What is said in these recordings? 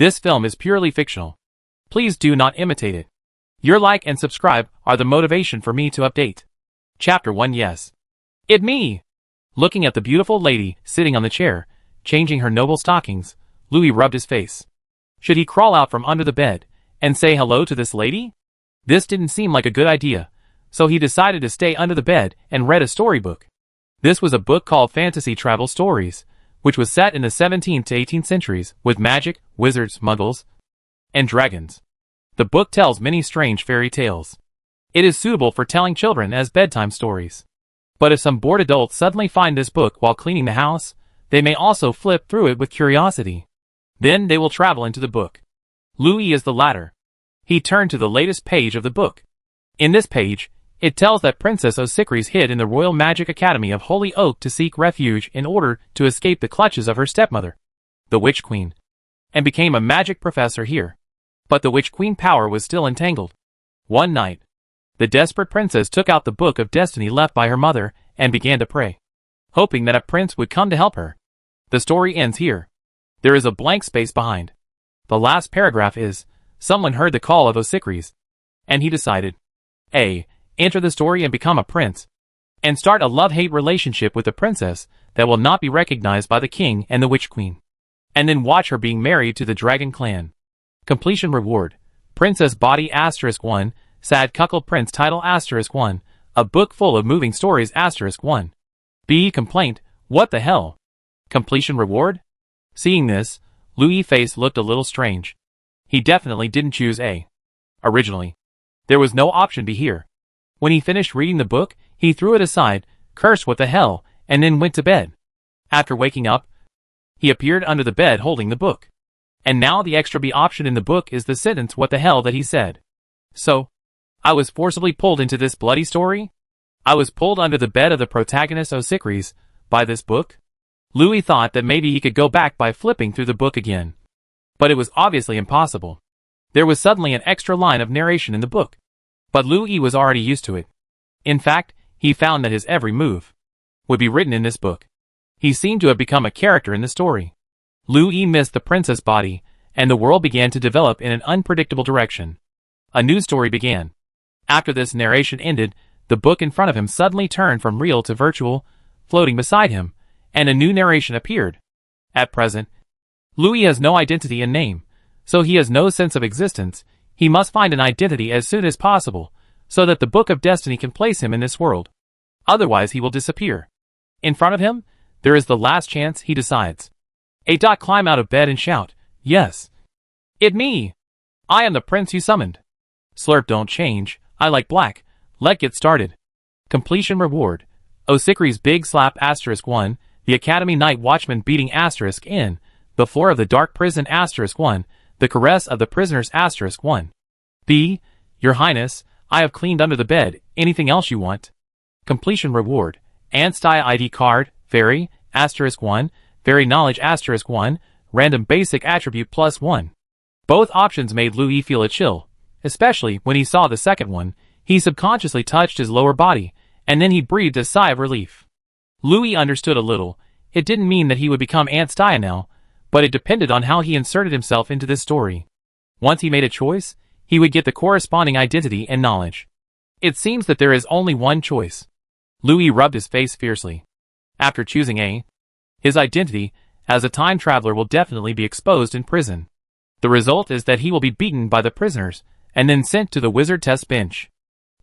This film is purely fictional. Please do not imitate it. Your like and subscribe are the motivation for me to update. Chapter 1. Yes. It me! Looking at the beautiful lady sitting on the chair, changing her noble stockings, Louis rubbed his face. Should he crawl out from under the bed and say hello to this lady? This didn't seem like a good idea, so he decided to stay under the bed and read a storybook. This was a book called Fantasy Travel Stories, which was set in the 17th to 18th centuries with magic, wizards, muggles, and dragons. The book tells many strange fairy tales. It is suitable for telling children as bedtime stories. But if some bored adults suddenly find this book while cleaning the house, they may also flip through it with curiosity. Then they will travel into the book. Louis is the latter. He turned to the latest page of the book. In this page, it tells that Princess Osicris hid in the Royal Magic Academy of Holy Oak to seek refuge in order to escape the clutches of her stepmother, the Witch Queen, and became a magic professor here. But the Witch Queen power was still entangled. One night, the desperate princess took out the book of destiny left by her mother and began to pray, hoping that a prince would come to help her. The story ends here. There is a blank space behind. The last paragraph is, someone heard the call of Osicris, and he decided, A. Enter the story and become a prince, and start a love-hate relationship with the princess that will not be recognized by the king and the Witch Queen, and then watch her being married to the Dragon Clan. Completion reward, Princess Body *1, Sad Cuckold Prince Title *1, a book full of moving stories *1. B. Complaint, what the hell? Completion reward? Seeing this, Louis' face looked a little strange. He definitely didn't choose A. Originally, there was no option B here. When he finished reading the book, he threw it aside, cursed what the hell, and then went to bed. After waking up, he appeared under the bed holding the book. And now the extra B option in the book is the sentence what the hell that he said. So, I was forcibly pulled into this bloody story? I was pulled under the bed of the protagonist Osicris by this book? Louis thought that maybe he could go back by flipping through the book again. But it was obviously impossible. There was suddenly an extra line of narration in the book. But Louis was already used to it. In fact, he found that his every move would be written in this book. He seemed to have become a character in the story. Louis missed the princess body, and the world began to develop in an unpredictable direction. A new story began. After this narration ended, the book in front of him suddenly turned from real to virtual, floating beside him, and a new narration appeared. At present, Louis has no identity and name, so he has no sense of existence. He must find an identity as soon as possible, so that the Book of Destiny can place him in this world. Otherwise he will disappear. In front of him, there is the last chance, he decides. A. Climb out of bed and shout, yes. It me! I am the prince you summoned. Slurp don't change, I like black, let get started. Completion reward, Osicris big slap *1, the Academy Night Watchman beating *in, the floor of the dark prison *1, the caress of the prisoners *1. B. Your Highness, I have cleaned under the bed, anything else you want? Completion reward, Anstey ID card, Fairy, *1, Fairy knowledge *1, random basic attribute +1. Both options made Louis feel a chill, especially when he saw the second one. He subconsciously touched his lower body, and then he breathed a sigh of relief. Louis understood a little. It didn't mean that he would become Anstey now, but it depended on how he inserted himself into this story. Once he made a choice, he would get the corresponding identity and knowledge. It seems that there is only one choice. Louis rubbed his face fiercely. After choosing A, his identity as a time traveler will definitely be exposed in prison. The result is that he will be beaten by the prisoners and then sent to the wizard test bench.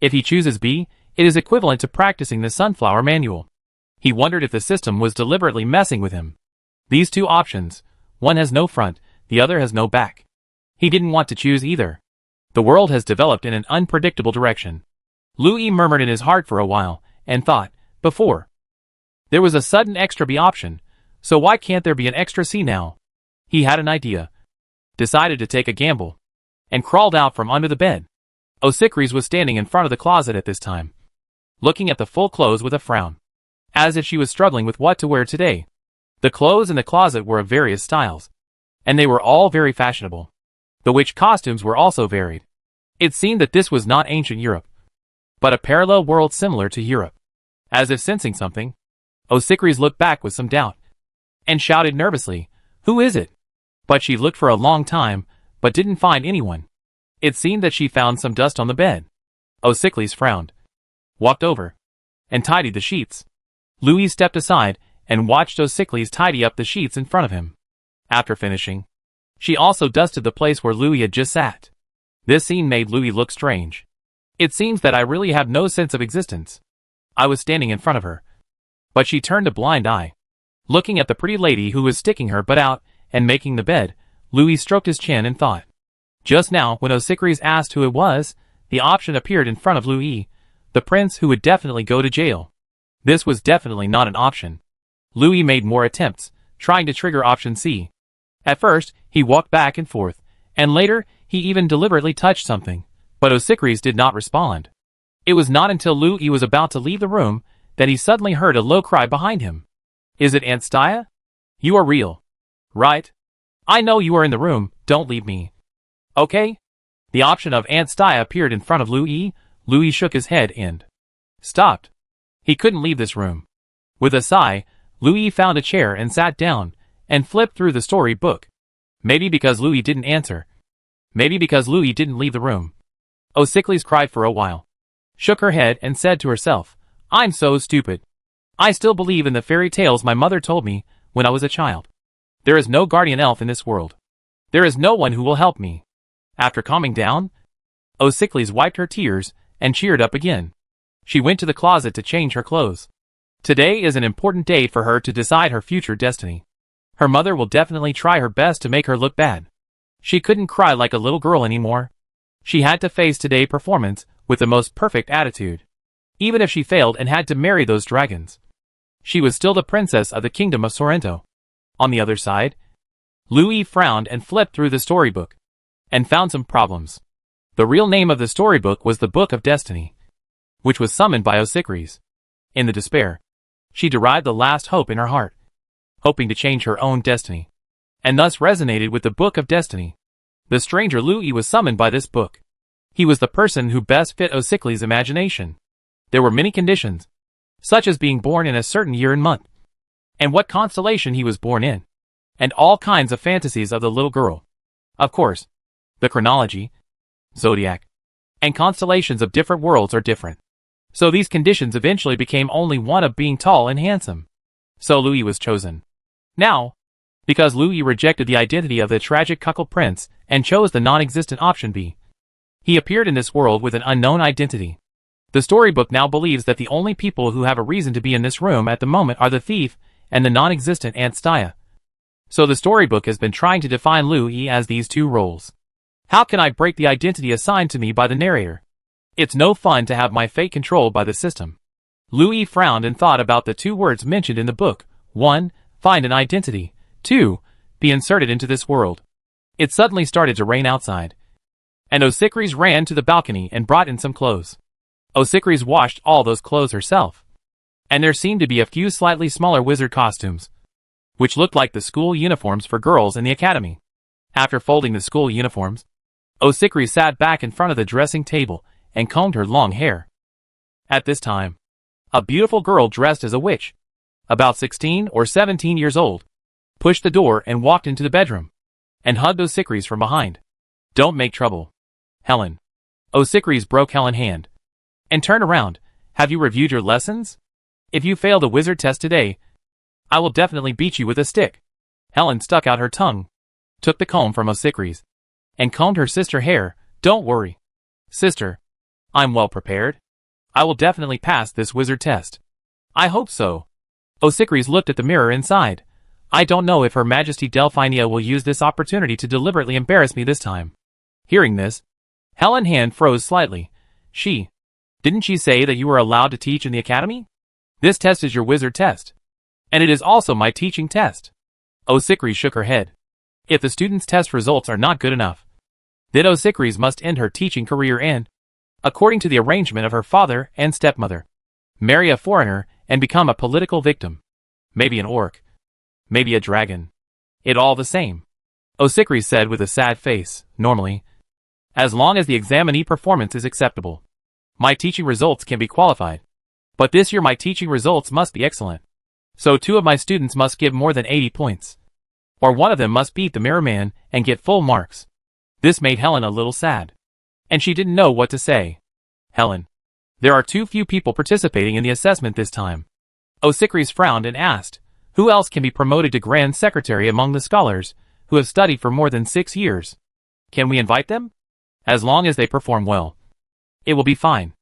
If he chooses B, it is equivalent to practicing the Sunflower Manual. He wondered if the system was deliberately messing with him. These two options, one has no front, the other has no back. He didn't want to choose either. The world has developed in an unpredictable direction. Louis murmured in his heart for a while, and thought, before there was a sudden extra B option, so why can't there be an extra C now? He had an idea. Decided to take a gamble, and crawled out from under the bed. Osicris was standing in front of the closet at this time, looking at the full clothes with a frown, as if she was struggling with what to wear today. The clothes in the closet were of various styles, and they were all very fashionable. The witch costumes were also varied. It seemed that this was not ancient Europe, but a parallel world similar to Europe. As if sensing something, Osicris looked back with some doubt, and shouted nervously, "Who is it?" But she looked for a long time, but didn't find anyone. It seemed that she found some dust on the bed. Osycles frowned, walked over, and tidied the sheets. Louis stepped aside and watched Osycles tidy up the sheets in front of him. After finishing, she also dusted the place where Louis had just sat. This scene made Louis look strange. It seems that I really have no sense of existence. I was standing in front of her, but she turned a blind eye. Looking at the pretty lady who was sticking her butt out and making the bed, Louis stroked his chin and thought. Just now, when Osycles asked who it was, the option appeared in front of Louis, the prince who would definitely go to jail. This was definitely not an option. Louis made more attempts, trying to trigger option C. At first, he walked back and forth, and later, he even deliberately touched something, but Osycles did not respond. It was not until Louis was about to leave the room that he suddenly heard a low cry behind him. Is it Aunt Stya? You are real, right? I know you are in the room, don't leave me. Okay? The option of Aunt Stya appeared in front of Louis. Louis shook his head and stopped. He couldn't leave this room. With a sigh, Louis found a chair and sat down, and flipped through the story book. Maybe because Louis didn't answer. Maybe because Louis didn't leave the room. Osycles cried for a while, shook her head and said to herself, I'm so stupid. I still believe in the fairy tales my mother told me when I was a child. There is no guardian elf in this world. There is no one who will help me. After calming down, Osycles wiped her tears and cheered up again. She went to the closet to change her clothes. Today is an important day for her to decide her future destiny. Her mother will definitely try her best to make her look bad. She couldn't cry like a little girl anymore. She had to face today's performance with the most perfect attitude. Even if she failed and had to marry those dragons, she was still the princess of the kingdom of Sorrento. On the other side, Louis frowned and flipped through the storybook, and found some problems. The real name of the storybook was the Book of Destiny, which was summoned by Osycles. In the despair, she derived the last hope in her heart, hoping to change her own destiny, and thus resonated with the Book of Destiny. The stranger Louis was summoned by this book. He was the person who best fit Osycles' imagination. There were many conditions, such as being born in a certain year and month, and what constellation he was born in, and all kinds of fantasies of the little girl. Of course, the chronology, zodiac, and constellations of different worlds are different. So these conditions eventually became only one of being tall and handsome. So Louis was chosen. Now, because Louis rejected the identity of the tragic cuckold prince and chose the non-existent option B, he appeared in this world with an unknown identity. The storybook now believes that the only people who have a reason to be in this room at the moment are the thief and the non-existent Aunt Stya. So the storybook has been trying to define Louis as these two roles. How can I break the identity assigned to me by the narrator? It's no fun to have my fate controlled by the system. Louis frowned and thought about the two words mentioned in the book. 1. Find an identity. 2. Be inserted into this world. It suddenly started to rain outside, and Osycles ran to the balcony and brought in some clothes. Osycles washed all those clothes herself, and there seemed to be a few slightly smaller wizard costumes, which looked like the school uniforms for girls in the academy. After folding the school uniforms, Osycles sat back in front of the dressing table and combed her long hair. At this time, a beautiful girl dressed as a witch, about 16 or 17 years old, pushed the door and walked into the bedroom, and hugged Osycles from behind. Don't make trouble, Helen. Osycles broke Helen's hand, and turned around. Have you reviewed your lessons? If you fail the wizard test today, I will definitely beat you with a stick. Helen stuck out her tongue, took the comb from Osycles, and combed her sister's hair. Don't worry, sister. I'm well prepared. I will definitely pass this wizard test. I hope so. Osycles looked at the mirror inside. I don't know if Her Majesty Delphinia will use this opportunity to deliberately embarrass me this time. Hearing this, Helen's hand froze slightly. Didn't she say that you were allowed to teach in the academy? This test is your wizard test, and it is also my teaching test. Osycles shook her head. If the student's test results are not good enough, then Osycles must end her teaching career and, according to the arrangement of her father and stepmother, marry a foreigner and become a political victim. Maybe an orc. Maybe a dragon. It all the same. Osycles said with a sad face. Normally, as long as the examinee performance is acceptable, my teaching results can be qualified. But this year my teaching results must be excellent. So 2 of my students must give more than 80 points. or one of them must beat the mirror man and get full marks. This made Helen a little sad, and she didn't know what to say. Helen, there are too few people participating in the assessment this time. Osicris frowned and asked, who else can be promoted to Grand Secretary among the scholars who have studied for more than 6 years? Can we invite them? As long as they perform well. It will be fine.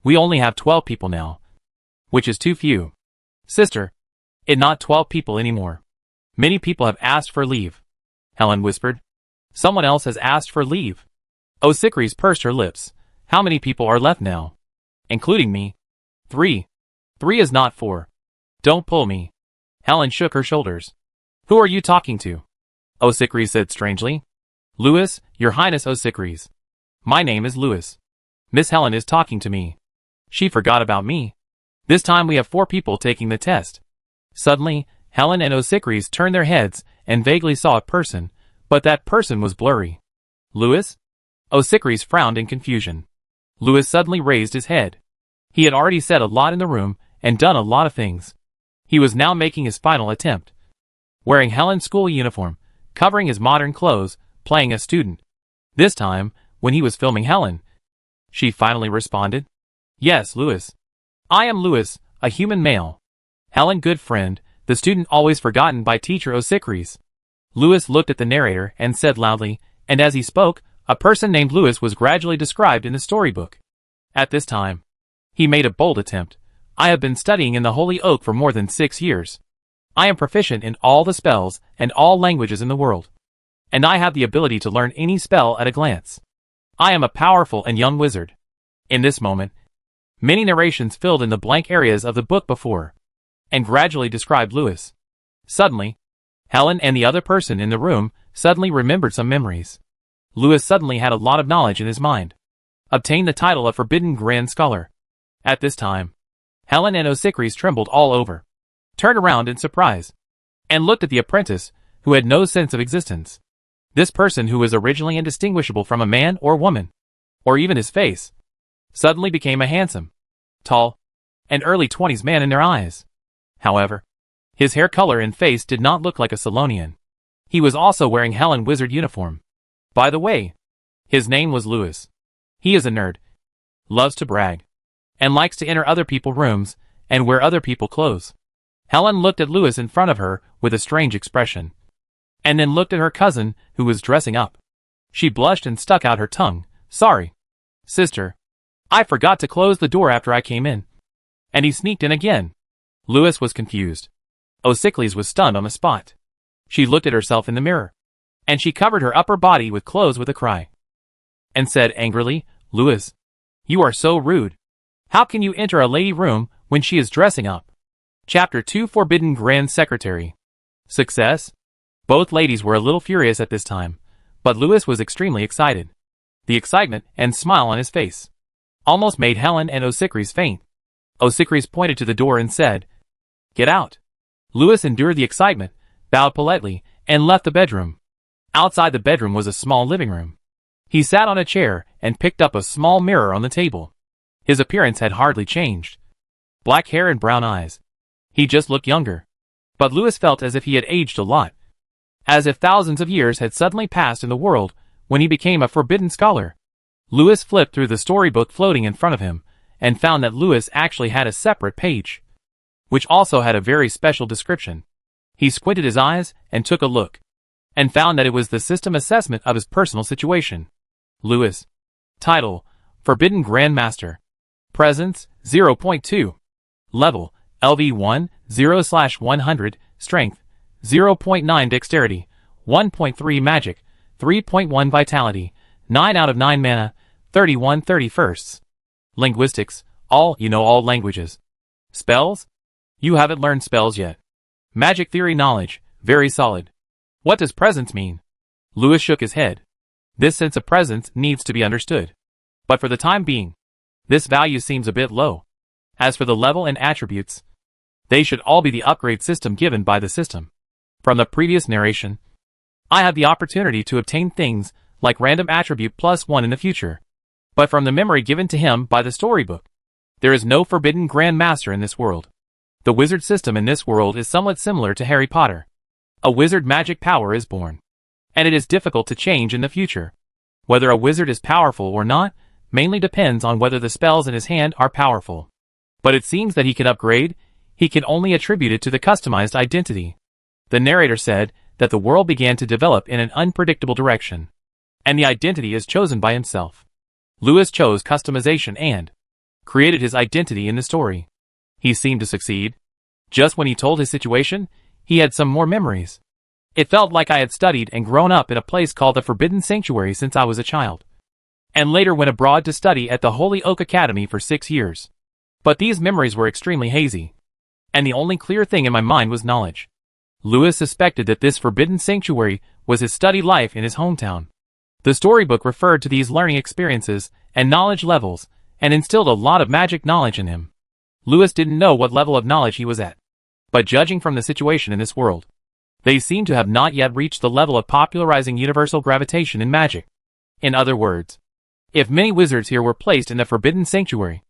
We only have 12 people now, which is too few. Sister, it's not 12 people anymore. Many people have asked for leave. Helen whispered. Someone else has asked for leave. Osicris pursed her lips. How many people are left now? Including me. 3. 3 is not 4. Don't pull me. Helen shook her shoulders. Who are you talking to? Osicris said strangely. Louis, Your Highness Osicris. My name is Louis. Miss Helen is talking to me. She forgot about me. This time we have 4 people taking the test. Suddenly, Helen and Osicris turned their heads and vaguely saw a person, but that person was blurry. Louis? Osicris frowned in confusion. Louis suddenly raised his head. He had already said a lot in the room and done a lot of things. He was now making his final attempt. Wearing Helen's school uniform, covering his modern clothes, playing a student. This time, when he was filming Helen, she finally responded. Yes, Louis. I am Louis, a human male. Helen, good friend, the student always forgotten by teacher Osicris. Louis looked at the narrator and said loudly, and as he spoke, a person named Louis was gradually described in the storybook. At this time, he made a bold attempt. I have been studying in the Holy Oak for more than 6 years. I am proficient in all the spells and all languages in the world. And I have the ability to learn any spell at a glance. I am a powerful and young wizard. In this moment, many narrations filled in the blank areas of the book before, and gradually described Louis. Suddenly, Helen and the other person in the room suddenly remembered some memories. Louis suddenly had a lot of knowledge in his mind. Obtained the title of Forbidden Grand Scholar. At this time, Helen and Osicris trembled all over, turned around in surprise, and looked at the apprentice, who had no sense of existence. This person, who was originally indistinguishable from a man or woman, or even his face, suddenly became a handsome, tall, and early 20s man in their eyes. However, his hair color and face did not look like a Solonian. He was also wearing Helen's wizard uniform. By the way, his name was Louis. He is a nerd, loves to brag, and likes to enter other people's rooms and wear other people's clothes. Helen looked at Louis in front of her with a strange expression, and then looked at her cousin, who was dressing up. She blushed and stuck out her tongue. Sorry, sister. I forgot to close the door after I came in. And he sneaked in again. Louis was confused. Osicris was stunned on the spot. She looked at herself in the mirror, and she covered her upper body with clothes with a cry, and said angrily, Louis, you are so rude. How can you enter a lady room when she is dressing up? Chapter 2, Forbidden Grand Secretary. Success? Both ladies were a little furious at this time, but Louis was extremely excited. The excitement and smile on his face almost made Helen and Osicris faint. Osicris pointed to the door and said, Get out. Louis endured the excitement, bowed politely, and left the bedroom. Outside the bedroom was a small living room. He sat on a chair and picked up a small mirror on the table. His appearance had hardly changed. Black hair and brown eyes. He just looked younger. But Louis felt as if he had aged a lot. As if thousands of years had suddenly passed in the world when he became a forbidden scholar. Louis flipped through the storybook floating in front of him, and found that Louis actually had a separate page, which also had a very special description. He squinted his eyes and took a look, and found that it was the system assessment of his personal situation. Louis. Title, Forbidden Grand Master. Presence, 0.2. Level, LV1, 0/100. Strength, 0.9. Dexterity, 1.3. Magic, 3.1. Vitality, 9 out of 9. Mana, 31 31sts. Linguistics, all languages. Spells? You haven't learned spells yet. Magic theory knowledge, very solid. What does presence mean? Louis shook his head. This sense of presence needs to be understood. But for the time being, this value seems a bit low. As for the level and attributes, they should all be the upgrade system given by the system. From the previous narration, I had the opportunity to obtain things like random attribute +1 in the future. But from the memory given to him by the storybook, there is no forbidden Grand Master in this world. The wizard system in this world is somewhat similar to Harry Potter. A wizard magic power is born, and it is difficult to change in the future. Whether a wizard is powerful or not mainly depends on whether the spells in his hand are powerful. But it seems that he can upgrade, he can only attribute it to the customized identity. The narrator said that the world began to develop in an unpredictable direction, and the identity is chosen by himself. Lewis chose customization and created his identity in the story. He seemed to succeed. Just when he told his situation, he had some more memories. It felt like I had studied and grown up in a place called the Forbidden Sanctuary since I was a child, and later went abroad to study at the Holy Oak Academy for 6 years. But these memories were extremely hazy, and the only clear thing in my mind was knowledge. Lewis suspected that this Forbidden Sanctuary was his study life in his hometown. The storybook referred to these learning experiences and knowledge levels, and instilled a lot of magic knowledge in him. Lewis didn't know what level of knowledge he was at, but judging from the situation in this world, they seem to have not yet reached the level of popularizing universal gravitation in magic. In other words, if many wizards here were placed in the Forbidden Sanctuary,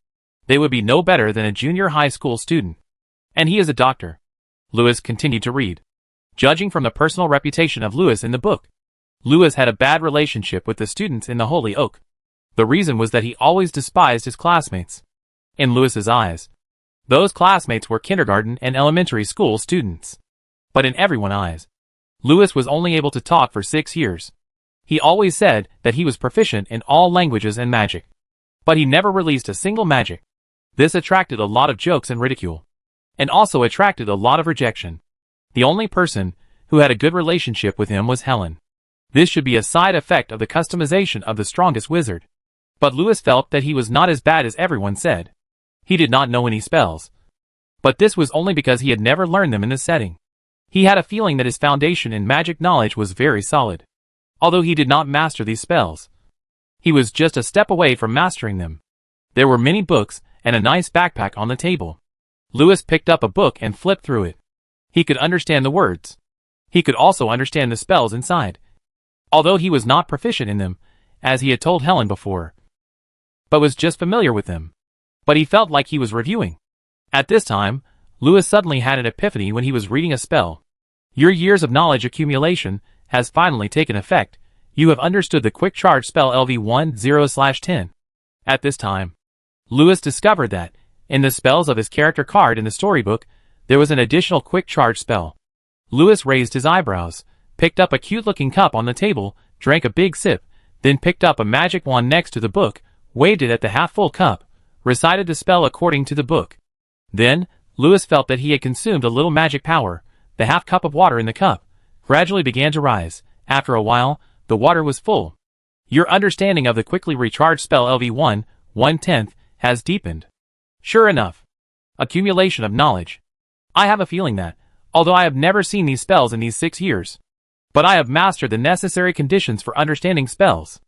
they would be no better than a junior high school student. And he is a doctor. Lewis continued to read. Judging from the personal reputation of Lewis in the book, Lewis had a bad relationship with the students in the Holy Oak. The reason was that he always despised his classmates. In Lewis's eyes, those classmates were kindergarten and elementary school students. But in everyone's eyes, Lewis was only able to talk for 6 years. He always said that he was proficient in all languages and magic, but he never released a single magic. This attracted a lot of jokes and ridicule, and also attracted a lot of rejection. The only person who had a good relationship with him was Helen. This should be a side effect of the customization of the strongest wizard. But Lewis felt that he was not as bad as everyone said. He did not know any spells, but this was only because he had never learned them in this setting. He had a feeling that his foundation in magic knowledge was very solid. Although he did not master these spells, he was just a step away from mastering them. There were many books and a nice backpack on the table. Lewis picked up a book and flipped through it. He could understand the words. He could also understand the spells inside, although he was not proficient in them, as he had told Helen before, but was just familiar with them. But he felt like he was reviewing. At this time, Lewis suddenly had an epiphany when he was reading a spell. Your years of knowledge accumulation has finally taken effect. You have understood the quick charge spell LV10/10. At this time, Lewis discovered that, in the spells of his character card in the storybook, there was an additional quick charge spell. Lewis raised his eyebrows, picked up a cute-looking cup on the table, drank a big sip, then picked up a magic wand next to the book, waved it at the half-full cup, recited the spell according to the book. Then, Lewis felt that he had consumed a little magic power. The half cup of water in the cup gradually began to rise. After a while, the water was full. Your understanding of the quickly recharged spell LV1/10 has deepened. Sure enough. Accumulation of knowledge. I have a feeling that, although I have never seen these spells in these 6 years, but I have mastered the necessary conditions for understanding spells.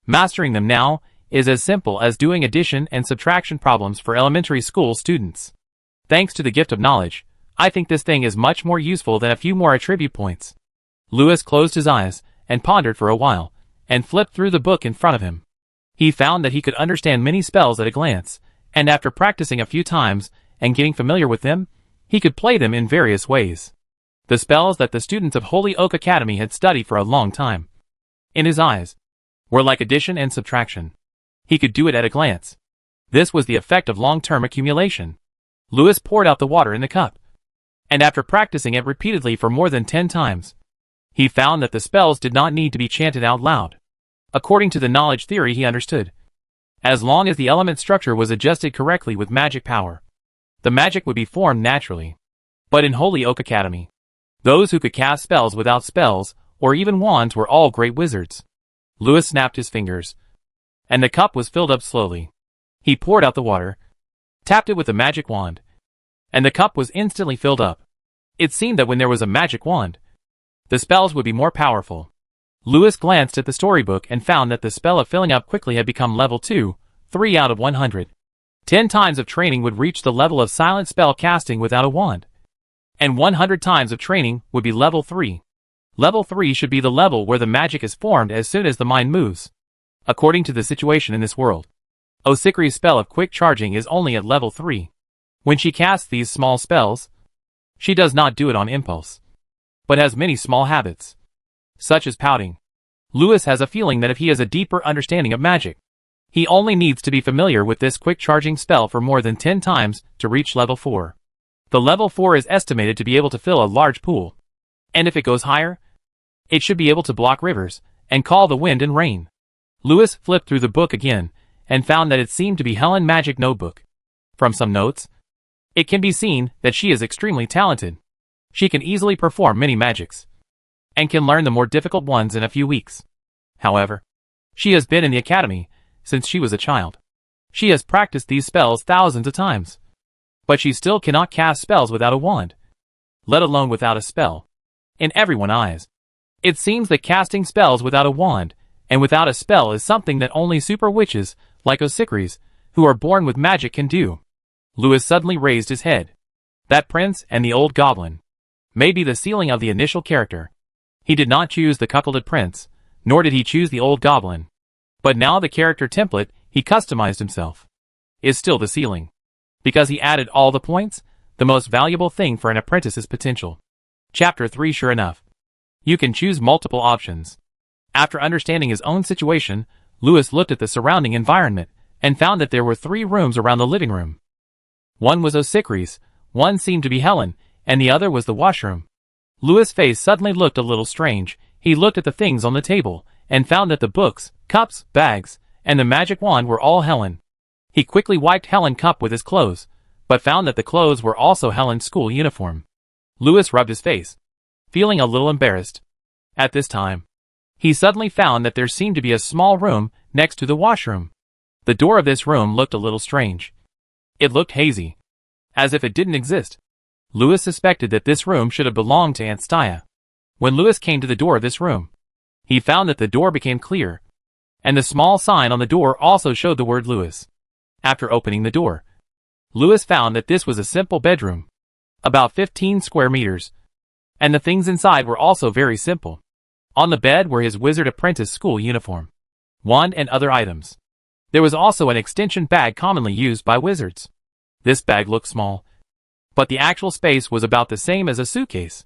Mastering them now is as simple as doing addition and subtraction problems for elementary school students. Thanks to the gift of knowledge, I think this thing is much more useful than a few more attribute points. Lewis closed his eyes and pondered for a while, and flipped through the book in front of him. He found that he could understand many spells at a glance, and after practicing a few times and getting familiar with them, he could play them in various ways. The spells that the students of Holy Oak Academy had studied for a long time, in his eyes, were like addition and subtraction. He could do it at a glance. This was the effect of long-term accumulation. Lewis poured out the water in the cup, and after practicing it repeatedly for more than 10 times, he found that the spells did not need to be chanted out loud. According to the knowledge theory he understood, as long as the element structure was adjusted correctly with magic power, the magic would be formed naturally. But in Holy Oak Academy, those who could cast spells without spells, or even wands, were all great wizards. Lewis snapped his fingers, and the cup was filled up slowly. He poured out the water, tapped it with the magic wand, and the cup was instantly filled up. It seemed that when there was a magic wand, the spells would be more powerful. Lewis glanced at the storybook and found that the spell of filling up quickly had become level 2, 3 out of 100. 10 times of training would reach the level of silent spell casting without a wand, and 100 times of training would be level 3. Level 3 should be the level where the magic is formed as soon as the mind moves. According to the situation in this world, Osikri's spell of quick charging is only at level 3. When she casts these small spells, she does not do it on impulse. but has many small habits, such as pouting. Lewis has a feeling that if he has a deeper understanding of magic, he only needs to be familiar with this quick charging spell for more than 10 times to reach level 4. The level 4 is estimated to be able to fill a large pool, and if it goes higher, it should be able to block rivers and call the wind and rain. Lewis flipped through the book again and found that it seemed to be Helen's magic notebook. From some notes, it can be seen that she is extremely talented. She can easily perform many magics, and can learn the more difficult ones in a few weeks. However, she has been in the academy since she was a child. She has practiced these spells thousands of times, but she still cannot cast spells without a wand, let alone without a spell. In everyone's eyes, it seems that casting spells without a wand and without a spell is something that only super witches like Osicris, who are born with magic, can do. Lewis suddenly raised his head. That prince and the old goblin may be the ceiling of the initial character. He did not choose the cuckolded prince, nor did he choose the old goblin. But now the character template he customized himself is still the ceiling. Because he added all the points, the most valuable thing for an apprentice is potential. Chapter 3. Sure enough, you can choose multiple options. After understanding his own situation, Lewis looked at the surrounding environment and found that there were 3 rooms around the living room. One was Osicris, one seemed to be Helen, and the other was the washroom. Lewis' face suddenly looked a little strange. He looked at the things on the table and found that the books, cups, bags, and the magic wand were all Helen. He quickly wiped Helen's cup with his clothes, but found that the clothes were also Helen's school uniform. Lewis rubbed his face, feeling a little embarrassed. At this time, he suddenly found that there seemed to be a small room next to the washroom. The door of this room looked a little strange. It looked hazy, as if it didn't exist. Lewis suspected that this room should have belonged to Aunt Stya. When Lewis came to the door of this room, he found that the door became clear, and the small sign on the door also showed the word Lewis. After opening the door, Lewis found that this was a simple bedroom, about 15 square meters, and the things inside were also very simple. On the bed were his wizard apprentice school uniform, wand, and other items. There was also an extension bag commonly used by wizards. This bag looked small, but the actual space was about the same as a suitcase.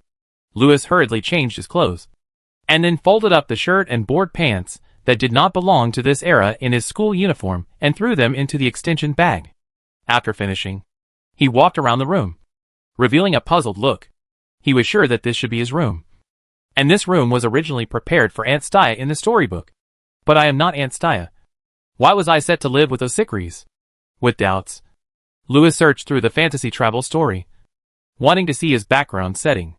Lewis hurriedly changed his clothes, and then folded up the shirt and board pants that did not belong to this era in his school uniform and threw them into the extension bag. After finishing, he walked around the room, revealing a puzzled look. He was sure that this should be his room, and this room was originally prepared for Aunt Stya in the storybook. But I am not Aunt Stya. Why was I set to live with Osicris? With doubts, Lewis searched through the fantasy travel story, wanting to see his background setting.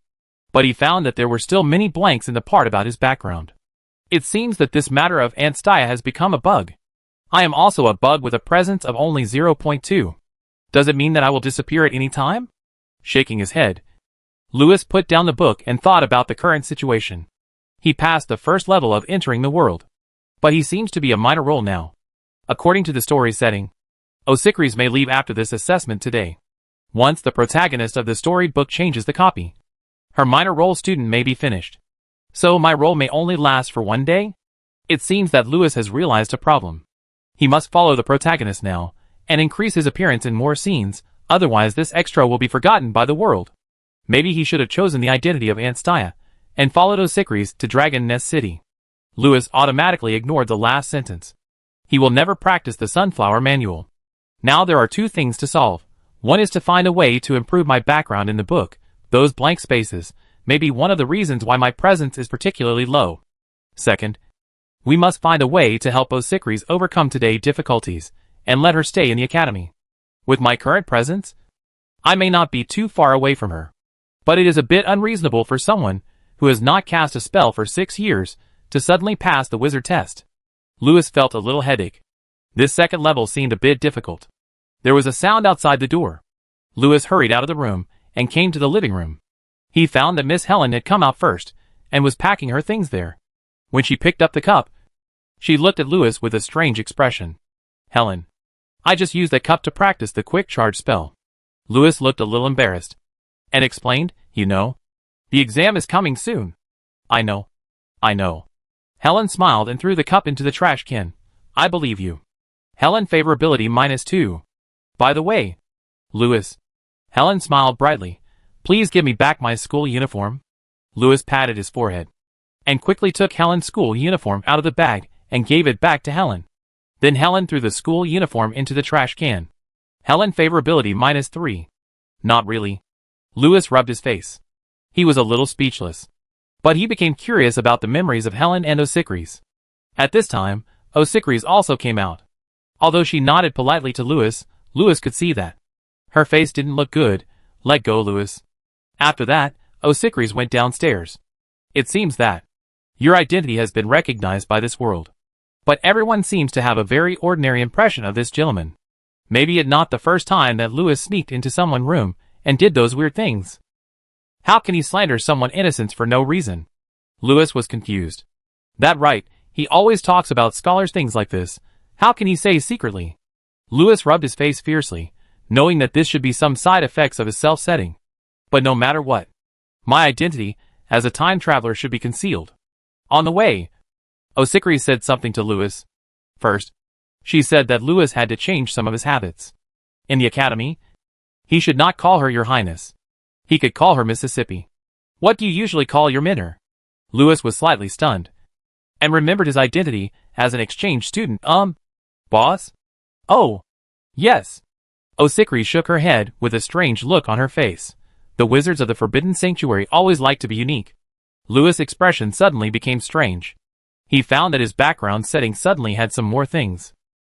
But he found that there were still many blanks in the part about his background. It seems that this matter of Aunt Stya has become a bug. I am also a bug with a presence of only 0.2. Does it mean that I will disappear at any time? Shaking his head, Lewis put down the book and thought about the current situation. He passed the first level of entering the world, but he seems to be a minor role now. According to the story setting, Osicris may leave after this assessment today. Once the protagonist of the storybook changes the copy, her minor role student may be finished. So my role may only last for 1 day? It seems that Lewis has realized a problem. He must follow the protagonist now, and increase his appearance in more scenes, otherwise this extra will be forgotten by the world. Maybe he should have chosen the identity of Aunt Stya, and followed Osicris to Dragon Nest City. Lewis automatically ignored the last sentence. He will never practice the Sunflower Manual. Now there are 2 things to solve. One is to find a way to improve my background in the book. Those blank spaces may be one of the reasons why my presence is particularly low. Second, we must find a way to help Osicris overcome today's difficulties, and let her stay in the academy. With my current presence, I may not be too far away from her. But it is a bit unreasonable for someone who has not cast a spell for 6 years to suddenly pass the wizard test. Lewis felt a little headache. This second level seemed a bit difficult. There was a sound outside the door. Lewis hurried out of the room and came to the living room. He found that Miss Helen had come out first and was packing her things there. When she picked up the cup, she looked at Lewis with a strange expression. Helen, I just used that cup to practice the quick charge spell. Lewis looked a little embarrassed and explained, you know, the exam is coming soon. I know. Helen smiled and threw the cup into the trash can. I believe you. Helen, favorability -2. By the way, Lewis. Helen smiled brightly. Please give me back my school uniform. Louis patted his forehead and quickly took Helen's school uniform out of the bag and gave it back to Helen. Then Helen threw the school uniform into the trash can. Helen favorability -3. Not really. Louis rubbed his face. He was a little speechless. But he became curious about the memories of Helen and Osicris. At this time, Osicris also came out. Although she nodded politely to Louis, Louis could see that her face didn't look good. Let go, Louis. After that, Osicris went downstairs. It seems that your identity has been recognized by this world. But everyone seems to have a very ordinary impression of this gentleman. Maybe it not the first time that Louis sneaked into someone's room and did those weird things. How can he slander someone's innocence for no reason? Louis was confused. That right, he always talks about scholars things like this. How can he say secretly? Louis rubbed his face fiercely, knowing that this should be some side effects of his self-setting. But no matter what, my identity, as a time traveler, should be concealed. On the way, Osicris said something to Louis. First, she said that Louis had to change some of his habits. In the academy, he should not call her Your Highness. He could call her Mississippi. What do you usually call your mentor? Louis was slightly stunned and remembered his identity as an exchange student. Boss? Oh, yes. Osicris shook her head with a strange look on her face. The wizards of the Forbidden Sanctuary always like to be unique. Louis' expression suddenly became strange. He found that his background setting suddenly had some more things.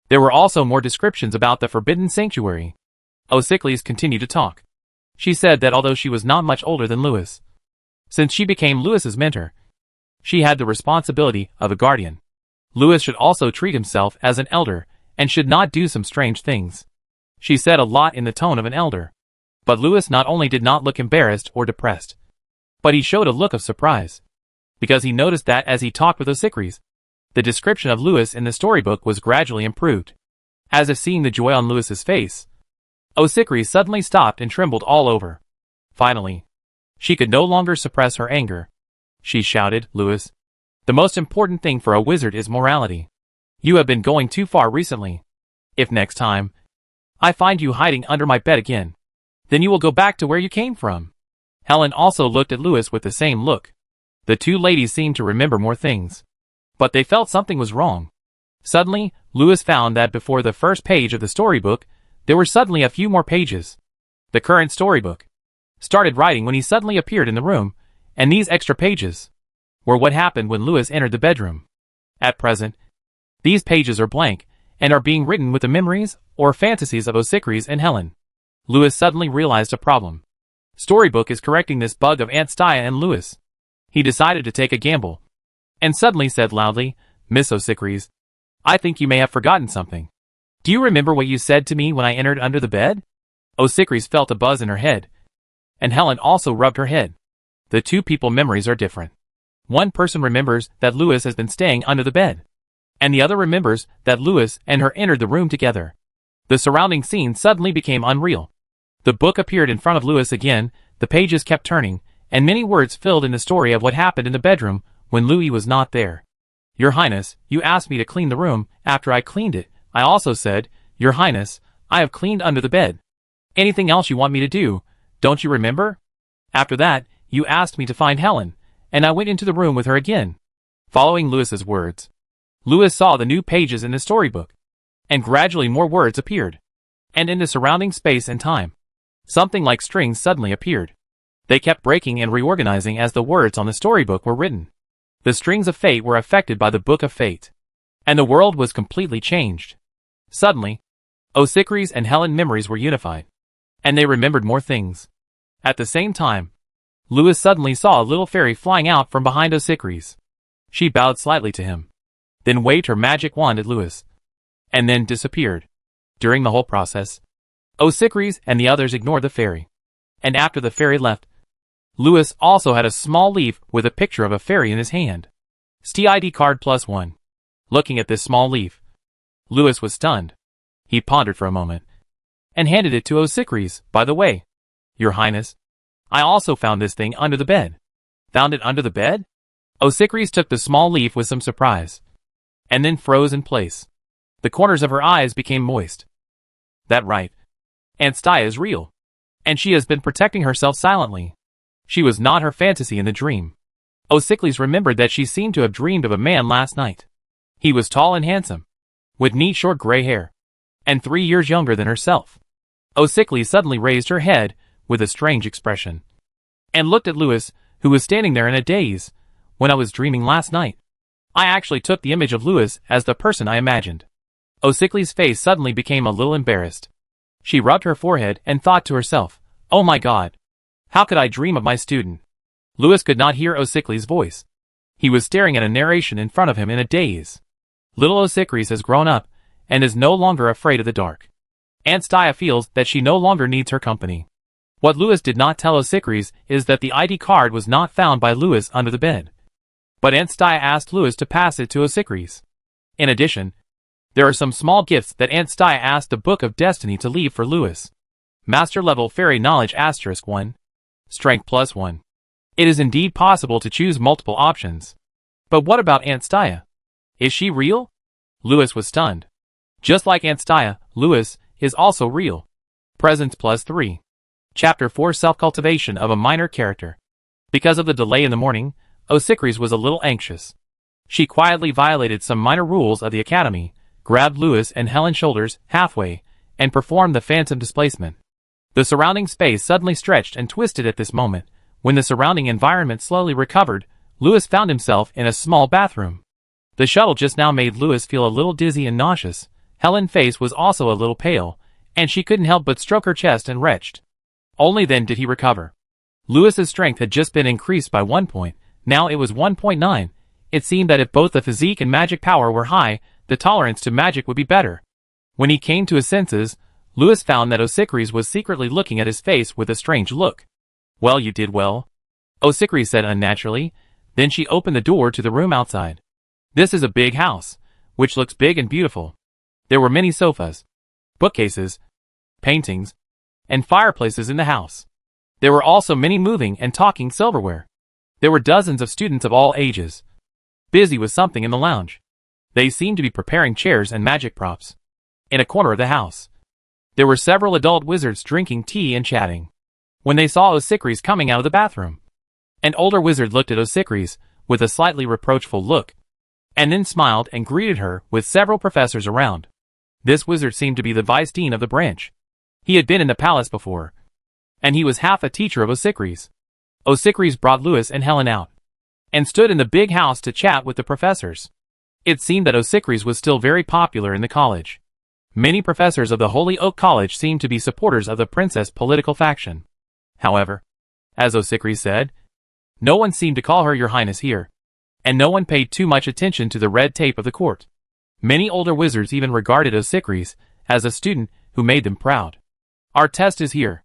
There were also more descriptions about the Forbidden Sanctuary. Osicris continued to talk. She said that although she was not much older than Louis, since she became Louis's mentor, she had the responsibility of a guardian. Louis should also treat himself as an elder and should not do some strange things. She said a lot in the tone of an elder. But Louis not only did not look embarrassed or depressed, but he showed a look of surprise. Because he noticed that as he talked with Osicris, the description of Louis in the storybook was gradually improved. As if seeing the joy on Louis's face, Osicris suddenly stopped and trembled all over. Finally, she could no longer suppress her anger. She shouted, Louis, the most important thing for a wizard is morality. You have been going too far recently. If next time I find you hiding under my bed again, then you will go back to where you came from. Helen also looked at Louis with the same look. The two ladies seemed to remember more things, but they felt something was wrong. Suddenly, Louis found that before the first page of the storybook, there were suddenly a few more pages. The current storybook started writing when he suddenly appeared in the room, and these extra pages were what happened when Louis entered the bedroom. At present, these pages are blank and are being written with the memories or fantasies of Osicris and Helen. Louis suddenly realized a problem. Storybook is correcting this bug of Aunt Stia and Louis. He decided to take a gamble, and suddenly said loudly, Miss Osicris, I think you may have forgotten something. Do you remember what you said to me when I entered under the bed? Osicris felt a buzz in her head, and Helen also rubbed her head. The two people memories are different. One person remembers that Louis has been staying under the bed, and the other remembers that Louis and her entered the room together. The surrounding scene suddenly became unreal. The book appeared in front of Louis again, the pages kept turning, and many words filled in the story of what happened in the bedroom when Louis was not there. Your Highness, you asked me to clean the room. After I cleaned it, I also said, Your Highness, I have cleaned under the bed. Anything else you want me to do? Don't you remember? After that, you asked me to find Helen, and I went into the room with her again. Following Louis's words, Louis saw the new pages in the storybook, and gradually more words appeared. And in the surrounding space and time, something like strings suddenly appeared. They kept breaking and reorganizing as the words on the storybook were written. The strings of fate were affected by the Book of Fate, and the world was completely changed. Suddenly, Osicris and Helen memories were unified, and they remembered more things. At the same time, Louis suddenly saw a little fairy flying out from behind Osicris. She bowed slightly to him, then waved her magic wand at Louis, and then disappeared. During the whole process, Osicris and the others ignored the fairy, and after the fairy left, Louis also had a small leaf with a picture of a fairy in his hand. STID card +1. Looking at this small leaf, Louis was stunned. He pondered for a moment, and handed it to Osicris. By the way, Your Highness, I also found this thing under the bed. Found it under the bed? Osicris took the small leaf with some surprise, and then froze in place. The corners of her eyes became moist. That right. Aunt Stia is real, and she has been protecting herself silently. She was not her fantasy in the dream. Osycles remembered that she seemed to have dreamed of a man last night. He was tall and handsome, with neat short gray hair, and 3 years younger than herself. Osycles suddenly raised her head with a strange expression, and looked at Louis, who was standing there in a daze. When I was dreaming last night, I actually took the image of Louis as the person I imagined. Osycles' face suddenly became a little embarrassed. She rubbed her forehead and thought to herself, "Oh my God! How could I dream of my student?" Louis could not hear Osycles' voice. He was staring at a narration in front of him in a daze. Little Osycles has grown up, and is no longer afraid of the dark. Aunt Stya feels that she no longer needs her company. What Louis did not tell Osycles is that the ID card was not found by Louis under the bed. But Aunt Stya asked Louis to pass it to Osycles. In addition, there are some small gifts that Aunt Stya asked the Book of Destiny to leave for Louis. Master Level Fairy Knowledge *1. Strength +1. It is indeed possible to choose multiple options. But what about Aunt Stya? Is she real? Louis was stunned. Just like Aunt Stya, Louis is also real. Presence +3. Chapter 4 Self-Cultivation of a Minor Character. Because of the delay in the morning, Osycles was a little anxious. She quietly violated some minor rules of the academy, grabbed Louis and Helen's shoulders halfway, and performed the phantom displacement. The surrounding space suddenly stretched and twisted at this moment. When the surrounding environment slowly recovered, Louis found himself in a small bathroom. The shuttle just now made Louis feel a little dizzy and nauseous. Helen's face was also a little pale, and she couldn't help but stroke her chest and retched. Only then did he recover. Louis's strength had just been increased by 1 point, now it was 1.9. It seemed that if both the physique and magic power were high, the tolerance to magic would be better. When he came to his senses, Louis found that Osycles was secretly looking at his face with a strange look. "Well, you did well," Osycles said unnaturally. Then she opened the door to the room outside. This is a big house, which looks big and beautiful. There were many sofas, bookcases, paintings, and fireplaces in the house. There were also many moving and talking silverware. There were dozens of students of all ages, busy with something in the lounge. They seemed to be preparing chairs and magic props. In a corner of the house, there were several adult wizards drinking tea and chatting. When they saw Osycles coming out of the bathroom, an older wizard looked at Osycles with a slightly reproachful look, and then smiled and greeted her with several professors around. This wizard seemed to be the vice dean of the branch. He had been in the palace before, and he was half a teacher of Osycles. Osycles brought Louis and Helen out, and stood in the big house to chat with the professors. It seemed that Osycles was still very popular in the college. Many professors of the Holy Oak College seemed to be supporters of the princess political faction. However, as Osycles said, no one seemed to call her Your Highness here, and no one paid too much attention to the red tape of the court. Many older wizards even regarded Osycles as a student who made them proud. "Our test is here,"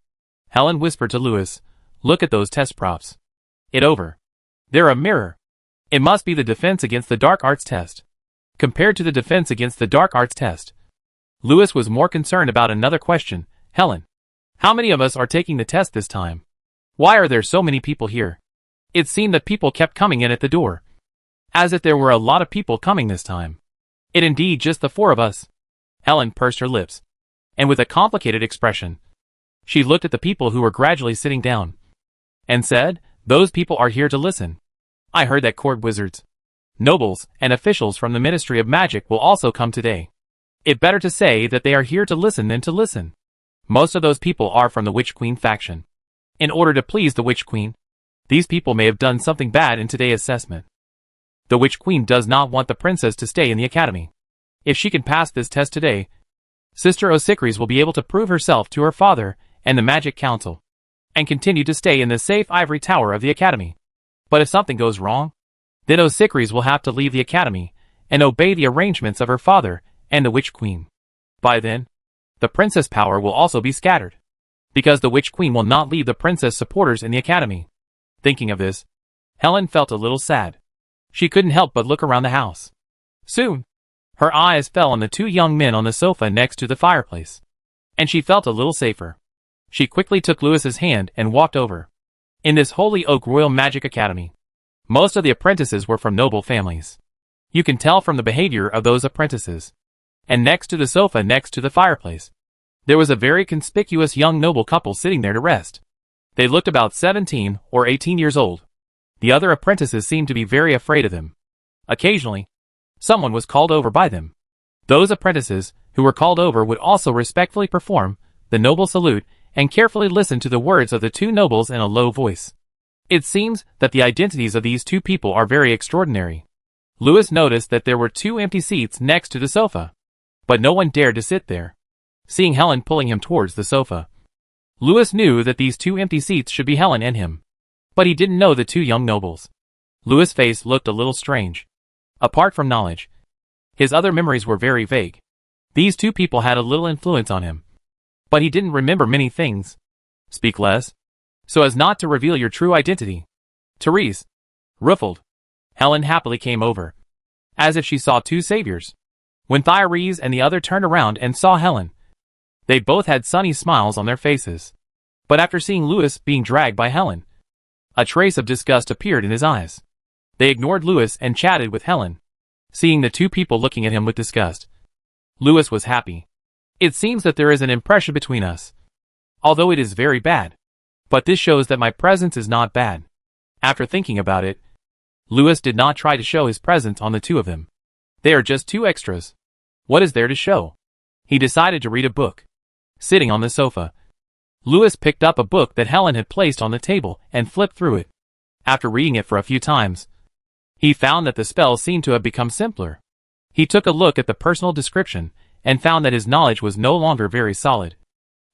Helen whispered to Louis. "Look at those test props. It over. They're a mirror. It must be the defense against the dark arts test." Compared to the defense against the dark arts test, Louis was more concerned about another question. "Helen, how many of us are taking the test this time? Why are there so many people here?" It seemed that people kept coming in at the door, as if there were a lot of people coming this time. "It indeed just the 4 of us." Helen pursed her lips, and with a complicated expression, she looked at the people who were gradually sitting down, and said, "Those people are here to listen. I heard that court wizards, nobles, and officials from the Ministry of Magic will also come today. It better to say that they are here to listen than to listen. Most of those people are from the Witch Queen faction. In order to please the Witch Queen, these people may have done something bad in today's assessment. The Witch Queen does not want the princess to stay in the academy. If she can pass this test today, Sister Osycles will be able to prove herself to her father and the Magic Council, and continue to stay in the safe ivory tower of the academy. But if something goes wrong, then Osycles will have to leave the academy and obey the arrangements of her father and the Witch Queen. By then, the princess power will also be scattered, because the Witch Queen will not leave the princess supporters in the academy." Thinking of this, Helen felt a little sad. She couldn't help but look around the house. Soon, her eyes fell on the 2 young men on the sofa next to the fireplace, and she felt a little safer. She quickly took Louis's hand and walked over. In this Holy Oak Royal Magic Academy, most of the apprentices were from noble families. You can tell from the behavior of those apprentices. And next to the sofa next to the fireplace, there was a very conspicuous young noble couple sitting there to rest. They looked about 17 or 18 years old. The other apprentices seemed to be very afraid of them. Occasionally, someone was called over by them. Those apprentices who were called over would also respectfully perform the noble salute and carefully listen to the words of the two nobles in a low voice. It seems that the identities of these two people are very extraordinary. Louis noticed that there were 2 empty seats next to the sofa, but no one dared to sit there. Seeing Helen pulling him towards the sofa, Louis knew that these 2 empty seats should be Helen and him. But he didn't know the 2 young nobles. Louis' face looked a little strange. Apart from knowledge, his other memories were very vague. These 2 people had a little influence on him. But he didn't remember many things. Speak less, so as not to reveal your true identity. Therese. Ruffled. Helen happily came over, as if she saw 2 saviors. When Therese and the other turned around and saw Helen, they both had sunny smiles on their faces. But after seeing Louis being dragged by Helen, a trace of disgust appeared in his eyes. They ignored Louis and chatted with Helen. Seeing the 2 people looking at him with disgust, Louis was happy. It seems that there is an impression between us, although it is very bad. But this shows that my presence is not bad. After thinking about it, Louis did not try to show his presence on the 2 of them. They are just 2 extras. What is there to show? He decided to read a book. Sitting on the sofa, Louis picked up a book that Helen had placed on the table and flipped through it. After reading it for a few times, he found that the spells seemed to have become simpler. He took a look at the personal description and found that his knowledge was no longer very solid,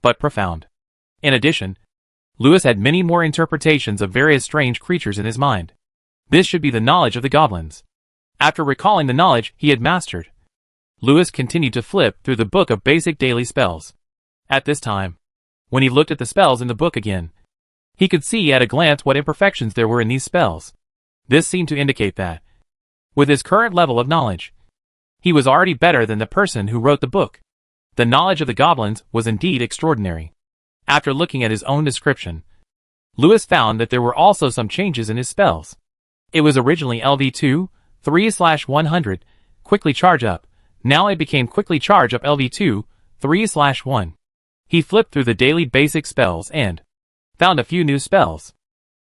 but profound. In addition, Louis had many more interpretations of various strange creatures in his mind. This should be the knowledge of the goblins. After recalling the knowledge he had mastered, Louis continued to flip through the book of basic daily spells. At this time, when he looked at the spells in the book again, he could see at a glance what imperfections there were in these spells. This seemed to indicate that, with his current level of knowledge, he was already better than the person who wrote the book. The knowledge of the goblins was indeed extraordinary. After looking at his own description, Louis found that there were also some changes in his spells. It was originally LV2, 3/100, quickly charge up. Now it became quickly charge up LV2, 3/1. He flipped through the daily basic spells and found a few new spells.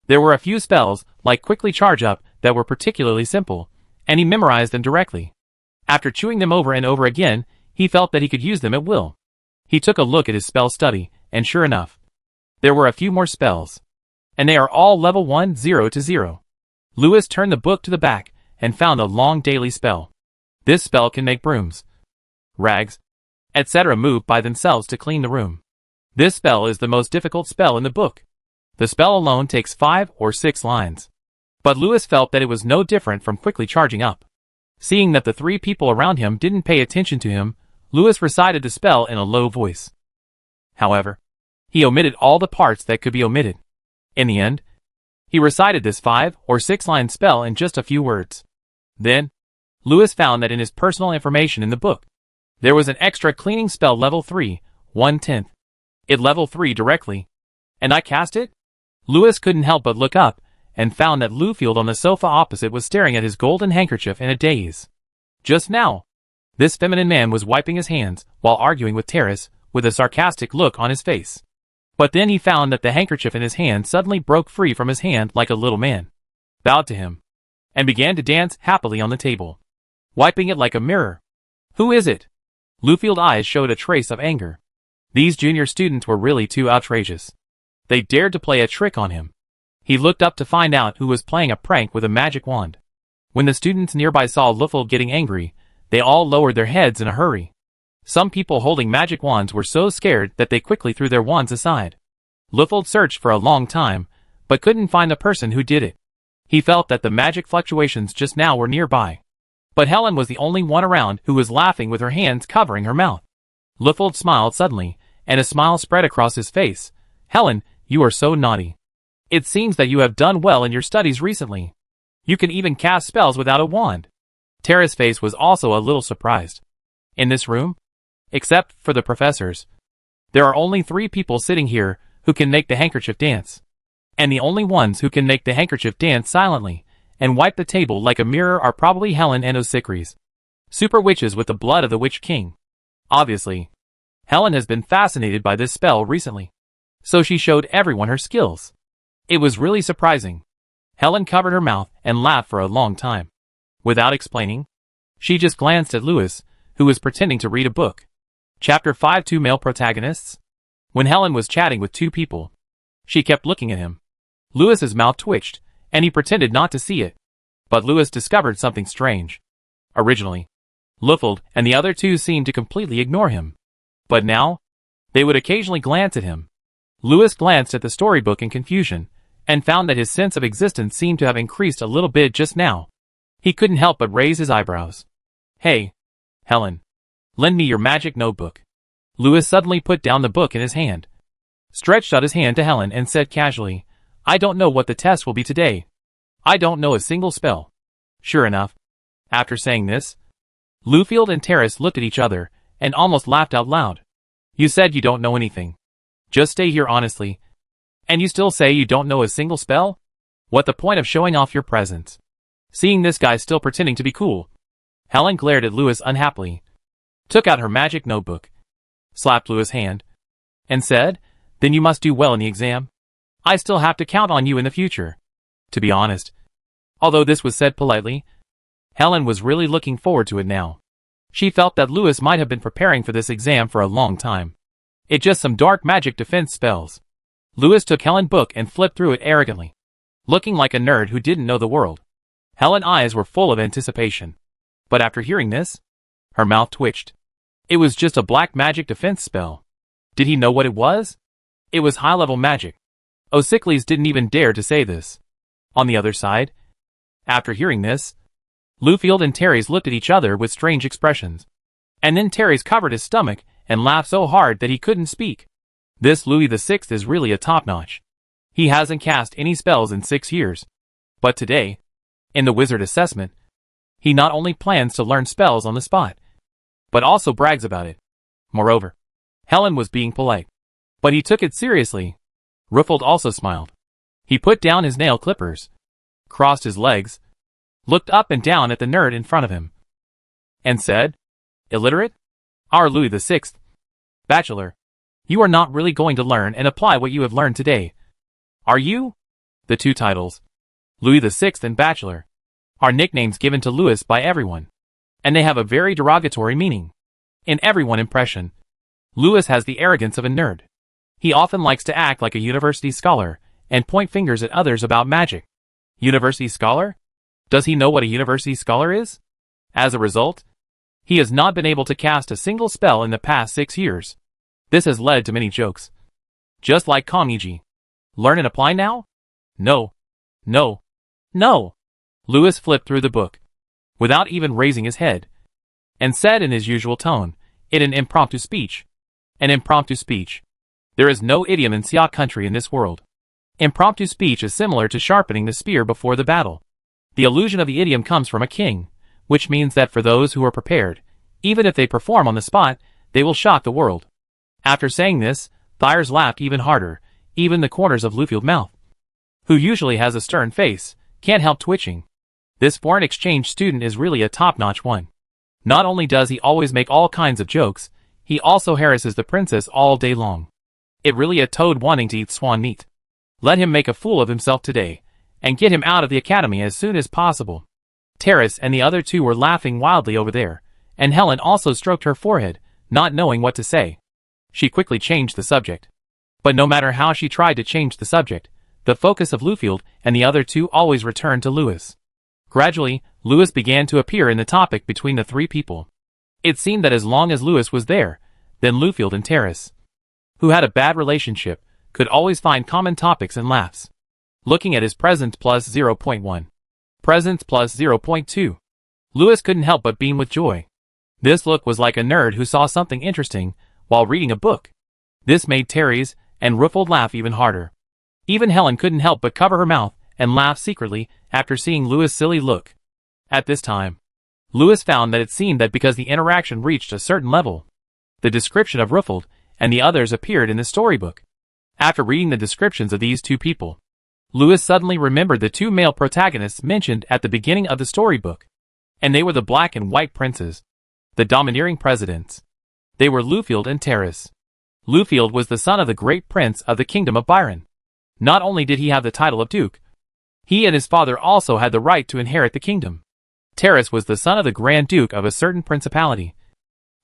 There were a few spells, like quickly charge up, that were particularly simple, and he memorized them directly. After chewing them over and over again, he felt that he could use them at will. He took a look at his spell study, and sure enough, there were a few more spells. And they are all level 1, 0 to 0. Louis turned the book to the back, and found a long daily spell. This spell can make brooms, rags, etc. move by themselves to clean the room. This spell is the most difficult spell in the book. The spell alone takes 5 or 6 lines. But Louis felt that it was no different from quickly charging up. Seeing that the 3 people around him didn't pay attention to him, Louis recited the spell in a low voice. However, he omitted all the parts that could be omitted. In the end, he recited this 5 or 6 line spell in just a few words. Then, Louis found that in his personal information in the book, there was an extra cleaning spell level 3, 1/10. It level 3 directly. And I cast it? Louis couldn't help but look up, and found that Lufield on the sofa opposite was staring at his golden handkerchief in a daze. Just now, this feminine man was wiping his hands while arguing with Therese, with a sarcastic look on his face. But then he found that the handkerchief in his hand suddenly broke free from his hand like a little man, bowed to him, and began to dance happily on the table, wiping it like a mirror. Who is it? Lufield's eyes showed a trace of anger. These junior students were really too outrageous. They dared to play a trick on him. He looked up to find out who was playing a prank with a magic wand. When the students nearby saw Lufield getting angry, they all lowered their heads in a hurry. Some people holding magic wands were so scared that they quickly threw their wands aside. Lufield searched for a long time, but couldn't find the person who did it. He felt that the magic fluctuations just now were nearby. But Helen was the only one around who was laughing with her hands covering her mouth. Lufield smiled suddenly, and a smile spread across his face. Helen, you are so naughty. It seems that you have done well in your studies recently. You can even cast spells without a wand. Tara's face was also a little surprised. In this room, except for the professors, there are only 3 people sitting here who can make the handkerchief dance. And the only ones who can make the handkerchief dance silently and wipe the table like a mirror are probably Helen and Osikris, super witches with the blood of the Witch King. Obviously, Helen has been fascinated by this spell recently. so she showed everyone her skills. It was really surprising. Helen covered her mouth and laughed for a long time. Without explaining, she just glanced at Louis, who was pretending to read a book. Chapter 5. Two male protagonists. When Helen was chatting with two people, she kept looking at him. Louis's mouth twitched, and he pretended not to see it. But Louis discovered something strange. Originally, Lufeld and the other two seemed to completely ignore him. But now, they would occasionally glance at him. Louis glanced at the storybook in confusion, and found that his sense of existence seemed to have increased a little bit just now. He couldn't help but raise his eyebrows. "Hey, Helen. Lend me your magic notebook." Louis suddenly put down the book in his hand, stretched out his hand to Helen and said casually, "I don't know what the test will be today. I don't know a single spell." Sure enough, after saying this, Lufeld and Terrace looked at each other and almost laughed out loud. "You said you don't know anything. Just stay here honestly. And you still say you don't know a single spell? What the point of showing off your presence? Seeing this guy still pretending to be cool." Helen glared at Louis unhappily, took out her magic notebook, slapped Louis' hand, and said, "Then you must do well in the exam. I still have to count on you in the future." To be honest, although this was said politely, Helen was really looking forward to it now. She felt that Louis might have been preparing for this exam for a long time. It's just some dark magic defense spells. Louis took Helen's book and flipped through it arrogantly, looking like a nerd who didn't know the world. Helen's eyes were full of anticipation. But after hearing this, her mouth twitched. It was just a black magic defense spell. Did he know what it was? It was high-level magic. O'Sickleys didn't even dare to say this. On the other side, after hearing this, Lufeld and Terrace looked at each other with strange expressions. And then Terrace covered his stomach and laughed so hard that he couldn't speak. This Louis VI is really a top-notch. He hasn't cast any spells in 6 years. But today, in the wizard assessment, he not only plans to learn spells on the spot, but also brags about it. Moreover, Helen was being polite, but he took it seriously. Lufeld also smiled. He put down his nail clippers, crossed his legs, looked up and down at the nerd in front of him, and said, "Illiterate? Our Louis VI. Bachelor, you are not really going to learn and apply what you have learned today, are you?" The two titles, Louis VI and Bachelor, are nicknames given to Louis by everyone, and they have a very derogatory meaning. In everyone's impression, Louis has the arrogance of a nerd. He often likes to act like a university scholar and point fingers at others about magic. University scholar? Does he know what a university scholar is? As a result, he has not been able to cast a single spell in the past 6 years. This has led to many jokes. Just like Kamiji. Learn and apply now? No. No. No. Louis flipped through the book, without even raising his head, and said in his usual tone, in an impromptu speech. An impromptu speech. There is no idiom in Xia country in this world. Impromptu speech is similar to sharpening the spear before the battle. The illusion of the idiom comes from a king, which means that for those who are prepared, even if they perform on the spot, they will shock the world. After saying this, Thiers laughed even harder, even the corners of Lufeld's mouth, who usually has a stern face, can't help twitching. This foreign exchange student is really a top-notch one. Not only does he always make all kinds of jokes, he also harasses the princess all day long. It really a toad wanting to eat swan meat. Let him make a fool of himself today, and get him out of the academy as soon as possible. Terrace and the other two were laughing wildly over there, and Helen also stroked her forehead, not knowing what to say. She quickly changed the subject. But no matter how she tried to change the subject, the focus of Lufeld and the other two always returned to Louis. Gradually, Louis began to appear in the topic between the three people. It seemed that as long as Louis was there, then Lufeld and Terrace, who had a bad relationship, could always find common topics and laughs. Looking at his presents plus 0.1. Presents plus 0.2. Louis couldn't help but beam with joy. This look was like a nerd who saw something interesting while reading a book. This made Terrace and Lufeld laugh even harder. Even Helen couldn't help but cover her mouth and laugh secretly after seeing Louis' silly look. At this time, Louis found that it seemed that because the interaction reached a certain level, the description of Lufeld and the others appeared in the storybook. After reading the descriptions of these two people, Louis suddenly remembered the two male protagonists mentioned at the beginning of the storybook. And they were the black and white princes, the domineering presidents. They were Lufeld and Terrace. Lufield was the son of the great prince of the kingdom of Byron. Not only did he have the title of duke, he and his father also had the right to inherit the kingdom. Terrace was the son of the Grand Duke of a certain principality,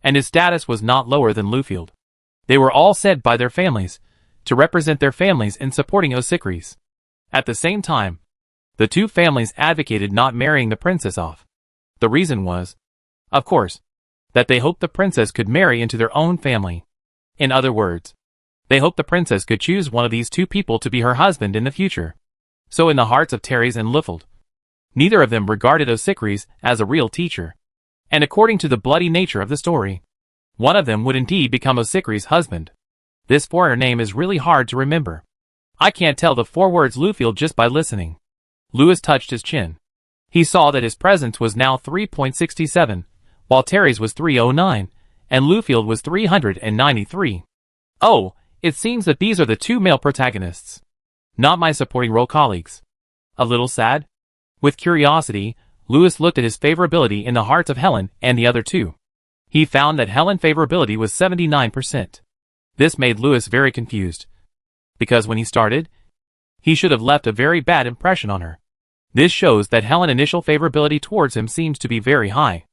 and his status was not lower than Lufield. They were all said by their families to represent their families in supporting Osicris. At the same time, the two families advocated not marrying the princess off. The reason was, of course, that they hoped the princess could marry into their own family. In other words, they hoped the princess could choose one of these two people to be her husband in the future. So in the hearts of Terrace and Lufield, neither of them regarded Osicris as a real teacher. And according to the bloody nature of the story, one of them would indeed become Osicris' husband. This foreigner name is really hard to remember. I can't tell the 4 words Lufield just by listening. Louis touched his chin. He saw that his presence was now 3.67, while Terry's was 309, and Lufield was 393. Oh, it seems that these are the 2 male protagonists, not my supporting role colleagues. A little sad? With curiosity, Louis looked at his favorability in the hearts of Helen and the other 2. He found that Helen's favorability was 79%. This made Louis very confused, because when he started, he should have left a very bad impression on her. This shows that Helen's initial favorability towards him seems to be very high.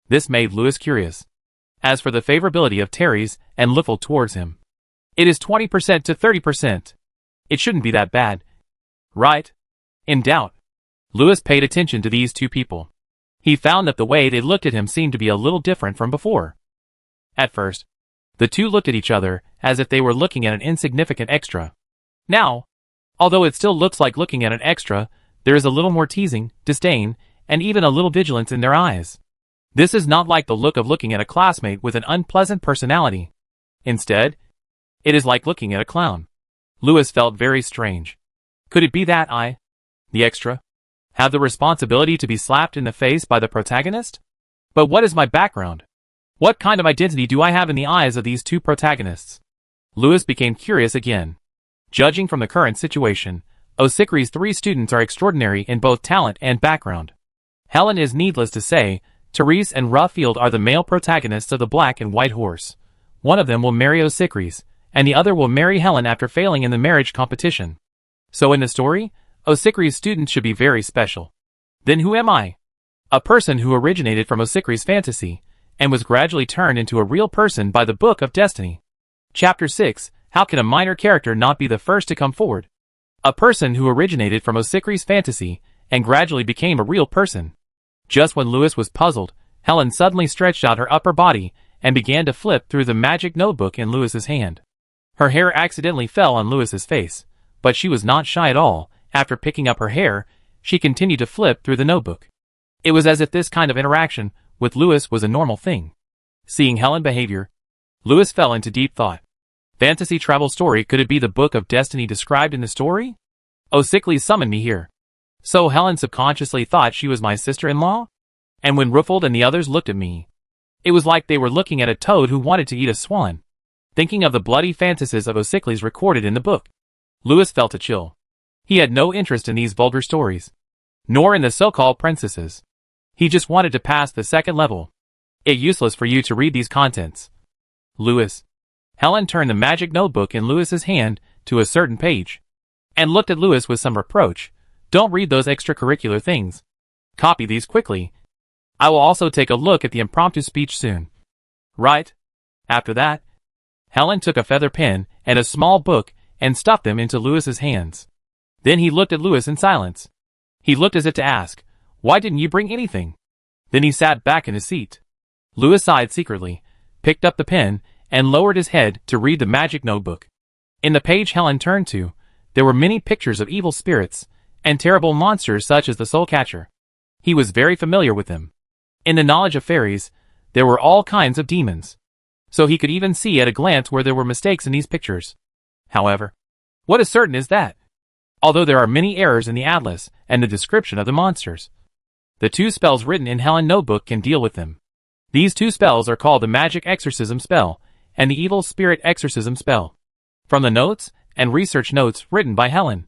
This made Louis curious. As for the favorability of Terry's and Lufield towards him, it is 20% to 30%. It shouldn't be that bad, right? In doubt, Louis paid attention to these 2 people. He found that the way they looked at him seemed to be a little different from before. At first, the 2 looked at each other as if they were looking at an insignificant extra. Now, although it still looks like looking at an extra, there is a little more teasing, disdain, and even a little vigilance in their eyes. This is not like the look of looking at a classmate with an unpleasant personality. Instead, it is like looking at a clown. Louis felt very strange. Could it be that I, the extra, have the responsibility to be slapped in the face by the protagonist? But what is my background? What kind of identity do I have in the eyes of these 2 protagonists? Louis became curious again. Judging from the current situation, Osicris' 3 students are extraordinary in both talent and background. Helen is needless to say. Therese and Lufield are the male protagonists of the Black and White Horse. One of them will marry Osicris, and the other will marry Helen after failing in the marriage competition. So in the story, Osicris' students should be very special. Then who am I? A person who originated from Osicris' fantasy, and was gradually turned into a real person by the Book of Destiny. Chapter 6, How can a minor character not be the first to come forward? A person who originated from Osicris' fantasy, and gradually became a real person. Just when Louis was puzzled, Helen suddenly stretched out her upper body and began to flip through the magic notebook in Louis's hand. Her hair accidentally fell on Louis's face, but she was not shy at all. After picking up her hair, she continued to flip through the notebook. It was as if this kind of interaction with Louis was a normal thing. Seeing Helen's behavior, Louis fell into deep thought. Fantasy travel story, could it be the Book of Destiny described in the story? Osicris summoned me here. So Helen subconsciously thought she was my sister-in-law? And when Lufield and the others looked at me, it was like they were looking at a toad who wanted to eat a swan. Thinking of the bloody fantasies of Osicris recorded in the book, Louis felt a chill. He had no interest in these vulgar stories, nor in the so-called princesses. He just wanted to pass the 2nd level. It's useless for you to read these contents, Louis. Helen turned the magic notebook in Louis's hand to a certain page, and looked at Louis with some reproach. Don't read those extracurricular things. Copy these quickly. I will also take a look at the impromptu speech soon. Right? After that, Helen took a feather pen and a small book and stuffed them into Louis's hands. Then he looked at Louis in silence. He looked as if to ask, "Why didn't you bring anything?" Then he sat back in his seat. Louis sighed secretly, picked up the pen, and lowered his head to read the magic notebook. In the page Helen turned to, there were many pictures of evil spirits and terrible monsters such as the Soul Catcher. He was very familiar with them. In the knowledge of fairies, there were all kinds of demons. So he could even see at a glance where there were mistakes in these pictures. However, what is certain is that, although there are many errors in the atlas and the description of the monsters, the 2 spells written in Helen's notebook can deal with them. These 2 spells are called the Magic Exorcism Spell and the Evil Spirit Exorcism Spell. From the notes and research notes written by Helen,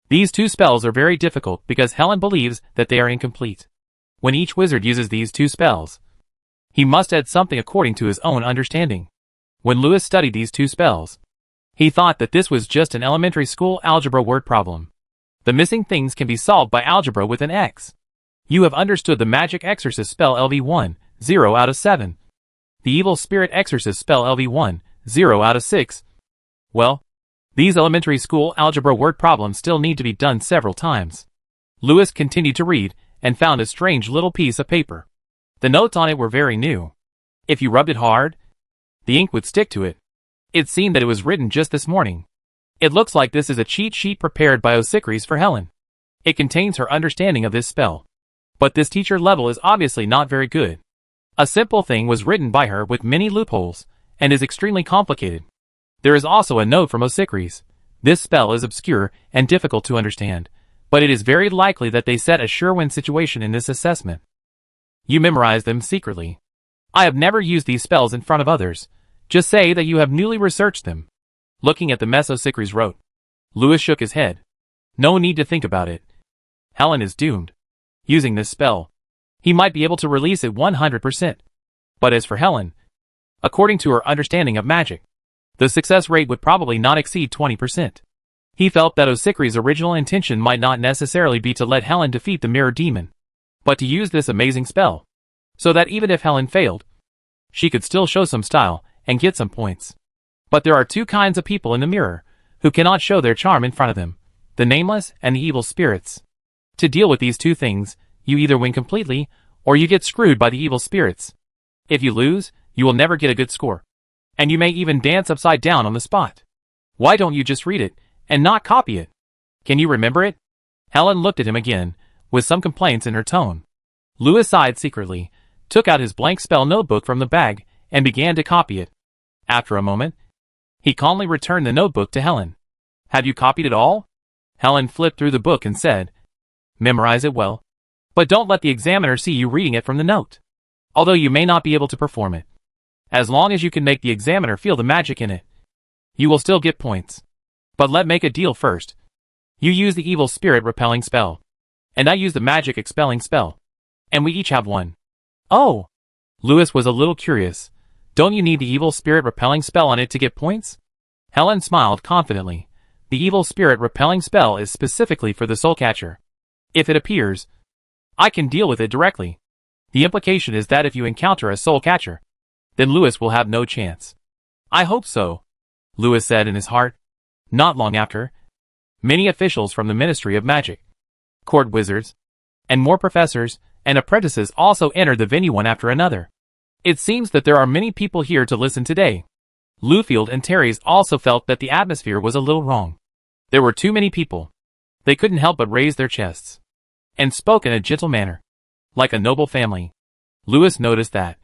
these 2 spells are very difficult because Helen believes that they are incomplete. When each wizard uses these 2 spells, he must add something according to his own understanding. When Lewis studied these two spells, he thought that this was just an elementary school algebra word problem. The missing things can be solved by algebra with an X. You have understood the magic exorcist spell LV1, 0 out of 7. The evil spirit exorcist spell LV1, 0 out of 6. Well, these elementary school algebra word problems still need to be done several times. Lewis continued to read, and found a strange little piece of paper. The notes on it were very new. If you rubbed it hard, the ink would stick to it. It seemed that it was written just this morning. It looks like this is a cheat sheet prepared by Osicris for Helen. It contains her understanding of this spell. But this teacher level is obviously not very good. A simple thing was written by her with many loopholes, and is extremely complicated. There is also a note from Osicris. This spell is obscure and difficult to understand, but it is very likely that they set a sure-win situation in this assessment. You memorize them secretly. I have never used these spells in front of others. Just say that you have newly researched them. Looking at the mess Osicris wrote, Lewis shook his head. No need to think about it. Helen is doomed. Using this spell, he might be able to release it 100%. But as for Helen, according to her understanding of magic, the success rate would probably not exceed 20%. He felt that Osicris' original intention might not necessarily be to let Helen defeat the mirror demon, but to use this amazing spell, so that even if Helen failed, she could still show some style and get some points. But there are two kinds of people in the mirror, who cannot show their charm in front of them, the nameless and the evil spirits. To deal with these two things, you either win completely, or you get screwed by the evil spirits. If you lose, you will never get a good score. And you may even dance upside down on the spot. Why don't you just read it, and not copy it? Can you remember it? Helen looked at him again, with some complaints in her tone. Lewis sighed secretly, took out his blank spell notebook from the bag, and began to copy it. After a moment, he calmly returned the notebook to Helen. Have you copied it all? Helen flipped through the book and said, Memorize it well. But don't let the examiner see you reading it from the note. Although you may not be able to perform it. As long as you can make the examiner feel the magic in it, you will still get points. But let's make a deal first. You use the evil spirit repelling spell, and I use the magic expelling spell. And we each have one. Oh! Lewis was a little curious. Don't you need the evil spirit repelling spell on it to get points? Helen smiled confidently. The evil spirit repelling spell is specifically for the soul catcher. If it appears, I can deal with it directly. The implication is that if you encounter a soul catcher, then Lewis will have no chance. I hope so, Lewis said in his heart. Not long after, many officials from the Ministry of Magic, court wizards, and more professors and apprentices also entered the venue one after another. It seems that there are many people here to listen today. Lufield and Terry's also felt that the atmosphere was a little wrong. There were too many people. They couldn't help but raise their chests, and spoke in a gentle manner, like a noble family. Lewis noticed that,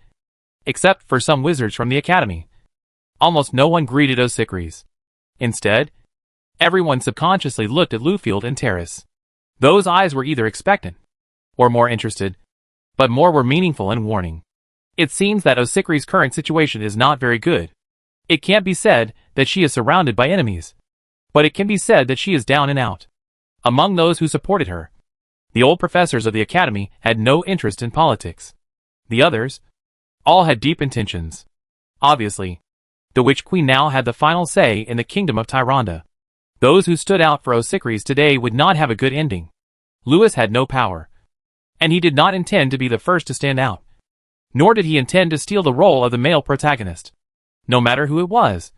except for some wizards from the academy, almost no one greeted Osicris. Instead, everyone subconsciously looked at Lufield and Terrace. Those eyes were either expectant, or more interested, but more were meaningful and warning. It seems that Osicris' current situation is not very good. It can't be said that she is surrounded by enemies, but it can be said that she is down and out. Among those who supported her, the old professors of the academy had no interest in politics. The others, all had deep intentions. Obviously, the Witch Queen now had the final say in the kingdom of Tyrande. Those who stood out for Osicris today would not have a good ending. Lewis had no power, and he did not intend to be the first to stand out. Nor did he intend to steal the role of the male protagonist. No matter who it was,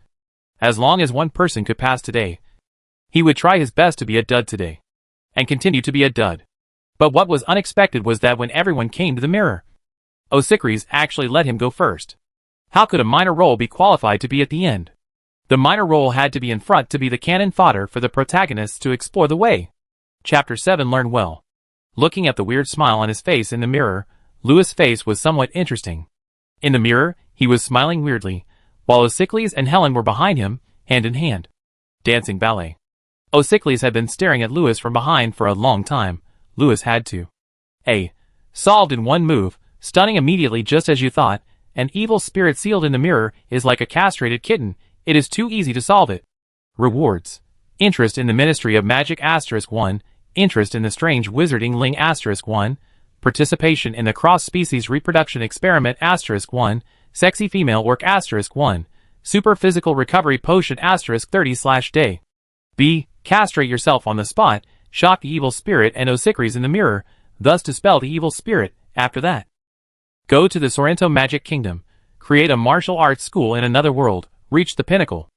as long as one person could pass today, he would try his best to be a dud today, and continue to be a dud. But what was unexpected was that when everyone came to the mirror, Osicris actually let him go first. How could a minor role be qualified to be at the end? The minor role had to be in front to be the cannon fodder for the protagonists to explore the way. Chapter 7 Learn Well. Looking at the weird smile on his face in the mirror, Lewis' face was somewhat interesting. In the mirror, he was smiling weirdly, while Osicris and Helen were behind him, hand in hand, dancing ballet. Osicris had been staring at Lewis from behind for a long time. Lewis had to. Solved in one move, stunning immediately just as you thought. An evil spirit sealed in the mirror is like a castrated kitten. It is too easy to solve it. Rewards. Interest in the Ministry of Magic *1. Interest in the strange wizarding ling *1. Participation in the cross-species reproduction experiment *1. Sexy female work *1. Super Physical Recovery Potion *30/day. B. Castrate yourself on the spot, shock the evil spirit and Osikris in the mirror, thus dispel the evil spirit. After that, go to the Sorrento Magic Kingdom, create a martial arts school in another world, reach the pinnacle.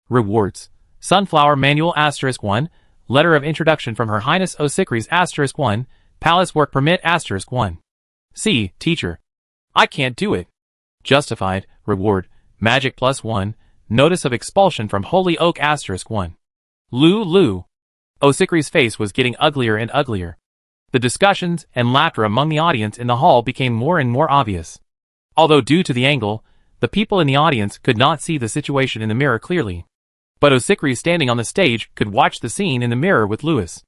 Rewards. Sunflower Manual *1, Letter of Introduction from Her Highness Osikris *1, Palace Work Permit *1. C. Teacher. I can't do it. Justified. Reward. Magic +1, Notice of Expulsion from Holy Oak *1. Lulu. Osikris' face was getting uglier and uglier. The discussions and laughter among the audience in the hall became more and more obvious. Although due to the angle, the people in the audience could not see the situation in the mirror clearly. But Osikris standing on the stage could watch the scene in the mirror with Lewis.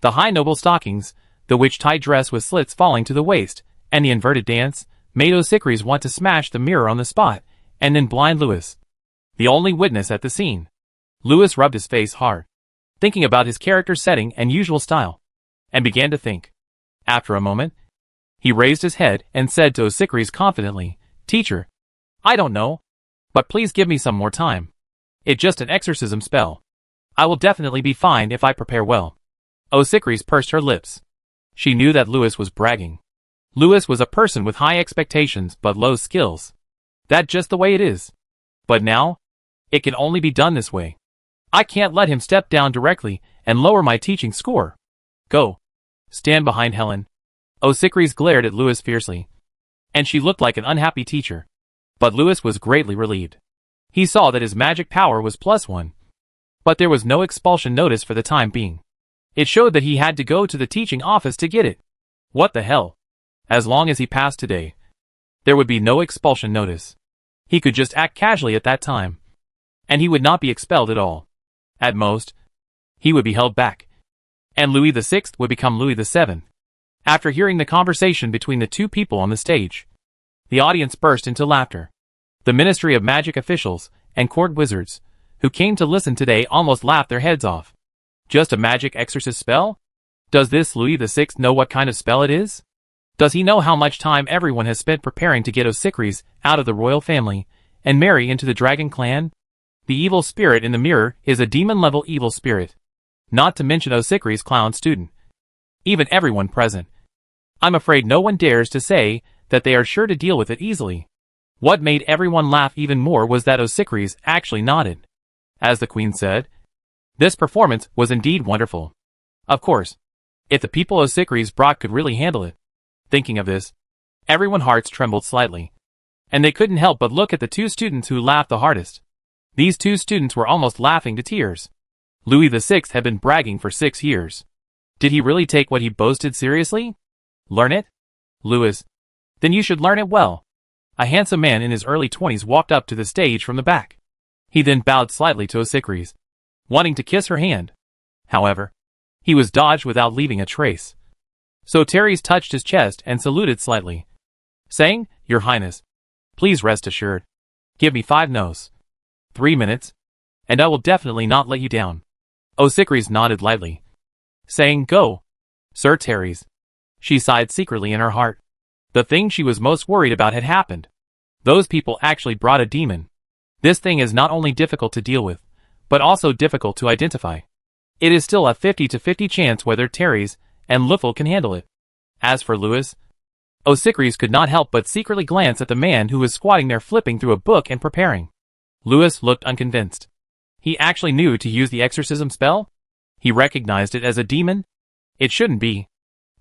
The high noble stockings, the witch-tight dress with slits falling to the waist, and the inverted dance, made Osikris want to smash the mirror on the spot, and then blind Lewis, the only witness at the scene. Lewis rubbed his face hard, thinking about his character's setting and usual style, and began to think. After a moment, he raised his head and said to Osikris confidently, Teacher, I don't know, but please give me some more time. It's just an exorcism spell. I will definitely be fine if I prepare well. Osikris pursed her lips. She knew that Lewis was bragging. Lewis was a person with high expectations but low skills. That's just the way it is. But now, it can only be done this way. I can't let him step down directly and lower my teaching score. Go. Stand behind Helen. Osikris glared at Lewis fiercely, and she looked like an unhappy teacher. But Lewis was greatly relieved. He saw that his magic power was +1. But there was no expulsion notice for the time being. It showed that he had to go to the teaching office to get it. What the hell? As long as he passed today, there would be no expulsion notice. He could just act casually at that time, and he would not be expelled at all. At most, he would be held back, and Louis VI would become Louis VII. After hearing the conversation between the two people on the stage, the audience burst into laughter. The Ministry of Magic officials and court wizards, who came to listen today, almost laughed their heads off. Just a magic exorcist spell? Does this Louis VI know what kind of spell it is? Does he know how much time everyone has spent preparing to get Osikris out of the royal family and marry into the dragon clan? The evil spirit in the mirror is a demon-level evil spirit. Not to mention Osikris' clown student. Even everyone present. I'm afraid no one dares to say that they are sure to deal with it easily. What made everyone laugh even more was that Osikris actually nodded. As the queen said, this performance was indeed wonderful. Of course, if the people Osikris brought could really handle it. Thinking of this, everyone's hearts trembled slightly, and they couldn't help but look at the two students who laughed the hardest. These two students were almost laughing to tears. Louis VI had been bragging for 6 years. Did he really take what he boasted seriously? Learn it? Louis. Then you should learn it well. A handsome man in his early 20s walked up to the stage from the back. He then bowed slightly to Osikris, wanting to kiss her hand. However, he was dodged without leaving a trace. So Teres touched his chest and saluted slightly, saying, Your Highness, please rest assured. Give me 5 no's. 3 minutes, and I will definitely not let you down. Osikris nodded lightly, saying, Go, Sir Teres. She sighed secretly in her heart. The thing she was most worried about had happened. Those people actually brought a demon. This thing is not only difficult to deal with, but also difficult to identify. It is still a 50-50 chance whether Teres and Luffel can handle it. As for Louis, Osikris could not help but secretly glance at the man who was squatting there flipping through a book and preparing. Louis looked unconvinced. He actually knew to use the exorcism spell? He recognized it as a demon? It shouldn't be.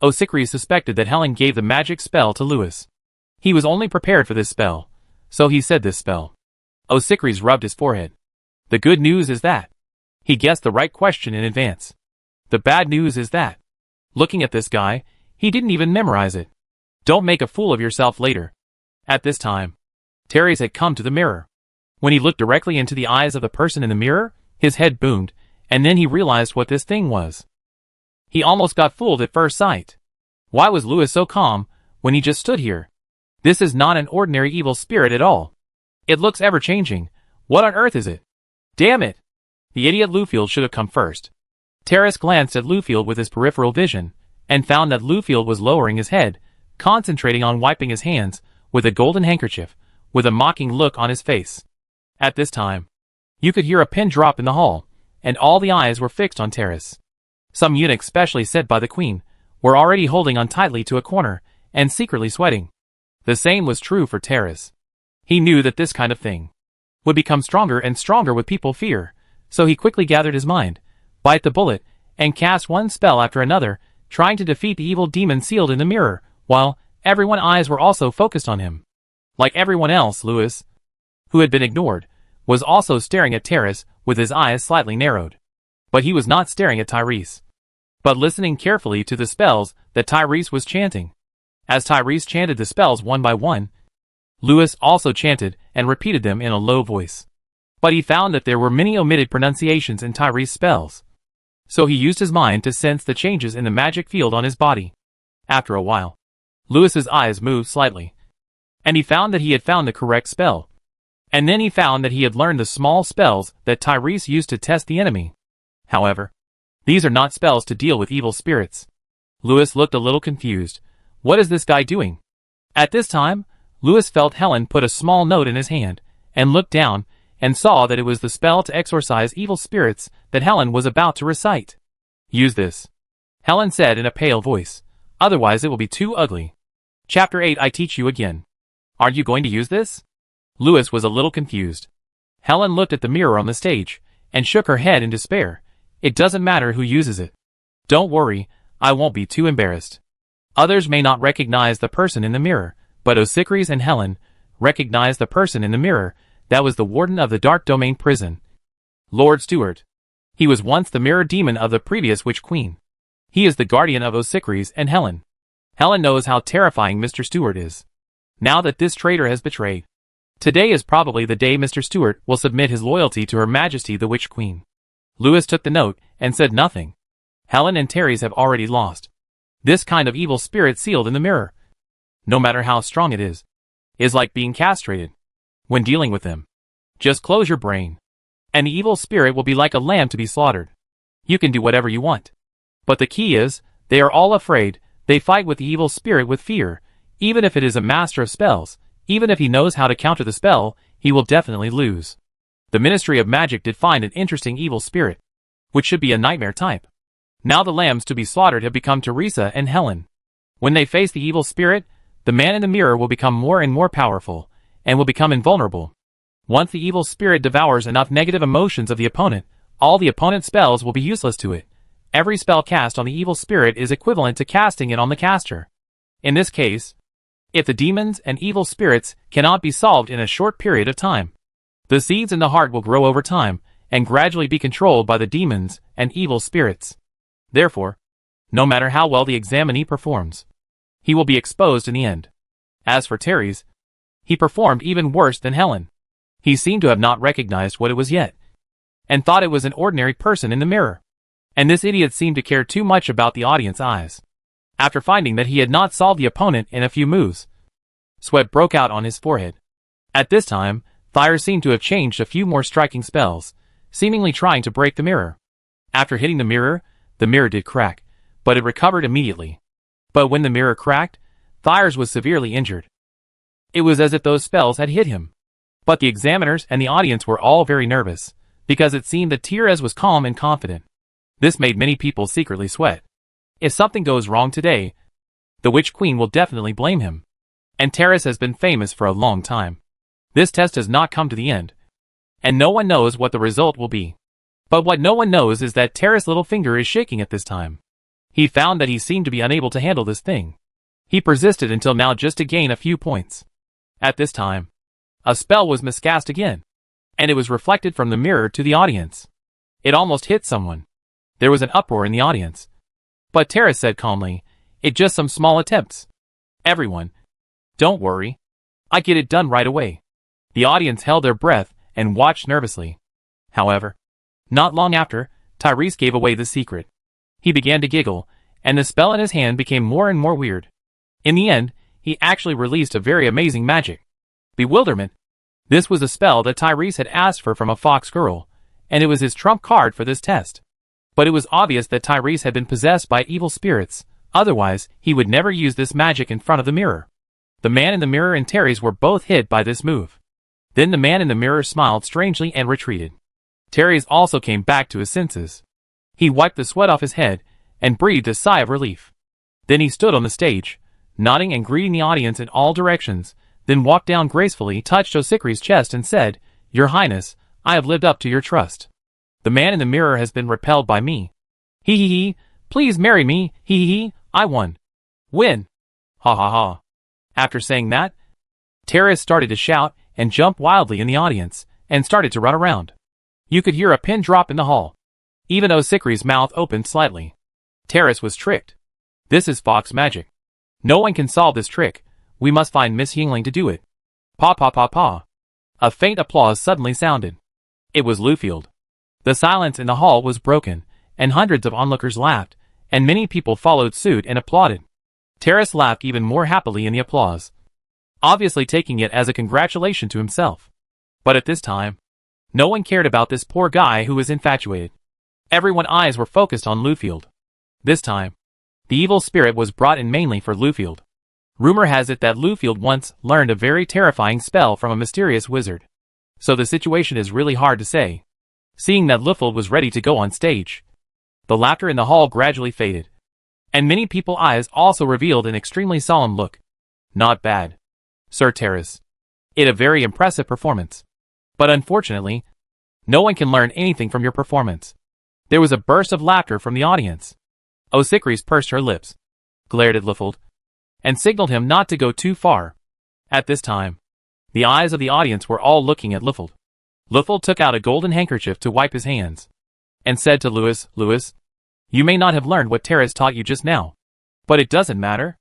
Osikris suspected that Helen gave the magic spell to Louis. He was only prepared for this spell, so he said this spell. Osikris rubbed his forehead. The good news is that he guessed the right question in advance. The bad news is that, looking at this guy, he didn't even memorize it. Don't make a fool of yourself later. At this time, Teres had come to the mirror. When he looked directly into the eyes of the person in the mirror, his head boomed, and then he realized what this thing was. He almost got fooled at first sight. Why was Louis so calm when he just stood here? This is not an ordinary evil spirit at all. It looks ever-changing. What on earth is it? Damn it! The idiot Lufield should have come first. Teres glanced at Lufield with his peripheral vision, and found that Lufield was lowering his head, concentrating on wiping his hands with a golden handkerchief, with a mocking look on his face. At this time, you could hear a pin drop in the hall, and all the eyes were fixed on Terrace. Some eunuchs specially sent by the queen were already holding on tightly to a corner and secretly sweating. The same was true for Terrace. He knew that this kind of thing would become stronger and stronger with people fear, so he quickly gathered his mind, bite the bullet, and cast one spell after another, trying to defeat the evil demon sealed in the mirror, while everyone's eyes were also focused on him. Like everyone else, Louis, who had been ignored, was also staring at Terrace with his eyes slightly narrowed. But he was not staring at Tyrese, but listening carefully to the spells that Tyrese was chanting. As Tyrese chanted the spells one by one, Louis also chanted and repeated them in a low voice. But he found that there were many omitted pronunciations in Tyrese's spells. So he used his mind to sense the changes in the magic field on his body. After a while, Louis's eyes moved slightly, and he found that he had found the correct spell. And then he found that he had learned the small spells that Tyrese used to test the enemy. However, these are not spells to deal with evil spirits. Louis looked a little confused. What is this guy doing? At this time, Louis felt Helen put a small note in his hand, and looked down, and saw that it was the spell to exorcise evil spirits that Helen was about to recite. Use this, Helen said in a pale voice. Otherwise it will be too ugly. Chapter 8. I teach you again. Aren't you going to use this? Louis was a little confused. Helen looked at the mirror on the stage, and shook her head in despair. It doesn't matter who uses it. Don't worry, I won't be too embarrassed. Others may not recognize the person in the mirror, but Osicris and Helen recognized the person in the mirror. That was the warden of the Dark Domain prison, Lord Stuart. He was once the mirror demon of the previous Witch Queen. He is the guardian of Osicris and Helen. Helen knows how terrifying Mr. Stuart is. Now that this traitor has betrayed, today is probably the day Mr. Stuart will submit his loyalty to Her Majesty the Witch Queen. Louis took the note and said nothing. Helen and Therese have already lost. This kind of evil spirit sealed in the mirror, no matter how strong it is like being castrated. When dealing with them, just close your brain, and the evil spirit will be like a lamb to be slaughtered. You can do whatever you want. But the key is, they are all afraid. They fight with the evil spirit with fear. Even if it is a master of spells, even if he knows how to counter the spell, he will definitely lose. The Ministry of Magic did find an interesting evil spirit, which should be a nightmare type. Now the lambs to be slaughtered have become Teresa and Helen. When they face the evil spirit, the man in the mirror will become more and more powerful, and will become invulnerable. Once the evil spirit devours enough negative emotions of the opponent, all the opponent's spells will be useless to it. Every spell cast on the evil spirit is equivalent to casting it on the caster. In this case, if the demons and evil spirits cannot be solved in a short period of time, the seeds in the heart will grow over time, and gradually be controlled by the demons and evil spirits. Therefore, no matter how well the examinee performs, he will be exposed in the end. As for Therese, he performed even worse than Helen. He seemed to have not recognized what it was yet, and thought it was an ordinary person in the mirror. And this idiot seemed to care too much about the audience's eyes. After finding that he had not solved the opponent in a few moves, sweat broke out on his forehead. At this time, Thyre seemed to have changed a few more striking spells, seemingly trying to break the mirror. After hitting the mirror did crack, but it recovered immediately. But when the mirror cracked, Thyre's was severely injured. It was as if those spells had hit him. But the examiners and the audience were all very nervous, because it seemed that Therese was calm and confident. This made many people secretly sweat. If something goes wrong today, the Witch Queen will definitely blame him. And Therese has been famous for a long time. This test has not come to the end, and no one knows what the result will be. But what no one knows is that Therese's little finger is shaking at this time. He found that he seemed to be unable to handle this thing. He persisted until now just to gain a few points. At this time, a spell was miscast again, and it was reflected from the mirror to the audience. It almost hit someone. There was an uproar in the audience. But Therese said calmly, "It's just some small attempts. Everyone, don't worry. I get it done right away." The audience held their breath and watched nervously. However, not long after, Tyrese gave away the secret. He began to giggle, and the spell in his hand became more and more weird. In the end, he actually released a very amazing magic. Bewilderment. This was a spell that Tyrese had asked for from a fox girl, and it was his trump card for this test. But it was obvious that Tyrese had been possessed by evil spirits, otherwise he would never use this magic in front of the mirror. The man in the mirror and Therese were both hit by this move. Then the man in the mirror smiled strangely and retreated. Teres also came back to his senses. He wiped the sweat off his head and breathed a sigh of relief. Then he stood on the stage, nodding and greeting the audience in all directions, then walked down gracefully, touched Osikri's chest and said, "Your Highness, I have lived up to your trust. The man in the mirror has been repelled by me. He, please marry me, he, I won. Win. Ha ha ha." After saying that, Teres started to shout and jump wildly in the audience, and started to run around. You could hear a pin drop in the hall. Even Osikri's mouth opened slightly. Teres was tricked. This is fox magic. No one can solve this trick. We must find Miss Yingling to do it. Pa pa pa pa. A faint applause suddenly sounded. It was Lufield. The silence in the hall was broken, and hundreds of onlookers laughed, and many people followed suit and applauded. Teres laughed even more happily in the applause, obviously taking it as a congratulation to himself. But at this time, no one cared about this poor guy who was infatuated. Everyone's eyes were focused on Lufield. This time, the evil spirit was brought in mainly for Lufield. Rumor has it that Lufield once learned a very terrifying spell from a mysterious wizard. So the situation is really hard to say. Seeing that Lufield was ready to go on stage, the laughter in the hall gradually faded, and many people's eyes also revealed an extremely solemn look. Not bad, Sir Teres. It a very impressive performance. But unfortunately, no one can learn anything from your performance. There was a burst of laughter from the audience. Osikris pursed her lips, glared at Lufield, and signaled him not to go too far. At this time, the eyes of the audience were all looking at Lufield. Lufield took out a golden handkerchief to wipe his hands, and said to Louis, "You may not have learned what Teres taught you just now, but it doesn't matter."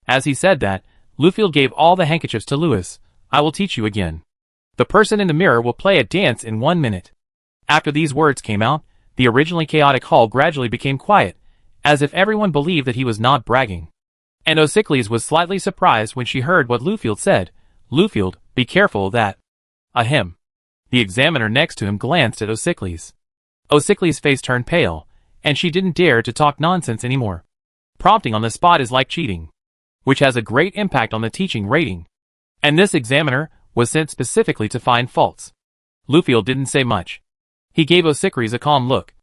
As he said that, Lufield gave all the handkerchiefs to Louis. "I will teach you again. The person in the mirror will play a dance in 1 minute." After these words came out, the originally chaotic hall gradually became quiet, as if everyone believed that he was not bragging. And Osikris was slightly surprised when she heard what Lufield said. "Lufield, be careful of that." Ahem. The examiner next to him glanced at Osikris. Osikris' face turned pale, and she didn't dare to talk nonsense anymore. Prompting on the spot is like cheating, which has a great impact on the teaching rating. And this examiner was sent specifically to find faults. Lufield didn't say much. He gave Osikris a calm look,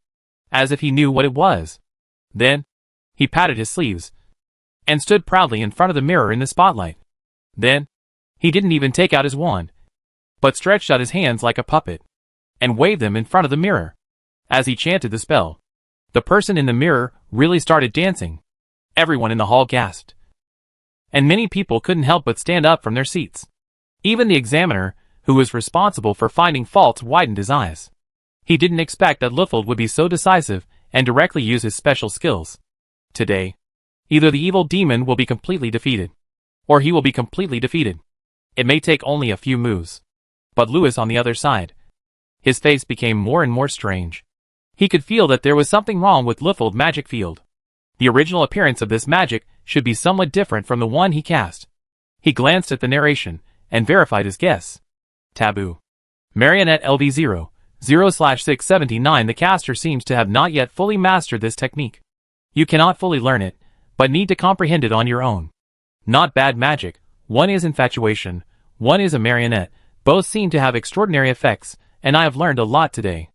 as if he knew what it was. Then, he patted his sleeves, and stood proudly in front of the mirror in the spotlight. Then, he didn't even take out his wand, but stretched out his hands like a puppet, and waved them in front of the mirror. As he chanted the spell, the person in the mirror really started dancing. Everyone in the hall gasped, and many people couldn't help but stand up from their seats. Even the examiner, who was responsible for finding faults, widened his eyes. He didn't expect that Lufield would be so decisive and directly use his special skills. Today, either the evil demon will be completely defeated, or he will be completely defeated. It may take only a few moves. But Louis on the other side, his face became more and more strange. He could feel that there was something wrong with Lufield's magic field. The original appearance of this magic should be somewhat different from the one he cast. He glanced at the narration and verified his guess. Taboo. Marionette LV0, 0/679. The caster seems to have not yet fully mastered this technique. You cannot fully learn it, but need to comprehend it on your own. Not bad magic. One is infatuation, one is a marionette. Both seem to have extraordinary effects, and I have learned a lot today.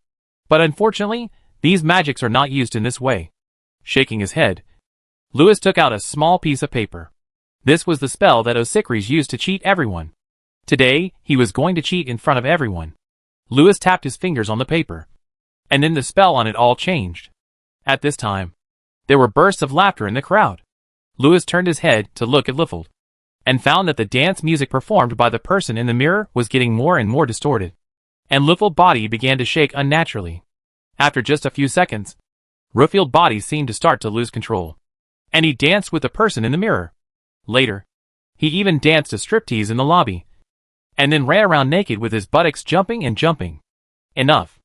But unfortunately, these magics are not used in this way. Shaking his head, Louis took out a small piece of paper. This was the spell that Osikris used to cheat everyone. Today, he was going to cheat in front of everyone. Louis tapped his fingers on the paper, and then the spell on it all changed. At this time, there were bursts of laughter in the crowd. Louis turned his head to look at Lufield, and found that the dance music performed by the person in the mirror was getting more and more distorted, and Lufield's body began to shake unnaturally. After just a few seconds, Lufield's body seemed to start to lose control, and he danced with the person in the mirror. Later, he even danced a striptease in the lobby, and then ran around naked with his buttocks jumping and jumping. Enough.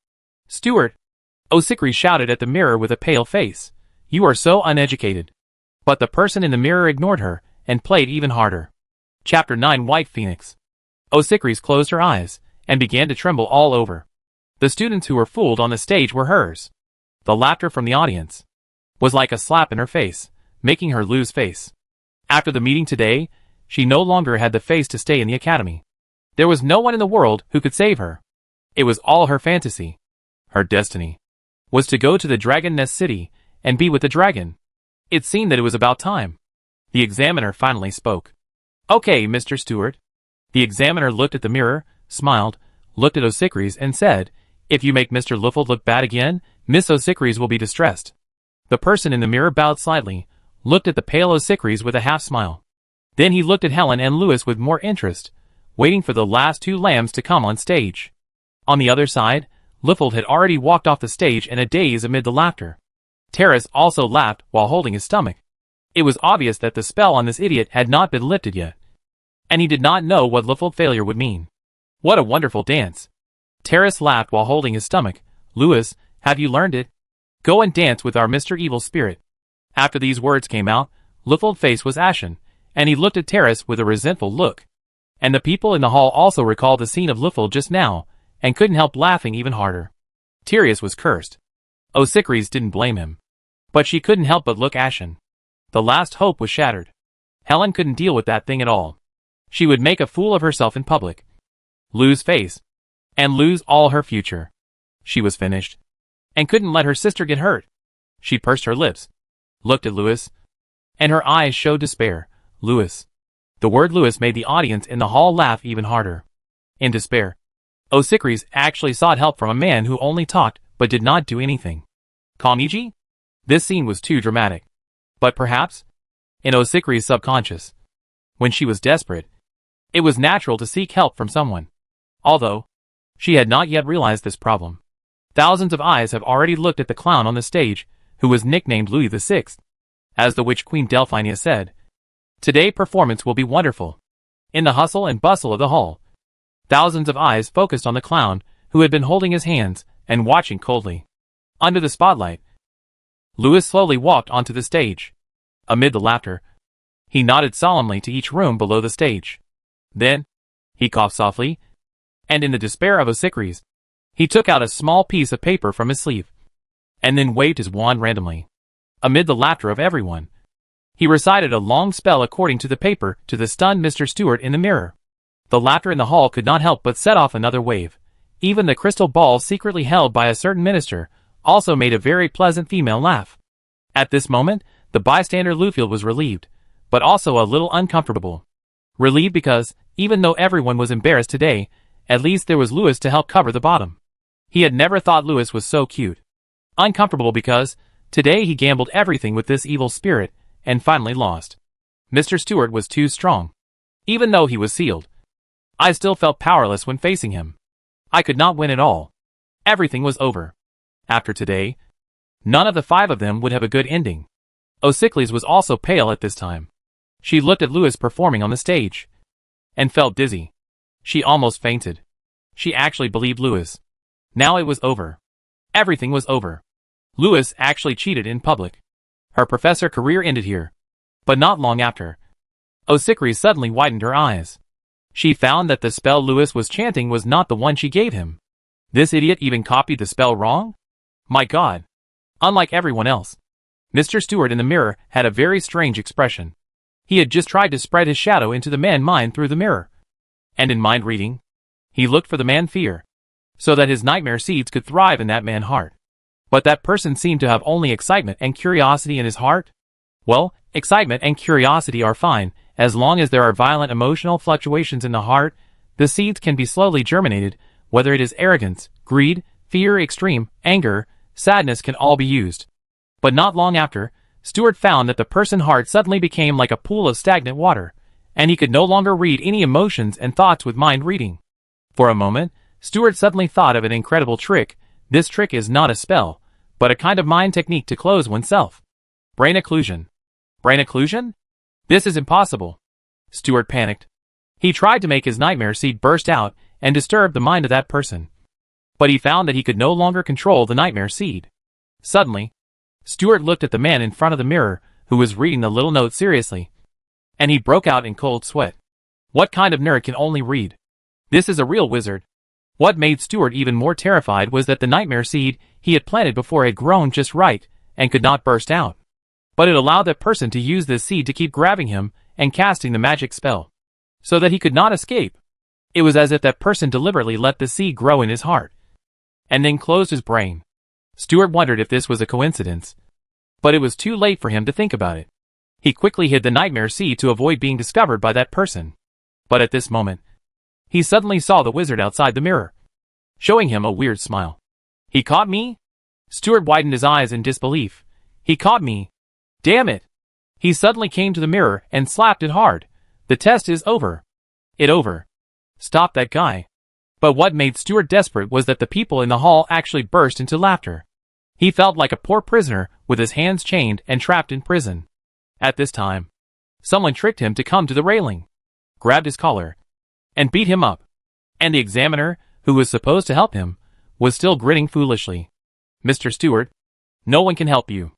Steward! Osikris shouted at the mirror with a pale face. You are so uneducated. But the person in the mirror ignored her, and played even harder. Chapter 9. White Phoenix. Osikris closed her eyes, and began to tremble all over. The students who were fooled on the stage were hers. The laughter from the audience was like a slap in her face, making her lose face. After the meeting today, she no longer had the face to stay in the academy. There was no one in the world who could save her. It was all her fantasy. Her destiny was to go to the Dragon Nest City and be with the dragon. It seemed that it was about time. The examiner finally spoke. "Okay, Mr. Stewart." The examiner looked at the mirror, smiled, looked at Osicris and said, "If you make Mr. Luffold look bad again, Miss Osicris will be distressed." The person in the mirror bowed slightly, looked at the pale Osicris with a half smile. Then he looked at Helen and Louis with more interest, waiting for the last two lambs to come on stage. On the other side, Luffold had already walked off the stage in a daze amid the laughter. Terrace also laughed while holding his stomach. It was obvious that the spell on this idiot had not been lifted yet. And he did not know what Luffold failure would mean. What a wonderful dance. Terrace laughed while holding his stomach. "Louis, have you learned it? Go and dance with our Mr. Evil Spirit." After these words came out, Luffold's face was ashen, and he looked at Terrace with a resentful look. And the people in the hall also recalled the scene of Luffold just now, and couldn't help laughing even harder. Terrace was cursed. Osicris didn't blame him. But she couldn't help but look ashen. The last hope was shattered. Helen couldn't deal with that thing at all. She would make a fool of herself in public. Lose face. And lose all her future. She was finished. And couldn't let her sister get hurt. She pursed her lips. Looked at Louis. And her eyes showed despair. Louis. The word Louis made the audience in the hall laugh even harder. In despair. Osicris actually sought help from a man who only talked but did not do anything. Kamiji? This scene was too dramatic. But perhaps, in Osicris' subconscious, when she was desperate, it was natural to seek help from someone. Although, she had not yet realized this problem. Thousands of eyes have already looked at the clown on the stage, who was nicknamed Louis VI. As the witch Queen Delphina said, "Today performance will be wonderful." In the hustle and bustle of the hall, thousands of eyes focused on the clown, who had been holding his hands and watching coldly. Under the spotlight, Louis slowly walked onto the stage. Amid the laughter, he nodded solemnly to each room below the stage. Then, he coughed softly, and in the despair of Osicris, he took out a small piece of paper from his sleeve, and then waved his wand randomly. Amid the laughter of everyone, he recited a long spell according to the paper to the stunned Mr. Stewart in the mirror. The laughter in the hall could not help but set off another wave. Even the crystal ball secretly held by a certain minister also made a very pleasant female laugh. At this moment, the bystander Luffield was relieved, but also a little uncomfortable. Relieved because, even though everyone was embarrassed today, at least there was Louis to help cover the bottom. He had never thought Louis was so cute. Uncomfortable because, today he gambled everything with this evil spirit, and finally lost. Mr. Stewart was too strong. Even though he was sealed, I still felt powerless when facing him. I could not win at all. Everything was over. After today, none of the five of them would have a good ending. Osicris was also pale at this time. She looked at Louis performing on the stage, and felt dizzy. She almost fainted. She actually believed Louis. Now it was over. Everything was over. Louis actually cheated in public. Her professor career ended here. But not long after, Osicris suddenly widened her eyes. She found that the spell Louis was chanting was not the one she gave him. This idiot even copied the spell wrong? My God. Unlike everyone else, Mr. Stewart in the mirror had a very strange expression. He had just tried to spread his shadow into the man's mind through the mirror. And in mind reading, he looked for the man fear, so that his nightmare seeds could thrive in that man's heart. But that person seemed to have only excitement and curiosity in his heart. Well, excitement and curiosity are fine, as long as there are violent emotional fluctuations in the heart. The seeds can be slowly germinated, whether it is arrogance, greed, fear, extreme, anger, sadness can all be used. But not long after, Stewart found that the person's heart suddenly became like a pool of stagnant water, and he could no longer read any emotions and thoughts with mind reading. For a moment, Stewart suddenly thought of an incredible trick. This trick is not a spell, but a kind of mind technique to close oneself. Brain occlusion. Brain occlusion? This is impossible. Stewart panicked. He tried to make his nightmare seed burst out and disturb the mind of that person. But he found that he could no longer control the nightmare seed. Suddenly, Stewart looked at the man in front of the mirror, who was reading the little note seriously. And he broke out in cold sweat. What kind of nerd can only read? This is a real wizard. What made Stewart even more terrified was that the nightmare seed he had planted before had grown just right, and could not burst out. But it allowed that person to use this seed to keep grabbing him and casting the magic spell, so that he could not escape. It was as if that person deliberately let the seed grow in his heart, and then closed his brain. Stuart wondered if this was a coincidence, but it was too late for him to think about it. He quickly hid the nightmare seed to avoid being discovered by that person. But at this moment, he suddenly saw the wizard outside the mirror, showing him a weird smile. He caught me? Stuart widened his eyes in disbelief. He caught me. Damn it! He suddenly came to the mirror and slapped it hard. The test is over. It over. Stop that guy. But what made Stuart desperate was that the people in the hall actually burst into laughter. He felt like a poor prisoner with his hands chained and trapped in prison. At this time, someone tricked him to come to the railing, grabbed his collar, and beat him up. And the examiner, who was supposed to help him, was still grinning foolishly. Mr. Stuart, no one can help you.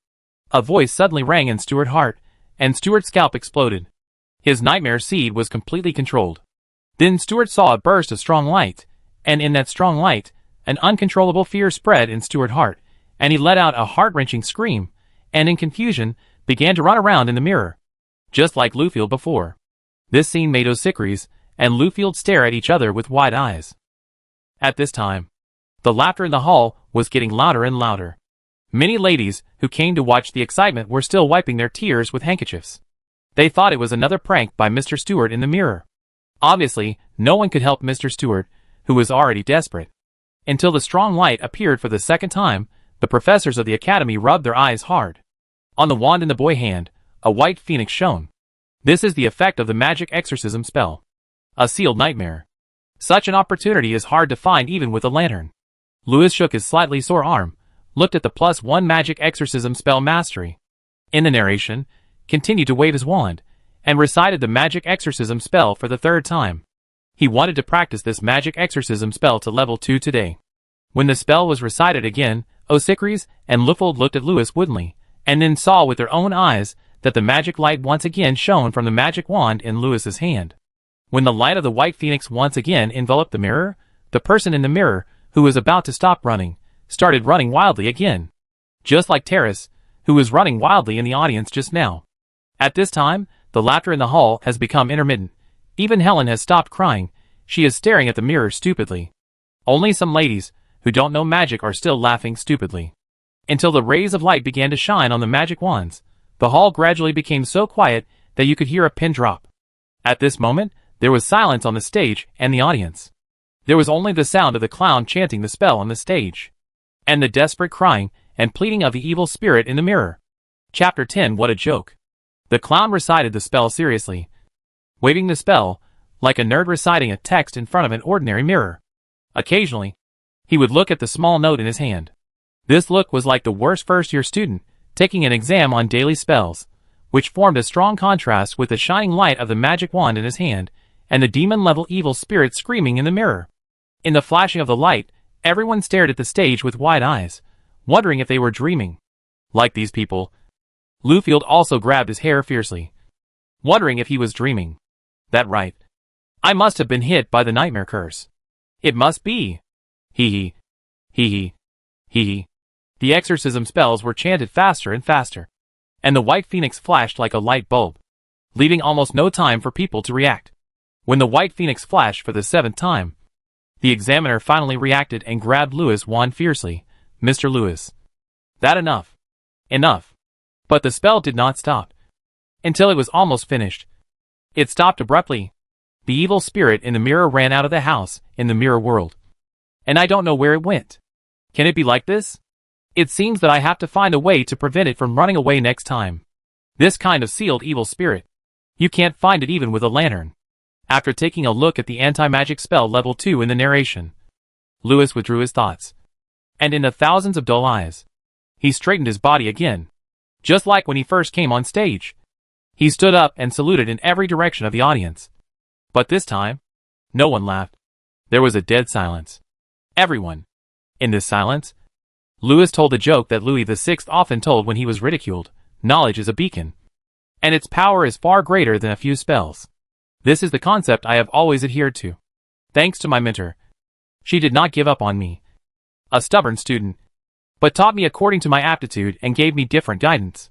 A voice suddenly rang in Stuart's heart, and Stuart's scalp exploded. His nightmare seed was completely controlled. Then Stuart saw a burst of strong light, and in that strong light, an uncontrollable fear spread in Stuart's heart, and he let out a heart-wrenching scream, and in confusion, began to run around in the mirror, just like Lufield before. This scene made O'Sickeries and Lufield stare at each other with wide eyes. At this time, the laughter in the hall was getting louder and louder. Many ladies who came to watch the excitement were still wiping their tears with handkerchiefs. They thought it was another prank by Mr. Stuart in the mirror. Obviously, no one could help Mr. Stuart, who was already desperate. Until the strong light appeared for the second time, the professors of the academy rubbed their eyes hard. On the wand in the boy's hand, a white phoenix shone. This is the effect of the magic exorcism spell. A sealed nightmare. Such an opportunity is hard to find even with a lantern. Lewis shook his slightly sore arm, looked at the +1 magic exorcism spell mastery. In the narration, continued to wave his wand, and recited the magic exorcism spell for the third time. He wanted to practice this magic exorcism spell to level 2 today. When the spell was recited again, O'Sickeries and Lufield looked at Lewis woodenly, and then saw with their own eyes that the magic light once again shone from the magic wand in Lewis's hand. When the light of the white phoenix once again enveloped the mirror, the person in the mirror, who was about to stop running, started running wildly again. Just like Terrace, who was running wildly in the audience just now. At this time, the laughter in the hall has become intermittent. Even Helen has stopped crying. She is staring at the mirror stupidly. Only some ladies, who don't know magic, are still laughing stupidly. Until the rays of light began to shine on the magic wands, the hall gradually became so quiet that you could hear a pin drop. At this moment, there was silence on the stage and the audience. There was only the sound of the clown chanting the spell on the stage, and the desperate crying and pleading of the evil spirit in the mirror. Chapter 10. What a joke. The clown recited the spell seriously, waving the spell like a nerd reciting a text in front of an ordinary mirror. Occasionally, he would look at the small note in his hand. This look was like the worst first-year student taking an exam on daily spells, which formed a strong contrast with the shining light of the magic wand in his hand and the demon-level evil spirit screaming in the mirror. In the flashing of the light, everyone stared at the stage with wide eyes, wondering if they were dreaming. Like these people, Lufield also grabbed his hair fiercely, wondering if he was dreaming. That right. I must have been hit by the nightmare curse. It must be. Hee hee. Hee hee. Hee hee. The exorcism spells were chanted faster and faster, and the white phoenix flashed like a light bulb, leaving almost no time for people to react. When the white phoenix flashed for the 7th time, the examiner finally reacted and grabbed Lewis' wand fiercely. Mr. Lewis. That enough. Enough. But the spell did not stop. Until it was almost finished. It stopped abruptly. The evil spirit in the mirror ran out of the house in the mirror world. And I don't know where it went. Can it be like this? It seems that I have to find a way to prevent it from running away next time. This kind of sealed evil spirit. You can't find it even with a lantern. After taking a look at the anti-magic spell level 2 in the narration, Lewis withdrew his thoughts. And in the thousands of dull eyes, he straightened his body again. Just like when he first came on stage. He stood up and saluted in every direction of the audience. But this time, no one laughed. There was a dead silence. Everyone. In this silence, Lewis told a joke that Louis VI often told when he was ridiculed. Knowledge is a beacon, and its power is far greater than a few spells. This is the concept I have always adhered to. Thanks to my mentor. She did not give up on me, a stubborn student, but taught me according to my aptitude and gave me different guidance.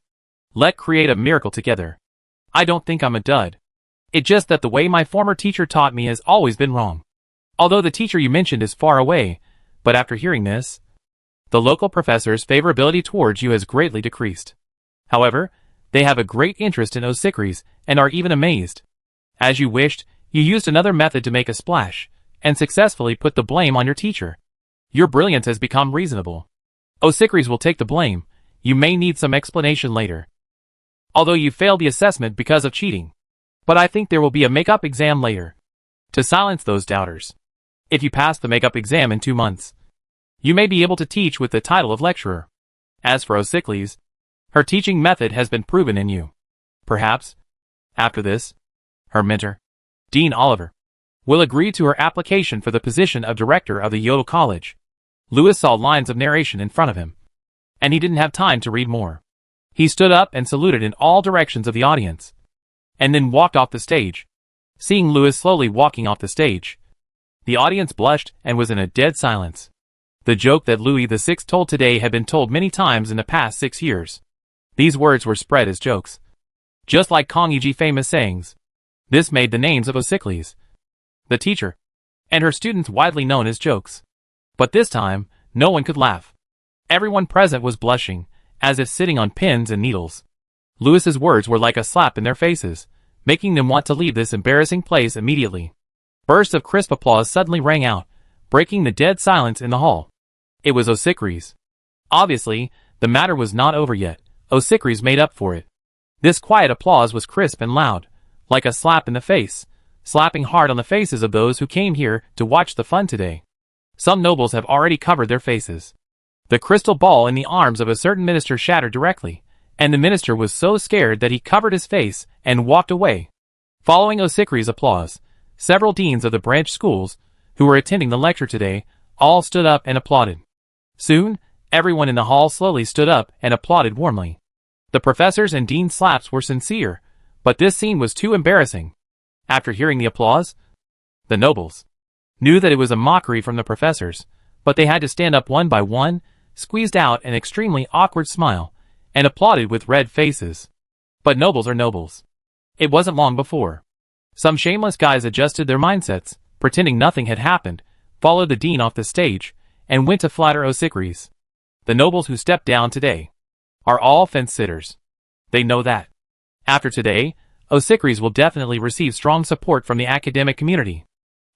Let's create a miracle together. I don't think I'm a dud. It's just that the way my former teacher taught me has always been wrong. Although the teacher you mentioned is far away, but after hearing this, the local professor's favorability towards you has greatly decreased. However, they have a great interest in Osicries and are even amazed. As you wished, you used another method to make a splash, and successfully put the blame on your teacher. Your brilliance has become reasonable. Osicries will take the blame. You may need some explanation later. Although you failed the assessment because of cheating. But I think there will be a make-up exam later. To silence those doubters. If you pass the make-up exam in 2 months, you may be able to teach with the title of lecturer. As for Osicries, her teaching method has been proven in you. Perhaps, after this, her mentor, Dean Oliver, will agree to her application for the position of director of the Yodel College. Lewis saw lines of narration in front of him, and he didn't have time to read more. He stood up and saluted in all directions of the audience, and then walked off the stage. Seeing Lewis slowly walking off the stage, the audience blushed and was in a dead silence. The joke that Louis VI told today had been told many times in the past 6 years. These words were spread as jokes, just like Kong E.G. famous sayings. This made the names of Osicries, the teacher, and her students widely known as jokes. But this time, no one could laugh. Everyone present was blushing, as if sitting on pins and needles. Lewis's words were like a slap in their faces, making them want to leave this embarrassing place immediately. Bursts of crisp applause suddenly rang out, breaking the dead silence in the hall. It was Osicries. Obviously, the matter was not over yet. Osicries made up for it. This quiet applause was crisp and loud, like a slap in the face, slapping hard on the faces of those who came here to watch the fun today. Some nobles have already covered their faces. The crystal ball in the arms of a certain minister shattered directly, and the minister was so scared that he covered his face and walked away. Following Osicries' applause, several deans of the branch schools, who were attending the lecture today, all stood up and applauded. Soon, everyone in the hall slowly stood up and applauded warmly. The professors' and deans' slaps were sincere, but this scene was too embarrassing. After hearing the applause, the nobles knew that it was a mockery from the professors, but they had to stand up one by one, squeezed out an extremely awkward smile, and applauded with red faces. But nobles are nobles. It wasn't long before some shameless guys adjusted their mindsets, pretending nothing had happened, followed the dean off the stage, and went to flatter Osicries. The nobles who stepped down today are all fence-sitters. They know that. After today, Osicries will definitely receive strong support from the academic community.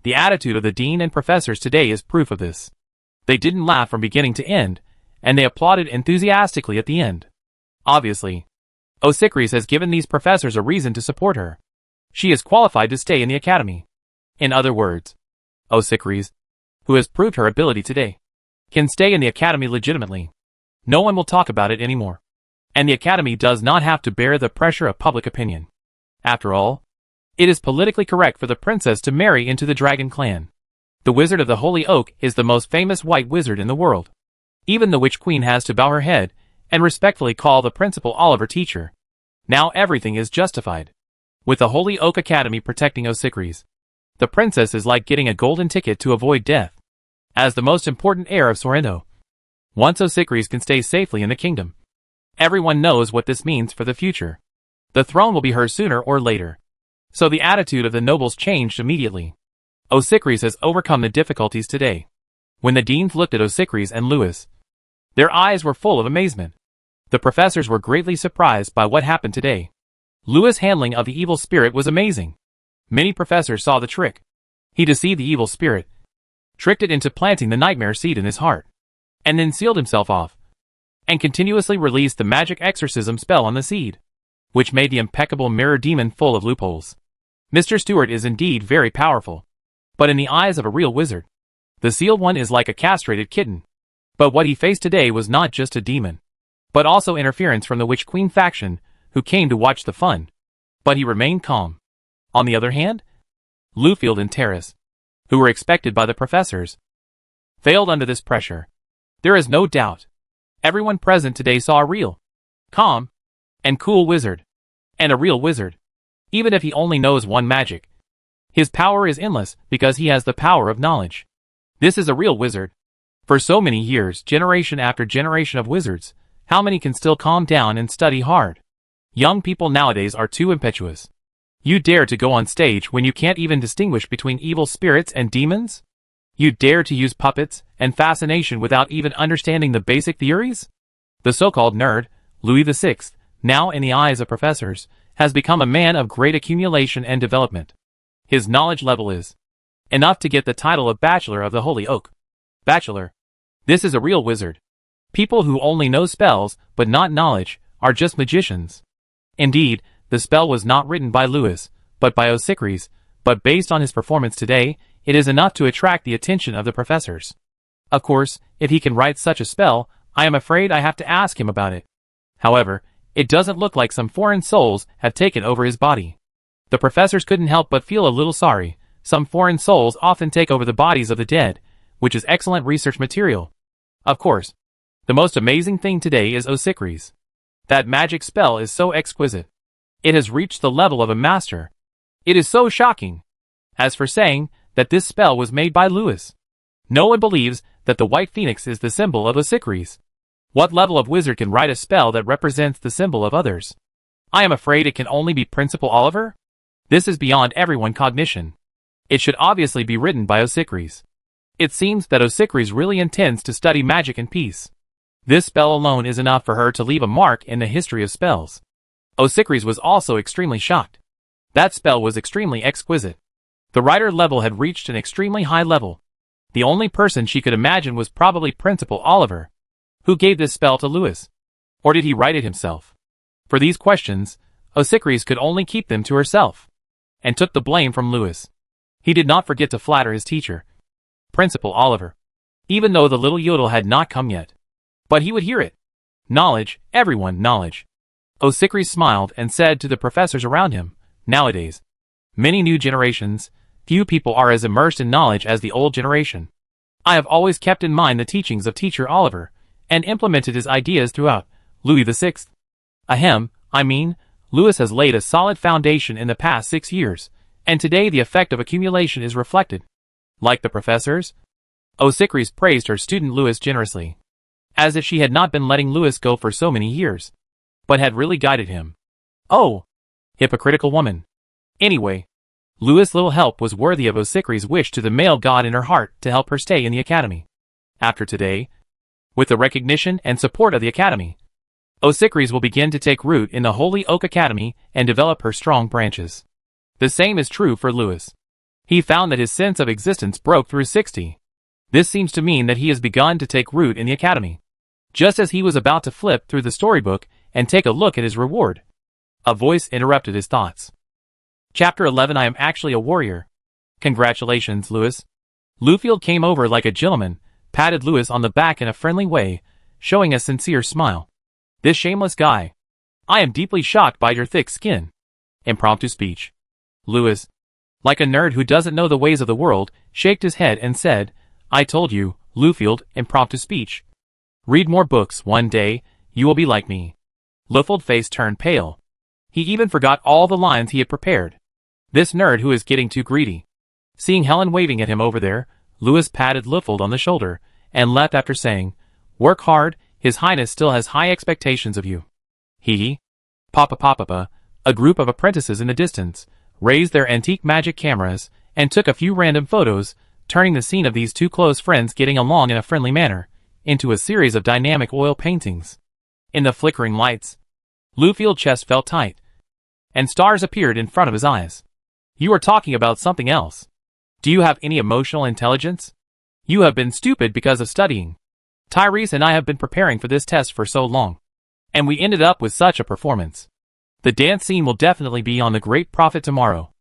The attitude of the dean and professors today is proof of this. They didn't laugh from beginning to end, and they applauded enthusiastically at the end. Obviously, Osicries has given these professors a reason to support her. She is qualified to stay in the academy. In other words, Osicries, who has proved her ability today, can stay in the academy legitimately. No one will talk about it anymore. And the academy does not have to bear the pressure of public opinion. After all, it is politically correct for the princess to marry into the dragon clan. The Wizard of the Holy Oak is the most famous white wizard in the world. Even the Witch Queen has to bow her head and respectfully call the Principal Oliver teacher. Now everything is justified. With the Holy Oak Academy protecting Osicries, the princess is like getting a golden ticket to avoid death. As the most important heir of Sorrento, once Osicries can stay safely in the kingdom, everyone knows what this means for the future. The throne will be hers sooner or later. So the attitude of the nobles changed immediately. Osicries has overcome the difficulties today. When the deans looked at Osicries and Lewis, their eyes were full of amazement. The professors were greatly surprised by what happened today. Lewis' handling of the evil spirit was amazing. Many professors saw the trick. He deceived the evil spirit, tricked it into planting the nightmare seed in his heart, and then sealed himself off, and continuously released the magic exorcism spell on the seed, which made the impeccable mirror demon full of loopholes. Mr. Stewart is indeed very powerful, but in the eyes of a real wizard, the sealed one is like a castrated kitten. But what he faced today was not just a demon, but also interference from the Witch Queen faction, who came to watch the fun. But he remained calm. On the other hand, Lufield and Terrace, who were expected by the professors, failed under this pressure. There is no doubt. Everyone present today saw a real, calm, and cool wizard. And a real wizard. Even if he only knows one magic, his power is endless because he has the power of knowledge. This is a real wizard. For so many years, generation after generation of wizards, how many can still calm down and study hard? Young people nowadays are too impetuous. You dare to go on stage when you can't even distinguish between evil spirits and demons? You dare to use puppets and fascination without even understanding the basic theories? The so-called nerd, Louis VI, now in the eyes of professors, has become a man of great accumulation and development. His knowledge level is enough to get the title of Bachelor of the Holy Oak. Bachelor. This is a real wizard. People who only know spells, but not knowledge, are just magicians. Indeed, the spell was not written by Louis, but by Osicris, but based on his performance today, it is enough to attract the attention of the professors. Of course, if he can write such a spell, I am afraid I have to ask him about it. However, it doesn't look like some foreign souls have taken over his body. The professors couldn't help but feel a little sorry. Some foreign souls often take over the bodies of the dead, which is excellent research material. Of course, the most amazing thing today is Osicris. That magic spell is so exquisite. It has reached the level of a master. It is so shocking. As for saying that this spell was made by Louis, no one believes that the white phoenix is the symbol of Osicris. What level of wizard can write a spell that represents the symbol of others? I am afraid it can only be Principal Oliver? This is beyond everyone's cognition. It should obviously be written by Osicris. It seems that Osicris really intends to study magic in peace. This spell alone is enough for her to leave a mark in the history of spells. Osicris was also extremely shocked. That spell was extremely exquisite. The writer level had reached an extremely high level. The only person she could imagine was probably Principal Oliver. Who gave this spell to Louis? Or did he write it himself? For these questions, Osicris could only keep them to herself, and took the blame from Louis. He did not forget to flatter his teacher, Principal Oliver, even though the little yodel had not come yet. But he would hear it. Knowledge, everyone knowledge. Osicris smiled and said to the professors around him, nowadays, many new generations, few people are as immersed in knowledge as the old generation. I have always kept in mind the teachings of Teacher Oliver, and implemented his ideas throughout. Louis VI. Louis has laid a solid foundation in the past 6 years, and today the effect of accumulation is reflected. Like the professors, Osicris praised her student Louis generously, as if she had not been letting Louis go for so many years, but had really guided him. Oh, hypocritical woman. Anyway, Louis' little help was worthy of Osicris' wish to the male god in her heart to help her stay in the academy. After today, with the recognition and support of the academy, Osicris will begin to take root in the Holy Oak Academy and develop her strong branches. The same is true for Louis. He found that his sense of existence broke through 60. This seems to mean that he has begun to take root in the academy. Just as he was about to flip through the storybook and take a look at his reward, a voice interrupted his thoughts. Chapter 11. I am actually a warrior. Congratulations, Louis. Lufield came over like a gentleman, patted Louis on the back in a friendly way, showing a sincere smile. This shameless guy. I am deeply shocked by your thick skin. Impromptu speech. Louis, like a nerd who doesn't know the ways of the world, shook his head and said, I told you, Lufield, impromptu speech. Read more books. One day, you will be like me. Lufield's face turned pale. He even forgot all the lines he had prepared. This nerd who is getting too greedy. Seeing Helen waving at him over there, Louis patted Lufield on the shoulder, and left after saying, work hard, His Highness still has high expectations of you. Papa. A group of apprentices in the distance raised their antique magic cameras and took a few random photos, turning the scene of these two close friends getting along in a friendly manner into a series of dynamic oil paintings. In the flickering lights, Lufield's chest felt tight, and stars appeared in front of his eyes. You are talking about something else. Do you have any emotional intelligence? You have been stupid because of studying. Tyrese and I have been preparing for this test for so long, and we ended up with such a performance. The dance scene will definitely be on the Great Prophet tomorrow.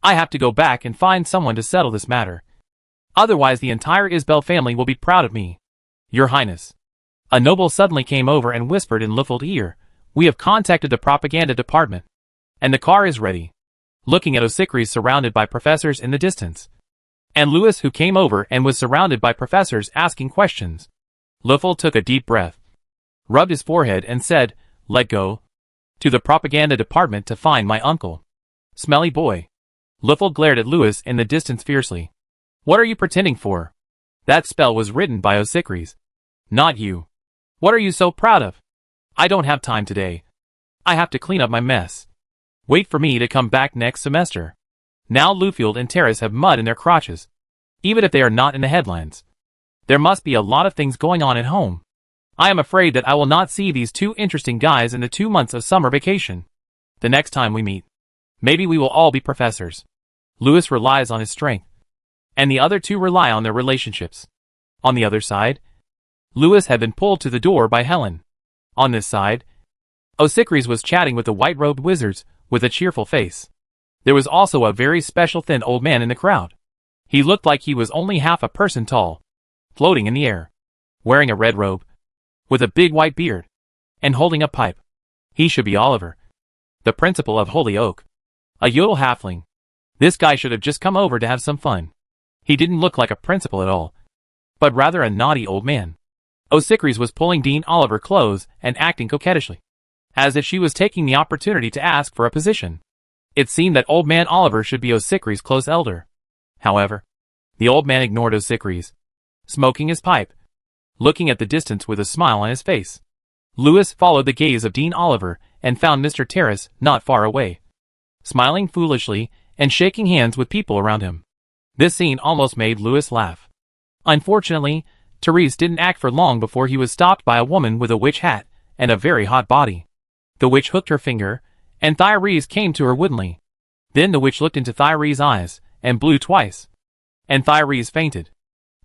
I have to go back and find someone to settle this matter. Otherwise the entire Isbell family will be proud of me. Your Highness. A noble suddenly came over and whispered in Lufield's ear, we have contacted the propaganda department, and the car is ready. Looking at Osicris surrounded by professors in the distance, and Louis who came over and was surrounded by professors asking questions. Lufield took a deep breath, rubbed his forehead and said, let go. To the propaganda department to find my uncle. Smelly boy. Lufield glared at Louis in the distance fiercely. What are you pretending for? That spell was written by Osicris. Not you. What are you so proud of? I don't have time today. I have to clean up my mess. Wait for me to come back next semester. Now Lufield and Terrace have mud in their crotches. even if they are not in the headlines. There must be a lot of things going on at home. I am afraid that I will not see these two interesting guys in the 2 months of summer vacation. The next time we meet, maybe we will all be professors. Louis relies on his strength, and the other two rely on their relationships. On the other side, Louis had been pulled to the door by Helen. On this side, Osicris was chatting with the white-robed wizards with a cheerful face. There was also a very special thin old man in the crowd. He looked like he was only half a person tall, floating in the air, wearing a red robe, with a big white beard, and holding a pipe. He should be Oliver, the principal of Holy Oak. A yodel halfling. This guy should have just come over to have some fun. He didn't look like a principal at all, but rather a naughty old man. Osicris was pulling Dean Oliver close and acting coquettishly, as if she was taking the opportunity to ask for a position. It seemed that old man Oliver should be Osicris' close elder. However, the old man ignored Osicris, smoking his pipe, looking at the distance with a smile on his face. Louis followed the gaze of Dean Oliver and found Mr. Terrace not far away, smiling foolishly and shaking hands with people around him. This scene almost made Louis laugh. Unfortunately, Therese didn't act for long before he was stopped by a woman with a witch hat and a very hot body. The witch hooked her finger, and Therese came to her woodenly. Then the witch looked into Therese's eyes and blew twice, and Therese fainted.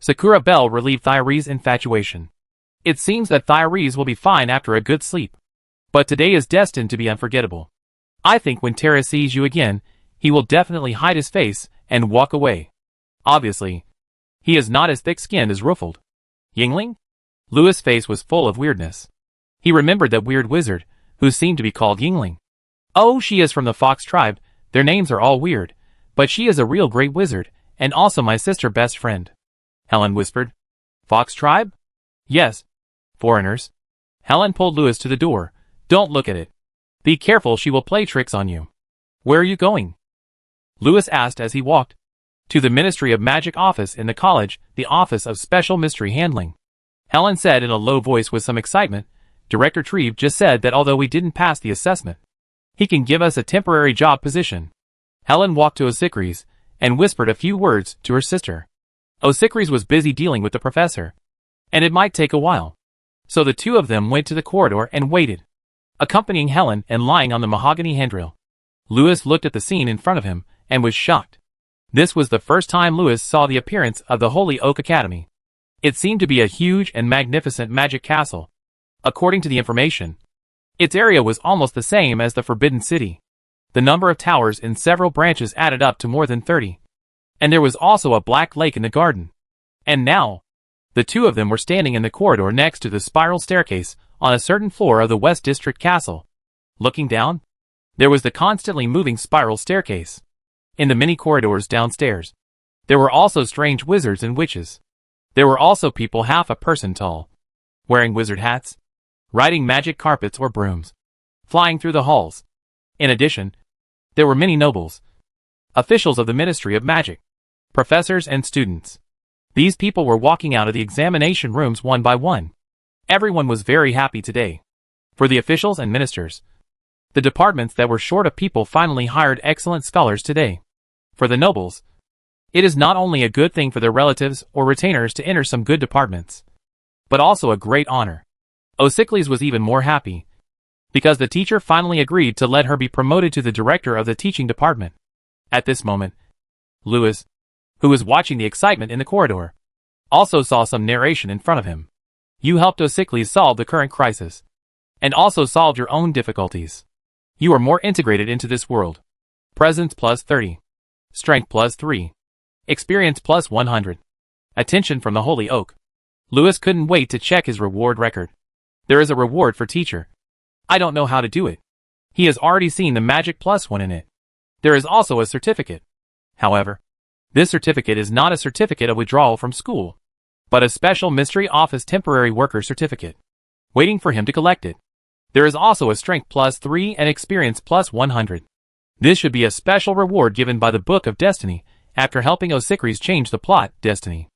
Sakura Bell relieved Therese's infatuation. It seems that Therese will be fine after a good sleep. But today is destined to be unforgettable. I think when Terrace sees you again, he will definitely hide his face and walk away. Obviously, he is not as thick-skinned as Ruffled. Yingling? Louis' face was full of weirdness. He remembered that weird wizard, who seemed to be called Yingling. Oh, she is from the Fox tribe. Their names are all weird, but she is a real great wizard, and also my sister best friend. Helen whispered. Fox tribe? Yes. Foreigners. Helen pulled Louis to the door. Don't look at it. Be careful, she will play tricks on you. Where are you going? Louis asked as he walked. To the Ministry of Magic office in the college, the Office of Special Mystery Handling. Helen said in a low voice with some excitement. Director Treve just said that although we didn't pass the assessment, he can give us a temporary job position. Helen walked to Osicris and whispered a few words to her sister. Osicris was busy dealing with the professor, and it might take a while. So the two of them went to the corridor and waited, accompanying Helen and lying on the mahogany handrail. Louis looked at the scene in front of him and was shocked. This was the first time Louis saw the appearance of the Holy Oak Academy. It seemed to be a huge and magnificent magic castle. According to the information, its area was almost the same as the Forbidden City. The number of towers in several branches added up to more than 30. And there was also a black lake in the garden. And now, the two of them were standing in the corridor next to the spiral staircase on a certain floor of the West District Castle. Looking down, there was the constantly moving spiral staircase. In the many corridors downstairs, there were also strange wizards and witches. There were also people half a person tall, wearing wizard hats, riding magic carpets or brooms, flying through the halls. In addition, there were many nobles, officials of the Ministry of Magic, professors and students. These people were walking out of the examination rooms one by one. Everyone was very happy today. For the officials and ministers, the departments that were short of people finally hired excellent scholars today. For the nobles, it is not only a good thing for their relatives or retainers to enter some good departments, but also a great honor. Osicles was even more happy, because the teacher finally agreed to let her be promoted to the director of the teaching department. At this moment, Louis, who was watching the excitement in the corridor, also saw some narration in front of him. You helped Osicles solve the current crisis, and also solved your own difficulties. You are more integrated into this world. Presence plus 30. Strength plus 3. Experience plus 100. Attention from the Holy Oak. Louis couldn't wait to check his reward record. There is a reward for teacher. I don't know how to do it. He has already seen the magic plus 1 in it. There is also a certificate. However, this certificate is not a certificate of withdrawal from school, but a special mystery office temporary worker certificate, waiting for him to collect it. There is also a strength plus 3 and experience plus 100. This should be a special reward given by the Book of Destiny after helping Osicles change the plot, Destiny.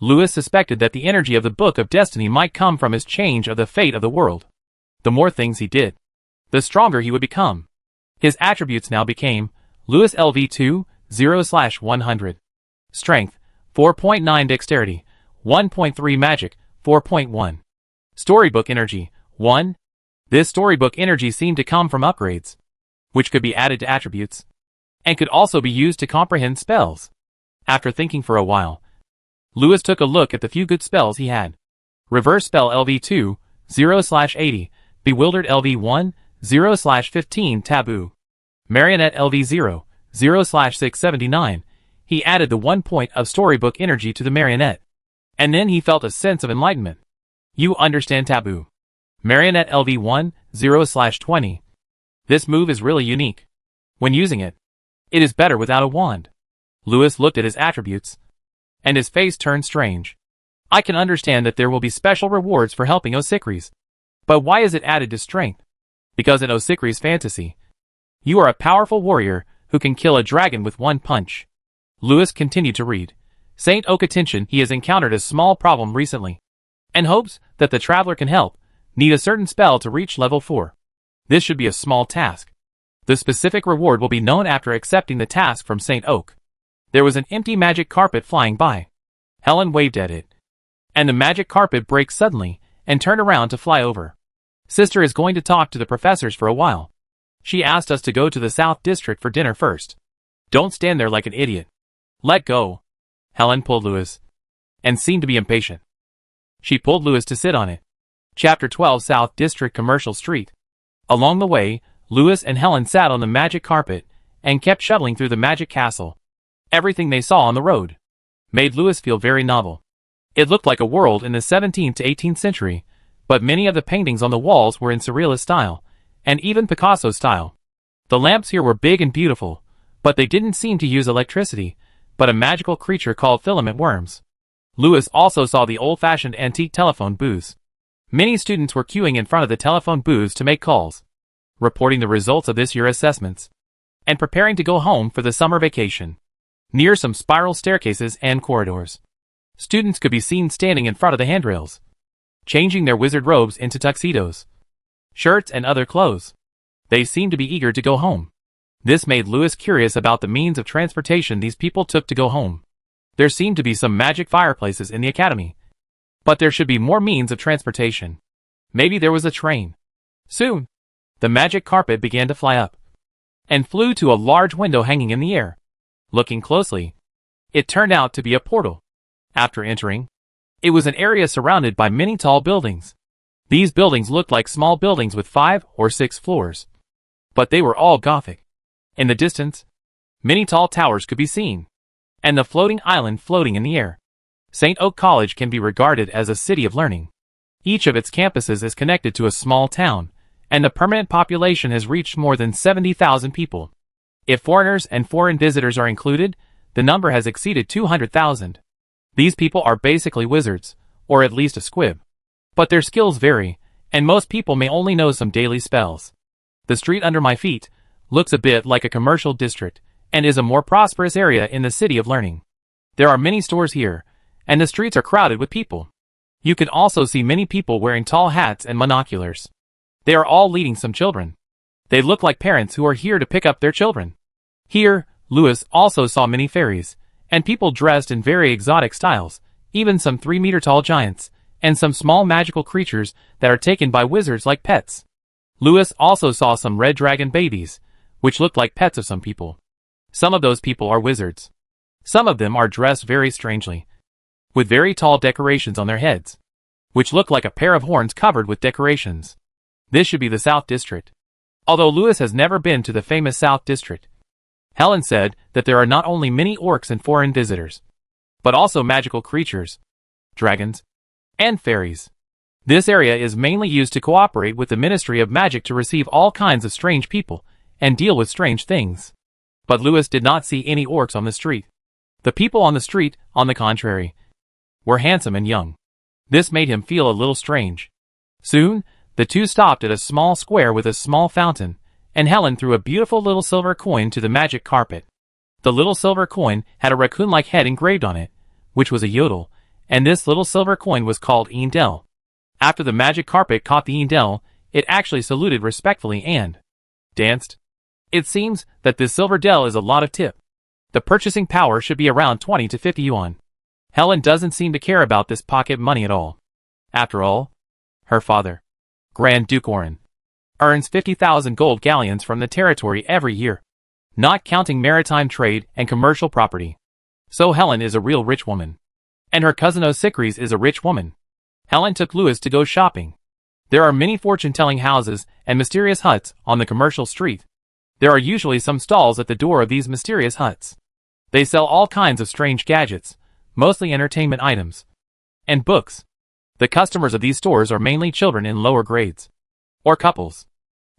Louis suspected that the energy of the Book of Destiny might come from his change of the fate of the world. The more things he did, the stronger he would become. His attributes now became Louis LV2, 0/100. Strength, 4.9 Dexterity, 1.3 Magic, 4.1. Storybook Energy, 1. This storybook energy seemed to come from upgrades, which could be added to attributes, and could also be used to comprehend spells. After thinking for a while, Lewis took a look at the few good spells he had. Reverse Spell LV2, 0/80, Bewildered LV1, 0/15 Taboo. Marionette LV0, 0/679, he added the 1 point of storybook energy to the marionette. And then he felt a sense of enlightenment. You understand Taboo. Marionette LV1, 0/20. This move is really unique. When using it, it is better without a wand. Lewis looked at his attributes, and his face turned strange. I can understand that there will be special rewards for helping Osikris. But why is it added to strength? Because in Osikris fantasy, you are a powerful warrior who can kill a dragon with one punch. Lewis continued to read. Saint Oak attention, he has encountered a small problem recently, and hopes that the traveler can help. Need a certain spell to reach level 4. This should be a small task. The specific reward will be known after accepting the task from Saint Oak. There was an empty magic carpet flying by. Helen waved at it, and the magic carpet breaks suddenly and turned around to fly over. Sister is going to talk to the professors for a while. She asked us to go to the South District for dinner first. Don't stand there like an idiot. Let go. Helen pulled Lewis, and seemed to be impatient. She pulled Lewis to sit on it. Chapter 12 South District Commercial Street. Along the way, Lewis and Helen sat on the magic carpet and kept shuttling through the magic castle. Everything they saw on the road made Lewis feel very novel. It looked like a world in the 17th to 18th century, but many of the paintings on the walls were in Surrealist style, and even Picasso style. The lamps here were big and beautiful, but they didn't seem to use electricity, but a magical creature called filament worms. Lewis also saw the old-fashioned antique telephone booths. Many students were queuing in front of the telephone booths to make calls, reporting the results of this year's assessments, and preparing to go home for the summer vacation. Near some spiral staircases and corridors, students could be seen standing in front of the handrails, changing their wizard robes into tuxedos, shirts and other clothes. They seemed to be eager to go home. This made Lewis curious about the means of transportation these people took to go home. There seemed to be some magic fireplaces in the academy, but there should be more means of transportation. Maybe there was a train. Soon, the magic carpet began to fly up, and flew to a large window hanging in the air. Looking closely, it turned out to be a portal. After entering, it was an area surrounded by many tall buildings. These buildings looked like small buildings with 5 or 6 floors, but they were all Gothic. In the distance, many tall towers could be seen, and the floating island floating in the air. St. Oak College can be regarded as a city of learning. Each of its campuses is connected to a small town, and the permanent population has reached more than 70,000 people. If foreigners and foreign visitors are included, the number has exceeded 200,000. These people are basically wizards, or at least a squib. But their skills vary, and most people may only know some daily spells. The street under my feet looks a bit like a commercial district, and is a more prosperous area in the city of learning. There are many stores here, and the streets are crowded with people. You can also see many people wearing tall hats and monoculars. They are all leading some children. They look like parents who are here to pick up their children. Here, Lewis also saw many fairies, and people dressed in very exotic styles, even some 3-meter-tall giants, and some small magical creatures that are taken by wizards like pets. Lewis also saw some red dragon babies, which looked like pets of some people. Some of those people are wizards. Some of them are dressed very strangely, with very tall decorations on their heads, which look like a pair of horns covered with decorations. This should be the South District. Although Lewis has never been to the famous South District, Helen said that there are not only many orcs and foreign visitors, but also magical creatures, dragons, and fairies. This area is mainly used to cooperate with the Ministry of Magic to receive all kinds of strange people and deal with strange things. But Lewis did not see any orcs on the street. The people on the street, on the contrary, were handsome and young. This made him feel a little strange. Soon, the two stopped at a small square with a small fountain, and Helen threw a beautiful little silver coin to the magic carpet. The little silver coin had a raccoon-like head engraved on it, which was a yodel, and this little silver coin was called Eendel. After the magic carpet caught the Eendel, it actually saluted respectfully and danced. It seems that this silver del is a lot of tip. The purchasing power should be around 20 to 50 yuan. Helen doesn't seem to care about this pocket money at all. After all, her father, Grand Duke Orin, earns 50,000 gold galleons from the territory every year, not counting maritime trade and commercial property. So Helen is a real rich woman. And her cousin Osicris is a rich woman. Helen took Louis to go shopping. There are many fortune-telling houses and mysterious huts on the commercial street. There are usually some stalls at the door of these mysterious huts. They sell all kinds of strange gadgets, mostly entertainment items, and books. The customers of these stores are mainly children in lower grades, or couples.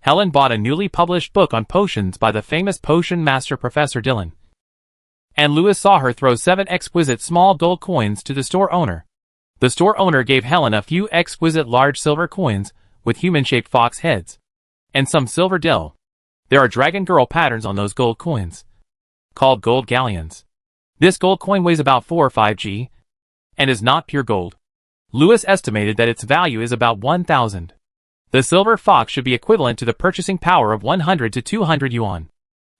Helen bought a newly published book on potions by the famous potion master Professor Dillon. And Louis saw her throw 7 exquisite small gold coins to the store owner. The store owner gave Helen a few exquisite large silver coins with human-shaped fox heads, and some silver dill. There are dragon girl patterns on those gold coins, called gold galleons. This gold coin weighs about 4 or 5 g, and is not pure gold. Louis estimated that its value is about 1,000. The silver fox should be equivalent to the purchasing power of 100 to 200 yuan.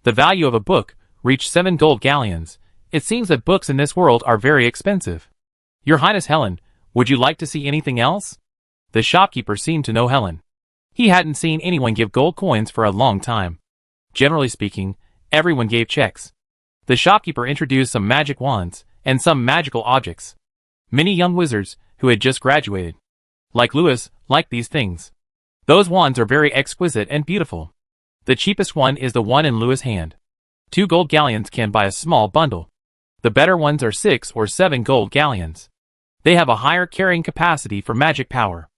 The value of a book reached 7 gold galleons. It seems that books in this world are very expensive. Your Highness Helen, would you like to see anything else? The shopkeeper seemed to know Helen. He hadn't seen anyone give gold coins for a long time. Generally speaking, everyone gave checks. The shopkeeper introduced some magic wands and some magical objects. Many young wizards who had just graduated, like Louis, liked these things. Those wands are very exquisite and beautiful. The cheapest one is the one in Louis' hand. 2 gold galleons can buy a small bundle. The better ones are 6 or 7 gold galleons. They have a higher carrying capacity for magic power.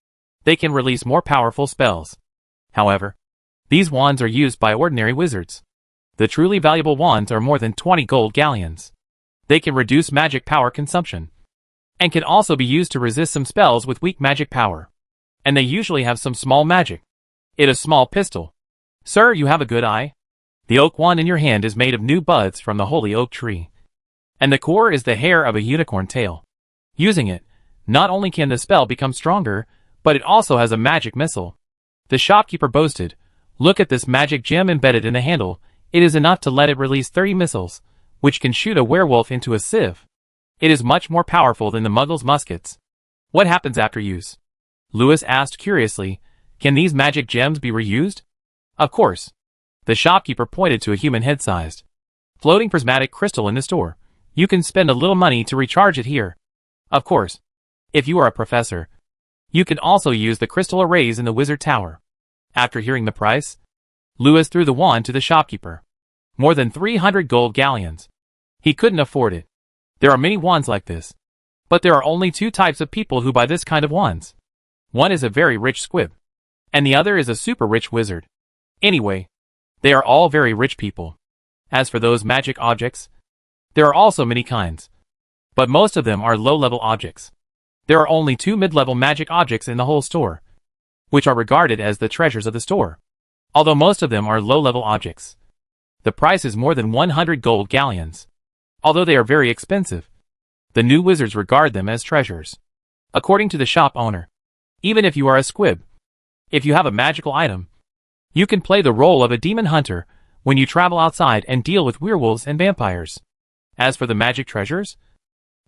They can release more powerful spells. However, these wands are used by ordinary wizards. The truly valuable wands are more than 20 gold galleons. They can reduce magic power consumption, and can also be used to resist some spells with weak magic power. And they usually have some small magic. It is a small pistol. Sir, you have a good eye. The oak wand in your hand is made of new buds from the holy oak tree, and the core is the hair of a unicorn tail. Using it, not only can the spell become stronger, but it also has a magic missile. The shopkeeper boasted, "Look at this magic gem embedded in the handle. It is enough to let it release 30 missiles, which can shoot a werewolf into a sieve. It is much more powerful than the muggles' muskets." What happens after use? Louis asked curiously. Can these magic gems be reused? Of course. The shopkeeper pointed to a human head-sized, floating prismatic crystal in the store. You can spend a little money to recharge it here. Of course. If you are a professor, you can also use the crystal arrays in the wizard tower. After hearing the price, Louis threw the wand to the shopkeeper. More than 300 gold galleons. He couldn't afford it. There are many wands like this, but there are only 2 types of people who buy this kind of wands. One is a very rich squib, and the other is a super rich wizard. Anyway, they are all very rich people. As for those magic objects, there are also many kinds, but most of them are low-level objects. There are only 2 mid-level magic objects in the whole store, which are regarded as the treasures of the store. Although most of them are low-level objects, the price is more than 100 gold galleons. Although they are very expensive, the new wizards regard them as treasures. According to the shop owner, even if you are a squib, if you have a magical item, you can play the role of a demon hunter when you travel outside and deal with werewolves and vampires. As for the magic treasures,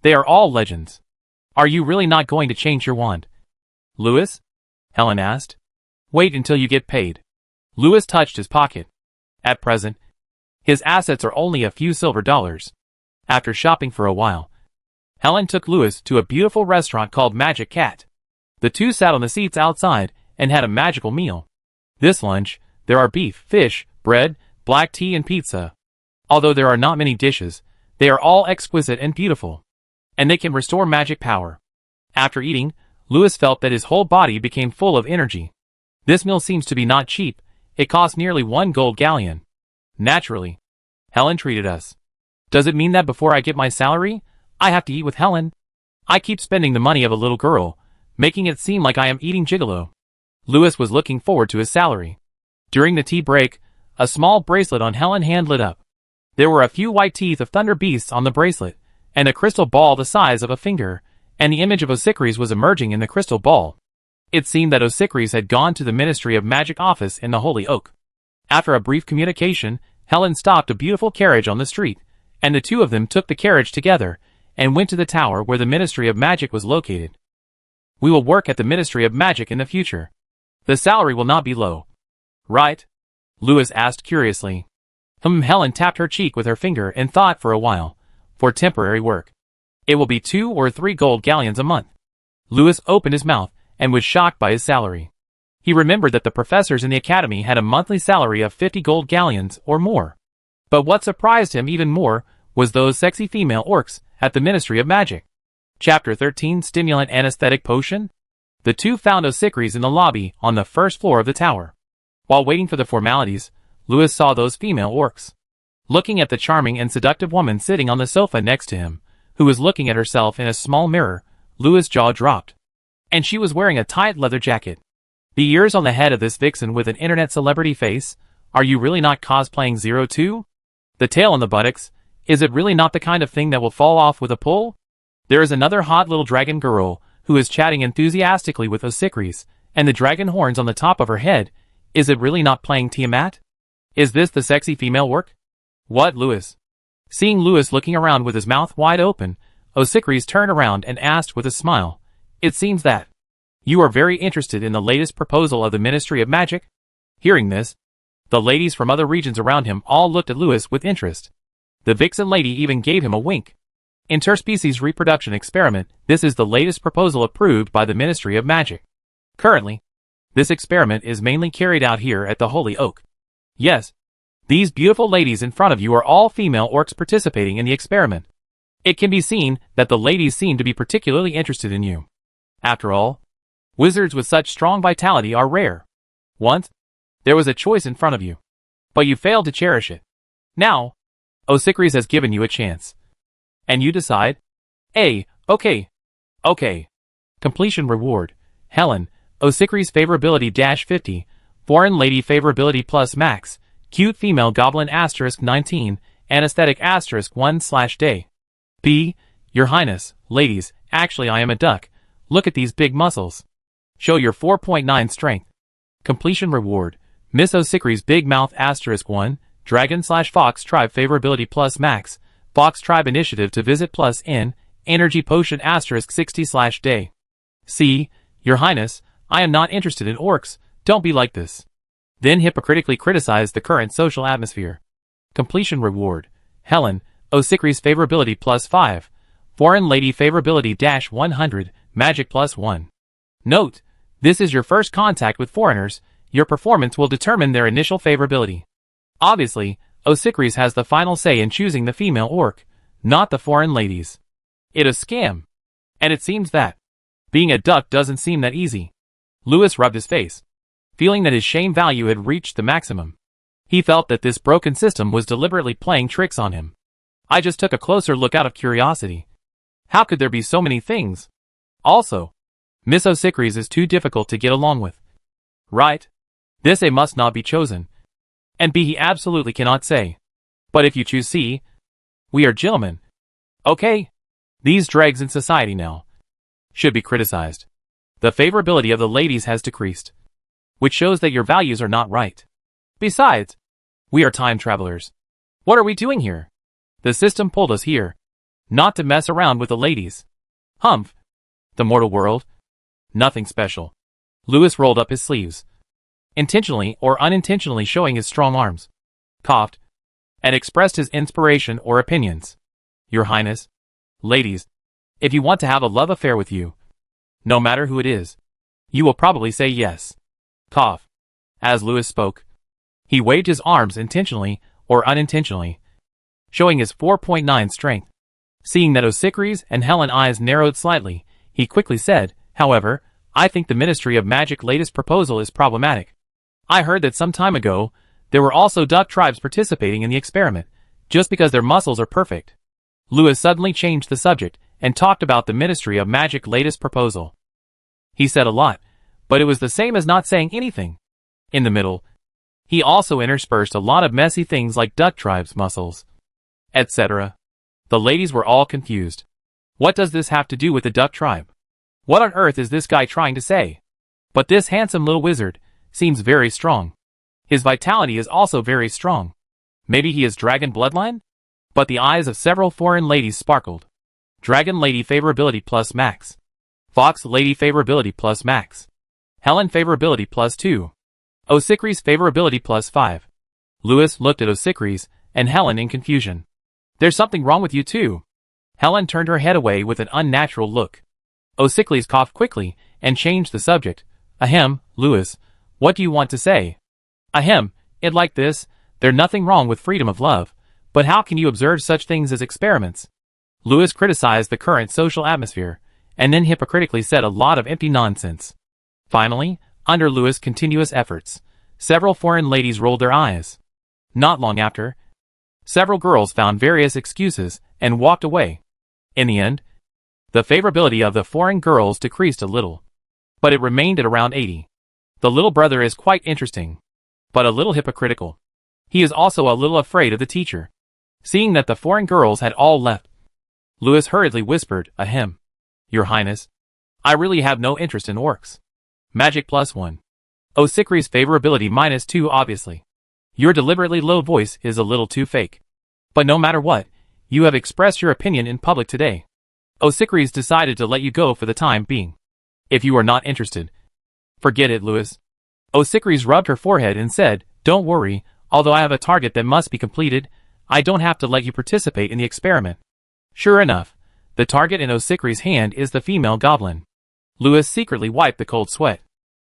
they are all legends. Are you really not going to change your wand, Louis? Helen asked. Wait until you get paid. Louis touched his pocket. At present, his assets are only a few silver dollars. After shopping for a while, Helen took Louis to a beautiful restaurant called Magic Cat. The two sat on the seats outside and had a magical meal. This lunch, there are beef, fish, bread, black tea and pizza. Although there are not many dishes, they are all exquisite and beautiful, and they can restore magic power. After eating, Louis felt that his whole body became full of energy. This meal seems to be not cheap. It cost nearly 1 gold galleon. Naturally, Helen treated us. Does it mean that before I get my salary, I have to eat with Helen? I keep spending the money of a little girl, making it seem like I am eating gigolo. Louis was looking forward to his salary. During the tea break, a small bracelet on Helen's hand lit up. There were a few white teeth of thunder beasts on the bracelet, and a crystal ball the size of a finger, and the image of Osicris was emerging in the crystal ball. It seemed that Osicris had gone to the Ministry of Magic office in the Holy Oak. After a brief communication, Helen stopped a beautiful carriage on the street, and the two of them took the carriage together, and went to the tower where the Ministry of Magic was located. We will work at the Ministry of Magic in the future. The salary will not be low. Right? Louis asked curiously. Helen tapped her cheek with her finger and thought for a while. For temporary work. It will be 2 or 3 gold galleons a month. Louis opened his mouth and was shocked by his salary. He remembered that the professors in the academy had a monthly salary of 50 gold galleons or more. But what surprised him even more was those sexy female orcs at the Ministry of Magic. Chapter 13 Stimulant Anesthetic Potion? The two found Osicris in the lobby on the first floor of the tower. While waiting for the formalities, Louis saw those female orcs. Looking at the charming and seductive woman sitting on the sofa next to him, who was looking at herself in a small mirror, Louis' jaw dropped. And she was wearing a tight leather jacket. The ears on the head of this vixen with an internet celebrity face? Are you really not cosplaying 02? The tail on the buttocks? Is it really not the kind of thing that will fall off with a pull? There is another hot little dragon girl, who is chatting enthusiastically with Osicris, and the dragon horns on the top of her head. Is it really not playing Tiamat? Is this the sexy female work? What, Louis? Seeing Louis looking around with his mouth wide open, Osicris turned around and asked with a smile, "It seems that you are very interested in the latest proposal of the Ministry of Magic?" Hearing this, the ladies from other regions around him all looked at Louis with interest. The vixen lady even gave him a wink. Interspecies reproduction experiment. This is the latest proposal approved by the Ministry of Magic. Currently, this experiment is mainly carried out here at the Holy Oak. Yes, these beautiful ladies in front of you are all female orcs participating in the experiment. It can be seen that the ladies seem to be particularly interested in you. After all, wizards with such strong vitality are rare. Once, there was a choice in front of you, but you failed to cherish it. Now, Osicris has given you a chance. And you decide? Okay. Completion reward. Helen, Osicris favorability -50, foreign lady favorability plus max, cute female goblin *19, anesthetic *1/day. P. Your Highness, ladies, actually I am a duck. Look at these big muscles. Show your 4.9 strength. Completion reward. Miss Osicris big mouth *1, dragon/fox tribe favorability plus max, Fox Tribe Initiative to visit plus N, Energy Potion *60/day. See, Your Highness, I am not interested in orcs, don't be like this. Then hypocritically criticize the current social atmosphere. Completion reward. Helen, Osicris favorability +5, foreign lady favorability -100, magic +1. Note, this is your first contact with foreigners, your performance will determine their initial favorability. Obviously, Osicris has the final say in choosing the female orc, not the foreign ladies. It is a scam. And it seems that being a duck doesn't seem that easy. Louis rubbed his face, feeling that his shame value had reached the maximum. He felt that this broken system was deliberately playing tricks on him. I just took a closer look out of curiosity. How could there be so many things? Also, Miss Osicris is too difficult to get along with. Right? This A must not be chosen. And B he absolutely cannot say. But if you choose C, we are gentlemen. Okay? These dregs in society now should be criticized. The favorability of the ladies has decreased, which shows that your values are not right. Besides, we are time travelers. What are we doing here? The system pulled us here, not to mess around with the ladies. Humph. The mortal world? Nothing special. Louis rolled up his sleeves, intentionally or unintentionally showing his strong arms, coughed, and expressed his inspiration or opinions. Your Highness, ladies, if you want to have a love affair with you, no matter who it is, you will probably say yes. Cough. As Louis spoke, he waved his arms intentionally or unintentionally, showing his 4.9 strength. Seeing that Osicris and Helen's eyes narrowed slightly, he quickly said, however, I think the Ministry of Magic latest proposal is problematic. I heard that some time ago, there were also duck tribes participating in the experiment, just because their muscles are perfect. Louis suddenly changed the subject, and talked about the Ministry of Magic latest proposal. He said a lot, but it was the same as not saying anything. In the middle, he also interspersed a lot of messy things like duck tribes muscles, etc. The ladies were all confused. What does this have to do with the duck tribe? What on earth is this guy trying to say? But this handsome little wizard seems very strong. His vitality is also very strong. Maybe he is dragon bloodline? But the eyes of several foreign ladies sparkled. Dragon Lady favorability plus max. Fox Lady favorability plus max. Helen favorability plus 2. Osicris favorability plus 5. Lewis looked at Osicris and Helen in confusion. There's something wrong with you too. Helen turned her head away with an unnatural look. Osicris coughed quickly and changed the subject. Ahem, Lewis, what do you want to say? Ahem, it like this, there's nothing wrong with freedom of love, but how can you observe such things as experiments? Lewis criticized the current social atmosphere, and then hypocritically said a lot of empty nonsense. Finally, under Lewis' continuous efforts, several foreign ladies rolled their eyes. Not long after, several girls found various excuses and walked away. In the end, the favorability of the foreign girls decreased a little, but it remained at around 80. The little brother is quite interesting, but a little hypocritical. He is also a little afraid of the teacher. Seeing that the foreign girls had all left, Lewis hurriedly whispered, Ahem. Your Highness, I really have no interest in orcs. Magic plus 1. Osicris favorability minus 2 obviously. Your deliberately low voice is a little too fake. But no matter what, you have expressed your opinion in public today. Osicris decided to let you go for the time being. If you are not interested, forget it, Lewis. Osicris rubbed her forehead and said, Don't worry, although I have a target that must be completed, I don't have to let you participate in the experiment. Sure enough, the target in Osicris' hand is the female goblin. Lewis secretly wiped the cold sweat.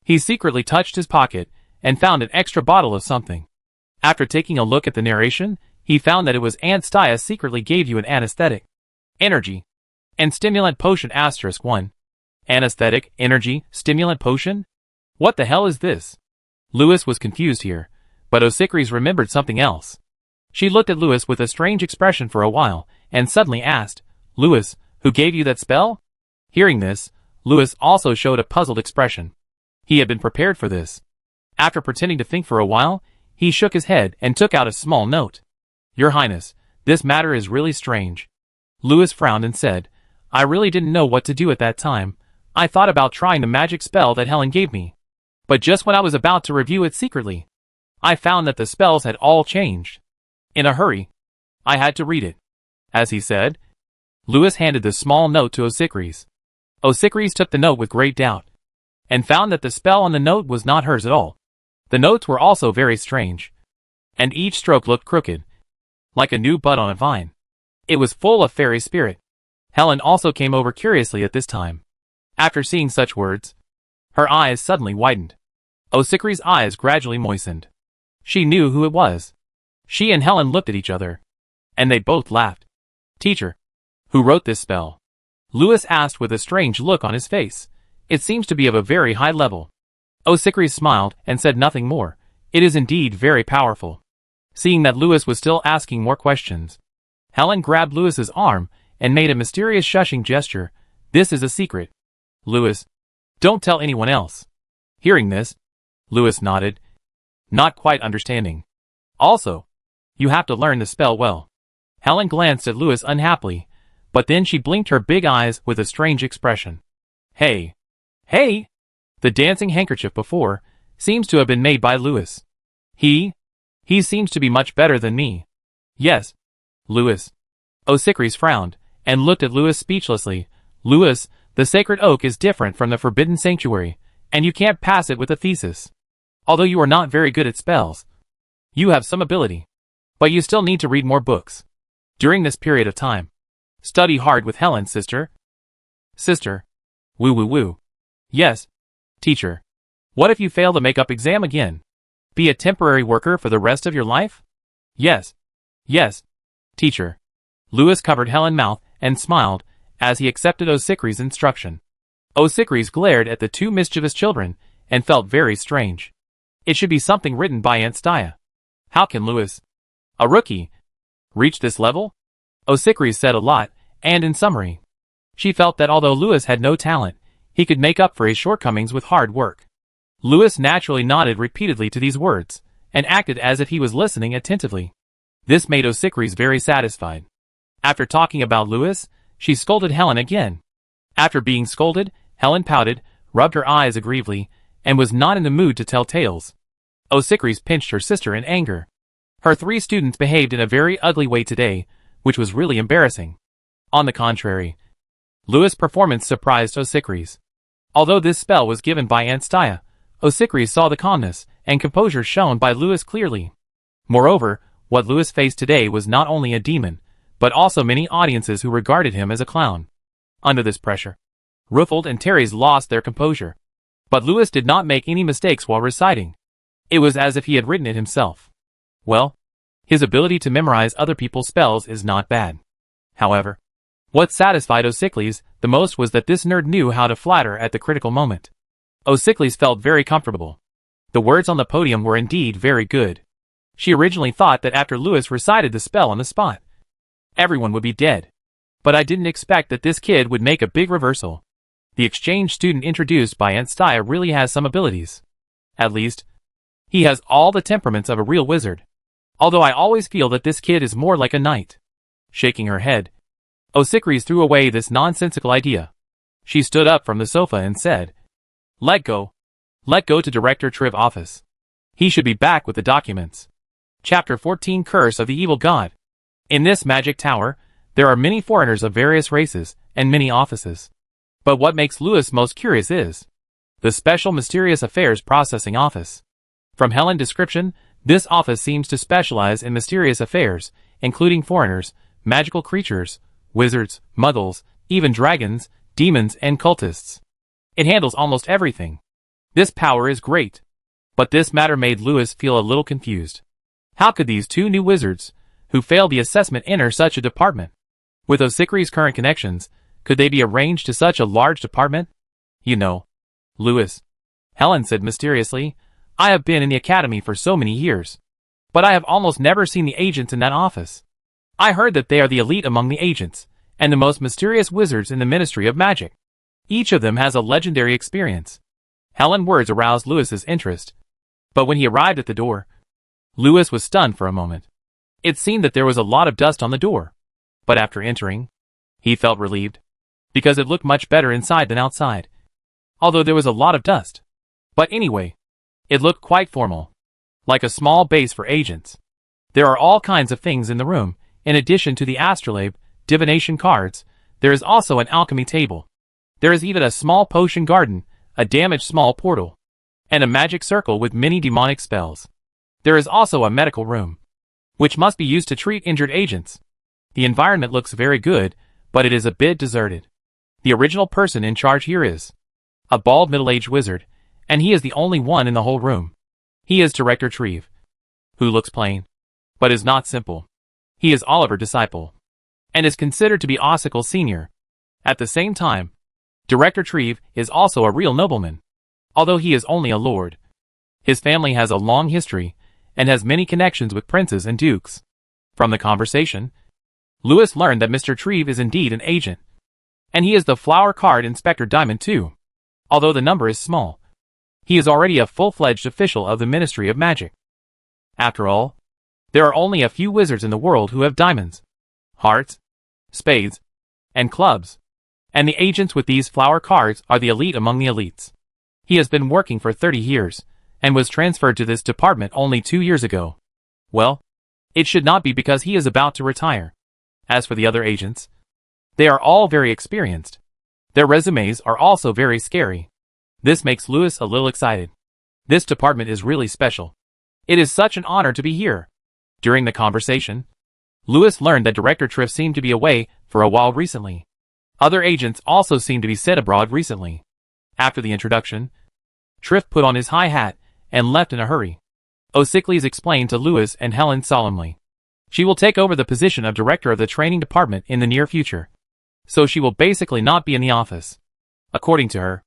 He secretly touched his pocket and found an extra bottle of something. After taking a look at the narration, he found that it was Aunt Stia secretly gave you an anesthetic, energy, and stimulant potion *1. Anesthetic, energy, stimulant potion? What the hell is this? Lewis was confused here, but Osicris remembered something else. She looked at Lewis with a strange expression for a while, and suddenly asked, Lewis, who gave you that spell? Hearing this, Lewis also showed a puzzled expression. He had been prepared for this. After pretending to think for a while, he shook his head and took out a small note. Your Highness, this matter is really strange. Lewis frowned and said, I really didn't know what to do at that time. I thought about trying the magic spell that Helen gave me. But just when I was about to review it secretly, I found that the spells had all changed. In a hurry, I had to read it. As he said, Lewis handed the small note to Osicris. Osicris took the note with great doubt, and found that the spell on the note was not hers at all. The notes were also very strange, and each stroke looked crooked, like a new bud on a vine. It was full of fairy spirit. Helen also came over curiously at this time. After seeing such words, her eyes suddenly widened. Osicris' eyes gradually moistened. She knew who it was. She and Helen looked at each other, and they both laughed. Teacher, who wrote this spell? Lewis asked with a strange look on his face. It seems to be of a very high level. Osicris smiled and said nothing more. It is indeed very powerful. Seeing that Lewis was still asking more questions, Helen grabbed Lewis's arm and made a mysterious shushing gesture. This is a secret. Lewis, don't tell anyone else. Hearing this, Lewis nodded, not quite understanding. Also, you have to learn the spell well. Helen glanced at Lewis unhappily, but then she blinked her big eyes with a strange expression. Hey! Hey! The dancing handkerchief before seems to have been made by Lewis. He seems to be much better than me. Yes, Lewis. Osicris frowned and looked at Lewis speechlessly. Lewis, the sacred oak is different from the forbidden sanctuary, and you can't pass it with a thesis. Although you are not very good at spells, you have some ability, but you still need to read more books. During this period of time, study hard with Helen, sister. Sister. Woo woo woo. Yes, teacher. What if you fail the makeup exam again? Be a temporary worker for the rest of your life? Yes. Yes, teacher. Lewis covered Helen's mouth and smiled as he accepted Osicris' instruction. Osicris glared at the two mischievous children and felt very strange. It should be something written by Aunt Stia. How can Lewis, a rookie, reach this level? Osicris said a lot, and in summary, she felt that although Lewis had no talent, he could make up for his shortcomings with hard work. Lewis naturally nodded repeatedly to these words, and acted as if he was listening attentively. This made Osicris very satisfied. After talking about Lewis, she scolded Helen again. After being scolded, Helen pouted, rubbed her eyes aggrievedly, and was not in the mood to tell tales. Osicris pinched her sister in anger. Her three students behaved in a very ugly way today, which was really embarrassing. On the contrary, Lewis' performance surprised Osikris. Although this spell was given by Anstia, Osikris saw the calmness and composure shown by Lewis clearly. Moreover, what Lewis faced today was not only a demon, but also many audiences who regarded him as a clown. Under this pressure, Ruffled and Terry's lost their composure. But Lewis did not make any mistakes while reciting. It was as if he had written it himself. Well, his ability to memorize other people's spells is not bad. However, what satisfied Osikris the most was that this nerd knew how to flatter at the critical moment. Osikris felt very comfortable. The words on the podium were indeed very good. She originally thought that after Lewis recited the spell on the spot, everyone would be dead. But I didn't expect that this kid would make a big reversal. The exchange student introduced by Anstia really has some abilities. At least, he has all the temperaments of a real wizard. Although I always feel that this kid is more like a knight. Shaking her head, Osikris threw away this nonsensical idea. She stood up from the sofa and said, Let go. Let go to Director Triv's office. He should be back with the documents. Chapter 14 Curse of the Evil God. In this magic tower, there are many foreigners of various races and many offices. But what makes Lewis most curious is the Special Mysterious Affairs Processing Office. From Helen's description, this office seems to specialize in mysterious affairs, including foreigners, magical creatures, wizards, muggles, even dragons, demons, and cultists. It handles almost everything. This power is great. But this matter made Lewis feel a little confused. How could these two new wizards, who failed the assessment, enter such a department? With Osikris' current connections, could they be arranged to such a large department? You know, Lewis, Helen said mysteriously, I have been in the academy for so many years. But I have almost never seen the agents in that office. I heard that they are the elite among the agents, and the most mysterious wizards in the Ministry of Magic. Each of them has a legendary experience. Helen's words aroused Lewis's interest. But when he arrived at the door, Lewis was stunned for a moment. It seemed that there was a lot of dust on the door. But after entering, he felt relieved, because it looked much better inside than outside. Although there was a lot of dust. But anyway, it looked quite formal. Like a small base for agents. There are all kinds of things in the room. In addition to the astrolabe, divination cards, there is also an alchemy table. There is even a small potion garden, a damaged small portal, and a magic circle with many demonic spells. There is also a medical room, which must be used to treat injured agents. The environment looks very good, but it is a bit deserted. The original person in charge here is a bald middle-aged wizard, and he is the only one in the whole room. He is Director Triv, who looks plain, but is not simple. He is Oliver's disciple, and is considered to be Osikris Sr. At the same time, Director Triv is also a real nobleman, although he is only a lord. His family has a long history, and has many connections with princes and dukes. From the conversation, Lewis learned that Mr. Triv is indeed an agent, and he is the Flower Card Inspector Diamond too. Although the number is small, he is already a full-fledged official of the Ministry of Magic. After all, there are only a few wizards in the world who have diamonds, hearts, spades, and clubs, and the agents with these flower cards are the elite among the elites. He has been working for 30 years, and was transferred to this department only 2 years ago. Well, it should not be because he is about to retire. As for the other agents, they are all very experienced. Their resumes are also very scary. This makes Lewis a little excited. This department is really special. It is such an honor to be here. During the conversation, Lewis learned that Director Triv seemed to be away for a while recently. Other agents also seemed to be sent abroad recently. After the introduction, Triv put on his high hat and left in a hurry. Osikris explained to Lewis and Helen solemnly. She will take over the position of director of the training department in the near future. So she will basically not be in the office. According to her,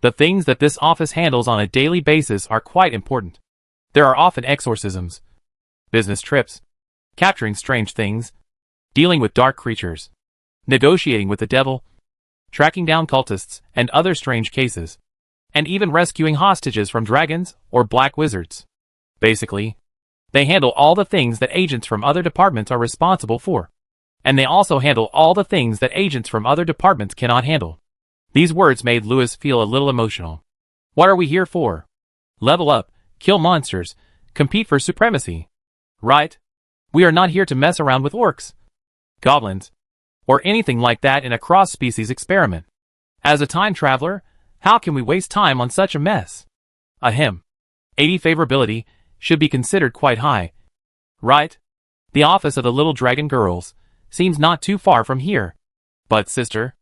the things that this office handles on a daily basis are quite important. There are often exorcisms, business trips, capturing strange things, dealing with dark creatures, negotiating with the devil, tracking down cultists and other strange cases, and even rescuing hostages from dragons or black wizards. Basically, they handle all the things that agents from other departments are responsible for. And they also handle all the things that agents from other departments cannot handle. These words made Lewis feel a little emotional. What are we here for? Level up, kill monsters, compete for supremacy. Right? We are not here to mess around with orcs, goblins, or anything like that in a cross-species experiment. As a time traveler, how can we waste time on such a mess? Ahem. 80 favorability should be considered quite high. Right? The office of the Little Dragon Girls seems not too far from here. But sister?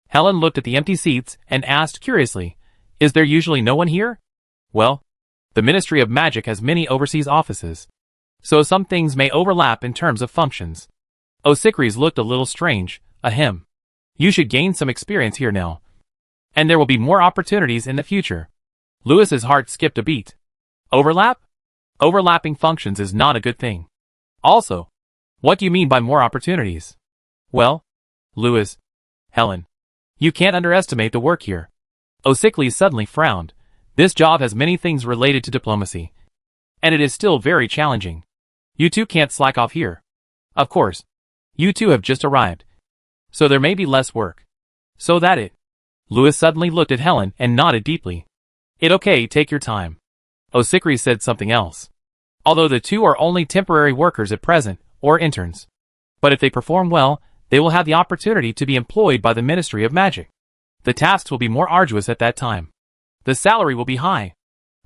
Helen looked at the empty seats and asked curiously, is there usually no one here? Well, the Ministry of Magic has many overseas offices, so some things may overlap in terms of functions. Osicris looked a little strange. Ahem. You should gain some experience here now, and there will be more opportunities in the future. Lewis's heart skipped a beat. Overlap? Overlapping functions is not a good thing. Also, what do you mean by more opportunities? Well, Lewis, Helen, you can't underestimate the work here. Osicles suddenly frowned. This job has many things related to diplomacy, and it is still very challenging. You two can't slack off here. Of course, you two have just arrived, so there may be less work. So that it. Lewis suddenly looked at Helen and nodded deeply. It okay, take your time. Osicris said something else. Although the two are only temporary workers at present, or interns. But if they perform well, they will have the opportunity to be employed by the Ministry of Magic. The tasks will be more arduous at that time. The salary will be high.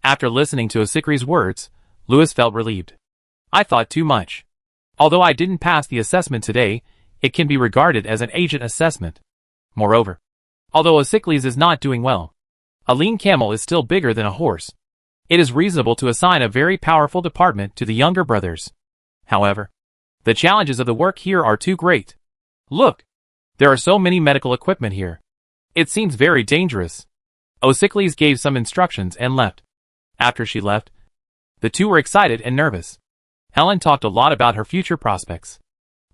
After listening to Osicris' words, Lewis felt relieved. I thought too much. Although I didn't pass the assessment today, it can be regarded as an agent assessment. Moreover, although Osicles is not doing well, a lean camel is still bigger than a horse. It is reasonable to assign a very powerful department to the younger brothers. However, the challenges of the work here are too great. Look, there are so many medical equipment here. It seems very dangerous. Osicles gave some instructions and left. After she left, the two were excited and nervous. Helen talked a lot about her future prospects.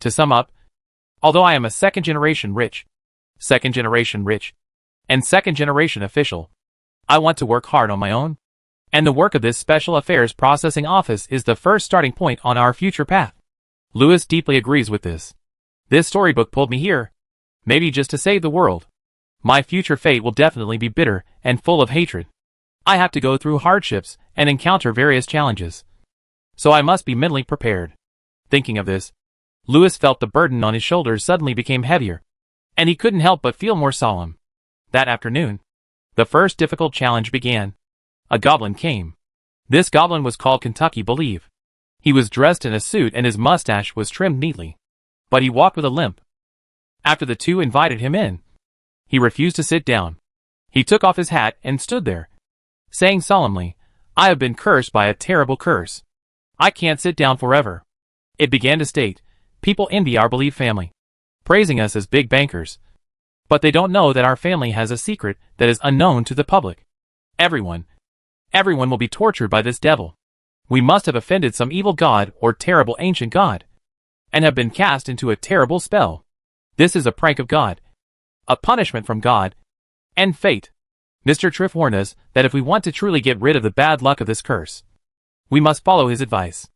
To sum up, although I am a second-generation rich, and second-generation official, I want to work hard on my own, and the work of this Special Affairs Processing Office is the first starting point on our future path. Lewis deeply agrees with this. This storybook pulled me here, maybe just to save the world. My future fate will definitely be bitter and full of hatred. I have to go through hardships and encounter various challenges, so I must be mentally prepared. Thinking of this, Lewis felt the burden on his shoulders suddenly became heavier, and he couldn't help but feel more solemn. That afternoon, the first difficult challenge began. A goblin came. This goblin was called Kentucky Believe. He was dressed in a suit and his mustache was trimmed neatly, but he walked with a limp. After the two invited him in, he refused to sit down. He took off his hat and stood there, saying solemnly, I have been cursed by a terrible curse. I can't sit down forever. It began to state, people envy our Believe family, praising us as big bankers. But they don't know that our family has a secret that is unknown to the public. Everyone will be tortured by this devil. We must have offended some evil god or terrible ancient god, and have been cast into a terrible spell. This is a prank of God, a punishment from God, and fate. Mr. Triff warned us that if we want to truly get rid of the bad luck of this curse, we must follow his advice.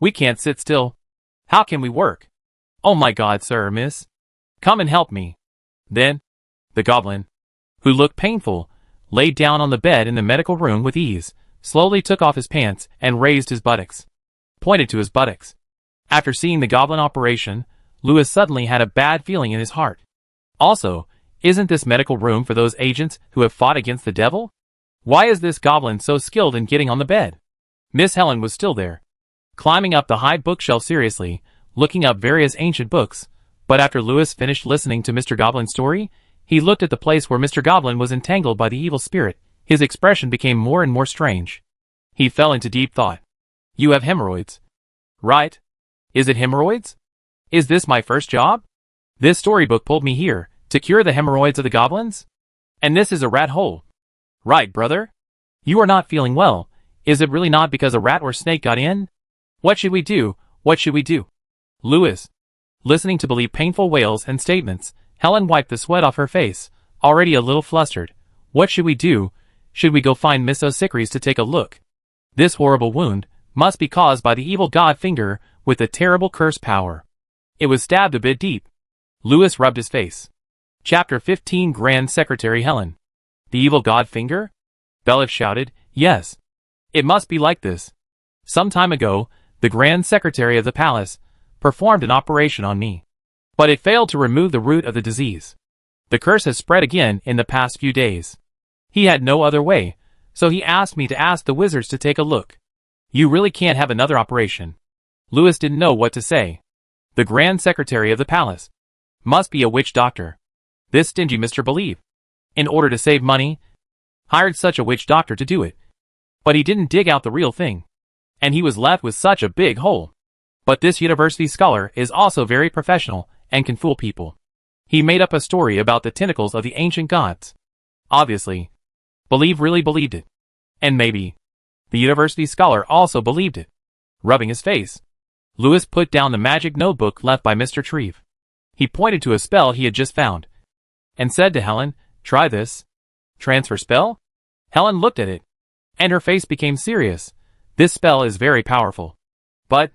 We can't sit still. How can we work? Oh my God, sir or miss. Come and help me. Then, the goblin, who looked painful, laid down on the bed in the medical room with ease, slowly took off his pants and raised his buttocks. Pointed to his buttocks. After seeing the goblin operation, Lewis suddenly had a bad feeling in his heart. Also, isn't this medical room for those agents who have fought against the devil? Why is this goblin so skilled in getting on the bed? Miss Helen was still there, climbing up the high bookshelf seriously, looking up various ancient books, but after Lewis finished listening to Mr. Goblin's story, he looked at the place where Mr. Goblin was entangled by the evil spirit. His expression became more and more strange. He fell into deep thought. You have hemorrhoids. Right? Is it hemorrhoids? Is this my first job? This storybook pulled me here, to cure the hemorrhoids of the goblins? And this is a rat hole. Right, brother? You are not feeling well. Is it really not because a rat or snake got in? What should we do? What should we do? Lewis. Listening to Believe painful wails and statements, Helen wiped the sweat off her face, already a little flustered. What should we do? Should we go find Miss Osicris to take a look? This horrible wound must be caused by the evil god finger with the terrible curse power. It was stabbed a bit deep. Lewis rubbed his face. Chapter 15 Grand Secretary Helen. The evil god finger? Belif shouted, yes. It must be like this. Some time ago, the Grand Secretary of the palace performed an operation on me. but it failed to remove the root of the disease. The curse has spread again in the past few days. He had no other way, so he asked me to ask the wizards to take a look. You really can't have another operation. Louis didn't know what to say. The Grand Secretary of the palace must be a witch doctor. This stingy Mr. Believe, in order to save money, hired such a witch doctor to do it. But he didn't dig out the real thing, and he was left with such a big hole. But this university scholar is also very professional and can fool people. He made up a story about the tentacles of the ancient gods. Obviously, Believe really believed it. And maybe the university scholar also believed it. Rubbing his face, Louis put down the magic notebook left by Mr. Treve. He pointed to a spell he had just found, and said to Helen, "Try this." Transfer spell? Helen looked at it, and her face became serious. This spell is very powerful. But,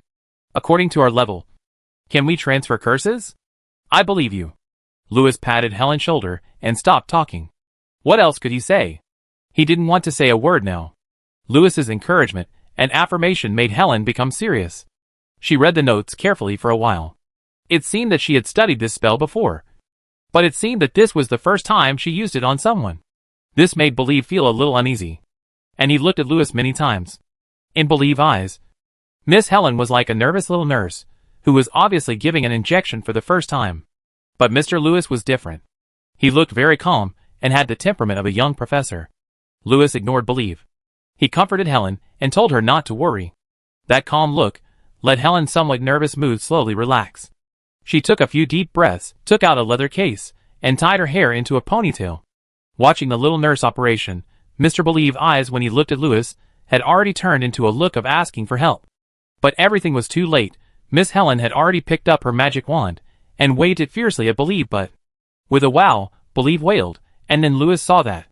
according to our level, can we transfer curses? I believe you. Louis patted Helen's shoulder and stopped talking. What else could he say? He didn't want to say a word now. Louis's encouragement and affirmation made Helen become serious. She read the notes carefully for a while. It seemed that she had studied this spell before, but it seemed that this was the first time she used it on someone. This made Believe feel a little uneasy, and he looked at Louis many times. In Believe's eyes, Miss Helen was like a nervous little nurse, who was obviously giving an injection for the first time. But Mr. Louis was different. He looked very calm and had the temperament of a young professor. Louis ignored Believe. He comforted Helen and told her not to worry. That calm look let Helen's somewhat nervous mood slowly relax. She took a few deep breaths, took out a leather case, and tied her hair into a ponytail. Watching the little nurse operation, Mr. Believe's eyes when he looked at Louis had already turned into a look of asking for help. But everything was too late. Miss Helen had already picked up her magic wand and waved it fiercely at Believe, but with a wow, Believe wailed, and then Louis saw that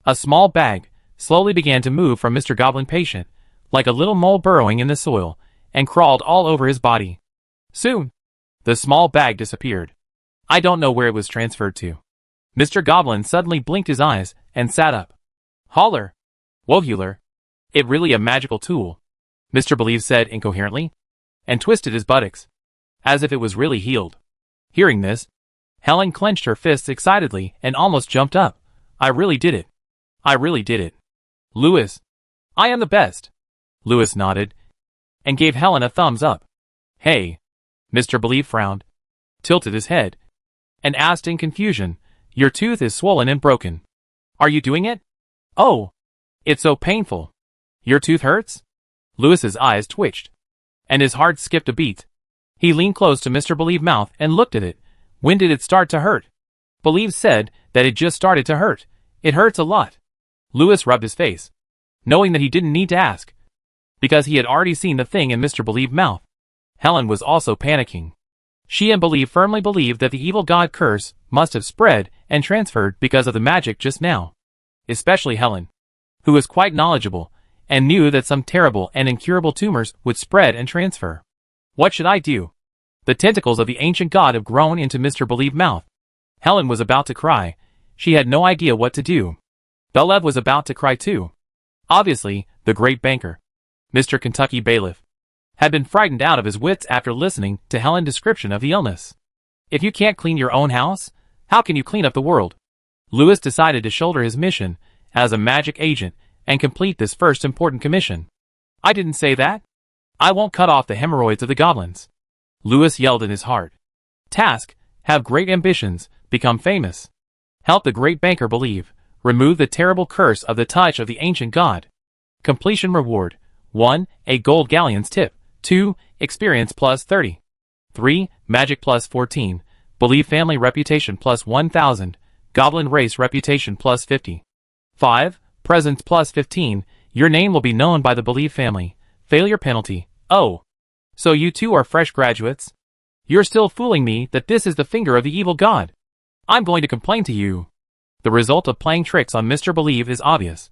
a small bag slowly began to move from Mr. Goblin patient, like a little mole burrowing in the soil, and crawled all over his body. Soon, the small bag disappeared. I don't know where it was transferred to. Mr. Goblin suddenly blinked his eyes and sat up. Holler! Wohuler! It really a magical tool, Mr. Believe said incoherently, and twisted his buttocks, as if it was really healed. Hearing this, Helen clenched her fists excitedly and almost jumped up. I really did it. I really did it. Louis, I am the best. Louis nodded, and gave Helen a thumbs up. Hey, Mr. Believe frowned, tilted his head, and asked in confusion, your tooth is swollen and broken. Are you doing it? Oh, it's so painful. Your tooth hurts? Louis's eyes twitched, and his heart skipped a beat. He leaned close to Mr. Believe's mouth and looked at it. When did it start to hurt? Believe said that it just started to hurt. It hurts a lot. Louis rubbed his face, knowing that he didn't need to ask, because he had already seen the thing in Mr. Believe's mouth. Helen was also panicking. She and Believe firmly believed that the evil god curse must have spread and transferred because of the magic just now. Especially Helen, who was quite knowledgeable and knew that some terrible and incurable tumors would spread and transfer. What should I do? The tentacles of the ancient god have grown into Mr. Believe's mouth. Helen was about to cry. She had no idea what to do. Belev was about to cry too. Obviously, the great banker, Mr. Kentucky Bailiff, had been frightened out of his wits after listening to Helen's description of the illness. If you can't clean your own house, how can you clean up the world? Louis decided to shoulder his mission as a magic agent and complete this first important commission. I didn't say that. I won't cut off the hemorrhoids of the goblins. Louis yelled in his heart. Task, have great ambitions, become famous. Help the great banker Believe, remove the terrible curse of the touch of the ancient god. Completion reward, 1. A gold galleon's tip. 2. Experience plus 30. 3. Magic plus 14. Believe family reputation plus 1000. Goblin race reputation plus 50. 5. Presence plus 15. Your name will be known by the Believe family. Failure penalty. Oh. So you two are fresh graduates? You're still fooling me that this is the finger of the evil god. I'm going to complain to you. The result of playing tricks on Mr. Believe is obvious.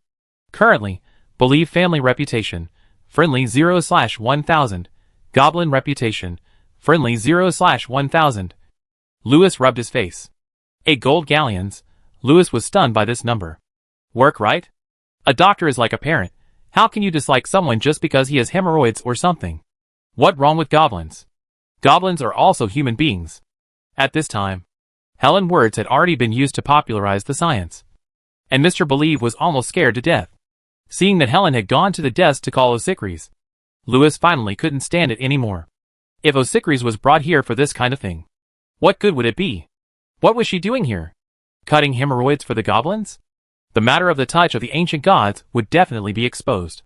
Currently, Believe family reputation, friendly 0/1000. Goblin reputation, friendly 0/1000. Louis rubbed his face. 8 gold galleons. Louis was stunned by this number. Work right? A doctor is like a parent. How can you dislike someone just because he has hemorrhoids or something? What wrong with goblins? Goblins are also human beings. At this time, Helen's words had already been used to popularize the science. And Mr. Believe was almost scared to death. Seeing that Helen had gone to the desk to call Osicris, Louis finally couldn't stand it anymore. If Osicris was brought here for this kind of thing, what good would it be? What was she doing here? Cutting hemorrhoids for the goblins? The matter of the touch of the ancient gods would definitely be exposed.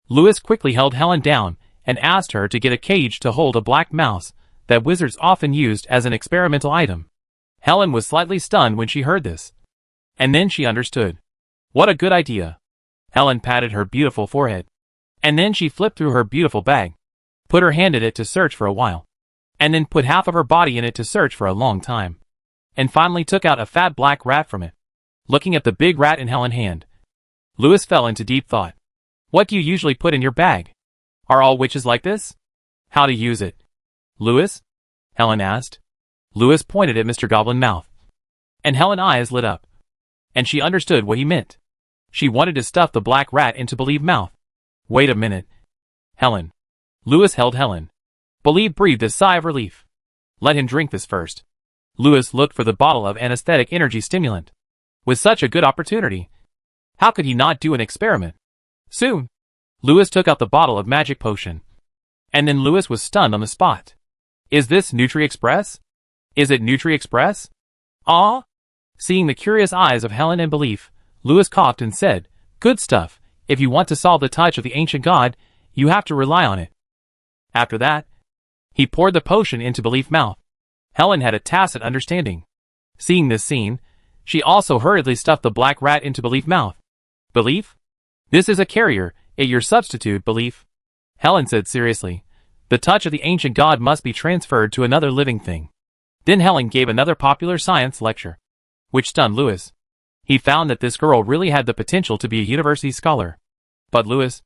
Louis quickly held Helen down and asked her to get a cage to hold a black mouse that wizards often used as an experimental item. Helen was slightly stunned when she heard this. And then she understood. What a good idea. Helen patted her beautiful forehead. And then she flipped through her beautiful bag, put her hand in it to search for a while, and then put half of her body in it to search for a long time, and finally took out a fat black rat from it. Looking at the big rat in Helen's hand, Louis fell into deep thought. What do you usually put in your bag? Are all witches like this? How to use it? Louis? Helen asked. Louis pointed at Mr. Goblin's mouth, and Helen's eyes lit up, and she understood what he meant. She wanted to stuff the black rat into Believe's mouth. Wait a minute. Helen. Louis held Helen. Believe breathed a sigh of relief. Let him drink this first. Louis looked for the bottle of anesthetic energy stimulant. With such a good opportunity, how could he not do an experiment? Soon, Louis took out the bottle of magic potion. And then Louis was stunned on the spot. Is this Nutri-Express? Is it Nutri-Express? Ah? Seeing the curious eyes of Helen and Belief, Louis coughed and said, Good stuff. If you want to solve the touch of the ancient god, you have to rely on it. After that, he poured the potion into Belief's mouth. Helen had a tacit understanding. Seeing this scene, she also hurriedly stuffed the black rat into Belief's mouth. Belief? This is a carrier, your substitute, Belief. Helen said seriously. The touch of the ancient god must be transferred to another living thing. Then Helen gave another popular science lecture, which stunned Louis. He found that this girl really had the potential to be a university scholar. But Louis,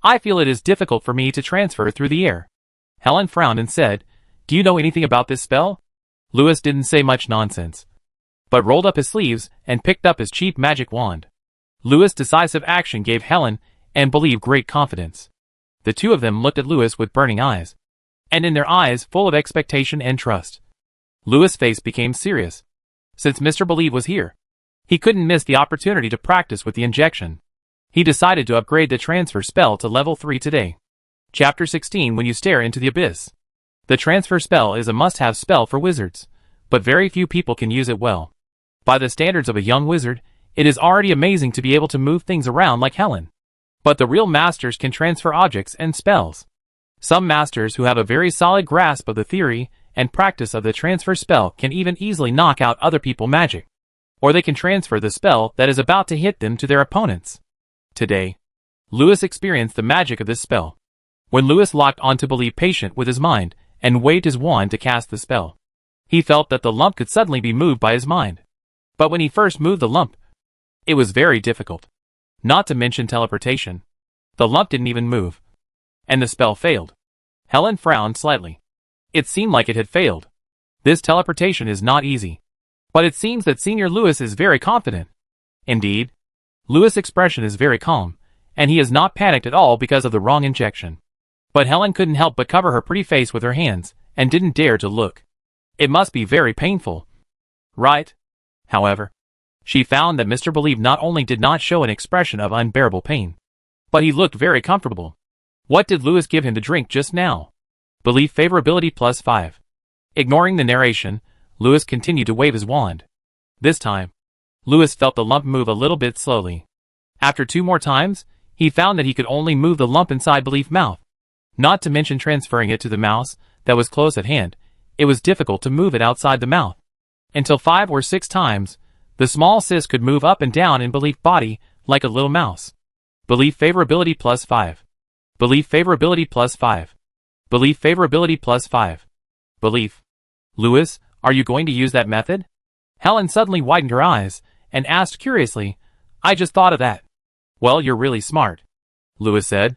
I feel it is difficult for me to transfer through the air. Helen frowned and said, Do you know anything about this spell? Louis didn't say much nonsense, but rolled up his sleeves and picked up his cheap magic wand. Louis' decisive action gave Helen and Believe great confidence. The two of them looked at Louis with burning eyes, and in their eyes full of expectation and trust. Louis' face became serious. Since Mr. Believe was here, he couldn't miss the opportunity to practice with the injection. He decided to upgrade the transfer spell to level 3 today. Chapter 16 When you stare into the abyss. The transfer spell is a must-have spell for wizards, but very few people can use it well. By the standards of a young wizard, it is already amazing to be able to move things around like Helen. But the real masters can transfer objects and spells. Some masters who have a very solid grasp of the theory and practice of the transfer spell can even easily knock out other people's magic. Or they can transfer the spell that is about to hit them to their opponents. Today, Louis experienced the magic of this spell. When Louis locked onto Believe Patient with his mind and waved his wand to cast the spell, he felt that the lump could suddenly be moved by his mind. But when he first moved the lump, it was very difficult. Not to mention teleportation. The lump didn't even move. And the spell failed. Helen frowned slightly. It seemed like it had failed. This teleportation is not easy. But it seems that Senior Louis is very confident. Indeed, Louis' expression is very calm, and he is not panicked at all because of the wrong injection. But Helen couldn't help but cover her pretty face with her hands, and didn't dare to look. It must be very painful. Right? However, she found that Mr. Believe not only did not show an expression of unbearable pain, but he looked very comfortable. What did Louis give him to drink just now? Belief favorability +5. Ignoring the narration, Louis continued to wave his wand. This time, Louis felt the lump move a little bit slowly. After 2 more times, he found that he could only move the lump inside Belief's mouth. Not to mention transferring it to the mouse that was close at hand, it was difficult to move it outside the mouth. Until 5 or 6 times, the small cyst could move up and down in Belief's body like a little mouse. Belief favorability +5. Belief favorability +5. Belief favorability +5. Belief. Louis, are you going to use that method? Helen suddenly widened her eyes and asked curiously, I just thought of that. Well, you're really smart, Louis said.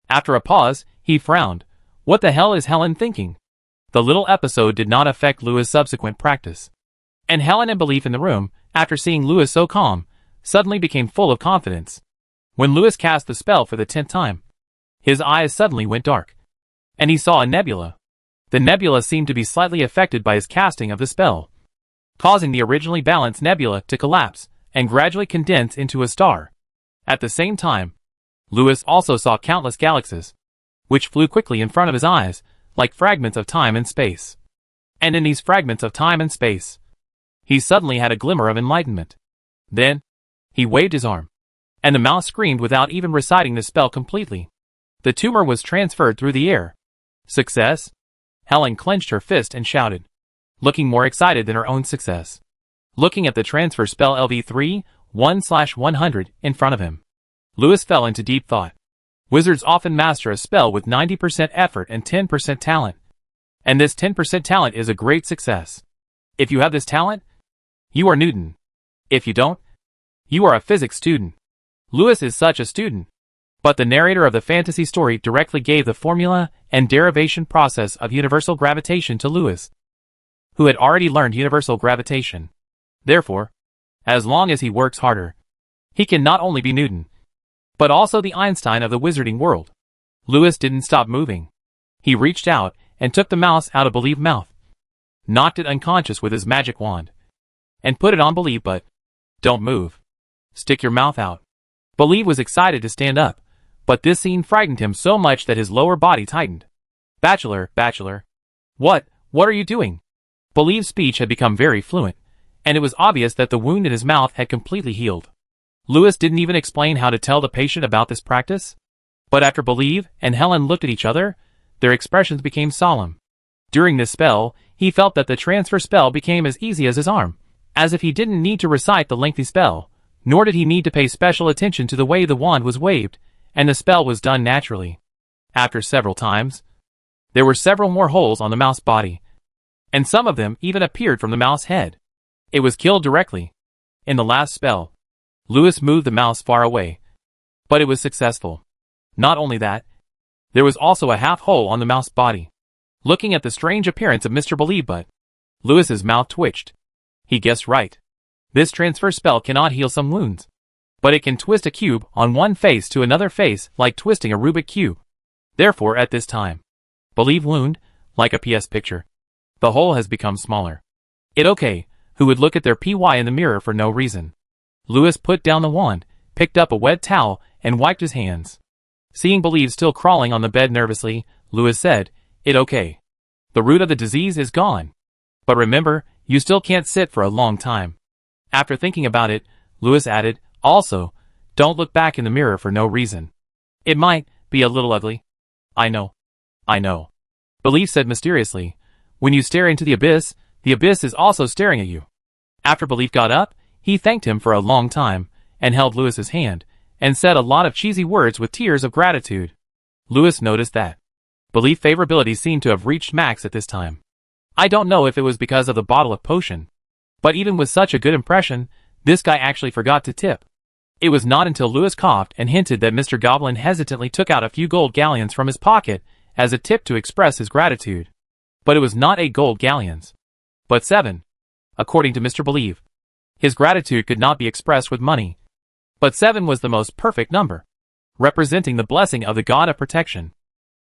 After a pause, he frowned. What the hell is Helen thinking? The little episode did not affect Louis' subsequent practice. And Helen and Belief in the room, after seeing Louis so calm, suddenly became full of confidence. When Louis cast the spell for the 10th time, his eyes suddenly went dark, and he saw a nebula. The nebula seemed to be slightly affected by his casting of the spell, causing the originally balanced nebula to collapse and gradually condense into a star. At the same time, Lewis also saw countless galaxies, which flew quickly in front of his eyes, like fragments of time and space. And in these fragments of time and space, he suddenly had a glimmer of enlightenment. Then, he waved his arm, and the mouse screamed without even reciting the spell completely. The tumor was transferred through the air. Success? Helen clenched her fist and shouted, looking more excited than her own success. Looking at the transfer spell LV3, 1/100 in front of him, Lewis fell into deep thought. Wizards often master a spell with 90% effort and 10% talent. And this 10% talent is a great success. If you have this talent, you are Newton. If you don't, you are a physics student. Lewis is such a student. But the narrator of the fantasy story directly gave the formula and derivation process of universal gravitation to Lewis, who had already learned universal gravitation. Therefore, as long as he works harder, he can not only be Newton, but also the Einstein of the wizarding world. Lewis didn't stop moving. He reached out and took the mouse out of Believe's mouth, knocked it unconscious with his magic wand, and put it on Believe. But don't move. Stick your mouth out. Believe was excited to stand up, but this scene frightened him so much that his lower body tightened. Bachelor. What are you doing? Believe's speech had become very fluent, and it was obvious that the wound in his mouth had completely healed. Lewis didn't even explain how to tell the patient about this practice. But after Believe and Helen looked at each other, their expressions became solemn. During this spell, he felt that the transfer spell became as easy as his arm, as if he didn't need to recite the lengthy spell, nor did he need to pay special attention to the way the wand was waved, and the spell was done naturally. After several times, there were several more holes on the mouse body, and some of them even appeared from the mouse head. It was killed directly. In the last spell, Lewis moved the mouse far away, but it was successful. Not only that, there was also a half hole on the mouse body. Looking at the strange appearance of Mr. Believe, but Lewis's mouth twitched. He guessed right. This transfer spell cannot heal some wounds, but it can twist a cube on one face to another face like twisting a Rubik cube. Therefore, at this time, Believe wound, like a PS picture. The hole has become smaller. It okay, who would look at their PY in the mirror for no reason. Lewis put down the wand, picked up a wet towel, and wiped his hands. Seeing Believe still crawling on the bed nervously, Lewis said, "It okay. The root of the disease is gone. But remember, you still can't sit for a long time." After thinking about it, Lewis added, "Also, don't look back in the mirror for no reason. It might be a little ugly." I know. Believe said mysteriously, "When you stare into the abyss is also staring at you." After Believe got up, he thanked him for a long time, and held Lewis's hand, and said a lot of cheesy words with tears of gratitude. Lewis noticed that Believe favorability seemed to have reached max at this time. I don't know if it was because of the bottle of potion, but even with such a good impression, this guy actually forgot to tip. It was not until Lewis coughed and hinted that Mr. Goblin hesitantly took out a few gold galleons from his pocket as a tip to express his gratitude. But it was not 8 gold galleons, but 7, according to Mr. Believe. His gratitude could not be expressed with money, but 7 was the most perfect number, representing the blessing of the god of protection.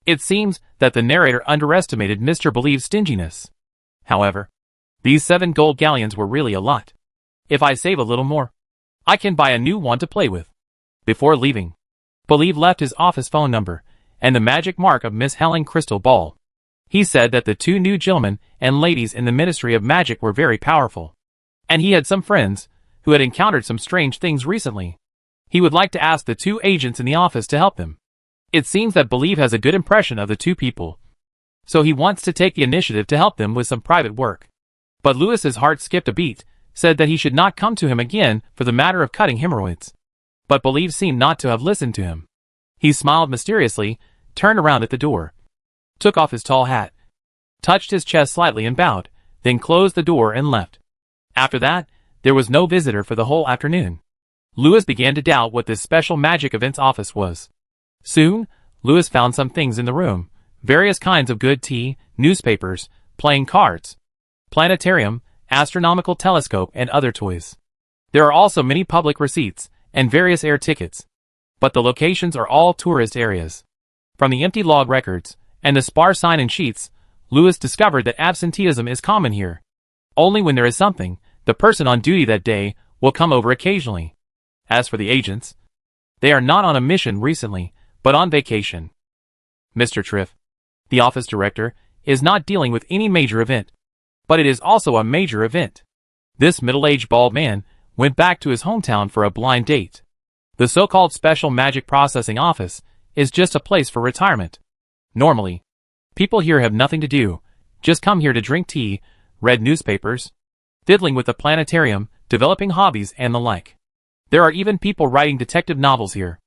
It seems that the narrator underestimated Mr. Believe's stinginess. However, these 7 gold galleons were really a lot. If I save a little more, I can buy a new one to play with. Before leaving, Believe left his office phone number and the magic mark of Miss Helen Crystal Ball. He said that the 2 new gentlemen and ladies in the Ministry of Magic were very powerful, and he had some friends who had encountered some strange things recently. He would like to ask the 2 agents in the office to help him. It seems that Believe has a good impression of the 2 people, so he wants to take the initiative to help them with some private work. But Lewis's heart skipped a beat, said that he should not come to him again for the matter of cutting hemorrhoids. But Believe seemed not to have listened to him. He smiled mysteriously, turned around at the door, took off his tall hat, touched his chest slightly and bowed, then closed the door and left. After that, there was no visitor for the whole afternoon. Lewis began to doubt what this special magic events office was. Soon, Lewis found some things in the room, various kinds of good tea, newspapers, playing cards, planetarium, astronomical telescope, and other toys. There are also many public receipts, and various air tickets. But the locations are all tourist areas. From the empty log records, and the sparse sign-in sheets, Lewis discovered that absenteeism is common here. Only when there is something, the person on duty that day will come over occasionally. As for the agents, they are not on a mission recently, but on vacation. Mr. Triff, the office director, is not dealing with any major event, but it is also a major event. This middle-aged bald man went back to his hometown for a blind date. The so-called Special Magic Processing Office is just a place for retirement. Normally, people here have nothing to do, just come here to drink tea, read newspapers, fiddling with the planetarium, developing hobbies and the like. There are even people writing detective novels here.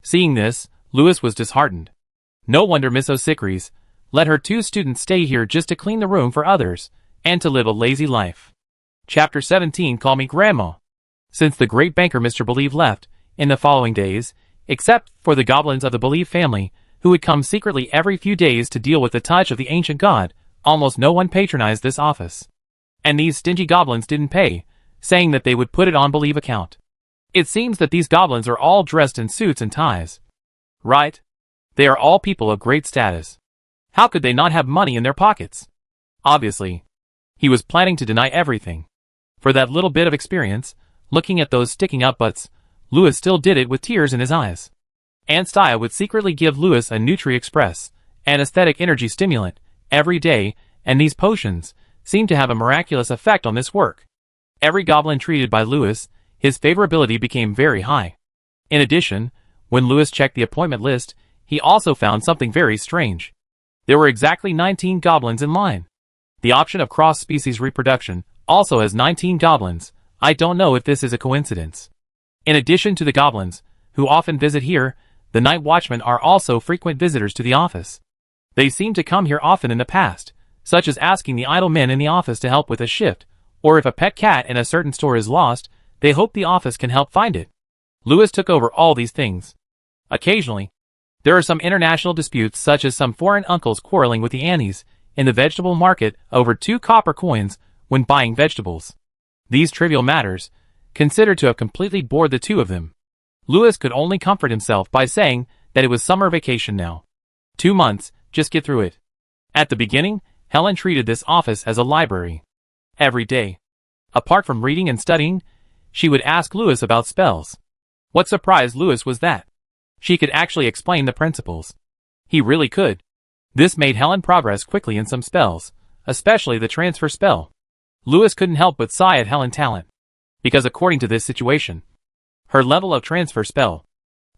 Seeing this, Lewis was disheartened. No wonder Miss O'Sickeries let her 2 students stay here just to clean the room for others, and to live a lazy life. Chapter 17 Call Me Grandma. Since the great banker Mr. Believe left, in the following days, except for the goblins of the Believe family, who would come secretly every few days to deal with the touch of the ancient god, almost no one patronized this office. And these stingy goblins didn't pay, saying that they would put it on Believe account. It seems that these goblins are all dressed in suits and ties. Right? They are all people of great status. How could they not have money in their pockets? Obviously, he was planning to deny everything. For that little bit of experience, looking at those sticking up butts, Lewis still did it with tears in his eyes. Aunt Stia would secretly give Lewis a Nutri-Express, an aesthetic energy stimulant, every day, and these potions seemed to have a miraculous effect on this work. Every goblin treated by Lewis, his favorability became very high. In addition, when Lewis checked the appointment list, he also found something very strange. There were exactly 19 goblins in line. The option of cross-species reproduction also has 19 goblins. I don't know if this is a coincidence. In addition to the goblins, who often visit here, the night watchmen are also frequent visitors to the office. They seem to come here often in the past, such as asking the idle men in the office to help with a shift, or if a pet cat in a certain store is lost, they hope the office can help find it. Lewis took over all these things. Occasionally, there are some international disputes, such as some foreign uncles quarreling with the aunties in the vegetable market over 2 copper coins when buying vegetables. These trivial matters, considered to have completely bored the 2 of them. Lewis could only comfort himself by saying that it was summer vacation now. 2 months, just get through it. At the beginning, Helen treated this office as a library. Every day, apart from reading and studying, she would ask Lewis about spells. What surprised Lewis was that she could actually explain the principles. He really could. This made Helen progress quickly in some spells, especially the transfer spell. Lewis couldn't help but sigh at Helen's talent, because according to this situation, her level of transfer spell,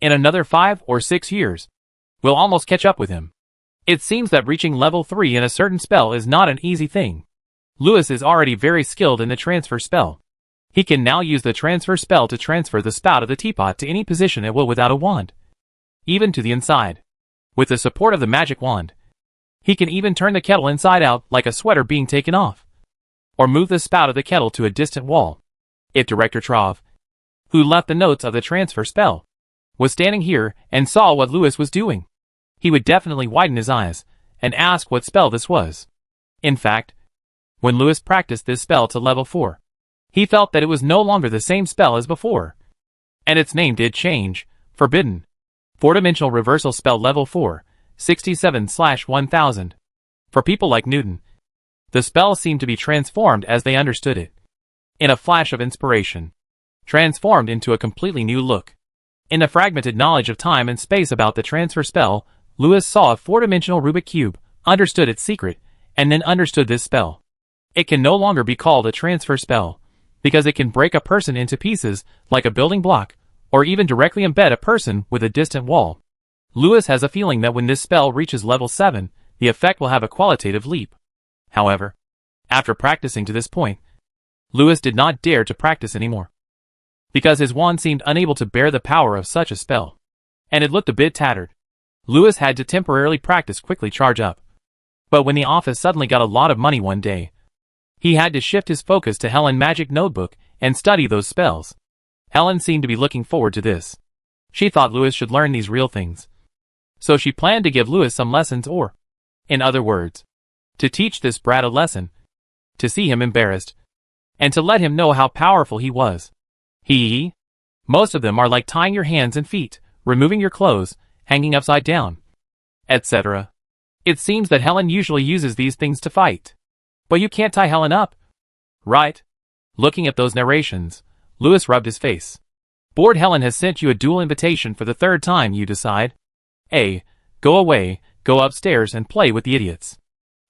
in another 5 or 6 years, will almost catch up with him. It seems that reaching level 3 in a certain spell is not an easy thing. Lewis is already very skilled in the transfer spell. He can now use the transfer spell to transfer the spout of the teapot to any position it will without a wand, even to the inside. With the support of the magic wand, he can even turn the kettle inside out like a sweater being taken off, or move the spout of the kettle to a distant wall. If Director Trov, who left the notes of the transfer spell, was standing here and saw what Lewis was doing, he would definitely widen his eyes and ask what spell this was. In fact, when Lewis practiced this spell to level 4, he felt that it was no longer the same spell as before. And its name did change. Forbidden. 4-dimensional reversal spell level 4, 67/1000. For people like Newton, the spell seemed to be transformed as they understood it. In a flash of inspiration, transformed into a completely new look. In the fragmented knowledge of time and space about the transfer spell, Lewis saw a 4-dimensional Rubik cube, understood its secret, and then understood this spell. It can no longer be called a transfer spell, because it can break a person into pieces like a building block, or even directly embed a person with a distant wall. Lewis has a feeling that when this spell reaches level 7, the effect will have a qualitative leap. However, after practicing to this point, Lewis did not dare to practice anymore, because his wand seemed unable to bear the power of such a spell, and it looked a bit tattered. Lewis had to temporarily practice quickly charge up. But when the office suddenly got a lot of money one day, he had to shift his focus to Helen's magic notebook and study those spells. Helen seemed to be looking forward to this. She thought Lewis should learn these real things. So she planned to give Lewis some lessons, or, in other words, to teach this brat a lesson, to see him embarrassed, and to let him know how powerful he was. Most of them are like tying your hands and feet, removing your clothes, hanging upside down, etc. It seems that Helen usually uses these things to fight. But you can't tie Helen up. Right? Looking at those narrations, Lewis rubbed his face. Bored Helen has sent you a duel invitation for the third time, you decide. A. Go away, go upstairs and play with the idiots.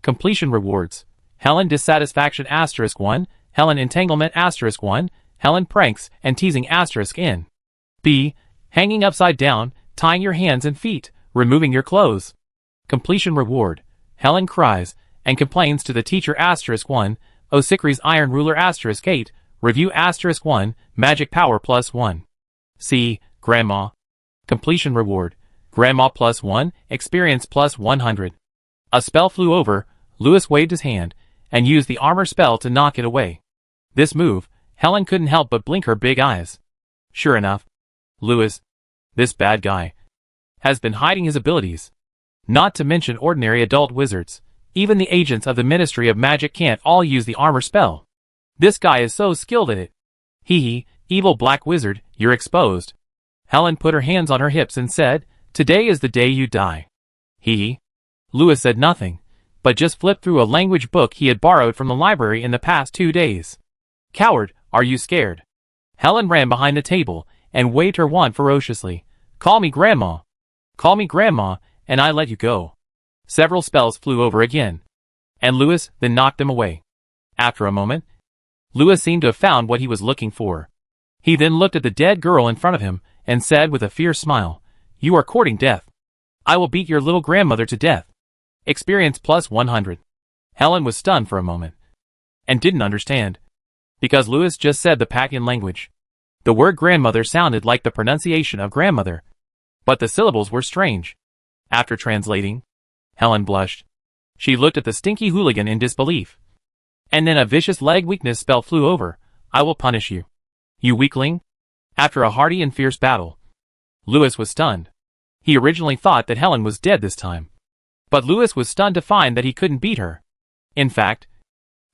Completion rewards. Helen dissatisfaction *1, Helen entanglement *1, Helen pranks and teasing *n. B. Hanging upside down, tying your hands and feet, removing your clothes. Completion reward. Helen cries and complains to the teacher *1, Osikri's iron ruler *8, review *1, magic power +1. C. Grandma. Completion reward. Grandma +1, experience +100. A spell flew over, Lewis waved his hand, and used the armor spell to knock it away. This move, Helen couldn't help but blink her big eyes. Sure enough, Lewis, this bad guy, has been hiding his abilities. Not to mention ordinary adult wizards, even the agents of the Ministry of Magic can't all use the armor spell. This guy is so skilled at it. Hee, evil black wizard, you're exposed. Helen put her hands on her hips and said, today is the day you die. Hee. Lewis said nothing, but just flipped through a language book he had borrowed from the library in the past 2 days. Coward, are you scared? Helen ran behind the table and waved her wand ferociously. Call me Grandma. Call me Grandma, and I let you go. Several spells flew over again, and Lewis then knocked them away. After a moment, Lewis seemed to have found what he was looking for. He then looked at the dead girl in front of him and said with a fierce smile, you are courting death. I will beat your little grandmother to death. Experience +100. Helen was stunned for a moment, and didn't understand, because Lewis just said the Pakian language. The word grandmother sounded like the pronunciation of grandmother, but the syllables were strange. After translating, Helen blushed. She looked at the stinky hooligan in disbelief. And then a vicious leg weakness spell flew over. I will punish you. You weakling. After a hearty and fierce battle, Lewis was stunned. He originally thought that Helen was dead this time. But Lewis was stunned to find that he couldn't beat her. In fact,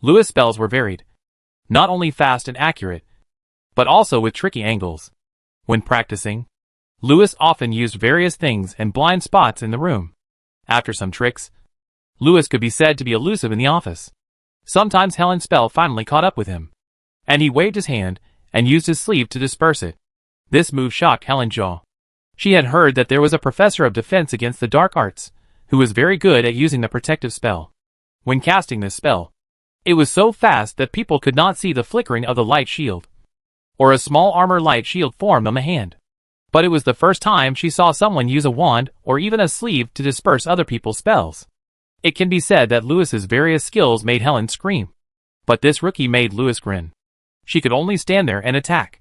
Lewis' spells were varied. Not only fast and accurate, but also with tricky angles. When practicing, Lewis often used various things and blind spots in the room. After some tricks, Lewis could be said to be elusive in the office. Sometimes Helen's spell finally caught up with him, and he waved his hand and used his sleeve to disperse it. This move shocked Helen's jaw. She had heard that there was a professor of defense against the dark arts, who was very good at using the protective spell. When casting this spell, it was so fast that people could not see the flickering of the light shield, or a small armor light shield formed on the hand. But it was the first time she saw someone use a wand or even a sleeve to disperse other people's spells. It can be said that Lewis's various skills made Helen scream. But this rookie made Lewis grin. She could only stand there and attack.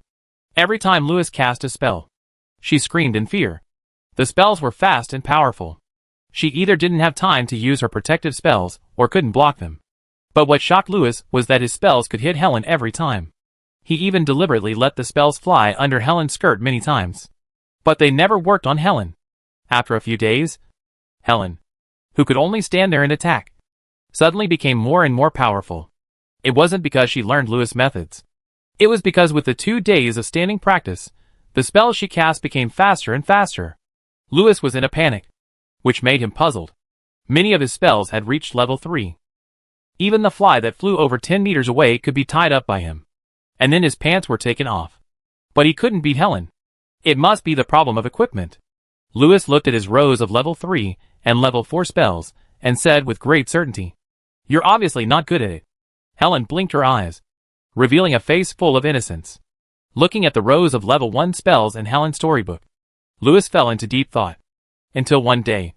Every time Lewis cast a spell, she screamed in fear. The spells were fast and powerful. She either didn't have time to use her protective spells or couldn't block them. But what shocked Lewis was that his spells could hit Helen every time. He even deliberately let the spells fly under Helen's skirt many times. But they never worked on Helen. After a few days, Helen, who could only stand there and attack, suddenly became more and more powerful. It wasn't because she learned Lewis' methods. It was because with the 2 days of standing practice, the spells she cast became faster and faster. Lewis was in a panic, which made him puzzled. Many of his spells had reached level 3. Even the fly that flew over 10 meters away could be tied up by him. And then his pants were taken off. But he couldn't beat Helen. It must be the problem of equipment. Lewis looked at his rows of level 3 and level 4 spells, and said with great certainty, you're obviously not good at it. Helen blinked her eyes, revealing a face full of innocence. Looking at the rows of level 1 spells in Helen's storybook, Lewis fell into deep thought. Until one day,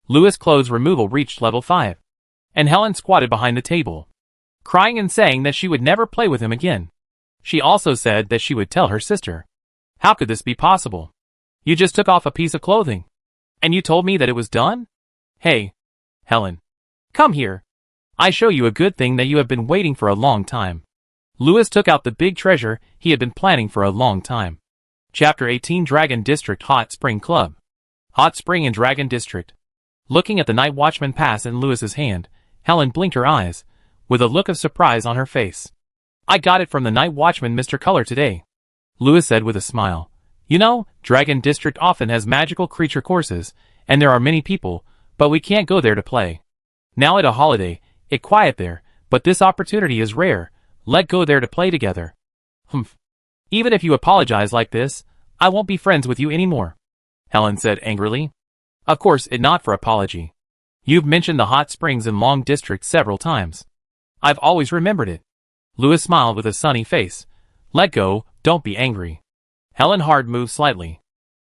Lewis' clothes removal reached level 5, and Helen squatted behind the table, crying and saying that she would never play with him again. She also said that she would tell her sister. How could this be possible? You just took off a piece of clothing, and you told me that it was done? Hey, Helen, come here. I show you a good thing that you have been waiting for a long time. Lewis took out the big treasure he had been planning for a long time. Chapter 18 Dragon District Hot Spring Club. Hot Spring in Dragon District. Looking at the Night Watchman pass in Lewis's hand, Helen blinked her eyes, with a look of surprise on her face. I got it from the Night Watchman Mr. Color today, Lewis said with a smile. You know, Dragon District often has magical creature courses, and there are many people but we can't go there to play. Now at a holiday, it quiet there, but this opportunity is rare. Let go there to play together. Humph. Even if you apologize like this, I won't be friends with you anymore, Helen said angrily. Of course, it not for apology. You've mentioned the hot springs in Long District several times. I've always remembered it. Louis smiled with a sunny face. Let go, don't be angry. Helen hard moved slightly.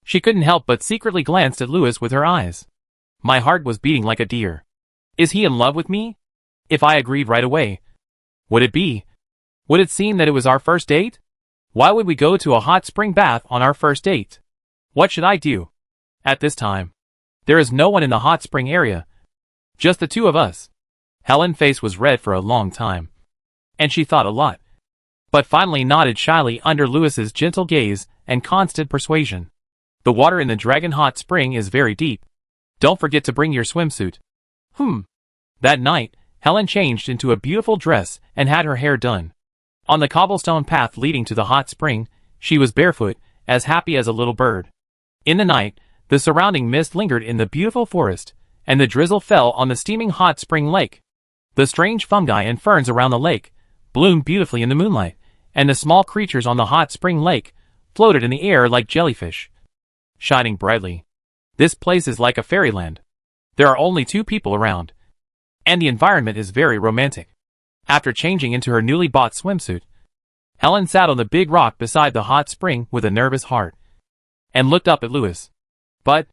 She couldn't help but secretly glanced at Louis with her eyes. My heart was beating like a deer. Is he in love with me? If I agreed right away, would it be? Would it seem that it was our first date? Why would we go to a hot spring bath on our first date? What should I do? At this time, there is no one in the hot spring area. Just the two of us. Helen's face was red for a long time, and she thought a lot, but finally nodded shyly under Louis's gentle gaze and constant persuasion. The water in the Dragon Hot Spring is very deep. Don't forget to bring your swimsuit. That night, Helen changed into a beautiful dress and had her hair done. On the cobblestone path leading to the hot spring, she was barefoot, as happy as a little bird. In the night, the surrounding mist lingered in the beautiful forest, and the drizzle fell on the steaming hot spring lake. The strange fungi and ferns around the lake bloomed beautifully in the moonlight, and the small creatures on the hot spring lake floated in the air like jellyfish, shining brightly. This place is like a fairyland. There are only two people around, and the environment is very romantic. After changing into her newly bought swimsuit, Helen sat on the big rock beside the hot spring with a nervous heart, and looked up at Louis. But,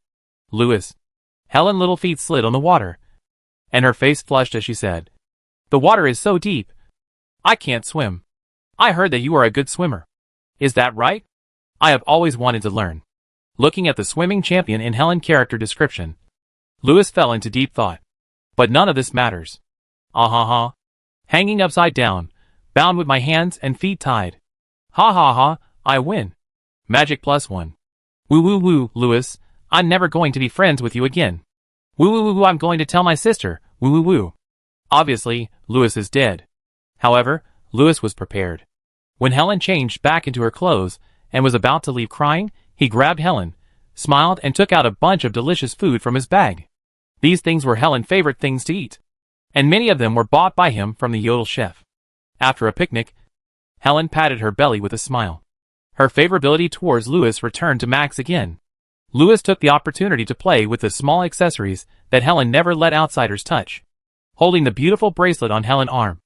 Louis, Helen's little feet slid on the water, and her face flushed as she said, the water is so deep. I can't swim. I heard that you are a good swimmer. Is that right? I have always wanted to learn. Looking at the swimming champion in Helen's character description, Louis fell into deep thought. But none of this matters. Hanging upside down, bound with my hands and feet tied. I win. Magic +1. Woo woo woo, Louis, I'm never going to be friends with you again. Woo woo woo woo, I'm going to tell my sister, woo woo woo. Obviously, Louis is dead. However, Louis was prepared. When Helen changed back into her clothes and was about to leave crying, he grabbed Helen, smiled and took out a bunch of delicious food from his bag. These things were Helen's favorite things to eat, and many of them were bought by him from the Yodel chef. After a picnic, Helen patted her belly with a smile. Her favorability towards Louis returned to max again. Louis took the opportunity to play with the small accessories that Helen never let outsiders touch. Holding the beautiful bracelet on Helen's arm,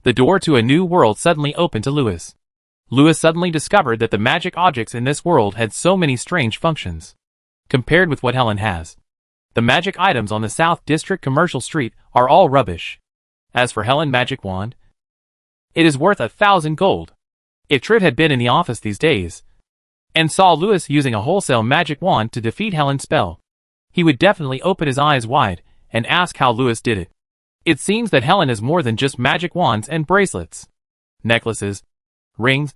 the door to a new world suddenly opened to Louis. Louis suddenly discovered that the magic objects in this world had so many strange functions. Compared with what Helen has, the magic items on the South District Commercial Street are all rubbish. As for Helen's magic wand, it is worth 1,000 gold. If Triv had been in the office these days, and saw Louis using a wholesale magic wand to defeat Helen's spell, he would definitely open his eyes wide and ask how Louis did it. It seems that Helen is more than just magic wands and bracelets, necklaces, rings,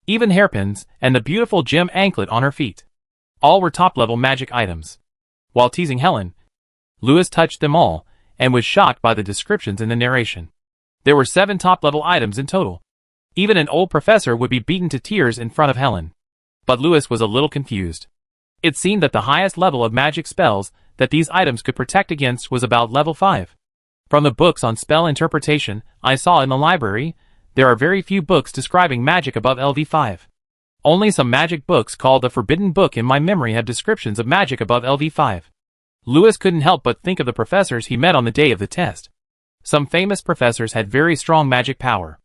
even hairpins, and the beautiful gem anklet on her feet. All were top-level magic items. While teasing Helen, Louis touched them all, and was shocked by the descriptions in the narration. There were 7 top-level items in total. Even an old professor would be beaten to tears in front of Helen. But Louis was a little confused. It seemed that the highest level of magic spells that these items could protect against was about level 5. From the books on spell interpretation I saw in the library, there are very few books describing magic above LV5. Only some magic books called the Forbidden Book in my memory have descriptions of magic above LV5. Louis couldn't help but think of the professors he met on the day of the test. Some famous professors had very strong magic power.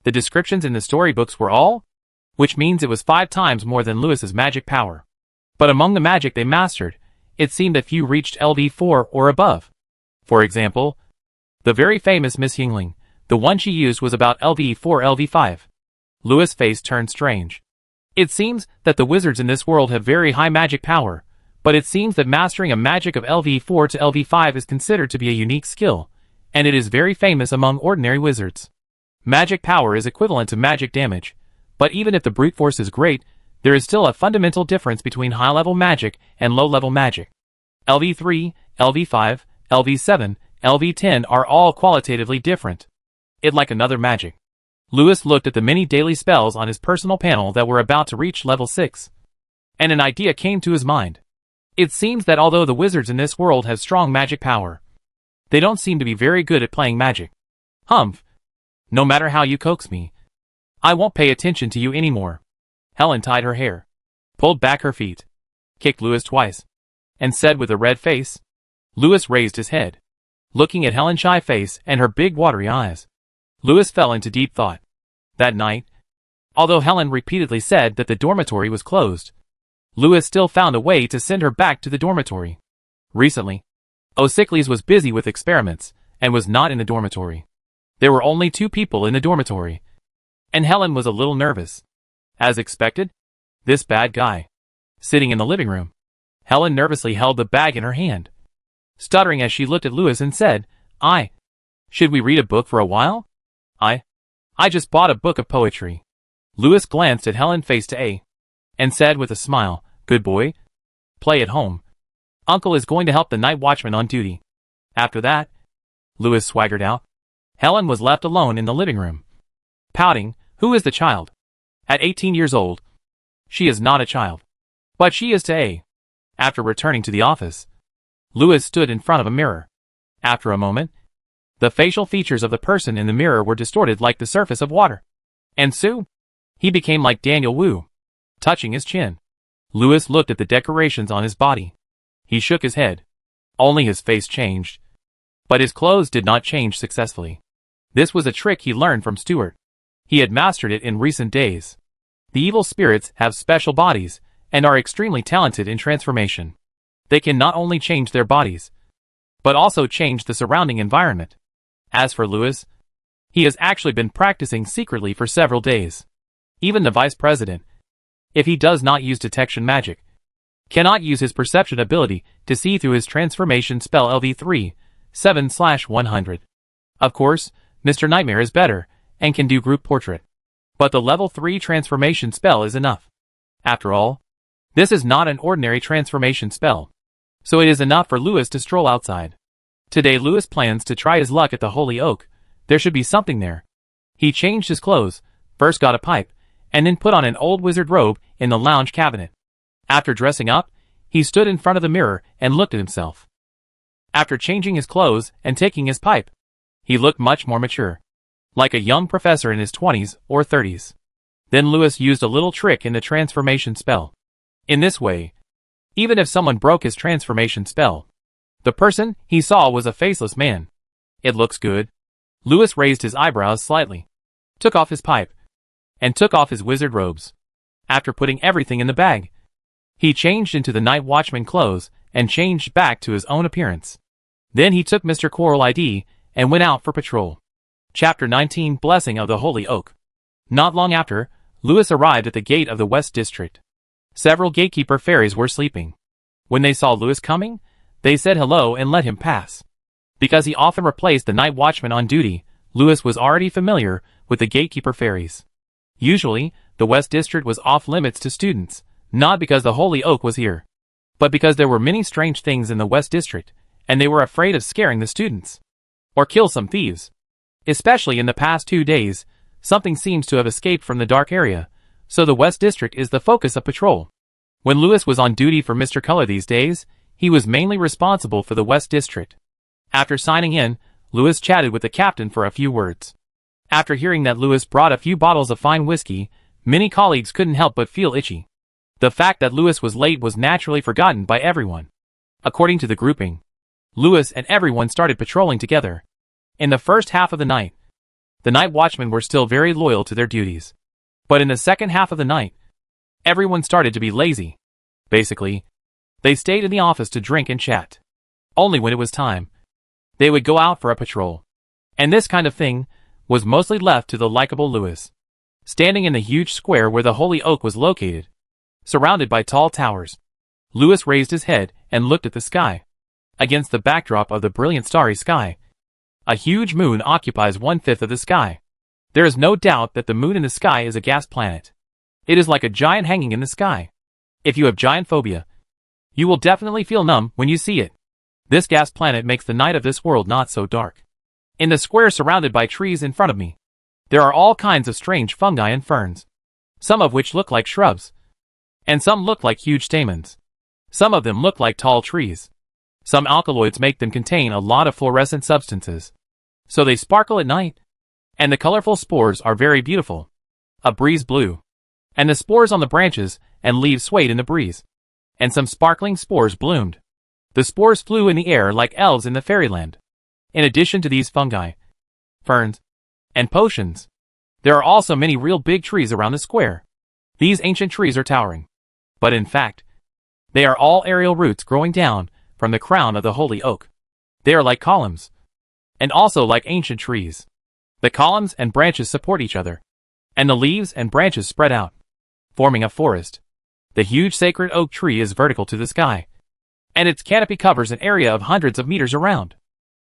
The descriptions in the storybooks were all, which means it was 5 times more than Louis's magic power. But among the magic they mastered, it seemed that few reached LV4 or above. For example, the very famous Miss Yingling, the one she used was about LV4 LV5. Louis' face turned strange. It seems that the wizards in this world have very high magic power, but it seems that mastering a magic of LV4 to LV5 is considered to be a unique skill, and it is very famous among ordinary wizards. Magic power is equivalent to magic damage, but even if the brute force is great, there is still a fundamental difference between high-level magic and low-level magic. LV3, LV5, LV7, LV10 are all qualitatively different. It like another magic. Louis looked at the many daily spells on his personal panel that were about to reach level 6. And an idea came to his mind. It seems that although the wizards in this world have strong magic power, they don't seem to be very good at playing magic. Humph. No matter how you coax me, I won't pay attention to you anymore. Helen tied her hair, pulled back her feet, kicked Louis twice, and said with a red face. Louis raised his head, looking at Helen's shy face and her big watery eyes. Louis fell into deep thought. That night, although Helen repeatedly said that the dormitory was closed, Louis still found a way to send her back to the dormitory. Recently, O'Sickleys was busy with experiments and was not in the dormitory. There were only 2 people in the dormitory, and Helen was a little nervous. As expected, this bad guy, sitting in the living room. Helen nervously held the bag in her hand, stuttering as she looked at Louis and said, Should we read a book for a while? I just bought a book of poetry. Louis glanced at Helen face to A, and said with a smile, Good boy. Play at home. Uncle is going to help the night watchman on duty. After that, Louis swaggered out. Helen was left alone in the living room, pouting. Who is the child? At 18 years old, she is not a child. But she is to A. After returning to the office, Louis stood in front of a mirror. After a moment, the facial features of the person in the mirror were distorted like the surface of water. And soon, he became like Daniel Wu, touching his chin. Louis looked at the decorations on his body. He shook his head. Only his face changed. But his clothes did not change successfully. This was a trick he learned from Stuart. He had mastered it in recent days. The evil spirits have special bodies and are extremely talented in transformation. They can not only change their bodies, but also change the surrounding environment. As for Louis, he has actually been practicing secretly for several days. Even the vice president, if he does not use detection magic, cannot use his perception ability to see through his transformation spell LV3, 7/100. Of course, Mr. Nightmare is better, and can do group portrait. But the level 3 transformation spell is enough. After all, this is not an ordinary transformation spell, so it is enough for Louis to stroll outside. Today Louis plans to try his luck at the Holy Oak. There should be something there. He changed his clothes, first got a pipe, and then put on an old wizard robe in the lounge cabinet. After dressing up, he stood in front of the mirror and looked at himself. After changing his clothes and taking his pipe, he looked much more mature, like a young professor in his 20s or 30s. Then Louis used a little trick in the transformation spell. In this way, even if someone broke his transformation spell, the person he saw was a faceless man. It looks good. Louis raised his eyebrows slightly, took off his pipe, and took off his wizard robes. After putting everything in the bag, he changed into the night watchman clothes and changed back to his own appearance. Then he took Mr. Coral ID and went out for patrol. Chapter 19 Blessing of the Holy Oak. Not long after, Louis arrived at the gate of the West District. Several gatekeeper fairies were sleeping. When they saw Louis coming, they said hello and let him pass. Because he often replaced the night watchman on duty, Louis was already familiar with the gatekeeper fairies. Usually, the West District was off limits to students, not because the Holy Oak was here, but because there were many strange things in the West District, and they were afraid of scaring the students. Or kill some thieves. Especially in the past 2 days, something seems to have escaped from the dark area, so the West District is the focus of patrol. When Louis was on duty for Mr. Color these days, he was mainly responsible for the West District. After signing in, Louis chatted with the captain for a few words. After hearing that Louis brought a few bottles of fine whiskey, many colleagues couldn't help but feel itchy. The fact that Louis was late was naturally forgotten by everyone. According to the grouping, Louis and everyone started patrolling together. In the first half of the night, the night watchmen were still very loyal to their duties. But in the second half of the night, everyone started to be lazy. Basically, they stayed in the office to drink and chat. Only when it was time, they would go out for a patrol. And this kind of thing was mostly left to the likable Louis. Standing in the huge square where the Holy Oak was located, surrounded by tall towers, Louis raised his head and looked at the sky. Against the backdrop of the brilliant starry sky, a huge moon occupies 1/5 of the sky. There is no doubt that the moon in the sky is a gas planet. It is like a giant hanging in the sky. If you have giant phobia, you will definitely feel numb when you see it. This gas planet makes the night of this world not so dark. In the square surrounded by trees in front of me, there are all kinds of strange fungi and ferns, some of which look like shrubs, and some look like huge stamens. Some of them look like tall trees. Some alkaloids make them contain a lot of fluorescent substances, so they sparkle at night. And the colorful spores are very beautiful. A breeze blew, and the spores on the branches and leaves swayed in the breeze, and some sparkling spores bloomed. The spores flew in the air like elves in the fairyland. In addition to these fungi, ferns, and potions, there are also many real big trees around the square. These ancient trees are towering, but in fact, they are all aerial roots growing down from the crown of the holy oak. They are like columns, and also like ancient trees. The columns and branches support each other, and the leaves and branches spread out, forming a forest. The huge sacred oak tree is vertical to the sky, and its canopy covers an area of hundreds of meters around.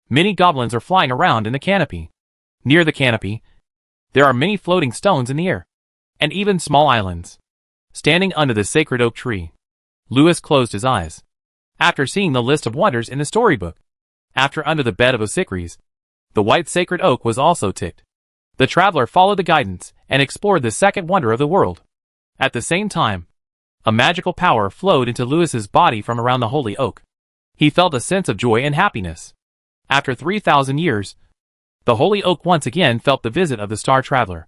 Many goblins are flying around in the canopy. Near the canopy, there are many floating stones in the air, and even small islands. Standing under the sacred oak tree, Lewis closed his eyes. After seeing the list of wonders in the storybook, after under the bed of Osycres, the white sacred oak was also ticked. The traveler followed the guidance and explored the second wonder of the world. At the same time, a magical power flowed into Lewis's body from around the holy oak. He felt a sense of joy and happiness. After 3,000 years, the holy oak once again felt the visit of the star traveler.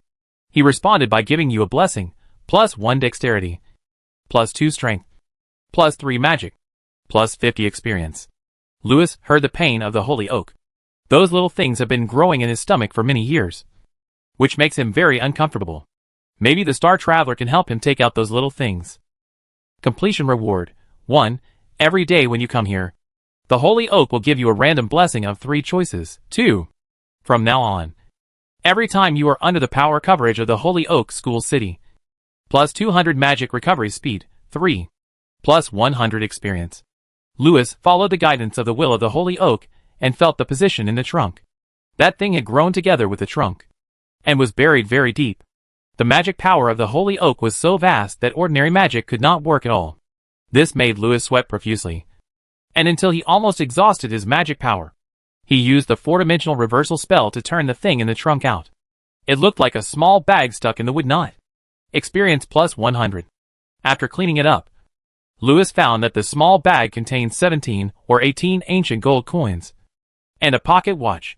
He responded by giving you a blessing, +1 dexterity, +2 strength, +3 magic, +50 experience. Lewis heard the pain of the holy oak. Those little things have been growing in his stomach for many years, which makes him very uncomfortable. Maybe the star traveler can help him take out those little things. Completion reward: 1. Every day when you come here, the holy oak will give you a random blessing of 3 choices. 2. From now on, every time you are under the power coverage of the holy oak school city, +200 magic recovery speed. 3. +100 experience. Lewis followed the guidance of the will of the holy oak and felt the position in the trunk. That thing had grown together with the trunk and was buried very deep. The magic power of the holy oak was so vast that ordinary magic could not work at all. This made Lewis sweat profusely, and until he almost exhausted his magic power, he used the 4-dimensional reversal spell to turn the thing in the trunk out. It looked like a small bag stuck in the wood knot. Experience +100. After cleaning it up, Lewis found that the small bag contained 17 or 18 ancient gold coins and a pocket watch.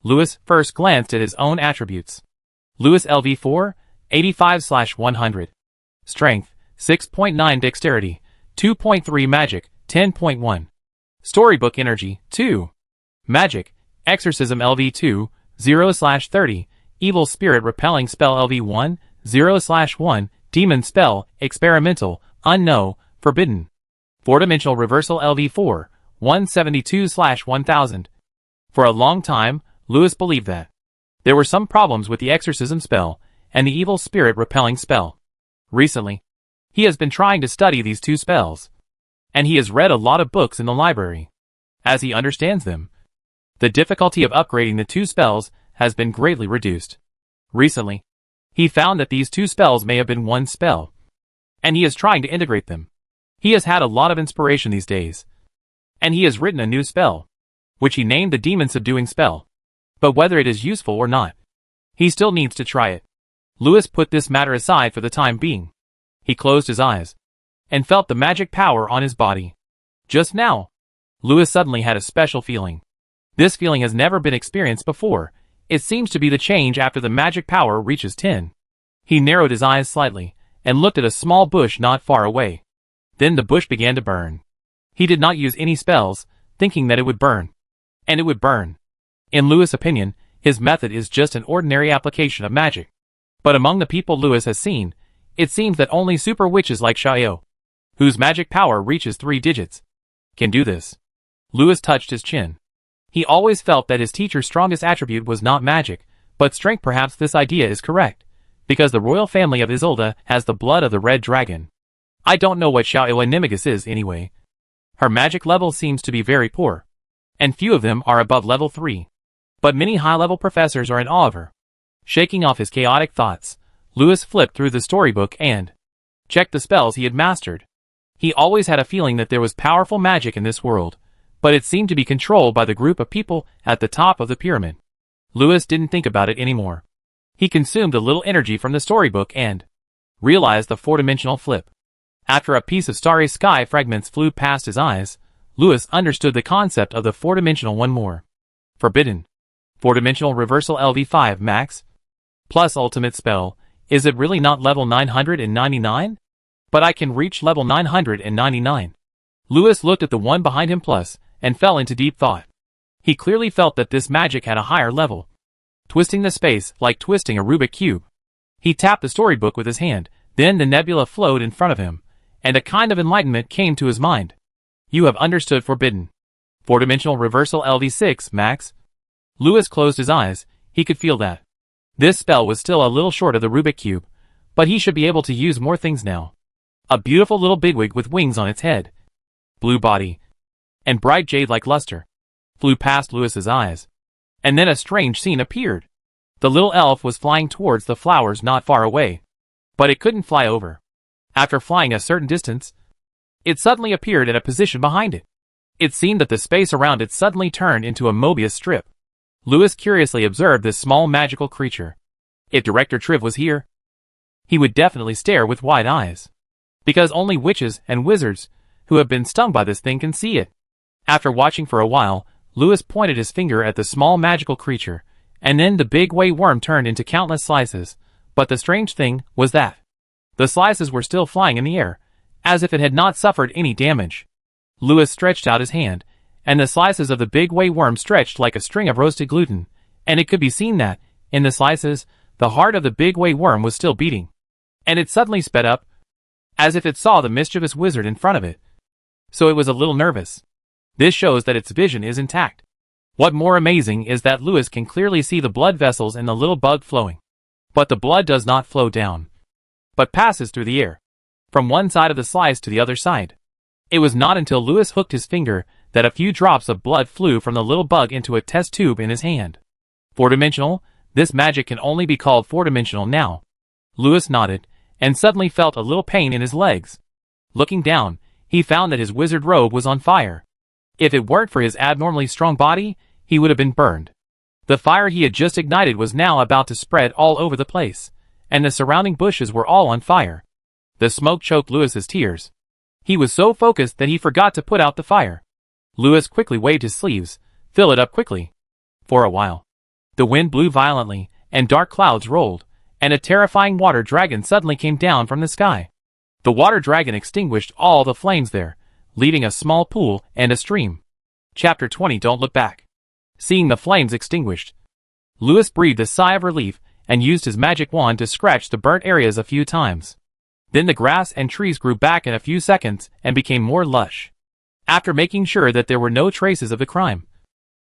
Lewis first glanced at his own attributes. Lewis LV4, 85/100. Strength, 6.9 dexterity, 2.3 magic, 10.1. Storybook energy, 2. Magic, exorcism LV2, 0/30. Evil spirit repelling spell LV1, 0/1. Demon spell, experimental, unknown, forbidden. 4-dimensional reversal LV4, 172/1000. For a long time, Lewis believed that there were some problems with the exorcism spell and the evil spirit repelling spell. Recently, he has been trying to study these 2 spells, and he has read a lot of books in the library. As he understands them, the difficulty of upgrading the 2 spells has been greatly reduced. Recently, he found that these 2 spells may have been one spell, and he is trying to integrate them. He has had a lot of inspiration these days, and he has written a new spell, which he named the Demon Subduing spell. But whether it is useful or not, he still needs to try it. Lewis put this matter aside for the time being. He closed his eyes and felt the magic power on his body. Just now, Lewis suddenly had a special feeling. This feeling has never been experienced before. It seems to be the change after the magic power reaches 10. He narrowed his eyes slightly and looked at a small bush not far away. Then the bush began to burn. He did not use any spells, thinking that it would burn. And it would burn. In Lewis' opinion, his method is just an ordinary application of magic. But among the people Lewis has seen, it seems that only super witches like Xiao, whose magic power reaches 3 digits, can do this. Lewis touched his chin. He always felt that his teacher's strongest attribute was not magic, but strength. Perhaps this idea is correct, because the royal family of Isolde has the blood of the red dragon. I don't know what Xiao Animagus is anyway. Her magic level seems to be very poor, and few of them are above level 3. But many high-level professors are in awe of her. Shaking off his chaotic thoughts, Lewis flipped through the storybook and checked the spells he had mastered. He always had a feeling that there was powerful magic in this world, but it seemed to be controlled by the group of people at the top of the pyramid. Lewis didn't think about it anymore. He consumed a little energy from the storybook and realized the 4-dimensional flip. After a piece of starry sky fragments flew past his eyes, Lewis understood the concept of the four-dimensional one more. Forbidden. Four-dimensional reversal LV5 max. Plus ultimate spell. Is it really not level 999? But I can reach level 999. Lewis looked at the one behind him plus, and fell into deep thought. He clearly felt that this magic had a higher level. Twisting the space like twisting a Rubik cube. He tapped the storybook with his hand, then the nebula flowed in front of him, and a kind of enlightenment came to his mind. You have understood forbidden. Four-dimensional reversal LV6 max. Lewis closed his eyes. He could feel that. This spell was still a little short of the Rubik cube, but he should be able to use more things now. A beautiful little bigwig with wings on its head, blue body, and bright jade-like luster, flew past Lewis's eyes. And then a strange scene appeared. The little elf was flying towards the flowers not far away, but it couldn't fly over. After flying a certain distance, it suddenly appeared at a position behind it. It seemed that the space around it suddenly turned into a Mobius strip. Lewis curiously observed this small magical creature. If Director Triv was here, he would definitely stare with wide eyes. Because only witches and wizards who have been stung by this thing can see it. After watching for a while, Lewis pointed his finger at the small magical creature, and then the big way worm turned into countless slices. But the strange thing was that the slices were still flying in the air, as if it had not suffered any damage. Lewis stretched out his hand, and the slices of the big way worm stretched like a string of roasted gluten, and it could be seen that, in the slices, the heart of the big way worm was still beating. And it suddenly sped up, as if it saw the mischievous wizard in front of it. So it was a little nervous. This shows that its vision is intact. What more amazing is that Lewis can clearly see the blood vessels in the little bug flowing. But the blood does not flow down, but passes through the air, from one side of the slice to the other side. It was not until Lewis hooked his finger that a few drops of blood flew from the little bug into a test tube in his hand. Four-dimensional? This magic can only be called four-dimensional now. Lewis nodded, and suddenly felt a little pain in his legs. Looking down, he found that his wizard robe was on fire. If it weren't for his abnormally strong body, he would have been burned. The fire he had just ignited was now about to spread all over the place, and the surrounding bushes were all on fire. The smoke choked Lewis's tears. He was so focused that he forgot to put out the fire. Lewis quickly waved his sleeves. Fill it up quickly. For a while, the wind blew violently, and dark clouds rolled, and a terrifying water dragon suddenly came down from the sky. The water dragon extinguished all the flames there, leaving a small pool and a stream. Chapter 20. Don't look back. Seeing the flames extinguished, Lewis breathed a sigh of relief and used his magic wand to scratch the burnt areas a few times. Then the grass and trees grew back in a few seconds and became more lush. After making sure that there were no traces of the crime,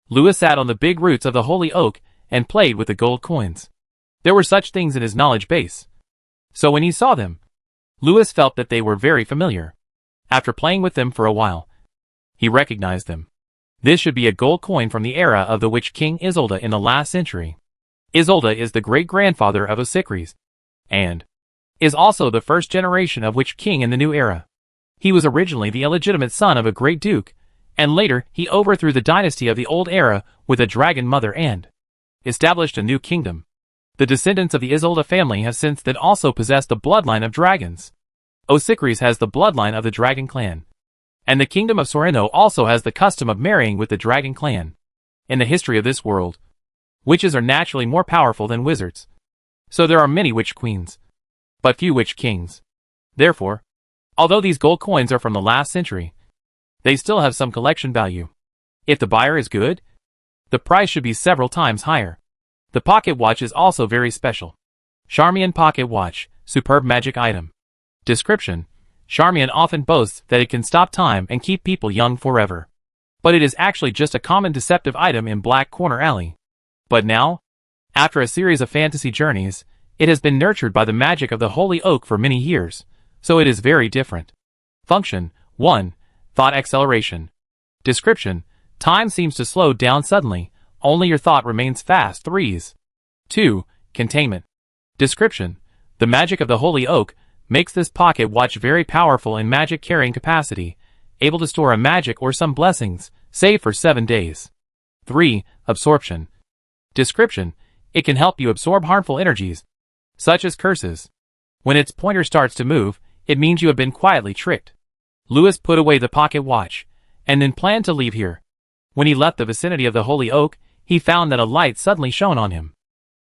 Lewis sat on the big roots of the holy oak and played with the gold coins. There were such things in his knowledge base. So when he saw them, Lewis felt that they were very familiar. After playing with them for a while, he recognized them. This should be a gold coin from the era of the witch King Isolde in the last century. Isolde is the great-grandfather of Osicris, and is also the first generation of witch king in the new era. He was originally the illegitimate son of a great duke, and later he overthrew the dynasty of the old era with a dragon mother and established a new kingdom. The descendants of the Isolde family have since then also possessed the bloodline of dragons. Osicris has the bloodline of the dragon clan, and the kingdom of Sorrento also has the custom of marrying with the dragon clan. In the history of this world, witches are naturally more powerful than wizards, so there are many witch queens, but few witch kings. Therefore, although these gold coins are from the last century, they still have some collection value. If the buyer is good, the price should be several times higher. The pocket watch is also very special. Charmian pocket watch, superb magic item. Description: Charmian often boasts that it can stop time and keep people young forever. But it is actually just a common deceptive item in Black Corner Alley. But now, after a series of fantasy journeys, it has been nurtured by the magic of the holy oak for many years, so it is very different. Function: 1. Thought acceleration. Description: time seems to slow down suddenly, only your thought remains fast. 2. Containment. Description: the magic of the holy oak makes this pocket watch very powerful in magic carrying capacity, able to store a magic or some blessings, save for 7 days. 3. Absorption. Description: it can help you absorb harmful energies, such as curses. When its pointer starts to move, it means you have been quietly tricked. Lewis put away the pocket watch, and then planned to leave here. When he left the vicinity of the Holy Oak, he found that a light suddenly shone on him.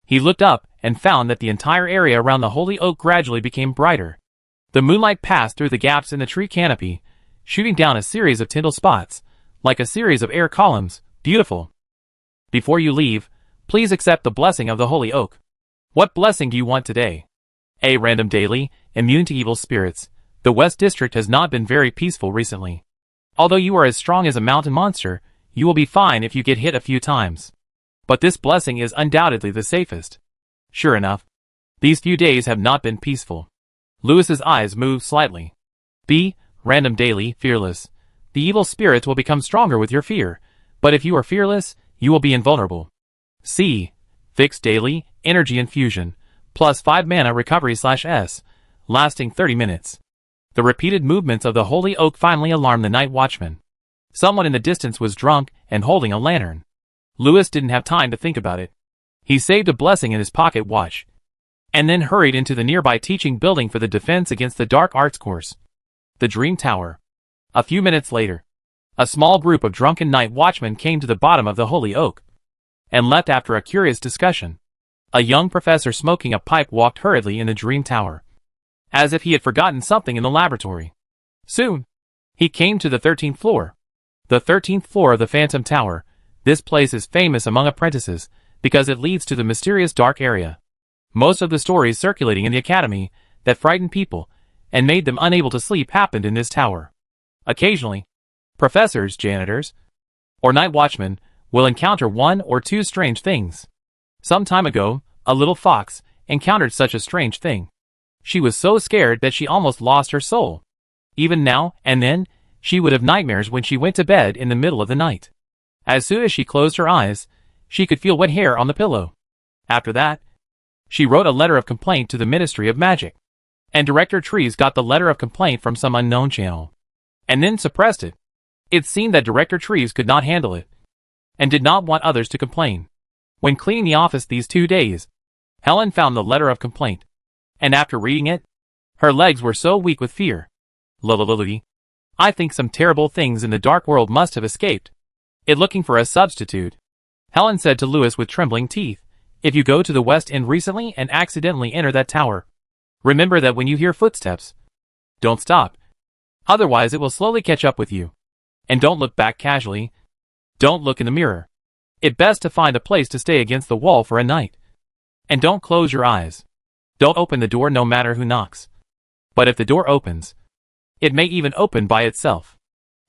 He looked up and found that the entire area around the Holy Oak gradually became brighter. The moonlight passed through the gaps in the tree canopy, shooting down a series of tindal spots, like a series of air columns. Beautiful. Before you leave, please accept the blessing of the Holy Oak. What blessing do you want today? A. Random daily, immune to evil spirits. The West District has not been very peaceful recently. Although you are as strong as a mountain monster, you will be fine if you get hit a few times. But this blessing is undoubtedly the safest. Sure enough, these few days have not been peaceful. Lewis's eyes moved slightly. B. Random daily, fearless. The evil spirits will become stronger with your fear, but if you are fearless, you will be invulnerable. C. Fixed daily, energy infusion, plus 5 mana recovery/S, lasting 30 minutes. The repeated movements of the Holy Oak finally alarmed the night watchman. Someone in the distance was drunk and holding a lantern. Lewis didn't have time to think about it. He saved a blessing in his pocket watch, and then hurried into the nearby teaching building for the Defense Against the Dark Arts course. The Dream Tower. A few minutes later, a small group of drunken night watchmen came to the bottom of the Holy Oak, and left after a curious discussion. A young professor smoking a pipe walked hurriedly in the Dream Tower, as if he had forgotten something in the laboratory. Soon, he came to the 13th floor. The 13th floor of the Phantom Tower. This place is famous among apprentices, because it leads to the mysterious dark area. Most of the stories circulating in the academy that frightened people and made them unable to sleep happened in this tower. Occasionally, professors, janitors, or night watchmen will encounter one or two strange things. Some time ago, a little fox encountered such a strange thing. She was so scared that she almost lost her soul. Even now and then, she would have nightmares when she went to bed in the middle of the night. As soon as she closed her eyes, she could feel wet hair on the pillow. After that, she wrote a letter of complaint to the Ministry of Magic. And Director Trees got the letter of complaint from some unknown channel, and then suppressed it. It seemed that Director Trees could not handle it, and did not want others to complain. When cleaning the office these 2 days, Helen found the letter of complaint, and after reading it, her legs were so weak with fear. Lulululity. I think some terrible things in the dark world must have escaped it looking for a substitute. Helen said to Lewis with trembling teeth, if you go to the West End recently and accidentally enter that tower, remember that when you hear footsteps, don't stop. Otherwise it will slowly catch up with you. And don't look back casually. Don't look in the mirror. It's best to find a place to stay against the wall for a night. And don't close your eyes. Don't open the door no matter who knocks. But if the door opens, it may even open by itself.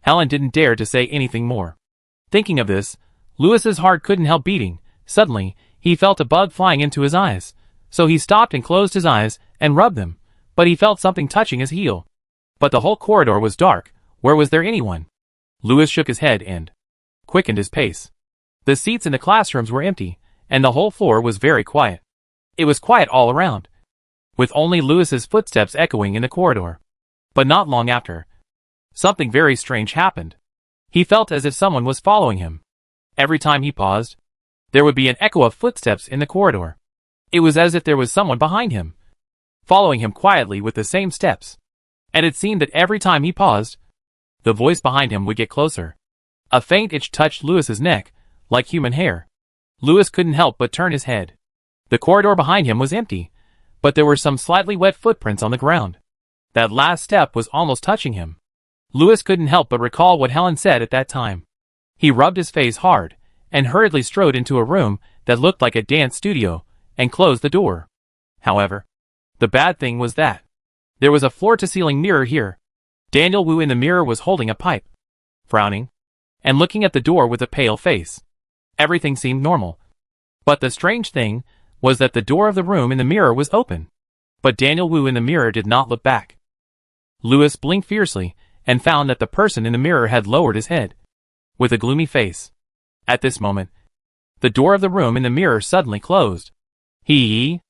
Helen didn't dare to say anything more. Thinking of this, Lewis's heart couldn't help beating. Suddenly, he felt a bug flying into his eyes. So he stopped and closed his eyes and rubbed them. But he felt something touching his heel. But the whole corridor was dark. Where was there anyone? Lewis shook his head and quickened his pace. The seats in the classrooms were empty, and the whole floor was very quiet. It was quiet all around, with only Lewis's footsteps echoing in the corridor. But not long after, something very strange happened. He felt as if someone was following him. Every time he paused, there would be an echo of footsteps in the corridor. It was as if there was someone behind him, following him quietly with the same steps. And it seemed that every time he paused, the voice behind him would get closer. A faint itch touched Lewis's neck, like human hair. Lewis couldn't help but turn his head. The corridor behind him was empty, but there were some slightly wet footprints on the ground. That last step was almost touching him. Lewis couldn't help but recall what Helen said at that time. He rubbed his face hard, and hurriedly strode into a room that looked like a dance studio, and closed the door. However, the bad thing was that there was a floor-to-ceiling mirror here. Daniel Wu in the mirror was holding a pipe, frowning, and looking at the door with a pale face. Everything seemed normal. But the strange thing was that the door of the room in the mirror was open. But Daniel Wu in the mirror did not look back. Lewis blinked fiercely, and found that the person in the mirror had lowered his head, with a gloomy face. At this moment, the door of the room in the mirror suddenly closed. Hee!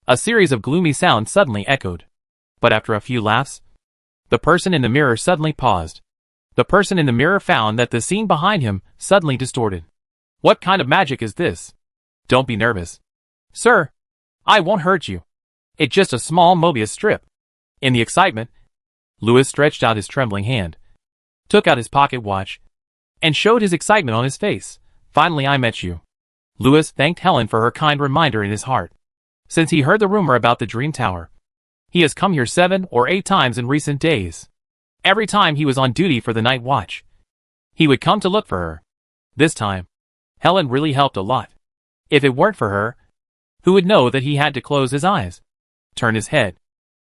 A series of gloomy sounds suddenly echoed. But after a few laughs, the person in the mirror suddenly paused. The person in the mirror found that the scene behind him suddenly distorted. What kind of magic is this? Don't be nervous. Sir, I won't hurt you. It's just a small Mobius strip. In the excitement, Louis stretched out his trembling hand, took out his pocket watch, and showed his excitement on his face. Finally I met you. Louis thanked Helen for her kind reminder in his heart. Since he heard the rumor about the Dream Tower, he has come here 7 or 8 times in recent days. Every time he was on duty for the night watch, he would come to look for her. This time, Helen really helped a lot. If it weren't for her, who would know that he had to close his eyes, turn his head,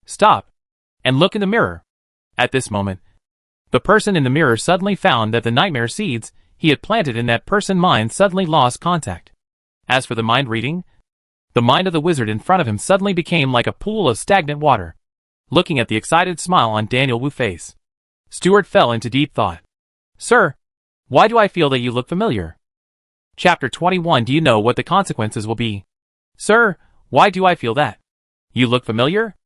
stop, and look in the mirror? At this moment, the person in the mirror suddenly found that the nightmare seeds he had planted in that person's mind suddenly lost contact. As for the mind reading, the mind of the wizard in front of him suddenly became like a pool of stagnant water. Looking at the excited smile on Daniel Wu's face, Stuart fell into deep thought. Sir, why do I feel that you look familiar? Chapter 21. Do you know what the consequences will be? Sir, why do I feel that? You look familiar?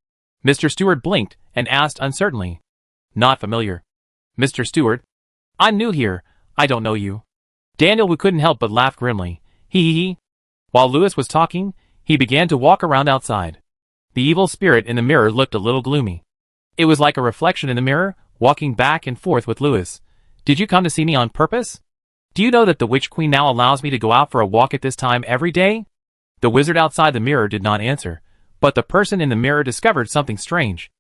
Mr. Stuart blinked and asked uncertainly. Not familiar. Mr. Stuart, I'm new here, I don't know you. Daniel Wu couldn't help but laugh grimly. He. While Louis was talking, he began to walk around outside. The evil spirit in the mirror looked a little gloomy. It was like a reflection in the mirror, walking back and forth with Louis. Did you come to see me on purpose? Do you know that the Witch Queen now allows me to go out for a walk at this time every day? The wizard outside the mirror did not answer, but the person in the mirror discovered something strange.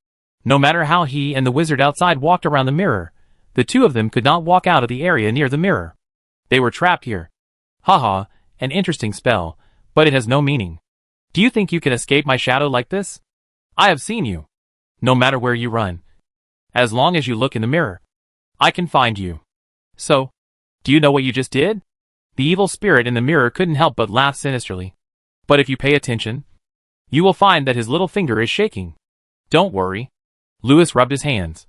No matter how he and the wizard outside walked around the mirror, the two of them could not walk out of the area near the mirror. They were trapped here. Haha, an interesting spell, but it has no meaning. Do you think you can escape my shadow like this? I have seen you. No matter where you run, as long as you look in the mirror, I can find you. So, do you know what you just did? The evil spirit in the mirror couldn't help but laugh sinisterly. But if you pay attention, you will find that his little finger is shaking. Don't worry. Louis rubbed his hands,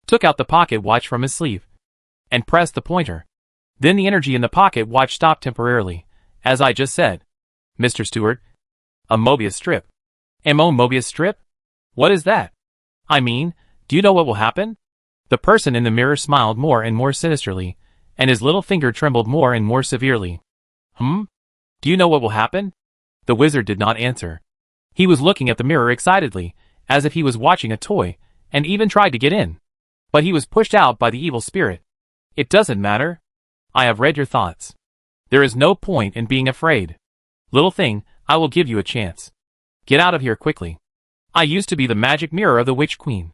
took out the pocket watch from his sleeve, and pressed the pointer. Then the energy in the pocket watch stopped temporarily. As I just said, Mr. Stuart, a Mobius strip. M.O. Mobius strip? What is that? I mean, do you know what will happen? The person in the mirror smiled more and more sinisterly, and his little finger trembled more and more severely. Do you know what will happen? The wizard did not answer. He was looking at the mirror excitedly, as if he was watching a toy, and even tried to get in. But he was pushed out by the evil spirit. It doesn't matter. I have read your thoughts. There is no point in being afraid. Little thing, I will give you a chance. Get out of here quickly. I used to be the magic mirror of the Witch Queen.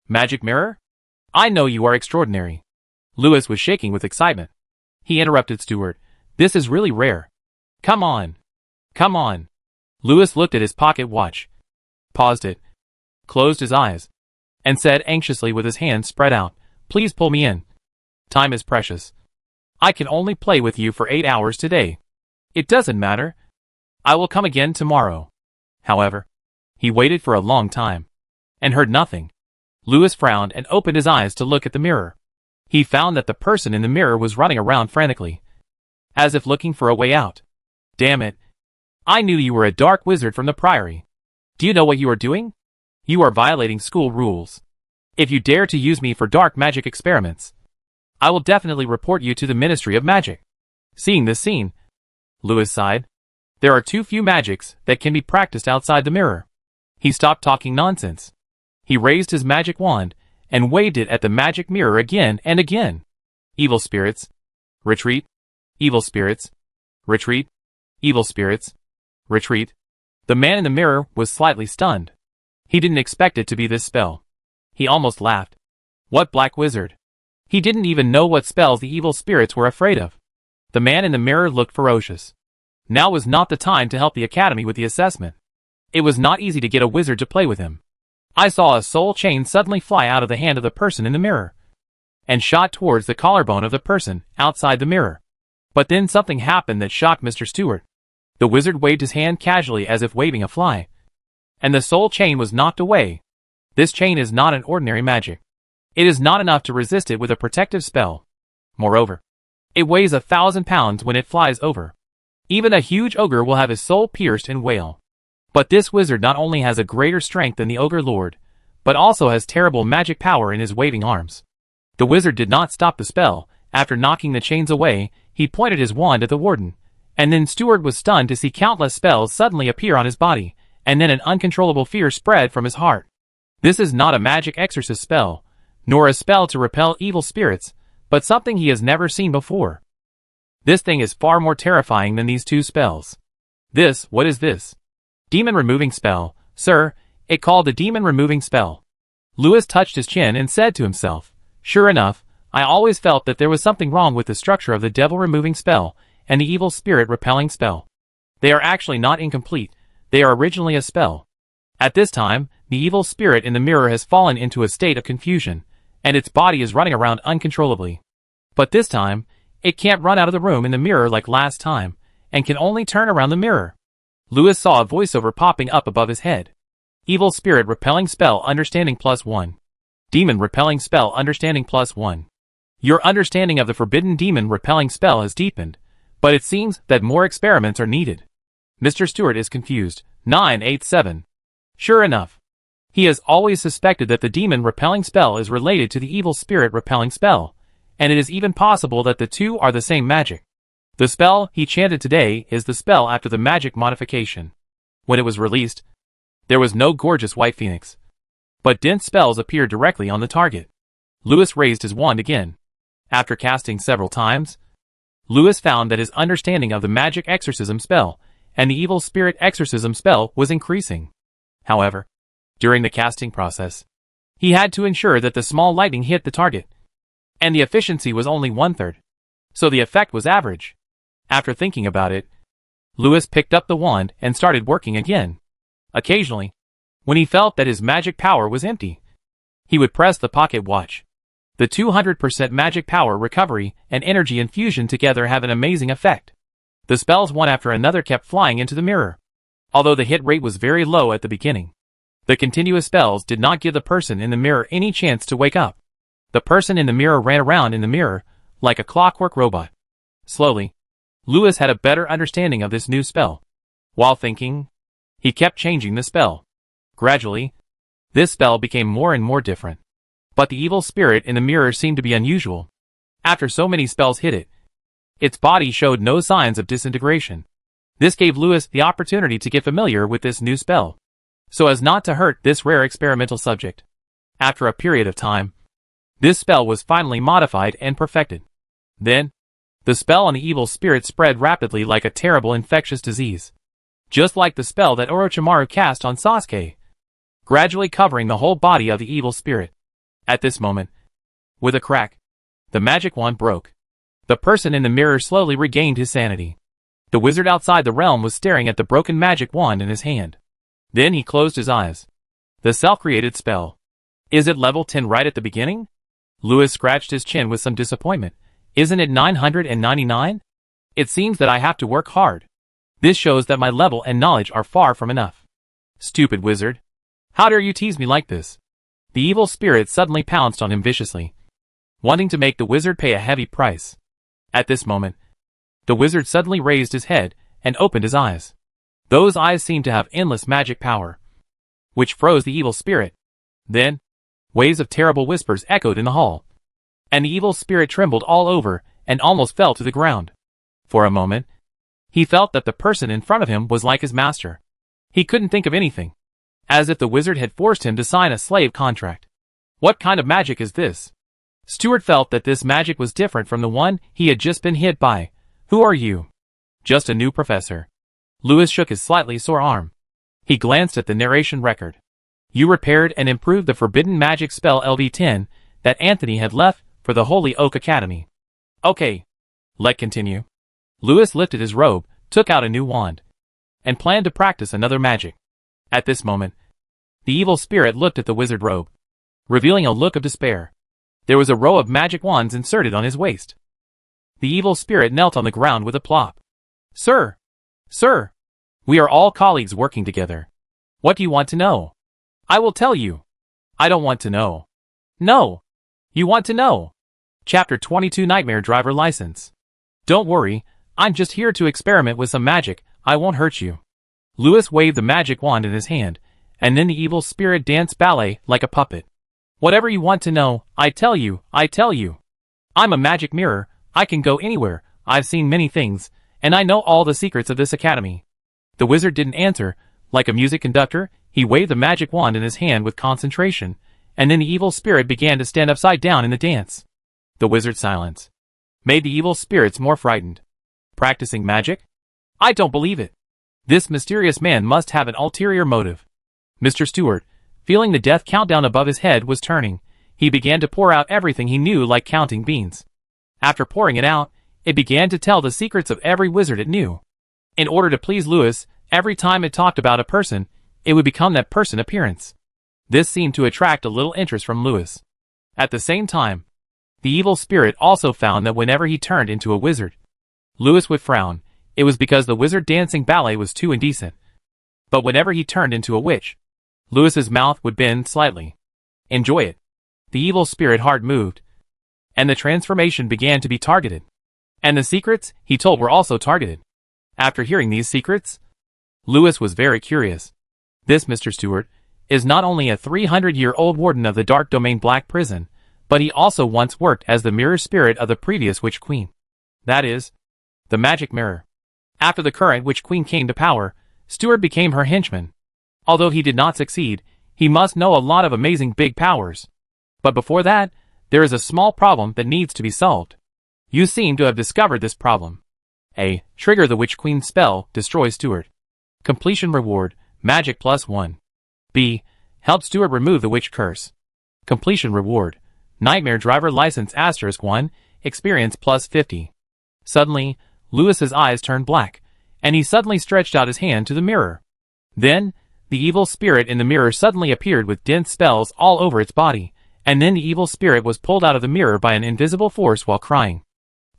Magic mirror? I know you are extraordinary. Louis was shaking with excitement. He interrupted Stuart. This is really rare. Come on. Come on. Louis looked at his pocket watch, paused it, closed his eyes, and said anxiously with his hands spread out, Please pull me in. Time is precious. I can only play with you for 8 hours today. It doesn't matter. I will come again tomorrow. However, he waited for a long time, and heard nothing. Louis frowned and opened his eyes to look at the mirror. He found that the person in the mirror was running around frantically, as if looking for a way out. Damn it. I knew you were a dark wizard from the Priory. Do you know what you are doing? You are violating school rules. If you dare to use me for dark magic experiments, I will definitely report you to the Ministry of Magic. Seeing this scene, Louis sighed. There are too few magics that can be practiced outside the mirror. He stopped talking nonsense. He raised his magic wand and waved it at the magic mirror again and again. Evil spirits, retreat. Evil spirits, retreat. Evil spirits, retreat. The man in the mirror was slightly stunned. He didn't expect it to be this spell. He almost laughed. What black wizard? He didn't even know what spells the evil spirits were afraid of. The man in the mirror looked ferocious. Now was not the time to help the academy with the assessment. It was not easy to get a wizard to play with him. I saw a soul chain suddenly fly out of the hand of the person in the mirror, and shot towards the collarbone of the person outside the mirror. But then something happened that shocked Mr. Stuart. The wizard waved his hand casually as if waving a fly, and the soul chain was knocked away. This chain is not an ordinary magic. It is not enough to resist it with a protective spell. Moreover, it weighs 1,000 pounds when it flies over. Even a huge ogre will have his soul pierced and wail. But this wizard not only has a greater strength than the ogre lord, but also has terrible magic power in his waving arms. The wizard did not stop the spell. After knocking the chains away, he pointed his wand at the warden, and then Stuart was stunned to see countless spells suddenly appear on his body, and then an uncontrollable fear spread from his heart. This is not a magic exorcist spell, nor a spell to repel evil spirits, but something he has never seen before. This thing is far more terrifying than these two spells. What is this? Demon removing spell, sir, it called a demon removing spell. Louis touched his chin and said to himself, sure enough, I always felt that there was something wrong with the structure of the devil removing spell and the evil spirit repelling spell. They are actually not incomplete, they are originally a spell. At this time, the evil spirit in the mirror has fallen into a state of confusion, and its body is running around uncontrollably. But this time, it can't run out of the room in the mirror like last time, and can only turn around the mirror. Louis saw a voiceover popping up above his head. Evil spirit repelling spell understanding +1. Demon repelling spell understanding +1. Your understanding of the forbidden demon repelling spell has deepened, but it seems that more experiments are needed. Mr. Stewart is confused. 987. Sure enough. He has always suspected that the demon repelling spell is related to the evil spirit repelling spell, and it is even possible that the two are the same magic. The spell he chanted today is the spell after the magic modification. When it was released, there was no gorgeous white phoenix, but dense spells appeared directly on the target. Louis raised his wand again. After casting several times, Louis found that his understanding of the magic exorcism spell and the evil spirit exorcism spell was increasing. However, during the casting process, he had to ensure that the small lightning hit the target, and the efficiency was only 1/3, so the effect was average. After thinking about it, Louis picked up the wand and started working again. Occasionally, when he felt that his magic power was empty, he would press the pocket watch. The 200% magic power recovery and energy infusion together have an amazing effect. The spells one after another kept flying into the mirror. Although the hit rate was very low at the beginning, the continuous spells did not give the person in the mirror any chance to wake up. The person in the mirror ran around in the mirror like a clockwork robot. Slowly, Louis had a better understanding of this new spell. While thinking, he kept changing the spell. Gradually, this spell became more and more different. But the evil spirit in the mirror seemed to be unusual. After so many spells hit it, its body showed no signs of disintegration. This gave Louis the opportunity to get familiar with this new spell, so as not to hurt this rare experimental subject. After a period of time, this spell was finally modified and perfected. Then, the spell on the evil spirit spread rapidly like a terrible infectious disease. Just like the spell that Orochimaru cast on Sasuke, gradually covering the whole body of the evil spirit. At this moment, with a crack, the magic wand broke. The person in the mirror slowly regained his sanity. The wizard outside the realm was staring at the broken magic wand in his hand. Then he closed his eyes. The self-created spell. Is it level 10 right at the beginning? Louis scratched his chin with some disappointment. Isn't it 999? It seems that I have to work hard. This shows that my level and knowledge are far from enough. Stupid wizard. How dare you tease me like this? The evil spirit suddenly pounced on him viciously, wanting to make the wizard pay a heavy price. At this moment, the wizard suddenly raised his head and opened his eyes. Those eyes seemed to have endless magic power, which froze the evil spirit. Then, waves of terrible whispers echoed in the hall, and the evil spirit trembled all over and almost fell to the ground. For a moment, he felt that the person in front of him was like his master. He couldn't think of anything, as if the wizard had forced him to sign a slave contract. What kind of magic is this? Stewart felt that this magic was different from the one he had just been hit by. Who are you? Just a new professor. Louis shook his slightly sore arm. He glanced at the narration record. You repaired and improved the forbidden magic spell LV10 that Anthony had left for the Holy Oak Academy. Okay. Let's continue. Louis lifted his robe, took out a new wand, and planned to practice another magic. At this moment, the evil spirit looked at the wizard robe, revealing a look of despair. There was a row of magic wands inserted on his waist. The evil spirit knelt on the ground with a plop. Sir! Sir! We are all colleagues working together. What do you want to know? I will tell you. I don't want to know. No! You want to know. Chapter 22 Nightmare Driver License. Don't worry, I'm just here to experiment with some magic, I won't hurt you. Louis waved the magic wand in his hand, and then the evil spirit danced ballet like a puppet. Whatever you want to know, I tell you, I tell you. I'm a magic mirror, I can go anywhere, I've seen many things, and I know all the secrets of this academy. The wizard didn't answer. Like a music conductor, he waved the magic wand in his hand with concentration, and then the evil spirit began to stand upside down in the dance. The wizard's silence made the evil spirits more frightened. Practicing magic? I don't believe it. This mysterious man must have an ulterior motive. Mr. Stewart, feeling the death countdown above his head, was turning. He began to pour out everything he knew, like counting beans. After pouring it out, it began to tell the secrets of every wizard it knew. In order to please Lewis, every time it talked about a person, it would become that person's appearance. This seemed to attract a little interest from Lewis. At the same time, the evil spirit also found that whenever he turned into a wizard, Lewis would frown. It was because the wizard dancing ballet was too indecent. But whenever he turned into a witch, Lewis's mouth would bend slightly. Enjoy it. The evil spirit heart moved, and the transformation began to be targeted. And the secrets he told were also targeted. After hearing these secrets, Lewis was very curious. This Mr. Stewart is not only a 300-year-old warden of the Dark Domain Black Prison, but he also once worked as the mirror spirit of the previous Witch Queen. That is, the magic mirror. After the current Witch Queen came to power, Stewart became her henchman. Although he did not succeed, he must know a lot of amazing big powers. But before that, there is a small problem that needs to be solved. You seem to have discovered this problem. A. Trigger the Witch Queen spell, destroy Stewart. Completion reward, magic +1. B. Help Stewart remove the witch curse. Completion reward, nightmare driver license *1, experience +50. Suddenly, Lewis's eyes turned black, and he suddenly stretched out his hand to the mirror. Then, the evil spirit in the mirror suddenly appeared with dense spells all over its body, and then the evil spirit was pulled out of the mirror by an invisible force while crying.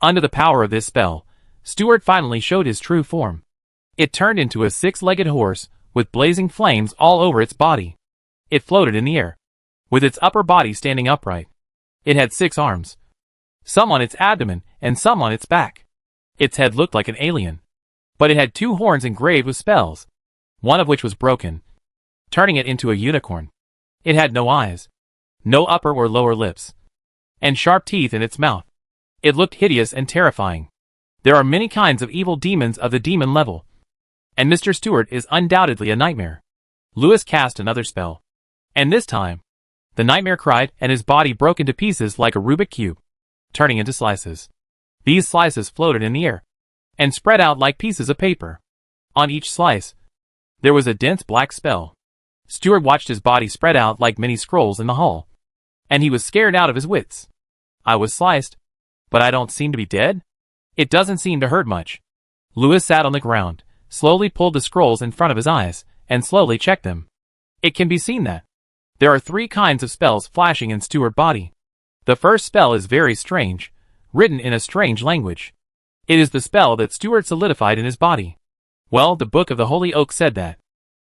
Under the power of this spell, Stewart finally showed his true form. It turned into a 6-legged horse, with blazing flames all over its body. It floated in the air, with its upper body standing upright. It had 6 arms, some on its abdomen and some on its back. Its head looked like an alien, but it had 2 horns engraved with spells, one of which was broken, turning it into a unicorn. It had no eyes, no upper or lower lips, and sharp teeth in its mouth. It looked hideous and terrifying. There are many kinds of evil demons of the demon level, and Mr. Stewart is undoubtedly a nightmare. Lewis cast another spell, and this time, the nightmare cried and his body broke into pieces like a Rubik cube, turning into slices. These slices floated in the air, and spread out like pieces of paper. On each slice, there was a dense black spell. Stewart watched his body spread out like many scrolls in the hall, and he was scared out of his wits. I was sliced, but I don't seem to be dead? It doesn't seem to hurt much. Lewis sat on the ground, slowly pulled the scrolls in front of his eyes, and slowly checked them. It can be seen that there are 3 kinds of spells flashing in Stewart's body. The first spell is very strange, written in a strange language. It is the spell that Stewart solidified in his body. Well, the Book of the Holy Oak said that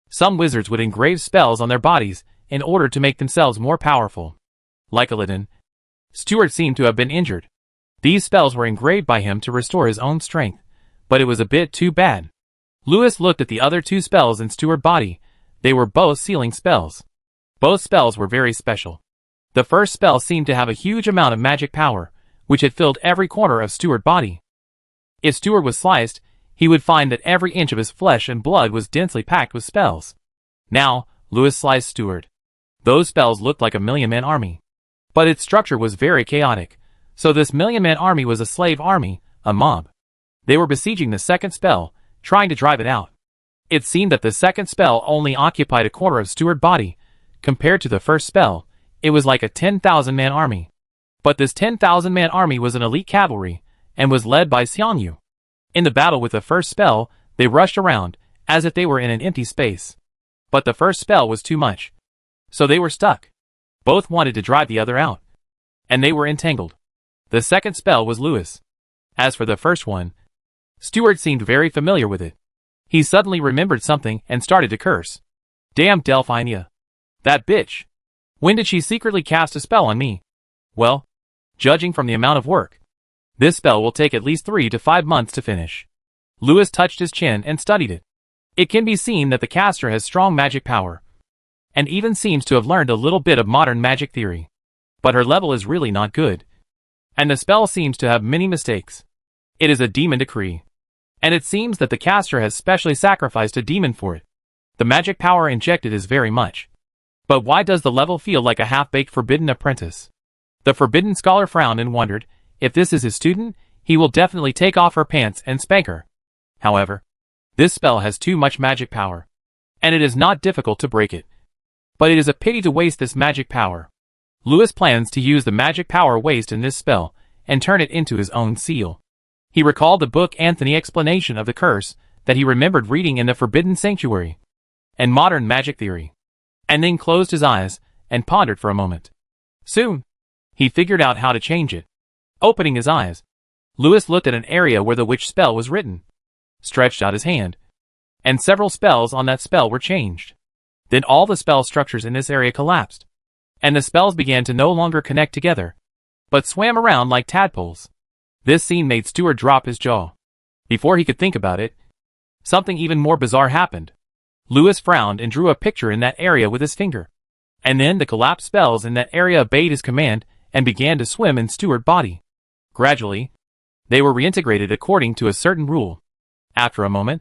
some wizards would engrave spells on their bodies in order to make themselves more powerful. Like Aladdin, Stewart seemed to have been injured. These spells were engraved by him to restore his own strength, but it was a bit too bad. Lewis looked at the other 2 spells in Stewart's body. They were both sealing spells. Both spells were very special. The first spell seemed to have a huge amount of magic power, which had filled every corner of Stewart's body. If Stewart was sliced, he would find that every inch of his flesh and blood was densely packed with spells. Now, Lewis sliced Stewart. Those spells looked like a million-man army. But its structure was very chaotic, so this million-man army was a slave army, a mob. They were besieging the second spell, trying to drive it out. It seemed that the second spell only occupied a corner of Stewart's body. Compared to the first spell, it was like a 10,000-man army. But this 10,000-man army was an elite cavalry, and was led by Xiangyu. In the battle with the first spell, they rushed around, as if they were in an empty space. But the first spell was too much, so they were stuck. Both wanted to drive the other out, and they were entangled. The second spell was Lewis. As for the first one, Stewart seemed very familiar with it. He suddenly remembered something and started to curse. Damn Delphina. That bitch. When did she secretly cast a spell on me? Well, judging from the amount of work, this spell will take at least 3 to 5 months to finish. Lewis touched his chin and studied it. It can be seen that the caster has strong magic power, and even seems to have learned a little bit of modern magic theory. But her level is really not good, and the spell seems to have many mistakes. It is a demon decree, and it seems that the caster has specially sacrificed a demon for it. The magic power injected is very much, But why does the level feel like a half-baked forbidden apprentice? The forbidden scholar frowned and wondered, if this is his student, he will definitely take off her pants and spank her. However, this spell has too much magic power, and it is not difficult to break it. But it is a pity to waste this magic power. Lewis plans to use the magic power waste in this spell and turn it into his own seal. He recalled the book Anthony explanation of the curse that he remembered reading in the Forbidden Sanctuary and Modern Magic Theory, and then closed his eyes and pondered for a moment. Soon, he figured out how to change it. Opening his eyes, Lewis looked at an area where the witch spell was written, stretched out his hand, and several spells on that spell were changed. Then all the spell structures in this area collapsed, and the spells began to no longer connect together, but swam around like tadpoles. This scene made Stuart drop his jaw. Before he could think about it, something even more bizarre happened. Lewis frowned and drew a picture in that area with his finger. And then the collapsed spells in that area obeyed his command and began to swim in Stuart's body. Gradually, they were reintegrated according to a certain rule. After a moment,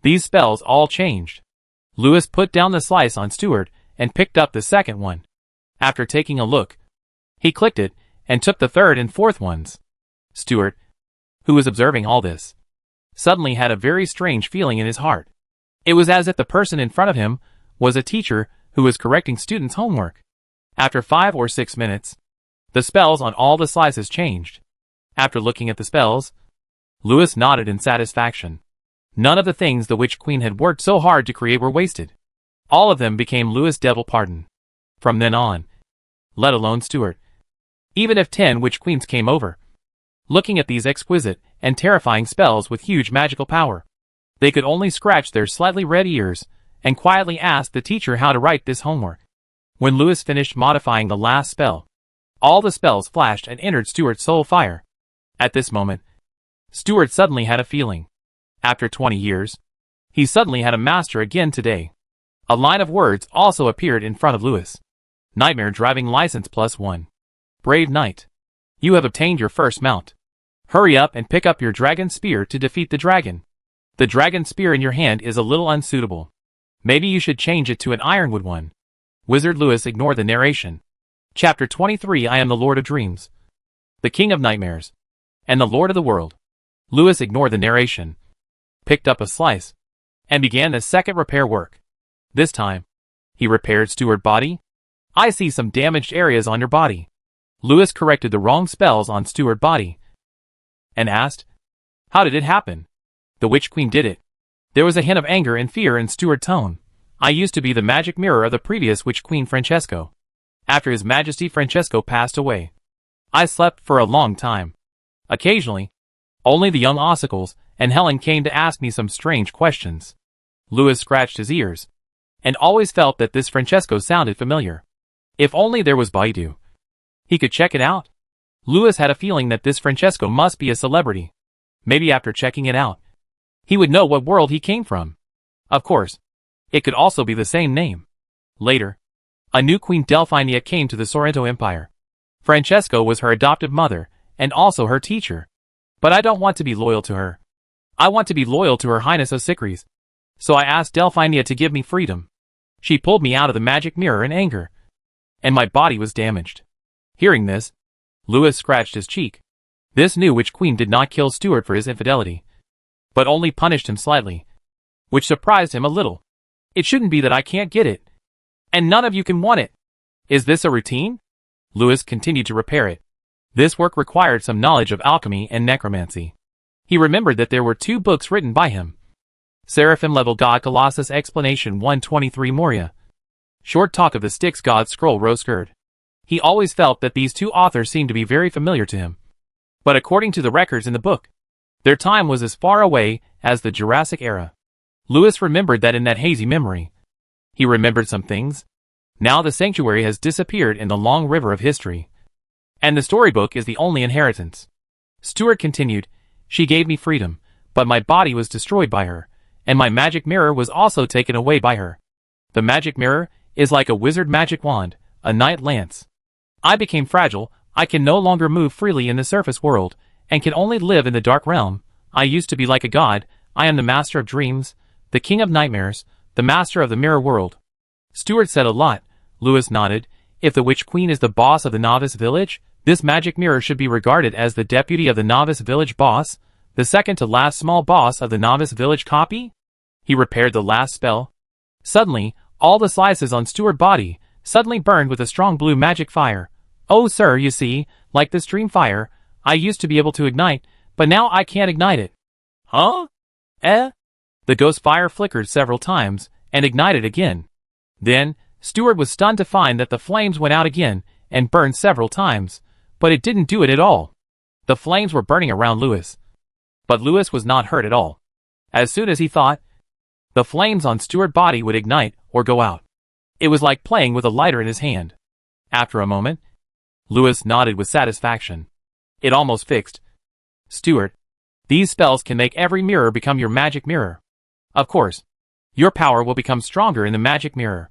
these spells all changed. Lewis put down the slice on Stuart and picked up the second one. After taking a look, he clicked it and took the third and fourth ones. Stuart, who was observing all this, suddenly had a very strange feeling in his heart. It was as if the person in front of him was a teacher who was correcting students' homework. After 5 or 6 minutes, the spells on all the slices changed. After looking at the spells, Lewis nodded in satisfaction. None of the things the Witch Queen had worked so hard to create were wasted. All of them became Lewis' devil pardon. From then on, let alone Stuart. Even if 10 Witch Queens came over, looking at these exquisite and terrifying spells with huge magical power, they could only scratch their slightly red ears and quietly ask the teacher how to write this homework. When Lewis finished modifying the last spell, all the spells flashed and entered Stuart's soul fire. At this moment, Stuart suddenly had a feeling. After 20 years, he suddenly had a master again today. A line of words also appeared in front of Lewis. Nightmare driving license +1. Brave knight. You have obtained your first mount. Hurry up and pick up your dragon spear to defeat the dragon. The dragon spear in your hand is a little unsuitable. Maybe you should change it to an ironwood one. Wizard Lewis ignored the narration. Chapter 23 I am the Lord of Dreams, the King of Nightmares, and the Lord of the World. Lewis ignored the narration, picked up a slice, and began the second repair work. This time, he repaired Stuart's body. I see some damaged areas on your body. Lewis corrected the wrong spells on Stuart's body and asked, how did it happen? The Witch Queen did it. There was a hint of anger and fear in Stuart's tone. I used to be the magic mirror of the previous Witch Queen Francesco. After His Majesty Francesco passed away, I slept for a long time. Occasionally, only the young Ossicles and Helen came to ask me some strange questions. Lewis scratched his ears, and always felt that this Francesco sounded familiar. If only there was Baidu, he could check it out. Lewis had a feeling that this Francesco must be a celebrity. Maybe after checking it out, he would know what world he came from. Of course, it could also be the same name. Later, a new Queen Delphinia came to the Sorrento Empire. Francesco was her adoptive mother, and also her teacher. But I don't want to be loyal to her. I want to be loyal to Her Highness Osicris. So I asked Delphinia to give me freedom. She pulled me out of the magic mirror in anger, and my body was damaged. Hearing this, Lewis scratched his cheek. This new Witch Queen did not kill Stuart for his infidelity, but only punished him slightly, which surprised him a little. It shouldn't be that I can't get it, and none of you can want it. Is this a routine? Lewis continued to repair it. This work required some knowledge of alchemy and necromancy. He remembered that there were 2 books written by him. Seraphim Level God Colossus Explanation 123 Moria. Short Talk of the Styx God Scroll Rosegird. He always felt that these 2 authors seemed to be very familiar to him. But according to the records in the book, their time was as far away as the Jurassic era. Lewis remembered that in that hazy memory. He remembered some things. Now the sanctuary has disappeared in the long river of history, and the storybook is the only inheritance. Stuart continued, she gave me freedom, but my body was destroyed by her, and my magic mirror was also taken away by her. The magic mirror is like a wizard magic wand, a knight lance. I became fragile, I can no longer move freely in the surface world, and can only live in the dark realm. I used to be like a god, I am the master of dreams, the king of nightmares, the master of the mirror world. Stuart said a lot, Louis nodded. If the Witch Queen is the boss of the novice village, this magic mirror should be regarded as the deputy of the novice village boss, the second to last small boss of the novice village copy? He repaired the last spell. Suddenly, all the slices on Stuart's body suddenly burned with a strong blue magic fire. Oh sir, you see, like this dream fire, I used to be able to ignite, but now I can't ignite it. Huh? The ghost fire flickered several times, and ignited again. Then, Stuart was stunned to find that the flames went out again, and burned several times, but it didn't do it at all. The flames were burning around Louis. But Louis was not hurt at all. As soon as he thought, the flames on Stuart's body would ignite or go out. It was like playing with a lighter in his hand. After a moment, Louis nodded with satisfaction. It almost fixed. Stuart, these spells can make every mirror become your magic mirror. Of course, your power will become stronger in the magic mirror.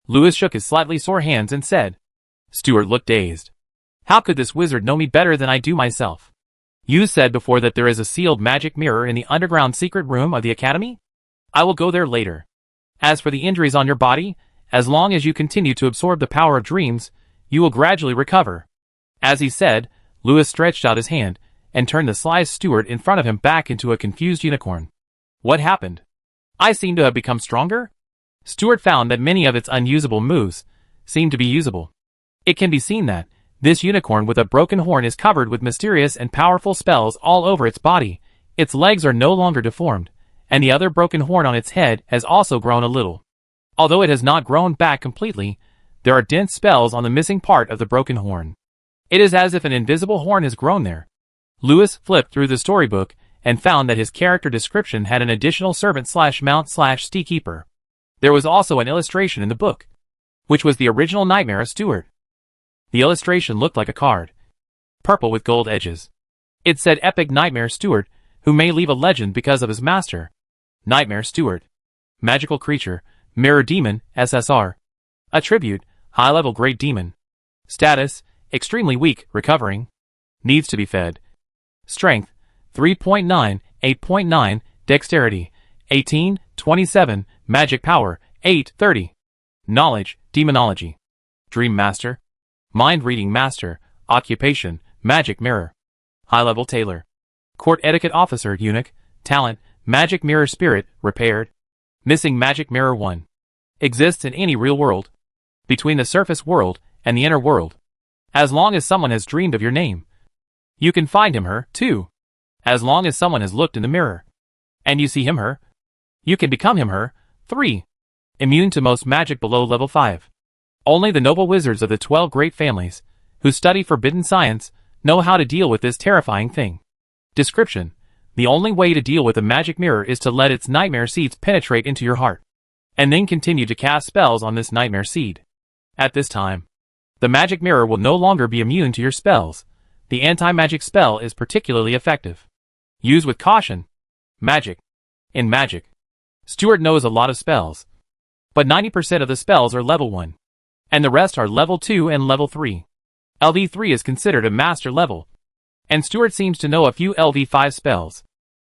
Louis shook his slightly sore hands and said. Stuart looked dazed. How could this wizard know me better than I do myself? You said before that there is a sealed magic mirror in the underground secret room of the academy? I will go there later. As for the injuries on your body, as long as you continue to absorb the power of dreams, you will gradually recover. As he said, Louis stretched out his hand, and turned the sly Stuart in front of him back into a confused unicorn. What happened? I seem to have become stronger? Stuart found that many of its unusable moves seemed to be usable. It can be seen that this unicorn with a broken horn is covered with mysterious and powerful spells all over its body. Its legs are no longer deformed, and the other broken horn on its head has also grown a little. Although it has not grown back completely, there are dense spells on the missing part of the broken horn. It is as if an invisible horn has grown there. Louis flipped through the storybook and found that his character description had an additional servant/mount/stee keeper. There was also an illustration in the book, which was the original nightmare of Stuart. The illustration looked like a card, purple with gold edges. It said Epic Nightmare Stuart, who may leave a legend because of his master. Nightmare Stuart. Magical creature, mirror demon, SSR. Attribute, high-level great demon. Status, extremely weak, recovering. Needs to be fed. Strength, 3.9, 8.9, dexterity, 18, 27, magic power, 8, 30. Knowledge, demonology. Dream master. Mind reading master, occupation, magic mirror. High-level tailor. Court etiquette officer, eunuch, talent, magic mirror spirit, repaired. Missing magic mirror 1. Exists in any real world. Between the surface world and the inner world. As long as someone has dreamed of your name. You can find him/her, too. As long as someone has looked in the mirror. And you see him/her. You can become him/her. 3. Immune to most magic below level 5. Only the noble wizards of the 12 great families, who study forbidden science, know how to deal with this terrifying thing. Description. The only way to deal with a magic mirror is to let its nightmare seeds penetrate into your heart, and then continue to cast spells on this nightmare seed. At this time, the magic mirror will no longer be immune to your spells. The anti-magic spell is particularly effective. Use with caution. Magic. In magic, Stuart knows a lot of spells, but 90% of the spells are level 1, and the rest are level 2 and level 3. LV3 is considered a master level, and Stuart seems to know a few LV5 spells.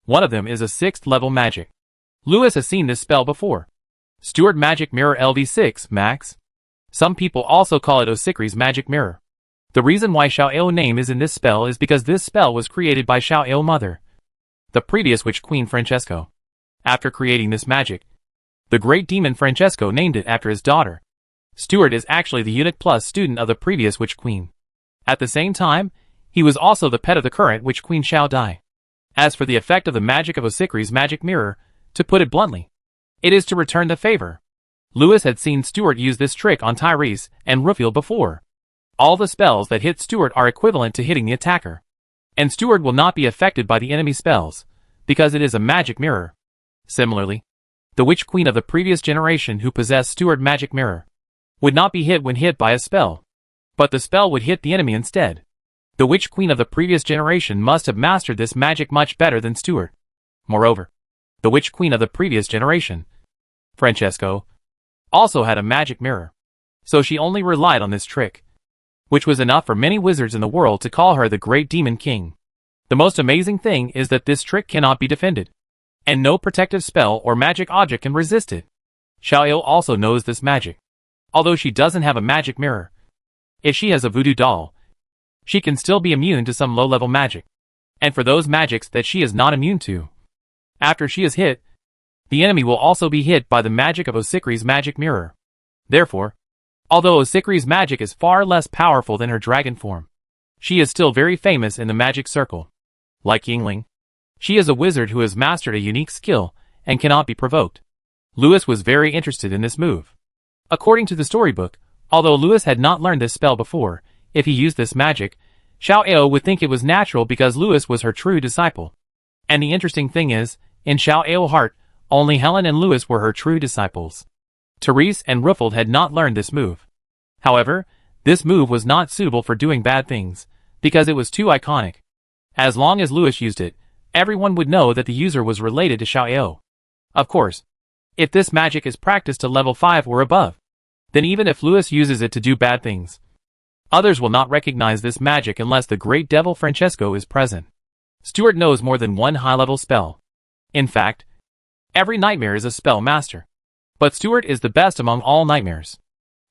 One of them is a 6th level magic. Louis has seen this spell before. Stuart Magic Mirror LV6 Max. Some people also call it Osikri's Magic Mirror. The reason why Xiao name is in this spell is because this spell was created by Xiao mother, the previous witch queen Francesco. After creating this magic, the great demon Francesco named it after his daughter. Stuart is actually the eunuch plus student of the previous witch queen. At the same time, he was also the pet of the current witch queen Xiao Dai. As for the effect of the magic of Osikri's magic mirror, to put it bluntly, it is to return the favor. Louis had seen Stuart use this trick on Tyrese and Rufiel before. All the spells that hit Stuart are equivalent to hitting the attacker. And Stuart will not be affected by the enemy spells, because it is a magic mirror. Similarly, the witch queen of the previous generation who possessed Stuart's magic mirror would not be hit when hit by a spell, but the spell would hit the enemy instead. The witch queen of the previous generation must have mastered this magic much better than Stuart. Moreover, the witch queen of the previous generation, Francesco, also had a magic mirror, so she only relied on this trick, which was enough for many wizards in the world to call her the Great Demon King. The most amazing thing is that this trick cannot be defended, and no protective spell or magic object can resist it. Xiao also knows this magic. Although she doesn't have a magic mirror, if she has a voodoo doll, she can still be immune to some low-level magic. And for those magics that she is not immune to, after she is hit, the enemy will also be hit by the magic of Osikri's magic mirror. Therefore, although Osikri's magic is far less powerful than her dragon form, she is still very famous in the magic circle. Like Yingling, she is a wizard who has mastered a unique skill and cannot be provoked. Louis was very interested in this move. According to the storybook, although Louis had not learned this spell before, if he used this magic, Xiao Ao would think it was natural because Louis was her true disciple. And the interesting thing is, in Xiao Ao's heart, only Helen and Louis were her true disciples. Therese and Ruffald had not learned this move. However, this move was not suitable for doing bad things, because it was too iconic. As long as Louis used it, everyone would know that the user was related to Xiao Ao. Of course, if this magic is practiced to level 5 or above, then even if Louis uses it to do bad things, others will not recognize this magic unless the great devil Francesco is present. Stuart knows more than one high-level spell. In fact, every nightmare is a spell master. But Stuart is the best among all nightmares.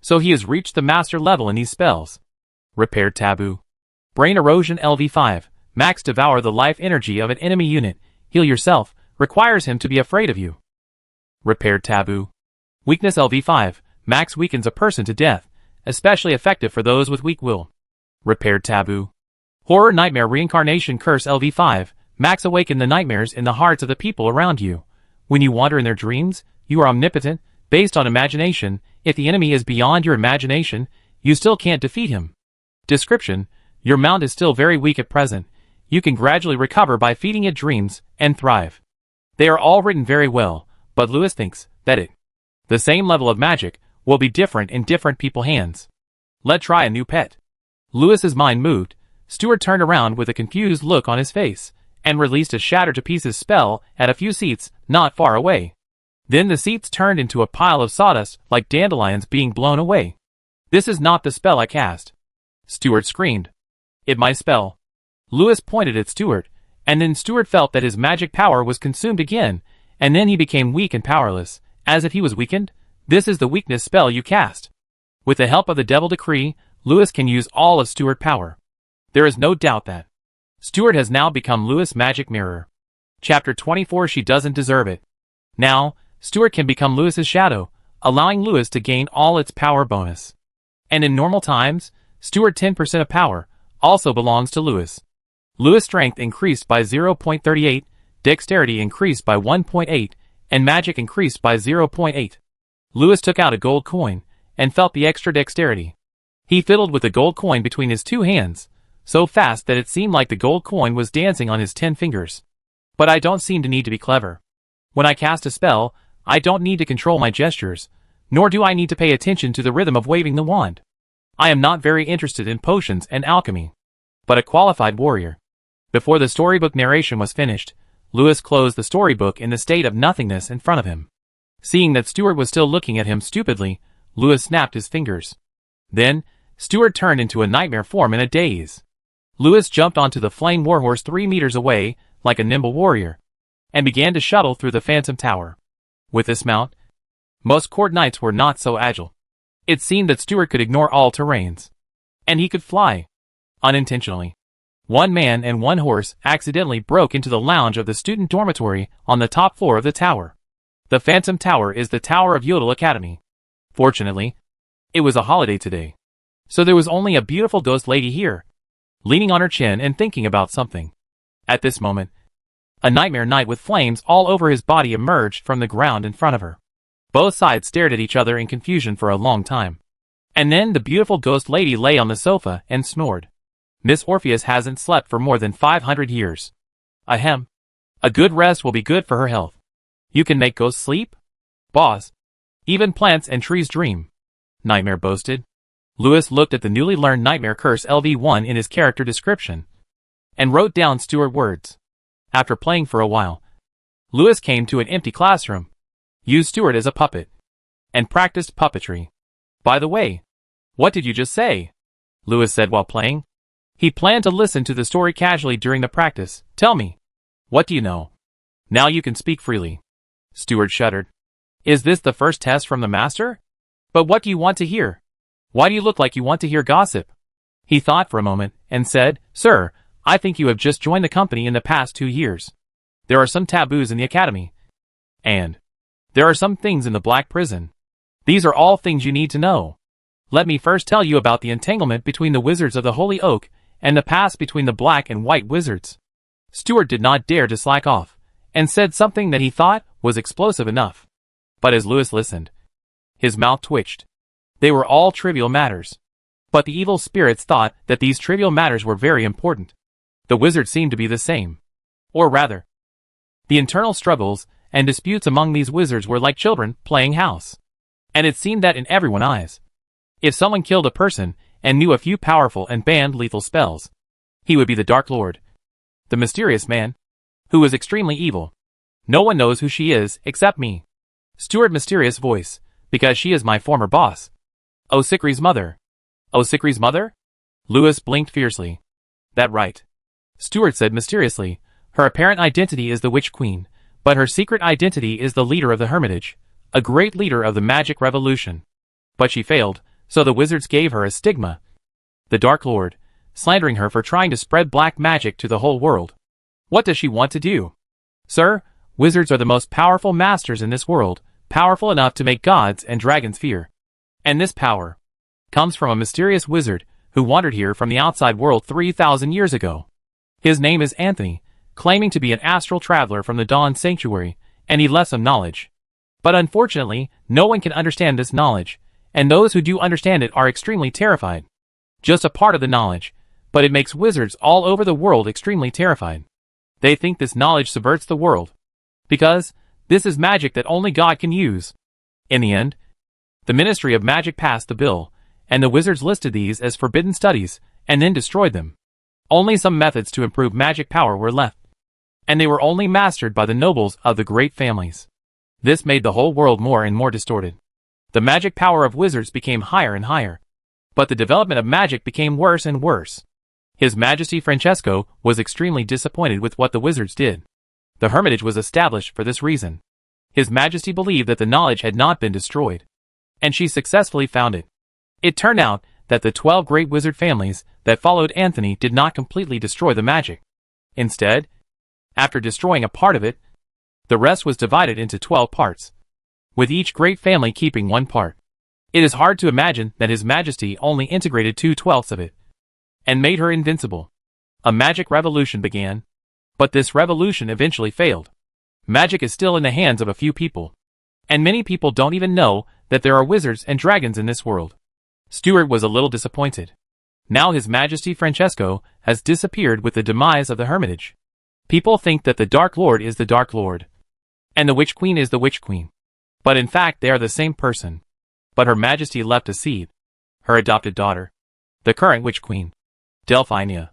So he has reached the master level in these spells. Repaired Taboo. Brain Erosion LV5. Max devour the life energy of an enemy unit. Heal yourself. Requires him to be afraid of you. Repaired Taboo. Weakness LV5. Max weakens a person to death. Especially effective for those with weak will. Repaired Taboo. Horror Nightmare Reincarnation Curse LV5. Max awaken the nightmares in the hearts of the people around you. When you wander in their dreams, you are omnipotent, based on imagination. If the enemy is beyond your imagination, you still can't defeat him. Description: your mount is still very weak at present. You can gradually recover by feeding it dreams, and thrive. They are all written very well, but Louis thinks that the same level of magic will be different in different people's hands. Let's try a new pet. Louis's mind moved. Stuart turned around with a confused look on his face, and released a shatter to pieces spell at a few seats not far away. Then the seats turned into a pile of sawdust like dandelions being blown away. This is not the spell I cast. Stuart screamed. It my spell. Louis pointed at Stuart, and then Stuart felt that his magic power was consumed again, and then he became weak and powerless, as if he was weakened. This is the weakness spell you cast. With the help of the Devil Decree, Louis can use all of Stuart's power. There is no doubt that Stuart has now become Louis' magic mirror. Chapter 24. She doesn't deserve it. Now, Stuart can become Louis's shadow, allowing Louis to gain all its power bonus. And in normal times, Stuart 10% of power also belongs to Louis. Louis' strength increased by 0.38, dexterity increased by 1.8, and magic increased by 0.8. Louis took out a gold coin, and felt the extra dexterity. He fiddled with the gold coin between his two hands, so fast that it seemed like the gold coin was dancing on his 10 fingers. But I don't seem to need to be clever. When I cast a spell, I don't need to control my gestures, nor do I need to pay attention to the rhythm of waving the wand. I am not very interested in potions and alchemy, but a qualified warrior. Before the storybook narration was finished, Louis closed the storybook in the state of nothingness in front of him. Seeing that Stuart was still looking at him stupidly, Louis snapped his fingers. Then, Stuart turned into a nightmare form in a daze. Louis jumped onto the flame warhorse 3 meters away, like a nimble warrior, and began to shuttle through the phantom tower. With this mount, most court knights were not so agile. It seemed that Stuart could ignore all terrains. And he could fly. Unintentionally. One man and one horse accidentally broke into the lounge of the student dormitory on the top floor of the tower. The Phantom Tower is the tower of Yodel Academy. Fortunately, it was a holiday today, so there was only a beautiful ghost lady here, leaning on her chin and thinking about something. At this moment, a nightmare knight with flames all over his body emerged from the ground in front of her. Both sides stared at each other in confusion for a long time. And then the beautiful ghost lady lay on the sofa and snored. Miss Orpheus hasn't slept for more than 500 years. Ahem. A good rest will be good for her health. You can make ghosts sleep? Boss. Even plants and trees dream. Nightmare boasted. Louis looked at the newly learned Nightmare Curse LV1 in his character description, and wrote down Stuart words. After playing for a while, Louis came to an empty classroom, used Stuart as a puppet, and practiced puppetry. By the way, what did you just say? Louis said while playing. He planned to listen to the story casually during the practice. Tell me. What do you know? Now you can speak freely. Stuart shuddered. Is this the first test from the master? But what do you want to hear? Why do you look like you want to hear gossip? He thought for a moment, and said, Sir, I think you have just joined the company in the past 2 years. There are some taboos in the academy. And there are some things in the black prison. These are all things you need to know. Let me first tell you about the entanglement between the wizards of the Holy Oak and the past between the black and white wizards. Stuart did not dare to slack off, and said something that he thought was explosive enough. But as Lewis listened, his mouth twitched. They were all trivial matters. But the evil spirits thought that these trivial matters were very important. The wizards seemed to be the same. Or rather, the internal struggles and disputes among these wizards were like children playing house. And it seemed that in everyone's eyes, if someone killed a person and knew a few powerful and banned lethal spells, he would be the Dark Lord, the mysterious man, who is extremely evil. No one knows who she is except me. Stuart mysterious voice, because she is my former boss. O'Sickery's mother. O'Sickery's mother? Lewis blinked fiercely. That right. Stuart said mysteriously. Her apparent identity is the Witch Queen, but her secret identity is the leader of the Hermitage, a great leader of the magic revolution. But she failed, so the wizards gave her a stigma. The Dark Lord, slandering her for trying to spread black magic to the whole world. What does she want to do? Sir, wizards are the most powerful masters in this world, powerful enough to make gods and dragons fear. And this power comes from a mysterious wizard who wandered here from the outside world 3,000 years ago. His name is Anthony, claiming to be an astral traveler from the Dawn Sanctuary, and he left some knowledge. But unfortunately, no one can understand this knowledge, and those who do understand it are extremely terrified. Just a part of the knowledge, but it makes wizards all over the world extremely terrified. They think this knowledge subverts the world, because this is magic that only God can use. In the end, the Ministry of Magic passed the bill, and the wizards listed these as forbidden studies, and then destroyed them. Only some methods to improve magic power were left, and they were only mastered by the nobles of the great families. This made the whole world more and more distorted. The magic power of wizards became higher and higher, but the development of magic became worse and worse. His Majesty Francesco was extremely disappointed with what the wizards did. The Hermitage was established for this reason. His Majesty believed that the knowledge had not been destroyed, and she successfully found it. It turned out that the 12 great wizard families that followed Anthony did not completely destroy the magic. Instead, after destroying a part of it, the rest was divided into 12 parts, with each great family keeping one part. It is hard to imagine that His Majesty only integrated 2/12 of it, and made her invincible. A magic revolution began, but this revolution eventually failed. Magic is still in the hands of a few people, and many people don't even know that there are wizards and dragons in this world. Stuart was a little disappointed. Now His Majesty Francesco has disappeared with the demise of the Hermitage. People think that the Dark Lord is the Dark Lord, and the Witch Queen is the Witch Queen. But in fact they are the same person. But Her Majesty left a seed, her adopted daughter, the current Witch Queen, Delphina.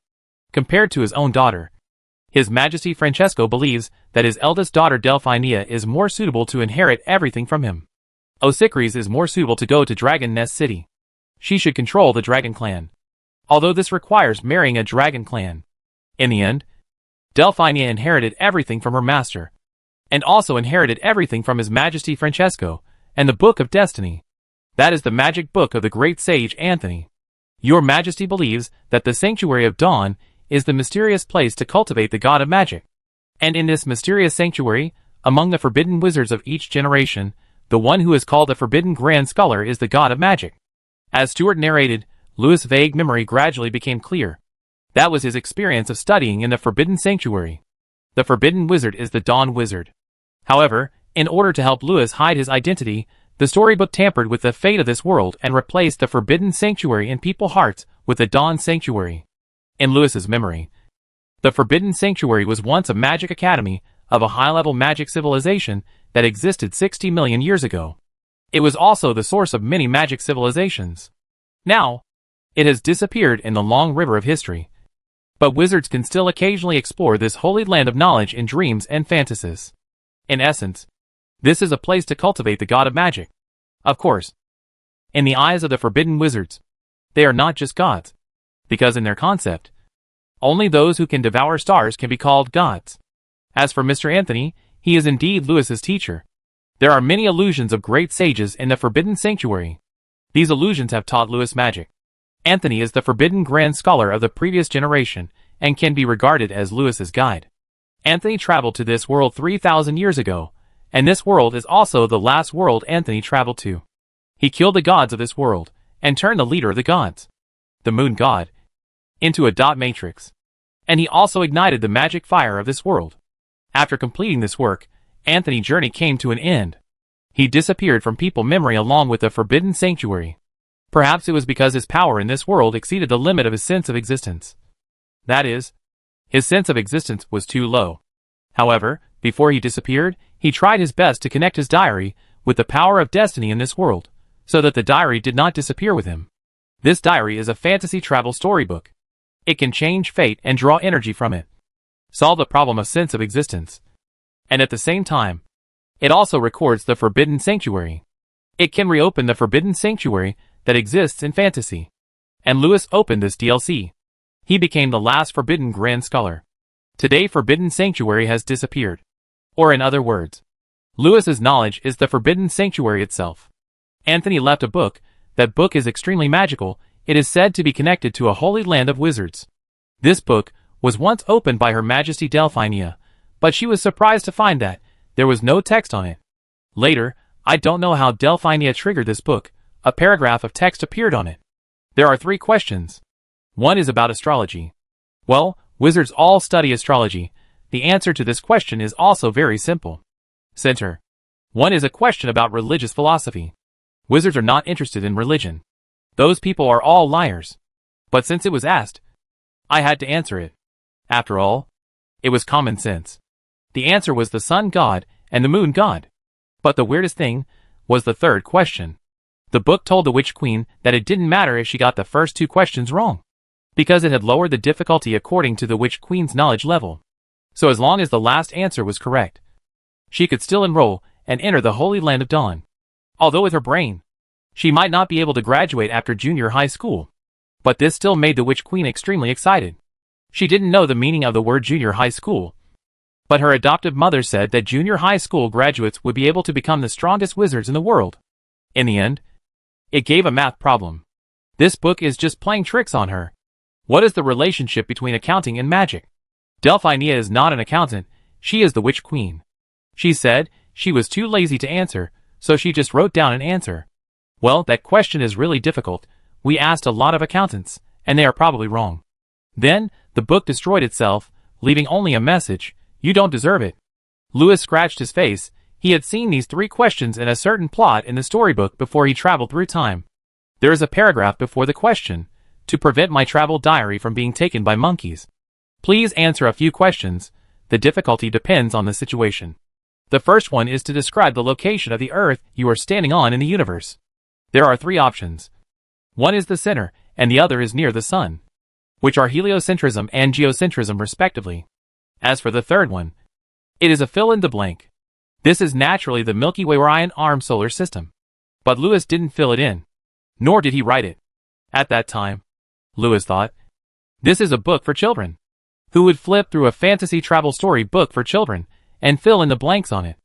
Compared to his own daughter, His Majesty Francesco believes that his eldest daughter Delphina is more suitable to inherit everything from him. O'Sickery's is more suitable to go to Dragon Nest City. She should control the Dragon Clan, although this requires marrying a Dragon Clan. In the end, Delphina inherited everything from her master, and also inherited everything from His Majesty Francesco, and the Book of Destiny. That is the magic book of the great sage Anthony. Your Majesty believes that the Sanctuary of Dawn is the mysterious place to cultivate the god of magic. And in this mysterious sanctuary, among the forbidden wizards of each generation, the one who is called the Forbidden Grand Scholar is the god of magic. As Stuart narrated, Lewis' vague memory gradually became clear. That was his experience of studying in the Forbidden Sanctuary. The Forbidden Wizard is the Dawn Wizard. However, in order to help Lewis hide his identity, the storybook tampered with the fate of this world and replaced the Forbidden Sanctuary in people's hearts with the Dawn Sanctuary. In Lewis's memory, the Forbidden Sanctuary was once a magic academy of a high-level magic civilization that existed 60 million years ago. It was also the source of many magic civilizations. Now, it has disappeared in the long river of history. But wizards can still occasionally explore this holy land of knowledge in dreams and fantasies. In essence, this is a place to cultivate the god of magic. Of course, in the eyes of the forbidden wizards, they are not just gods, because in their concept, only those who can devour stars can be called gods. As for Mr. Anthony, he is indeed Lewis's teacher. There are many allusions of great sages in the Forbidden Sanctuary. These illusions have taught Lewis magic. Anthony is the forbidden grand scholar of the previous generation and can be regarded as Lewis's guide. Anthony traveled to this world 3,000 years ago, and this world is also the last world Anthony traveled to. He killed the gods of this world and turned the leader of the gods, the moon god, into a dot matrix. And he also ignited the magic fire of this world. After completing this work, Anthony's journey came to an end. He disappeared from people's memory along with the forbidden sanctuary. Perhaps it was because his power in this world exceeded the limit of his sense of existence. That is, his sense of existence was too low. However, before he disappeared, he tried his best to connect his diary with the power of destiny in this world, so that the diary did not disappear with him. This diary is a fantasy travel storybook. It can change fate and draw energy from it, solve the problem of sense of existence, and at the same time, it also records the forbidden sanctuary. It can reopen the forbidden sanctuary that exists in fantasy. And Lewis opened this DLC. He became the last forbidden grand scholar. Today forbidden sanctuary has disappeared. Or in other words, Lewis's knowledge is the forbidden sanctuary itself. Anthony left a book. That book is extremely magical. It is said to be connected to a holy land of wizards. This book was once opened by Her Majesty Delphinia, but she was surprised to find that there was no text on it. Later, I don't know how Delphinia triggered this book. A paragraph of text appeared on it. There are 3 questions. One is about astrology. Well, wizards all study astrology. The answer to this question is also very simple. Center. 1 is a question about religious philosophy. Wizards are not interested in religion. Those people are all liars. But since it was asked, I had to answer it. After all, it was common sense. The answer was the sun god and the moon god. But the weirdest thing was the 3rd question. The book told the witch queen that it didn't matter if she got the first 2 questions wrong, because it had lowered the difficulty according to the witch queen's knowledge level. So as long as the last answer was correct, she could still enroll and enter the Holy Land of Dawn. Although with her brain, she might not be able to graduate after junior high school. But this still made the witch queen extremely excited. She didn't know the meaning of the word junior high school, but her adoptive mother said that junior high school graduates would be able to become the strongest wizards in the world. In the end, it gave a math problem. This book is just playing tricks on her. What is the relationship between accounting and magic? Delphinia is not an accountant, she is the witch queen. She said she was too lazy to answer, so she just wrote down an answer. Well, that question is really difficult. We asked a lot of accountants, and they are probably wrong. Then, the book destroyed itself, leaving only a message: you don't deserve it. Lewis scratched his face. He had seen these 3 questions in a certain plot in the storybook before he traveled through time. There is a paragraph before the question: to prevent my travel diary from being taken by monkeys, please answer a few questions. The difficulty depends on the situation. The first one is to describe the location of the Earth you are standing on in the universe. There are 3 options. One is the center, and the other is near the sun, which are heliocentrism and geocentrism respectively. As for the third one, it is a fill-in-the-blank. This is naturally the Milky Way Orion Arm solar system. But Lewis didn't fill it in, nor did he write it. At that time, Lewis thought, this is a book for children. Who would flip through a fantasy travel story book for children and fill in the blanks on it?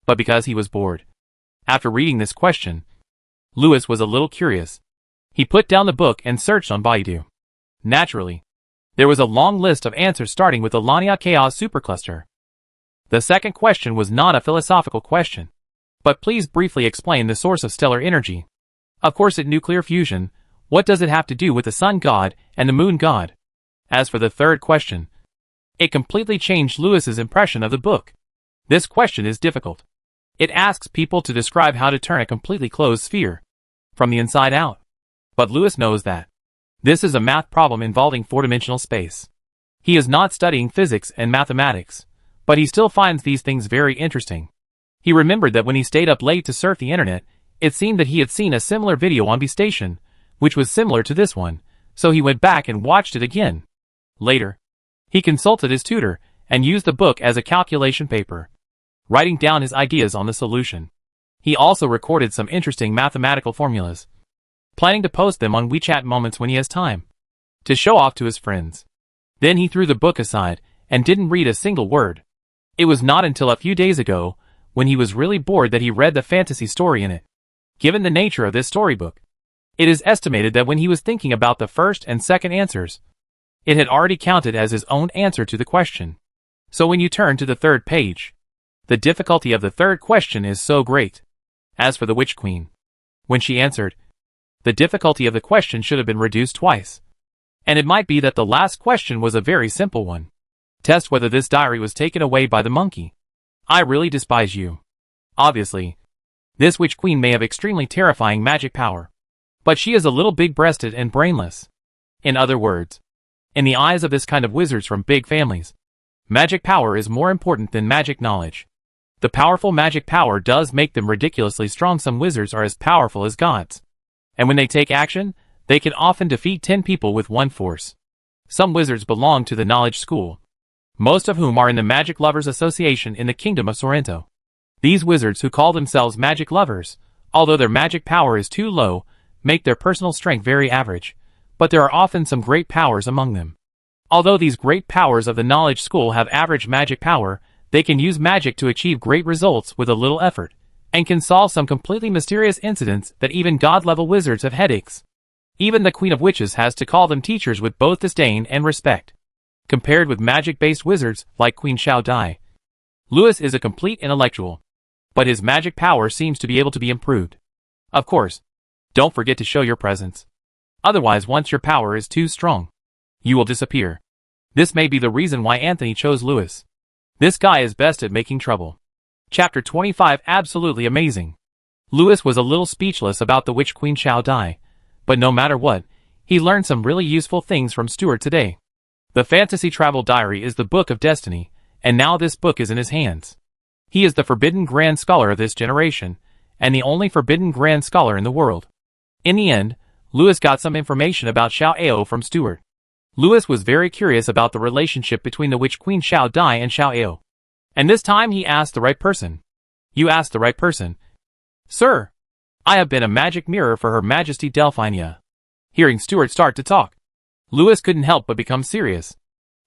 But because he was bored, after reading this question, Lewis was a little curious. He put down the book and searched on Baidu. Naturally, there was a long list of answers starting with the Lania Chaos Supercluster. The second question was not a philosophical question, but please briefly explain the source of stellar energy. Of course, at nuclear fusion, what does it have to do with the sun god and the moon god? As for the third question, it completely changed Lewis's impression of the book. This question is difficult. It asks people to describe how to turn a completely closed sphere from the inside out. But Lewis knows that this is a math problem involving four-dimensional space. He is not studying physics and mathematics, but he still finds these things very interesting. He remembered that when he stayed up late to surf the internet, it seemed that he had seen a similar video on B-Station, which was similar to this one, so he went back and watched it again. Later, he consulted his tutor and used the book as a calculation paper, writing down his ideas on the solution. He also recorded some interesting mathematical formulas, planning to post them on WeChat moments when he has time, to show off to his friends. Then he threw the book aside and didn't read a single word. It was not until a few days ago, when he was really bored, that he read the fantasy story in it. Given the nature of this storybook, It is estimated that when he was thinking about the first and second answers, it had already counted as his own answer to the question. So when you turn to the third page, the difficulty of the third question is so great. As for the Witch Queen, when she answered, the difficulty of the question should have been reduced twice. And it might be that the last question was a very simple one. Test whether this diary was taken away by the monkey. I really despise you. Obviously, this Witch Queen may have extremely terrifying magic power, but she is a little big-breasted and brainless. In other words, in the eyes of this kind of wizards from big families, magic power is more important than magic knowledge. The powerful magic power does make them ridiculously strong. Some wizards are as powerful as gods, and when they take action, they can often defeat 10 people with one force. Some wizards belong to the Knowledge School, most of whom are in the Magic Lovers Association in the Kingdom of Sorrento. These wizards, who call themselves magic lovers, although their magic power is too low, make their personal strength very average, but there are often some great powers among them. Although these great powers of the Knowledge School have average magic power, they can use magic to achieve great results with a little effort, and can solve some completely mysterious incidents that even god-level wizards have headaches. Even the Queen of Witches has to call them teachers with both disdain and respect. Compared with magic-based wizards like Queen Xiao Dai, Louis is a complete intellectual, but his magic power seems to be able to be improved. Of course, don't forget to show your presence. Otherwise, once your power is too strong, you will disappear. This may be the reason why Anthony chose Louis. This guy is best at making trouble. Chapter 25. Absolutely amazing. Louis was a little speechless about the Witch Queen Xiao Dai, but no matter what, he learned some really useful things from Stuart today. The Fantasy Travel Diary is the book of destiny, and now this book is in his hands. He is the forbidden grand scholar of this generation, and the only forbidden grand scholar in the world. In the end, Louis got some information about Xiao Ao from Stuart. Louis was very curious about the relationship between the Witch Queen Xiao Dai and Xiao Ao. And this time he asked the right person. You asked the right person. Sir, I have been a magic mirror for Her Majesty Delphinia. Hearing Stuart start to talk, Louis couldn't help but become serious.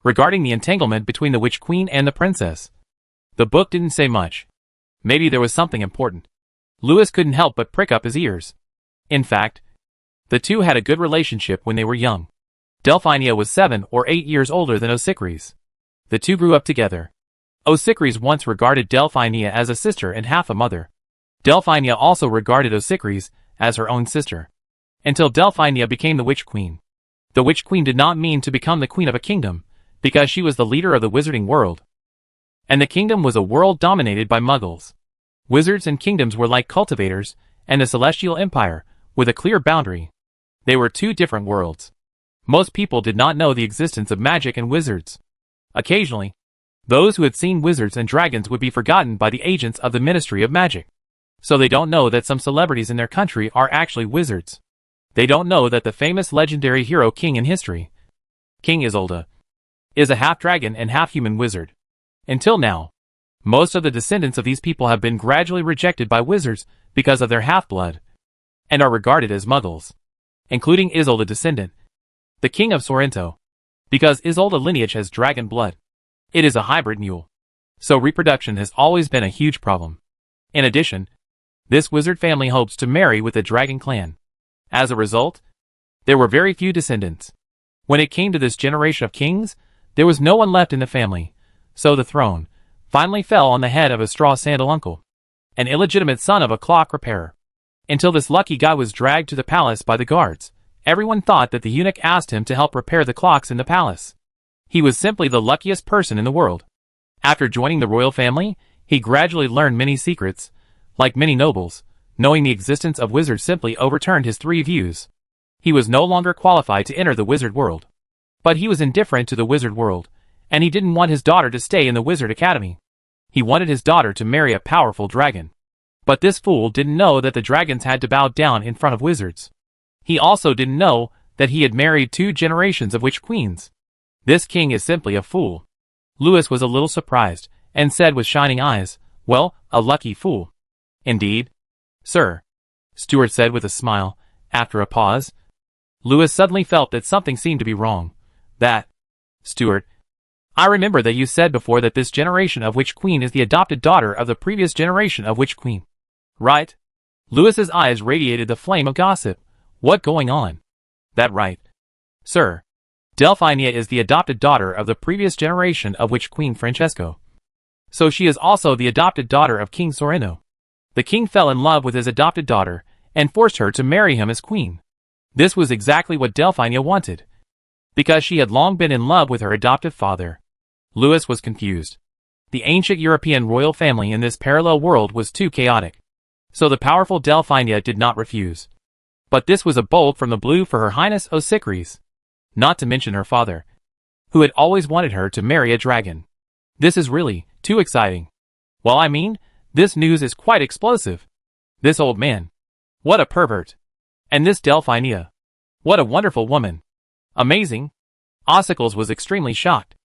Regarding the entanglement between the Witch Queen and the princess, the book didn't say much. Maybe there was something important. Louis couldn't help but prick up his ears. In fact, the two had a good relationship when they were young. Delphinia was 7 or 8 years older than Osicris. The two grew up together. Osicris once regarded Delphinia as a sister and half a mother. Delphinia also regarded Osicris as her own sister. Until Delphinia became the Witch Queen. The Witch Queen did not mean to become the queen of a kingdom, because she was the leader of the wizarding world. And the kingdom was a world dominated by muggles. Wizards and kingdoms were like cultivators, and the Celestial Empire, with a clear boundary. They were two different worlds. Most people did not know the existence of magic and wizards. Occasionally, those who had seen wizards and dragons would be forgotten by the agents of the Ministry of Magic. So they don't know that some celebrities in their country are actually wizards. They don't know that the famous legendary hero king in history, King Isolde, is a half-dragon and half-human wizard. Until now, most of the descendants of these people have been gradually rejected by wizards because of their half-blood, and are regarded as muggles, including Isolde descendant, the King of Sorrento, because Isolde lineage has dragon blood. It is a hybrid mule, so reproduction has always been a huge problem. In addition, this wizard family hopes to marry with the dragon clan. As a result, there were very few descendants. When it came to this generation of kings, there was no one left in the family, so the throne finally fell on the head of a straw sandal uncle, an illegitimate son of a clock repairer. Until this lucky guy was dragged to the palace by the guards, everyone thought that the eunuch asked him to help repair the clocks in the palace. He was simply the luckiest person in the world. After joining the royal family, he gradually learned many secrets. Like many nobles, knowing the existence of wizards simply overturned his 3 views. He was no longer qualified to enter the wizard world. But he was indifferent to the wizard world, and he didn't want his daughter to stay in the wizard academy. He wanted his daughter to marry a powerful dragon. But this fool didn't know that the dragons had to bow down in front of wizards. He also didn't know that he had married 2 generations of witch queens. This king is simply a fool. Louis was a little surprised, and said with shining eyes, "Well, a lucky fool." "Indeed, sir," Stuart said with a smile, after a pause. Louis suddenly felt that something seemed to be wrong. Stuart, I remember that you said before that this generation of Witch Queen is the adopted daughter of the previous generation of Witch Queen. Right? Louis's eyes radiated the flame of gossip. What going on? That right, sir. Delphinia is the adopted daughter of the previous generation of witch Queen Francesco. So she is also the adopted daughter of King Sorrento. The king fell in love with his adopted daughter and forced her to marry him as queen. This was exactly what Delphinia wanted, because she had long been in love with her adoptive father. Louis was confused. The ancient European royal family in this parallel world was too chaotic. So the powerful Delphinia did not refuse. But this was a bolt from the blue for Her Highness Osicris. Not to mention her father, who had always wanted her to marry a dragon. This is really too exciting. Well, I mean, this news is quite explosive. This old man. What a pervert. And this Delphinia. What a wonderful woman. Amazing. Osicles was extremely shocked.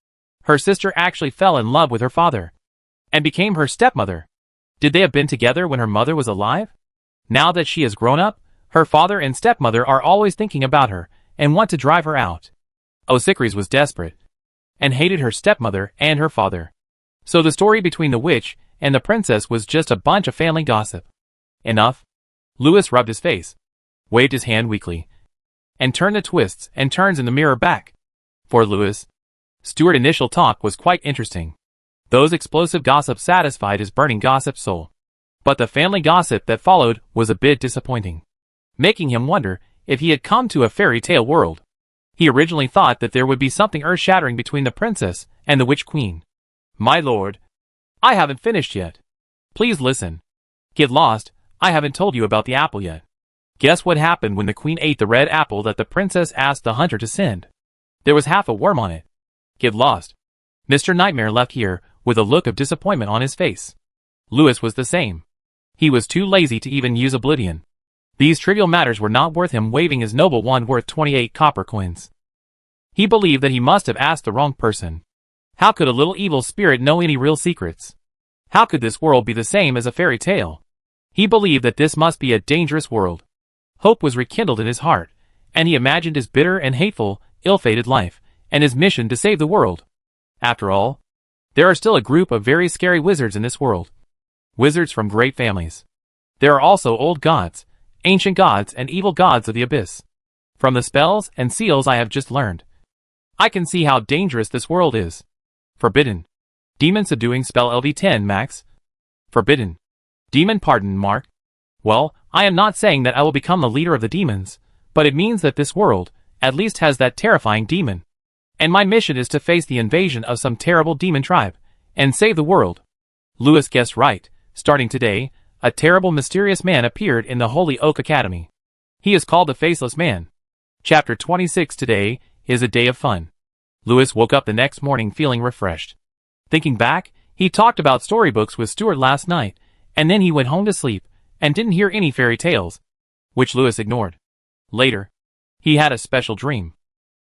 Her sister actually fell in love with her father and became her stepmother. Did they have been together when her mother was alive? Now that she has grown up, her father and stepmother are always thinking about her and want to drive her out. Osicris was desperate and hated her stepmother and her father. So the story between the witch and the princess was just a bunch of family gossip. Enough. Louis rubbed his face, waved his hand weakly, and turned the twists and turns in the mirror back. For Louis, Stuart's initial talk was quite interesting. Those explosive gossips satisfied his burning gossip soul. But the family gossip that followed was a bit disappointing, making him wonder if he had come to a fairy tale world. He originally thought that there would be something earth-shattering between the princess and the witch queen. My lord, I haven't finished yet. Please listen. Get lost, I haven't told you about the apple yet. Guess what happened when the queen ate the red apple that the princess asked the hunter to send? There was half a worm on it. Get lost. Mr. Nightmare left here with a look of disappointment on his face. Louis was the same. He was too lazy to even use Oblivion. These trivial matters were not worth him waving his noble wand worth 28 copper coins. He believed that he must have asked the wrong person. How could a little evil spirit know any real secrets? How could this world be the same as a fairy tale? He believed that this must be a dangerous world. Hope was rekindled in his heart, and he imagined his bitter and hateful, ill-fated life, and his mission to save the world. After all, there are still a group of very scary wizards in this world. Wizards from great families. There are also old gods, ancient gods and evil gods of the abyss. From the spells and seals I have just learned, I can see how dangerous this world is. Forbidden. Demon subduing spell LV10 max. Forbidden. Demon pardon mark. Well, I am not saying that I will become the leader of the demons, but it means that this world, at least has that terrifying demon. And my mission is to face the invasion of some terrible demon tribe, and save the world. Louis guessed right. Starting today, a terrible mysterious man appeared in the Holy Oak Academy. He is called the Faceless Man. Chapter 26 Today is a day of fun. Louis woke up the next morning feeling refreshed. Thinking back, he talked about storybooks with Stuart last night, and then he went home to sleep, and didn't hear any fairy tales, which Louis ignored. Later, he had a special dream.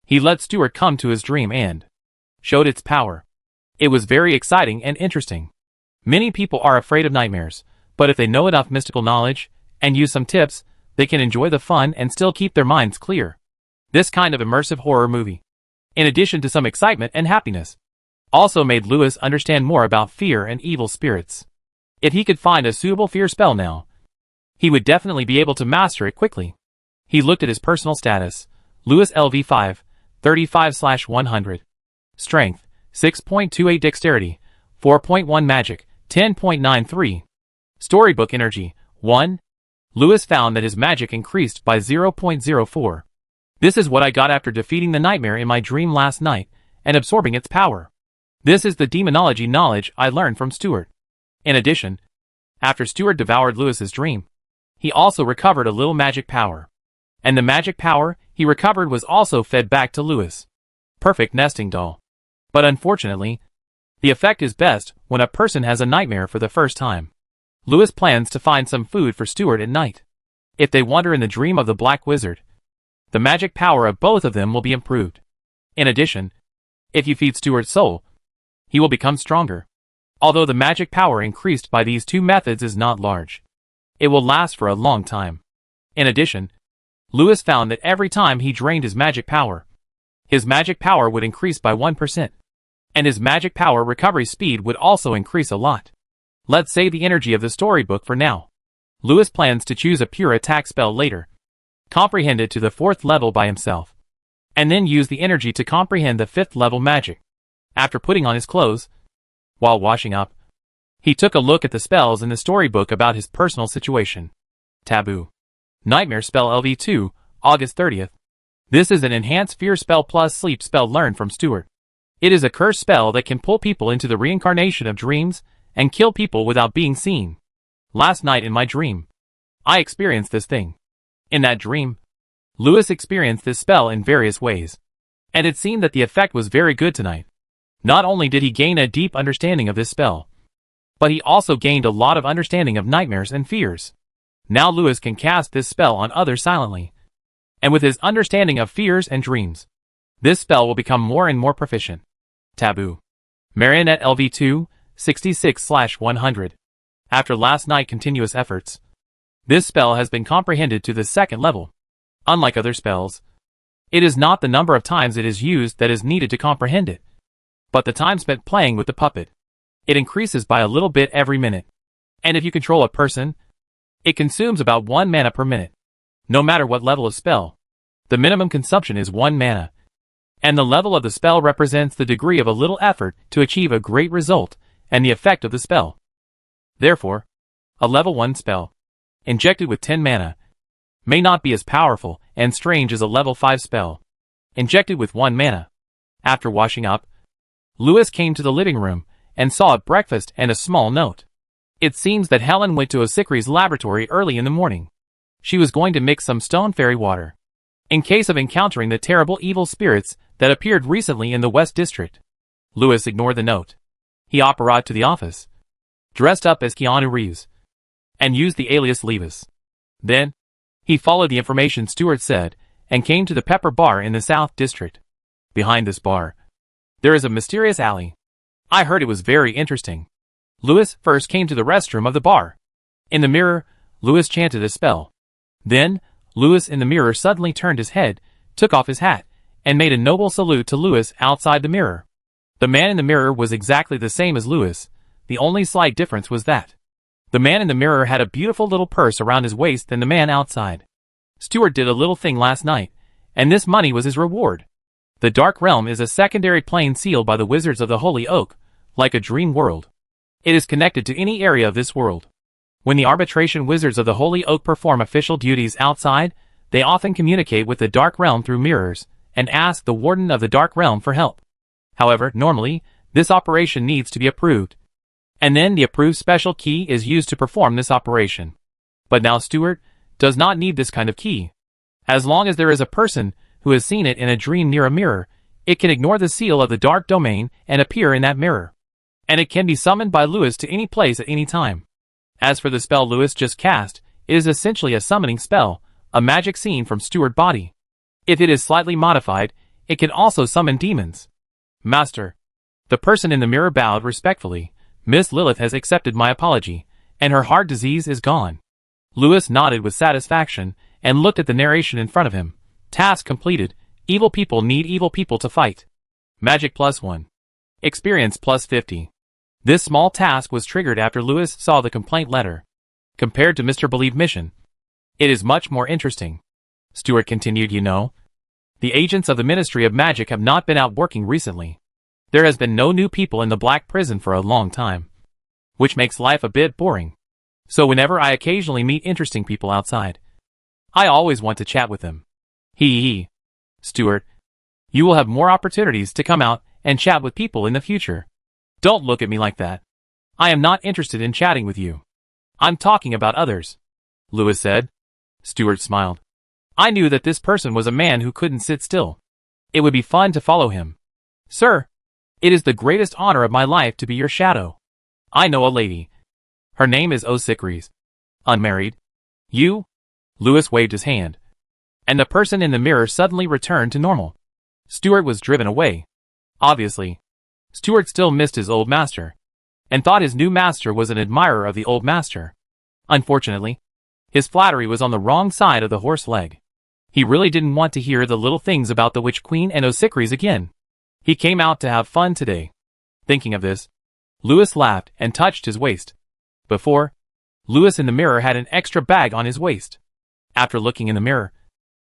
He let Stuart come to his dream and showed its power. It was very exciting and interesting. Many people are afraid of nightmares, but if they know enough mystical knowledge and use some tips, they can enjoy the fun and still keep their minds clear. This kind of immersive horror movie, in addition to some excitement and happiness, also made Louis understand more about fear and evil spirits. If he could find a suitable fear spell now, he would definitely be able to master it quickly. He looked at his personal status. Louis LV5, 35/100. Strength, 6.28 Dexterity, 4.1 Magic, 10.93. Storybook Energy, 1. Louis found that his magic increased by 0.04. This is what I got after defeating the nightmare in my dream last night and absorbing its power. This is the demonology knowledge I learned from Stuart. In addition, after Stuart devoured Louis's dream, he also recovered a little magic power. And the magic power he recovered was also fed back to Louis. Perfect nesting doll. But unfortunately, the effect is best when a person has a nightmare for the first time. Louis plans to find some food for Stuart at night. If they wander in the dream of the Black Wizard, the magic power of both of them will be improved. In addition, if you feed Stuart's soul, he will become stronger. Although the magic power increased by these two methods is not large, it will last for a long time. In addition, Louis found that every time he drained his magic power would increase by 1%. And his magic power recovery speed would also increase a lot. Let's save the energy of the storybook for now. Louis plans to choose a pure attack spell later. comprehend it to the 4th level by himself, and then use the energy to comprehend the 5th level magic. After putting on his clothes, while washing up, he took a look at the spells in the storybook about his personal situation. Taboo. Nightmare spell LV2, August 30th. This is an enhanced fear spell plus sleep spell learned from Stuart. It is a curse spell that can pull people into the reincarnation of dreams and kill people without being seen. Last night in my dream, I experienced this thing. In that dream, Lewis experienced this spell in various ways, and it seemed that the effect was very good tonight. Not only did he gain a deep understanding of this spell, but he also gained a lot of understanding of nightmares and fears. Now Lewis can cast this spell on others silently, and with his understanding of fears and dreams, this spell will become more and more proficient. Taboo. Marionette LV2, 66/100. After last night's continuous efforts, this spell has been comprehended to the 2nd level. Unlike other spells, it is not the number of times it is used that is needed to comprehend it, but the time spent playing with the puppet. It increases by a little bit every minute, and if you control a person, it consumes about 1 mana per minute. No matter what level of spell, the minimum consumption is 1 mana, and the level of the spell represents the degree of a little effort to achieve a great result and the effect of the spell. Therefore, a level 1 spell, injected with 10 mana, may not be as powerful and strange as a level 5 spell, injected with 1 mana. After washing up, Lewis came to the living room and saw a breakfast and a small note. It seems that Helen went to Osikri's laboratory early in the morning. She was going to mix some stone fairy water, in case of encountering the terrible evil spirits that appeared recently in the West District. Lewis ignored the note. He operated to the office, dressed up as Keanu Reeves, and used the alias Levis. Then, he followed the information Stuart said, and came to the Pepper Bar in the South District. Behind this bar, there is a mysterious alley. I heard it was very interesting. Lewis first came to the restroom of the bar. In the mirror, Lewis chanted a spell. Then, Lewis in the mirror suddenly turned his head, took off his hat, and made a noble salute to Lewis outside the mirror. The man in the mirror was exactly the same as Lewis. The only slight difference was that the man in the mirror had a beautiful little purse around his waist than the man outside. Stuart did a little thing last night, and this money was his reward. The Dark Realm is a secondary plane sealed by the Wizards of the Holy Oak, like a dream world. It is connected to any area of this world. When the arbitration Wizards of the Holy Oak perform official duties outside, they often communicate with the Dark Realm through mirrors, and ask the Warden of the Dark Realm for help. However, normally, this operation needs to be approved, and then the approved special key is used to perform this operation. But now Stuart does not need this kind of key. As long as there is a person who has seen it in a dream near a mirror, it can ignore the seal of the dark domain and appear in that mirror. And it can be summoned by Lewis to any place at any time. As for the spell Lewis just cast, it is essentially a summoning spell, a magic scene from Stuart's body. If it is slightly modified, it can also summon demons. Master. The person in the mirror bowed respectfully. Miss Lilith has accepted my apology, and her heart disease is gone. Lewis nodded with satisfaction, and looked at the narration in front of him. Task completed. Evil people need evil people to fight. Magic +1. Experience +50. This small task was triggered after Lewis saw the complaint letter. Compared to Mr. Believe mission, it is much more interesting. Stuart continued, you know, the agents of the Ministry of Magic have not been out working recently. There has been no new people in the Black Prison for a long time, which makes life a bit boring. So whenever I occasionally meet interesting people outside, I always want to chat with them. Hee. Stuart, you will have more opportunities to come out and chat with people in the future. Don't look at me like that. I am not interested in chatting with you. I'm talking about others, Lewis said. Stuart smiled. I knew that this person was a man who couldn't sit still. It would be fun to follow him. Sir, it is the greatest honor of my life to be your shadow. I know a lady. Her name is Osikris. Unmarried. You? Lewis waved his hand, and the person in the mirror suddenly returned to normal. Stuart was driven away. Obviously, Stuart still missed his old master, and thought his new master was an admirer of the old master. Unfortunately, his flattery was on the wrong side of the horse leg. He really didn't want to hear the little things about the Witch Queen and Osikris again. He came out to have fun today. Thinking of this, Lewis laughed and touched his waist. Before, Lewis in the mirror had an extra bag on his waist. After looking in the mirror,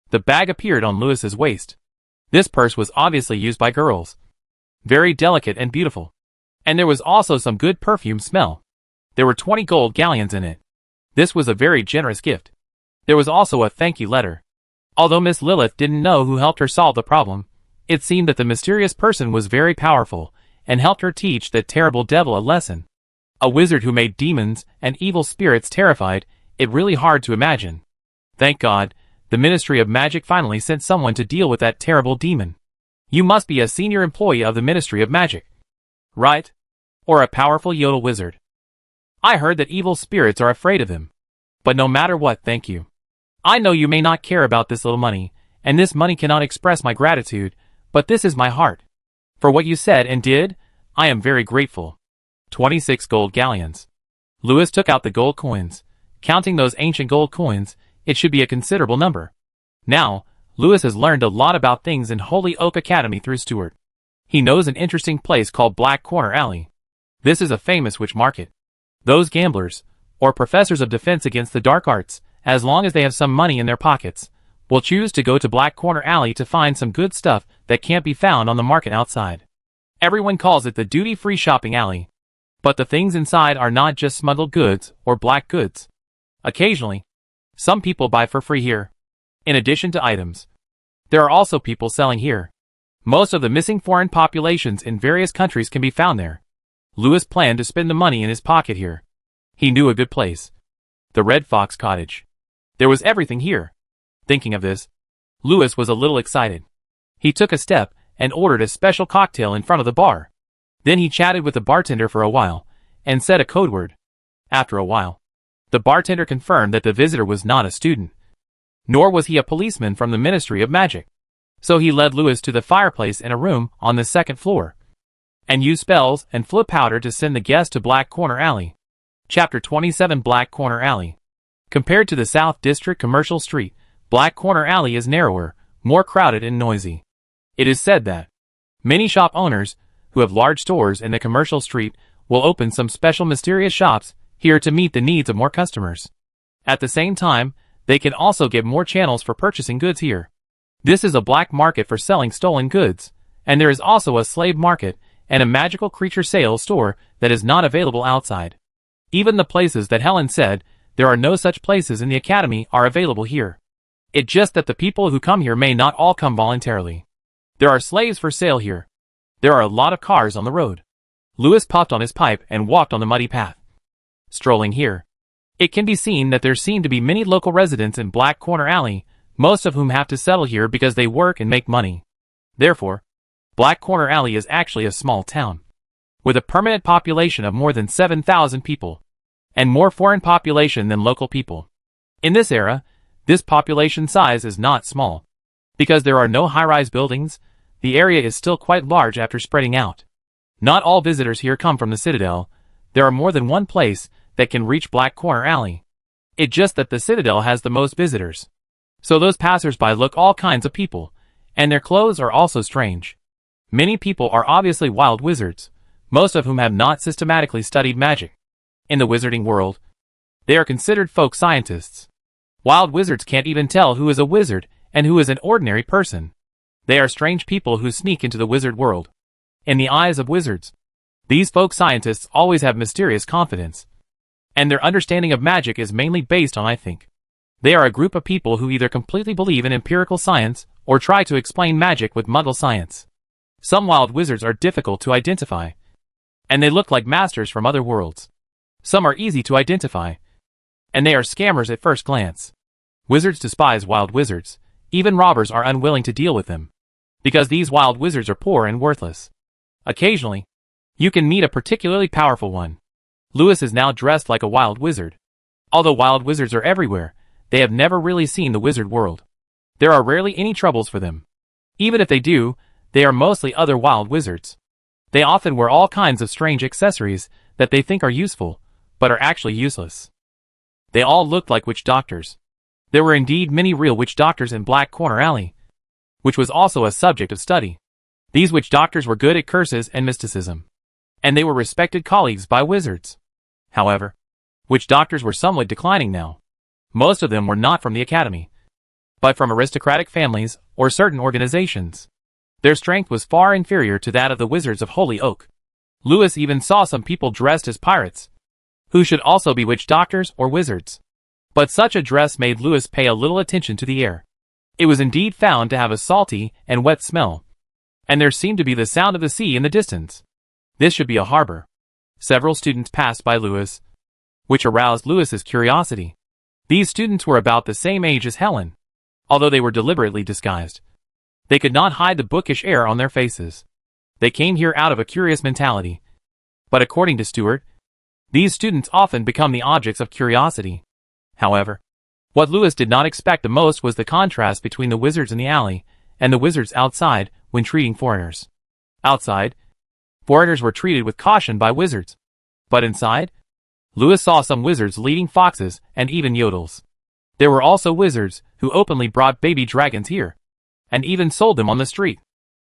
The bag appeared on Lewis's waist. This purse was obviously used by girls. Very delicate and beautiful. And there was also some good perfume smell. There were 20 gold galleons in it. This was a very generous gift. There was also a thank you letter. Although Miss Lilith didn't know who helped her solve the problem, it seemed that the mysterious person was very powerful and helped her teach that terrible devil a lesson. A wizard who made demons and evil spirits terrified, it really hard to imagine. Thank God, the Ministry of Magic finally sent someone to deal with that terrible demon. You must be a senior employee of the Ministry of Magic. Right? Or a powerful yodel wizard. I heard that evil spirits are afraid of him. But no matter what, thank you. I know you may not care about this little money, and this money cannot express my gratitude, but this is my heart. For what you said and did, I am very grateful. 26 gold galleons. Lewis took out the gold coins. Counting those ancient gold coins, it should be a considerable number. Now, Lewis has learned a lot about things in Holy Oak Academy through Stuart. He knows an interesting place called Black Corner Alley. This is a famous witch market. Those gamblers, or professors of defense against the dark arts, as long as they have some money in their pockets, will choose to go to Black Corner Alley to find some good stuff that can't be found on the market outside. Everyone calls it the duty-free shopping alley. But the things inside are not just smuggled goods or black goods. Occasionally, some people buy for free here. In addition to items, there are also people selling here. Most of the missing foreign populations in various countries can be found there. Lewis planned to spend the money in his pocket here. He knew a good place. The Red Fox Cottage. There was everything here. Thinking of this, Lewis was a little excited. He took a step and ordered a special cocktail in front of the bar. Then he chatted with the bartender for a while and said a code word. After a while, the bartender confirmed that the visitor was not a student, nor was he a policeman from the Ministry of Magic. So he led Lewis to the fireplace in a room on the second floor and used spells and flip powder to send the guest to Black Corner Alley. Chapter 27 Black Corner Alley. Compared to the South District Commercial Street, Black Corner Alley is narrower, more crowded and noisy. It is said that many shop owners who have large stores in the commercial street will open some special mysterious shops here to meet the needs of more customers. At the same time, they can also get more channels for purchasing goods here. This is a black market for selling stolen goods, and there is also a slave market and a magical creature sales store that is not available outside. Even the places that Helen said there are no such places in the academy are available here. It's just that the people who come here may not all come voluntarily. There are slaves for sale here. There are a lot of cars on the road. Lewis puffed on his pipe and walked on the muddy path. Strolling here, it can be seen that there seem to be many local residents in Black Corner Alley, most of whom have to settle here because they work and make money. Therefore, Black Corner Alley is actually a small town, with a permanent population of more than 7,000 people, and more foreign population than local people. In this era, this population size is not small. Because there are no high-rise buildings, the area is still quite large after spreading out. Not all visitors here come from the Citadel. There are more than one place that can reach Black Corner Alley. It's just that the Citadel has the most visitors. So those passers-by look all kinds of people, and their clothes are also strange. Many people are obviously wild wizards, most of whom have not systematically studied magic. In the wizarding world, they are considered folk scientists. Wild wizards can't even tell who is a wizard and who is an ordinary person. They are strange people who sneak into the wizard world. In the eyes of wizards, these folk scientists always have mysterious confidence, and their understanding of magic is mainly based on I think. They are a group of people who either completely believe in empirical science or try to explain magic with muggle science. Some wild wizards are difficult to identify, and they look like masters from other worlds. Some are easy to identify, and they are scammers at first glance. Wizards despise wild wizards. Even robbers are unwilling to deal with them, because these wild wizards are poor and worthless. Occasionally, you can meet a particularly powerful one. Lewis is now dressed like a wild wizard. Although wild wizards are everywhere, they have never really seen the wizard world. There are rarely any troubles for them. Even if they do, they are mostly other wild wizards. They often wear all kinds of strange accessories that they think are useful, but are actually useless. They all looked like witch doctors. There were indeed many real witch doctors in Black Corner Alley, which was also a subject of study. These witch doctors were good at curses and mysticism, and they were respected colleagues by wizards. However, witch doctors were somewhat declining now. Most of them were not from the academy. but from aristocratic families or certain organizations. Their strength was far inferior to that of the wizards of Holy Oak. Lewis even saw some people dressed as pirates, who should also be witch doctors or wizards. But such a dress made Lewis pay a little attention to the air. It was indeed found to have a salty and wet smell, and there seemed to be the sound of the sea in the distance. This should be a harbor. Several students passed by Lewis, which aroused Lewis's curiosity. These students were about the same age as Helen, although they were deliberately disguised. They could not hide the bookish air on their faces. They came here out of a curious mentality. But according to Stewart, these students often become the objects of curiosity. However, what Lewis did not expect the most was the contrast between the wizards in the alley and the wizards outside when treating foreigners. Outside, foreigners were treated with caution by wizards. But inside, Lewis saw some wizards leading foxes and even yodels. There were also wizards who openly brought baby dragons here, and even sold them on the street.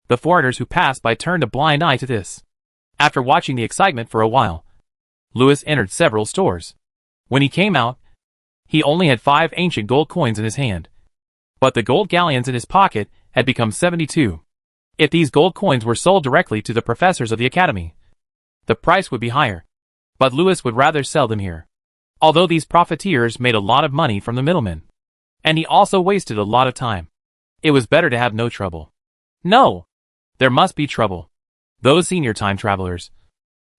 The foreigners who passed by turned a blind eye to this. After watching the excitement for a while, Lewis entered several stores. When he came out, he only had 5 ancient gold coins in his hand. But the gold galleons in his pocket had become 72. If these gold coins were sold directly to the professors of the academy, the price would be higher. But Lewis would rather sell them here. Although these profiteers made a lot of money from the middlemen, and he also wasted a lot of time. It was better to have no trouble. No! There must be trouble. Those senior time travelers,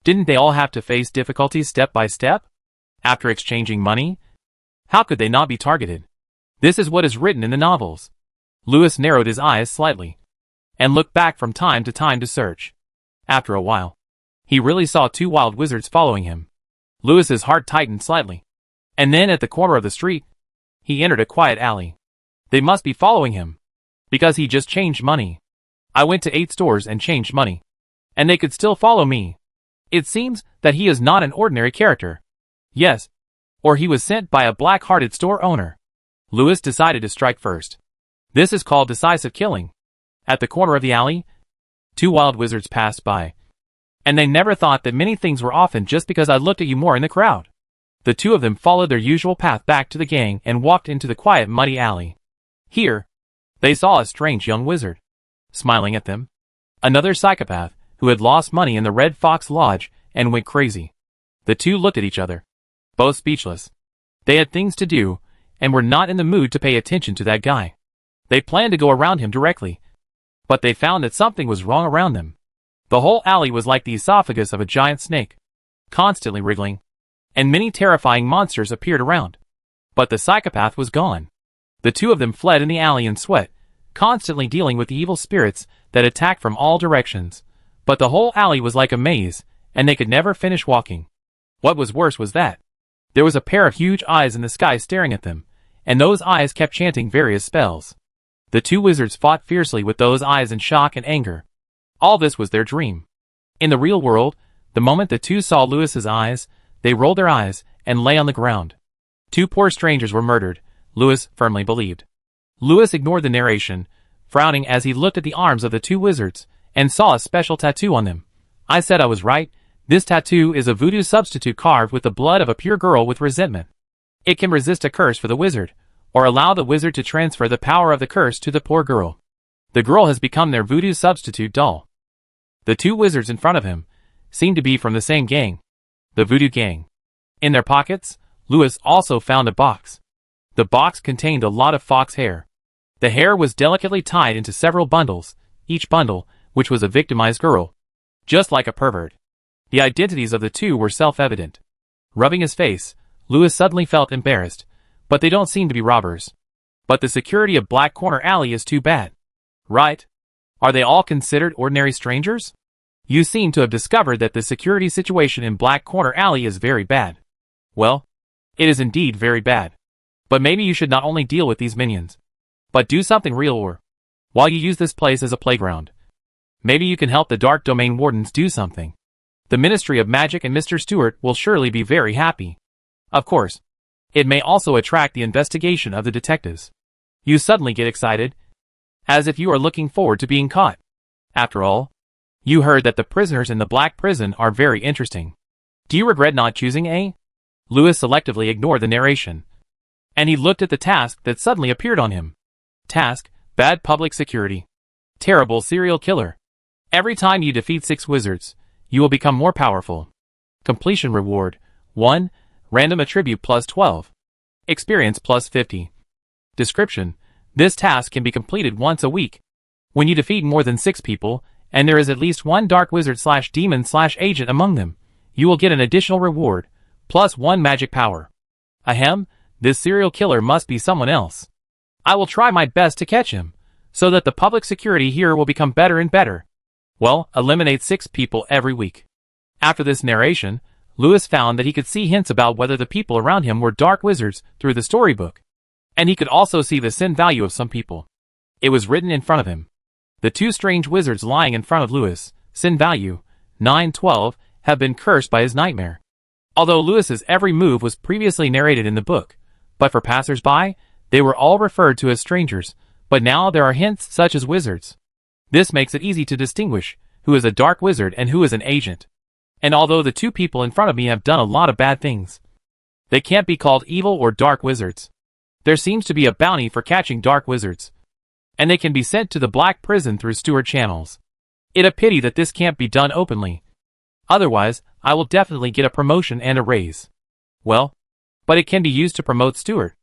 didn't they all have to face difficulties step by step? After exchanging money? How could they not be targeted? This is what is written in the novels. Lewis narrowed his eyes slightly, and looked back from time to time to search. After a while, he really saw 2 wild wizards following him. Lewis's heart tightened slightly. And then at the corner of the street, he entered a quiet alley. They must be following him, because he just changed money. I went to 8 stores and changed money, and they could still follow me. It seems that he is not an ordinary character. Yes, or he was sent by a black-hearted store owner. Lewis decided to strike first. This is called decisive killing. At the corner of the alley, 2 wild wizards passed by, and they never thought that many things were often just because I looked at you more in the crowd. The 2 of them followed their usual path back to the gang and walked into the quiet, muddy alley. Here, they saw a strange young wizard, smiling at them. Another psychopath, who had lost money in the Red Fox Lodge and went crazy. The 2 looked at each other, both speechless. They had things to do, and were not in the mood to pay attention to that guy. They planned to go around him directly, but they found that something was wrong around them. The whole alley was like the esophagus of a giant snake, constantly wriggling, and many terrifying monsters appeared around. But the psychopath was gone. The 2 of them fled in the alley in sweat, constantly dealing with the evil spirits that attacked from all directions. But the whole alley was like a maze, and they could never finish walking. What was worse was that there was a pair of huge eyes in the sky staring at them, and those eyes kept chanting various spells. The 2 wizards fought fiercely with those eyes in shock and anger. All this was their dream. In the real world, the moment the 2 saw Lewis's eyes, they rolled their eyes and lay on the ground. 2 poor strangers were murdered, Lewis firmly believed. Lewis ignored the narration, frowning as he looked at the arms of the 2 wizards, and saw a special tattoo on them. I said I was right. This tattoo is a voodoo substitute carved with the blood of a pure girl with resentment. It can resist a curse for the wizard, or allow the wizard to transfer the power of the curse to the poor girl. The girl has become their voodoo substitute doll. The 2 wizards in front of him seemed to be from the same gang, the voodoo gang. In their pockets, Lewis also found a box. The box contained a lot of fox hair. The hair was delicately tied into several bundles, each bundle, which was a victimized girl. Just like a pervert. The identities of the 2 were self-evident. Rubbing his face, Lewis suddenly felt embarrassed. But they don't seem to be robbers. But the security of Black Corner Alley is too bad. Right? Are they all considered ordinary strangers? You seem to have discovered that the security situation in Black Corner Alley is very bad. Well, it is indeed very bad. But maybe you should not only deal with these minions, but do something real, or, while you use this place as a playground, maybe you can help the Dark Domain Wardens do something. The Ministry of Magic and Mr. Stewart will surely be very happy. Of course, it may also attract the investigation of the detectives. You suddenly get excited, as if you are looking forward to being caught. After all, you heard that the prisoners in the Black Prison are very interesting. Do you regret not choosing A? Lewis selectively ignored the narration, and he looked at the task that suddenly appeared on him. Task: Bad Public Security. Terrible Serial Killer. Every time you defeat 6 wizards, you will become more powerful. Completion Reward: 1. Random Attribute plus 12. Experience plus 50. Description: This task can be completed once a week. When you defeat more than 6 people, and there is at least one dark wizard / demon / agent among them, you will get an additional reward, plus 1 magic power. Ahem, this serial killer must be someone else. I will try my best to catch him, so that the public security here will become better and better. Well, eliminate 6 people every week. After this narration, Lewis found that he could see hints about whether the people around him were dark wizards through the storybook. And he could also see the sin value of some people. It was written in front of him. The 2 strange wizards lying in front of Lewis, sin value, 912, have been cursed by his nightmare. Although Lewis's every move was previously narrated in the book, but for passers-by, they were all referred to as strangers, but now there are hints such as wizards. This makes it easy to distinguish who is a dark wizard and who is an agent. And although the 2 people in front of me have done a lot of bad things, they can't be called evil or dark wizards. There seems to be a bounty for catching dark wizards, and they can be sent to the black prison through steward channels. It's a pity that this can't be done openly. Otherwise, I will definitely get a promotion and a raise. Well, but it can be used to promote steward.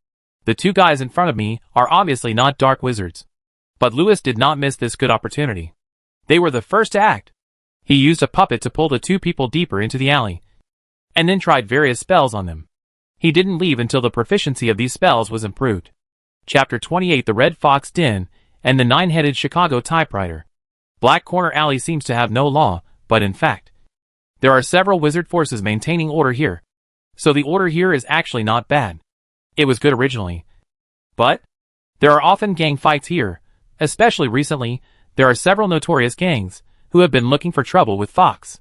The 2 guys in front of me are obviously not dark wizards. But Lewis did not miss this good opportunity. They were the first to act. He used a puppet to pull the 2 people deeper into the alley, and then tried various spells on them. He didn't leave until the proficiency of these spells was improved. Chapter 28: The Red Fox Den and the 9-Headed Chicago Typewriter. Black Corner Alley seems to have no law, but in fact, there are several wizard forces maintaining order here. So the order here is actually not bad. It was good originally. But there are often gang fights here. Especially recently, there are several notorious gangs who have been looking for trouble with Fox.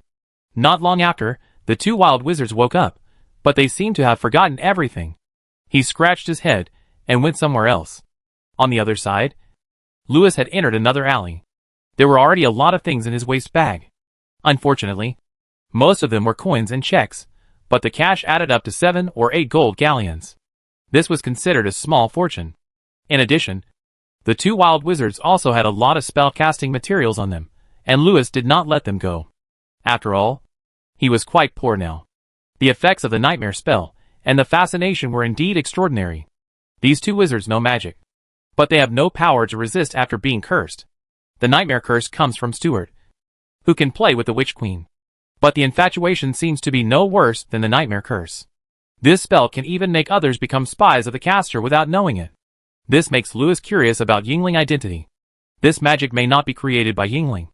Not long after, the 2 wild wizards woke up, but they seemed to have forgotten everything. He scratched his head and went somewhere else. On the other side, Lewis had entered another alley. There were already a lot of things in his waist bag. Unfortunately, most of them were coins and checks, but the cash added up to 7 or 8 gold galleons. This was considered a small fortune. In addition, the 2 wild wizards also had a lot of spell-casting materials on them, and Lewis did not let them go. After all, he was quite poor now. The effects of the nightmare spell and the fascination were indeed extraordinary. These 2 wizards know magic, but they have no power to resist after being cursed. The nightmare curse comes from Stewart, who can play with the Witch Queen. But the infatuation seems to be no worse than the nightmare curse. This spell can even make others become spies of the caster without knowing it. This makes Lewis curious about Yingling identity. This magic may not be created by Yingling,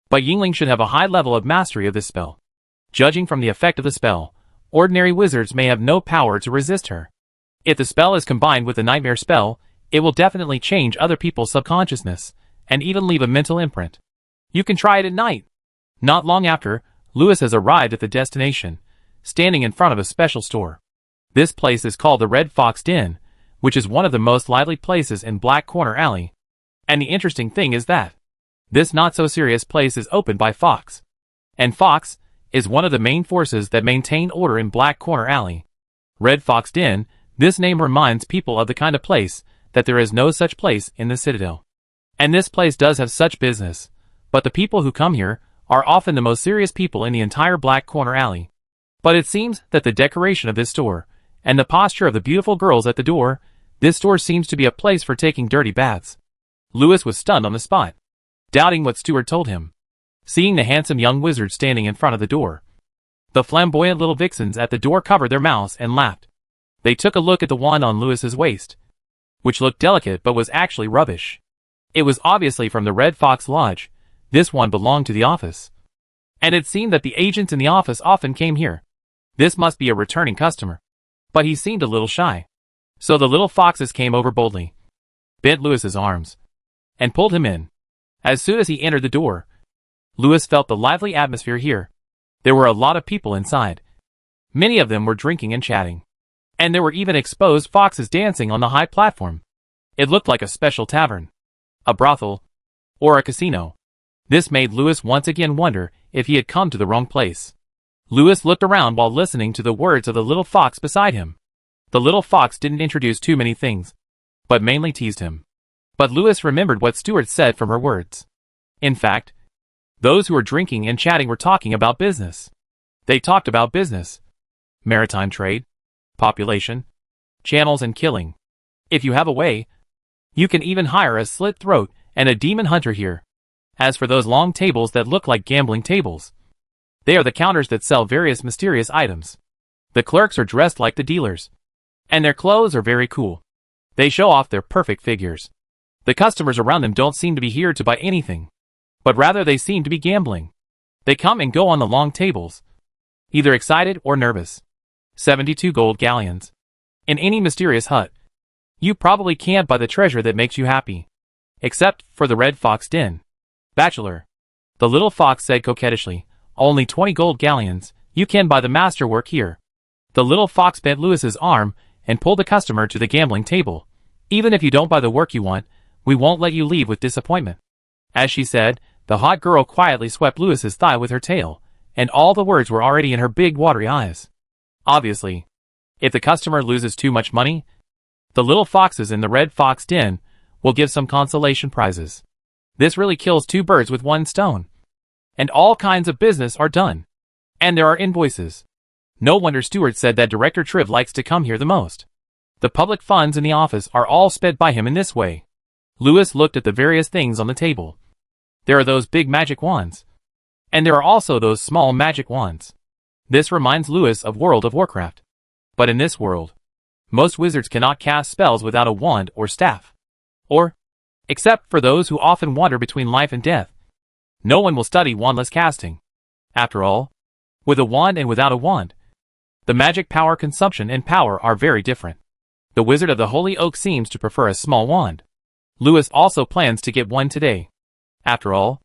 but Yingling should have a high level of mastery of this spell. Judging from the effect of the spell, ordinary wizards may have no power to resist her. If the spell is combined with the nightmare spell, it will definitely change other people's subconsciousness, and even leave a mental imprint. You can try it at night. Not long after, Lewis has arrived at the destination, standing in front of a special store. This place is called the Red Fox Den, which is one of the most lively places in Black Corner Alley. And the interesting thing is that this not-so-serious place is opened by Fox. And Fox is one of the main forces that maintain order in Black Corner Alley. Red Fox Den, this name reminds people of the kind of place that there is no such place in the Citadel. And this place does have such business, but the people who come here are often the most serious people in the entire Black Corner Alley. But it seems that the decoration of this store, and the posture of the beautiful girls at the door, this store seems to be a place for taking dirty baths. Lewis was stunned on the spot, doubting what Stewart told him. Seeing the handsome young wizard standing in front of the door, the flamboyant little vixens at the door covered their mouths and laughed. They took a look at the wand on Lewis's waist, which looked delicate but was actually rubbish. It was obviously from the Red Fox Lodge. This one belonged to the office. And it seemed that the agents in the office often came here. This must be a returning customer. But he seemed a little shy. So the little foxes came over boldly, bent Lewis's arms, and pulled him in. As soon as he entered the door, Lewis felt the lively atmosphere here. There were a lot of people inside. Many of them were drinking and chatting. And there were even exposed foxes dancing on the high platform. It looked like a special tavern, a brothel, or a casino. This made Lewis once again wonder if he had come to the wrong place. Lewis looked around while listening to the words of the little fox beside him. The little fox didn't introduce too many things, but mainly teased him. But Lewis remembered what Stuart said from her words. In fact, those who were drinking and chatting were talking about business. They talked about business, maritime trade, population, channels and killing. If you have a way, you can even hire a slit throat and a demon hunter here. As for those long tables that look like gambling tables, they are the counters that sell various mysterious items. The clerks are dressed like the dealers, and their clothes are very cool. They show off their perfect figures. The customers around them don't seem to be here to buy anything, but rather they seem to be gambling. They come and go on the long tables, either excited or nervous. 72 gold galleons. In any mysterious hut, you probably can't buy the treasure that makes you happy. Except for the Red Fox Den. Bachelor. The little fox said coquettishly, only 20 gold galleons, you can buy the masterwork here. The little fox bent Lewis's arm and pulled the customer to the gambling table. Even if you don't buy the work you want, we won't let you leave with disappointment. As she said, the hot girl quietly swept Lewis's thigh with her tail, and all the words were already in her big watery eyes. Obviously, if the customer loses too much money, the little foxes in the Red Fox Den will give some consolation prizes. This really kills two birds with one stone. And all kinds of business are done. And there are invoices. No wonder Stuart said that Director Triv likes to come here the most. The public funds in the office are all spent by him in this way. Lewis looked at the various things on the table. There are those big magic wands. And there are also those small magic wands. This reminds Lewis of World of Warcraft. But in this world, most wizards cannot cast spells without a wand or staff. Or, except for those who often wander between life and death, no one will study wandless casting. After all, with a wand and without a wand, the magic power consumption and power are very different. The Wizard of the Holy Oak seems to prefer a small wand. Lewis also plans to get one today. After all,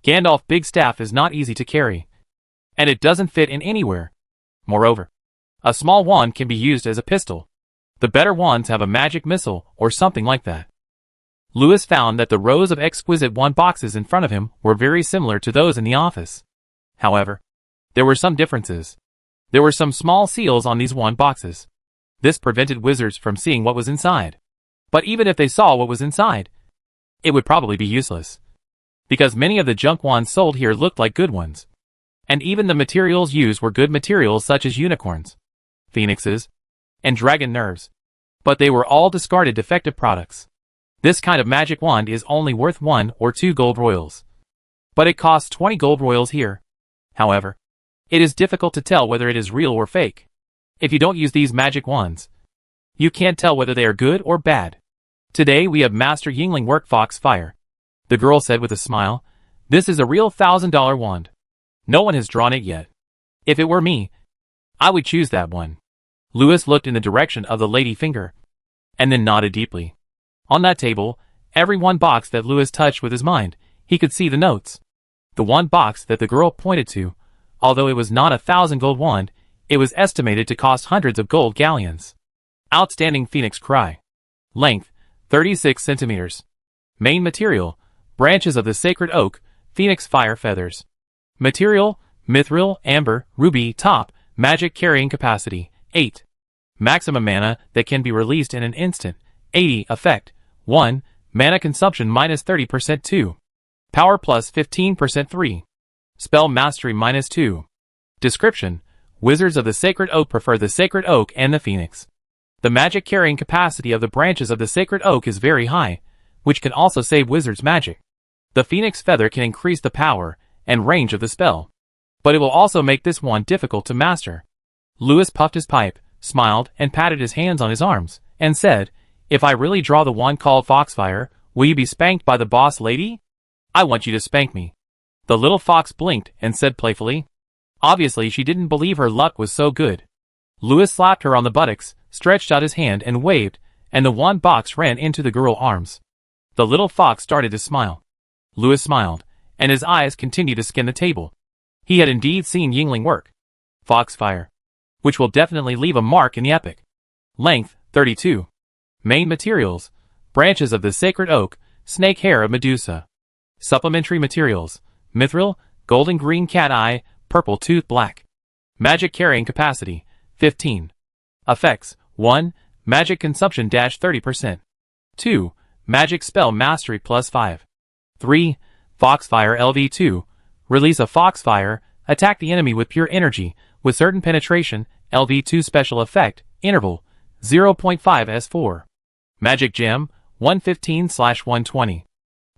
Gandalf's big staff is not easy to carry, and it doesn't fit in anywhere. Moreover, a small wand can be used as a pistol. The better wands have a magic missile or something like that. Lewis found that the rows of exquisite wand boxes in front of him were very similar to those in the office. However, there were some differences. There were some small seals on these wand boxes. This prevented wizards from seeing what was inside. But even if they saw what was inside, it would probably be useless, because many of the junk wands sold here looked like good ones. And even the materials used were good materials such as unicorns, phoenixes, and dragon nerves. But they were all discarded defective products. This kind of magic wand is only worth 1 or 2 gold royals. But it costs 20 gold royals here. However, it is difficult to tell whether it is real or fake. If you don't use these magic wands, you can't tell whether they are good or bad. Today we have Master Yingling work Foxfire, the girl said with a smile. This is a real $1,000 wand. No one has drawn it yet. If it were me, I would choose that one. Lewis looked in the direction of the lady finger, and then nodded deeply. On that table, every wand box that Lewis touched with his mind, he could see the notes. The wand box that the girl pointed to, although it was not 1,000 gold wand, it was estimated to cost hundreds of gold galleons. Outstanding Phoenix Cry. Length, 36 centimeters. Main material, branches of the sacred oak, phoenix fire feathers. Material, mithril, amber, ruby, top, magic carrying capacity, 8. Maximum mana that can be released in an instant, 80. Effect, 1. Mana consumption minus 30% 2. Power plus 15% 3. Spell mastery minus 2. Description, wizards of the sacred oak prefer the sacred oak and the phoenix. The magic carrying capacity of the branches of the sacred oak is very high, which can also save wizards' magic. The phoenix feather can increase the power and range of the spell, but it will also make this wand difficult to master. Lewis puffed his pipe, smiled, and patted his hands on his arms, and said, if I really draw the wand called Foxfire, will you be spanked by the boss lady? I want you to spank me. The little fox blinked and said playfully. Obviously she didn't believe her luck was so good. Lewis slapped her on the buttocks, stretched out his hand and waved, and the wand box ran into the girl's arms. The little fox started to smile. Lewis smiled, and his eyes continued to scan the table. He had indeed seen Yingling work. Foxfire, which will definitely leave a mark in the epic. Length, 32. Main materials, branches of the sacred oak, snake hair of Medusa. Supplementary materials, mithril, golden green cat eye, purple tooth black. Magic carrying capacity, 15. Effects, 1. Magic consumption -30%. 2. Magic Spell Mastery plus 5. 3. Foxfire LV2. Release a Foxfire, attack the enemy with pure energy, with certain penetration, LV2 special effect, interval, 0.5 S4. Magic Gem, 115/120.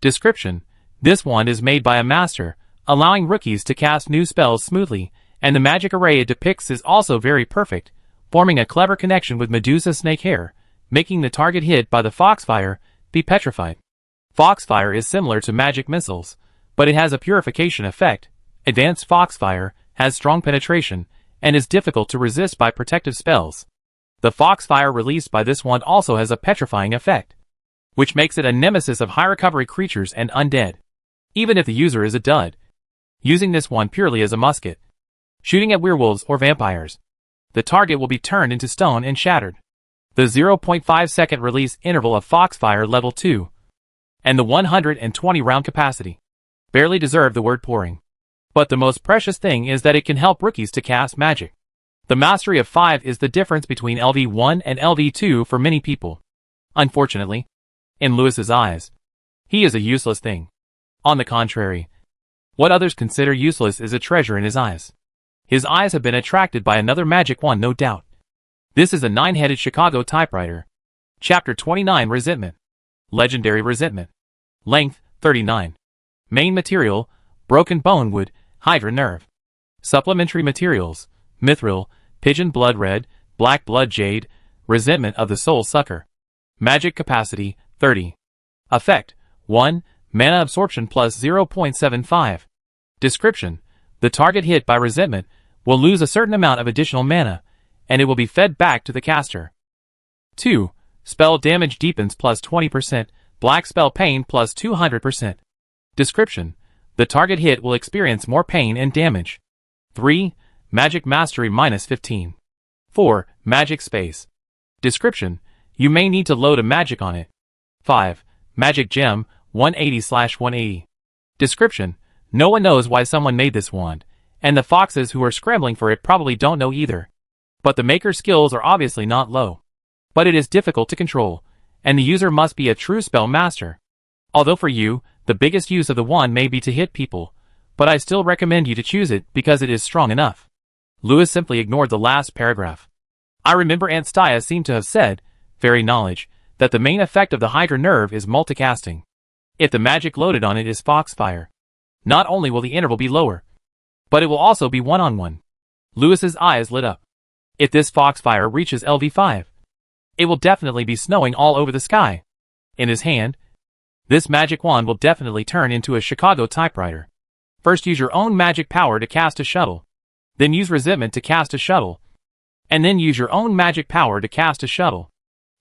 Description: this wand is made by a master, allowing rookies to cast new spells smoothly, and the magic array it depicts is also very perfect, forming a clever connection with Medusa Snake Hair, making the target hit by the Foxfire be petrified. Foxfire is similar to magic missiles, but it has a purification effect. Advanced Foxfire has strong penetration, and is difficult to resist by protective spells. The Foxfire released by this wand also has a petrifying effect, which makes it a nemesis of high recovery creatures and undead, even if the user is a dud, using this wand purely as a musket, shooting at werewolves or vampires. The target will be turned into stone and shattered. The 0.5 second release interval of Foxfire level 2, and the 120 round capacity, barely deserve the word pouring. But the most precious thing is that it can help rookies to cast magic. The mastery of 5 is the difference between LV1 and LV2 for many people. Unfortunately, in Lewis's eyes, he is a useless thing. On the contrary, what others consider useless is a treasure in his eyes. His eyes have been attracted by another magic wand, no doubt. This is a 9-headed Chicago typewriter. Chapter 29 Resentment. Legendary Resentment. Length, 39. Main material, broken bone wood, hydra nerve. Supplementary materials, mithril, pigeon blood red, black blood jade, resentment of the soul sucker. Magic capacity, 30. Effect, 1, mana absorption plus 0.75. Description: the target hit by resentment will lose a certain amount of additional mana, and it will be fed back to the caster. 2. Spell damage deepens plus 20%, black spell pain plus 200%. Description: the target hit will experience more pain and damage. 3. Magic mastery minus 15. 4. Magic space. Description: you may need to load a magic on it. 5. Magic gem, 180/180. Description: no one knows why someone made this wand, and the foxes who are scrambling for it probably don't know either. But the maker's skills are obviously not low. But it is difficult to control, and the user must be a true spell master. Although for you, the biggest use of the wand may be to hit people, but I still recommend you to choose it because it is strong enough. Lewis simply ignored the last paragraph. I remember Aunt Stia seemed to have said, very knowledge, that the main effect of the hydra nerve is multicasting. If the magic loaded on it is Foxfire, not only will the interval be lower, but it will also be one-on-one. Lewis's eyes lit up. If this Foxfire reaches LV5, it will definitely be snowing all over the sky. In his hand, this magic wand will definitely turn into a Chicago typewriter. First use your own magic power to cast a shuttle. Then use resentment to cast a shuttle. And then use your own magic power to cast a shuttle.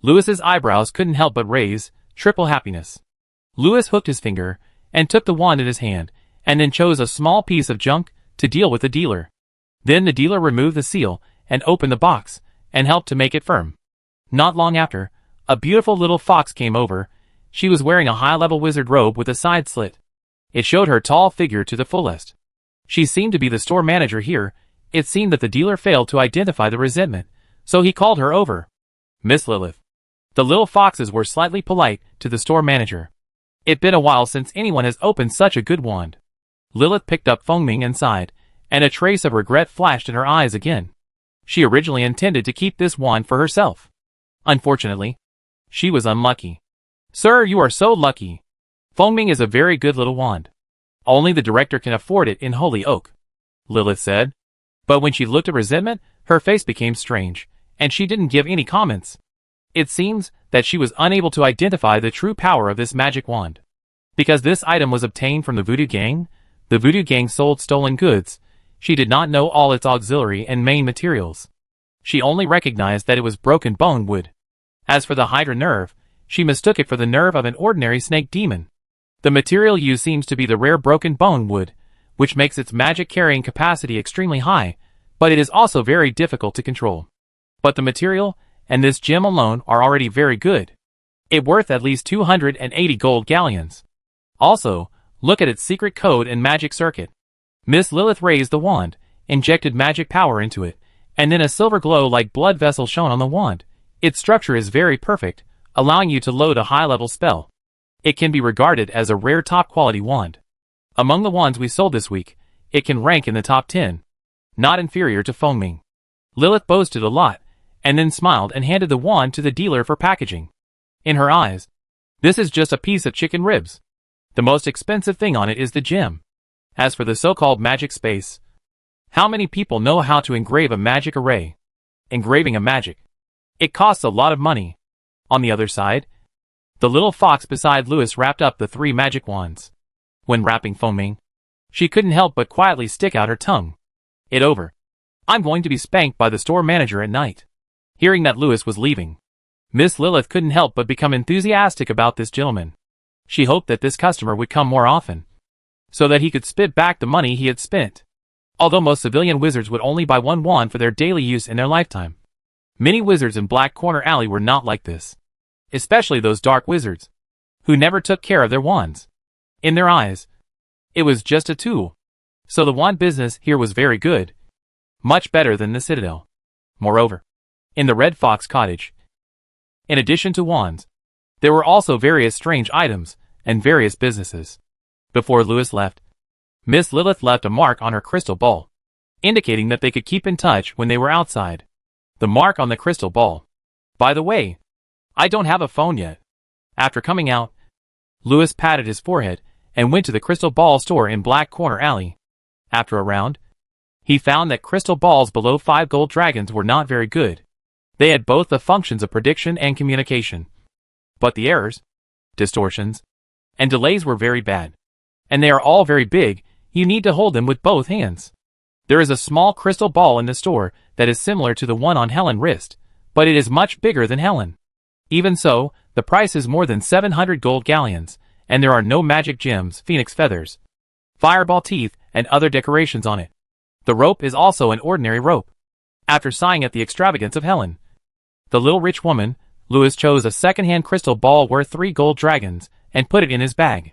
Lewis's eyebrows couldn't help but raise, triple happiness. Lewis hooked his finger, and took the wand in his hand, and then chose a small piece of junk to deal with the dealer. Then the dealer removed the seal, and opened the box, and helped to make it firm. Not long after, a beautiful little fox came over. She was wearing a high-level wizard robe with a side slit. It showed her tall figure to the fullest. She seemed to be the store manager here. It seemed that the dealer failed to identify the resentment, so he called her over. Miss Lilith. The little foxes were slightly polite to the store manager. It'd been a while since anyone has opened such a good wand. Lilith picked up Fengming and sighed, and a trace of regret flashed in her eyes again. She originally intended to keep this wand for herself. Unfortunately, she was unlucky. Sir, you are so lucky. Fengming is a very good little wand. Only the director can afford it in Holy Oak, Lilith said. But when she looked at resentment, her face became strange, and she didn't give any comments. It seems that she was unable to identify the true power of this magic wand. Because this item was obtained from the Voodoo Gang, the Voodoo Gang sold stolen goods. She did not know all its auxiliary and main materials. She only recognized that it was broken bone wood. As for the hydra nerve, she mistook it for the nerve of an ordinary snake demon. The material used seems to be the rare broken bone wood, which makes its magic carrying capacity extremely high, but it is also very difficult to control. But the material and this gem alone are already very good. It worth at least 280 gold galleons. Also, look at its secret code and magic circuit. Miss Lilith raised the wand, injected magic power into it, and then a silver glow like blood vessel shone on the wand. Its structure is very perfect, allowing you to load a high-level spell. It can be regarded as a rare top-quality wand. Among the wands we sold this week, it can rank in the top 10, not inferior to Fengming. Lilith boasted a lot, and then smiled and handed the wand to the dealer for packaging. In her eyes, this is just a piece of chicken ribs. The most expensive thing on it is the gem. As for the so-called magic space, how many people know how to engrave a magic array? Engraving a magic. It costs a lot of money. On the other side, the little fox beside Louis wrapped up the 3 magic wands. When wrapping Fengming, she couldn't help but quietly stick out her tongue. It over. I'm going to be spanked by the store manager at night. Hearing that Louis was leaving, Miss Lilith couldn't help but become enthusiastic about this gentleman. She hoped that this customer would come more often, so that he could spit back the money he had spent. Although most civilian wizards would only buy 1 wand for their daily use in their lifetime, many wizards in Black Corner Alley were not like this. Especially those dark wizards, who never took care of their wands. In their eyes, it was just a tool. So the wand business here was very good. Much better than the Citadel. Moreover, in the Red Fox Cottage, in addition to wands, there were also various strange items and various businesses. Before Louis left, Miss Lilith left a mark on her crystal ball, indicating that they could keep in touch when they were outside. The mark on the crystal ball. By the way, I don't have a phone yet. After coming out, Louis patted his forehead and went to the crystal ball store in Black Corner Alley. After a round, he found that crystal balls below 5 gold dragons were not very good. They had both the functions of prediction and communication. But the errors, distortions, and delays were very bad. And they are all very big, you need to hold them with both hands. There is a small crystal ball in the store that is similar to the one on Helen's wrist, but it is much bigger than Helen. Even so, the price is more than 700 gold galleons, and there are no magic gems, phoenix feathers, fireball teeth, and other decorations on it. The rope is also an ordinary rope. After sighing at the extravagance of Helen, the little rich woman, Louis chose a second-hand crystal ball worth 3 gold dragons and put it in his bag.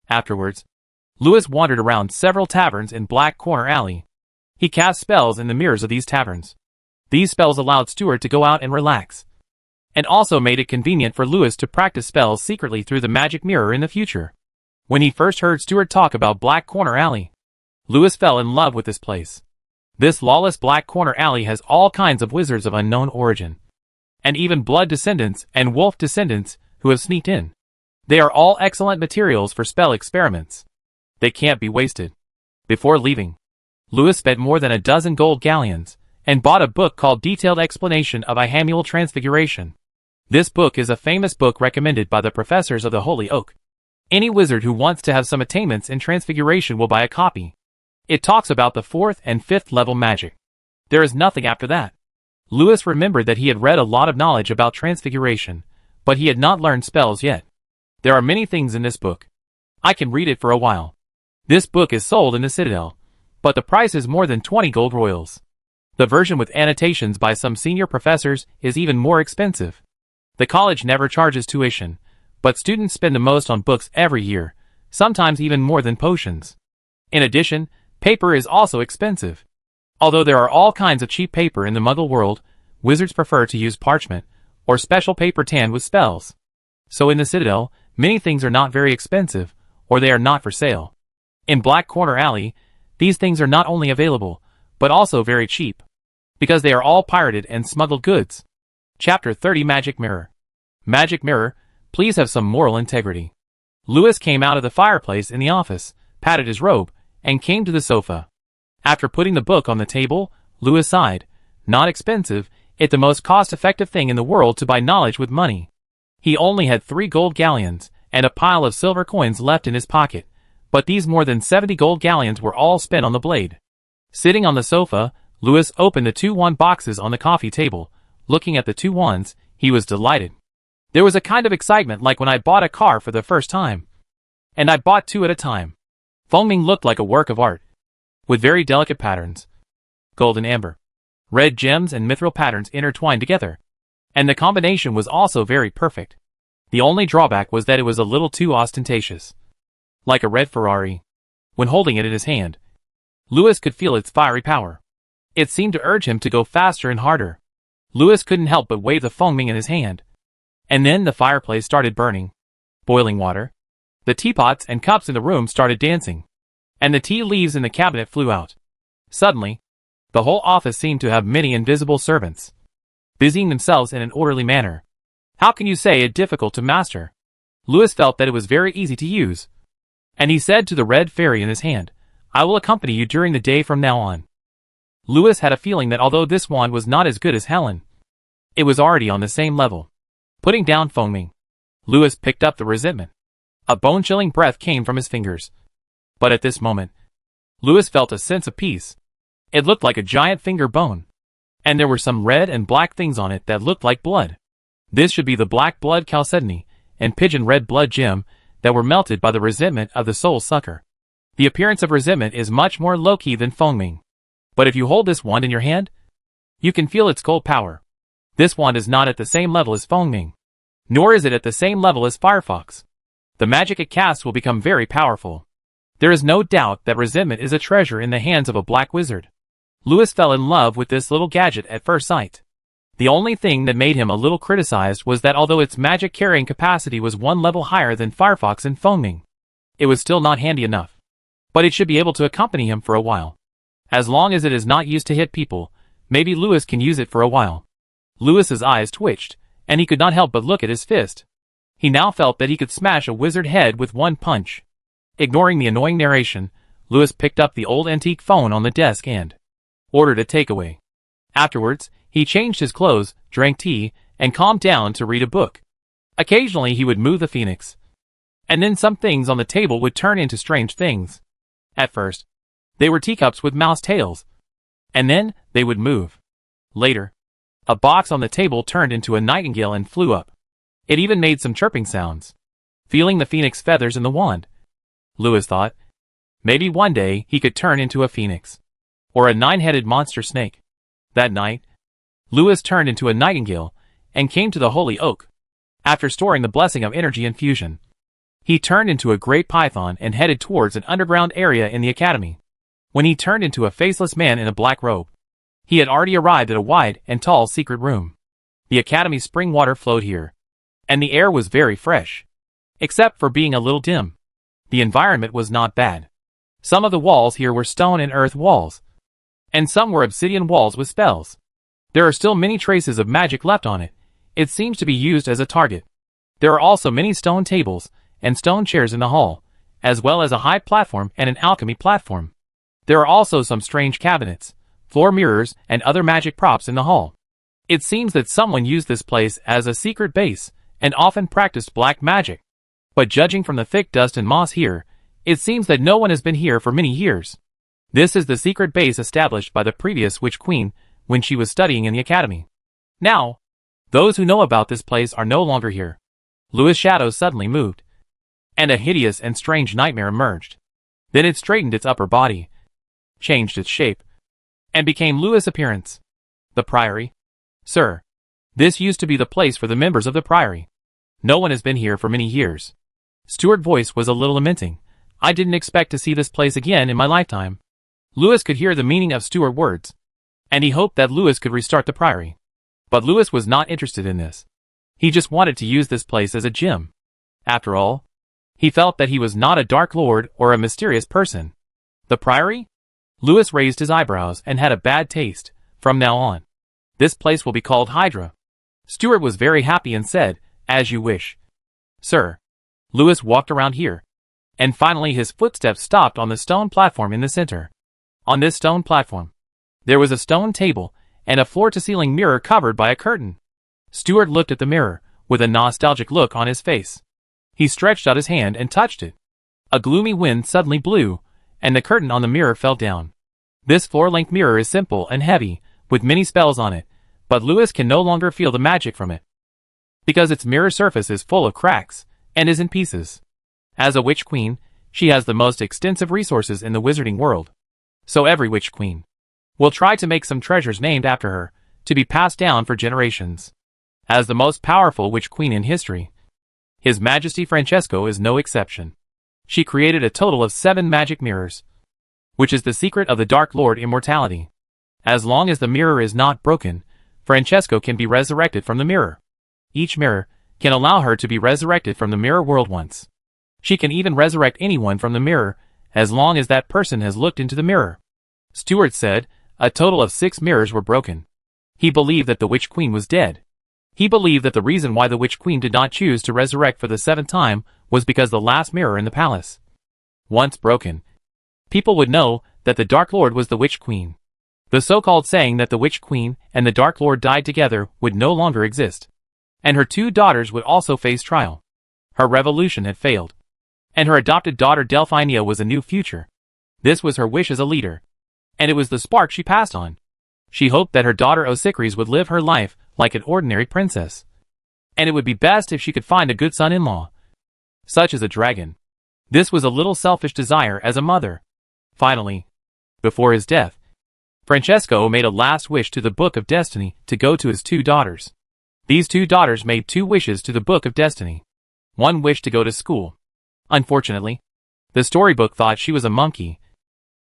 Afterwards, Louis wandered around several taverns in Black Corner Alley. He cast spells in the mirrors of these taverns. These spells allowed Stuart to go out and relax, and also made it convenient for Louis to practice spells secretly through the magic mirror in the future. When he first heard Stuart talk about Black Corner Alley, Louis fell in love with this place. This lawless Black Corner Alley has all kinds of wizards of unknown origin, and even blood descendants and wolf descendants who have sneaked in. They are all excellent materials for spell experiments. They can't be wasted. Before leaving, Louis spent more than a dozen gold galleons and bought a book called Detailed Explanation of Ihammual Transfiguration. This book is a famous book recommended by the professors of the Holy Oak. Any wizard who wants to have some attainments in transfiguration will buy a copy. It talks about the 4th and 5th level magic. There is nothing after that. Louis remembered that he had read a lot of knowledge about transfiguration, but he had not learned spells yet. There are many things in this book. I can read it for a while. This book is sold in the Citadel, but the price is more than 20 gold royals. The version with annotations by some senior professors is even more expensive. The college never charges tuition, but students spend the most on books every year, sometimes even more than potions. In addition, paper is also expensive. Although there are all kinds of cheap paper in the Muggle world, wizards prefer to use parchment, or special paper tanned with spells. So in the Citadel, many things are not very expensive, or they are not for sale. In Black Corner Alley, these things are not only available, but also very cheap, because they are all pirated and smuggled goods. Chapter 30 Magic Mirror. Magic Mirror, please have some moral integrity. Louis came out of the fireplace in the office, patted his robe, and came to the sofa. After putting the book on the table, Louis sighed. Not expensive, it's the most cost-effective thing in the world to buy knowledge with money. He only had 3 gold galleons, and a pile of silver coins left in his pocket, but these more than 70 gold galleons were all spent on the blade. Sitting on the sofa, Louis opened the 2 wand boxes on the coffee table. Looking at the 2 wands, he was delighted. There was a kind of excitement like when I bought a car for the first time. And I bought 2 at a time. Fengming looked like a work of art, with very delicate patterns. Gold and amber, red gems and mithril patterns intertwined together. And the combination was also very perfect. The only drawback was that it was a little too ostentatious. Like a red Ferrari. When holding it in his hand, Louis could feel its fiery power. It seemed to urge him to go faster and harder. Louis couldn't help but wave the Fengming in his hand. And then the fireplace started burning. boiling water. The teapots and cups in the room started dancing, and the tea leaves in the cabinet flew out. Suddenly, the whole office seemed to have many invisible servants, busying themselves in an orderly manner. How can you say it difficult to master? Louis felt that it was very easy to use, and he said to the red fairy in his hand, I will accompany you during the day from now on. Louis had a feeling that although this wand was not as good as Helen, it was already on the same level. Putting down foaming, Louis picked up the resentment. A bone-chilling breath came from his fingers. But at this moment, Louis felt a sense of peace. It looked like a giant finger bone, and there were some red and black things on it that looked like blood. This should be the black blood chalcedony and pigeon red blood gem that were melted by the resentment of the soul sucker. The appearance of resentment is much more low-key than foaming. But if you hold this wand in your hand, you can feel its cold power. This wand is not at the same level as foaming, nor is it at the same level as Firefox. The magic it casts will become very powerful. There is no doubt that resentment is a treasure in the hands of a black wizard. Louis fell in love with this little gadget at first sight. The only thing that made him a little criticized was that although its magic carrying capacity was one level higher than Firefox and foaming, it was still not handy enough. But it should be able to accompany him for a while. As long as it is not used to hit people, maybe Louis can use it for a while. Louis's eyes twitched, and he could not help but look at his fist. He now felt that he could smash a wizard head with one punch. Ignoring the annoying narration, Louis picked up the old antique phone on the desk and ordered a takeaway. Afterwards, he changed his clothes, drank tea, and calmed down to read a book. Occasionally he would move the phoenix, and then some things on the table would turn into strange things. At first, they were teacups with mouse tails, and then they would move. Later, a box on the table turned into a nightingale and flew up. It even made some chirping sounds. Feeling the phoenix feathers in the wand, Louis thought, maybe one day he could turn into a phoenix, or a 9-headed monster snake. That night, Louis turned into a nightingale and came to the holy oak. After storing the blessing of energy infusion, he turned into a great python and headed towards an underground area in the academy. When he turned into a faceless man in a black robe, he had already arrived at a wide and tall secret room. The academy's spring water flowed here, and the air was very fresh, except for being a little dim. The environment was not bad. Some of the walls here were stone and earth walls, and some were obsidian walls with spells. There are still many traces of magic left on it. It seems to be used as a target. There are also many stone tables and stone chairs in the hall, as well as a high platform and an alchemy platform. There are also some strange cabinets, floor mirrors, and other magic props in the hall. It seems that someone used this place as a secret base and often practiced black magic. But judging from the thick dust and moss here, it seems that no one has been here for many years. This is the secret base established by the previous witch queen when she was studying in the academy. Now, those who know about this place are no longer here. Louis' shadow suddenly moved, and a hideous and strange nightmare emerged. Then it straightened its upper body, changed its shape, and became Louis' appearance. The Priory? Sir, this used to be the place for the members of the Priory. No one has been here for many years. Stuart's voice was a little lamenting. I didn't expect to see this place again in my lifetime. Louis could hear the meaning of Stuart's words, and he hoped that Louis could restart the Priory. But Louis was not interested in this. He just wanted to use this place as a gym. After all, he felt that he was not a Dark Lord or a mysterious person. The Priory? Louis raised his eyebrows and had a bad taste. From now on, this place will be called Hydra. Stuart was very happy and said, as you wish. Sir. Louis walked around here, and finally his footsteps stopped on the stone platform in the center. On this stone platform, there was a stone table and a floor-to-ceiling mirror covered by a curtain. Stuart looked at the mirror, with a nostalgic look on his face. He stretched out his hand and touched it. A gloomy wind suddenly blew, and the curtain on the mirror fell down. This floor-length mirror is simple and heavy, with many spells on it, but Louis can no longer feel the magic from it, because its mirror surface is full of cracks, and is in pieces. As a witch queen, she has the most extensive resources in the wizarding world. So every witch queen will try to make some treasures named after her, to be passed down for generations. As the most powerful witch queen in history, His Majesty Francesco is no exception. She created a total of 7 magic mirrors, which is the secret of the Dark Lord immortality. As long as the mirror is not broken, Francesco can be resurrected from the mirror. Each mirror can allow her to be resurrected from the mirror world once. She can even resurrect anyone from the mirror, as long as that person has looked into the mirror. Stuart said, a total of 6 mirrors were broken. He believed that the Witch Queen was dead. He believed that the reason why the Witch Queen did not choose to resurrect for the 7th time was because the last mirror in the palace, once broken, people would know that the Dark Lord was the Witch Queen. The so-called saying that the Witch Queen and the Dark Lord died together would no longer exist. And her 2 daughters would also face trial. Her revolution had failed. And her adopted daughter Delphinia was a new future. This was her wish as a leader. And it was the spark she passed on. She hoped that her daughter Osicris would live her life like an ordinary princess. And it would be best if she could find a good son-in-law, such as a dragon. This was a little selfish desire as a mother. Finally, before his death, Francesco made a last wish to the Book of Destiny to go to his 2 daughters. These 2 daughters made 2 wishes to the Book of Destiny. One wished to go to school. Unfortunately, the storybook thought she was a monkey,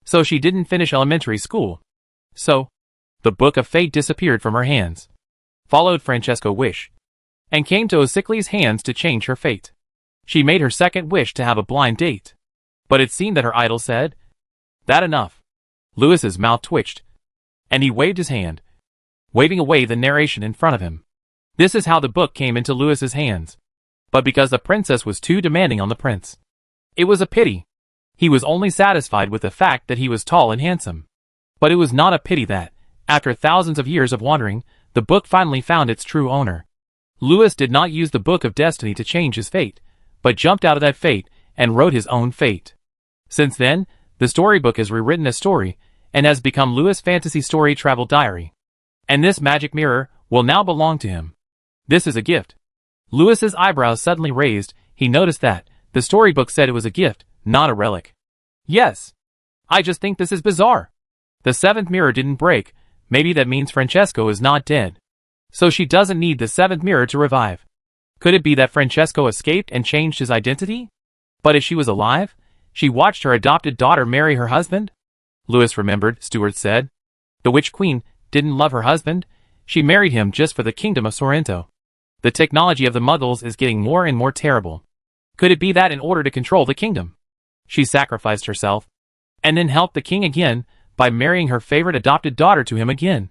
so she didn't finish elementary school. So, the Book of Fate disappeared from her hands, followed Francesco's wish, and came to Osicles' hands to change her fate. She made her second wish to have a blind date. But it seemed that her idol said, "That enough." Louis's mouth twitched, and he waved his hand, waving away the narration in front of him. This is how the book came into Louis's hands. But because the princess was too demanding on the prince. It was a pity. He was only satisfied with the fact that he was tall and handsome. But it was not a pity that, after thousands of years of wandering, the book finally found its true owner. Louis did not use the Book of Destiny to change his fate, but jumped out of that fate and wrote his own fate. Since then, the storybook has rewritten a story and has become Louis' fantasy story travel diary. And this magic mirror will now belong to him. This is a gift. Louis's eyebrows suddenly raised. He noticed that the storybook said it was a gift, not a relic. Yes. I just think this is bizarre. The 7th mirror didn't break. Maybe that means Francesco is not dead. So she doesn't need the 7th mirror to revive. Could it be that Francesco escaped and changed his identity? But if she was alive, she watched her adopted daughter marry her husband? Louis remembered, Stuart said. The Witch Queen didn't love her husband. She married him just for the kingdom of Sorrento. The technology of the Muggles is getting more and more terrible. Could it be that in order to control the kingdom, she sacrificed herself, and then helped the king again by marrying her favorite adopted daughter to him again?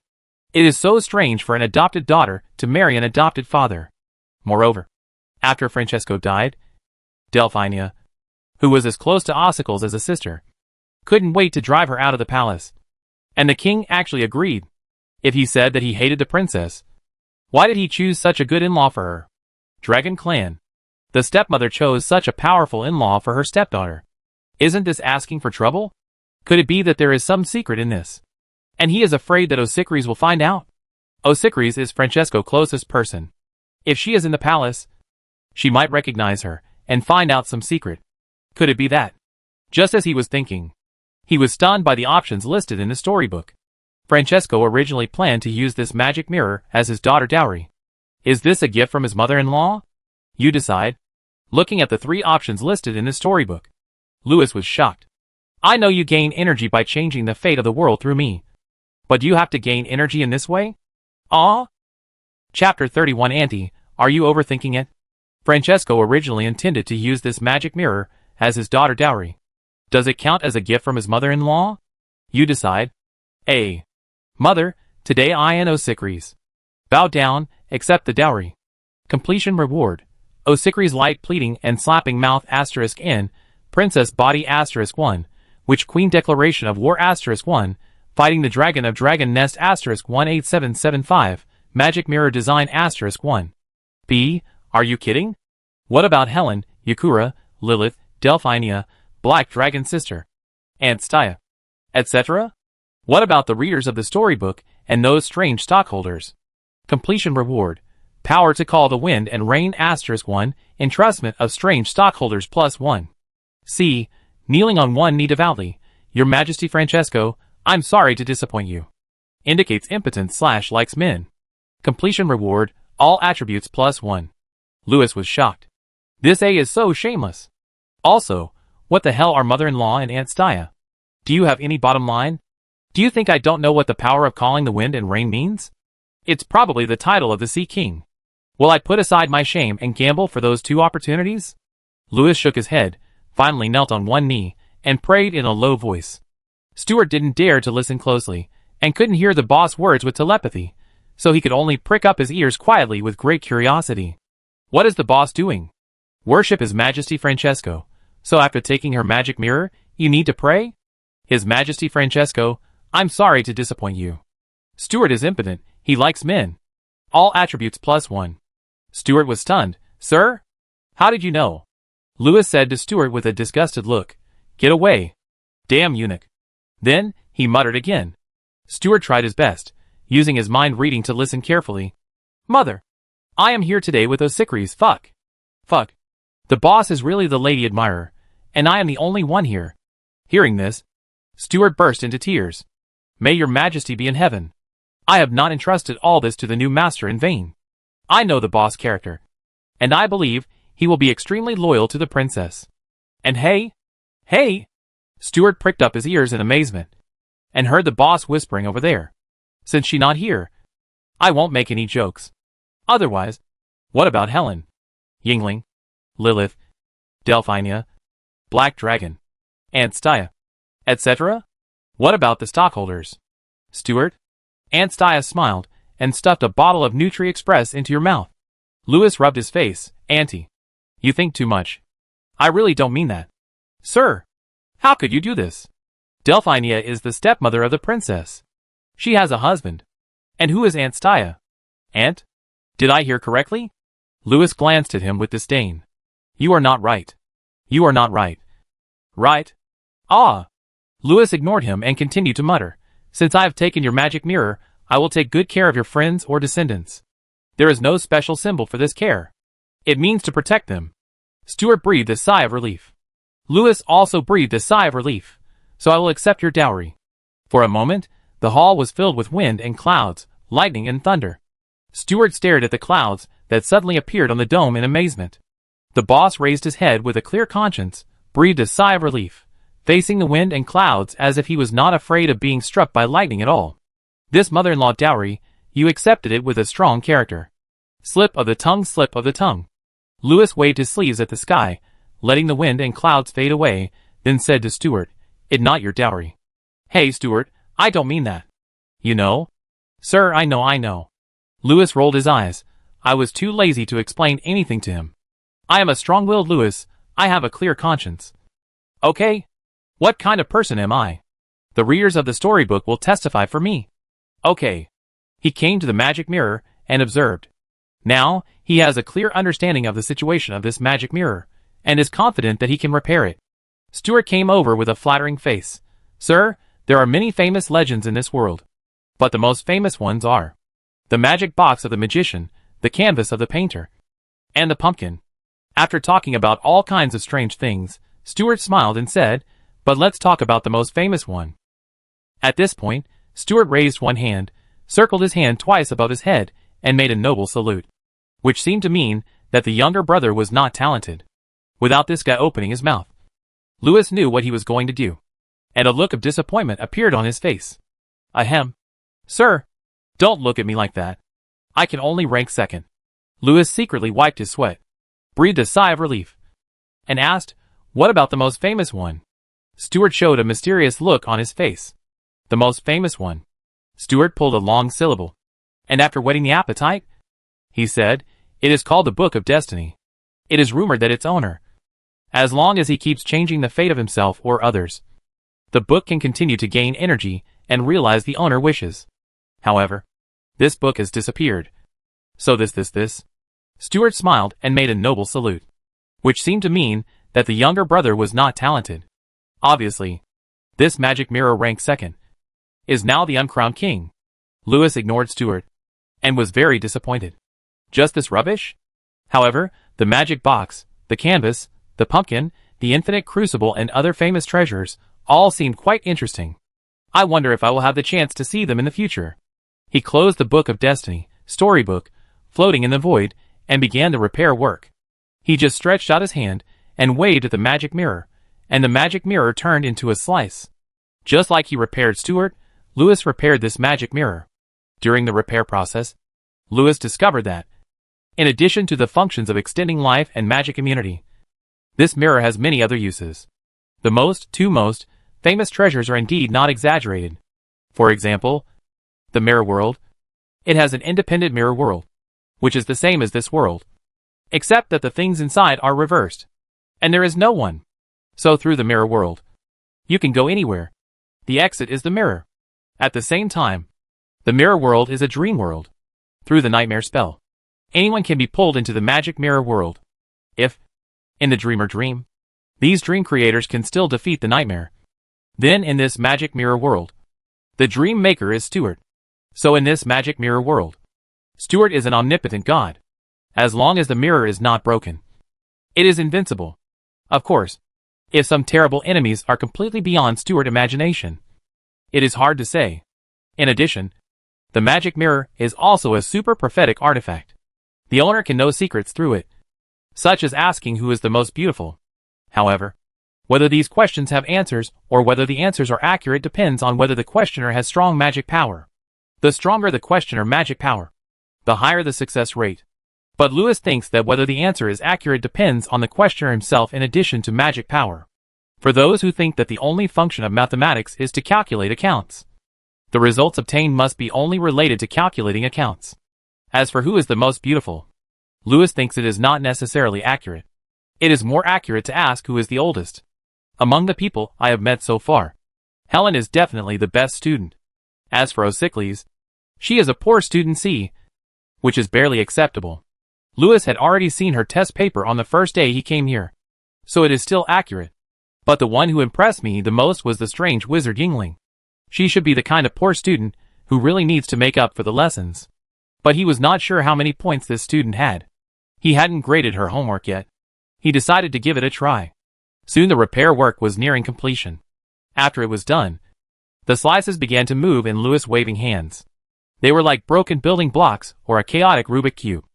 It is so strange for an adopted daughter to marry an adopted father. Moreover, after Francesco died, Delphinia, who was as close to Osicles as a sister, couldn't wait to drive her out of the palace. And the king actually agreed. If he said that he hated the princess, why did he choose such a good in-law for her? Dragon Clan. The stepmother chose such a powerful in-law for her stepdaughter. Isn't this asking for trouble? Could it be that there is some secret in this? And he is afraid that Osicris will find out? Osicris is Francesco's closest person. If she is in the palace, she might recognize her and find out some secret. Could it be that? Just as he was thinking, he was stunned by the options listed in the storybook. Francesco originally planned to use this magic mirror as his daughter dowry. Is this a gift from his mother-in-law? You decide. Looking at the 3 options listed in the storybook, Louis was shocked. I know you gain energy by changing the fate of the world through me. But do you have to gain energy in this way? Ah? Chapter 31 Auntie, are you overthinking it? Francesco originally intended to use this magic mirror as his daughter dowry. Does it count as a gift from his mother-in-law? You decide. A. Mother, today I and Osicris bow down, accept the dowry. Completion reward. Osicris light pleading and slapping mouth *n, princess body *1, Witch Queen declaration of war *1, fighting the dragon of dragon nest *18775, magic mirror design *1. B. Are you kidding? What about Helen, Yakura, Lilith, Delphinia, Black Dragon Sister, Aunt Stia, etc.? What about the readers of the storybook and those strange stockholders? Completion reward. Power to call the wind and rain *1, entrustment of strange stockholders +1. C. Kneeling on one knee devoutly. Your Majesty Francesco, I'm sorry to disappoint you. Indicates impotence / likes men. Completion reward. All attributes +1. Louis was shocked. This A is so shameless. Also, what the hell are mother-in-law and Aunt Stia? Do you have any bottom line? Do you think I don't know what the power of calling the wind and rain means? It's probably the title of the Sea King. Will I put aside my shame and gamble for those 2 opportunities? Louis shook his head, finally knelt on one knee, and prayed in a low voice. Stuart didn't dare to listen closely, and couldn't hear the boss' words with telepathy, so he could only prick up his ears quietly with great curiosity. What is the boss doing? Worship His Majesty Francesco. So after taking her magic mirror, you need to pray? His Majesty Francesco, I'm sorry to disappoint you. Stuart is impotent, he likes men. All attributes +1. Stuart was stunned. Sir? How did you know? Louis said to Stuart with a disgusted look. Get away. Damn eunuch. Then, he muttered again. Stuart tried his best, using his mind reading to listen carefully. Mother. I am here today with Osikris. Fuck. The boss is really the lady admirer, and I am the only one here. Hearing this, Stuart burst into tears. May your majesty be in heaven. I have not entrusted all this to the new master in vain. I know the boss character, and I believe he will be extremely loyal to the princess. And hey! Stuart pricked up his ears in amazement, and heard the boss whispering over there. Since she not here, I won't make any jokes. Otherwise, what about Helen, Yingling, Lilith, Delphinia, Black Dragon, Aunt Stya, etc.? What about the stockholders? Stuart? Aunt Stya smiled and stuffed a bottle of Nutri-Express into your mouth. Louis rubbed his face. Auntie, you think too much. I really don't mean that. Sir, how could you do this? Delphinia is the stepmother of the princess. She has a husband. And who is Aunt Stya? Aunt? Did I hear correctly? Louis glanced at him with disdain. You are not right. You are not right. Right? Ah! Louis ignored him and continued to mutter. Since I have taken your magic mirror, I will take good care of your friends or descendants. There is no special symbol for this care. It means to protect them. Stuart breathed a sigh of relief. Louis also breathed a sigh of relief. So I will accept your dowry. For a moment, the hall was filled with wind and clouds, lightning and thunder. Stuart stared at the clouds that suddenly appeared on the dome in amazement. The boss raised his head with a clear conscience, breathed a sigh of relief, facing the wind and clouds as if he was not afraid of being struck by lightning at all. This mother-in-law dowry, you accepted it with a strong character. Slip of the tongue, slip of the tongue. Louis waved his sleeves at the sky, letting the wind and clouds fade away, then said to Stuart, It not your dowry. Hey Stuart, I don't mean that. You know? Sir, I know. Louis rolled his eyes. I was too lazy to explain anything to him. I am a strong-willed Louis, I have a clear conscience. Okay? What kind of person am I? The readers of the storybook will testify for me. Okay. He came to the magic mirror and observed. Now, he has a clear understanding of the situation of this magic mirror, and is confident that he can repair it. Stuart came over with a flattering face. Sir, there are many famous legends in this world. But the most famous ones are the magic box of the magician, the canvas of the painter, and the pumpkin. After talking about all kinds of strange things, Stuart smiled and said, But let's talk about the most famous one. At this point, Stuart raised one hand, circled his hand twice above his head, and made a noble salute, which seemed to mean that the younger brother was not talented. Without this guy opening his mouth, Louis knew what he was going to do, and a look of disappointment appeared on his face. Ahem. Sir, don't look at me like that. I can only rank second. Louis secretly wiped his sweat, breathed a sigh of relief, and asked, What about the most famous one? Stuart showed a mysterious look on his face. The most famous one. Stuart pulled a long syllable. And after whetting the appetite, he said, It is called the Book of Destiny. It is rumored that its owner, as long as he keeps changing the fate of himself or others, the book can continue to gain energy and realize the owner wishes. However, this book has disappeared. So this. Stuart smiled and made a noble salute, which seemed to mean that the younger brother was not talented. Obviously, this magic mirror ranked second, is now the uncrowned king. Louis ignored Stuart, and was very disappointed. Just this rubbish? However, the magic box, the canvas, the pumpkin, the infinite crucible and other famous treasures, all seemed quite interesting. I wonder if I will have the chance to see them in the future. He closed the Book of Destiny, storybook, floating in the void, and began the repair work. He just stretched out his hand, and waved at the magic mirror, and the magic mirror turned into a slice. Just like he repaired Stuart, Louis repaired this magic mirror. During the repair process, Louis discovered that In addition to the functions of extending life and magic immunity, this mirror has many other uses. The two most famous treasures are indeed not exaggerated. For example, the mirror world. It has an independent mirror world, which is the same as this world, except that the things inside are reversed, and there is no one. So through the mirror world, you can go anywhere. The exit is the mirror. At the same time, the mirror world is a dream world. Through the nightmare spell, anyone can be pulled into the magic mirror world. If, in the dreamer dream, these dream creators can still defeat the nightmare, then in this magic mirror world, the dream maker is Stuart. So in this magic mirror world, Stuart is an omnipotent god. As long as the mirror is not broken, it is invincible. Of course, if some terrible enemies are completely beyond Stuart's imagination, it is hard to say. In addition, the magic mirror is also a super prophetic artifact. The owner can know secrets through it, such as asking who is the most beautiful. However, whether these questions have answers or whether the answers are accurate depends on whether the questioner has strong magic power. The stronger the questioner magic power, the higher the success rate. But Lewis thinks that whether the answer is accurate depends on the questioner himself in addition to magic power. For those who think that the only function of mathematics is to calculate accounts, the results obtained must be only related to calculating accounts. As for who is the most beautiful, Lewis thinks it is not necessarily accurate. It is more accurate to ask who is the oldest. Among the people I have met so far, Helen is definitely the best student. As for Osicles, she is a poor student C, which is barely acceptable. Lewis had already seen her test paper on the first day he came here, so it is still accurate. But the one who impressed me the most was the strange wizard Yingling. She should be the kind of poor student who really needs to make up for the lessons. But he was not sure how many points this student had. He hadn't graded her homework yet. He decided to give it a try. Soon the repair work was nearing completion. After it was done, the slices began to move in Lewis' waving hands. They were like broken building blocks or a chaotic Rubik cube.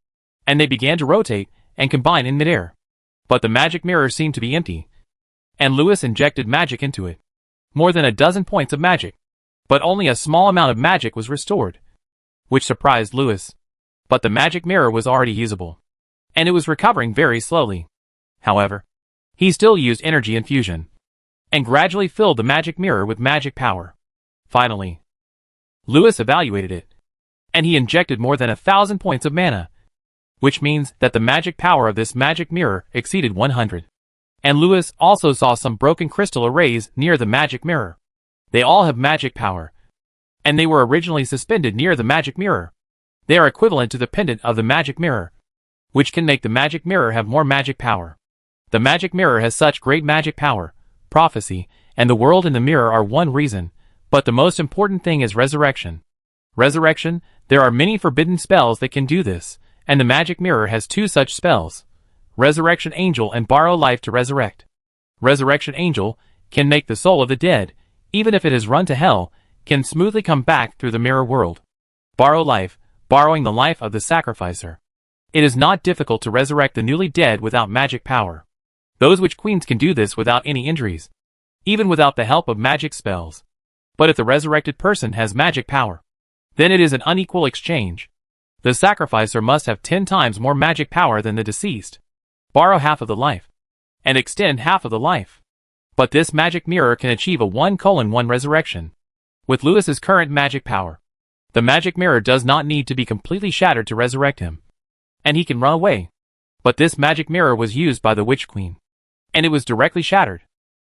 And they began to rotate and combine in midair. But the magic mirror seemed to be empty, and Lewis injected magic into it. More than a dozen points of magic. But only a small amount of magic was restored, which surprised Lewis. But the magic mirror was already usable, and it was recovering very slowly. However, he still used energy infusion, and gradually filled the magic mirror with magic power. Finally, Lewis evaluated it, and he injected more than 1,000 points of mana, which means that the magic power of this magic mirror exceeded 100. And Lewis also saw some broken crystal arrays near the magic mirror. They all have magic power, and they were originally suspended near the magic mirror. They are equivalent to the pendant of the magic mirror, which can make the magic mirror have more magic power. The magic mirror has such great magic power, prophecy, and the world in the mirror are one reason, but the most important thing is resurrection. Resurrection, there are many forbidden spells that can do this, and the magic mirror has two such spells. Resurrection Angel and Borrow Life to Resurrect. Resurrection Angel can make the soul of the dead, even if it has run to hell, can smoothly come back through the mirror world. Borrow Life, borrowing the life of the sacrificer. It is not difficult to resurrect the newly dead without magic power. Those witch queens can do this without any injuries, even without the help of magic spells. But if the resurrected person has magic power, then it is an unequal exchange. The sacrificer must have 10 times more magic power than the deceased. Borrow half of the life, and extend half of the life. But this magic mirror can achieve a 1:1 resurrection. With Lewis's current magic power, the magic mirror does not need to be completely shattered to resurrect him, and he can run away. But this magic mirror was used by the Witch Queen, and it was directly shattered,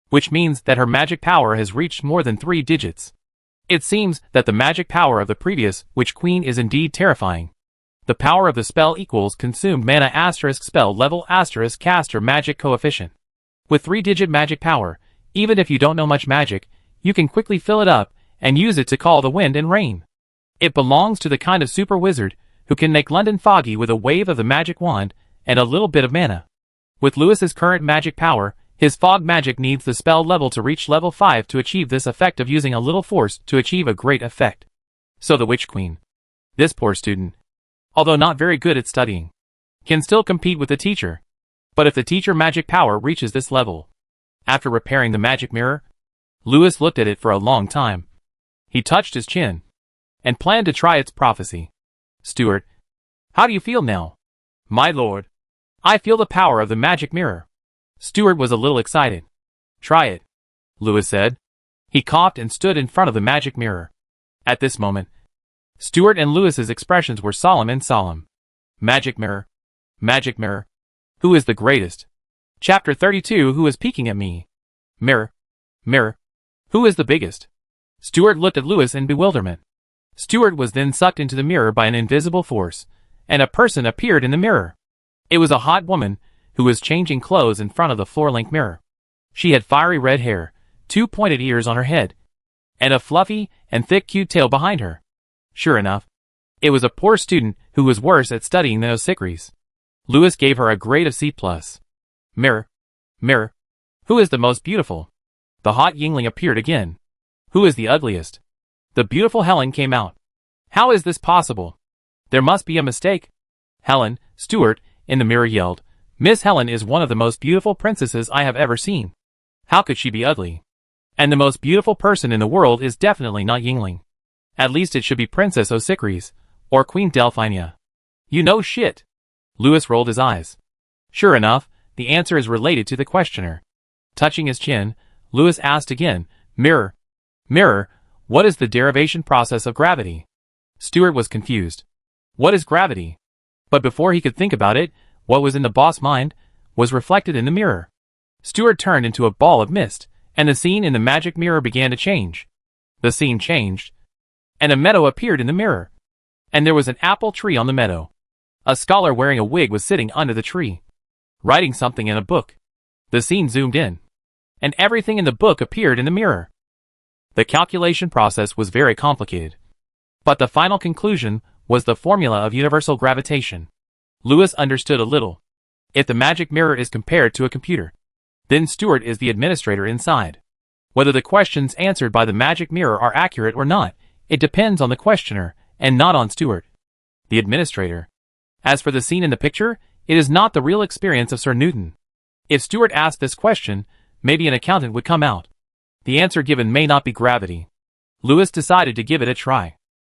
which means that her magic power has reached more than 3 digits. It seems that the magic power of the previous Witch Queen is indeed terrifying. The power of the spell equals consumed mana * spell level * caster magic coefficient. With 3-digit magic power, even if you don't know much magic, you can quickly fill it up and use it to call the wind and rain. It belongs to the kind of super wizard who can make London foggy with a wave of the magic wand and a little bit of mana. With Lewis's current magic power, his fog magic needs the spell level to reach level 5 to achieve this effect of using a little force to achieve a great effect. So the Witch Queen, this poor student, although not very good at studying, can still compete with the teacher. But if the teacher magic power reaches this level, after repairing the magic mirror, Lewis looked at it for a long time. He touched his chin, and planned to try its prophecy. Stuart, how do you feel now? My lord. I feel the power of the magic mirror. Stuart was a little excited. Try it, Lewis said. He coughed and stood in front of the magic mirror. At this moment, Stuart and Lewis's expressions were solemn and solemn. Magic mirror. Magic mirror. Who is the greatest? Chapter 32. Who is peeking at me? Mirror. Mirror. Who is the biggest? Stuart looked at Lewis in bewilderment. Stuart was then sucked into the mirror by an invisible force, and a person appeared in the mirror. It was a hot woman, who was changing clothes in front of the floor-length mirror. She had fiery red hair, 2 pointed ears on her head, and a fluffy and thick cute tail behind her. Sure enough, it was a poor student who was worse at studying than Osikris. Lewis gave her a grade of C+. Mirror. Mirror. Who is the most beautiful? The hot Yingling appeared again. Who is the ugliest? The beautiful Helen came out. How is this possible? There must be a mistake. Helen, Stuart, in the mirror yelled, Miss Helen is one of the most beautiful princesses I have ever seen. How could she be ugly? And the most beautiful person in the world is definitely not Yingling. At least it should be Princess Osikris, or Queen Delphinia. You know shit. Lewis rolled his eyes. Sure enough, the answer is related to the questioner. Touching his chin, Lewis asked again, Mirror. Mirror, what is the derivation process of gravity? Stuart was confused. What is gravity? But before he could think about it, what was in the boss' mind was reflected in the mirror. Stuart turned into a ball of mist, and the scene in the magic mirror began to change. The scene changed, and a meadow appeared in the mirror. And there was an apple tree on the meadow. A scholar wearing a wig was sitting under the tree, writing something in a book. The scene zoomed in, and everything in the book appeared in the mirror. The calculation process was very complicated, but the final conclusion was the formula of universal gravitation. Lewis understood a little. If the magic mirror is compared to a computer, then Stuart is the administrator inside. Whether the questions answered by the magic mirror are accurate or not, it depends on the questioner, and not on Stuart, the administrator. As for the scene in the picture, it is not the real experience of Sir Newton. If Stuart asked this question, maybe an accountant would come out. The answer given may not be gravity. Lewis decided to give it a try.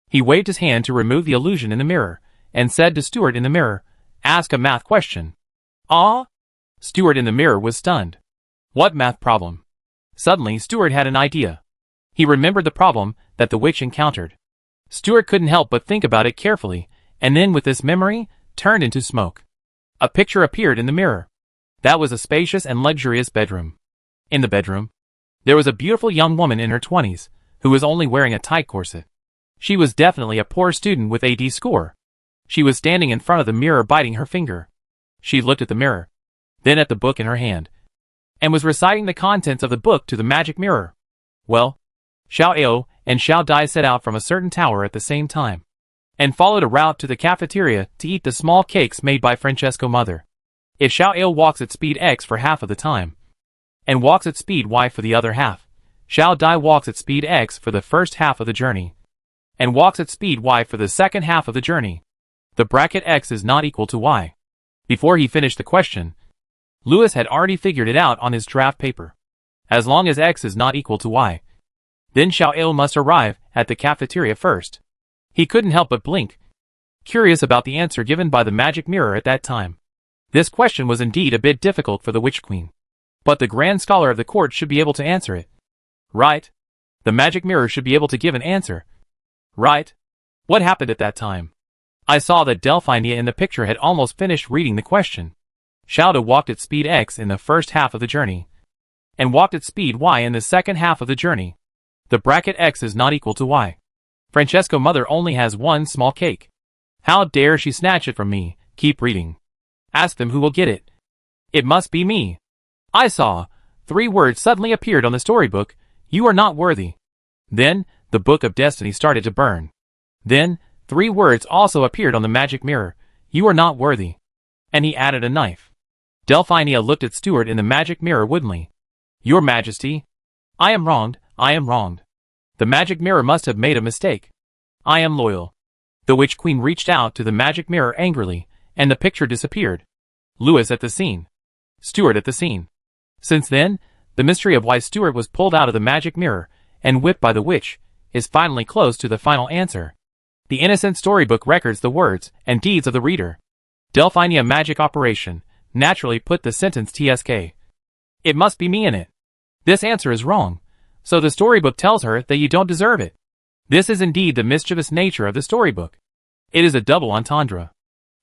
He waved his hand to remove the illusion in the mirror, and said to Stuart in the mirror, Ask a math question. Ah? Stuart in the mirror was stunned. What math problem? Suddenly Stuart had an idea. He remembered the problem that the witch encountered. Stuart couldn't help but think about it carefully, and then with this memory, turned into smoke. A picture appeared in the mirror. That was a spacious and luxurious bedroom. In the bedroom, there was a beautiful young woman in her 20s, who was only wearing a tight corset. She was definitely a poor student with a D score. She was standing in front of the mirror biting her finger. She looked at the mirror, then at the book in her hand, and was reciting the contents of the book to the magic mirror. Well, Xiao Ao and Xiao Dai set out from a certain tower at the same time, and followed a route to the cafeteria to eat the small cakes made by Francesco Mother. If Xiao Ao walks at speed x for half of the time, and walks at speed y for the other half, Xiao Dai walks at speed x for the first half of the journey, and walks at speed y for the second half of the journey. The bracket x is not equal to y. Before he finished the question, Lewis had already figured it out on his draft paper. As long as x is not equal to y, then Xiao Ao must arrive at the cafeteria first. He couldn't help but blink, curious about the answer given by the magic mirror at that time. This question was indeed a bit difficult for the Witch Queen, but the Grand Scholar of the court should be able to answer it. Right? The magic mirror should be able to give an answer. Right? What happened at that time? I saw that Delphinia in the picture had almost finished reading the question. Xiao Dai walked at speed x in the first half of the journey, and walked at speed y in the second half of the journey. The bracket x is not equal to y. Francesco Mother only has one small cake. How dare she snatch it from me? Keep reading. Ask them who will get it. It must be me. I saw. 3 words suddenly appeared on the storybook. You are not worthy. Then, the book of destiny started to burn. Then, 3 words also appeared on the magic mirror. You are not worthy. And he added a knife. Delphinia looked at Stuart in the magic mirror woodenly. Your Majesty. I am wronged. I am wronged. The magic mirror must have made a mistake. I am loyal. The Witch Queen reached out to the magic mirror angrily, and the picture disappeared. Lewis at the scene. Stuart at the scene. Since then, the mystery of why Stuart was pulled out of the magic mirror and whipped by the witch is finally close to the final answer. The innocent storybook records the words and deeds of the reader. Delphinia magic operation, naturally put the sentence TSK. It must be me in it. This answer is wrong, so the storybook tells her that you don't deserve it. This is indeed the mischievous nature of the storybook. It is a double entendre.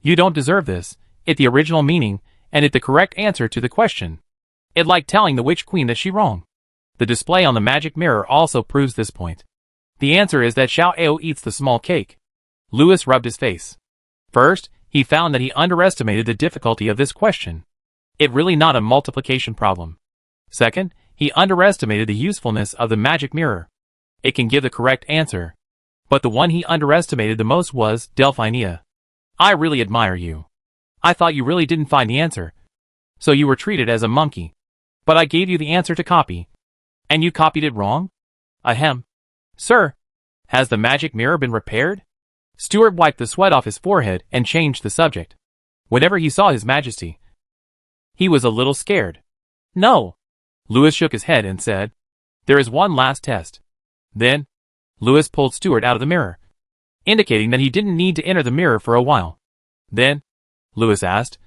You don't deserve this, it the original meaning, and it the correct answer to the question. It like telling the witch queen that she wrong. The display on the magic mirror also proves this point. The answer is that Xiao Ao eats the small cake. Louis rubbed his face. First, he found that he underestimated the difficulty of this question. It really not a multiplication problem. Second, he underestimated the usefulness of the magic mirror. It can give the correct answer. But the one he underestimated the most was Delphinia. I really admire you. I thought you really didn't find the answer. So you were treated as a monkey. But I gave you the answer to copy. And you copied it wrong? Ahem. Sir, has the magic mirror been repaired? Stuart wiped the sweat off his forehead and changed the subject. Whenever he saw His Majesty, he was a little scared. No. Louis shook his head and said, there is one last test. Then, Louis pulled Stuart out of the mirror, indicating that he didn't need to enter the mirror for a while. Then, Louis asked,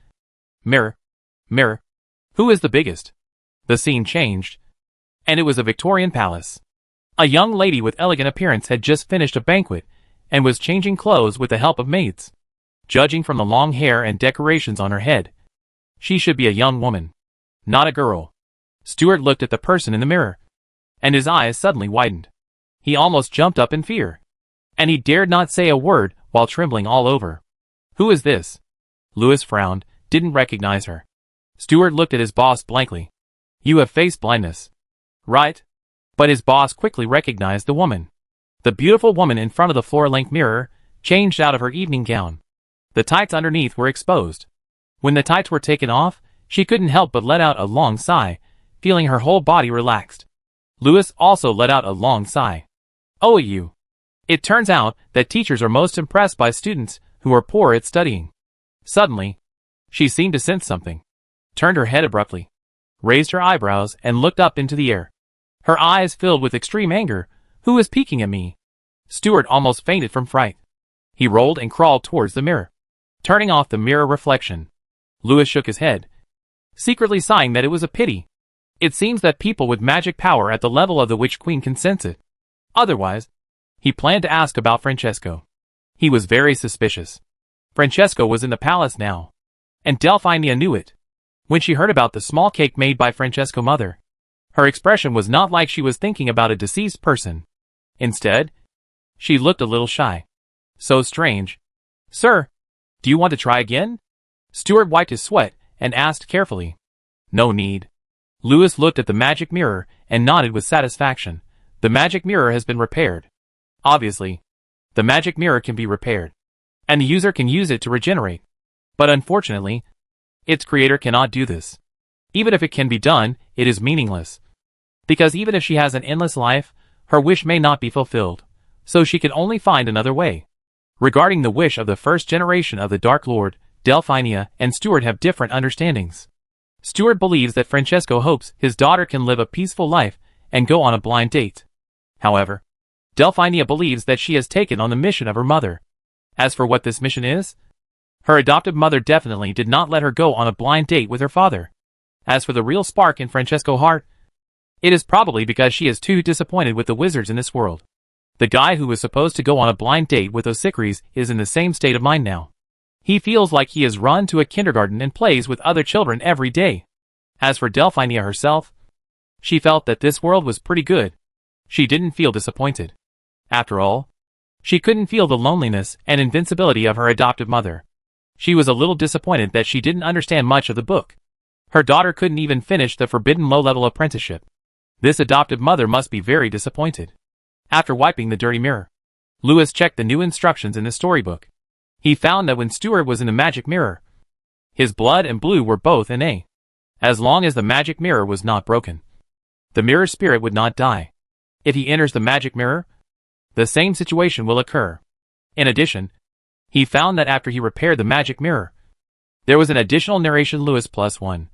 Mirror, mirror, who is the biggest? The scene changed, and it was a Victorian palace. A young lady with elegant appearance had just finished a banquet and was changing clothes with the help of maids. Judging from the long hair and decorations on her head, she should be a young woman, not a girl. Stuart looked at the person in the mirror, and his eyes suddenly widened. He almost jumped up in fear, and he dared not say a word while trembling all over. Who is this? Louis frowned, didn't recognize her. Stuart looked at his boss blankly. You have face blindness. Right? But his boss quickly recognized the woman. The beautiful woman in front of the floor-length mirror changed out of her evening gown. The tights underneath were exposed. When the tights were taken off, she couldn't help but let out a long sigh, feeling her whole body relaxed. Louis also let out a long sigh. Oh, you. It turns out that teachers are most impressed by students who are poor at studying. Suddenly, she seemed to sense something, turned her head abruptly, raised her eyebrows and looked up into the air. Her eyes filled with extreme anger. Who is peeking at me? Stuart almost fainted from fright. He rolled and crawled towards the mirror, turning off the mirror reflection. Louis shook his head, secretly sighing that it was a pity. It seems that people with magic power at the level of the Witch Queen can sense it. Otherwise, he planned to ask about Francesco. He was very suspicious. Francesco was in the palace now, and Delphinia knew it. When she heard about the small cake made by Francesco's mother, her expression was not like she was thinking about a deceased person. Instead, she looked a little shy. So strange. Sir, do you want to try again? Stuart wiped his sweat and asked carefully. No need. Louis looked at the magic mirror and nodded with satisfaction. The magic mirror has been repaired. Obviously, the magic mirror can be repaired, and the user can use it to regenerate. But unfortunately, its creator cannot do this. Even if it can be done, it is meaningless. Because even if she has an endless life, her wish may not be fulfilled, so she can only find another way. Regarding the wish of the first generation of the Dark Lord, Delphinia and Stuart have different understandings. Stuart believes that Francesco hopes his daughter can live a peaceful life and go on a blind date. However, Delphinia believes that she has taken on the mission of her mother. As for what this mission is, her adoptive mother definitely did not let her go on a blind date with her father. As for the real spark in Francesco's heart, it is probably because she is too disappointed with the wizards in this world. The guy who was supposed to go on a blind date with Osikris is in the same state of mind now. He feels like he has run to a kindergarten and plays with other children every day. As for Delphinia herself, she felt that this world was pretty good. She didn't feel disappointed. After all, she couldn't feel the loneliness and invincibility of her adoptive mother. She was a little disappointed that she didn't understand much of the book. Her daughter couldn't even finish the forbidden low-level apprenticeship. This adoptive mother must be very disappointed. After wiping the dirty mirror, Louis checked the new instructions in the storybook. He found that when Stuart was in the magic mirror, his blood and blue were both in A. As long as the magic mirror was not broken, the mirror spirit would not die. If he enters the magic mirror, the same situation will occur. In addition, he found that after he repaired the magic mirror, there was an additional narration Louis +1.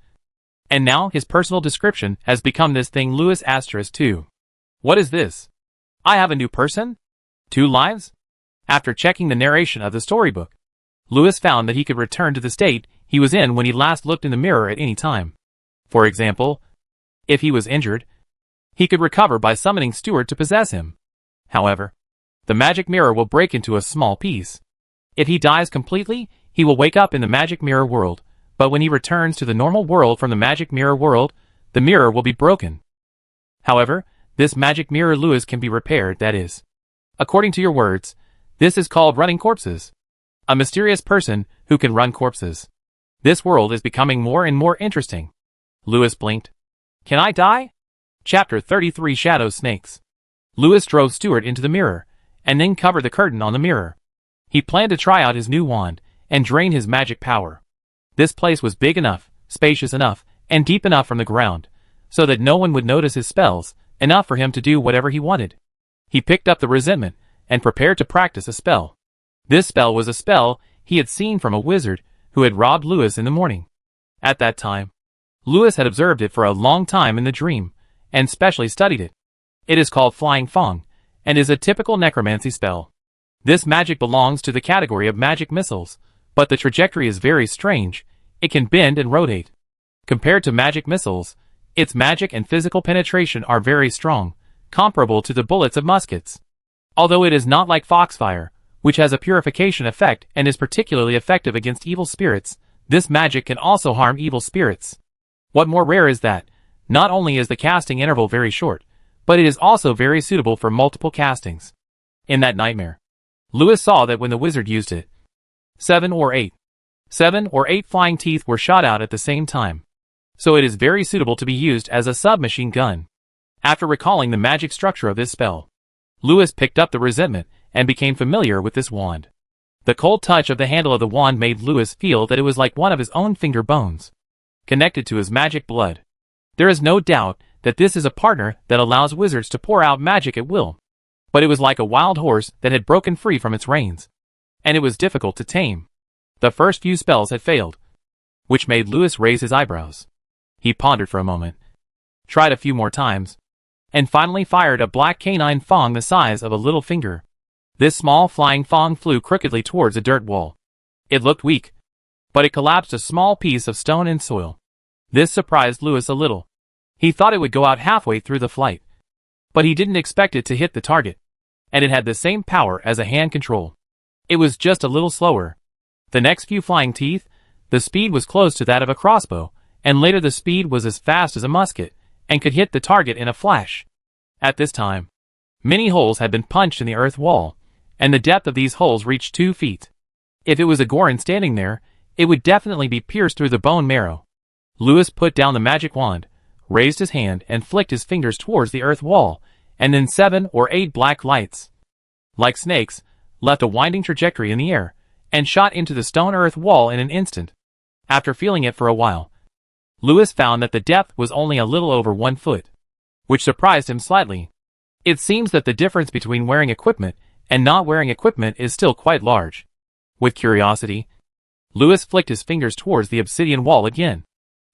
And now his personal description has become this thing Louis *2. What is this? I have a new person? 2 lives? After checking the narration of the storybook, Lewis found that he could return to the state he was in when he last looked in the mirror at any time. For example, if he was injured, he could recover by summoning Stuart to possess him. However, the magic mirror will break into a small piece. If he dies completely, he will wake up in the magic mirror world, but when he returns to the normal world from the magic mirror world, the mirror will be broken. However, this magic mirror Lewis can be repaired, that is. According to your words, this is called running corpses. A mysterious person who can run corpses. This world is becoming more and more interesting. Lewis blinked. Can I die? Chapter 33 Shadow Snakes. Lewis drove Stuart into the mirror, and then covered the curtain on the mirror. He planned to try out his new wand, and drain his magic power. This place was big enough, spacious enough, and deep enough from the ground, so that no one would notice his spells, enough for him to do whatever he wanted. He picked up the resentment, and prepared to practice a spell. This spell was a spell he had seen from a wizard who had robbed Lewis in the morning. At that time, Lewis had observed it for a long time in the dream, and specially studied it. It is called Flying Fong, and is a typical necromancy spell. This magic belongs to the category of magic missiles, but the trajectory is very strange. It can bend and rotate. Compared to magic missiles, its magic and physical penetration are very strong, comparable to the bullets of muskets. Although it is not like foxfire, which has a purification effect and is particularly effective against evil spirits, this magic can also harm evil spirits. What more rare is that, not only is the casting interval very short, but it is also very suitable for multiple castings. In that nightmare, Lewis saw that when the wizard used it, 7 or 8 flying teeth were shot out at the same time. So it is very suitable to be used as a submachine gun. After recalling the magic structure of this spell, Lewis picked up the resentment and became familiar with this wand. The cold touch of the handle of the wand made Lewis feel that it was like one of his own finger bones, connected to his magic blood. There is no doubt that this is a partner that allows wizards to pour out magic at will. But it was like a wild horse that had broken free from its reins, and it was difficult to tame. The first few spells had failed, which made Lewis raise his eyebrows. He pondered for a moment, tried a few more times, and finally fired a black canine fong the size of a little finger. This small flying fong flew crookedly towards a dirt wall. It looked weak, but it collapsed a small piece of stone and soil. This surprised Lewis a little. He thought it would go out halfway through the flight, but he didn't expect it to hit the target, and it had the same power as a hand control. It was just a little slower. The next few flying teeth, the speed was close to that of a crossbow, and later the speed was as fast as a musket, and could hit the target in a flash. At this time, many holes had been punched in the earth wall, and the depth of these holes reached 2 feet. If it was a Goron standing there, it would definitely be pierced through the bone marrow. Lewis put down the magic wand, raised his hand and flicked his fingers towards the earth wall, and then 7 or 8 black lights, like snakes, left a winding trajectory in the air, and shot into the stone earth wall in an instant. After feeling it for a while, Lewis found that the depth was only a little over 1 foot, which surprised him slightly. It seems that the difference between wearing equipment and not wearing equipment is still quite large. With curiosity, Lewis flicked his fingers towards the obsidian wall again,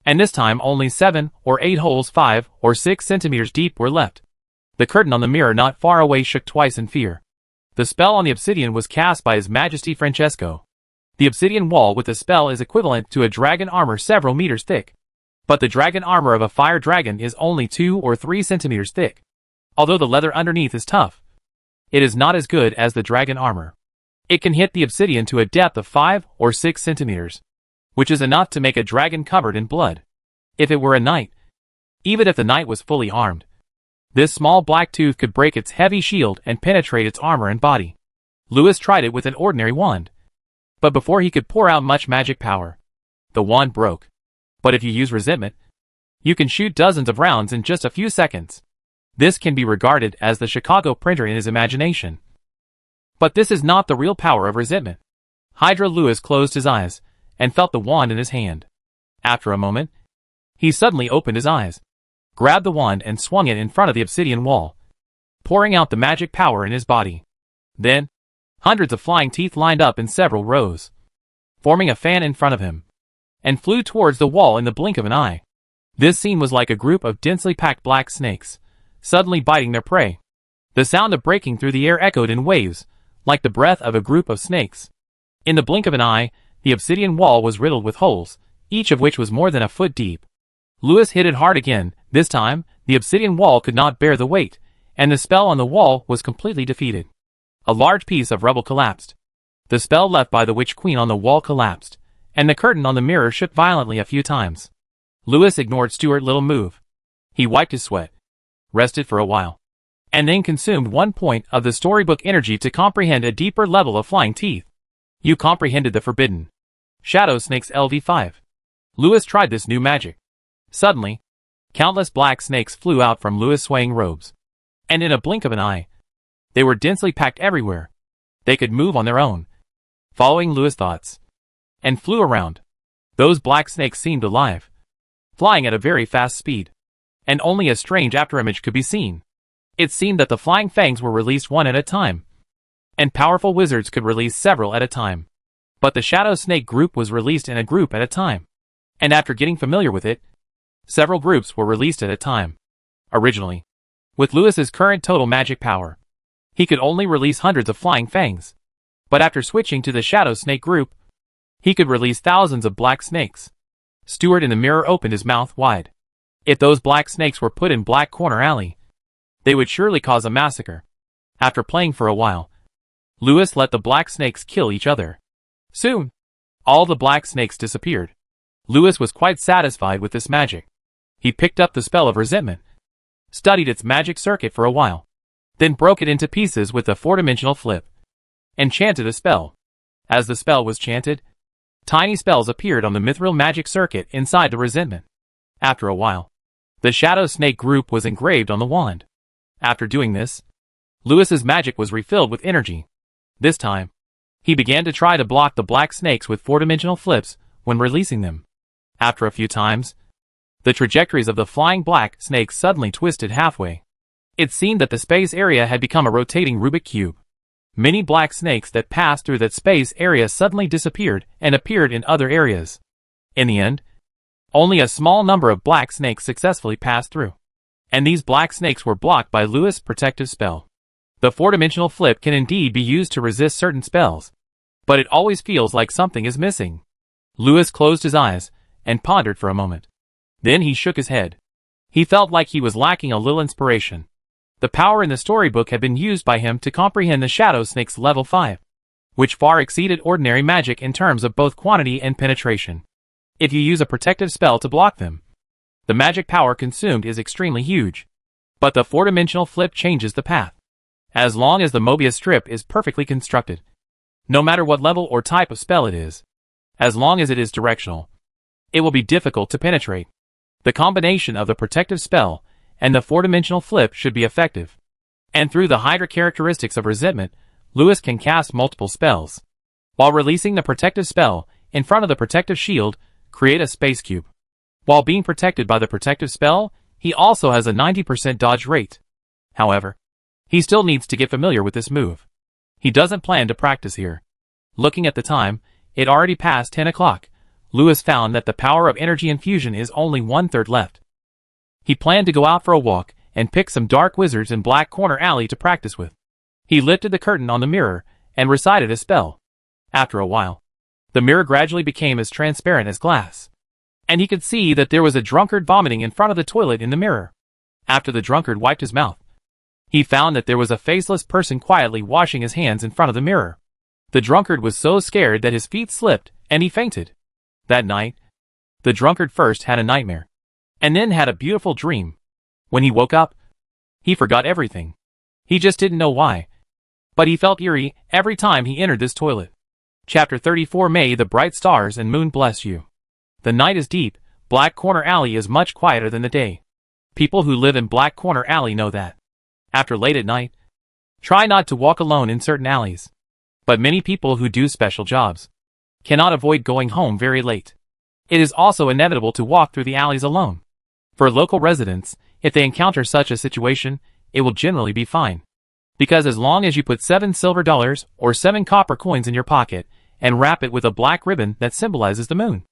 and this time only 7 or 8 holes 5 or 6 centimeters deep were left. The curtain on the mirror not far away shook twice in fear. The spell on the obsidian was cast by His Majesty Francesco. The obsidian wall with the spell is equivalent to a dragon armor several meters thick. But the dragon armor of a fire dragon is only 2 or 3 centimeters thick. Although the leather underneath is tough, it is not as good as the dragon armor. It can hit the obsidian to a depth of 5 or 6 centimeters, which is enough to make a dragon covered in blood. If it were a knight, even if the knight was fully armed, this small black tooth could break its heavy shield and penetrate its armor and body. Lewis tried it with an ordinary wand, but before he could pour out much magic power, the wand broke. But if you use resentment, you can shoot dozens of rounds in just a few seconds. This can be regarded as the Chicago printer in his imagination. But this is not the real power of resentment. Hydra Lewis closed his eyes and felt the wand in his hand. After a moment, he suddenly opened his eyes, grabbed the wand and swung it in front of the obsidian wall, pouring out the magic power in his body. Then, hundreds of flying teeth lined up in several rows, forming a fan in front of him, and flew towards the wall in the blink of an eye. This scene was like a group of densely packed black snakes, suddenly biting their prey. The sound of breaking through the air echoed in waves, like the breath of a group of snakes. In the blink of an eye, the obsidian wall was riddled with holes, each of which was more than a foot deep. Lewis hit it hard again. This time, the obsidian wall could not bear the weight, and the spell on the wall was completely defeated. A large piece of rubble collapsed. The spell left by the Witch Queen on the wall collapsed, and the curtain on the mirror shook violently a few times. Lewis ignored Stuart's little move. He wiped his sweat, rested for a while, and then consumed 1 point of the storybook energy to comprehend a deeper level of flying teeth. You comprehended the forbidden Shadow Snake's LV5. Lewis tried this new magic. Suddenly, countless black snakes flew out from Lewis' swaying robes. And in a blink of an eye, they were densely packed everywhere. They could move on their own, following Lewis' thoughts, and flew around. Those black snakes seemed alive, flying at a very fast speed, and only a strange afterimage could be seen. It seemed that the flying fangs were released one at a time, and powerful wizards could release several at a time. But the Shadow Snake group was released in a group at a time, and after getting familiar with it, several groups were released at a time. Originally, with Lewis's current total magic power, he could only release hundreds of flying fangs. But after switching to the Shadow Snake group, he could release thousands of black snakes. Stuart in the mirror opened his mouth wide. If those black snakes were put in Black Corner Alley, they would surely cause a massacre. After playing for a while, Lewis let the black snakes kill each other. Soon, all the black snakes disappeared. Lewis was quite satisfied with this magic. He picked up the spell of resentment, studied its magic circuit for a while, then broke it into pieces with a four-dimensional flip, and chanted a spell. As the spell was chanted, tiny spells appeared on the mithril magic circuit inside the resentment. After a while, the Shadow Snake group was engraved on the wand. After doing this, Lewis's magic was refilled with energy. This time, he began to try to block the black snakes with four-dimensional flips when releasing them. After a few times, the trajectories of the flying black snakes suddenly twisted halfway. It seemed that the space area had become a rotating Rubik cube. Many black snakes that passed through that space area suddenly disappeared and appeared in other areas. In the end, only a small number of black snakes successfully passed through, and these black snakes were blocked by Lewis' protective spell. The four-dimensional flip can indeed be used to resist certain spells, but it always feels like something is missing. Lewis closed his eyes and pondered for a moment. Then he shook his head. He felt like he was lacking a little inspiration. The power in the storybook had been used by him to comprehend the Shadow Snake's level 5, which far exceeded ordinary magic in terms of both quantity and penetration. If you use a protective spell to block them, the magic power consumed is extremely huge. But the four-dimensional flip changes the path. As long as the Mobius strip is perfectly constructed, no matter what level or type of spell it is, as long as it is directional, it will be difficult to penetrate. The combination of the protective spell and the four-dimensional flip should be effective. And through the Hydra characteristics of resentment, Lewis can cast multiple spells. While releasing the protective spell, in front of the protective shield, create a space cube. While being protected by the protective spell, he also has a 90% dodge rate. However, he still needs to get familiar with this move. He doesn't plan to practice here. Looking at the time, it already passed 10 o'clock. Lewis found that the power of energy infusion is only 1/3 left. He planned to go out for a walk and pick some dark wizards in Black Corner Alley to practice with. He lifted the curtain on the mirror and recited a spell. After a while, the mirror gradually became as transparent as glass, and he could see that there was a drunkard vomiting in front of the toilet in the mirror. After the drunkard wiped his mouth, he found that there was a faceless person quietly washing his hands in front of the mirror. The drunkard was so scared that his feet slipped, and he fainted. That night, the drunkard first had a nightmare, and then had a beautiful dream. When he woke up, he forgot everything. He just didn't know why, but he felt eerie every time he entered this toilet. Chapter 34. May the bright stars and moon bless you. The night is deep. Black Corner Alley is much quieter than the day. People who live in Black Corner Alley know that. After late at night, try not to walk alone in certain alleys. But many people who do special jobs cannot avoid going home very late. It is also inevitable to walk through the alleys alone. For local residents, if they encounter such a situation, it will generally be fine. Because as long as you put 7 silver dollars or 7 copper coins in your pocket and wrap it with a black ribbon that symbolizes the moon,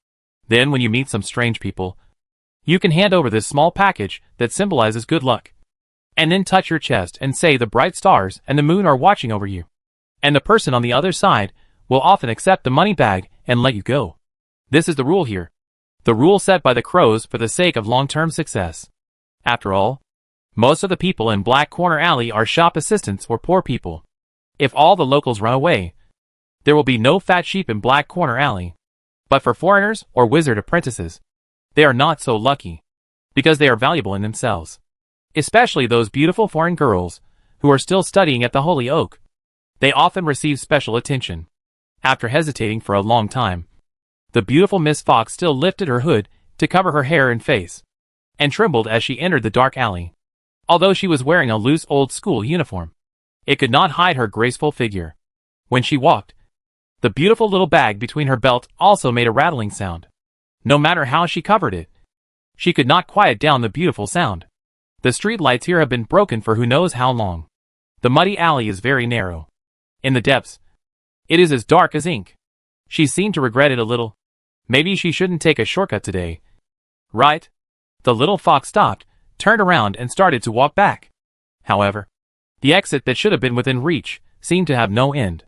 then when you meet some strange people, you can hand over this small package that symbolizes good luck, and then touch your chest and say the bright stars and the moon are watching over you. And the person on the other side will often accept the money bag and let you go. This is the rule here. The rule set by the crows for the sake of long-term success. After all, most of the people in Black Corner Alley are shop assistants or poor people. If all the locals run away, there will be no fat sheep in Black Corner Alley. But for foreigners or wizard apprentices, they are not so lucky, because they are valuable in themselves. Especially those beautiful foreign girls who are still studying at the Holy Oak. They often receive special attention. After hesitating for a long time, the beautiful Miss Fox still lifted her hood to cover her hair and face, and trembled as she entered the dark alley. Although she was wearing a loose old-school uniform, it could not hide her graceful figure. When she walked, the beautiful little bag between her belt also made a rattling sound. No matter how she covered it, she could not quiet down the beautiful sound. The street lights here have been broken for who knows how long. The muddy alley is very narrow. In the depths, it is as dark as ink. She seemed to regret it a little. Maybe she shouldn't take a shortcut today. Right? The little fox stopped, turned around and started to walk back. However, the exit that should have been within reach seemed to have no end.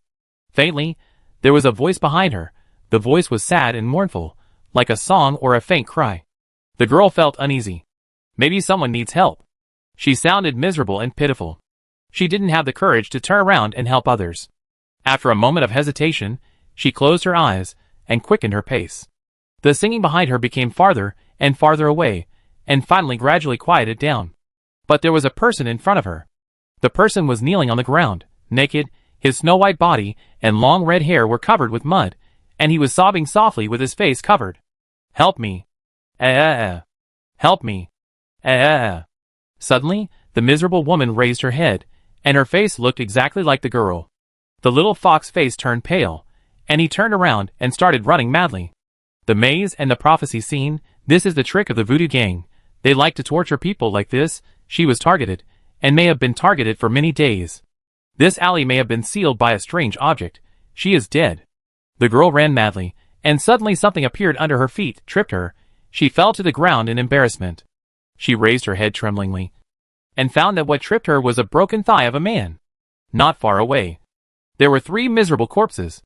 Faintly, there was a voice behind her. The voice was sad and mournful, like a song or a faint cry. The girl felt uneasy. Maybe someone needs help. She sounded miserable and pitiful. She didn't have the courage to turn around and help others. After a moment of hesitation, she closed her eyes and quickened her pace. The singing behind her became farther and farther away, and finally gradually quieted down. But there was a person in front of her. The person was kneeling on the ground, naked. His snow-white body and long red hair were covered with mud, and he was sobbing softly with his face covered. "Help me! Help me! Suddenly, the miserable woman raised her head, and her face looked exactly like the girl. The little fox face turned pale, and he turned around and started running madly. The maze and the prophecy scene, this is the trick of the voodoo gang. They like to torture people like this. She was targeted, and may have been targeted for many days. This alley may have been sealed by a strange object. She is dead. The girl ran madly, and suddenly something appeared under her feet, tripped her. She fell to the ground in embarrassment. She raised her head tremblingly, and found that what tripped her was a broken thigh of a man. Not far away, there were 3 miserable corpses.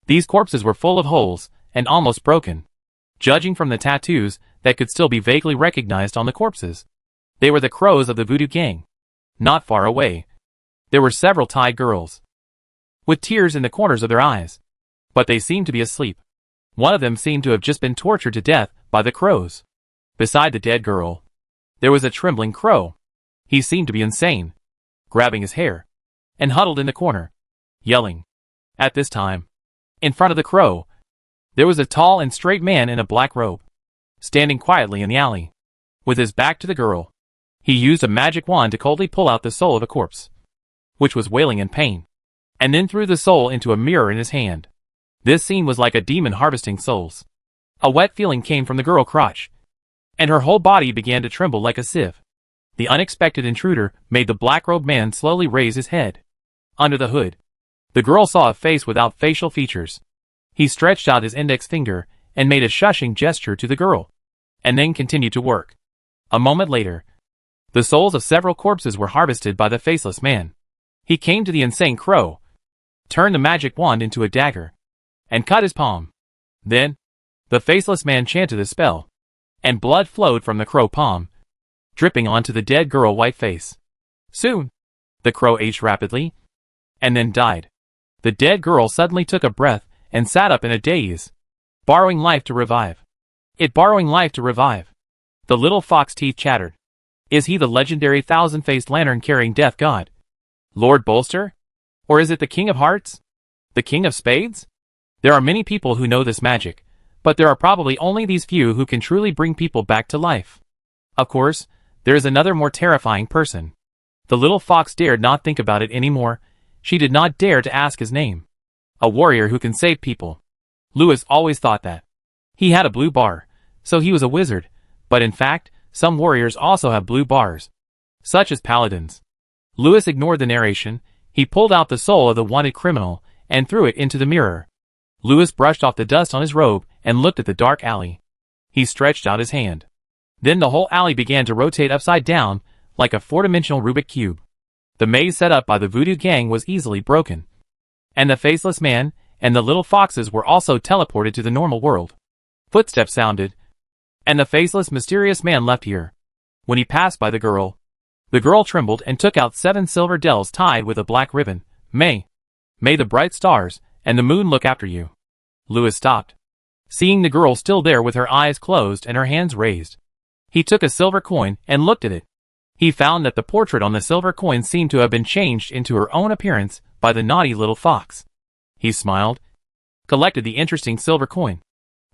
These corpses were full of holes, and almost broken. Judging from the tattoos that could still be vaguely recognized on the corpses, they were the crows of the voodoo gang. Not far away, there were several Thai girls, with tears in the corners of their eyes, but they seemed to be asleep. One of them seemed to have just been tortured to death by the crows. Beside the dead girl, there was a trembling crow. He seemed to be insane, grabbing his hair, and huddled in the corner, yelling. At this time, in front of the crow, there was a tall and straight man in a black robe, standing quietly in the alley, with his back to the girl. He used a magic wand to coldly pull out the soul of a corpse, which was wailing in pain, and then threw the soul into a mirror in his hand. This scene was like a demon harvesting souls. A wet feeling came from the girl crotch, and her whole body began to tremble like a sieve. The unexpected intruder made the black-robed man slowly raise his head. Under the hood, the girl saw a face without facial features. He stretched out his index finger and made a shushing gesture to the girl, and then continued to work. A moment later, the souls of several corpses were harvested by the faceless man. He came to the insane crow, turned the magic wand into a dagger, and cut his palm. Then, the faceless man chanted a spell, and blood flowed from the crow palm, dripping onto the dead girl white face. Soon, the crow aged rapidly, and then died. The dead girl suddenly took a breath and sat up in a daze, borrowing life to revive. Borrowing life to revive. The little fox teeth chattered. Is he the legendary thousand-faced lantern-carrying death god, Lord Bolster? Or is it the King of Hearts? The King of Spades? There are many people who know this magic, but there are probably only these few who can truly bring people back to life. Of course, there is another more terrifying person. The little fox dared not think about it anymore. She did not dare to ask his name. A warrior who can save people. Louis always thought that. He had a blue bar, so he was a wizard, but in fact, some warriors also have blue bars, such as paladins. Louis ignored the narration. He pulled out the soul of the wanted criminal and threw it into the mirror. Louis brushed off the dust on his robe and looked at the dark alley. He stretched out his hand. Then the whole alley began to rotate upside down like a 4-dimensional Rubik cube. The maze set up by the voodoo gang was easily broken, and the faceless man and the little foxes were also teleported to the normal world. Footsteps sounded, and the faceless, mysterious man left here. When he passed by the girl trembled and took out 7 silver dells tied with a black ribbon. May the bright stars and the moon look after you. Louis stopped, seeing the girl still there with her eyes closed and her hands raised. He took a silver coin and looked at it. He found that the portrait on the silver coin seemed to have been changed into her own appearance by the naughty little fox. He smiled, collected the interesting silver coin,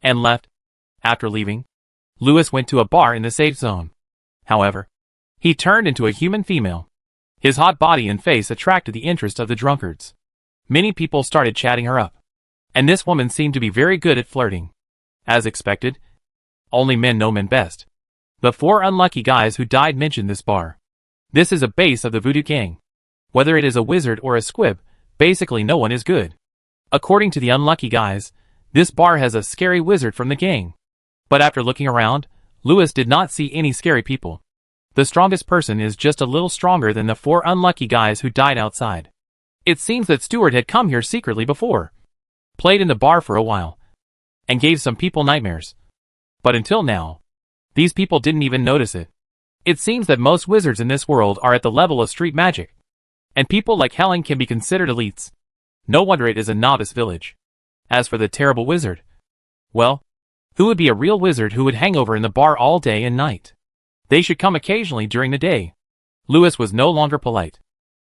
and left. After leaving, Louis went to a bar in the safe zone. However, he turned into a human female. His hot body and face attracted the interest of the drunkards. Many people started chatting her up, and this woman seemed to be very good at flirting. As expected, only men know men best. The 4 unlucky guys who died mentioned this bar. This is a base of the voodoo gang. Whether it is a wizard or a squib, basically no one is good. According to the unlucky guys, this bar has a scary wizard from the gang. But after looking around, Louis did not see any scary people. The strongest person is just a little stronger than the 4 unlucky guys who died outside. It seems that Stewart had come here secretly before, played in the bar for a while, and gave some people nightmares. But until now, these people didn't even notice it. It seems that most wizards in this world are at the level of street magic, and people like Helen can be considered elites. No wonder it is a novice village. As for the terrible wizard, well, who would be a real wizard who would hang over in the bar all day and night? They should come occasionally during the day. Louis was no longer polite.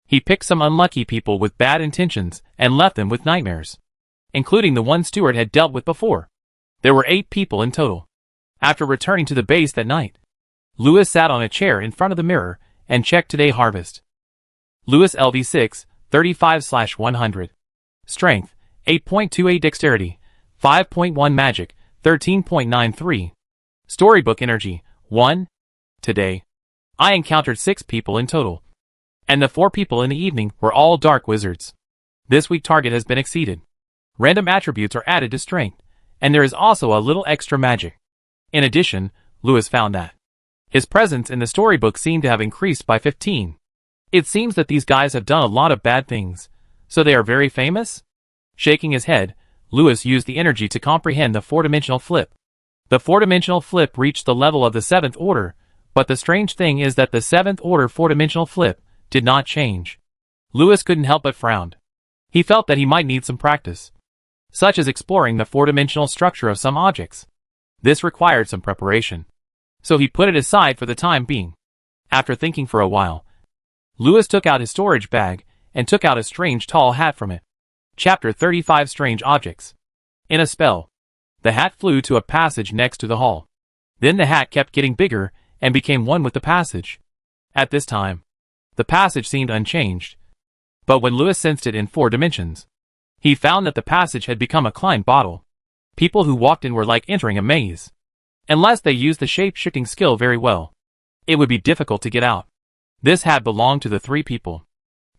He picked some unlucky people with bad intentions and left them with nightmares, including the one Stewart had dealt with before. There were 8 people in total. After returning to the base that night, Louis sat on a chair in front of the mirror and checked today harvest. Louis LV6, 35/100. Strength, 8.28 Dexterity, 5.1 Magic, 13.93. Storybook Energy, 1. Today, I encountered 6 people in total, and the 4 people in the evening were all dark wizards. This week target has been exceeded. Random attributes are added to strength, and there is also a little extra magic. In addition, Louis found that his presence in the storybook seemed to have increased by 15. It seems that these guys have done a lot of bad things, so they are very famous? Shaking his head, Louis used the energy to comprehend the 4-dimensional flip. The 4-dimensional flip reached the level of the 7th order, but the strange thing is that the 7th order 4-dimensional flip did not change. Louis couldn't help but frown. He felt that he might need some practice, such as exploring the 4-dimensional structure of some objects. This required some preparation, so he put it aside for the time being. After thinking for a while, Louis took out his storage bag and took out a strange tall hat from it. Chapter 35 Strange Objects. In a spell, the hat flew to a passage next to the hall. Then the hat kept getting bigger and became one with the passage. At this time, the passage seemed unchanged, but when Louis sensed it in 4 dimensions, he found that the passage had become a Klein bottle. People who walked in were like entering a maze. Unless they used the shape-shifting skill very well, it would be difficult to get out. This hat belonged to the 3 people.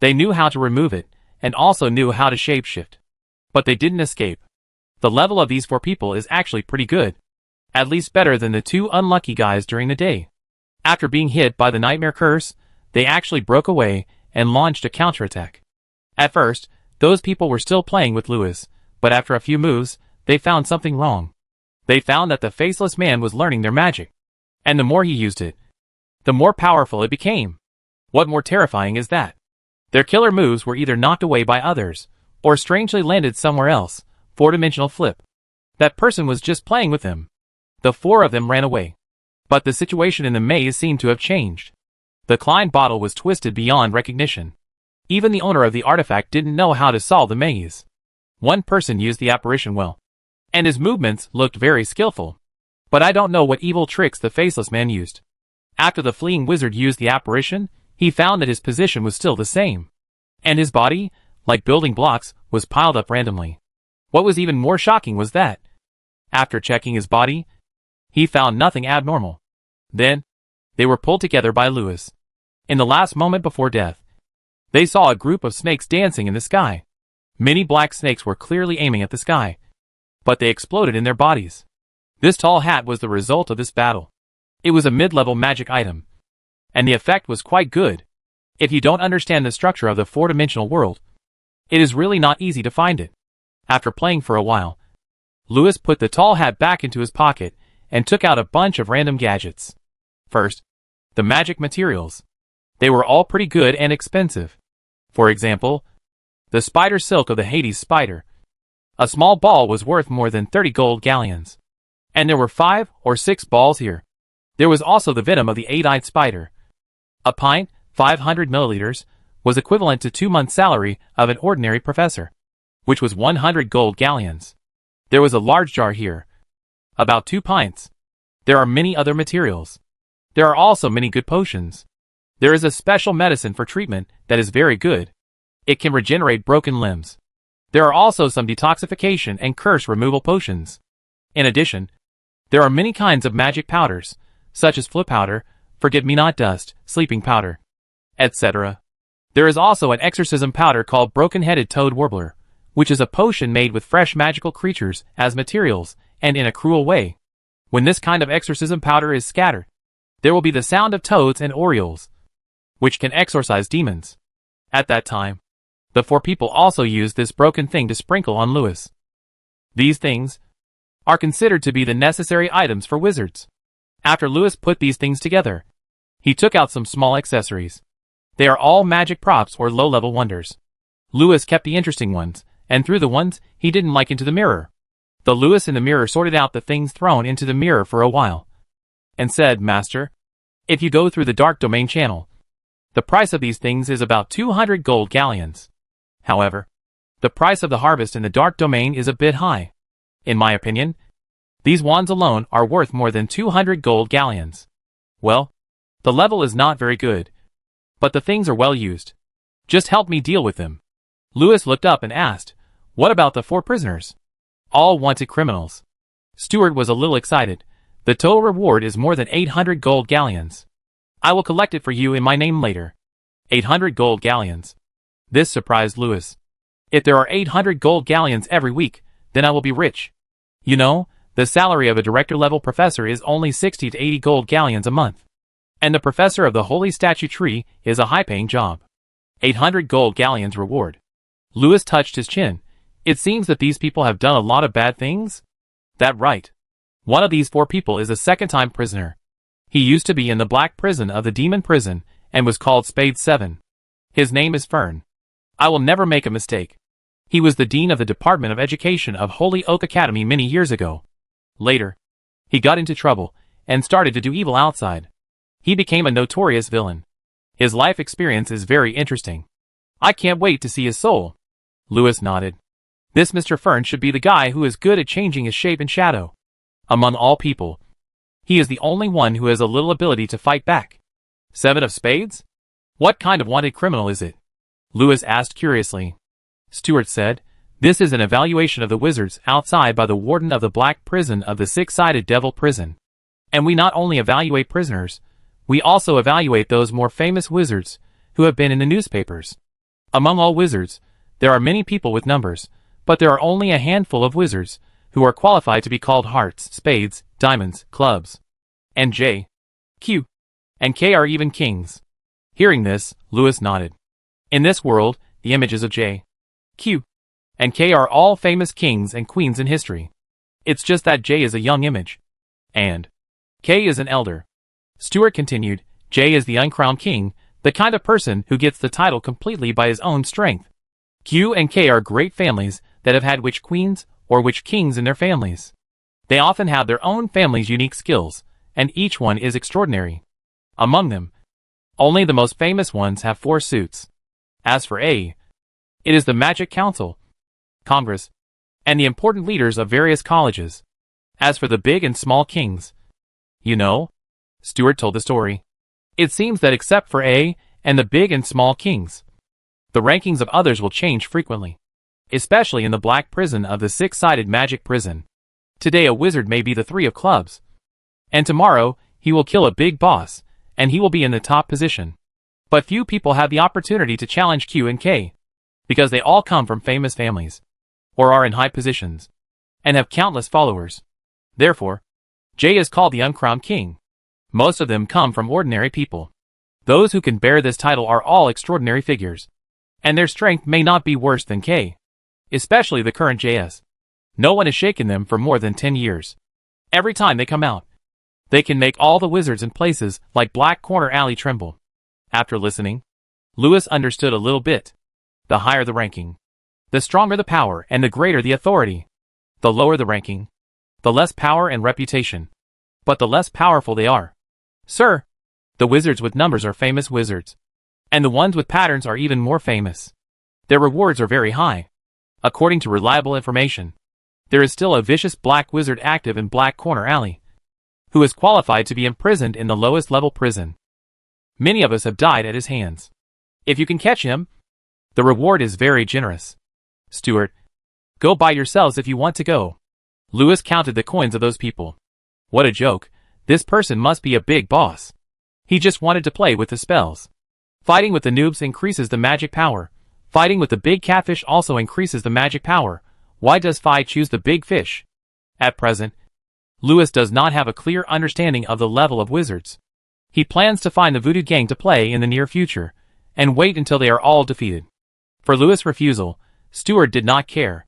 They knew how to remove it, and also knew how to shapeshift. But they didn't escape. The level of these 4 people is actually pretty good. At least better than the 2 unlucky guys during the day. After being hit by the nightmare curse, they actually broke away and launched a counterattack. At first, those people were still playing with Louis, but after a few moves, they found something wrong. They found that the faceless man was learning their magic, and the more he used it, the more powerful it became. What more terrifying is that? Their killer moves were either knocked away by others, or strangely landed somewhere else. 4-dimensional flip. That person was just playing with them. The 4 of them ran away. But the situation in the maze seemed to have changed. The Klein bottle was twisted beyond recognition. Even the owner of the artifact didn't know how to solve the maze. One person used the apparition well, and his movements looked very skillful. But I don't know what evil tricks the faceless man used. After the fleeing wizard used the apparition, he found that his position was still the same. And his body, like building blocks, was piled up randomly. What was even more shocking was that, after checking his body, he found nothing abnormal. Then, they were pulled together by Louis. In the last moment before death, they saw a group of snakes dancing in the sky. Many black snakes were clearly aiming at the sky, but they exploded in their bodies. This tall hat was the result of this battle. It was a mid-level magic item, and the effect was quite good. If you don't understand the structure of the 4-dimensional world, it is really not easy to find it. After playing for a while, Lewis put the tall hat back into his pocket and took out a bunch of random gadgets. First, the magic materials. They were all pretty good and expensive. For example, the spider silk of the Hades spider. A small ball was worth more than 30 gold galleons. And there were 5 or 6 balls here. There was also the venom of the 8-eyed spider. A pint, 500 milliliters, was equivalent to 2 months' salary of an ordinary professor, which was 100 gold galleons. There was a large jar here, about 2 pints. There are many other materials. There are also many good potions. There is a special medicine for treatment that is very good. It can regenerate broken limbs. There are also some detoxification and curse removal potions. In addition, there are many kinds of magic powders, such as flip powder, forget-me-not dust, sleeping powder, etc. There is also an exorcism powder called broken-headed toad warbler, which is a potion made with fresh magical creatures as materials and in a cruel way. When this kind of exorcism powder is scattered, there will be the sound of toads and orioles, which can exorcise demons. At that time, the 4 people also used this broken thing to sprinkle on Lewis. These things are considered to be the necessary items for wizards. After Lewis put these things together, he took out some small accessories. They are all magic props or low-level wonders. Lewis kept the interesting ones, and threw the ones he didn't like into the mirror. The Lewis in the mirror sorted out the things thrown into the mirror for a while, and said, "Master, if you go through the dark domain channel, the price of these things is about 200 gold galleons. However, the price of the harvest in the dark domain is a bit high. In my opinion, these wands alone are worth more than 200 gold galleons. Well, the level is not very good, but the things are well used. Just help me deal with them." Lewis looked up and asked, "What about the 4 prisoners?" "All wanted criminals." Stuart was a little excited. "The total reward is more than 800 gold galleons. I will collect it for you in my name later." 800 gold galleons. This surprised Lewis. "If there are 800 gold galleons every week, then I will be rich. You know, the salary of a director-level professor is only 60 to 80 gold galleons a month. And the professor of the Holy Statue Tree is a high-paying job. 800 gold galleons reward." Lewis touched his chin. "It seems that these people have done a lot of bad things?" "That right. One of these 4 people is a second-time prisoner. He used to be in the black prison of the demon prison and was called Spade 7. His name is Fern. I will never make a mistake. He was the dean of the Department of Education of Holy Oak Academy many years ago. Later, he got into trouble and started to do evil outside. He became a notorious villain. His life experience is very interesting. I can't wait to see his soul." Lewis nodded. "This Mr. Fern should be the guy who is good at changing his shape and shadow. Among all people, he is the only one who has a little ability to fight back." 7 of spades? What kind of wanted criminal is it?" Lewis asked curiously. Stuart said, "This is an evaluation of the wizards outside by the warden of the black prison of the 6-sided devil prison. And we not only evaluate prisoners, we also evaluate those more famous wizards who have been in the newspapers. Among all wizards, there are many people with numbers, but there are only a handful of wizards who are qualified to be called hearts, spades, diamonds, clubs. And J, Q, and K are even kings." Hearing this, Lewis nodded. "In this world, the images of J, Q, and K are all famous kings and queens in history. It's just that J is a young image, and K is an elder." Stuart continued, "J is the uncrowned king, the kind of person who gets the title completely by his own strength. Q and K are great families that have had witch queens or witch kings in their families. They often have their own family's unique skills, and each one is extraordinary. Among them, only the most famous ones have 4 suits. As for A, it is the Magic Council, Congress, and the important leaders of various colleges. As for the big and small kings, you know," Stuart told the story, "it seems that except for A and the big and small kings, the rankings of others will change frequently, especially in the black prison of the 6-sided magic prison. Today a wizard may be the 3 of clubs, and tomorrow he will kill a big boss, and he will be in the top position. But few people have the opportunity to challenge Q and K, because they all come from famous families, or are in high positions, and have countless followers. Therefore, J is called the uncrowned king. Most of them come from ordinary people. Those who can bear this title are all extraordinary figures, and their strength may not be worse than K. especially the current JS. No one has shaken them for more than 10 years. Every time they come out, they can make all the wizards in places like Black Corner Alley tremble. After listening, Lewis understood a little bit. The higher the ranking, the stronger the power and the greater the authority. The lower the ranking, the less power and reputation, but the less powerful they are. Sir, the wizards with numbers are famous wizards, and the ones with patterns are even more famous. Their rewards are very high. According to reliable information, there is still a vicious black wizard active in Black Corner Alley, who is qualified to be imprisoned in the lowest level prison. Many of us have died at his hands. If you can catch him, the reward is very generous. Stuart, go by yourselves if you want to go. Lewis counted the coins of those people. What a joke. This person must be a big boss. He just wanted to play with the spells. Fighting with the noobs increases the magic power. Fighting with the big catfish also increases the magic power. Why does Phi choose the big fish? At present, Lewis does not have a clear understanding of the level of wizards. He plans to find the Voodoo Gang to play in the near future, and wait until they are all defeated. For Lewis' refusal, Stuart did not care.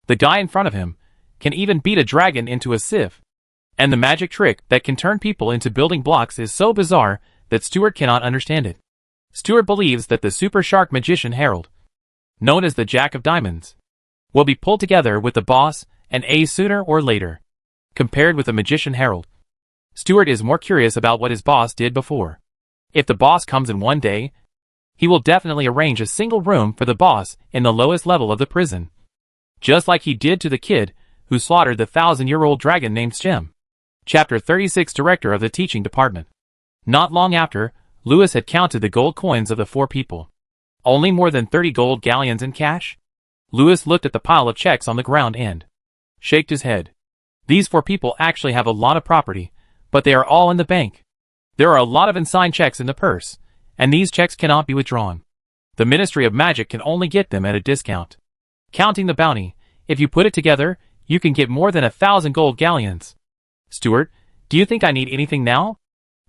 The guy in front of him can even beat a dragon into a sieve. And the magic trick that can turn people into building blocks is so bizarre that Stuart cannot understand it. Stuart believes that the Super Shark Magician Herald, known as the Jack of Diamonds, will be pulled together with the boss and Ace sooner or later. Compared with the Magician Herald, Stuart is more curious about what his boss did before. If the boss comes in one day, he will definitely arrange a single room for the boss in the lowest level of the prison, just like he did to the kid who slaughtered the 1,000-year-old dragon named Shem. Chapter 36, Director of the Teaching Department. Not long after, Lewis had counted the gold coins of the 4 people. Only more than 30 gold galleons in cash? Lewis looked at the pile of checks on the ground and shook his head. These 4 people actually have a lot of property, but they are all in the bank. There are a lot of unsigned checks in the purse, and these checks cannot be withdrawn. The Ministry of Magic can only get them at a discount. Counting the bounty, if you put it together, you can get more than 1,000 gold galleons. Stuart, do you think I need anything now?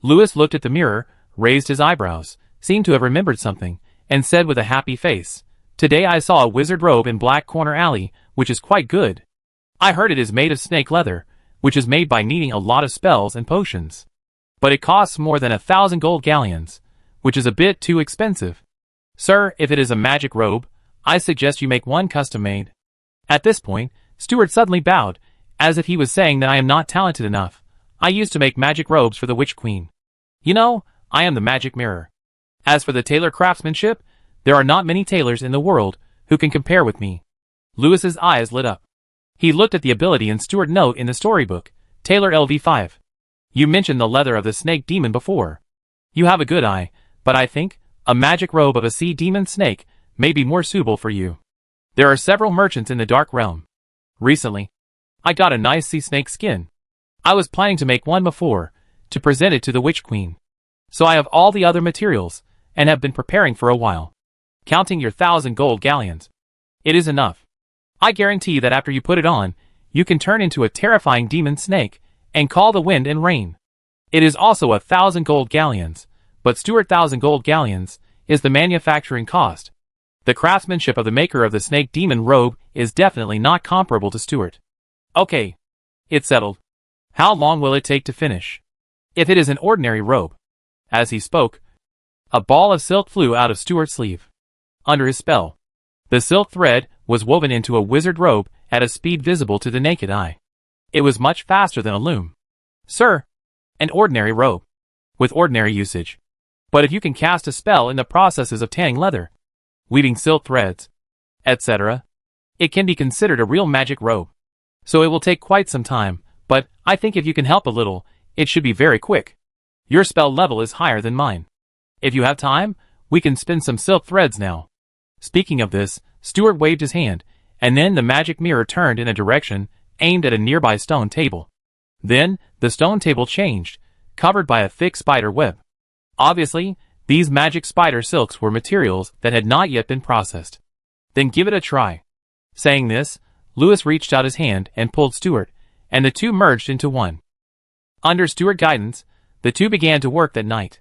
Lewis looked at the mirror, raised his eyebrows, seemed to have remembered something, and said with a happy face, "Today I saw a wizard robe in Black Corner Alley, which is quite good. I heard it is made of snake leather, which is made by needing a lot of spells and potions. But it costs more than 1,000 gold galleons, which is a bit too expensive. Sir, if it is a magic robe, I suggest you make one custom-made." At this point, Stuart suddenly bowed, as if he was saying that I am not talented enough. I used to make magic robes for the Witch Queen. You know, I am the magic mirror. As for the tailor craftsmanship, there are not many tailors in the world who can compare with me. Lewis's eyes lit up. He looked at the ability in Stuart note in the storybook, Tailor LV5. You mentioned the leather of the snake demon before. You have a good eye, but I think a magic robe of a sea demon snake may be more suitable for you. There are several merchants in the Dark Realm. Recently, I got a nice sea snake skin. I was planning to make one before, to present it to the Witch Queen. So I have all the other materials, and have been preparing for a while. Counting your 1,000 gold galleons, it is enough. I guarantee that after you put it on, you can turn into a terrifying demon snake, and call the wind and rain. It is also 1,000 gold galleons, but Stuart 1,000 gold galleons is the manufacturing cost. The craftsmanship of the maker of the snake demon robe is definitely not comparable to Stuart. Okay. It's settled. How long will it take to finish? If it is an ordinary robe. As he spoke, a ball of silk flew out of Stuart's sleeve. Under his spell, the silk thread was woven into a wizard robe at a speed visible to the naked eye. It was much faster than a loom. Sir, an ordinary robe, with ordinary usage. But if you can cast a spell in the processes of tanning leather, weaving silk threads, etc., it can be considered a real magic robe. So it will take quite some time, but I think if you can help a little, it should be very quick. Your spell level is higher than mine. If you have time, we can spin some silk threads now. Speaking of this, Stuart waved his hand, and then the magic mirror turned in a direction aimed at a nearby stone table. Then, the stone table changed, covered by a thick spider web. Obviously, these magic spider silks were materials that had not yet been processed. Then give it a try. Saying this, Lewis reached out his hand and pulled Stuart, and the two merged into one. Under Stuart guidance, the two began to work that night.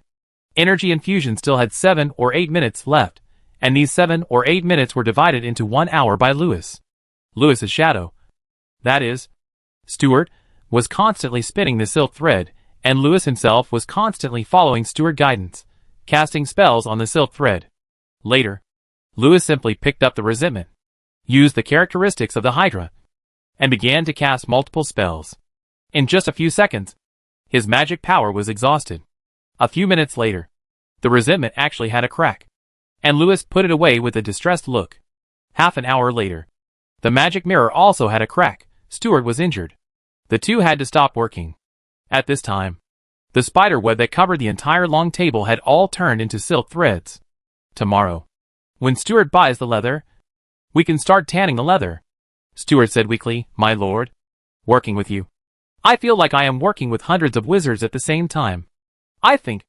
Energy infusion still had 7 or 8 minutes left, and these 7 or 8 minutes were divided into 1 hour by Lewis. Lewis's shadow. That is, Stuart was constantly spinning the silk thread, and Lewis himself was constantly following Stuart's guidance, casting spells on the silk thread. Later, Lewis simply picked up the resentment, used the characteristics of the Hydra, and began to cast multiple spells. In just a few seconds, his magic power was exhausted. A few minutes later, the resentment actually had a crack, and Lewis put it away with a distressed look. Half an hour later, the magic mirror also had a crack. Stuart was injured. The two had to stop working. At this time, the spider web that covered the entire long table had all turned into silk threads. Tomorrow, when Stuart buys the leather, we can start tanning the leather, Stuart said weakly. My lord, working with you, I feel like I am working with hundreds of wizards at the same time. I think,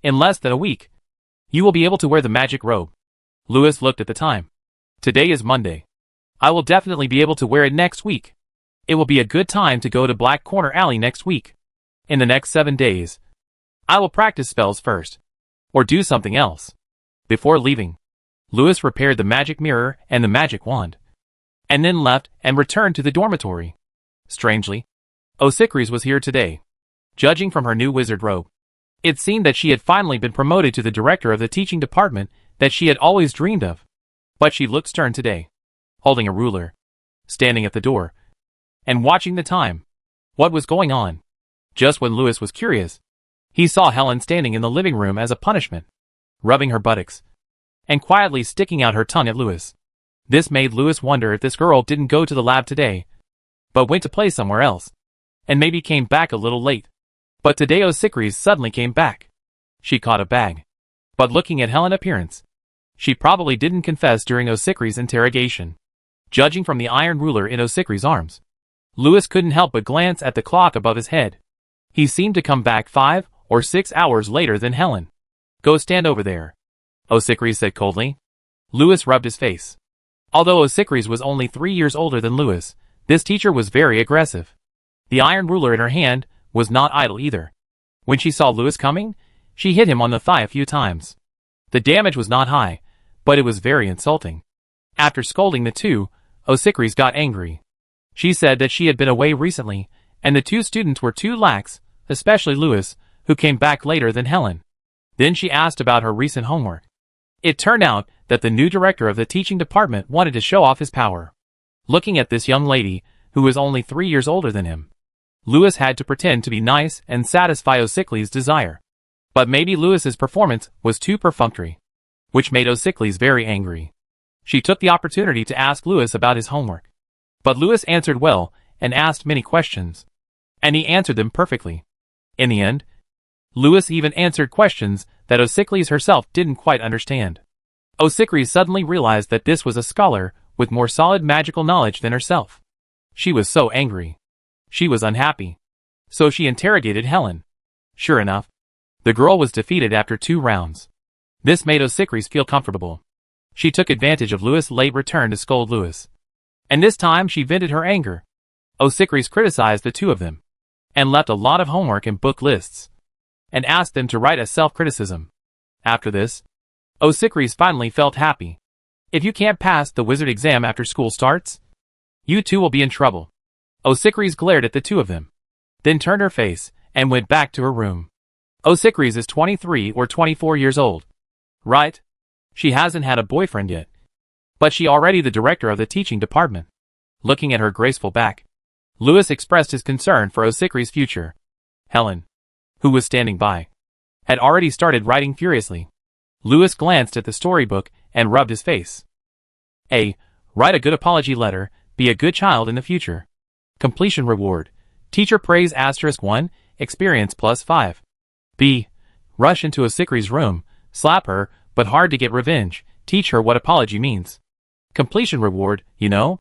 in less than a week, you will be able to wear the magic robe. Lewis looked at the time. Today is Monday. I will definitely be able to wear it next week. It will be a good time to go to Black Corner Alley next week. In the next 7 days, I will practice spells first, or do something else. Before leaving, Lewis repaired the magic mirror and the magic wand, and then left and returned to the dormitory. Strangely, O'Sicries was here today. Judging from her new wizard robe, it seemed that she had finally been promoted to the director of the teaching department that she had always dreamed of. But she looked stern today, holding a ruler, standing at the door, and watching the time. What was going on? Just when Lewis was curious, he saw Helen standing in the living room as a punishment, rubbing her buttocks, and quietly sticking out her tongue at Lewis. This made Lewis wonder if this girl didn't go to the lab today, but went to play somewhere else, and maybe came back a little late. But today O'Sicries suddenly came back. She caught a bag. But looking at Helen's appearance, she probably didn't confess during O'Sicries' interrogation. Judging from the iron ruler in O'Sicries' arms, Lewis couldn't help but glance at the clock above his head. He seemed to come back 5 or 6 hours later than Helen. Go stand over there, O'Sicries said coldly. Lewis rubbed his face. Although O'Sicries was only 3 years older than Lewis, this teacher was very aggressive. The iron ruler in her hand was not idle either. When she saw Lewis coming, she hit him on the thigh a few times. The damage was not high, but it was very insulting. After scolding the two, O'Sicries got angry. She said that she had been away recently, and the two students were too lax, especially Lewis, who came back later than Helen. Then she asked about her recent homework. It turned out that the new director of the teaching department wanted to show off his power. Looking at this young lady, who was only 3 years older than him, Lewis had to pretend to be nice and satisfy O'Sicries' desire. But maybe Lewis's performance was too perfunctory, which made O'Sicries very angry. She took the opportunity to ask Lewis about his homework. But Lewis answered well and asked many questions, and he answered them perfectly. In the end, Lewis even answered questions that O'Sicries herself didn't quite understand. O'Sicries suddenly realized that this was a scholar with more solid magical knowledge than herself. She was so angry. She was unhappy. So she interrogated Helen. Sure enough, the girl was defeated after 2 rounds. This made O'Sicries feel comfortable. She took advantage of Lewis' late return to scold Lewis. And this time she vented her anger. O'Sicries criticized the two of them, and left a lot of homework and book lists, and asked them to write a self-criticism. After this, O'Sicries finally felt happy. If you can't pass the wizard exam after school starts, you two will be in trouble. O'Sicries glared at the two of them, then turned her face and went back to her room. O'Sicries is 23 or 24 years old. Right? She hasn't had a boyfriend yet, but she already the director of the teaching department. Looking at her graceful back, Lewis expressed his concern for O'Sicries' future. Helen, who was standing by, had already started writing furiously. Lewis glanced at the storybook and rubbed his face. A. Write a good apology letter, be a good child in the future. Completion reward. Teacher praise *1, experience +5. B. Rush into O'Sicries' room, slap her, but hard to get revenge, teach her what apology means. Completion reward, you know?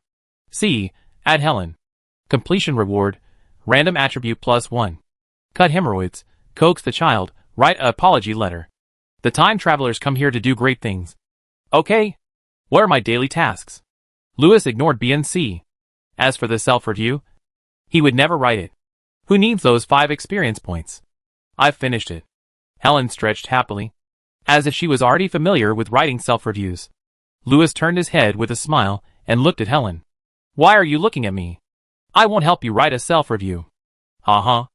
C. Add Helen. Completion reward, random attribute +1. Cut hemorrhoids, coax the child, write a apology letter. The time travelers come here to do great things. Okay. What are my daily tasks? Lewis ignored B and C. As for the self-review, he would never write it. Who needs those 5 experience points? I've finished it. Helen stretched happily, as if she was already familiar with writing self-reviews. Lewis turned his head with a smile and looked at Helen. Why are you looking at me? I won't help you write a self-review. Uh-huh.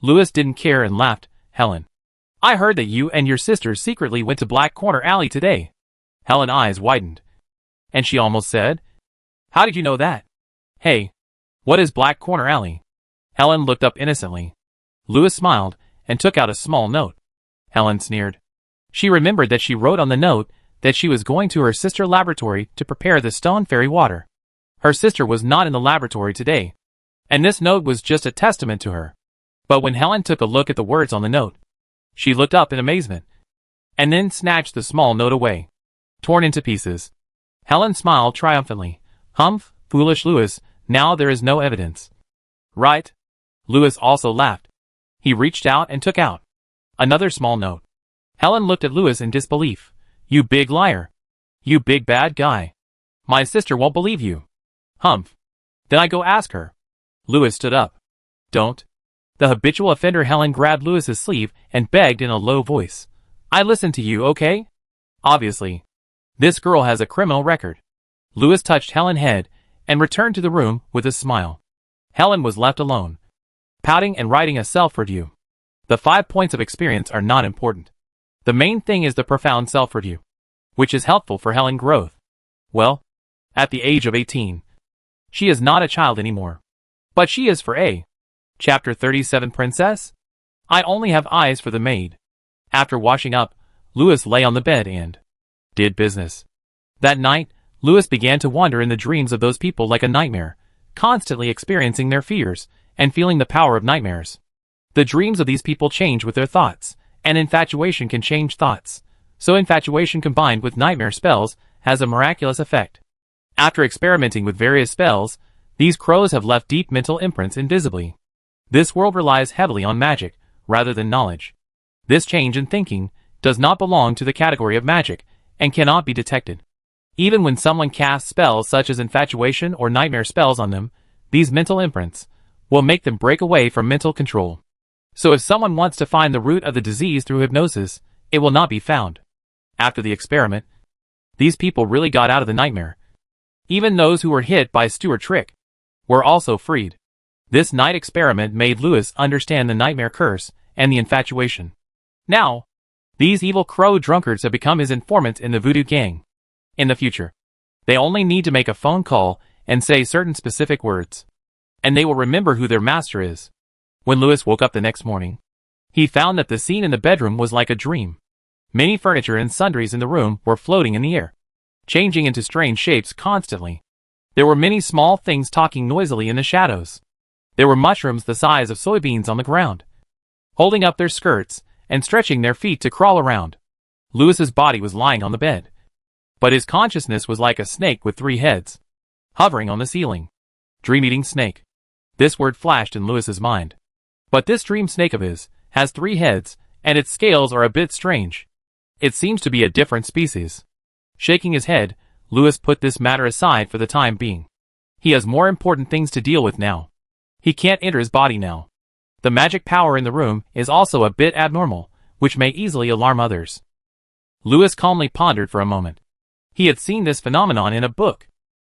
Louis didn't care and laughed. Helen. I heard that you and your sisters secretly went to Black Corner Alley today. Helen's eyes widened. And she almost said, How did you know that? Hey. What is Black Corner Alley? Helen looked up innocently. Louis smiled and took out a small note. Helen sneered. She remembered that she wrote on the note that she was going to her sister's laboratory to prepare the stone fairy water. Her sister was not in the laboratory today, and this note was just a testament to her. But when Helen took a look at the words on the note, she looked up in amazement, and then snatched the small note away, torn into pieces. Helen smiled triumphantly. Humph, foolish Louis, now there is no evidence. Right? Louis also laughed. He reached out and took out another small note. Helen looked at Louis in disbelief. You big liar. You big bad guy. My sister won't believe you. Humph. Then I go ask her. Louis stood up. Don't. The habitual offender. Helen grabbed Louis's sleeve and begged in a low voice. I listened to you, okay? Obviously. This girl has a criminal record. Louis touched Helen's head and returned to the room with a smile. Helen was left alone, pouting and writing a self-review. The 5 points of experience are not important. The main thing is the profound self-review, which is helpful for Helen's growth. Well, at the age of 18, she is not a child anymore. But she is for a. Chapter 37 Princess? I only have eyes for the maid. After washing up, Louis lay on the bed and did business. That night, Louis began to wander in the dreams of those people like a nightmare, constantly experiencing their fears and feeling the power of nightmares. The dreams of these people change with their thoughts, and infatuation can change thoughts. So infatuation combined with nightmare spells has a miraculous effect. After experimenting with various spells, these crows have left deep mental imprints invisibly. This world relies heavily on magic, rather than knowledge. This change in thinking does not belong to the category of magic, and cannot be detected. Even when someone casts spells such as infatuation or nightmare spells on them, these mental imprints will make them break away from mental control. So if someone wants to find the root of the disease through hypnosis, it will not be found. After the experiment, these people really got out of the nightmare. Even those who were hit by Stuart trick were also freed. This night experiment made Louis understand the nightmare curse and the infatuation. Now, these evil crow drunkards have become his informants in the voodoo gang. In the future, they only need to make a phone call and say certain specific words, and they will remember who their master is. When Louis woke up the next morning, he found that the scene in the bedroom was like a dream. Many furniture and sundries in the room were floating in the air, changing into strange shapes constantly. There were many small things talking noisily in the shadows. There were mushrooms the size of soybeans on the ground, holding up their skirts and stretching their feet to crawl around. Louis's body was lying on the bed, but his consciousness was like a snake with 3 heads, hovering on the ceiling. Dream-eating snake. This word flashed in Louis's mind. But this dream snake of his has 3 heads, and its scales are a bit strange. It seems to be a different species. Shaking his head, Louis put this matter aside for the time being. He has more important things to deal with now. He can't enter his body now. The magic power in the room is also a bit abnormal, which may easily alarm others. Louis calmly pondered for a moment. He had seen this phenomenon in a book.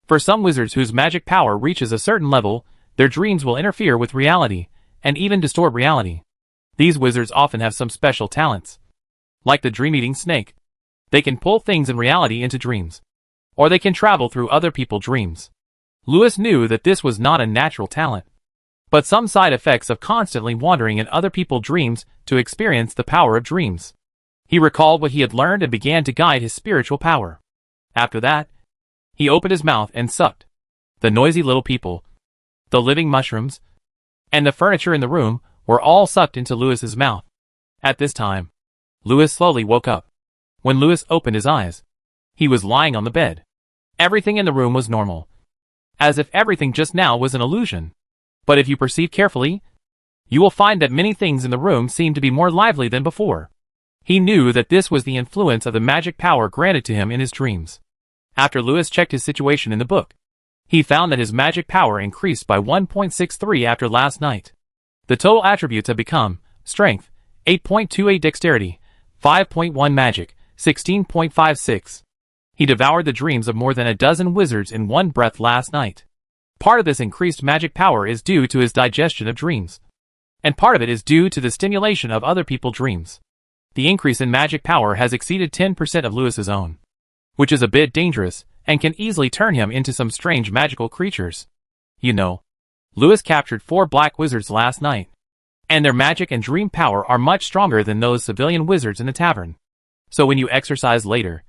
For some wizards whose magic power reaches a certain level, their dreams will interfere with reality, and even distort reality. These wizards often have some special talents. Like the dream-eating snake. They can pull things in reality into dreams. Or they can travel through other people's dreams. Louis knew that this was not a natural talent, but some side effects of constantly wandering in other people's dreams to experience the power of dreams. He recalled what he had learned and began to guide his spiritual power. After that, he opened his mouth and sucked. The noisy little people, the living mushrooms, and the furniture in the room were all sucked into Louis's mouth. At this time, Louis slowly woke up. When Louis opened his eyes, he was lying on the bed. Everything in the room was normal, as if everything just now was an illusion. But if you perceive carefully, you will find that many things in the room seemed to be more lively than before. He knew that this was the influence of the magic power granted to him in his dreams. After Louis checked his situation in the book, he found that his magic power increased by 1.63 after last night. The total attributes have become Strength, 8.28 Dexterity, 5.1 Magic, 16.56. He devoured the dreams of more than a dozen wizards in one breath last night. Part of this increased magic power is due to his digestion of dreams. And part of it is due to the stimulation of other people's dreams. The increase in magic power has exceeded 10% of Lewis's own, which is a bit dangerous and can easily turn him into some strange magical creatures. You know, Lewis captured 4 black wizards last night, and their magic and dream power are much stronger than those civilian wizards in the tavern. So when you exercise later,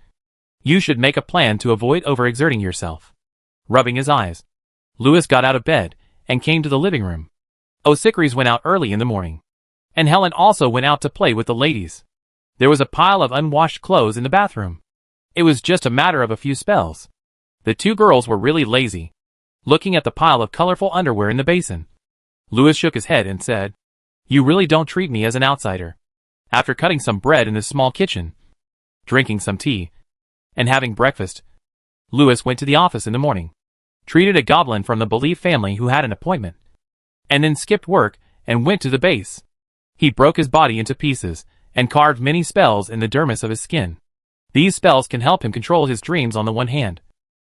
you should make a plan to avoid overexerting yourself. Rubbing his eyes, Lewis got out of bed and came to the living room. O'Sickeries went out early in the morning, and Helen also went out to play with the ladies. There was a pile of unwashed clothes in the bathroom. It was just a matter of a few spells. The 2 girls were really lazy, looking at the pile of colorful underwear in the basin. Lewis shook his head and said, "You really don't treat me as an outsider." After cutting some bread in the small kitchen, drinking some tea, and having breakfast, Lewis went to the office in the morning, treated a goblin from the Belief family who had an appointment, and then skipped work and went to the base. He broke his body into pieces and carved many spells in the dermis of his skin. These spells can help him control his dreams on the one hand,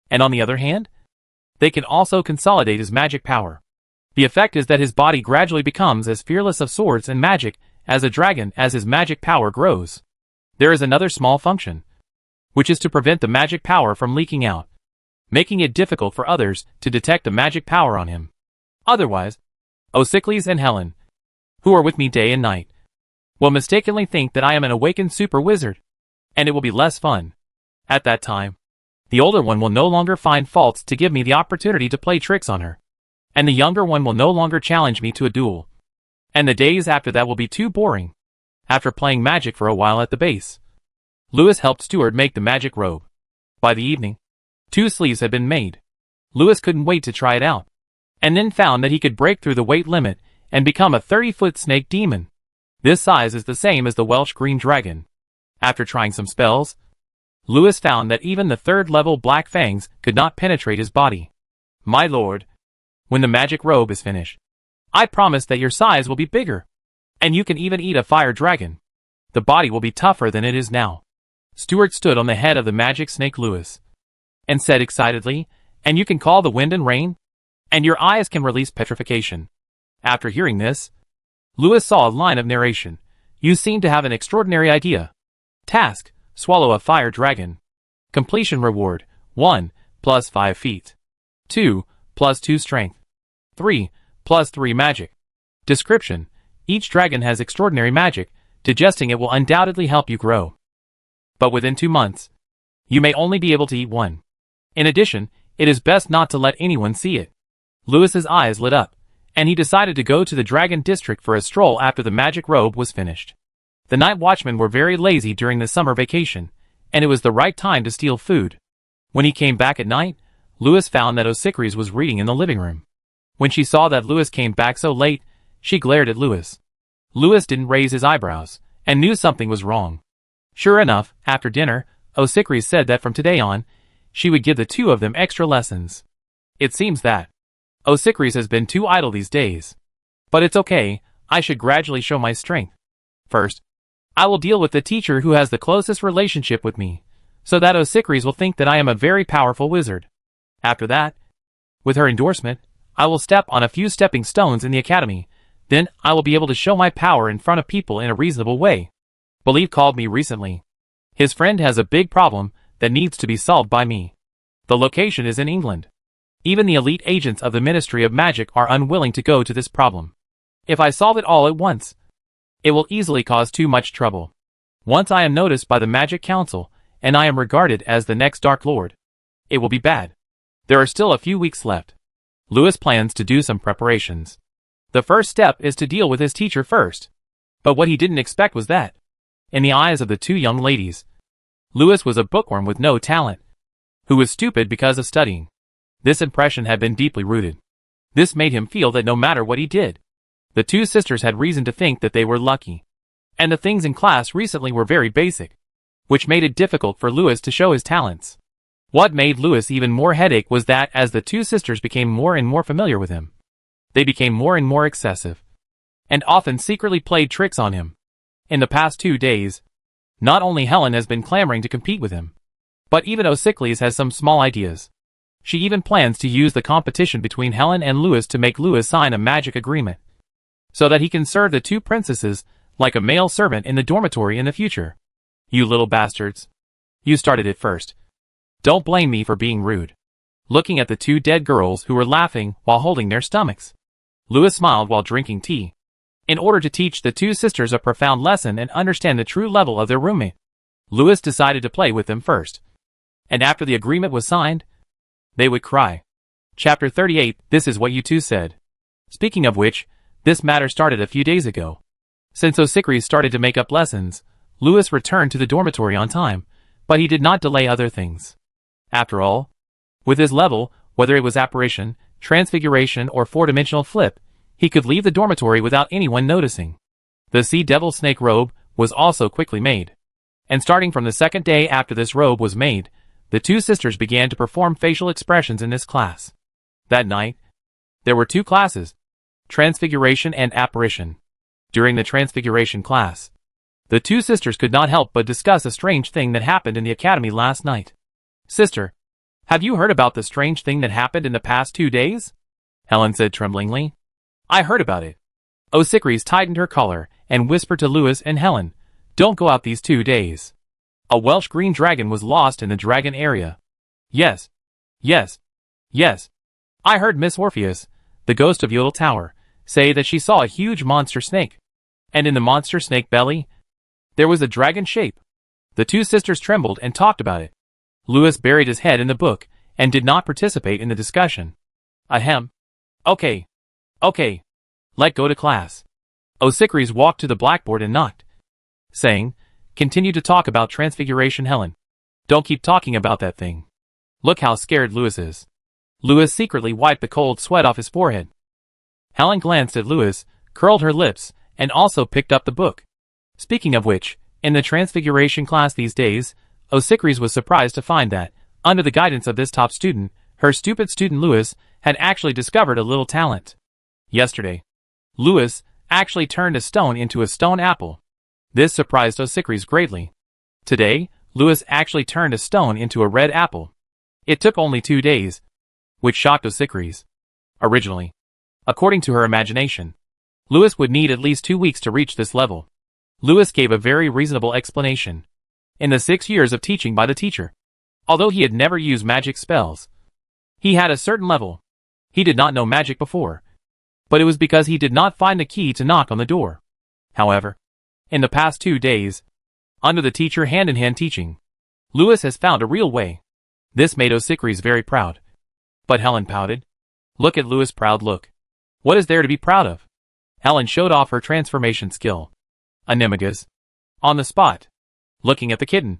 and on the other hand, they can also consolidate his magic power. The effect is that his body gradually becomes as fearless of swords and magic as a dragon as his magic power grows. There is another small function, which is to prevent the magic power from leaking out, making it difficult for others to detect the magic power on him. Otherwise, O'Sickeries and Helen, who are with me day and night, will mistakenly think that I am an awakened super wizard, and it will be less fun. At that time, the older one will no longer find faults to give me the opportunity to play tricks on her, and the younger one will no longer challenge me to a duel. And the days after that will be too boring. After playing magic for a while at the base, Lewis helped Stuart make the magic robe. By the evening, 2 sleeves had been made. Lewis couldn't wait to try it out, and then found that he could break through the weight limit and become a 30-foot snake demon. This size is the same as the Welsh green dragon. After trying some spells, Lewis found that even the 3rd-level black fangs could not penetrate his body. "My lord, when the magic robe is finished, I promise that your size will be bigger, and you can even eat a fire dragon. The body will be tougher than it is now." Stuart stood on the head of the magic snake Lewis, and said excitedly, "And you can call the wind and rain? And your eyes can release petrification." After hearing this, Lewis saw a line of narration. "You seem to have an extraordinary idea. Task: swallow a fire dragon. Completion reward: 1, plus 5 feet. 2, plus 2 strength. 3, plus 3 magic. Description: each dragon has extraordinary magic. Digesting it will undoubtedly help you grow. But within 2 months, you may only be able to eat one. In addition, it is best not to let anyone see it." Lewis's eyes lit up, and he decided to go to the Dragon District for a stroll after the magic robe was finished. The night watchmen were very lazy during the summer vacation, and it was the right time to steal food. When he came back at night, Lewis found that O'Sickeries was reading in the living room. When she saw that Lewis came back so late, she glared at Lewis. Lewis didn't raise his eyebrows, and knew something was wrong. Sure enough, after dinner, O'Sickeries said that from today on, she would give the 2 of them extra lessons. It seems that O'Sickeries has been too idle these days. But it's okay, I should gradually show my strength. First, I will deal with the teacher who has the closest relationship with me, so that O'Sickeries will think that I am a very powerful wizard. After that, with her endorsement, I will step on a few stepping stones in the academy. Then I will be able to show my power in front of people in a reasonable way. Belief called me recently. His friend has a big problem that needs to be solved by me. The location is in England. Even the elite agents of the Ministry of Magic are unwilling to go to this problem. If I solve it all at once, it will easily cause too much trouble. Once I am noticed by the Magic Council, and I am regarded as the next Dark Lord, it will be bad. There are still a few weeks left. Lewis plans to do some preparations. The first step is to deal with his teacher first. But what he didn't expect was that, in the eyes of the 2 young ladies, Lewis was a bookworm with no talent, who was stupid because of studying. This impression had been deeply rooted. This made him feel that no matter what he did, the 2 sisters had reason to think that they were lucky. And the things in class recently were very basic, which made it difficult for Lewis to show his talents. What made Lewis even more headache was that as the 2 sisters became more and more familiar with him, they became more and more excessive, and often secretly played tricks on him. In the past 2 days, not only Helen has been clamoring to compete with him, but even O'Sickeries has some small ideas. She even plans to use the competition between Helen and Louis to make Louis sign a magic agreement, so that he can serve the two princesses like a male servant in the dormitory in the future. You little bastards. You started it first. Don't blame me for being rude. Looking at the two dead girls who were laughing while holding their stomachs, Louis smiled while drinking tea. In order to teach the two sisters a profound lesson and understand the true level of their roommate, Louis decided to play with them first. And after the agreement was signed, they would cry. Chapter 38. This is what you two said. Speaking of which, this matter started a few days ago. Since Osikris started to make up lessons, Louis returned to the dormitory on time, but he did not delay other things. After all, with his level, whether it was apparition, transfiguration, or four-dimensional flip, he could leave the dormitory without anyone noticing. The sea devil snake robe was also quickly made. And starting from the second day after this robe was made, the two sisters began to perform facial expressions in this class. That night, there were two classes, transfiguration and apparition. During the transfiguration class, the two sisters could not help but discuss a strange thing that happened in the academy last night. Sister, have you heard about the strange thing that happened in the past 2 days? Helen said tremblingly. I heard about it. Osikris tightened her collar and whispered to Louis and Helen, don't go out these 2 days. A Welsh green dragon was lost in the dragon area. Yes. Yes. Yes. I heard Miss Orpheus, the ghost of Yodel Tower, say that she saw a huge monster snake. And in the monster snake belly, there was a dragon shape. The two sisters trembled and talked about it. Louis buried his head in the book and did not participate in the discussion. Ahem. Okay. Okay. Let go to class. Osikris walked to the blackboard and knocked, saying, continue to talk about transfiguration, Helen. Don't keep talking about that thing. Look how scared Louis is. Louis secretly wiped the cold sweat off his forehead. Helen glanced at Louis, curled her lips, and also picked up the book. Speaking of which, in the transfiguration class these days, Osikris was surprised to find that, under the guidance of this top student, her stupid student Louis had actually discovered a little talent. Yesterday, Louis actually turned a stone into a stone apple. This surprised Osikris greatly. Today, Louis actually turned a stone into a red apple. It took only 2 days, which shocked Osikris. Originally, according to her imagination, Louis would need at least 2 weeks to reach this level. Louis gave a very reasonable explanation. In the 6 years of teaching by the teacher, although he had never used magic spells, he had a certain level. He did not know magic before, but it was because he did not find the key to knock on the door. However, in the past 2 days, under the teacher hand-in-hand teaching, Louis has found a real way. This made Osikris very proud. But Helen pouted. Look at Louis' proud look. What is there to be proud of? Helen showed off her transformation skill. Animagus. On the spot. Looking at the kitten,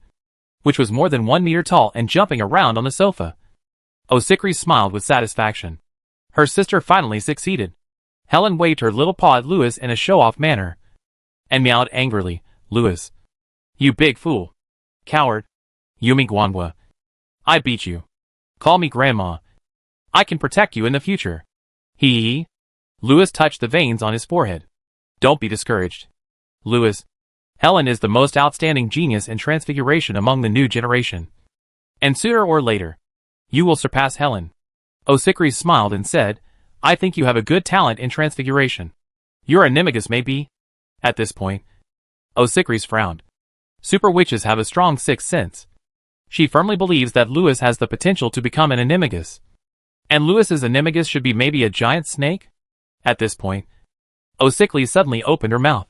which was more than 1 meter tall and jumping around on the sofa. Osikris smiled with satisfaction. Her sister finally succeeded. Helen waved her little paw at Louis in a show-off manner, and meowed angrily, Louis. You big fool. Coward. Yumi Guanwa. I beat you. Call me Grandma. I can protect you in the future. Hee. Louis touched the veins on his forehead. Don't be discouraged. Louis. Helen is the most outstanding genius in transfiguration among the new generation. And sooner or later, you will surpass Helen. Osikris smiled and said, I think you have a good talent in transfiguration. Your animagus may be. At this point, Osikris frowned. Super witches have a strong sixth sense. She firmly believes that Louis has the potential to become an animagus. And Louis's animagus should be maybe a giant snake? At this point, Osikris suddenly opened her mouth,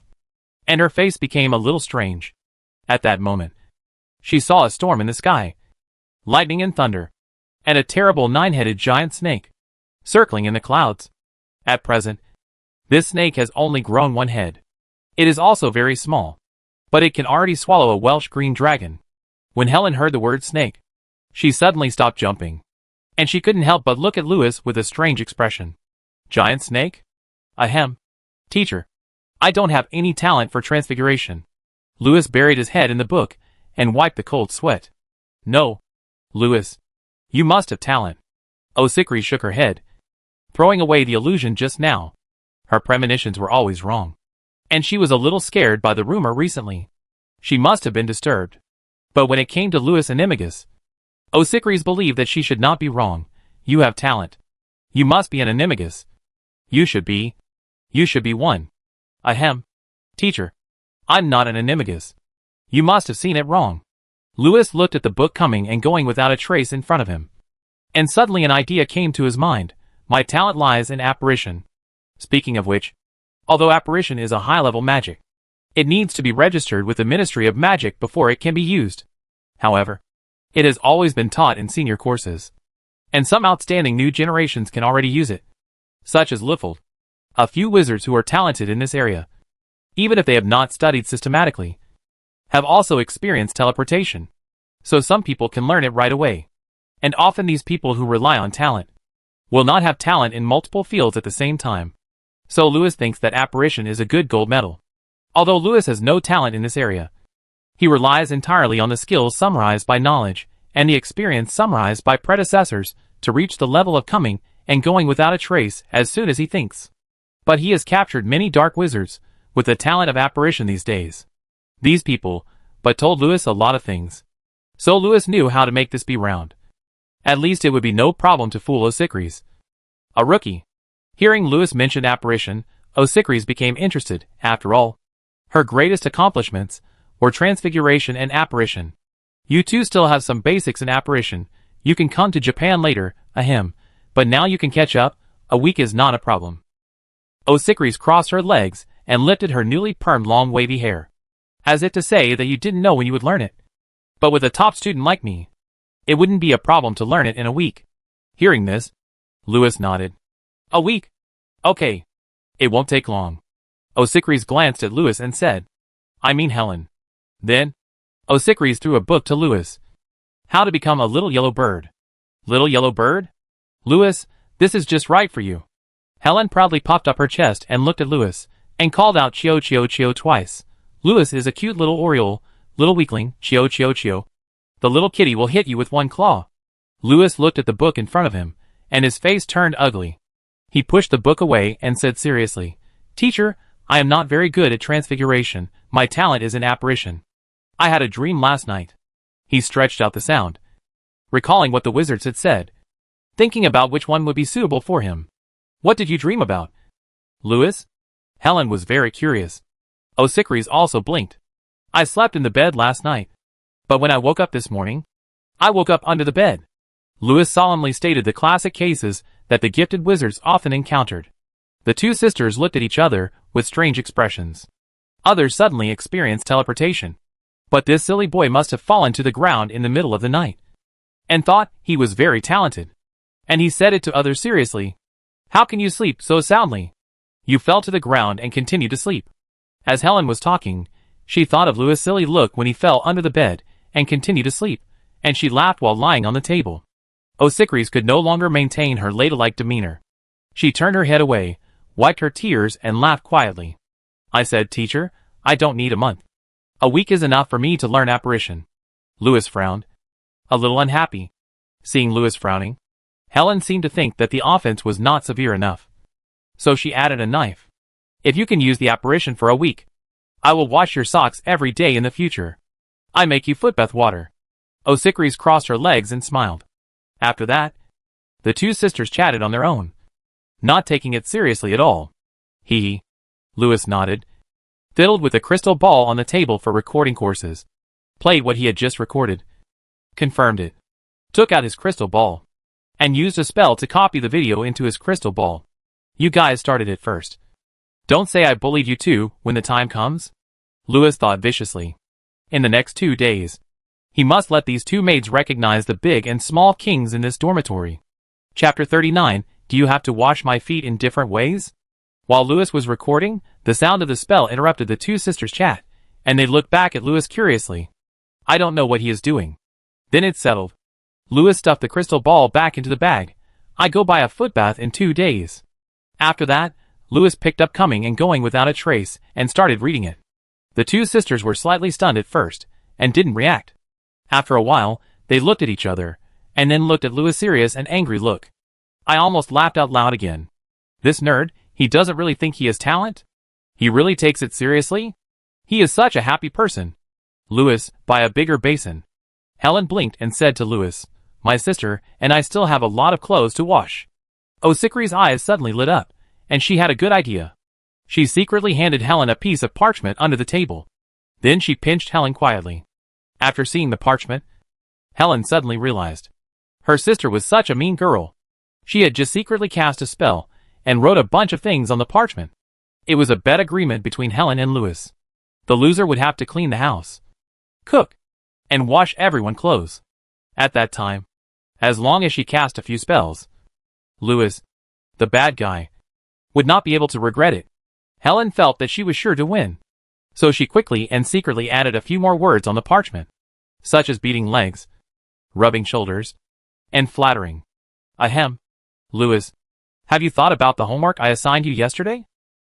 and her face became a little strange. At that moment, she saw a storm in the sky, lightning and thunder, and a terrible 9-headed giant snake, circling in the clouds. At present, this snake has only grown 1 head. It is also very small, but it can already swallow a Welsh green dragon. When Helen heard the word snake, she suddenly stopped jumping, and she couldn't help but look at Louis with a strange expression. Giant snake? Ahem. Teacher, I don't have any talent for transfiguration. Louis buried his head in the book and wiped the cold sweat. No. Louis, you must have talent. Osikris shook her head, throwing away the illusion just now. Her premonitions were always wrong, and she was a little scared by the rumor recently. She must have been disturbed. But when it came to Louis Animagus, Osikris believed that she should not be wrong, You have talent. You must be an animagus. You should be one. Ahem. Teacher. I'm not an animagus. You must have seen it wrong. Louis looked at the book coming and going without a trace in front of him. And suddenly an idea came to his mind. My talent lies in apparition. Speaking of which, although apparition is a high-level magic, it needs to be registered with the Ministry of Magic before it can be used. However, it has always been taught in senior courses, and some outstanding new generations can already use it, such as Liffeld, a few wizards who are talented in this area, even if they have not studied systematically, have also experienced teleportation, so some people can learn it right away, and often these people who rely on talent will not have talent in multiple fields at the same time. So Louis thinks that apparition is a good gold medal. Although Louis has no talent in this area, he relies entirely on the skills summarized by knowledge and the experience summarized by predecessors to reach the level of coming and going without a trace as soon as he thinks. But he has captured many dark wizards with the talent of apparition these days. These people but told Louis a lot of things. So Louis knew how to make this be round. At least it would be no problem to fool Osicris, a rookie. Hearing Louis mention apparition, Osicris became interested. After all, her greatest accomplishments were transfiguration and apparition. You two still have some basics in apparition. You can come to Japan later, ahem, but now you can catch up. A week is not a problem. Osicris crossed her legs and lifted her newly permed long wavy hair, as if to say that you didn't know when you would learn it. But with a top student like me, it wouldn't be a problem to learn it in a week. Hearing this, Louis nodded. A week? Okay. It won't take long. Osicris glanced at Louis and said, I mean Helen. Then, Osicris threw a book to Louis. How to become a little yellow bird. Little yellow bird? Louis, this is just right for you. Helen proudly puffed up her chest and looked at Louis, and called out Chio Chio Chio twice. Louis is a cute little oriole, little weakling, Chio Chio Chio. The little kitty will hit you with one claw. Louis looked at the book in front of him, and his face turned ugly. He pushed the book away and said seriously, Teacher, I am not very good at transfiguration. My talent is in apparition. I had a dream last night. He stretched out the sound, recalling what the wizards had said, thinking about which one would be suitable for him. What did you dream about, Louis? Helen was very curious. Osicris also blinked. I slept in the bed last night, but when I woke up this morning, I woke up under the bed. Louis solemnly stated the classic cases that the gifted wizards often encountered. The two sisters looked at each other with strange expressions. Others suddenly experienced teleportation. But this silly boy must have fallen to the ground in the middle of the night, and thought he was very talented. And he said it to others seriously. How can you sleep so soundly? You fell to the ground and continued to sleep. As Helen was talking, she thought of Louis' silly look when he fell under the bed and continued to sleep, and she laughed while lying on the table. Osicris could no longer maintain her ladylike demeanor. She turned her head away, wiped her tears and laughed quietly. I said, Teacher, I don't need a month. A week is enough for me to learn apparition. Louis frowned, a little unhappy. Seeing Louis frowning, Helen seemed to think that the offense was not severe enough. So she added a knife. If you can use the apparition for a week, I will wash your socks every day in the future. I make you footbath water. Osicris crossed her legs and smiled. After that, the two sisters chatted on their own, not taking it seriously at all. He, Louis nodded, fiddled with a crystal ball on the table for recording courses, played what he had just recorded, confirmed it, took out his crystal ball, and used a spell to copy the video into his crystal ball. You guys started it first. Don't say I bullied you too when the time comes. Louis thought viciously. In the next 2 days, he must let these two maids recognize the big and small kings in this dormitory. Chapter 39, Do you have to wash my feet in different ways? While Louis was recording, the sound of the spell interrupted the two sisters' chat, and they looked back at Louis curiously. I don't know what he is doing. Then it settled. Louis stuffed the crystal ball back into the bag. I go by a footbath in 2 days. After that, Louis picked up Coming and Going Without a Trace and started reading it. The two sisters were slightly stunned at first, and didn't react. After a while, they looked at each other, and then looked at Louis' serious and angry look. I almost laughed out loud again. This nerd, he doesn't really think he has talent? He really takes it seriously? He is such a happy person. Louis, buy a bigger basin. Helen blinked and said to Louis, my sister and I still have a lot of clothes to wash. Osikri's eyes suddenly lit up, and she had a good idea. She secretly handed Helen a piece of parchment under the table. Then she pinched Helen quietly. After seeing the parchment, Helen suddenly realized. Her sister was such a mean girl. She had just secretly cast a spell and wrote a bunch of things on the parchment. It was a bet agreement between Helen and Louis. The loser would have to clean the house, cook, and wash everyone's clothes. At that time, as long as she cast a few spells, Louis, the bad guy, would not be able to regret it. Helen felt that she was sure to win. So she quickly and secretly added a few more words on the parchment, such as beating legs, rubbing shoulders, and flattering. Ahem. Louis, have you thought about the homework I assigned you yesterday?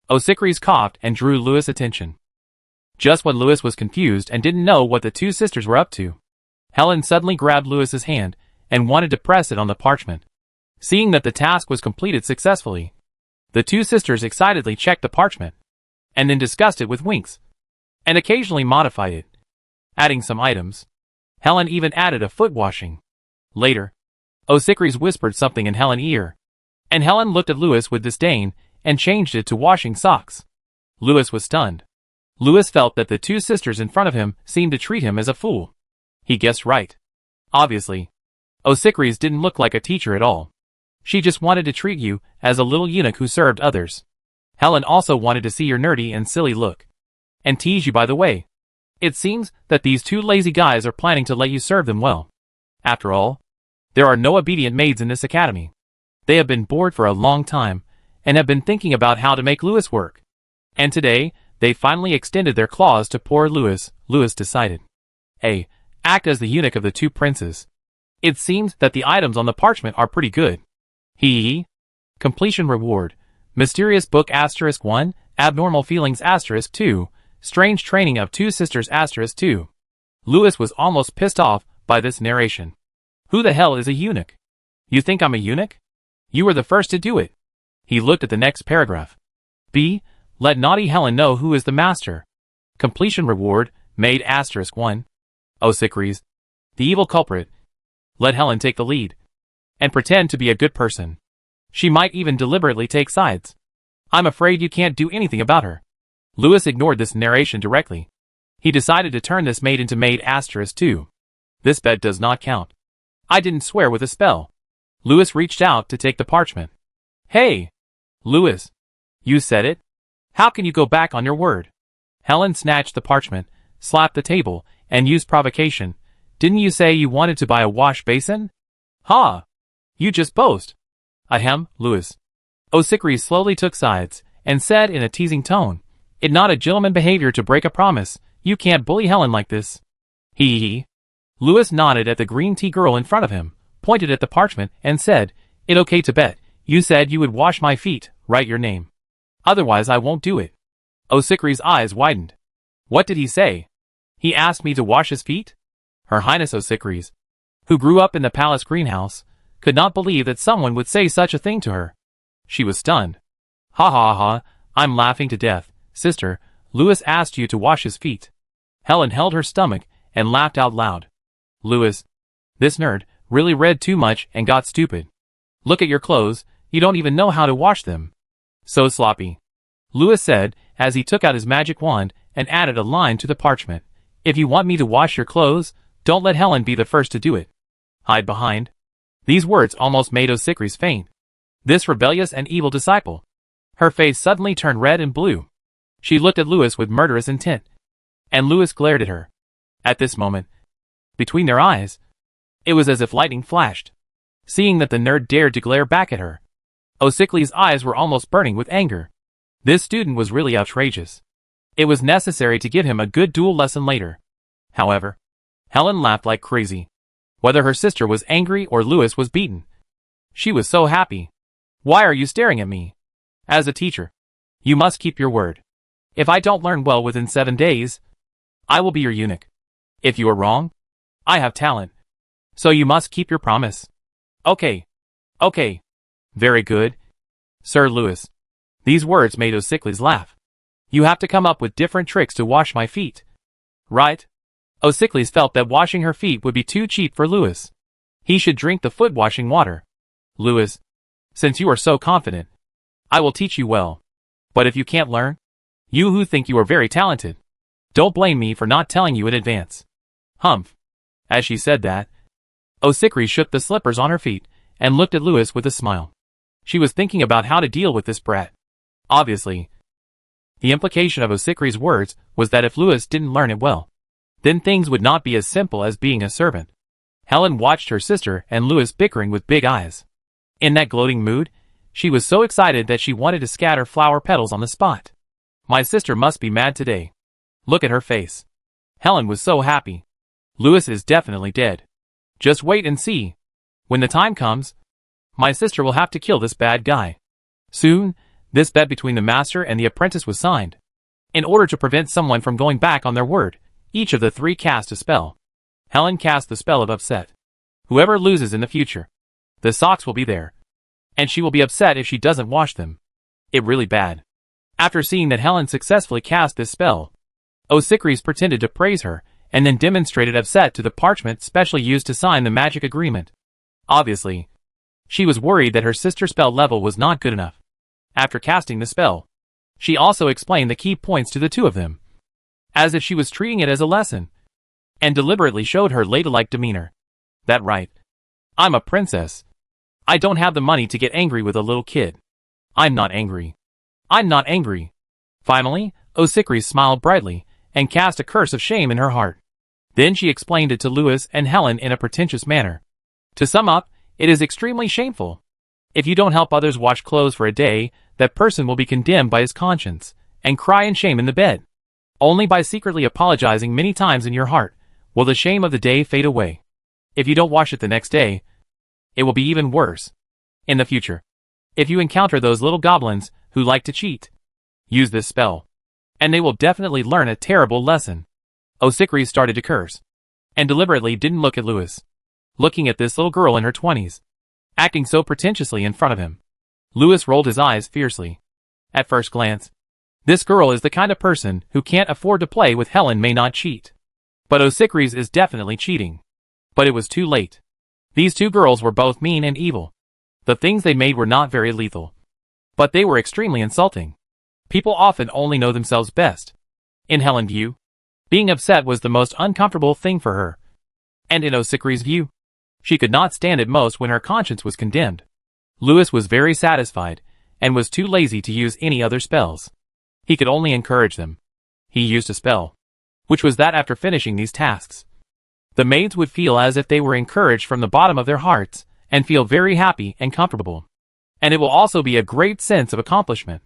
Osikris coughed and drew Louis' attention. Just when Louis was confused and didn't know what the two sisters were up to, Helen suddenly grabbed Louis's hand and wanted to press it on the parchment. Seeing that the task was completed successfully, the two sisters excitedly checked the parchment, and then discussed it with winks, and occasionally modified it, adding some items. Helen even added a foot washing. Later, Osikris whispered something in Helen's ear, and Helen looked at Louis with disdain and changed it to washing socks. Louis was stunned. Louis felt that the two sisters in front of him seemed to treat him as a fool. He guessed right. Obviously, Osikris didn't look like a teacher at all. She just wanted to treat you as a little eunuch who served others. Helen also wanted to see your nerdy and silly look, and tease you by the way. It seems that these two lazy guys are planning to let you serve them well. After all, there are no obedient maids in this academy. They have been bored for a long time, and have been thinking about how to make Louis work. And today, they finally extended their claws to poor Louis. Louis decided. A. Act as the eunuch of the two princes. It seems that the items on the parchment are pretty good. Hee. Completion reward. Mysterious book *1, abnormal feelings *2, strange training of two sisters *2. Louis was almost pissed off by this narration. Who the hell is a eunuch? You think I'm a eunuch? You were the first to do it. He looked at the next paragraph. B. Let naughty Helen know who is the master. Completion reward, maid *1. Osikris, the evil culprit. Let Helen take the lead, and pretend to be a good person. She might even deliberately take sides. I'm afraid you can't do anything about her. Louis ignored this narration directly. He decided to turn this maid into maid *2. This bet does not count. I didn't swear with a spell. Louis reached out to take the parchment. Hey! Louis! You said it? How can you go back on your word? Helen snatched the parchment, slapped the table, and used provocation. Didn't you say you wanted to buy a wash basin? Ha! You just boast. Ahem, Louis. Osikris slowly took sides, and said in a teasing tone, It's not a gentleman behavior to break a promise. You can't bully Helen like this. Hee. Louis nodded at the green tea girl in front of him, pointed at the parchment, and said, It okay to bet. You said you would wash my feet, write your name. Otherwise I won't do it. Osikri's eyes widened. What did he say? He asked me to wash his feet? Her Highness Osikris, who grew up in the palace greenhouse, could not believe that someone would say such a thing to her. She was stunned. Ha ha ha, I'm laughing to death. Sister, Louis asked you to wash his feet. Helen held her stomach and laughed out loud. Louis, this nerd really read too much and got stupid. Look at your clothes, you don't even know how to wash them. So sloppy. Louis said as he took out his magic wand and added a line to the parchment. If you want me to wash your clothes, don't let Helen be the first to do it. Hide behind. These words almost made Osikris faint. This rebellious and evil disciple. Her face suddenly turned red and blue. She looked at Louis with murderous intent, and Louis glared at her. At this moment, between their eyes, it was as if lightning flashed. Seeing that the nerd dared to glare back at her, Osikris' eyes were almost burning with anger. This student was really outrageous. It was necessary to give him a good duel lesson later. However, Helen laughed like crazy. Whether her sister was angry or Louis was beaten, she was so happy. Why are you staring at me? As a teacher, you must keep your word. If I don't learn well within 7 days, I will be your eunuch. If you are wrong, I have talent. So you must keep your promise. Okay. Okay. Very good. Sir Louis. These words made Osikris laugh. You have to come up with different tricks to wash my feet. Right? Osikris felt that washing her feet would be too cheap for Louis. He should drink the foot-washing water. Louis, since you are so confident, I will teach you well. But if you can't learn, you who think you are very talented, don't blame me for not telling you in advance. Humph. As she said that, Osikri shook the slippers on her feet and looked at Louis with a smile. She was thinking about how to deal with this brat. Obviously, the implication of Osikri's words was that if Louis didn't learn it well, then things would not be as simple as being a servant. Helen watched her sister and Louis bickering with big eyes. In that gloating mood, she was so excited that she wanted to scatter flower petals on the spot. My sister must be mad today. Look at her face. Helen was so happy. Louis is definitely dead. Just wait and see. When the time comes, my sister will have to kill this bad guy. Soon, this bet between the master and the apprentice was signed. In order to prevent someone from going back on their word, each of the three cast a spell. Helen cast the spell of upset. Whoever loses in the future, the socks will be there, and she will be upset if she doesn't wash them. It really bad. After seeing that Helen successfully cast this spell, Osikris pretended to praise her, and then demonstrated upset to the parchment specially used to sign the magic agreement. Obviously, she was worried that her sister's spell level was not good enough. After casting the spell, she also explained the key points to the two of them, as if she was treating it as a lesson, and deliberately showed her ladylike demeanor. That right. I'm a princess. I don't have the money to get angry with a little kid. I'm not angry. I'm not angry. Finally, Osikris smiled brightly, and cast a curse of shame in her heart. Then she explained it to Louis and Helen in a pretentious manner. To sum up, it is extremely shameful. If you don't help others wash clothes for a day, that person will be condemned by his conscience, and cry in shame in the bed. Only by secretly apologizing many times in your heart, will the shame of the day fade away. If you don't wash it the next day, it will be even worse. In the future, if you encounter those little goblins who like to cheat, use this spell, and they will definitely learn a terrible lesson. Osikris started to curse, and deliberately didn't look at Louis. Looking at this little girl in her 20s, acting so pretentiously in front of him, Louis rolled his eyes fiercely. At first glance, this girl is the kind of person who can't afford to play with Helen may not cheat. But Osikris is definitely cheating. But it was too late. These two girls were both mean and evil. The things they made were not very lethal, but they were extremely insulting. People often only know themselves best. In Helen's view, being upset was the most uncomfortable thing for her. And in Osikri's view, she could not stand it most when her conscience was condemned. Louis was very satisfied, and was too lazy to use any other spells. He could only encourage them. He used a spell, which was that after finishing these tasks, the maids would feel as if they were encouraged from the bottom of their hearts, and feel very happy and comfortable. And it will also be a great sense of accomplishment.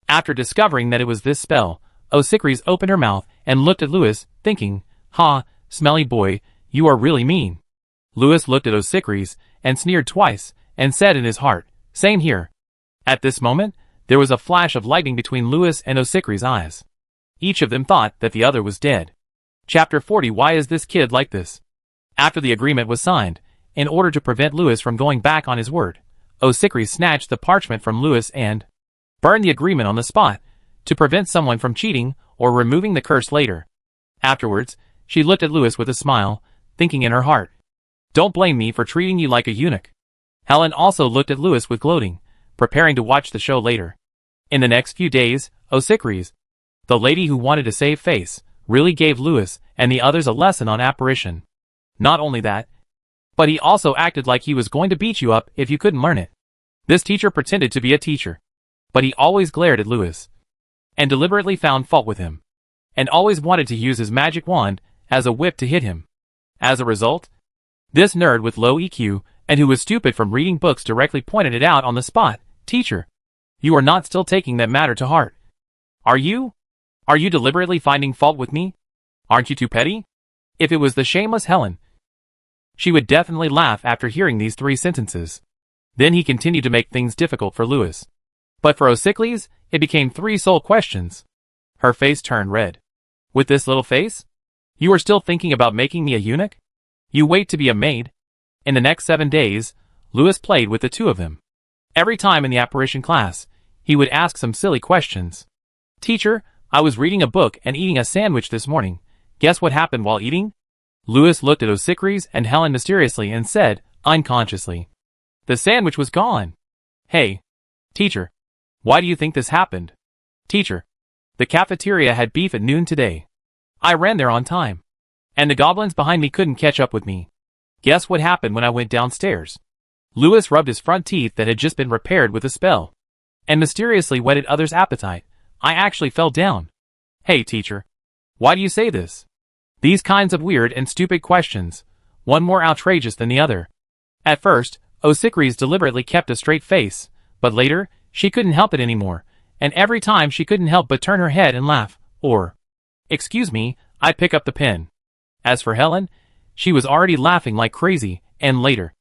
After discovering that it was this spell, Osikris opened her mouth and looked at Louis, thinking, "Ha, smelly boy, you are really mean." Louis looked at Osikris, and sneered twice, and said in his heart, "Same here." At this moment, there was a flash of lightning between Louis and Osikris' eyes. Each of them thought that the other was dead. Chapter 40. Why is this kid like this? After the agreement was signed, in order to prevent Louis from going back on his word, Osikris snatched the parchment from Louis and burned the agreement on the spot, to prevent someone from cheating or removing the curse later. Afterwards, she looked at Louis with a smile, thinking in her heart, "Don't blame me for treating you like a eunuch." Helen also looked at Louis with gloating, preparing to watch the show later. In the next few days, Osikris, the lady who wanted to save face, really gave Louis and the others a lesson on apparition. Not only that, but he also acted like he was going to beat you up if you couldn't learn it. This teacher pretended to be a teacher, but he always glared at Louis, and deliberately found fault with him, and always wanted to use his magic wand as a whip to hit him. As a result, this nerd with low EQ, and who was stupid from reading books, directly pointed it out on the spot. "Teacher, you are not still taking that matter to heart. Are you? Are you deliberately finding fault with me? Aren't you too petty?" If it was the shameless Helen, she would definitely laugh after hearing these 3 sentences. Then he continued to make things difficult for Louis. But for Osikris, it became 3 sole questions. Her face turned red. "With this little face? You are still thinking about making me a eunuch? You wait to be a maid." In the next 7 days, Louis played with the two of them. Every time in the apparition class, he would ask some silly questions. "Teacher, I was reading a book and eating a sandwich this morning. Guess what happened while eating?" Louis looked at Osikris and Helen mysteriously and said, unconsciously. The sandwich was gone. Hey, teacher. Why do you think this happened? Teacher. The cafeteria had beef at noon today. I ran there on time. And the goblins behind me couldn't catch up with me. Guess what happened when I went downstairs? Louis rubbed his front teeth that had just been repaired with a spell. And mysteriously whetted others' appetite. I actually fell down. Hey, teacher. Why do you say this? These kinds of weird and stupid questions, one more outrageous than the other. At first, O'Sickeries deliberately kept a straight face, but later, she couldn't help it anymore, and every time she couldn't help but turn her head and laugh, or, excuse me, I'd pick up the pen. As for Helen, she was already laughing like crazy, and later.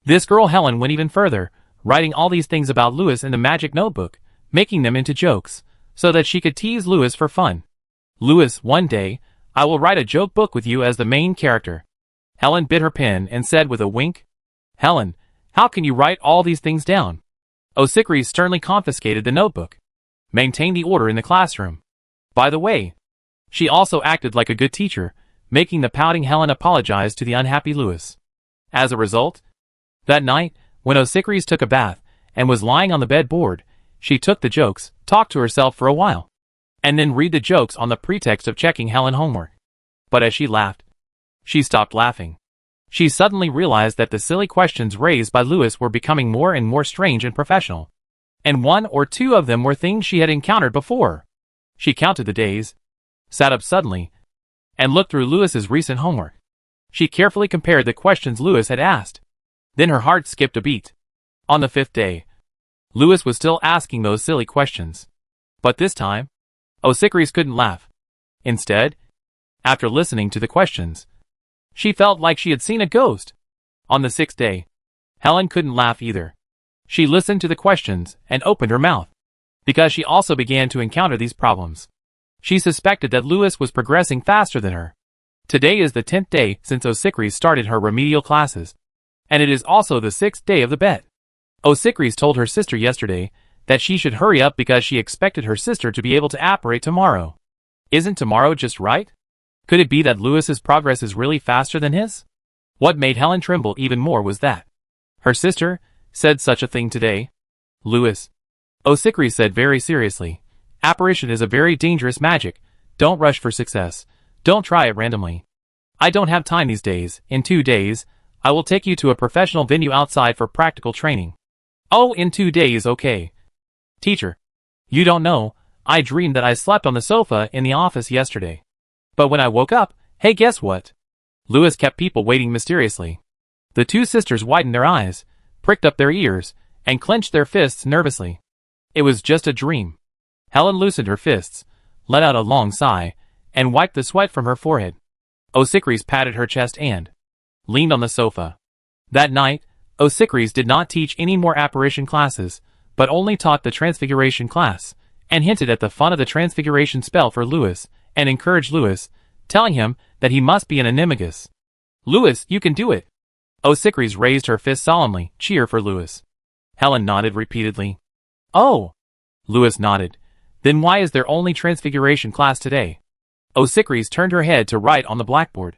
This girl Helen went even further, writing all these things about Louis in the magic notebook, making them into jokes, so that she could tease Louis for fun. Louis, one day, I will write a joke book with you as the main character. Helen bit her pen and said with a wink, Helen, how can you write all these things down? O'Sickeries sternly confiscated the notebook. Maintain the order in the classroom. By the way, she also acted like a good teacher, making the pouting Helen apologize to the unhappy Louis. As a result, that night, when O'Sickeries took a bath and was lying on the bedboard, she took the jokes, talked to herself for a while, and then read the jokes on the pretext of checking Helen's homework. But as she laughed, she stopped laughing. She suddenly realized that the silly questions raised by Louis were becoming more and more strange and professional. And one or two of them were things she had encountered before. She counted the days, sat up suddenly, and looked through Louis's recent homework. She carefully compared the questions Louis had asked. Then her heart skipped a beat. On the 5th day, Louis was still asking those silly questions. But this time, O'Sickeries couldn't laugh. Instead, after listening to the questions, she felt like she had seen a ghost. On the 6th day, Helen couldn't laugh either. She listened to the questions and opened her mouth, because she also began to encounter these problems. She suspected that Louis was progressing faster than her. Today is the 10th day since O'Sickeries started her remedial classes, and it is also the 6th day of the bet. O'Sickeries told her sister yesterday that she should hurry up because she expected her sister to be able to apparate tomorrow. Isn't tomorrow just right? Could it be that Louis's progress is really faster than his? What made Helen tremble even more was that her sister said such a thing today. Louis, O'Sickeries said very seriously, apparition is a very dangerous magic. Don't rush for success. Don't try it randomly. I don't have time these days. In 2 days, I will take you to a professional venue outside for practical training. Oh, in 2 days, okay. Teacher, you don't know, I dreamed that I slept on the sofa in the office yesterday. But when I woke up, hey, guess what? Louis kept people waiting mysteriously. The two sisters widened their eyes, pricked up their ears, and clenched their fists nervously. It was just a dream. Helen loosened her fists, let out a long sigh, and wiped the sweat from her forehead. O'Sickeries patted her chest and leaned on the sofa. That night, O'Sickeries did not teach any more apparition classes, but only taught the transfiguration class, and hinted at the fun of the transfiguration spell for Louis, and encouraged Louis, telling him that he must be an animagus. Louis, you can do it. O'Sickeries raised her fist solemnly, cheer for Louis. Helen nodded repeatedly. Oh! Louis nodded. Then why is there only transfiguration class today? O'Sickeries turned her head to write on the blackboard.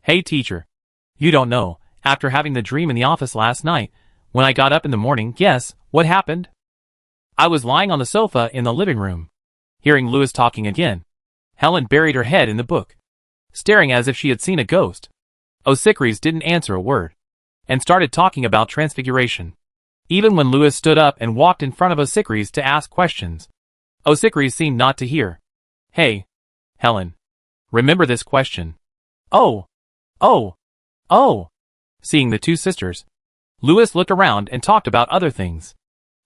Hey teacher. You don't know, after having the dream in the office last night, when I got up in the morning, guess what happened? I was lying on the sofa in the living room. Hearing Louis talking again, Helen buried her head in the book, staring as if she had seen a ghost. O'Sickeries didn't answer a word, and started talking about transfiguration. Even when Louis stood up and walked in front of O'Sickeries to ask questions, O'Sickeries seemed not to hear. Hey, Helen. Remember this question. Oh. Seeing the two sisters, Louis looked around and talked about other things.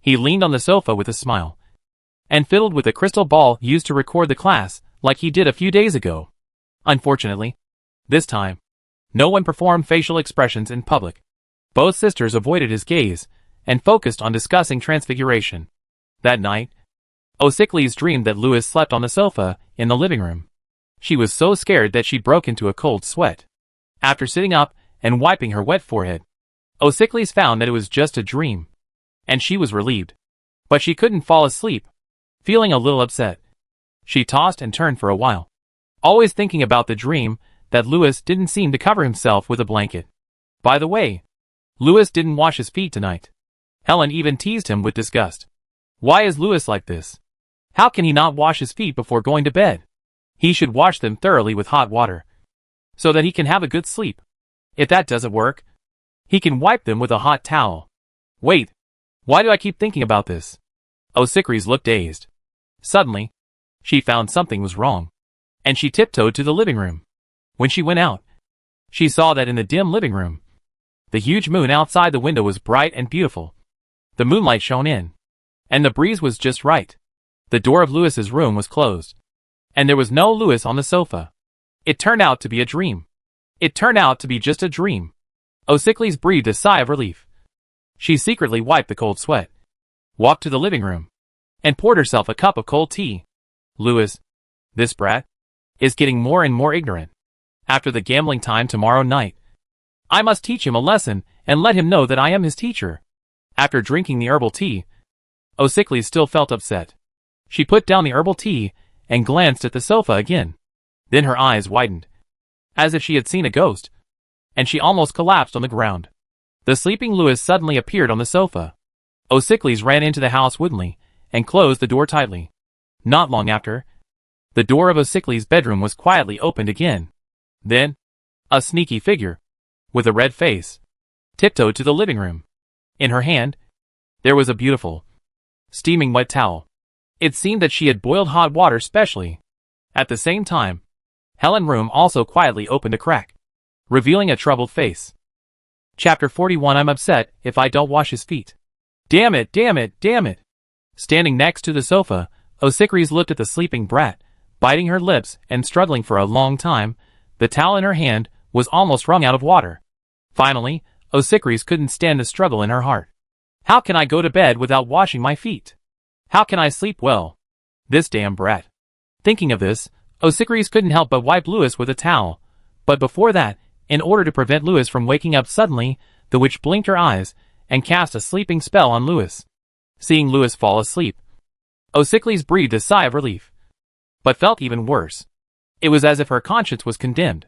He leaned on the sofa with a smile, and fiddled with the crystal ball used to record the class, like he did a few days ago. Unfortunately, this time, no one performed facial expressions in public. Both sisters avoided his gaze, and focused on discussing transfiguration. That night, O'Sickeries dreamed that Louis slept on the sofa in the living room. She was so scared that she broke into a cold sweat. After sitting up and wiping her wet forehead, O'Sickeries found that it was just a dream, and she was relieved. But she couldn't fall asleep, feeling a little upset. She tossed and turned for a while, always thinking about the dream that Louis didn't seem to cover himself with a blanket. By the way, Louis didn't wash his feet tonight. Helen even teased him with disgust. Why is Louis like this? How can he not wash his feet before going to bed? He should wash them thoroughly with hot water, so that he can have a good sleep. If that doesn't work, he can wipe them with a hot towel. Wait, why do I keep thinking about this? O'Sickeries looked dazed. Suddenly, she found something was wrong, and she tiptoed to the living room. When she went out, she saw that in the dim living room, the huge moon outside the window was bright and beautiful. The moonlight shone in, and the breeze was just right. The door of Louis's room was closed, and there was no Louis on the sofa. It turned out to be a dream. It turned out to be just a dream. O'Sickeries breathed a sigh of relief. She secretly wiped the cold sweat, walked to the living room, and poured herself a cup of cold tea. Louis, this brat, is getting more and more ignorant. After the gambling time tomorrow night, I must teach him a lesson and let him know that I am his teacher. After drinking the herbal tea, O'Sickeries still felt upset. She put down the herbal tea and glanced at the sofa again. Then her eyes widened, as if she had seen a ghost, and she almost collapsed on the ground. The sleeping Louis suddenly appeared on the sofa. O'Sickeries ran into the house woodenly and closed the door tightly. Not long after, the door of O'Sickeries' bedroom was quietly opened again. Then, a sneaky figure, with a red face, tiptoed to the living room. In her hand, there was a beautiful, steaming wet towel. It seemed that she had boiled hot water specially. At the same time, Helen's room also quietly opened a crack, revealing a troubled face. Chapter 41. I'm upset if I don't wash his feet. Damn it, damn it, damn it. Standing next to the sofa, O'Sickeries looked at the sleeping brat, biting her lips and struggling for a long time. The towel in her hand was almost wrung out of water. Finally, O'Sickeries couldn't stand the struggle in her heart. How can I go to bed without washing my feet? How can I sleep well? This damn brat. Thinking of this, O'Sickeries couldn't help but wipe Louis with a towel. But before that, in order to prevent Louis from waking up suddenly, the witch blinked her eyes and cast a sleeping spell on Louis. Seeing Louis fall asleep, O'Sickeries breathed a sigh of relief, but felt even worse. It was as if her conscience was condemned.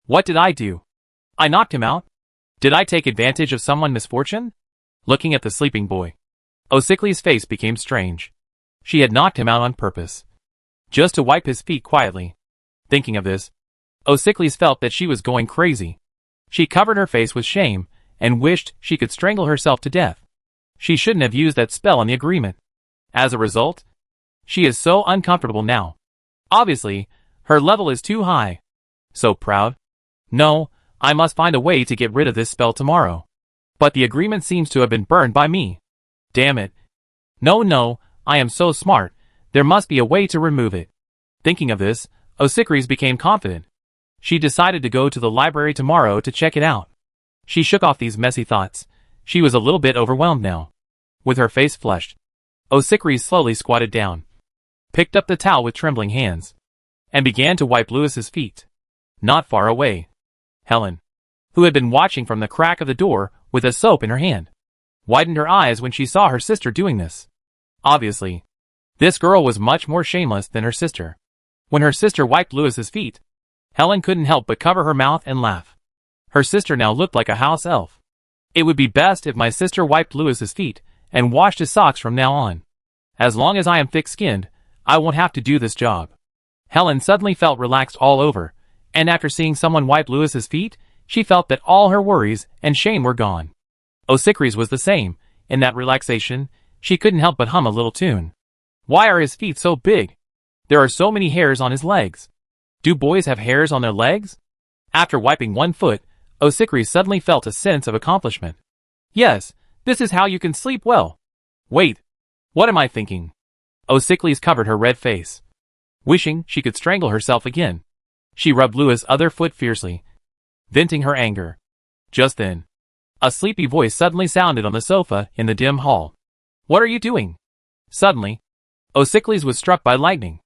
What did I do? I knocked him out? Did I take advantage of someone's misfortune? Looking at the sleeping boy, O'Sickeries' face became strange. She had knocked him out on purpose, just to wipe his feet quietly. Thinking of this, O'Sickeries felt that she was going crazy. She covered her face with shame and wished she could strangle herself to death. She shouldn't have used that spell on the agreement. As a result, she is so uncomfortable now. Obviously, her level is too high. So proud. No, I must find a way to get rid of this spell tomorrow. But the agreement seems to have been burned by me. Damn it. No, I am so smart. There must be a way to remove it. Thinking of this, O'Sickeries became confident. She decided to go to the library tomorrow to check it out. She shook off these messy thoughts. She was a little bit overwhelmed now. With her face flushed, O'Sickeries slowly squatted down, picked up the towel with trembling hands, and began to wipe Louis's feet. Not far away, Helen, who had been watching from the crack of the door with a soap in her hand, widened her eyes when she saw her sister doing this. Obviously, this girl was much more shameless than her sister. When her sister wiped Louis's feet, Helen couldn't help but cover her mouth and laugh. Her sister now looked like a house elf. It would be best if my sister wiped Louis's feet and washed his socks from now on. As long as I am thick-skinned, I won't have to do this job. Helen suddenly felt relaxed all over, and after seeing someone wipe Louis's feet, she felt that all her worries and shame were gone. O'Sickeries was the same. In that relaxation, she couldn't help but hum a little tune. Why are his feet so big? There are so many hairs on his legs. Do boys have hairs on their legs? After wiping one foot, O'Sickeries suddenly felt a sense of accomplishment. Yes, this is how you can sleep well. Wait, what am I thinking? O'Sickeries covered her red face, wishing she could strangle herself again. She rubbed Louis's other foot fiercely, venting her anger. Just then, a sleepy voice suddenly sounded on the sofa in the dim hall. What are you doing? Suddenly, O'Sickeries was struck by lightning,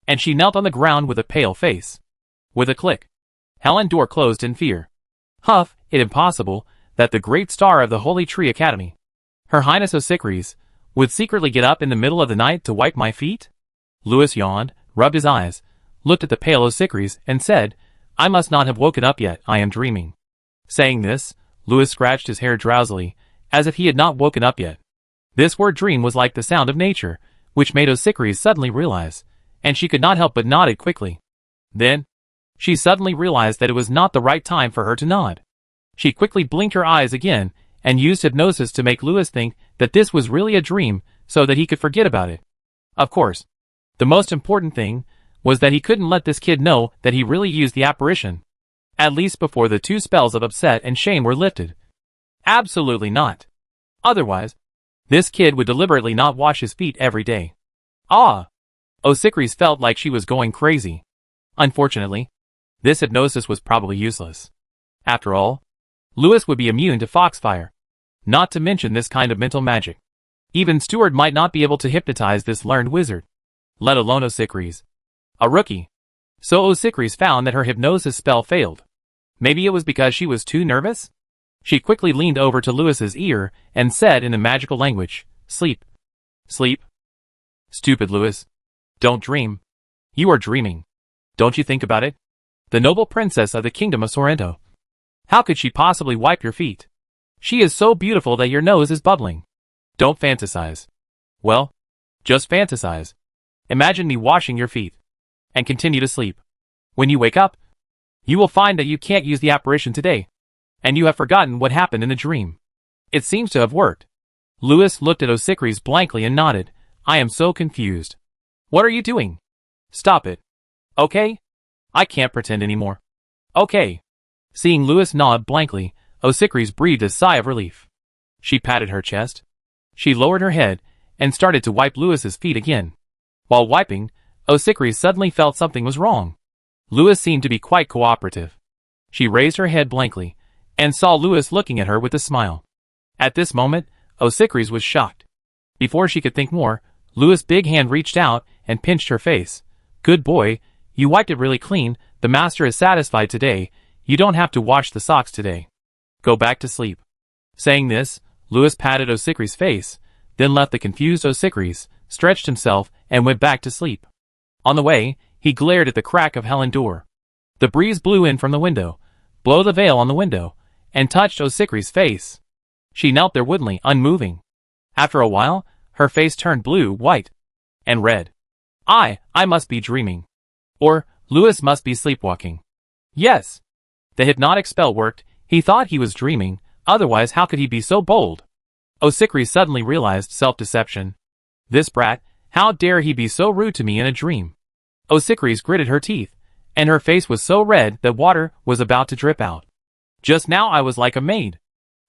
and she knelt on the ground with a pale face. With a click, Helen's door closed in fear. Huff, it impossible that the great star of the Holy Tree Academy, Her Highness O'Sickeries, would secretly get up in the middle of the night to wipe my feet? Louis yawned, rubbed his eyes, looked at the pale O'Sickeries, and said, I must not have woken up yet, I am dreaming. Saying this, Louis scratched his hair drowsily, as if he had not woken up yet. This word dream was like the sound of nature, which made Osicris suddenly realize, and she could not help but nodded quickly. Then, she suddenly realized that it was not the right time for her to nod. She quickly blinked her eyes again, and used hypnosis to make Louis think that this was really a dream, so that he could forget about it. Of course, the most important thing was that he couldn't let this kid know that he really used the apparition. At least before the 2 spells of upset and shame were lifted. Absolutely not. Otherwise, this kid would deliberately not wash his feet every day. Ah! Osicris felt like she was going crazy. Unfortunately, this hypnosis was probably useless. After all, Louis would be immune to foxfire. Not to mention this kind of mental magic. Even Stuart might not be able to hypnotize this learned wizard. Let alone Osicris. A rookie. So Osicris found that her hypnosis spell failed. Maybe it was because she was too nervous? She quickly leaned over to Louis's ear and said in the magical language, "Sleep. Sleep." Stupid Louis. Don't dream. You are dreaming. Don't you think about it? The noble princess of the kingdom of Sorrento. How could she possibly wipe your feet? She is so beautiful that your nose is bubbling. Don't fantasize. Well, just fantasize. Imagine me washing your feet. And continue to sleep. When you wake up, you will find that you can't use the apparition today. And you have forgotten what happened in the dream. It seems to have worked. Louis looked at Osicris blankly and nodded. I am so confused. What are you doing? Stop it. Okay? I can't pretend anymore. Okay. Seeing Louis nod blankly, Osicris breathed a sigh of relief. She patted her chest. She lowered her head and started to wipe Louis's feet again. While wiping, Osicris suddenly felt something was wrong. Louis seemed to be quite cooperative. She raised her head blankly and saw Louis looking at her with a smile. At this moment, Osicris was shocked. Before she could think more, Louis' big hand reached out and pinched her face. Good boy, you wiped it really clean. The master is satisfied today. You don't have to wash the socks today. Go back to sleep. Saying this, Louis patted Osicris' face, then left the confused Osicris, stretched himself, and went back to sleep. On the way, he glared at the crack of Helen's door. The breeze blew in from the window, blew the veil on the window, and touched Osicris' face. She knelt there woodenly, unmoving. After a while, her face turned blue, white, and red. I must be dreaming. Or, Louis must be sleepwalking. Yes. The hypnotic spell worked. He thought he was dreaming, otherwise how could he be so bold? Osicris suddenly realized self-deception. This brat, how dare he be so rude to me in a dream? Osicris gritted her teeth, and her face was so red that water was about to drip out. Just now I was like a maid.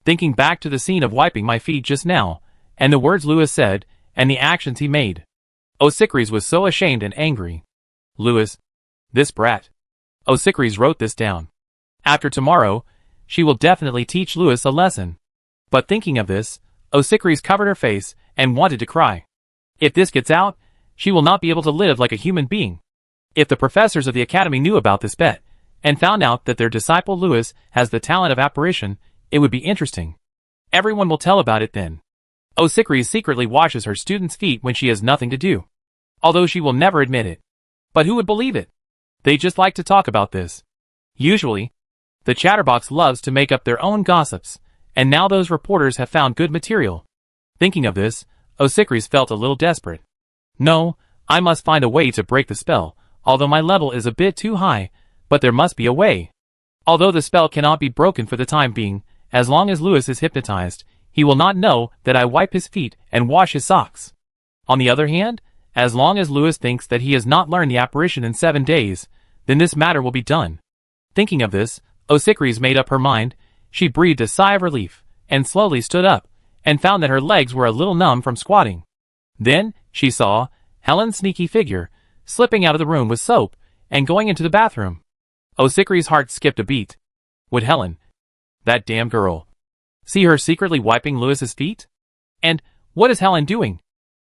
Thinking back to the scene of wiping my feet just now, and the words Louis said, and the actions he made. Osicris was so ashamed and angry. Louis. This brat. Osicris wrote this down. After tomorrow, she will definitely teach Louis a lesson. But thinking of this, Osicris covered her face and wanted to cry. If this gets out, she will not be able to live like a human being. If the professors of the academy knew about this bet, and found out that their disciple Louis has the talent of apparition, it would be interesting. Everyone will tell about it then. Osicris secretly washes her students' feet when she has nothing to do. Although she will never admit it. But who would believe it? They just like to talk about this. Usually, the chatterbox loves to make up their own gossips, and now those reporters have found good material. Thinking of this, Osicris felt a little desperate. No, I must find a way to break the spell, although my level is a bit too high, but there must be a way. Although the spell cannot be broken for the time being, as long as Louis is hypnotized, he will not know that I wipe his feet and wash his socks. On the other hand, as long as Louis thinks that he has not learned the apparition in 7 days, then this matter will be done. Thinking of this, Osicris made up her mind. She breathed a sigh of relief, and slowly stood up, and found that her legs were a little numb from squatting. Then, she saw Helen's sneaky figure, slipping out of the room with soap, and going into the bathroom. Osicris' heart skipped a beat. Would Helen, that damn girl, see her secretly wiping Louis's feet? And, what is Helen doing?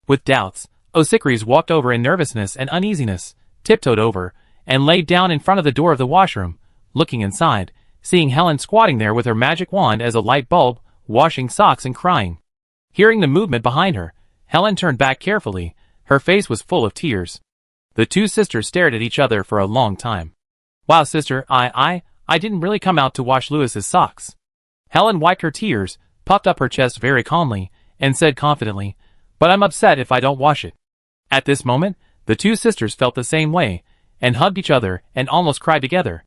With doubts, Osicris walked over in nervousness and uneasiness, tiptoed over, and laid down in front of the door of the washroom, looking inside, seeing Helen squatting there with her magic wand as a light bulb, washing socks and crying. Hearing the movement behind her, Helen turned back carefully. Her face was full of tears. The two sisters stared at each other for a long time. Wow, sister, I didn't really come out to wash Louis's socks. Helen wiped her tears, puffed up her chest very calmly, and said confidently, "But I'm upset if I don't wash it." At this moment, the two sisters felt the same way, and hugged each other and almost cried together.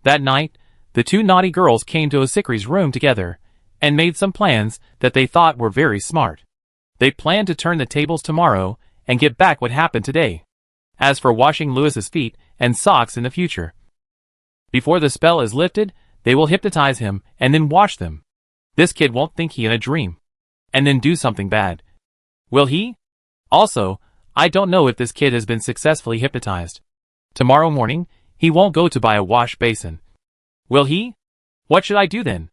That night, the two naughty girls came to Osikri's room together, and made some plans that they thought were very smart. They planned to turn the tables tomorrow, and get back what happened today. As for washing Louis's feet and socks in the future, before the spell is lifted, they will hypnotize him and then wash them. This kid won't think he in a dream, and then do something bad. Will he? Also, I don't know if this kid has been successfully hypnotized. Tomorrow morning, he won't go to buy a wash basin. Will he? What should I do then?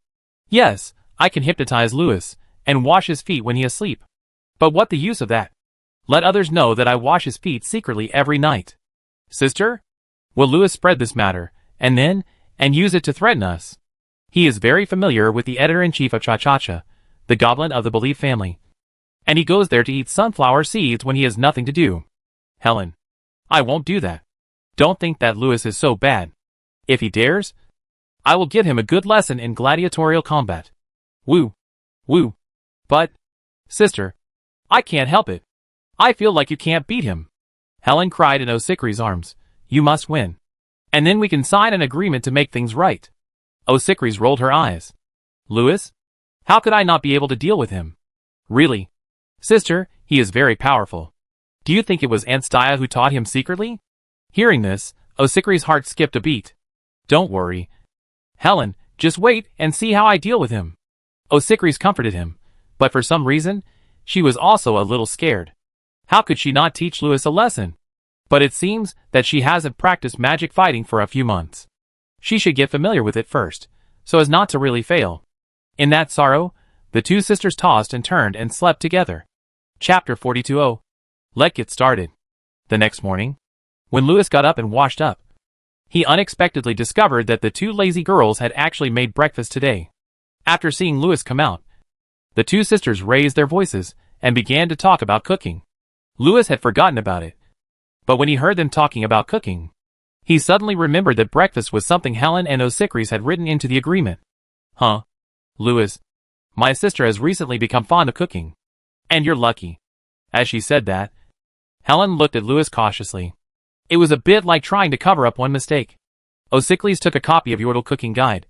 Yes, I can hypnotize Louis, and wash his feet when he is asleep. But what the use of that? Let others know that I wash his feet secretly every night. Sister? Will Louis spread this matter, and use it to threaten us? He is very familiar with the editor-in-chief of Cha-Cha-Cha, the goblin of the Believe family. And he goes there to eat sunflower seeds when he has nothing to do. Helen. I won't do that. Don't think that Louis is so bad. If he dares, I will give him a good lesson in gladiatorial combat. Woo. Woo. But, sister, I can't help it. I feel like you can't beat him. Helen cried in Osikri's arms. You must win. And then we can sign an agreement to make things right. Osikris rolled her eyes. Louis? How could I not be able to deal with him? Really? Sister, he is very powerful. Do you think it was Anstia who taught him secretly? Hearing this, Osikri's heart skipped a beat. Don't worry. Helen, just wait and see how I deal with him. Osikris comforted him, but for some reason, she was also a little scared. How could she not teach Louis a lesson? But it seems that she hasn't practiced magic fighting for a few months. She should get familiar with it first, so as not to really fail. In that sorrow, the two sisters tossed and turned and slept together. Chapter 42. Let's get started. The next morning, when Louis got up and washed up, he unexpectedly discovered that the two lazy girls had actually made breakfast today. After seeing Louis come out, the two sisters raised their voices and began to talk about cooking. Louis had forgotten about it, but when he heard them talking about cooking, he suddenly remembered that breakfast was something Helen and Osikris had written into the agreement. Huh? Louis, my sister has recently become fond of cooking. And you're lucky. As she said that, Helen looked at Louis cautiously. It was a bit like trying to cover up one mistake. Osikris took a copy of your little cooking guide,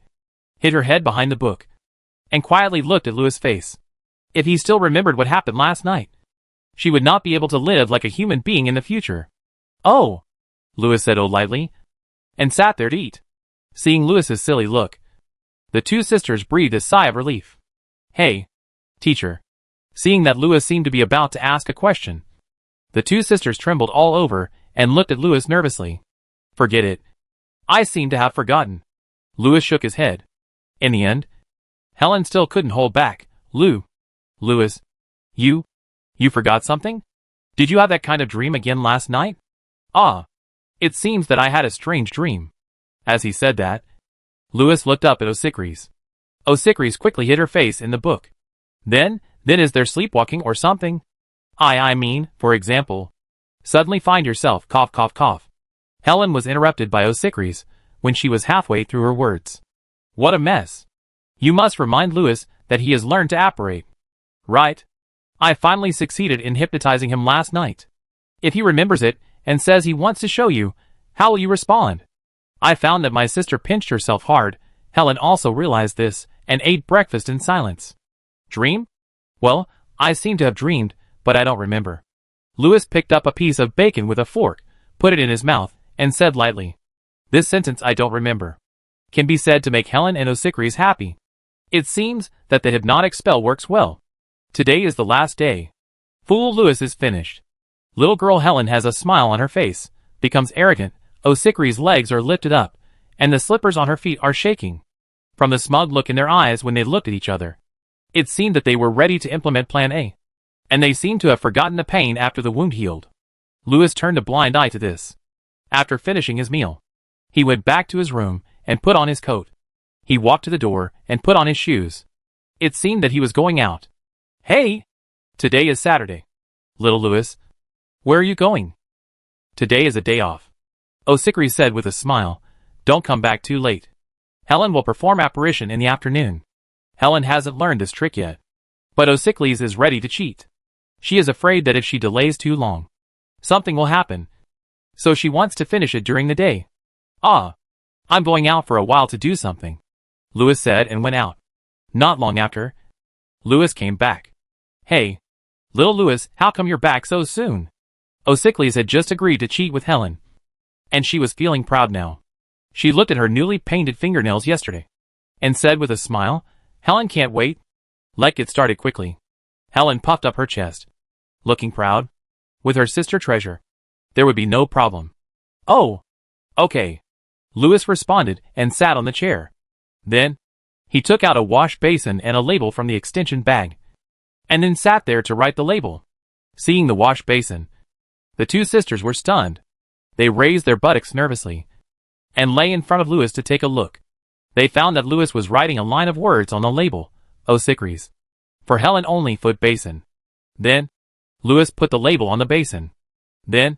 hid her head behind the book, and quietly looked at Louis' face. If he still remembered what happened last night, she would not be able to live like a human being in the future. Oh, Louis said lightly, and sat there to eat. Seeing Louis's silly look, the two sisters breathed a sigh of relief. Hey, teacher. Seeing that Louis seemed to be about to ask a question, the two sisters trembled all over and looked at Louis nervously. Forget it. I seem to have forgotten. Louis shook his head. In the end, Helen still couldn't hold back. Louis, you forgot something? Did you have that kind of dream again last night? Ah, it seems that I had a strange dream. As he said that, Louis looked up at Osikris. Osikris quickly hid her face in the book. Then is there sleepwalking or something? I mean, for example, suddenly find yourself cough cough cough. Helen was interrupted by Osikris when she was halfway through her words. What a mess. You must remind Louis that he has learned to apparate. Right. I finally succeeded in hypnotizing him last night. If he remembers it and says he wants to show you, how will you respond? I found that my sister pinched herself hard. Helen also realized this and ate breakfast in silence. Dream? Well, I seem to have dreamed, but I don't remember. Louis picked up a piece of bacon with a fork, put it in his mouth, and said lightly, This sentence I don't remember can be said to make Helen and Osikris happy. It seems that the hypnotic spell works well. Today is the last day. Fool Louis is finished. Little girl Helen has a smile on her face, becomes arrogant. Osikris' legs are lifted up, and the slippers on her feet are shaking from the smug look in their eyes when they looked at each other. It seemed that they were ready to implement Plan A, and they seemed to have forgotten the pain after the wound healed. Louis turned a blind eye to this. After finishing his meal, he went back to his room and put on his coat. He walked to the door and put on his shoes. It seemed that he was going out. Hey! Today is Saturday. Little Louis, where are you going? Today is a day off. Osikris said with a smile. Don't come back too late. Helen will perform apparition in the afternoon. Helen hasn't learned this trick yet. But Osicles is ready to cheat. She is afraid that if she delays too long, something will happen. So she wants to finish it during the day. I'm going out for a while to do something, Louis said and went out. Not long after, Louis came back. Hey, little Louis, how come you're back so soon? Osicles had just agreed to cheat with Helen, and she was feeling proud now. She looked at her newly painted fingernails yesterday, and said with a smile, Helen can't wait. Let's get started quickly. Helen puffed up her chest, looking proud. With her sister Treasure, there would be no problem. Oh, okay, Louis responded and sat on the chair. Then, he took out a wash basin and a label from the extension bag, and then sat there to write the label. Seeing the wash basin, the two sisters were stunned. They raised their buttocks nervously, and lay in front of Louis to take a look. They found that Louis was writing a line of words on the label, Osicles. For Helen only foot basin. Then, Louis put the label on the basin. Then,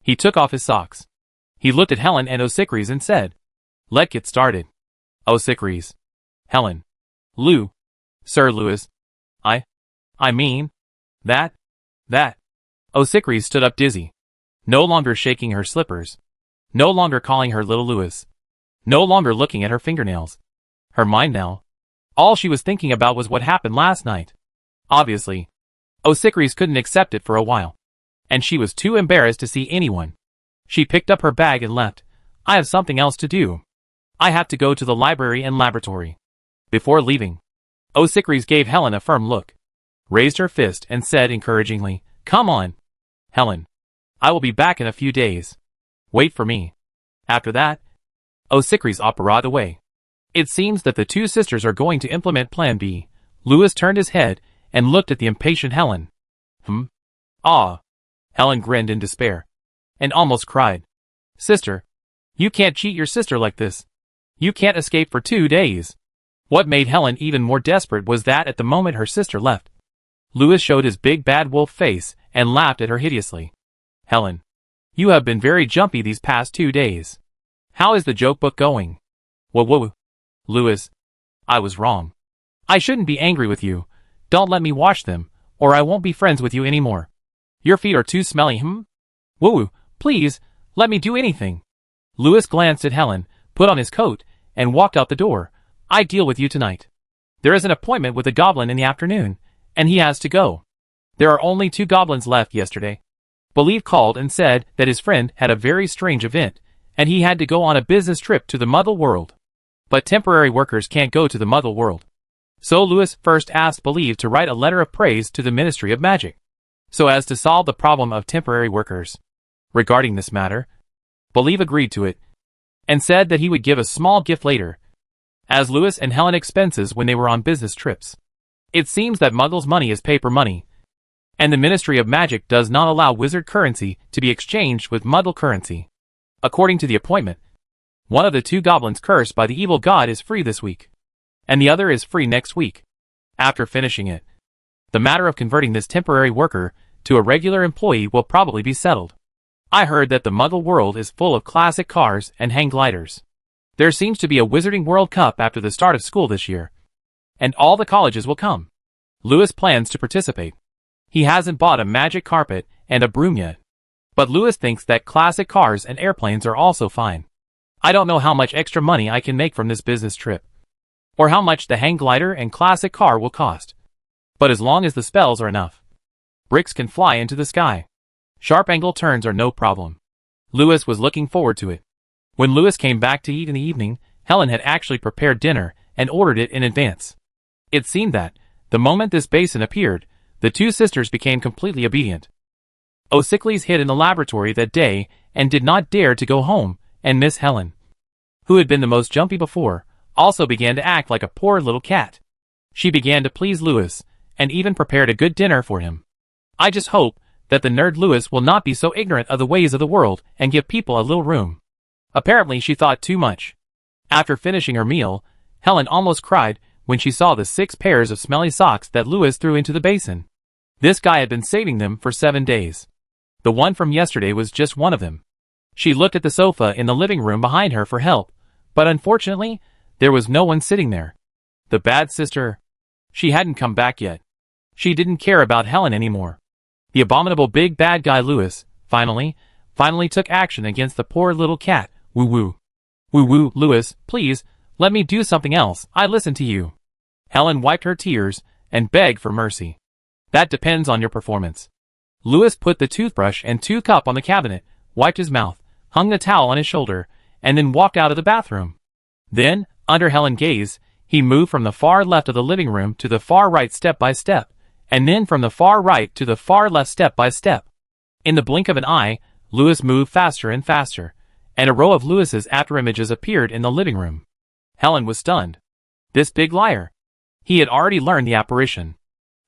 he took off his socks. He looked at Helen and Osicles and said, Let's get started. Osicles. Helen. Lou. Sir Louis. I mean, that. Osicles stood up dizzy, no longer shaking her slippers, no longer calling her little Louis, no longer looking at her fingernails. Her mind now, all she was thinking about was what happened last night. Obviously, Osicles couldn't accept it for a while, and she was too embarrassed to see anyone. She picked up her bag and left. I have something else to do. I have to go to the library and laboratory. Before leaving, Osicles gave Helen a firm look, raised her fist and said encouragingly, Come on, Helen. I will be back in a few days. Wait for me. After that, Osicles operated away. It seems that the two sisters are going to implement Plan B. Louis turned his head and looked at the impatient Helen. Helen grinned in despair, and almost cried. Sister, you can't cheat your sister like this. You can't escape for 2 days. What made Helen even more desperate was that at the moment her sister left, Louis showed his big bad wolf face and laughed at her hideously. Helen, you have been very jumpy these past 2 days. How is the joke book going? Whoa. Louis, I was wrong. I shouldn't be angry with you. Don't let me wash them, or I won't be friends with you anymore. Your feet are too smelly, Woo, please, let me do anything. Louis glanced at Helen, put on his coat, and walked out the door. I deal with you tonight. There is an appointment with a goblin in the afternoon, and he has to go. There are only 2 goblins left yesterday. Believe called and said that his friend had a very strange event, and he had to go on a business trip to the Muggle world. But temporary workers can't go to the Muggle world. So Louis first asked Believe to write a letter of praise to the Ministry of Magic, so as to solve the problem of temporary workers. Regarding this matter, Believe agreed to it, and said that he would give a small gift later, as Louis and Helen expenses when they were on business trips. It seems that Muggles' money is paper money, and the Ministry of Magic does not allow wizard currency to be exchanged with Muggle currency. According to the appointment, one of the 2 goblins cursed by the evil god is free this week, and the other is free next week. After finishing it, the matter of converting this temporary worker to a regular employee will probably be settled. I heard that the Muggle world is full of classic cars and hang gliders. There seems to be a Wizarding World Cup after the start of school this year, and all the colleges will come. Louis plans to participate. He hasn't bought a magic carpet and a broom yet, but Louis thinks that classic cars and airplanes are also fine. I don't know how much extra money I can make from this business trip, or how much the hang glider and classic car will cost. But as long as the spells are enough, bricks can fly into the sky. Sharp angle turns are no problem. Louis was looking forward to it. When Louis came back to eat in the evening, Helen had actually prepared dinner and ordered it in advance. It seemed that, the moment this basin appeared, the 2 sisters became completely obedient. Osicles hid in the laboratory that day and did not dare to go home, and Miss Helen, who had been the most jumpy before, also began to act like a poor little cat. She began to please Louis, and even prepared a good dinner for him. I just hope that the nerd Louis will not be so ignorant of the ways of the world and give people a little room. Apparently she thought too much. After finishing her meal, Helen almost cried when she saw the 6 pairs of smelly socks that Louis threw into the basin. This guy had been saving them for 7 days. The one from yesterday was just one of them. She looked at the sofa in the living room behind her for help, but unfortunately, there was no one sitting there. The bad sister. She hadn't come back yet. She didn't care about Helen anymore. The abominable big bad guy Louis, finally took action against the poor little cat. Woo-woo. Woo-woo, Louis, please, let me do something else. I listen to you. Helen wiped her tears and begged for mercy. That depends on your performance. Louis put the toothbrush and cup on the cabinet, wiped his mouth, hung the towel on his shoulder, and then walked out of the bathroom. Then, under Helen's gaze, he moved from the far left of the living room to the far right step by step, and then from the far right to the far left step by step. In the blink of an eye, Louis moved faster and faster, and a row of Louis's afterimages appeared in the living room. Helen was stunned. This big liar. He had already learned the apparition.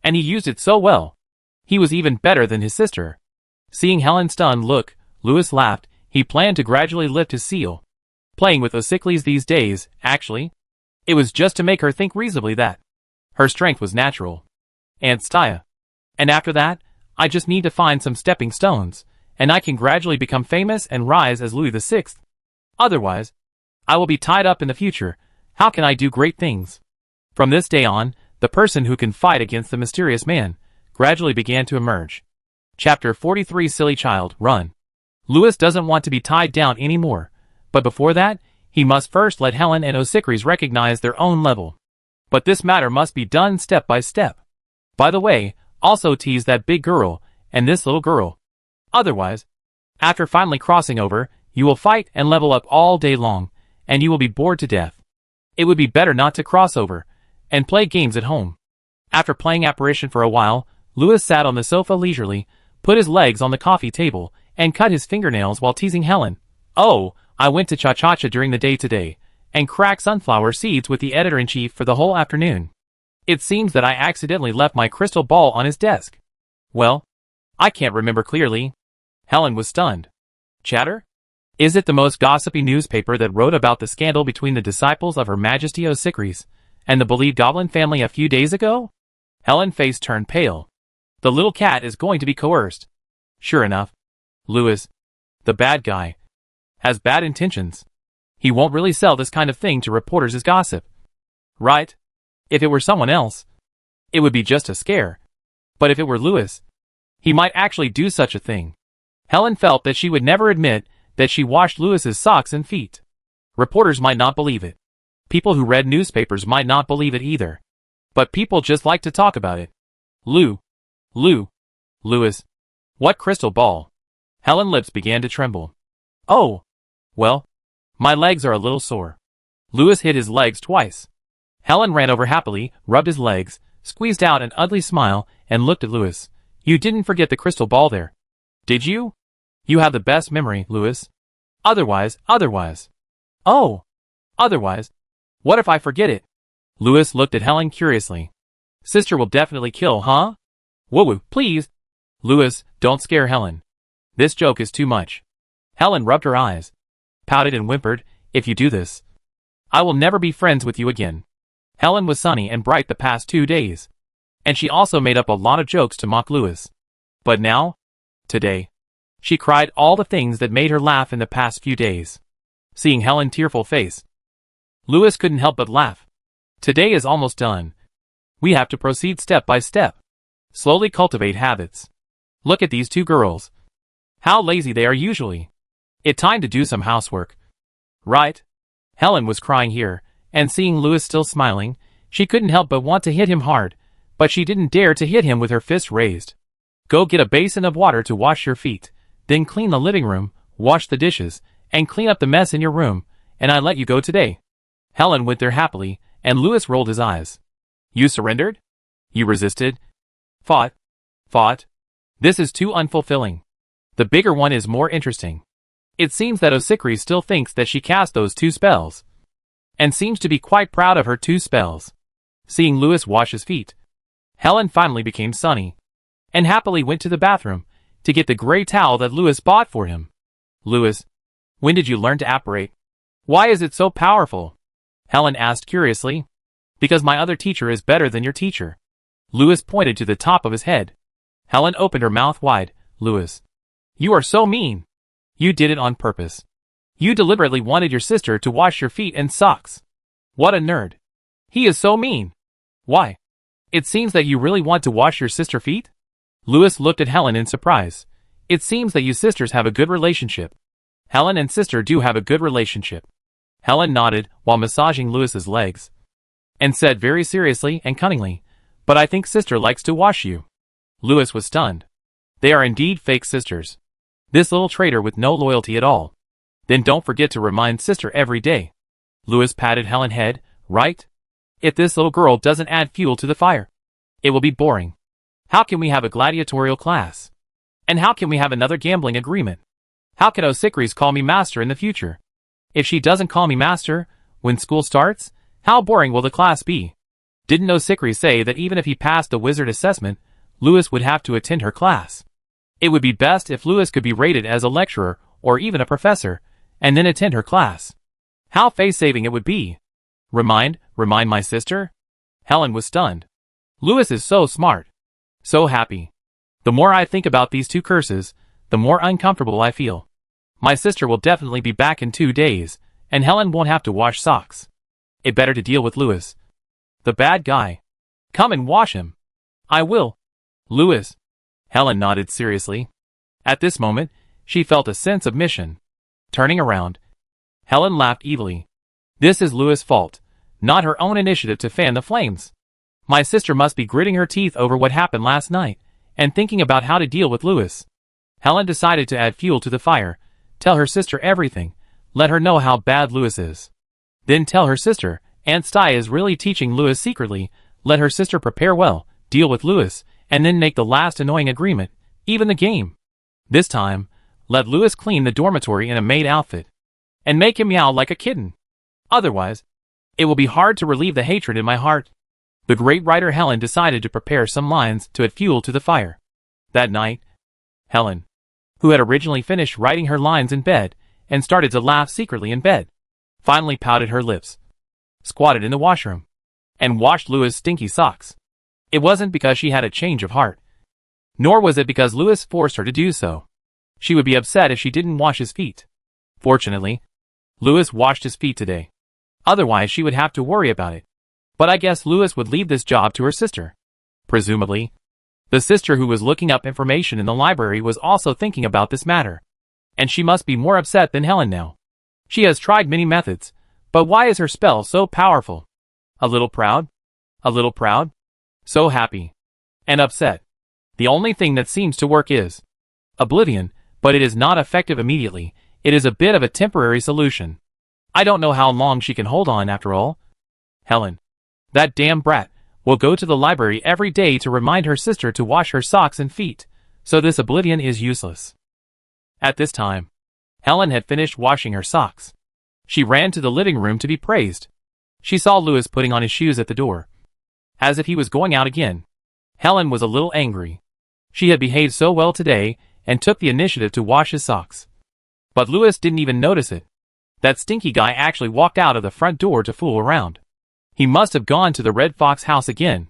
And he used it so well. He was even better than his sister. Seeing Helen's stunned look, Louis laughed. He planned to gradually lift his seal. Playing with Ossicles these days, actually. It was just to make her think reasonably that her strength was natural. And Stia. And after that, I just need to find some stepping stones, and I can gradually become famous and rise as Louis VI. Otherwise, I will be tied up in the future. How can I do great things? From this day on, the person who can fight against the mysterious man gradually began to emerge. Chapter 43 Silly Child, Run. Louis doesn't want to be tied down anymore, but before that, he must first let Helen and Ossicles recognize their own level. But this matter must be done step by step. By the way, also tease that big girl and this little girl. Otherwise, after finally crossing over, you will fight and level up all day long, and you will be bored to death. It would be better not to cross over and play games at home. After playing apparition for a while, Louis sat on the sofa leisurely, put his legs on the coffee table, and cut his fingernails while teasing Helen. Oh, I went to Cha-Cha-Cha during the day today, and cracked sunflower seeds with the editor-in-chief for the whole afternoon. It seems that I accidentally left my crystal ball on his desk. Well, I can't remember clearly. Helen was stunned. Chatter? Is it the most gossipy newspaper that wrote about the scandal between the disciples of Her Majesty Ossicles and the believed goblin family a few days ago? Helen's face turned pale. The little cat is going to be coerced. Sure enough. Louis, the bad guy, has bad intentions. He won't really sell this kind of thing to reporters as gossip. Right? If it were someone else, it would be just a scare. But if it were Louis, he might actually do such a thing. Helen felt that she would never admit that she washed Louis's socks and feet. Reporters might not believe it. People who read newspapers might not believe it either. But people just like to talk about it. Louis. What crystal ball? Helen's lips began to tremble. Oh, well, my legs are a little sore. Louis hit his legs twice. Helen ran over happily, rubbed his legs, squeezed out an ugly smile, and looked at Louis. You didn't forget the crystal ball there, did you? You have the best memory, Louis. Otherwise. Oh, otherwise. What if I forget it? Louis looked at Helen curiously. Sister will definitely kill, huh? Woo-woo, please. Louis, don't scare Helen. This joke is too much. Helen rubbed her eyes, pouted and whimpered, if you do this, I will never be friends with you again. Helen was sunny and bright the past 2 days, and she also made up a lot of jokes to mock Louis. But now, today, she cried all the things that made her laugh in the past few days. Seeing Helen's tearful face, Louis couldn't help but laugh. Today is almost done. We have to proceed step by step. Slowly cultivate habits. Look at these two girls. How lazy they are usually. It's time to do some housework. Right? Helen was crying here, and seeing Louis still smiling, she couldn't help but want to hit him hard, but she didn't dare to hit him with her fist raised. Go get a basin of water to wash your feet, then clean the living room, wash the dishes, and clean up the mess in your room, and I let you go today. Helen went there happily, and Louis rolled his eyes. You surrendered? You resisted? Fought? This is too unfulfilling. The bigger one is more interesting. It seems that Ossicles still thinks that she cast those 2 spells, and seems to be quite proud of her 2 spells. Seeing Louis wash his feet, Helen finally became sunny, and happily went to the bathroom to get the gray towel that Louis bought for him. Louis, when did you learn to apparate? Why is it so powerful? Helen asked curiously. Because my other teacher is better than your teacher. Louis pointed to the top of his head. Helen opened her mouth wide. Louis, you are so mean. You did it on purpose. You deliberately wanted your sister to wash your feet and socks. What a nerd. He is so mean. Why? It seems that you really want to wash your sister's feet? Louis looked at Helen in surprise. It seems that you sisters have a good relationship. Helen and sister do have a good relationship. Helen nodded while massaging Louis's legs, and said very seriously and cunningly, but I think sister likes to wash you. Louis was stunned. They are indeed fake sisters. This little traitor with no loyalty at all. Then don't forget to remind sister every day. Louis patted Helen's head, right? If this little girl doesn't add fuel to the fire, it will be boring. How can we have a gladiatorial class? And how can we have another gambling agreement? How can Osikris call me master in the future? If she doesn't call me master, when school starts, how boring will the class be? Didn't Osikris say that even if he passed the wizard assessment, Louis would have to attend her class? It would be best if Louis could be rated as a lecturer or even a professor, and then attend her class. How face-saving it would be. Remind my sister? Helen was stunned. Louis is so smart. So happy. The more I think about these two curses, the more uncomfortable I feel. My sister will definitely be back in 2 days, and Helen won't have to wash socks. It better to deal with Louis. The bad guy. Come and wash him. I will. Louis. Helen nodded seriously. At this moment, she felt a sense of mission. Turning around, Helen laughed evilly. This is Louis' fault, not her own initiative to fan the flames. My sister must be gritting her teeth over what happened last night, and thinking about how to deal with Louis. Helen decided to add fuel to the fire, tell her sister everything, let her know how bad Louis is. Then tell her sister, Aunt Sty is really teaching Louis secretly, let her sister prepare well, deal with Louis, and then make the last annoying agreement, even the game. This time, let Louis clean the dormitory in a maid outfit, and make him meow like a kitten. Otherwise, it will be hard to relieve the hatred in my heart. The great writer Helen decided to prepare some lines to add fuel to the fire. That night, Helen, who had originally finished writing her lines in bed, and started to laugh secretly in bed, finally pouted her lips, squatted in the washroom, and washed Louis' stinky socks. It wasn't because she had a change of heart, nor was it because Louis forced her to do so. She would be upset if she didn't wash his feet. Fortunately, Louis washed his feet today. Otherwise she would have to worry about it. But I guess Louis would leave this job to her sister. Presumably, the sister who was looking up information in the library was also thinking about this matter. And she must be more upset than Helen now. She has tried many methods, but why is her spell so powerful? A little proud? A little proud? So happy. And upset. The only thing that seems to work is oblivion, but it is not effective immediately. It is a bit of a temporary solution. I don't know how long she can hold on after all. Helen, that damn brat, will go to the library every day to remind her sister to wash her socks and feet, so this oblivion is useless. At this time, Helen had finished washing her socks. She ran to the living room to be praised. She saw Louis putting on his shoes at the door, as if he was going out again. Helen was a little angry. She had behaved so well today, and took the initiative to wash his socks. But Louis didn't even notice it. That stinky guy actually walked out of the front door to fool around. He must have gone to the Red Fox house again.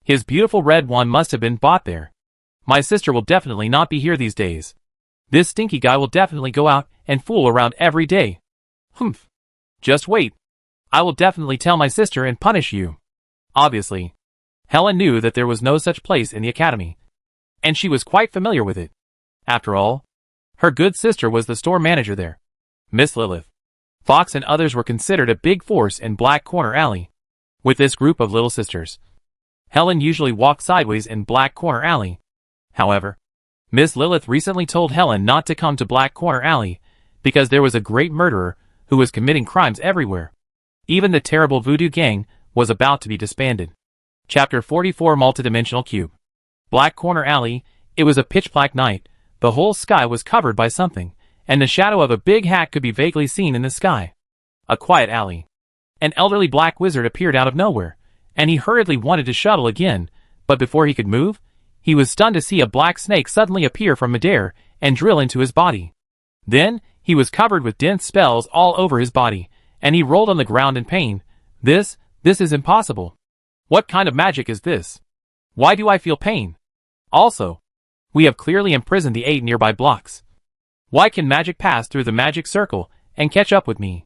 His beautiful red one must have been bought there. My sister will definitely not be here these days. This stinky guy will definitely go out and fool around every day. Humph. Just wait. I will definitely tell my sister and punish you. Obviously, Helen knew that there was no such place in the academy, and she was quite familiar with it. After all, her good sister was the store manager there. Miss Lilith. Fox and others were considered a big force in Black Corner Alley. With this group of little sisters, Helen usually walked sideways in Black Corner Alley. However, Miss Lilith recently told Helen not to come to Black Corner Alley because there was a great murderer who was committing crimes everywhere. Even the terrible voodoo gang was about to be disbanded. Chapter 44 Multidimensional Cube. Black Corner Alley. It was a pitch-black night. The whole sky was covered by something, and the shadow of a big hat could be vaguely seen in the sky. A quiet alley. An elderly black wizard appeared out of nowhere, and he hurriedly wanted to shuttle again, but before he could move, he was stunned to see a black snake suddenly appear from midair and drill into his body. Then, he was covered with dense spells all over his body, and he rolled on the ground in pain. This is impossible. What kind of magic is this? Why do I feel pain? Also, we have clearly imprisoned the 8 nearby blocks. Why can magic pass through the magic circle and catch up with me?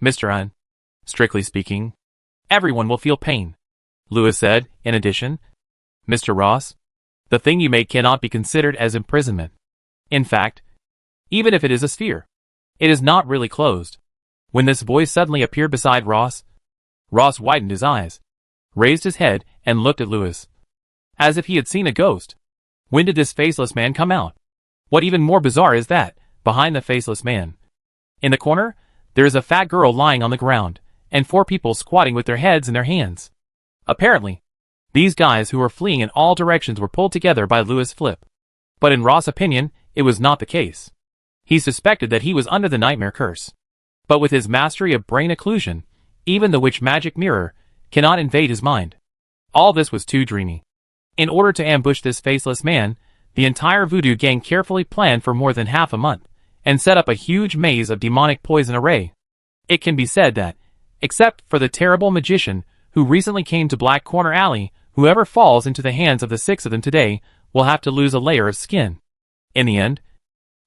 Mr. Un. Strictly speaking, Everyone will feel pain. Lewis said, in addition. Mr. Ross, the thing you make cannot be considered as imprisonment. In fact, even if it is a sphere, it is not really closed. When this voice suddenly appeared beside Ross, Ross widened his eyes, raised his head, and looked at Lewis, as if he had seen a ghost. When did this faceless man come out? What even more bizarre is that, behind the faceless man, in the corner, there is a fat girl lying on the ground, and 4 people squatting with their heads in their hands. Apparently, these guys who were fleeing in all directions were pulled together by Lewis' flip. But in Ross' opinion, it was not the case. He suspected that he was under the nightmare curse. But with his mastery of brain occlusion, even the witch magic mirror cannot invade his mind. All this was too dreamy. In order to ambush this faceless man, the entire voodoo gang carefully planned for more than half a month, and set up a huge maze of demonic poison array. It can be said that, except for the terrible magician who recently came to Black Corner Alley, whoever falls into the hands of the 6 of them today will have to lose a layer of skin. In the end,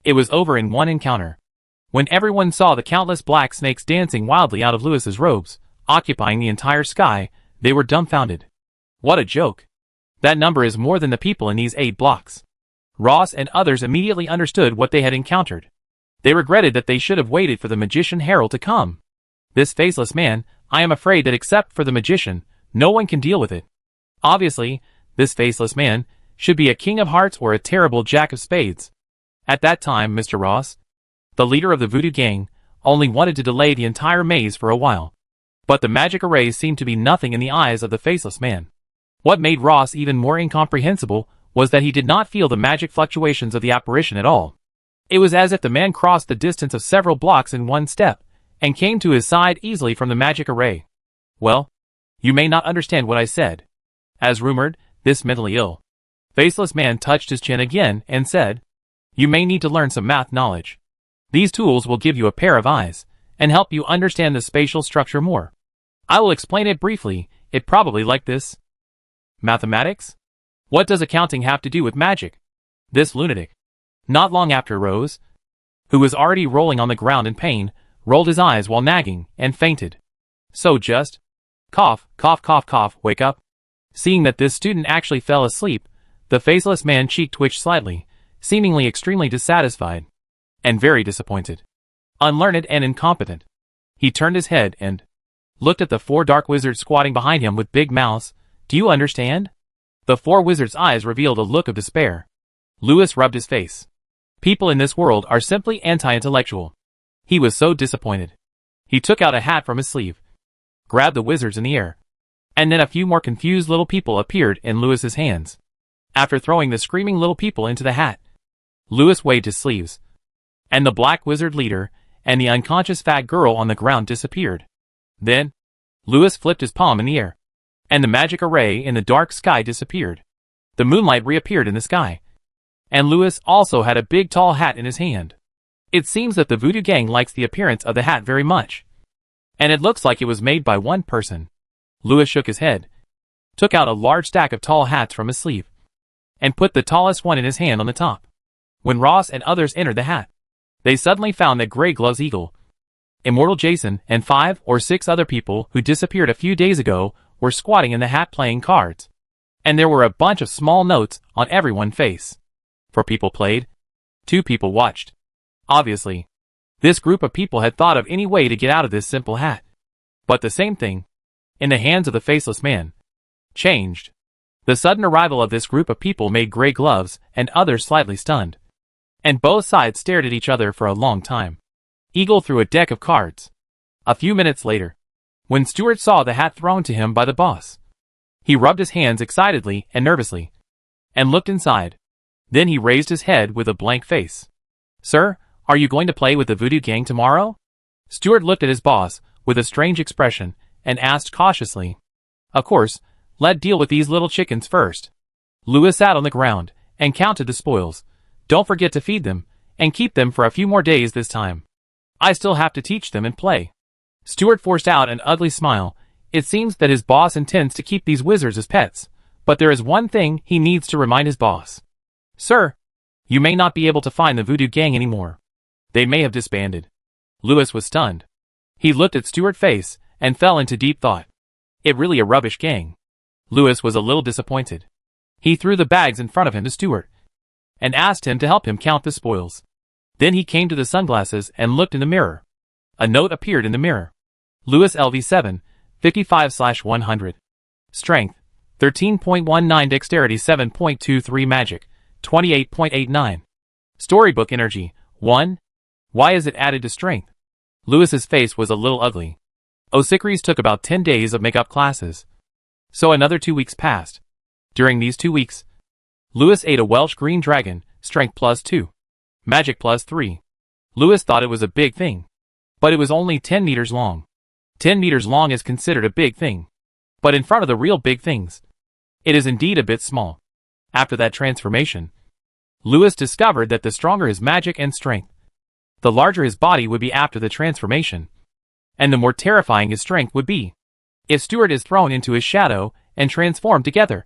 it was over in one encounter. When everyone saw the countless black snakes dancing wildly out of Lewis's robes, occupying the entire sky, they were dumbfounded. What a joke. That number is more than the people in these 8 blocks. Ross and others immediately understood what they had encountered. They regretted that they should have waited for the magician Harold to come. This faceless man, I am afraid that except for the magician, no one can deal with it. Obviously, this faceless man should be a king of hearts or a terrible jack of spades. At that time, Mr. Ross, the leader of the voodoo gang, only wanted to delay the entire maze for a while. But the magic arrays seemed to be nothing in the eyes of the faceless man. What made Ross even more incomprehensible was that he did not feel the magic fluctuations of the apparition at all. It was as if the man crossed the distance of several blocks in one step, and came to his side easily from the magic array. Well, you may not understand what I said. As rumored, this mentally ill, faceless man touched his chin again and said, you may need to learn some math knowledge. These tools will give you a pair of eyes, and help you understand the spatial structure more. I will explain it briefly, it probably like this. Mathematics? What does accounting have to do with magic? This lunatic, not long after rose, who was already rolling on the ground in pain, rolled his eyes while nagging, and fainted. So just, cough, cough, cough, cough, wake up. Seeing that this student actually fell asleep, the faceless man cheek twitched slightly, seemingly extremely dissatisfied, and very disappointed. Unlearned and incompetent. He turned his head and looked at the 4 dark wizards squatting behind him with big mouths. Do you understand? The 4 wizards' eyes revealed a look of despair. Lewis rubbed his face. People in this world are simply anti-intellectual. He was so disappointed. He took out a hat from his sleeve, grabbed the wizards in the air, and then a few more confused little people appeared in Lewis's hands. After throwing the screaming little people into the hat, Lewis waved his sleeves, and the black wizard leader and the unconscious fat girl on the ground disappeared. Then, Lewis flipped his palm in the air, and the magic array in the dark sky disappeared. The moonlight reappeared in the sky, and Lewis also had a big tall hat in his hand. It seems that the voodoo gang likes the appearance of the hat very much, and it looks like it was made by one person. Lewis shook his head, took out a large stack of tall hats from his sleeve, and put the tallest one in his hand on the top. When Ross and others entered the hat, they suddenly found that Grey Gloves Eagle, Immortal Jason, and 5 or 6 other people who disappeared a few days ago were squatting in the hat playing cards. And there were a bunch of small notes on everyone's face. 4 people played, 2 people watched. Obviously, this group of people had thought of any way to get out of this simple hat. But the same thing, in the hands of the faceless man, changed. The sudden arrival of this group of people made Grey Gloves and others slightly stunned, and both sides stared at each other for a long time. Eagle threw a deck of cards. A few minutes later, when Stuart saw the hat thrown to him by the boss, he rubbed his hands excitedly and nervously, and looked inside. Then he raised his head with a blank face. Sir, are you going to play with the voodoo gang tomorrow? Stuart looked at his boss with a strange expression and asked cautiously. Of course, let's deal with these little chickens first. Lewis sat on the ground and counted the spoils. Don't forget to feed them, and keep them for a few more days this time. I still have to teach them and play. Stuart forced out an ugly smile. It seems that his boss intends to keep these wizards as pets, but there is one thing he needs to remind his boss. Sir, you may not be able to find the voodoo gang anymore. They may have disbanded. Lewis was stunned. He looked at Stuart's face and fell into deep thought. It really a rubbish gang. Lewis was a little disappointed. He threw the bags in front of him to Stuart and asked him to help him count the spoils. Then he came to the sunglasses and looked in the mirror. A note appeared in the mirror. Lewis LV7, 55/100. Strength, 13.19. Dexterity, 7.23. Magic, 28.89. Storybook energy, 1. Why is it added to strength? Lewis's face was a little ugly. O'Sickery's took about 10 days of makeup classes. So another 2 weeks passed. During these 2 weeks, Lewis ate a Welsh green dragon, strength +2. Magic +3. Lewis thought it was a big thing. But it was only 10 meters long. 10 meters long is considered a big thing. But in front of the real big things, it is indeed a bit small. After that transformation, Lewis discovered that the stronger his magic and strength, the larger his body would be after the transformation, and the more terrifying his strength would be. If Stuart is thrown into his shadow and transformed together,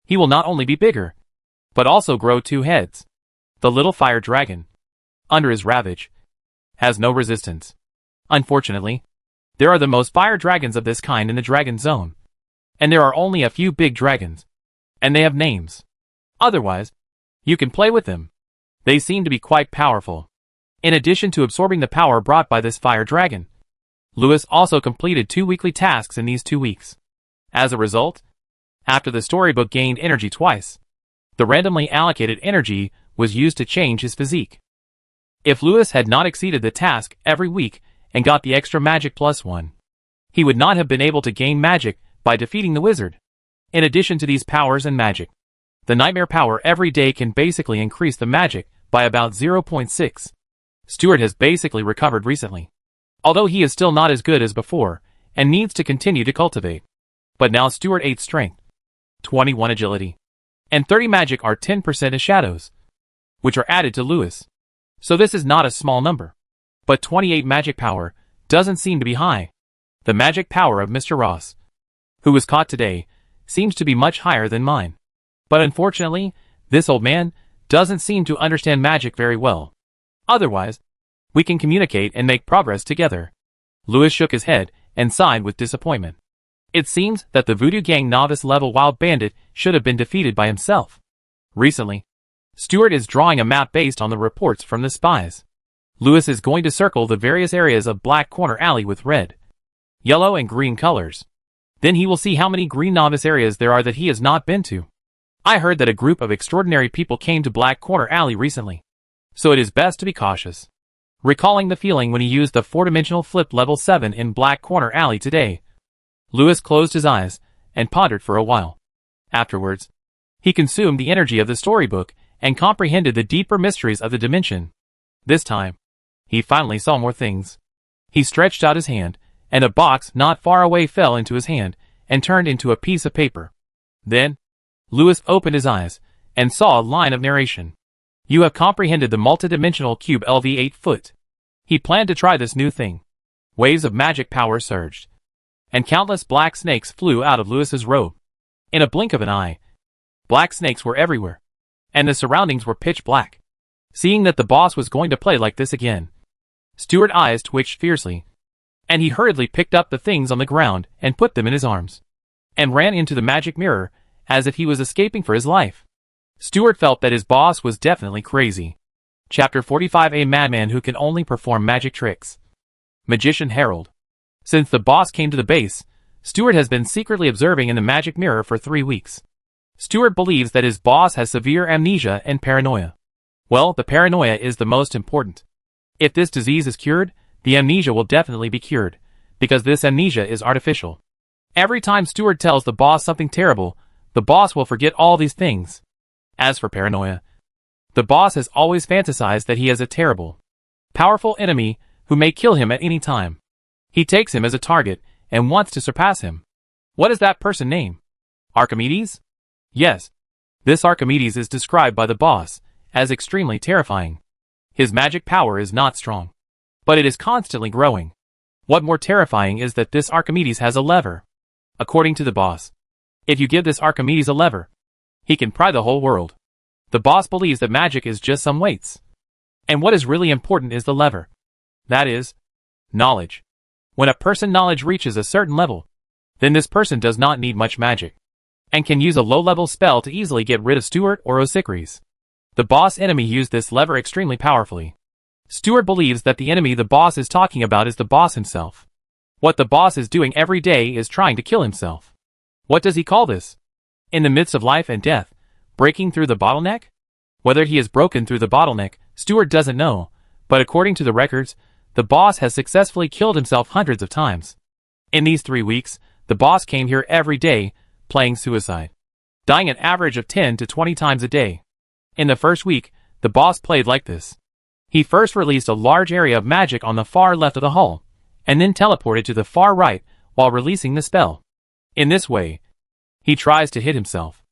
he will not only be bigger, but also grow 2 heads. The little fire dragon, under his ravage, has no resistance. Unfortunately, there are the most fire dragons of this kind in the dragon zone, and there are only a few big dragons, and they have names. Otherwise, you can play with them. They seem to be quite powerful. In addition to absorbing the power brought by this fire dragon, Lewis also completed 2 weekly tasks in these 2 weeks. As a result, after the storybook gained energy twice, the randomly allocated energy was used to change his physique. If Lewis had not exceeded the task every week and got the extra magic +1, he would not have been able to gain magic by defeating the wizard. In addition to these powers and magic, the nightmare power every day can basically increase the magic by about 0.6. Stuart has basically recovered recently, although he is still not as good as before and needs to continue to cultivate. But now Stuart 8 strength, 21 agility, and 30 magic are 10% as shadows, which are added to Lewis. So this is not a small number. But 28 magic power doesn't seem to be high. The magic power of Mr. Ross, who was caught today, seems to be much higher than mine. But unfortunately, this old man doesn't seem to understand magic very well. Otherwise, we can communicate and make progress together. Lewis shook his head and sighed with disappointment. It seems that the Voodoo Gang novice level wild bandit should have been defeated by himself. Recently, Stuart is drawing a map based on the reports from the spies. Lewis is going to circle the various areas of Black Corner Alley with red, yellow, and green colors. Then he will see how many green novice areas there are that he has not been to. I heard that a group of extraordinary people came to Black Corner Alley recently, so it is best to be cautious. Recalling the feeling when he used the 4-dimensional flip level 7 in Black Corner Alley today, Lewis closed his eyes and pondered for a while. Afterwards, he consumed the energy of the storybook and comprehended the deeper mysteries of the dimension. This time, he finally saw more things. He stretched out his hand, and a box not far away fell into his hand and turned into a piece of paper. Then, Lewis opened his eyes and saw a line of narration. You have comprehended the multidimensional cube LV 8 foot. He planned to try this new thing. Waves of magic power surged, and countless black snakes flew out of Lewis's robe. In a blink of an eye, black snakes were everywhere, and the surroundings were pitch black. Seeing that the boss was going to play like this again, Stuart's eyes twitched fiercely, and he hurriedly picked up the things on the ground and put them in his arms, and ran into the magic mirror as if he was escaping for his life. Stuart felt that his boss was definitely crazy. Chapter 45: A madman who can only perform magic tricks. Magician Harold. Since the boss came to the base, Stuart has been secretly observing in the magic mirror for 3 weeks. Stuart believes that his boss has severe amnesia and paranoia. Well, the paranoia is the most important. If this disease is cured, the amnesia will definitely be cured, because this amnesia is artificial. Every time Stuart tells the boss something terrible, the boss will forget all these things. As for paranoia, the boss has always fantasized that he has a terrible, powerful enemy who may kill him at any time. He takes him as a target and wants to surpass him. What is that person name? Archimedes? Yes. This Archimedes is described by the boss as extremely terrifying. His magic power is not strong, but it is constantly growing. What more terrifying is that this Archimedes has a lever. According to the boss, if you give this Archimedes a lever, he can pry the whole world. The boss believes that magic is just some weights, and what is really important is the lever. That is, knowledge. When a person's knowledge reaches a certain level, then this person does not need much magic, and can use a low-level spell to easily get rid of Stuart or Osikris. The boss enemy used this lever extremely powerfully. Stuart believes that the enemy the boss is talking about is the boss himself. What the boss is doing every day is trying to kill himself. What does he call this? In the midst of life and death, breaking through the bottleneck? Whether he has broken through the bottleneck, Stuart doesn't know, but according to the records, the boss has successfully killed himself hundreds of times. In these 3 weeks, the boss came here every day, playing suicide, dying an average of 10 to 20 times a day. In the first week, the boss played like this. He first released a large area of magic on the far left of the hull, and then teleported to the far right while releasing the spell. In this way, he tries to hit himself.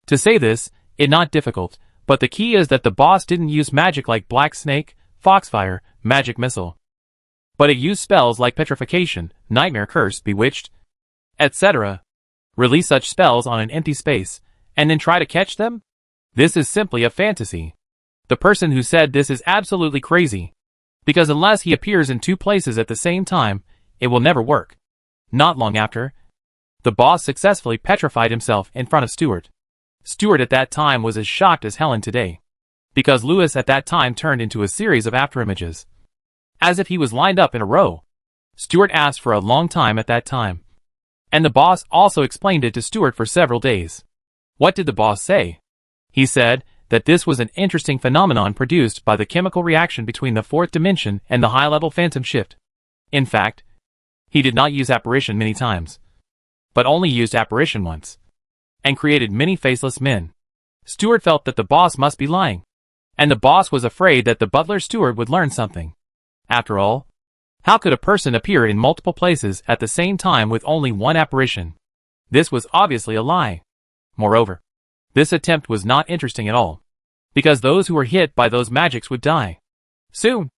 To say this, it's not difficult, but the key is that the boss didn't use magic like Black Snake, Foxfire, Magic Missile, but it used spells like Petrification, Nightmare Curse, Bewitched, etc. Release such spells on an empty space, and then try to catch them? This is simply a fantasy. The person who said this is absolutely crazy, because unless he appears in 2 places at the same time, it will never work. Not long after, the boss successfully petrified himself in front of Stuart. Stuart at that time was as shocked as Helen today, because Lewis at that time turned into a series of afterimages, as if he was lined up in a row. Stuart asked for a long time at that time, and the boss also explained it to Stuart for several days. What did the boss say? He said that this was an interesting phenomenon produced by the chemical reaction between the 4th dimension and the high-level phantom shift. In fact, he did not use apparition many times, but only used apparition once, and created many faceless men. Stuart felt that the boss must be lying, and the boss was afraid that the butler Stuart would learn something. After all, how could a person appear in multiple places at the same time with only one apparition? This was obviously a lie. Moreover, this attempt was not interesting at all, because those who were hit by those magics would die. Soon,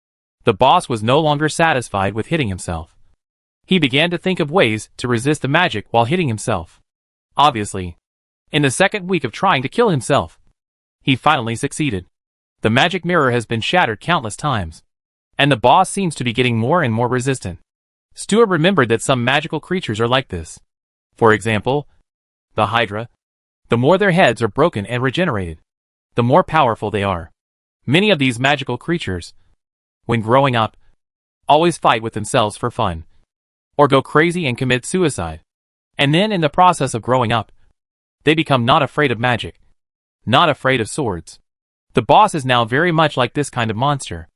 the boss was no longer satisfied with hitting himself. He began to think of ways to resist the magic while hitting himself. Obviously, in the 2nd week of trying to kill himself, he finally succeeded. The magic mirror has been shattered countless times, and the boss seems to be getting more and more resistant. Stuart remembered that some magical creatures are like this. For example, the Hydra. The more their heads are broken and regenerated, the more powerful they are. Many of these magical creatures, when growing up, always fight with themselves for fun, or go crazy and commit suicide. And then in the process of growing up, they become not afraid of magic, not afraid of swords. The boss is now very much like this kind of monster.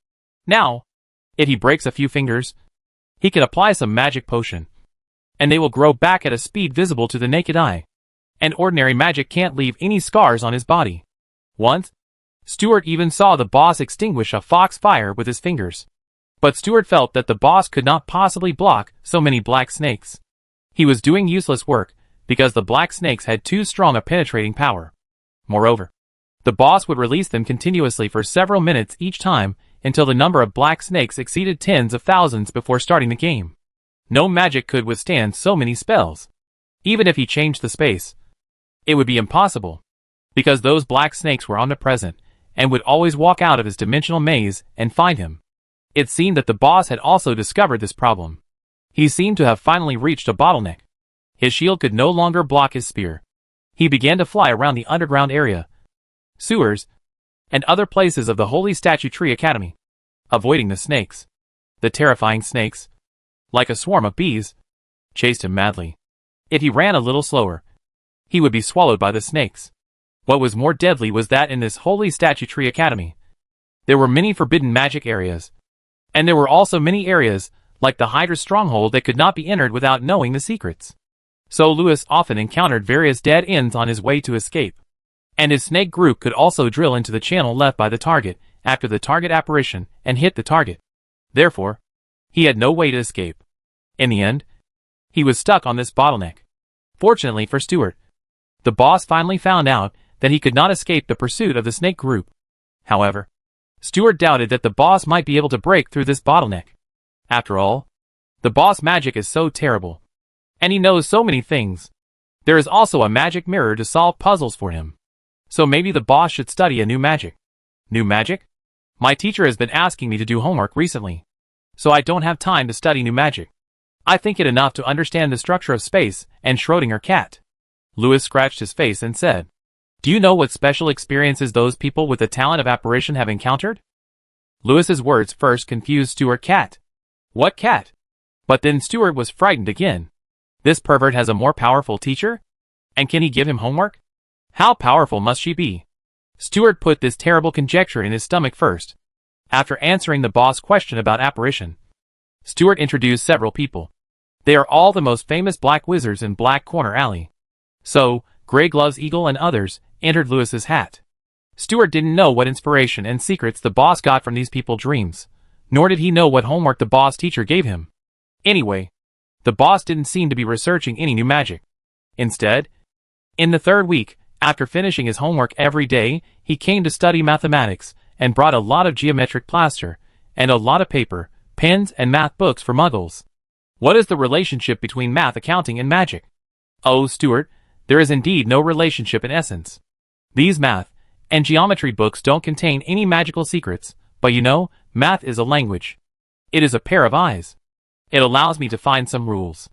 Now, if he breaks a few fingers, he can apply some magic potion, and they will grow back at a speed visible to the naked eye. And ordinary magic can't leave any scars on his body. Once, Stuart even saw the boss extinguish a foxfire with his fingers. But Stuart felt that the boss could not possibly block so many black snakes. He was doing useless work, because the black snakes had too strong a penetrating power. Moreover, the boss would release them continuously for several minutes each time, until the number of black snakes exceeded tens of thousands before starting the game. No magic could withstand so many spells. Even if he changed the space, it would be impossible, because those black snakes were omnipresent, and would always walk out of his dimensional maze and find him. It seemed that the boss had also discovered this problem. He seemed to have finally reached a bottleneck. His shield could no longer block his spear. He began to fly around the underground area, sewers, and other places of the Holy Statue Tree Academy, avoiding the snakes. The terrifying snakes, like a swarm of bees, chased him madly. If he ran a little slower, he would be swallowed by the snakes. What was more deadly was that in this Holy Statue Tree Academy, there were many forbidden magic areas, and there were also many areas, like the Hydra stronghold, that could not be entered without knowing the secrets. So Lewis often encountered various dead ends on his way to escape, and his snake group could also drill into the channel left by the target after the target apparition and hit the target. Therefore, he had no way to escape. In the end, he was stuck on this bottleneck. Fortunately for Stuart, the boss finally found out that he could not escape the pursuit of the snake group. However, Stuart doubted that the boss might be able to break through this bottleneck. After all, the boss' magic is so terrible, and he knows so many things. There is also a magic mirror to solve puzzles for him. So maybe the boss should study a new magic. New magic? My teacher has been asking me to do homework recently, so I don't have time to study new magic. I think it enough to understand the structure of space and Schrödinger cat. Louis scratched his face and said, "Do you know what special experiences those people with the talent of apparition have encountered?" Louis's words first confused Stuart Cat. What cat? But then Stuart was frightened again. This pervert has a more powerful teacher? And can he give him homework? How powerful must she be? Stuart put this terrible conjecture in his stomach first. After answering the boss question about apparition, Stuart introduced several people. They are all the most famous black wizards in Black Corner Alley. So, Grey Gloves Eagle and others entered Louis's hat. Stuart didn't know what inspiration and secrets the boss got from these people's dreams, nor did he know what homework the boss teacher gave him. Anyway, the boss didn't seem to be researching any new magic. Instead, in the third week, after finishing his homework every day, he came to study mathematics and brought a lot of geometric plaster and a lot of paper, pens, and math books for muggles. What is the relationship between math, accounting, and magic? Oh, Stuart, there is indeed no relationship in essence. These math and geometry books don't contain any magical secrets, but you know, math is a language. It is a pair of eyes. It allows me to find some rules.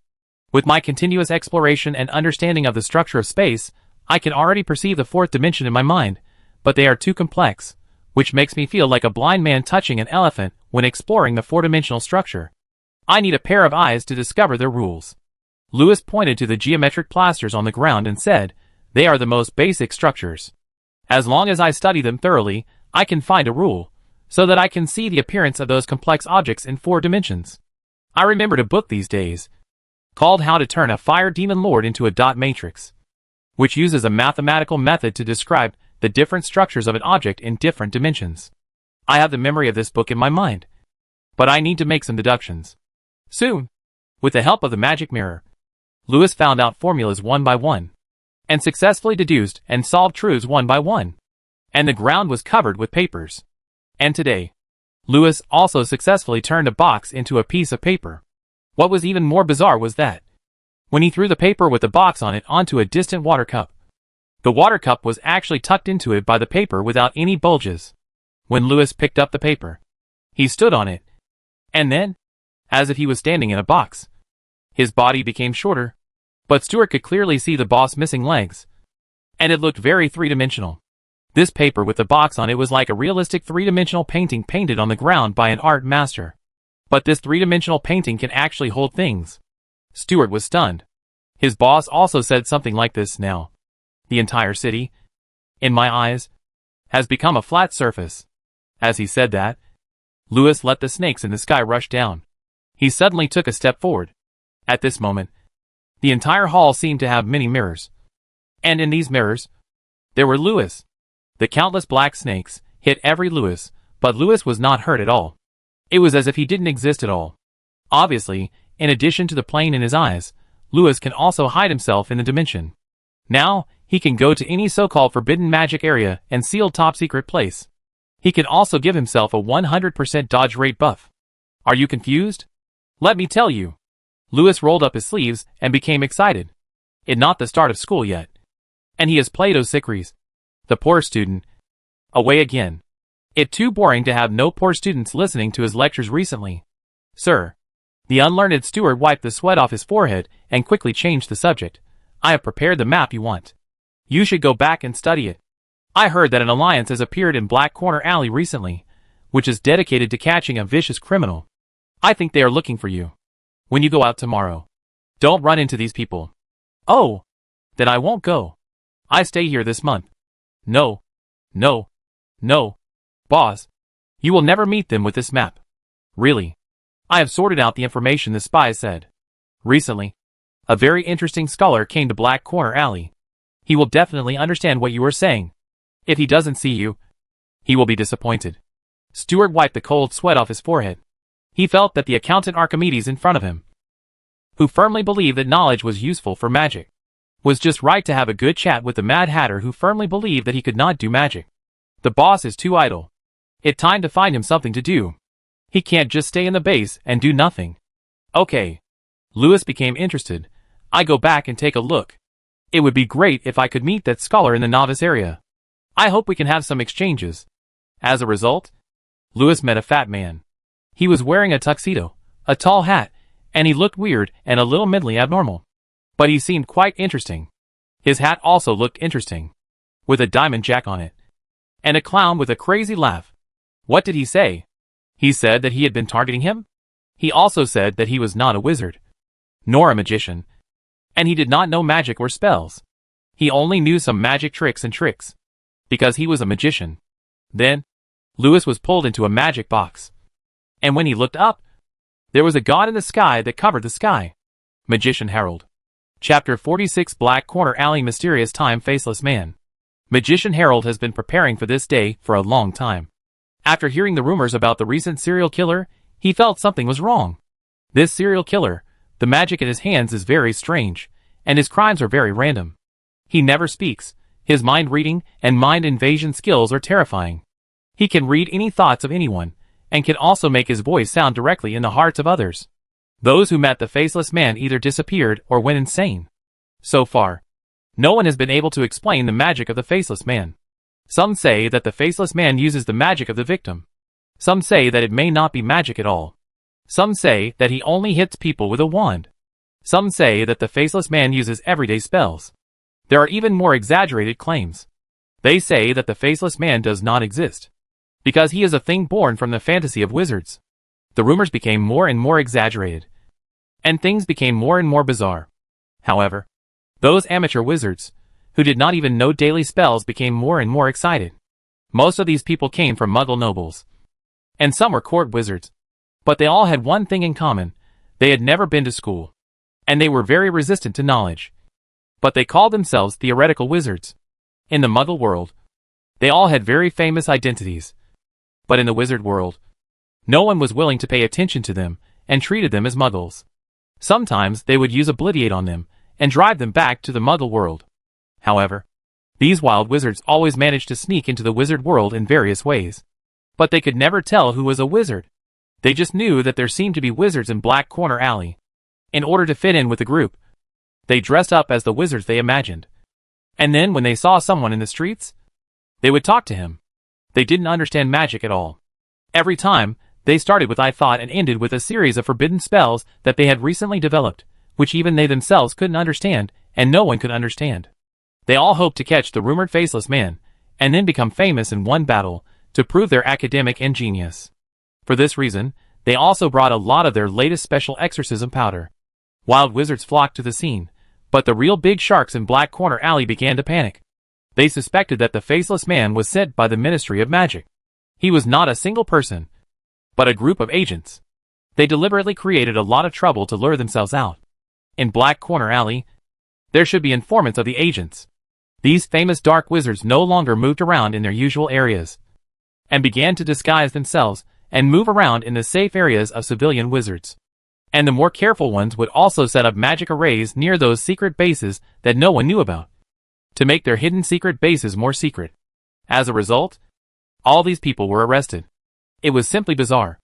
With my continuous exploration and understanding of the structure of space, I can already perceive the fourth dimension in my mind, but they are too complex, which makes me feel like a blind man touching an elephant when exploring the four-dimensional structure. I need a pair of eyes to discover their rules. Louis pointed to the geometric plasters on the ground and said, "They are the most basic structures. As long as I study them thoroughly, I can find a rule, so that I can see the appearance of those complex objects in 4 dimensions. I remembered a book these days, called How to Turn a Fire Demon Lord into a Dot Matrix, which uses a mathematical method to describe the different structures of an object in different dimensions. I have the memory of this book in my mind, but I need to make some deductions. Soon, with the help of the magic mirror, Louis found out formulas one by one, and successfully deduced and solved truths one by one. And the ground was covered with papers. And today, Louis also successfully turned a box into a piece of paper. What was even more bizarre was that, when he threw the paper with the box on it onto a distant water cup, the water cup was actually tucked into it by the paper without any bulges. When Louis picked up the paper, he stood on it, and then, as if he was standing in a box, his body became shorter, but Stuart could clearly see the boss missing legs, and it looked very three-dimensional. This paper with the box on it was like a realistic three-dimensional painting painted on the ground by an art master. But this three-dimensional painting can actually hold things. Stuart was stunned. His boss also said something like this: "Now, the entire city, in my eyes, has become a flat surface." As he said that, Louis let the snakes in the sky rush down. He suddenly took a step forward. At this moment, the entire hall seemed to have many mirrors. And in these mirrors, there were Louis. The countless black snakes hit every Louis, but Louis was not hurt at all. It was as if he didn't exist at all. Obviously, in addition to the plane in his eyes, Louis can also hide himself in the dimension. Now, he can go to any so-called forbidden magic area and sealed top-secret place. He can also give himself a 100% dodge rate buff. Are you confused? Let me tell you. Louis rolled up his sleeves and became excited. It's not the start of school yet. And he has Plato Sicries, the poor student, away again. It's too boring to have no poor students listening to his lectures recently. Sir. The unlearned Stuart wiped the sweat off his forehead and quickly changed the subject. I have prepared the map you want. You should go back and study it. I heard that an alliance has appeared in Black Corner Alley recently, which is dedicated to catching a vicious criminal. I think they are looking for you. When you go out tomorrow, don't run into these people. Oh, then I won't go. I stay here this month. No. No. No. Boss, you will never meet them with this map. Really. I have sorted out the information the spies said. Recently, a very interesting scholar came to Black Corner Alley. He will definitely understand what you are saying. If he doesn't see you, he will be disappointed. Stuart wiped the cold sweat off his forehead. He felt that the accountant Archimedes in front of him, who firmly believed that knowledge was useful for magic, was just right to have a good chat with the Mad Hatter who firmly believed that he could not do magic. The boss is too idle. It's time to find him something to do. He can't just stay in the base and do nothing. Okay. Louis became interested. I go back and take a look. It would be great if I could meet that scholar in the novice area. I hope we can have some exchanges. As a result, Louis met a fat man. He was wearing a tuxedo, a tall hat, and he looked weird and a little mentally abnormal. But he seemed quite interesting. His hat also looked interesting, with a diamond jack on it, and a clown with a crazy laugh. What did he say? He said that he had been targeting him? He also said that he was not a wizard, nor a magician, and he did not know magic or spells. He only knew some magic tricks, because he was a magician. Then, Lewis was pulled into a magic box, and when he looked up, there was a god in the sky that covered the sky. Magician Harold. Chapter 46 Black Corner Alley Mysterious Time Faceless Man. Magician Harold has been preparing for this day for a long time. After hearing the rumors about the recent serial killer, he felt something was wrong. This serial killer, the magic in his hands is very strange, and his crimes are very random. He never speaks. His mind reading and mind invasion skills are terrifying. He can read any thoughts of anyone, and can also make his voice sound directly in the hearts of others. Those who met the faceless man either disappeared or went insane. So far, no one has been able to explain the magic of the faceless man. Some say that the faceless man uses the magic of the victim. Some say that it may not be magic at all. Some say that he only hits people with a wand. Some say that the faceless man uses everyday spells. There are even more exaggerated claims. They say that the faceless man does not exist, because he is a thing born from the fantasy of wizards. The rumors became more and more exaggerated, and things became more and more bizarre. However, those amateur wizards, who did not even know daily spells, became more and more excited. Most of these people came from Muggle nobles, and some were court wizards. But they all had one thing in common: they had never been to school, and they were very resistant to knowledge. But they called themselves theoretical wizards. In the Muggle world, they all had very famous identities. But in the wizard world, no one was willing to pay attention to them, and treated them as Muggles. Sometimes they would use Obliviate on them, and drive them back to the Muggle world. However, these wild wizards always managed to sneak into the wizard world in various ways. But they could never tell who was a wizard. They just knew that there seemed to be wizards in Black Corner Alley. In order to fit in with the group, they dressed up as the wizards they imagined. And then when they saw someone in the streets, they would talk to him. They didn't understand magic at all. Every time, they started with "I thought" and ended with a series of forbidden spells that they had recently developed, which even they themselves couldn't understand, and no one could understand. They all hoped to catch the rumored faceless man, and then become famous in one battle, to prove their academic and genius. For this reason, they also brought a lot of their latest special exorcism powder. Wild wizards flocked to the scene, but the real big sharks in Black Corner Alley began to panic. They suspected that the faceless man was sent by the Ministry of Magic. He was not a single person, but a group of agents. They deliberately created a lot of trouble to lure themselves out. In Black Corner Alley, there should be informants of the agents. These famous dark wizards no longer moved around in their usual areas, and began to disguise themselves and move around in the safe areas of civilian wizards. And the more careful ones would also set up magic arrays near those secret bases that no one knew about, to make their hidden secret bases more secret. As a result, all these people were arrested. It was simply bizarre.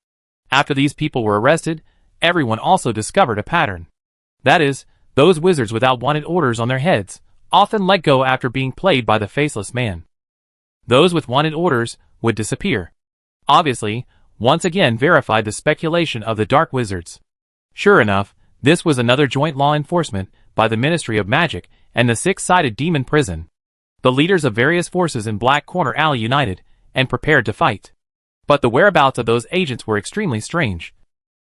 After these people were arrested, everyone also discovered a pattern. That is, those wizards without wanted orders on their heads often let go after being played by the faceless man. Those with wanted orders would disappear. Obviously, once again verified the speculation of the dark wizards. Sure enough, this was another joint law enforcement by the Ministry of Magic and the six-sided demon prison. The leaders of various forces in Black Corner Alley united and prepared to fight. But the whereabouts of those agents were extremely strange,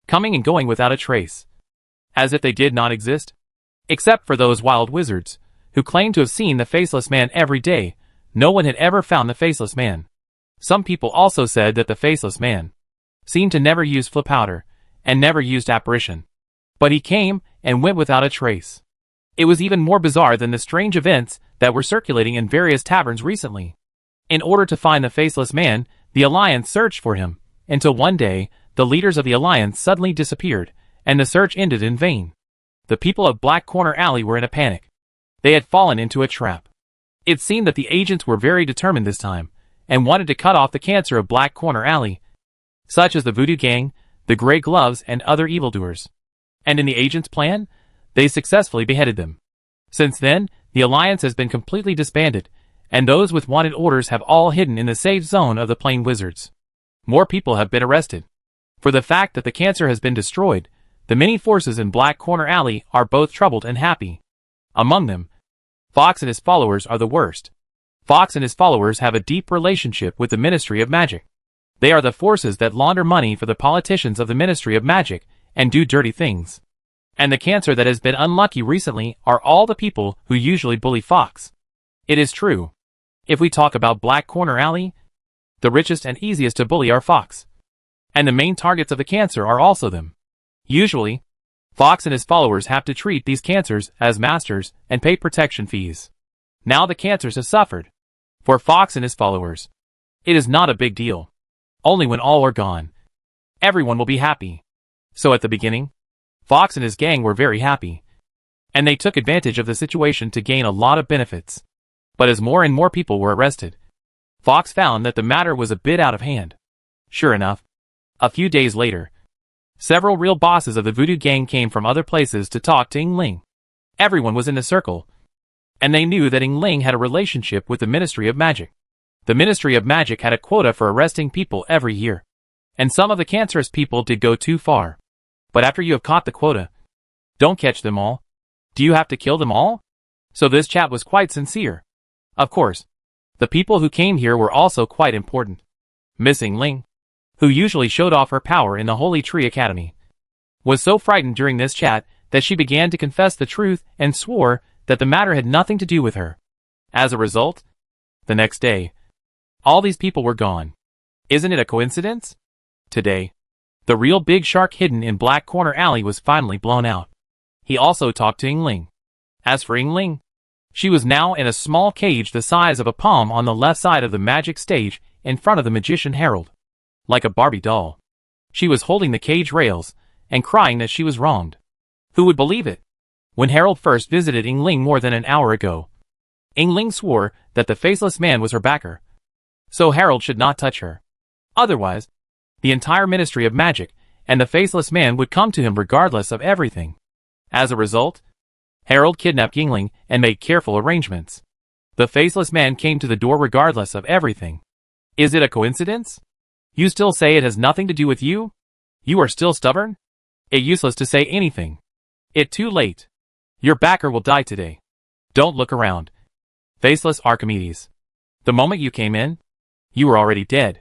coming and going without a trace, as if they did not exist. Except for those wild wizards, who claimed to have seen the faceless man every day, no one had ever found the faceless man. Some people also said that the faceless man seemed to never use flip powder, and never used apparition. But he came and went without a trace. It was even more bizarre than the strange events that were circulating in various taverns recently. In order to find the faceless man, the Alliance searched for him, until one day, the leaders of the Alliance suddenly disappeared, and the search ended in vain. The people of Black Corner Alley were in a panic. They had fallen into a trap. It seemed that the agents were very determined this time, and wanted to cut off the cancer of Black Corner Alley, such as the Voodoo Gang, the Grey Gloves, and other evildoers. And in the agents' plan, they successfully beheaded them. Since then, the Alliance has been completely disbanded, and those with wanted orders have all hidden in the safe zone of the Plain Wizards. More people have been arrested. For the fact that the cancer has been destroyed, The many forces in Black Corner Alley are both troubled and happy. Among them, Fox and his followers are the worst. Fox and his followers have a deep relationship with the Ministry of Magic. They are the forces that launder money for the politicians of the Ministry of Magic and do dirty things. And the cancer that has been unlucky recently are all the people who usually bully Fox. It is true. If we talk about Black Corner Alley, the richest and easiest to bully are Fox. And the main targets of the cancer are also them. Usually, Fox and his followers have to treat these cancers as masters and pay protection fees. Now the cancers have suffered. For Fox and his followers, it is not a big deal. Only when all are gone, everyone will be happy. So at the beginning, Fox and his gang were very happy. And they took advantage of the situation to gain a lot of benefits. But as more and more people were arrested, Fox found that the matter was a bit out of hand. Sure enough, a few days later, several real bosses of the Voodoo Gang came from other places to talk to Ying Ling. Everyone was in the circle, and they knew that Ying Ling had a relationship with the Ministry of Magic. The Ministry of Magic had a quota for arresting people every year, and some of the cancerous people did go too far. But after you have caught the quota, don't catch them all. Do you have to kill them all? So this chat was quite sincere. Of course, the people who came here were also quite important. Miss Ying Ling, who usually showed off her power in the Holy Tree Academy, was so frightened during this chat that she began to confess the truth and swore that the matter had nothing to do with her. As a result, the next day, all these people were gone. Isn't it a coincidence? Today, the real big shark hidden in Black Corner Alley was finally blown out. He also talked to Ying Ling. As for Ying Ling, she was now in a small cage the size of a palm on the left side of the magic stage in front of the magician Harold. Like a Barbie doll, she was holding the cage rails and crying that she was wronged. Who would believe it? When Harold first visited Ying Ling more than an hour ago, Ying Ling swore that the faceless man was her backer. So Harold should not touch her. Otherwise, the entire Ministry of Magic and the faceless man would come to him regardless of everything. As a result, Harold kidnapped Ying Ling and made careful arrangements. The faceless man came to the door regardless of everything. Is it a coincidence? You still say it has nothing to do with you? You are still stubborn? It's useless to say anything. It's too late. Your backer will die today. Don't look around. Faceless Archimedes. The moment you came in, you were already dead.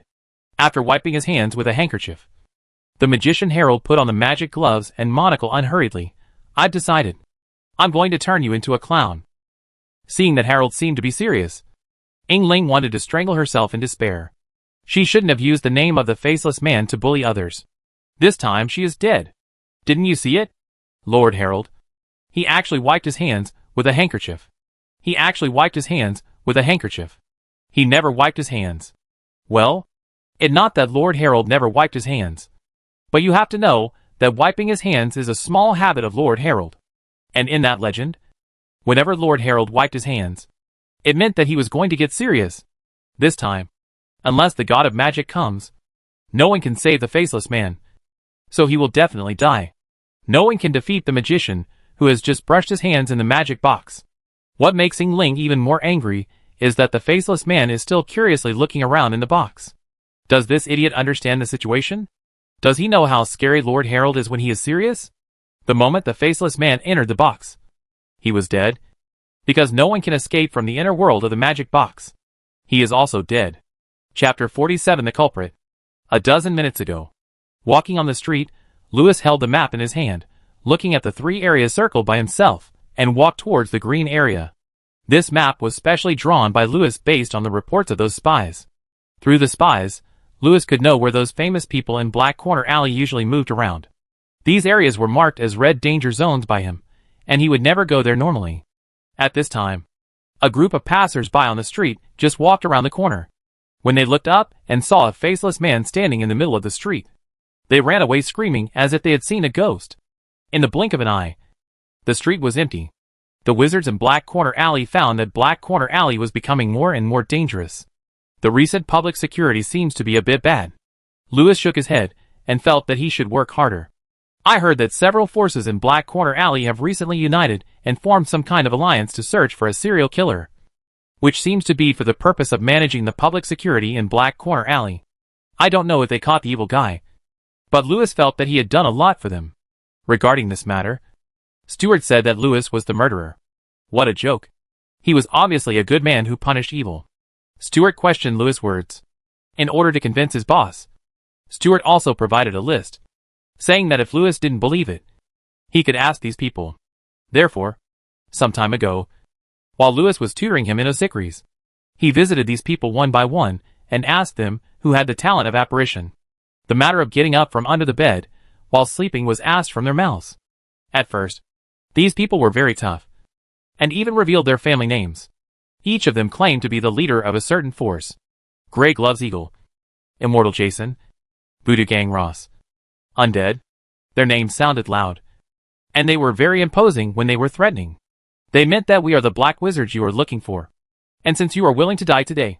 After wiping his hands with a handkerchief, the magician Harold put on the magic gloves and monocle unhurriedly. I've decided. I'm going to turn you into a clown. Seeing that Harold seemed to be serious, Ying Ling wanted to strangle herself in despair. She shouldn't have used the name of the faceless man to bully others. This time she is dead. Didn't you see it? Lord Harold. He actually wiped his hands with a handkerchief. He actually wiped his hands with a handkerchief. He never wiped his hands. Well, it's not that Lord Harold never wiped his hands. But you have to know that wiping his hands is a small habit of Lord Harold. And in that legend, whenever Lord Harold wiped his hands, it meant that he was going to get serious. This time, unless the god of magic comes, no one can save the faceless man. So he will definitely die. No one can defeat the magician who has just brushed his hands in the magic box. What makes Ying Ling even more angry is that the faceless man is still curiously looking around in the box. Does this idiot understand the situation? Does he know how scary Lord Harold is when he is serious? The moment the faceless man entered the box, he was dead. Because no one can escape from the inner world of the magic box. He is also dead. Chapter 47 The Culprit. A dozen minutes ago, walking on the street, Louis held the map in his hand, looking at the 3 areas circled by himself, and walked towards the green area. This map was specially drawn by Louis based on the reports of those spies. Through the spies, Louis could know where those famous people in Black Corner Alley usually moved around. These areas were marked as red danger zones by him, and he would never go there normally. At this time, a group of passers-by on the street just walked around the corner. When they looked up and saw a faceless man standing in the middle of the street, they ran away screaming as if they had seen a ghost. In the blink of an eye, the street was empty. The wizards in Black Corner Alley found that Black Corner Alley was becoming more and more dangerous. The recent public security seems to be a bit bad. Louis shook his head and felt that he should work harder. I heard that several forces in Black Corner Alley have recently united and formed some kind of alliance to search for a serial killer, which seems to be for the purpose of managing the public security in Black Corner Alley. I don't know if they caught the evil guy, but Louis felt that he had done a lot for them. Regarding this matter, Stewart said that Lewis was the murderer. What a joke. He was obviously a good man who punished evil. Stewart questioned Lewis' words. In order to convince his boss, Stewart also provided a list, saying that if Lewis didn't believe it, he could ask these people. Therefore, some time ago, while Lewis was tutoring him in Osikris, he visited these people one by one and asked them who had the talent of apparition. The matter of getting up from under the bed while sleeping was asked from their mouths. At first, these people were very tough, and even revealed their family names. Each of them claimed to be the leader of a certain force. Grey Gloves Eagle, Immortal Jason, Voodoo Gang Ross, Undead. Their names sounded loud, and they were very imposing when they were threatening. They meant that we are the black wizards you are looking for, and since you are willing to die today,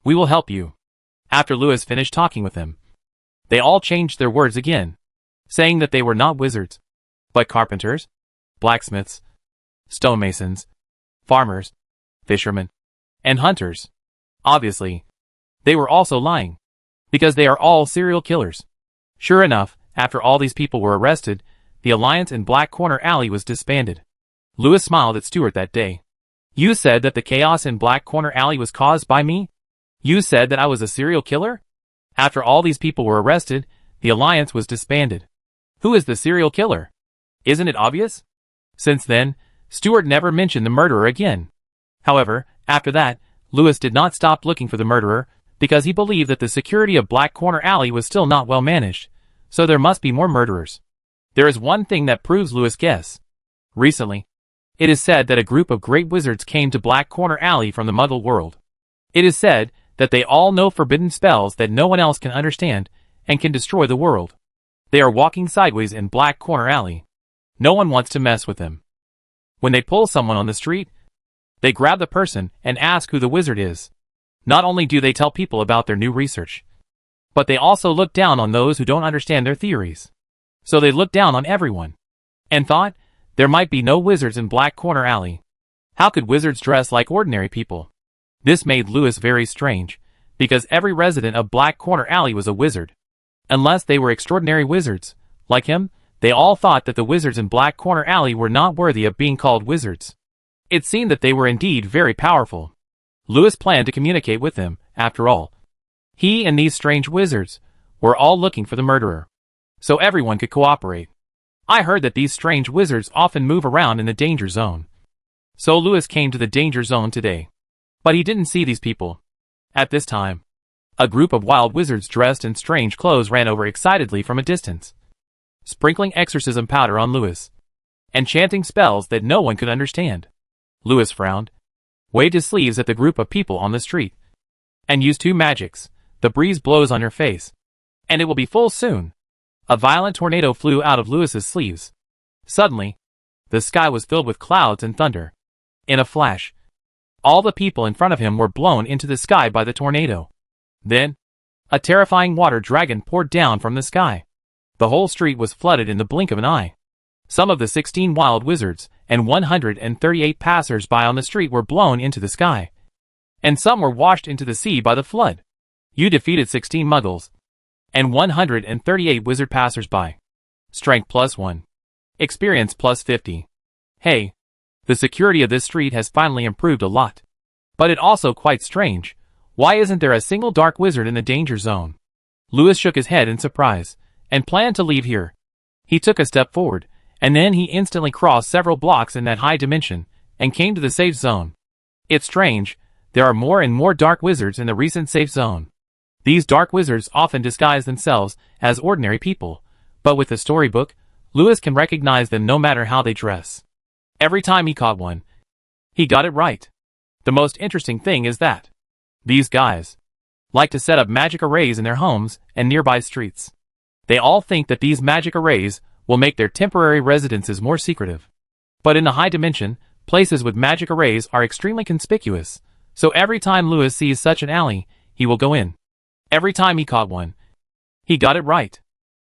we will help you. After Lewis finished talking with them, they all changed their words again, saying that they were not wizards, but carpenters, blacksmiths, stonemasons, farmers, fishermen, and hunters. Obviously, they were also lying, because they are all serial killers. Sure enough, after all these people were arrested, the alliance in Black Corner Alley was disbanded. Lewis smiled at Stewart that day. You said that the chaos in Black Corner Alley was caused by me? You said that I was a serial killer? After all these people were arrested, the alliance was disbanded. Who is the serial killer? Isn't it obvious? Since then, Stewart never mentioned the murderer again. However, after that, Lewis did not stop looking for the murderer, because he believed that the security of Black Corner Alley was still not well managed, so there must be more murderers. There is one thing that proves Lewis' guess. Recently, it is said that a group of great wizards came to Black Corner Alley from the Muggle world. It is said that they all know forbidden spells that no one else can understand and can destroy the world. They are walking sideways in Black Corner Alley. No one wants to mess with them. When they pull someone on the street, they grab the person and ask who the wizard is. Not only do they tell people about their new research, but they also look down on those who don't understand their theories. So they look down on everyone, and thought there might be no wizards in Black Corner Alley. How could wizards dress like ordinary people? This made Lewis very strange, because every resident of Black Corner Alley was a wizard. Unless they were extraordinary wizards, like him, they all thought that the wizards in Black Corner Alley were not worthy of being called wizards. It seemed that they were indeed very powerful. Lewis planned to communicate with them, after all. He and these strange wizards were all looking for the murderer, so everyone could cooperate. I heard that these strange wizards often move around in the danger zone. So Lewis came to the danger zone today. But he didn't see these people. At this time, a group of wild wizards dressed in strange clothes ran over excitedly from a distance, sprinkling exorcism powder on Lewis, and chanting spells that no one could understand. Lewis frowned, waved his sleeves at the group of people on the street, and used two magics. The breeze blows on your face, and it will be full soon. A violent tornado flew out of Lewis's sleeves. Suddenly, the sky was filled with clouds and thunder. In a flash, all the people in front of him were blown into the sky by the tornado. Then, a terrifying water dragon poured down from the sky. The whole street was flooded in the blink of an eye. Some of the 16 wild wizards and 138 passers-by on the street were blown into the sky, and some were washed into the sea by the flood. You defeated 16 muggles and 138 wizard passers-by. Strength +1. Experience +50. Hey, the security of this street has finally improved a lot. But it also quite strange. Why isn't there a single dark wizard in the danger zone? Lewis shook his head in surprise, and planned to leave here. He took a step forward, and then he instantly crossed several blocks in that high dimension, and came to the safe zone. It's strange, there are more and more dark wizards in the recent safe zone. These dark wizards often disguise themselves as ordinary people, but with the storybook, Lewis can recognize them no matter how they dress. Every time he caught one, he got it right. The most interesting thing is that these guys like to set up magic arrays in their homes and nearby streets. They all think that these magic arrays will make their temporary residences more secretive. But in the high dimension, places with magic arrays are extremely conspicuous, so every time Lewis sees such an alley, he will go in. Every time he caught one, he got it right.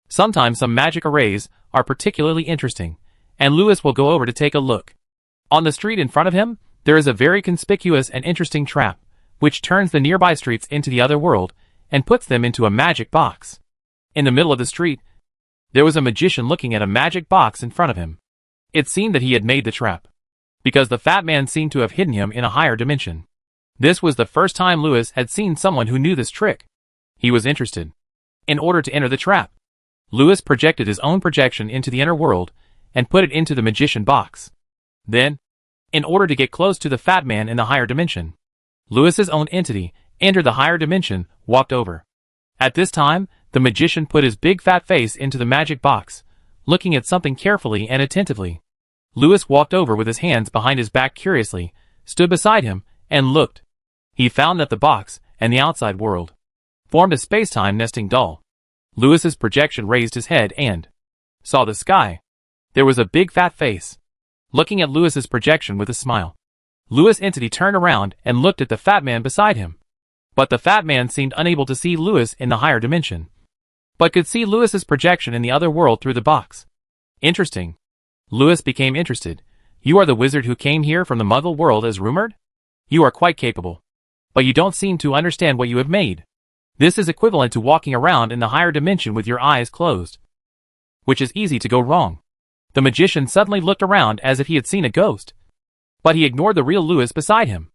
Sometimes some magic arrays are particularly interesting, and Lewis will go over to take a look. On the street in front of him, there is a very conspicuous and interesting trap, which turns the nearby streets into the other world, and puts them into a magic box. In the middle of the street, There was a magician looking at a magic box in front of him. It seemed that he had made the trap, because the fat man seemed to have hidden him in a higher dimension. This was the first time Lewis had seen someone who knew this trick. He was interested. In order to enter the trap, Lewis projected his own projection into the inner world and put it into the magician box. Then, in order to get close to the fat man in the higher dimension, Lewis's own entity entered the higher dimension, walked over. At this time, the magician put his big fat face into the magic box, looking at something carefully and attentively. Lewis walked over with his hands behind his back curiously, stood beside him, and looked. He found that the box and the outside world formed a space-time nesting doll. Lewis's projection raised his head and saw the sky. There was a big fat face, looking at Lewis's projection with a smile. Lewis' entity turned around and looked at the fat man beside him. But the fat man seemed unable to see Lewis in the higher dimension, but could see Lewis's projection in the other world through the box. Interesting. Lewis became interested. You are the wizard who came here from the Muggle world as rumored? You are quite capable, but you don't seem to understand what you have made. This is equivalent to walking around in the higher dimension with your eyes closed, which is easy to go wrong. The magician suddenly looked around as if he had seen a ghost, but he ignored the real Lewis beside him.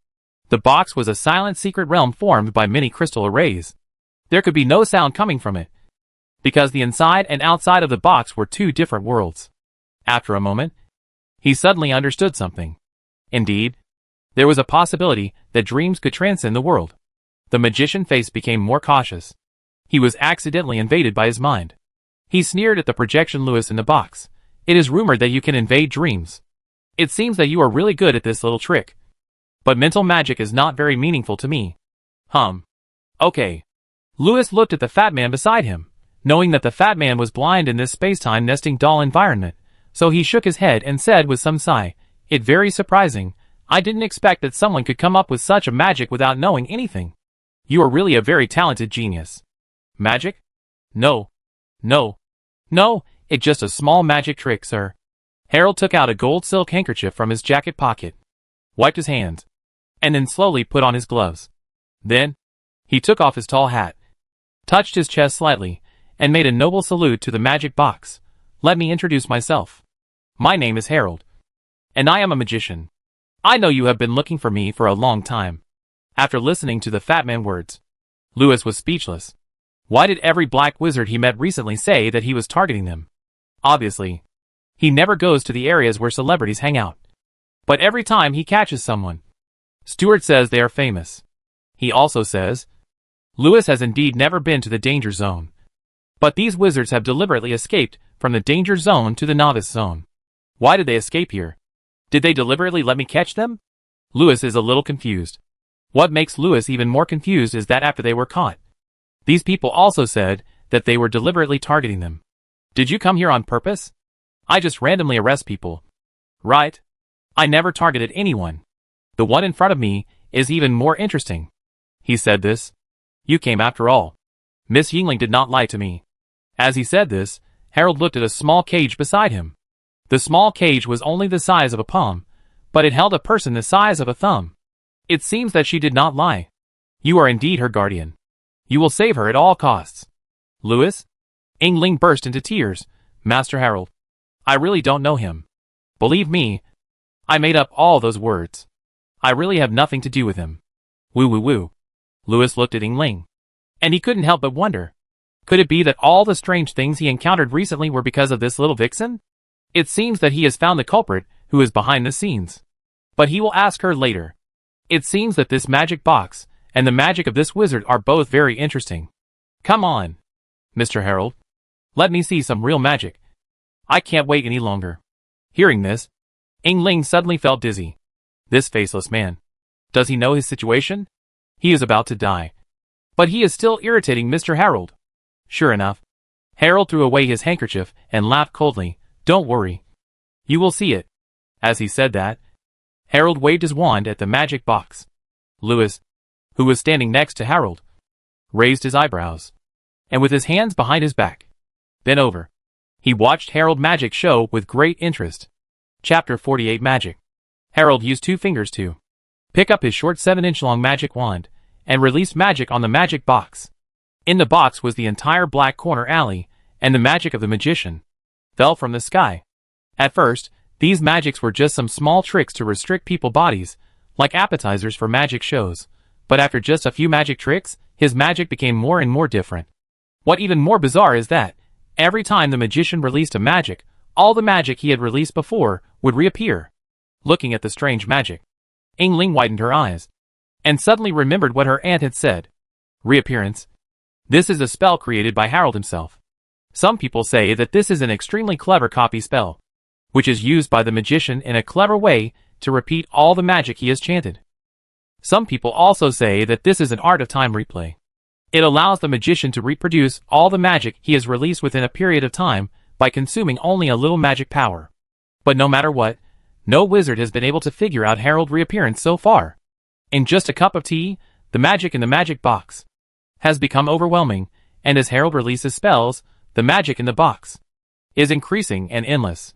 The box was a silent secret realm formed by many crystal arrays. There could be no sound coming from it, because the inside and outside of the box were two different worlds. After a moment, he suddenly understood something. Indeed, there was a possibility that dreams could transcend the world. The magician's face became more cautious. He was accidentally invaded by his mind. He sneered at the projection Lewis in the box. It is rumored that you can invade dreams. It seems that you are really good at this little trick. But mental magic is not very meaningful to me. Okay. Lewis looked at the fat man beside him, knowing that the fat man was blind in this space-time nesting doll environment, so he shook his head and said with some sigh, "It's very surprising. I didn't expect that someone could come up with such a magic without knowing anything. You are really a very talented genius." Magic? No, it's just a small magic trick, sir. Harold took out a gold silk handkerchief from his jacket pocket, wiped his hands, and then slowly put on his gloves. Then, he took off his tall hat, touched his chest slightly, and made a noble salute to the magic box. "Let me introduce myself. My name is Harold, and I am a magician. I know you have been looking for me for a long time." After listening to the fat man's words, Lewis was speechless. Why did every black wizard he met recently say that he was targeting them? Obviously, he never goes to the areas where celebrities hang out. But every time he catches someone, Stuart says they are famous. He also says, Lewis has indeed never been to the danger zone. But these wizards have deliberately escaped from the danger zone to the novice zone. Why did they escape here? Did they deliberately let me catch them? Lewis is a little confused. What makes Lewis even more confused is that after they were caught, these people also said that they were deliberately targeting them. Did you come here on purpose? I just randomly arrest people. Right? I never targeted anyone. The one in front of me is even more interesting. He said this. You came after all. Miss Yingling did not lie to me. As he said this, Harold looked at a small cage beside him. The small cage was only the size of a palm, but it held a person the size of a thumb. It seems that she did not lie. You are indeed her guardian. You will save her at all costs. Lewis? Yingling burst into tears. Master Harold, I really don't know him. Believe me, I made up all those words. I really have nothing to do with him. Woo woo woo. Lewis looked at Yingling, and he couldn't help but wonder. Could it be that all the strange things he encountered recently were because of this little vixen? It seems that he has found the culprit who is behind the scenes. But he will ask her later. It seems that this magic box and the magic of this wizard are both very interesting. Come on, Mr. Harold. Let me see some real magic. I can't wait any longer. Hearing this, Yingling suddenly felt dizzy. This faceless man. Does he know his situation? He is about to die. But he is still irritating Mr. Harold. Sure enough, Harold threw away his handkerchief and laughed coldly. Don't worry. You will see it. As he said that, Harold waved his wand at the magic box. Lewis, who was standing next to Harold, raised his eyebrows, and with his hands behind his back, bent over. He watched Harold magic show with great interest. Chapter 48 Magic. Harold used 2 fingers to pick up his short 7-inch long magic wand and released magic on the magic box. In the box was the entire black corner alley and the magic of the magician fell from the sky. At first, these magics were just some small tricks to restrict people's bodies, like appetizers for magic shows. But after just a few magic tricks, his magic became more and more different. What even more bizarre is that, every time the magician released a magic, all the magic he had released before would reappear. Looking at the strange magic, Yingling widened her eyes, and suddenly remembered what her aunt had said. Reappearance. This is a spell created by Harold himself. Some people say that this is an extremely clever copy spell, which is used by the magician in a clever way to repeat all the magic he has chanted. Some people also say that this is an art of time replay. It allows the magician to reproduce all the magic he has released within a period of time by consuming only a little magic power. But no matter what, no wizard has been able to figure out Harold's reappearance so far. In just a cup of tea, the magic in the magic box has become overwhelming, and as Harold releases spells, the magic in the box is increasing and endless.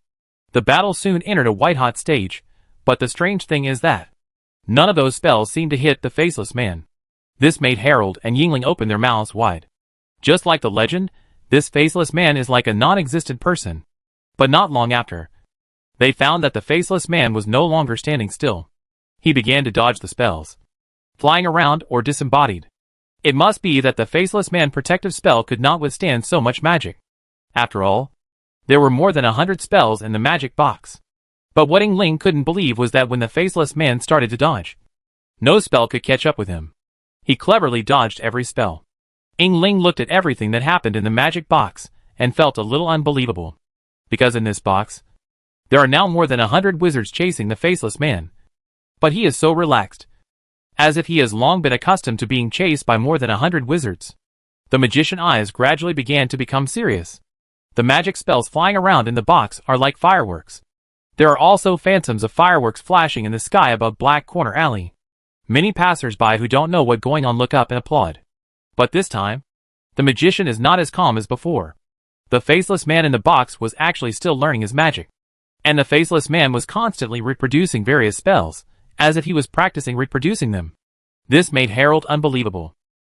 The battle soon entered a white-hot stage, but the strange thing is that none of those spells seemed to hit the faceless man. This made Harold and Yingling open their mouths wide. Just like the legend, this faceless man is like a non-existent person. But not long after, they found that the faceless man was no longer standing still. He began to dodge the spells, flying around or disembodied. It must be that the faceless man's protective spell could not withstand so much magic. After all, there were more than 100 spells in the magic box. But what Yingling couldn't believe was that when the faceless man started to dodge, no spell could catch up with him. He cleverly dodged every spell. Yingling looked at everything that happened in the magic box and felt a little unbelievable. Because in this box, there are now more than 100 wizards chasing the faceless man. But he is so relaxed, as if he has long been accustomed to being chased by more than 100 wizards. The magician's eyes gradually began to become serious. The magic spells flying around in the box are like fireworks. There are also phantoms of fireworks flashing in the sky above Black Corner Alley. Many passers-by who don't know what's going on look up and applaud. But this time, the magician is not as calm as before. The faceless man in the box was actually still learning his magic. And the faceless man was constantly reproducing various spells, as if he was practicing reproducing them. This made Harold unbelievable.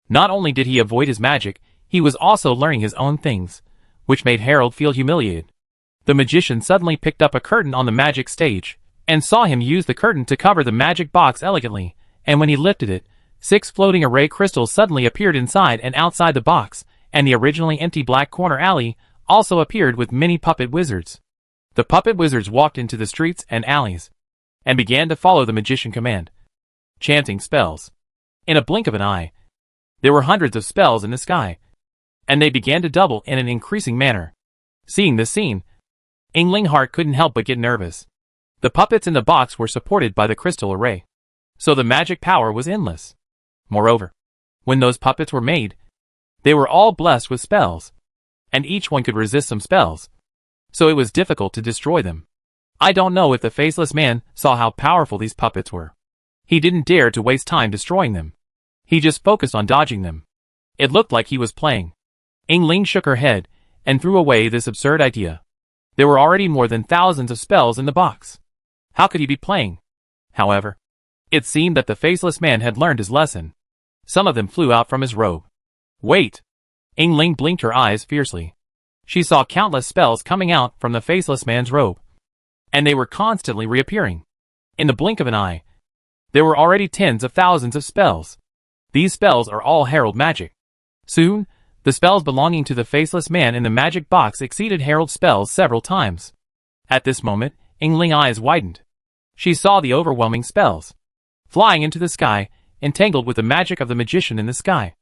Not only did he avoid his magic, he was also learning his own things, which made Harold feel humiliated. The magician suddenly picked up a curtain on the magic stage, and saw him use the curtain to cover the magic box elegantly, and when he lifted it, 6 floating array crystals suddenly appeared inside and outside the box, and the originally empty Black Corner Alley also appeared with many puppet wizards. The puppet wizards walked into the streets and alleys, and began to follow the magician's command, chanting spells. In a blink of an eye, there were hundreds of spells in the sky, and they began to double in an increasing manner. Seeing this scene, Yingling's heart couldn't help but get nervous. The puppets in the box were supported by the crystal array, so the magic power was endless. Moreover, when those puppets were made, they were all blessed with spells, and each one could resist some spells, so it was difficult to destroy them. I don't know if the faceless man saw how powerful these puppets were. He didn't dare to waste time destroying them. He just focused on dodging them. It looked like he was playing. Yingling shook her head and threw away this absurd idea. There were already more than thousands of spells in the box. How could he be playing? However, it seemed that the faceless man had learned his lesson. Some of them flew out from his robe. Wait! Yingling blinked her eyes fiercely. She saw countless spells coming out from the faceless man's robe, and they were constantly reappearing. In the blink of an eye, there were already tens of thousands of spells. These spells are all Harold magic. Soon, the spells belonging to the faceless man in the magic box exceeded Harold's spells several times. At this moment, Yingling's eyes widened. She saw the overwhelming spells flying into the sky, entangled with the magic of the magician in the sky.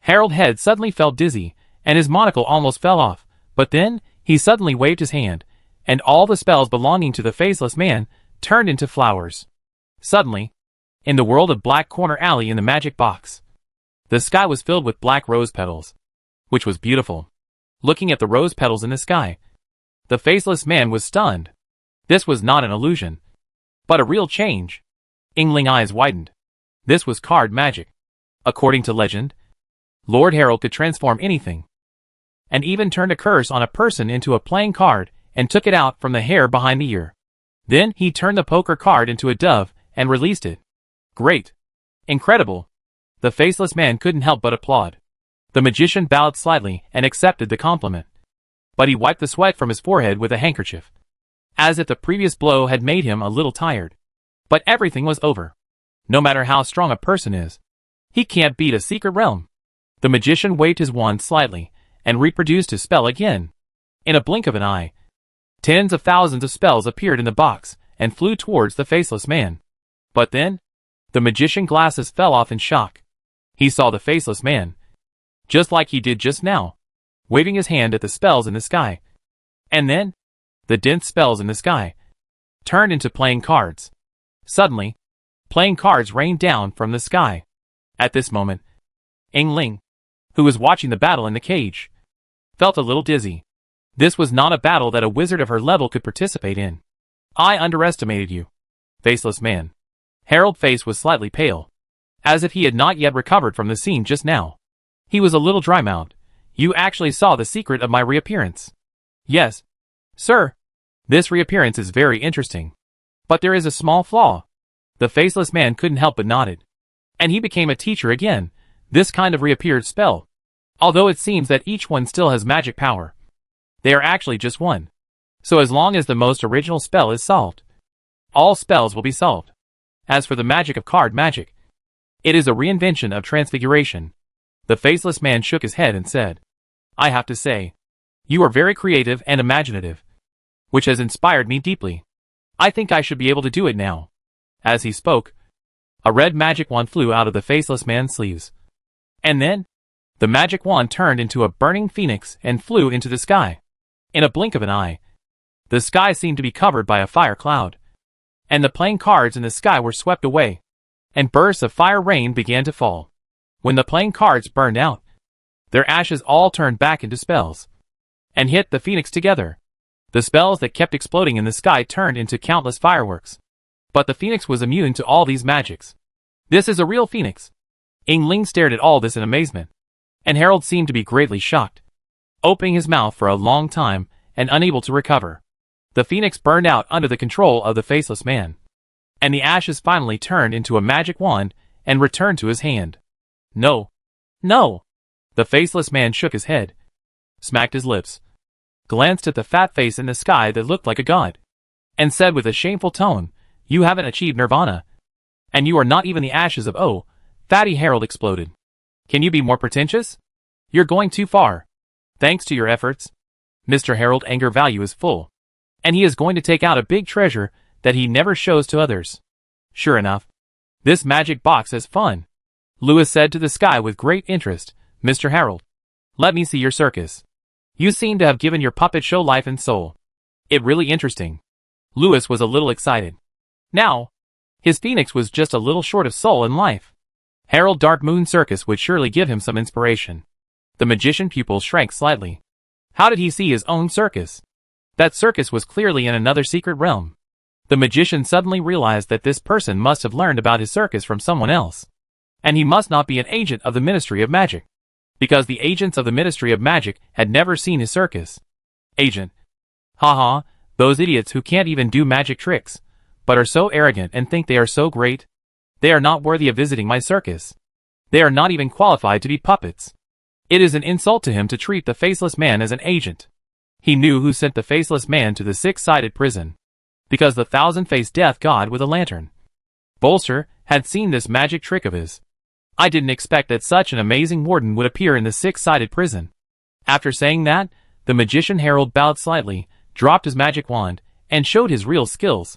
Harold's head suddenly felt dizzy, and his monocle almost fell off, but then, he suddenly waved his hand, and all the spells belonging to the faceless man turned into flowers. Suddenly, in the world of Black Corner Alley in the magic box, the sky was filled with black rose petals, which was beautiful. Looking at the rose petals in the sky, the faceless man was stunned. This was not an illusion, but a real change. Yingling's eyes widened. This was card magic. According to legend, Lord Harold could transform anything, and even turned a curse on a person into a playing card and took it out from the hair behind the ear. Then he turned the poker card into a dove and released it. Great! Incredible! The faceless man couldn't help but applaud. The magician bowed slightly and accepted the compliment. but he wiped the sweat from his forehead with a handkerchief, as if the previous blow had made him a little tired. But everything was over. No matter how strong a person is, he can't beat a secret realm. The magician waved his wand slightly, and reproduced his spell again. In a blink of an eye, tens of thousands of spells appeared in the box, and flew towards the faceless man. But then, the magician's glasses fell off in shock. He saw the faceless man, just like he did just now, waving his hand at the spells in the sky. And then, the dense spells in the sky turned into playing cards. Suddenly, playing cards rained down from the sky. At this moment, Ling, who was watching the battle in the cage, felt a little dizzy. This was not a battle that a wizard of her level could participate in. I underestimated you, faceless man. Harold's face was slightly pale, as if he had not yet recovered from the scene just now. He was a little dry-mouthed. You actually saw the secret of my reappearance. Yes, sir. This reappearance is very interesting. But there is a small flaw. The faceless man couldn't help but nodded. And he became a teacher again, this kind of reappeared spell. Although it seems that each one still has magic power, they are actually just one. So as long as the most original spell is solved, all spells will be solved. As for the magic of card magic, it is a reinvention of transfiguration. The faceless man shook his head and said, I have to say, you are very creative and imaginative, which has inspired me deeply. I think I should be able to do it now. As he spoke, a red magic wand flew out of the faceless man's sleeves. And then, the magic wand turned into a burning phoenix and flew into the sky. In a blink of an eye, the sky seemed to be covered by a fire cloud, and the playing cards in the sky were swept away, and bursts of fire rain began to fall. When the playing cards burned out, their ashes all turned back into spells, and hit the phoenix together. The spells that kept exploding in the sky turned into countless fireworks. But the phoenix was immune to all these magics. This is a real phoenix. Ling stared at all this in amazement, and Harold seemed to be greatly shocked, opening his mouth for a long time and unable to recover. The phoenix burned out under the control of the faceless man, and the ashes finally turned into a magic wand and returned to his hand. No. No. The faceless man shook his head, smacked his lips, glanced at the fat face in the sky that looked like a god, and said with a shameful tone, You haven't achieved nirvana, and you are not even the ashes of Fatty. Harold exploded. Can you be more pretentious? You're going too far. Thanks to your efforts, Mr. Harold's anger value is full, and he is going to take out a big treasure that he never shows to others. Sure enough, this magic box has fun, Lewis said to the sky with great interest. Mr. Harold, let me see your circus. You seem to have given your puppet show life and soul. It's really interesting. Lewis was a little excited. Now, his phoenix was just a little short of soul and life. Harold Dark Moon Circus would surely give him some inspiration. The magician pupil shrank slightly. How did he see his own circus? That circus was clearly in another secret realm. The magician suddenly realized that this person must have learned about his circus from someone else. And he must not be an agent of the Ministry of Magic, because the agents of the Ministry of Magic had never seen his circus. Agent. Haha, those idiots who can't even do magic tricks, but are so arrogant and think they are so great. They are not worthy of visiting my circus. They are not even qualified to be puppets. It is an insult to him to treat the faceless man as an agent. He knew who sent the faceless man to the six-sided prison, because the thousand-faced death god with a lantern, Bolster, had seen this magic trick of his. I didn't expect that such an amazing warden would appear in the six-sided prison. After saying that, the magician Harold bowed slightly, dropped his magic wand, and showed his real skills.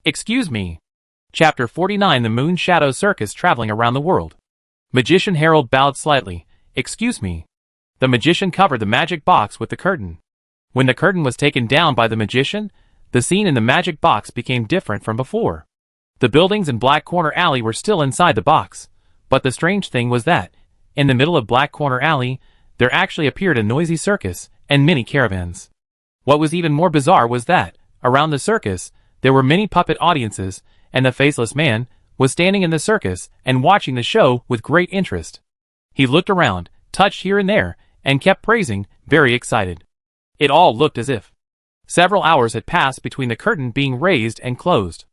Excuse me. Chapter 49 The Moon Shadow Circus Traveling Around the World. Magician Harold bowed slightly. Excuse me. The magician covered the magic box with the curtain. When the curtain was taken down by the magician, the scene in the magic box became different from before. The buildings in Black Corner Alley were still inside the box, but the strange thing was that, in the middle of Black Corner Alley, there actually appeared a noisy circus and many caravans. What was even more bizarre was that, around the circus, there were many puppet audiences, and the faceless man was standing in the circus and watching the show with great interest. He looked around, touched here and there, and kept praising, very excited. It all looked as if several hours had passed between the curtain being raised and closed.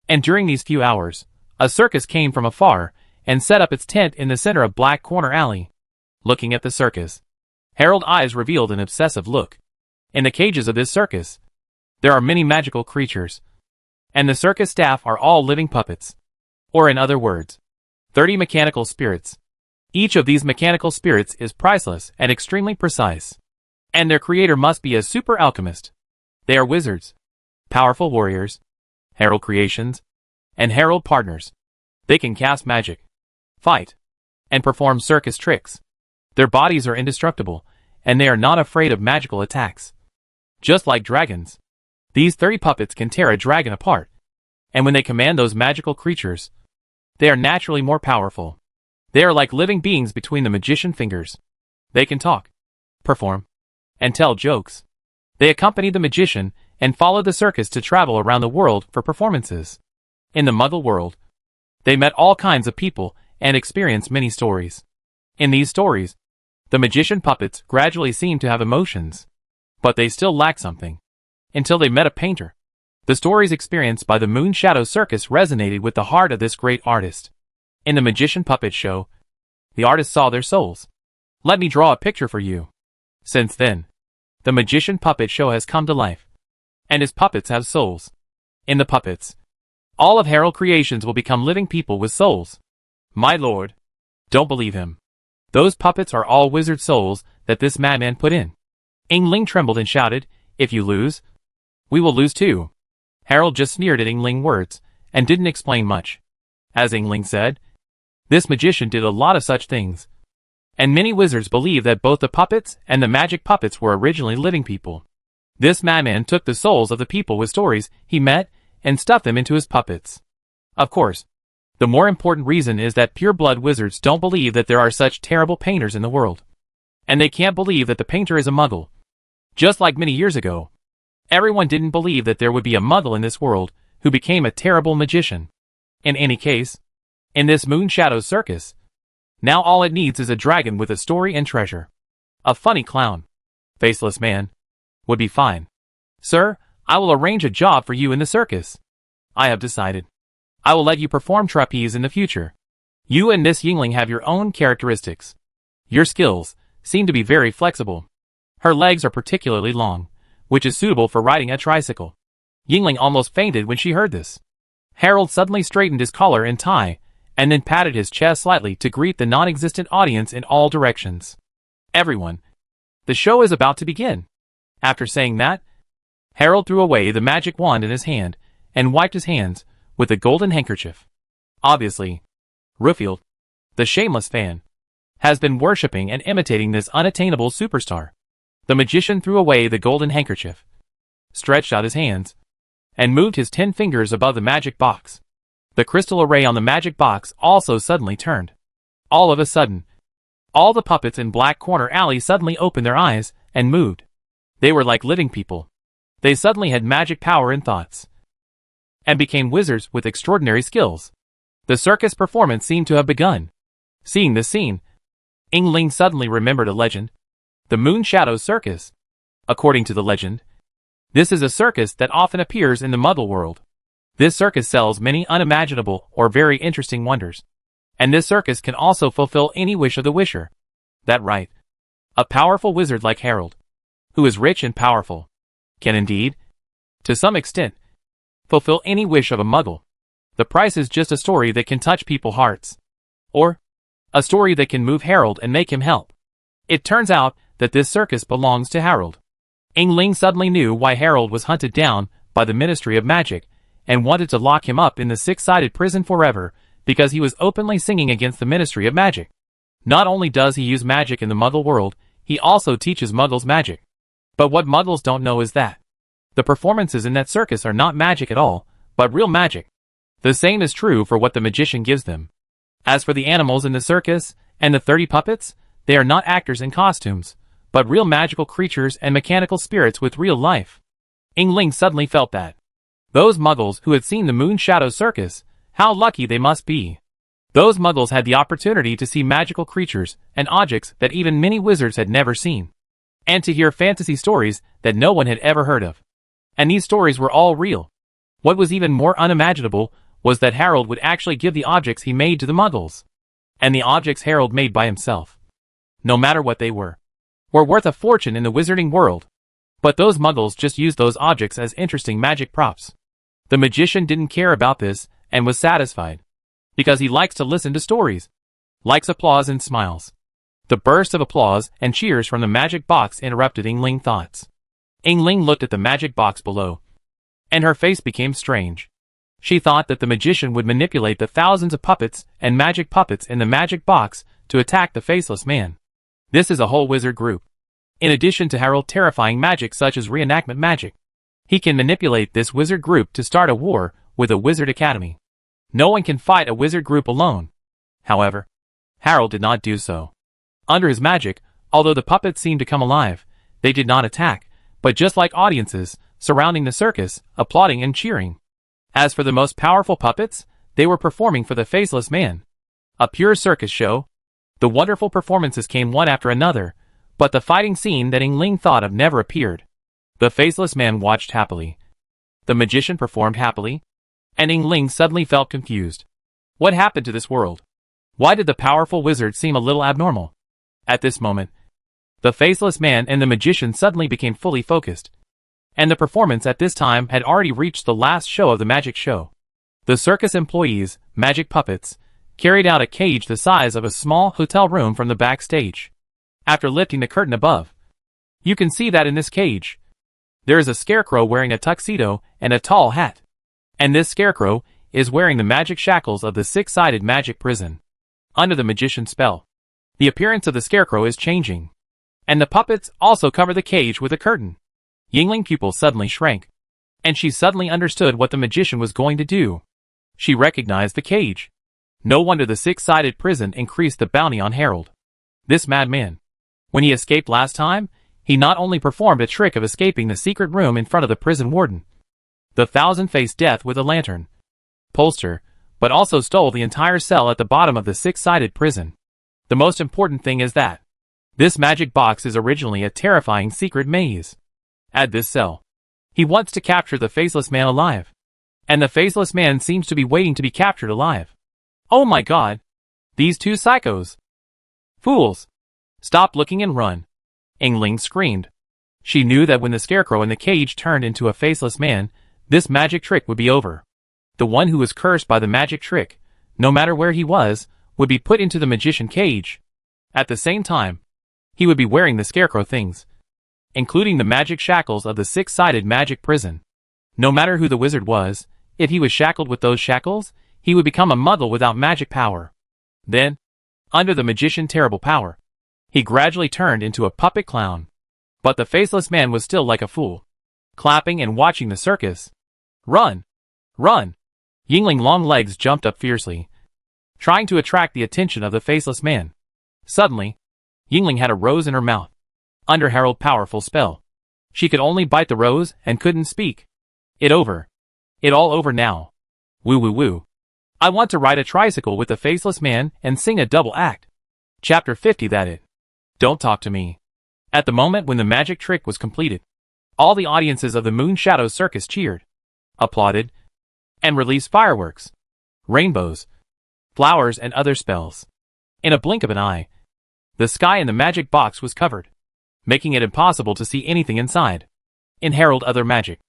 And during these few hours, a circus came from afar and set up its tent in the center of Black Corner Alley. Looking at the circus, Harold's eyes revealed an obsessive look. In the cages of this circus, there are many magical creatures, and the circus staff are all living puppets. Or in other words, 30 mechanical spirits. Each of these mechanical spirits is priceless and extremely precise. And their creator must be a super alchemist. They are wizards, powerful warriors, herald creations, and herald partners. They can cast magic, fight, and perform circus tricks. Their bodies are indestructible, and they are not afraid of magical attacks. Just like dragons, these 30 puppets can tear a dragon apart. And when they command those magical creatures, they are naturally more powerful. They are like living beings between the magician fingers. They can talk, perform, and tell jokes. They accompany the magician and follow the circus to travel around the world for performances. In the Muggle world, they met all kinds of people and experienced many stories. In these stories, the magician puppets gradually seemed to have emotions, but they still lacked something. Until they met a painter. The stories experienced by the Moon Shadow Circus resonated with the heart of this great artist. In the magician puppet show, the artist saw their souls. Let me draw a picture for you. Since then, the magician puppet show has come to life, and his puppets have souls. In the puppets, all of Herald creations will become living people with souls. My lord, don't believe him. Those puppets are all wizard souls that this madman put in. Yingling trembled and shouted, "If you lose, we will lose too." Harold just sneered at Yingling's words and didn't explain much. As Yingling said, this magician did a lot of such things. And many wizards believe that both the puppets and the magic puppets were originally living people. This madman took the souls of the people with stories he met and stuffed them into his puppets. Of course, the more important reason is that pure-blood wizards don't believe that there are such terrible painters in the world. And they can't believe that the painter is a muggle. Just like many years ago, everyone didn't believe that there would be a muggle in this world who became a terrible magician. In any case, in this Moon Shadow Circus, now all it needs is a dragon with a story and treasure. A funny clown, faceless man, would be fine. Sir, I will arrange a job for you in the circus. I have decided. I will let you perform trapeze in the future. You and Miss Yingling have your own characteristics. Your skills seem to be very flexible. Her legs are particularly long, which is suitable for riding a tricycle. Yingling almost fainted when she heard this. Harold suddenly straightened his collar and tie, and then patted his chest slightly to greet the non-existent audience in all directions. Everyone, the show is about to begin. After saying that, Harold threw away the magic wand in his hand and wiped his hands with a golden handkerchief. Obviously, Ruffield, the shameless fan, has been worshipping and imitating this unattainable superstar. The magician threw away the golden handkerchief, stretched out his hands, and moved his 10 fingers above the magic box. The crystal array on the magic box also suddenly turned. All of a sudden, all the puppets in Black Corner Alley suddenly opened their eyes and moved. They were like living people. They suddenly had magic power and thoughts, and became wizards with extraordinary skills. The circus performance seemed to have begun. Seeing this scene, Yingling suddenly remembered a legend. The Moon Shadow Circus. According to the legend, this is a circus that often appears in the Muggle world. This circus sells many unimaginable or very interesting wonders. And this circus can also fulfill any wish of the wisher. That right. A powerful wizard like Harold, who is rich and powerful, can indeed, to some extent, fulfill any wish of a Muggle. The price is just a story that can touch people's hearts. Or, a story that can move Harold and make him help. It turns out that this circus belongs to Harold. Yingling suddenly knew why Harold was hunted down by the Ministry of Magic and wanted to lock him up in the 6-sided prison forever because he was openly singing against the Ministry of Magic. Not only does he use magic in the Muggle world, he also teaches Muggles magic. But what Muggles don't know is that the performances in that circus are not magic at all, but real magic. The same is true for what the magician gives them. As for the animals in the circus and the 30 puppets, they are not actors in costumes, but real magical creatures and mechanical spirits with real life. Yingling suddenly felt that those Muggles who had seen the Moon Shadow Circus, how lucky they must be. Those Muggles had the opportunity to see magical creatures and objects that even many wizards had never seen, and to hear fantasy stories that no one had ever heard of. And these stories were all real. What was even more unimaginable was that Harold would actually give the objects he made to the Muggles. And the objects Harold made by himself, no matter what they were worth a fortune in the wizarding world. But those muggles just used those objects as interesting magic props. The magician didn't care about this and was satisfied. Because he likes to listen to stories. Likes applause and smiles. The burst of applause and cheers from the magic box interrupted Yingling thoughts. Yingling looked at the magic box below. And her face became strange. She thought that the magician would manipulate the thousands of puppets and magic puppets in the magic box to attack the faceless man. This is a whole wizard group. In addition to Harold terrifying magic such as reenactment magic, he can manipulate this wizard group to start a war with a wizard academy. No one can fight a wizard group alone. However, Harold did not do so. Under his magic, although the puppets seemed to come alive, they did not attack, but just like audiences, surrounding the circus, applauding and cheering. As for the most powerful puppets, they were performing for the faceless man. A pure circus show. The wonderful performances came one after another, but the fighting scene that Yingling thought of never appeared. The faceless man watched happily. The magician performed happily. And Yingling suddenly felt confused. What happened to this world? Why did the powerful wizard seem a little abnormal? At this moment, the faceless man and the magician suddenly became fully focused. And the performance at this time had already reached the last show of the magic show. The circus employees, magic puppets, carried out a cage the size of a small hotel room from the backstage. After lifting the curtain above, you can see that in this cage, there is a scarecrow wearing a tuxedo and a tall hat. And this scarecrow is wearing the magic shackles of the six-sided magic prison. Under the magician's spell, the appearance of the scarecrow is changing. And the puppets also cover the cage with a curtain. Yingling's pupil suddenly shrank. And she suddenly understood what the magician was going to do. She recognized the cage. No wonder the six-sided prison increased the bounty on Harold. This madman. When he escaped last time, he not only performed a trick of escaping the secret room in front of the prison warden, the thousand-faced death with a lantern, poster, but also stole the entire cell at the bottom of the six-sided prison. The most important thing is that this magic box is originally a terrifying secret maze. At this cell, he wants to capture the faceless man alive. And the faceless man seems to be waiting to be captured alive. Oh my god! These two psychos! Fools! Stop looking and run! Yingling screamed. She knew that when the scarecrow in the cage turned into a faceless man, this magic trick would be over. The one who was cursed by the magic trick, no matter where he was, would be put into the magician cage. At the same time, he would be wearing the scarecrow things, including the magic shackles of the six-sided magic prison. No matter who the wizard was, if he was shackled with those shackles, he would become a muggle without magic power. Then, under the magician's terrible power, he gradually turned into a puppet clown. But the faceless man was still like a fool, clapping and watching the circus. Run! Run! Yingling's long legs jumped up fiercely, trying to attract the attention of the faceless man. Suddenly, Yingling had a rose in her mouth. Under Harold's powerful spell, she could only bite the rose and couldn't speak. It over. It all over now. Woo woo woo. I want to ride a tricycle with the faceless man and sing a double act. Chapter 50 that it. Don't talk to me. At the moment when the magic trick was completed, all the audiences of the Moon Shadow Circus cheered, applauded, and released fireworks, rainbows, flowers and other spells. In a blink of an eye, the sky in the magic box was covered, making it impossible to see anything inside. In Harold Other Magic,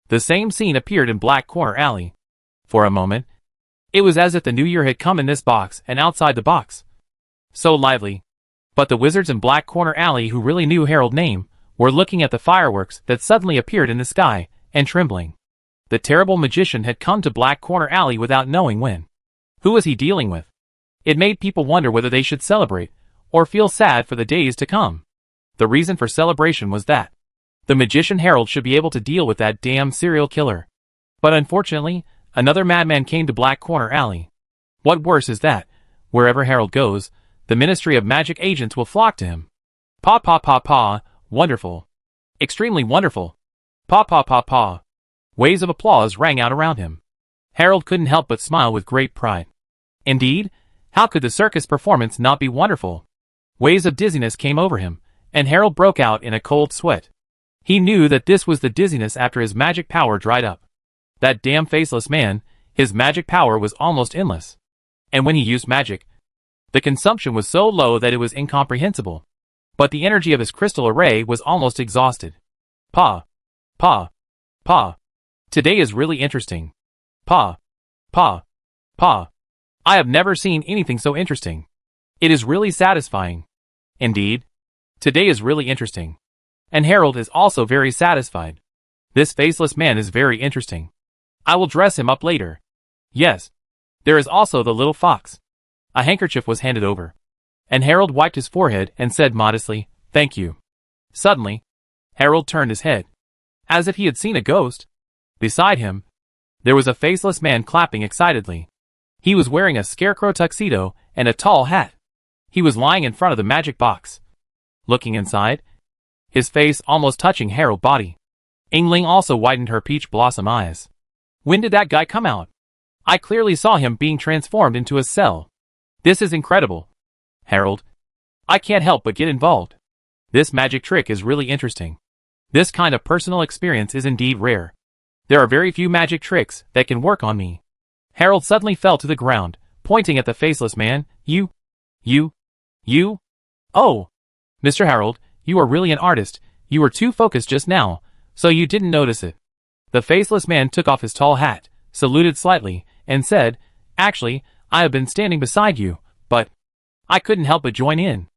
the same scene appeared in Black Corner Alley. For a moment, it was as if the new year had come in this box and outside the box. So lively. But the wizards in Black Corner Alley who really knew Harold's name were looking at the fireworks that suddenly appeared in the sky, and trembling. The terrible magician had come to Black Corner Alley without knowing when. Who was he dealing with? It made people wonder whether they should celebrate, or feel sad for the days to come. The reason for celebration was that the magician Harold should be able to deal with that damn serial killer. But unfortunately, another madman came to Black Corner Alley. What worse is that, wherever Harold goes, the Ministry of Magic agents will flock to him. Pa pa pa pa, wonderful. Extremely wonderful. Pa pa pa pa. Waves of applause rang out around him. Harold couldn't help but smile with great pride. Indeed, how could the circus performance not be wonderful? Waves of dizziness came over him, and Harold broke out in a cold sweat. He knew that this was the dizziness after his magic power dried up. That damn faceless man, his magic power was almost endless. And when he used magic, the consumption was so low that it was incomprehensible. But the energy of his crystal array was almost exhausted. Pa. Pa. Pa. Today is really interesting. Pa. Pa. Pa. I have never seen anything so interesting. It is really satisfying. Indeed. Today is really interesting. And Harold is also very satisfied. This faceless man is very interesting. I will dress him up later. Yes. There is also the little fox. A handkerchief was handed over. And Harold wiped his forehead and said modestly, "Thank you." Suddenly, Harold turned his head, as if he had seen a ghost. Beside him, there was a faceless man clapping excitedly. He was wearing a scarecrow tuxedo and a tall hat. He was lying in front of the magic box, looking inside, his face almost touching Harold's body. Yingling also widened her peach blossom eyes. When did that guy come out? I clearly saw him being transformed into a cell. This is incredible. Harold, I can't help but get involved. This magic trick is really interesting. This kind of personal experience is indeed rare. There are very few magic tricks that can work on me. Harold suddenly fell to the ground, pointing at the faceless man. You? Oh! Mr. Harold, you are really an artist. You were too focused just now, so you didn't notice it. The faceless man took off his tall hat, saluted slightly, and said, "Actually, I have been standing beside you, but I couldn't help but join in.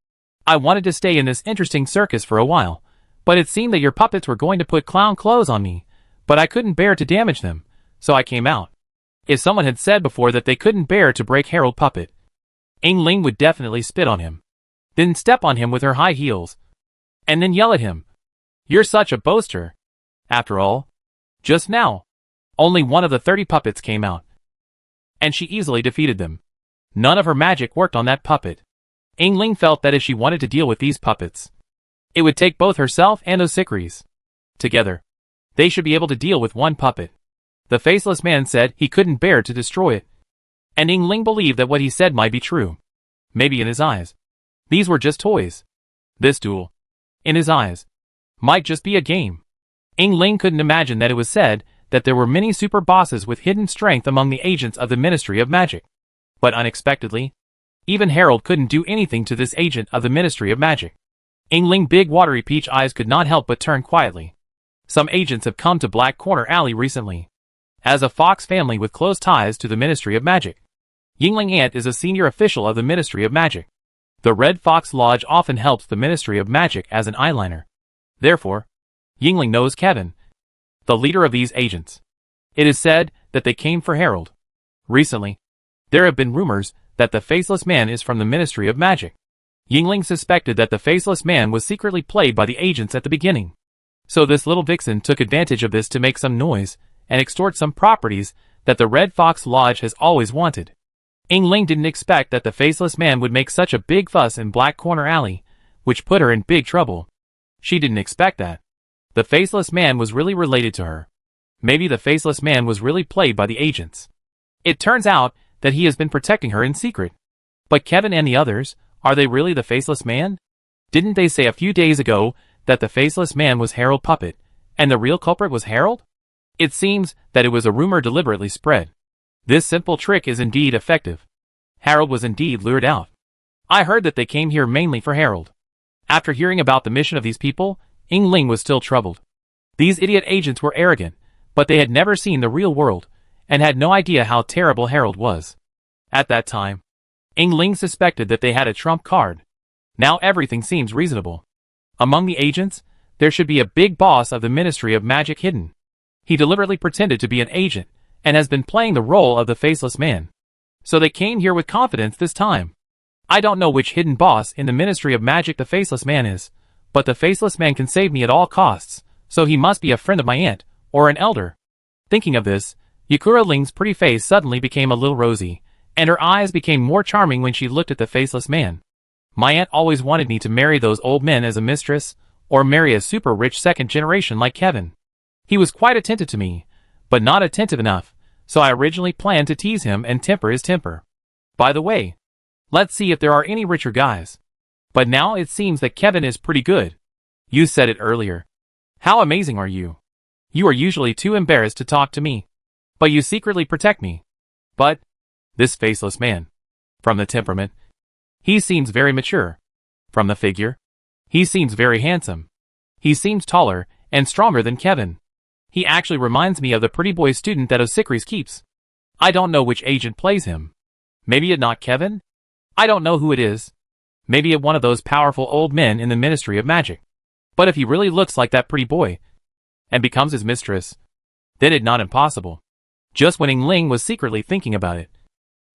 I wanted to stay in this interesting circus for a while, but it seemed that your puppets were going to put clown clothes on me, but I couldn't bear to damage them, so I came out." If someone had said before that they couldn't bear to break Harold's puppet, Yingling would definitely spit on him, then step on him with her high heels, and then yell at him, "You're such a boaster." After all, just now, only one of the 30 puppets came out, and she easily defeated them. None of her magic worked on that puppet. Yingling felt that if she wanted to deal with these puppets, it would take both herself and Osikris. Together, they should be able to deal with one puppet. The faceless man said he couldn't bear to destroy it, and Yingling believed that what he said might be true. Maybe in his eyes, these were just toys. This duel, in his eyes, might just be a game. Yingling couldn't imagine that it was said that there were many super bosses with hidden strength among the agents of the Ministry of Magic. But unexpectedly, even Harold couldn't do anything to this agent of the Ministry of Magic. Yingling's big watery peach eyes could not help but turn quietly. Some agents have come to Black Corner Alley recently, as a fox family with close ties to the Ministry of Magic. Yingling Ant is a senior official of the Ministry of Magic. The Red Fox Lodge often helps the Ministry of Magic as an eyeliner. Therefore, Yingling knows Kevin, the leader of these agents. It is said that they came for Harold. Recently, there have been rumors that the Faceless Man is from the Ministry of Magic. Yingling suspected that the Faceless Man was secretly played by the agents at the beginning. So this little vixen took advantage of this to make some noise and extort some properties that the Red Fox Lodge has always wanted. Yingling didn't expect that the Faceless Man would make such a big fuss in Black Corner Alley, which put her in big trouble. She didn't expect that. The Faceless Man was really related to her. Maybe the Faceless Man was really played by the agents. It turns out that he has been protecting her in secret. But Kevin and the others, are they really the Faceless Man? Didn't they say a few days ago that the Faceless Man was Harold's puppet, and the real culprit was Harold? It seems that it was a rumor deliberately spread. This simple trick is indeed effective. Harold was indeed lured out. I heard that they came here mainly for Harold. After hearing about the mission of these people, Yingling was still troubled. These idiot agents were arrogant, but they had never seen the real world, and had no idea how terrible Harold was. At that time, Yingling suspected that they had a trump card. Now everything seems reasonable. Among the agents, there should be a big boss of the Ministry of Magic hidden. He deliberately pretended to be an agent, and has been playing the role of the Faceless Man. So they came here with confidence this time. I don't know which hidden boss in the Ministry of Magic the Faceless Man is, but the Faceless Man can save me at all costs, so he must be a friend of my aunt, or an elder. Thinking of this, Yakura Ling's pretty face suddenly became a little rosy, and her eyes became more charming when she looked at the Faceless Man. My aunt always wanted me to marry those old men as a mistress, or marry a super rich second generation like Kevin. He was quite attentive to me, but not attentive enough, so I originally planned to tease him and temper his temper. By the way, let's see if there are any richer guys. But now it seems that Kevin is pretty good. You said it earlier. How amazing are you? You are usually too embarrassed to talk to me, but you secretly protect me. But this Faceless Man, from the temperament, he seems very mature. From the figure, he seems very handsome. He seems taller and stronger than Kevin. He actually reminds me of the pretty boy student that Osikris keeps. I don't know which agent plays him. Maybe it not Kevin? I don't know who it is. Maybe it one of those powerful old men in the Ministry of Magic. But if he really looks like that pretty boy, and becomes his mistress, then it not impossible. Just when Ling was secretly thinking about it,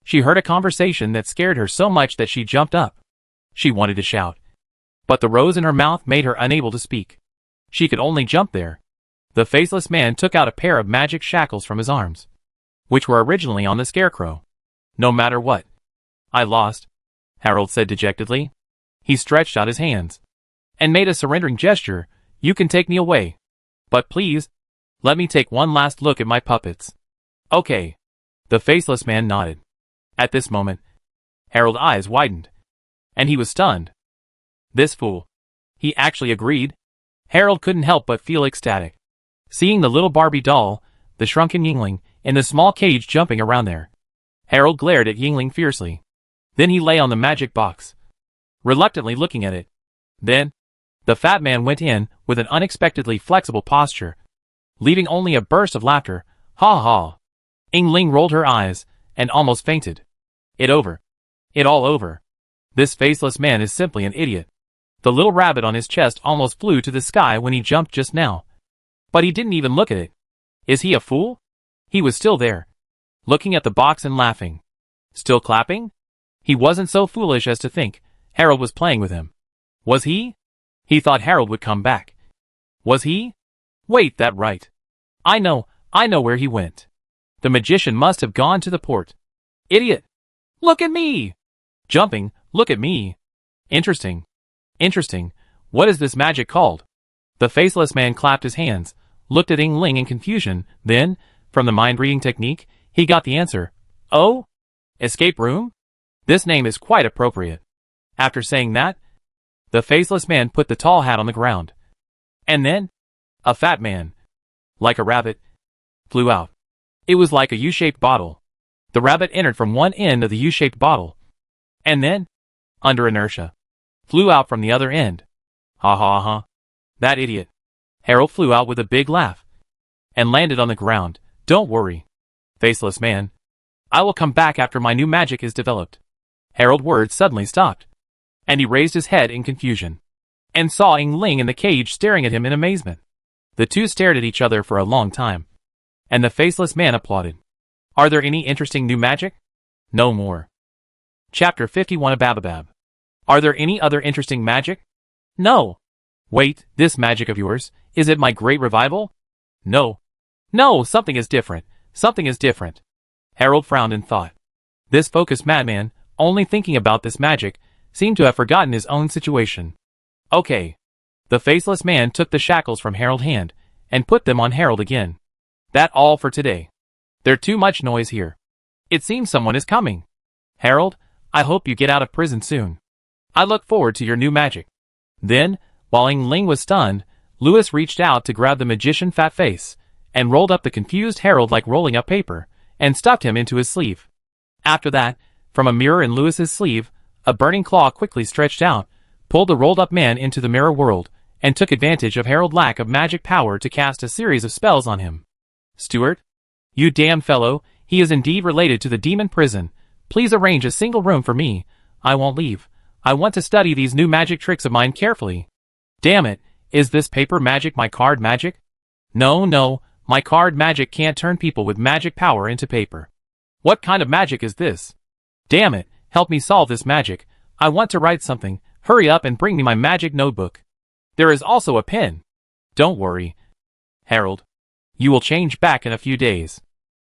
she heard a conversation that scared her so much that she jumped up. She wanted to shout, but the rose in her mouth made her unable to speak. She could only jump there. The faceless man took out a pair of magic shackles from his arms, which were originally on the scarecrow. No matter what. I lost, Harold said dejectedly. He stretched out his hands and made a surrendering gesture. You can take me away. But please, let me take one last look at my puppets. Okay. The faceless man nodded. At this moment, Harold's eyes widened, and he was stunned. This fool. He actually agreed. Harold couldn't help but feel ecstatic. Seeing the little Barbie doll, the shrunken Yingling, in the small cage jumping around there. Harold glared at Yingling fiercely. Then he lay on the magic box, reluctantly looking at it. Then, the fat man went in with an unexpectedly flexible posture, leaving only a burst of laughter. Ha ha. Yingling rolled her eyes and almost fainted. It over. It all over. This faceless man is simply an idiot. The little rabbit on his chest almost flew to the sky when he jumped just now. But he didn't even look at it. Is he a fool? He was still there, looking at the box and laughing. Still clapping? He wasn't so foolish as to think Harold was playing with him. Was he? He thought Harold would come back. Was he? Wait, that right. I know where he went. The magician must have gone to the port. Idiot! Look at me! Jumping, look at me. Interesting. Interesting. What is this magic called? The faceless man clapped his hands, looked at Ling in confusion, then, from the mind-reading technique, he got the answer. Oh? Escape room? This name is quite appropriate. After saying that, the faceless man put the tall hat on the ground. And then, a fat man, like a rabbit, flew out. It was like a U-shaped bottle. The rabbit entered from one end of the U-shaped bottle, and then, under inertia, flew out from the other end. Ha ha ha. That idiot. Harold flew out with a big laugh, and landed on the ground. Don't worry, faceless man. I will come back after my new magic is developed. Harold's words suddenly stopped, and he raised his head in confusion, and saw Ling in the cage staring at him in amazement. The two stared at each other for a long time, and the faceless man applauded. Are there any interesting new magic? No more. Chapter 51 Abababab. Are there any other interesting magic? No. Wait, this magic of yours, is it my great revival? No. No, something is different. Something is different. Harold frowned and thought. This focused madman, only thinking about this magic, seemed to have forgotten his own situation. Okay. The faceless man took the shackles from Harold's hand, and put them on Harold again. That all for today. There's too much noise here. It seems someone is coming. Harold, I hope you get out of prison soon. I look forward to your new magic. Then, while Ling was stunned, Louis reached out to grab the magician fat face, and rolled up the confused Harold like rolling up paper, and stuffed him into his sleeve. After that, from a mirror in Louis's sleeve, a burning claw quickly stretched out, pulled the rolled up man into the mirror world, and took advantage of Harold's lack of magic power to cast a series of spells on him. Stuart? You damn fellow, he is indeed related to the demon prison. Please arrange a single room for me. I won't leave. I want to study these new magic tricks of mine carefully. Damn it, is this paper magic my card magic? No, my card magic can't turn people with magic power into paper. What kind of magic is this? Damn it, help me solve this magic. I want to write something. Hurry up and bring me my magic notebook. There is also a pen. Don't worry, Harold. You will change back in a few days.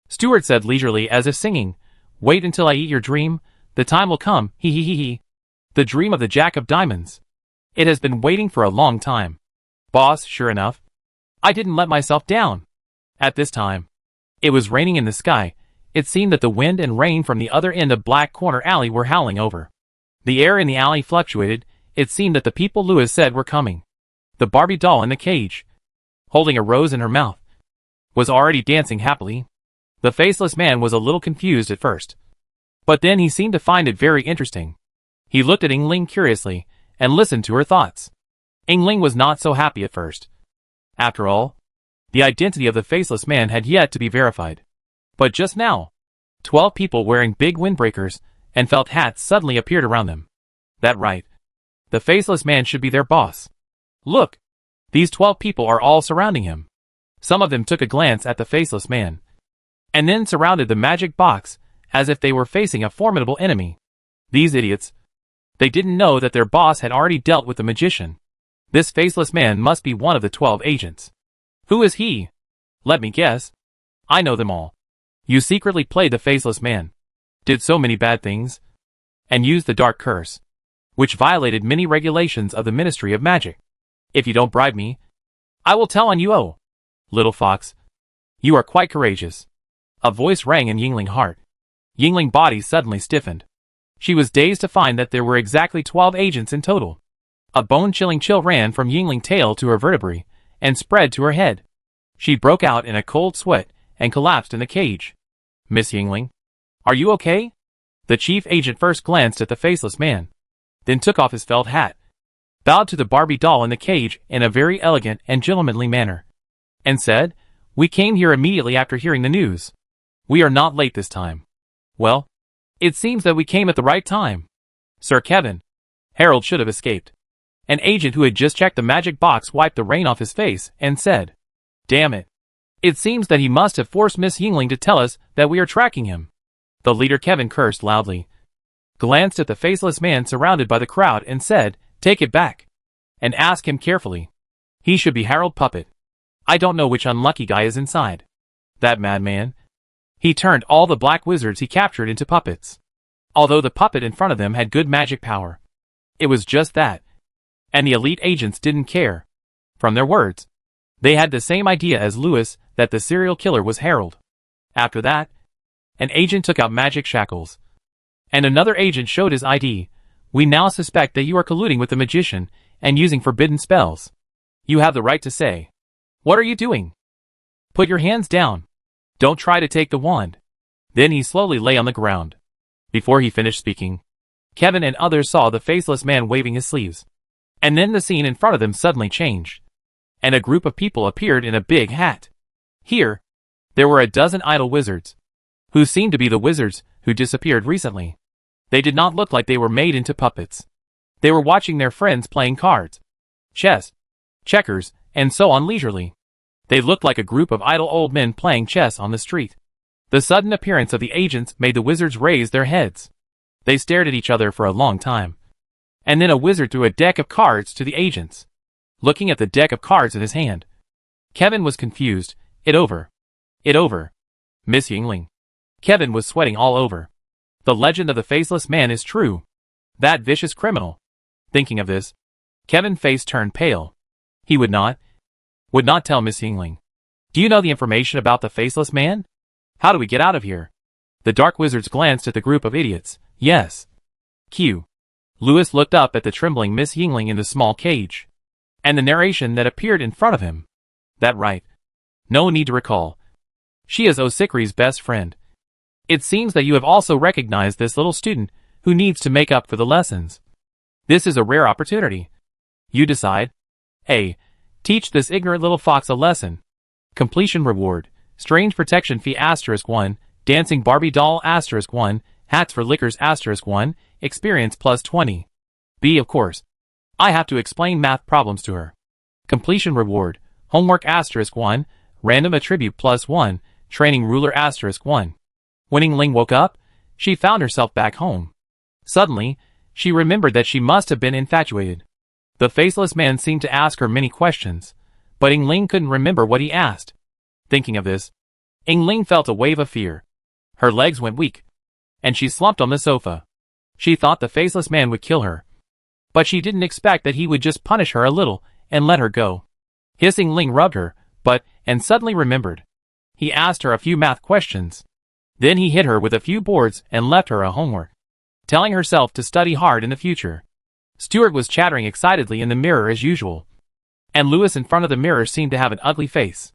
Stuart said leisurely as if singing. Wait until I eat your dream. The time will come, hee hee hee hee. The dream of the Jack of Diamonds. It has been waiting for a long time. Boss, sure enough. I didn't let myself down. At this time, it was raining in the sky. It seemed that the wind and rain from the other end of Black Corner Alley were howling over. The air in the alley fluctuated. It seemed that the people Louis said were coming. The Barbie doll in the cage, holding a rose in her mouth, was already dancing happily. The faceless man was a little confused at first, but then he seemed to find it very interesting. He looked at Ling curiously, and listened to her thoughts. Ling was not so happy at first. After all, the identity of the faceless man had yet to be verified. But just now, 12 people wearing big windbreakers and felt hats suddenly appeared around them. That right. The faceless man should be their boss. Look! These 12 people are all surrounding him. Some of them took a glance at the faceless man, and then surrounded the magic box as if they were facing a formidable enemy. These idiots. They didn't know that their boss had already dealt with the magician. This faceless man must be one of the 12 agents. Who is he? Let me guess. I know them all. You secretly played the faceless man, did so many bad things, and used the dark curse, which violated many regulations of the Ministry of Magic. If you don't bribe me, I will tell on you. Oh, little fox, you are quite courageous. A voice rang in Yingling's heart. Yingling's body suddenly stiffened. She was dazed to find that there were exactly 12 agents in total. A bone-chilling chill ran from Yingling's tail to her vertebrae and spread to her head. She broke out in a cold sweat and collapsed in the cage. Miss Yingling, are you okay? The chief agent first glanced at the faceless man, then took off his felt hat, bowed to the Barbie doll in the cage in a very elegant and gentlemanly manner, and said, "We came here immediately after hearing the news. We are not late this time." Well, it seems that we came at the right time. Sir Kevin, Harold should have escaped. An agent who had just checked the magic box wiped the rain off his face and said, "Damn it. It seems that he must have forced Miss Yingling to tell us that we are tracking him." The leader Kevin cursed loudly, glanced at the faceless man surrounded by the crowd and said, "Take it back. And ask him carefully. He should be Harold Puppet. I don't know which unlucky guy is inside. That madman. He turned all the black wizards he captured into puppets. Although the puppet in front of them had good magic power. It was just that. And the elite agents didn't care. From their words, they had the same idea as Lewis that the serial killer was Harold. After that, an agent took out magic shackles. And another agent showed his ID. We now suspect that you are colluding with the magician and using forbidden spells. You have the right to say, "What are you doing? Put your hands down. Don't try to take the wand." Then he slowly lay on the ground. Before he finished speaking, Kevin and others saw the faceless man waving his sleeves. And then the scene in front of them suddenly changed, and a group of people appeared in a big hat. Here, there were a dozen idle wizards, who seemed to be the wizards who disappeared recently. They did not look like they were made into puppets. They were watching their friends playing cards, chess, checkers, and so on leisurely. They looked like a group of idle old men playing chess on the street. The sudden appearance of the agents made the wizards raise their heads. They stared at each other for a long time. And then a wizard threw a deck of cards to the agents. Looking at the deck of cards in his hand, Kevin was confused. It over. Miss Yingling. Kevin was sweating all over. The legend of the faceless man is true. That vicious criminal. Thinking of this, Kevin's face turned pale. He would not tell Miss Yingling. "Do you know the information about the faceless man? How do we get out of here?" The dark wizards glanced at the group of idiots. Yes. Q. Lewis looked up at the trembling Miss Yingling in the small cage, and the narration that appeared in front of him. That right. No need to recall. She is Osikri's best friend. It seems that you have also recognized this little student who needs to make up for the lessons. This is a rare opportunity. You decide. A. Teach this ignorant little fox a lesson. Completion reward. Strange protection fee *1. Dancing Barbie doll *1. Hats for liquors *1. Experience plus 20. B. Of course. I have to explain math problems to her. Completion reward. Homework *1. Random attribute plus 1. Training ruler *1. When Yingling woke up, she found herself back home. Suddenly, she remembered that she must have been infatuated. The faceless man seemed to ask her many questions, but Yingling couldn't remember what he asked. Thinking of this, Yingling felt a wave of fear. Her legs went weak, and she slumped on the sofa. She thought the faceless man would kill her, but she didn't expect that he would just punish her a little and let her go. Hissing Ling rubbed her, and suddenly remembered. He asked her a few math questions. Then he hit her with a few boards and left her a homework, telling herself to study hard in the future. Stuart was chattering excitedly in the mirror as usual, and Lewis in front of the mirror seemed to have an ugly face.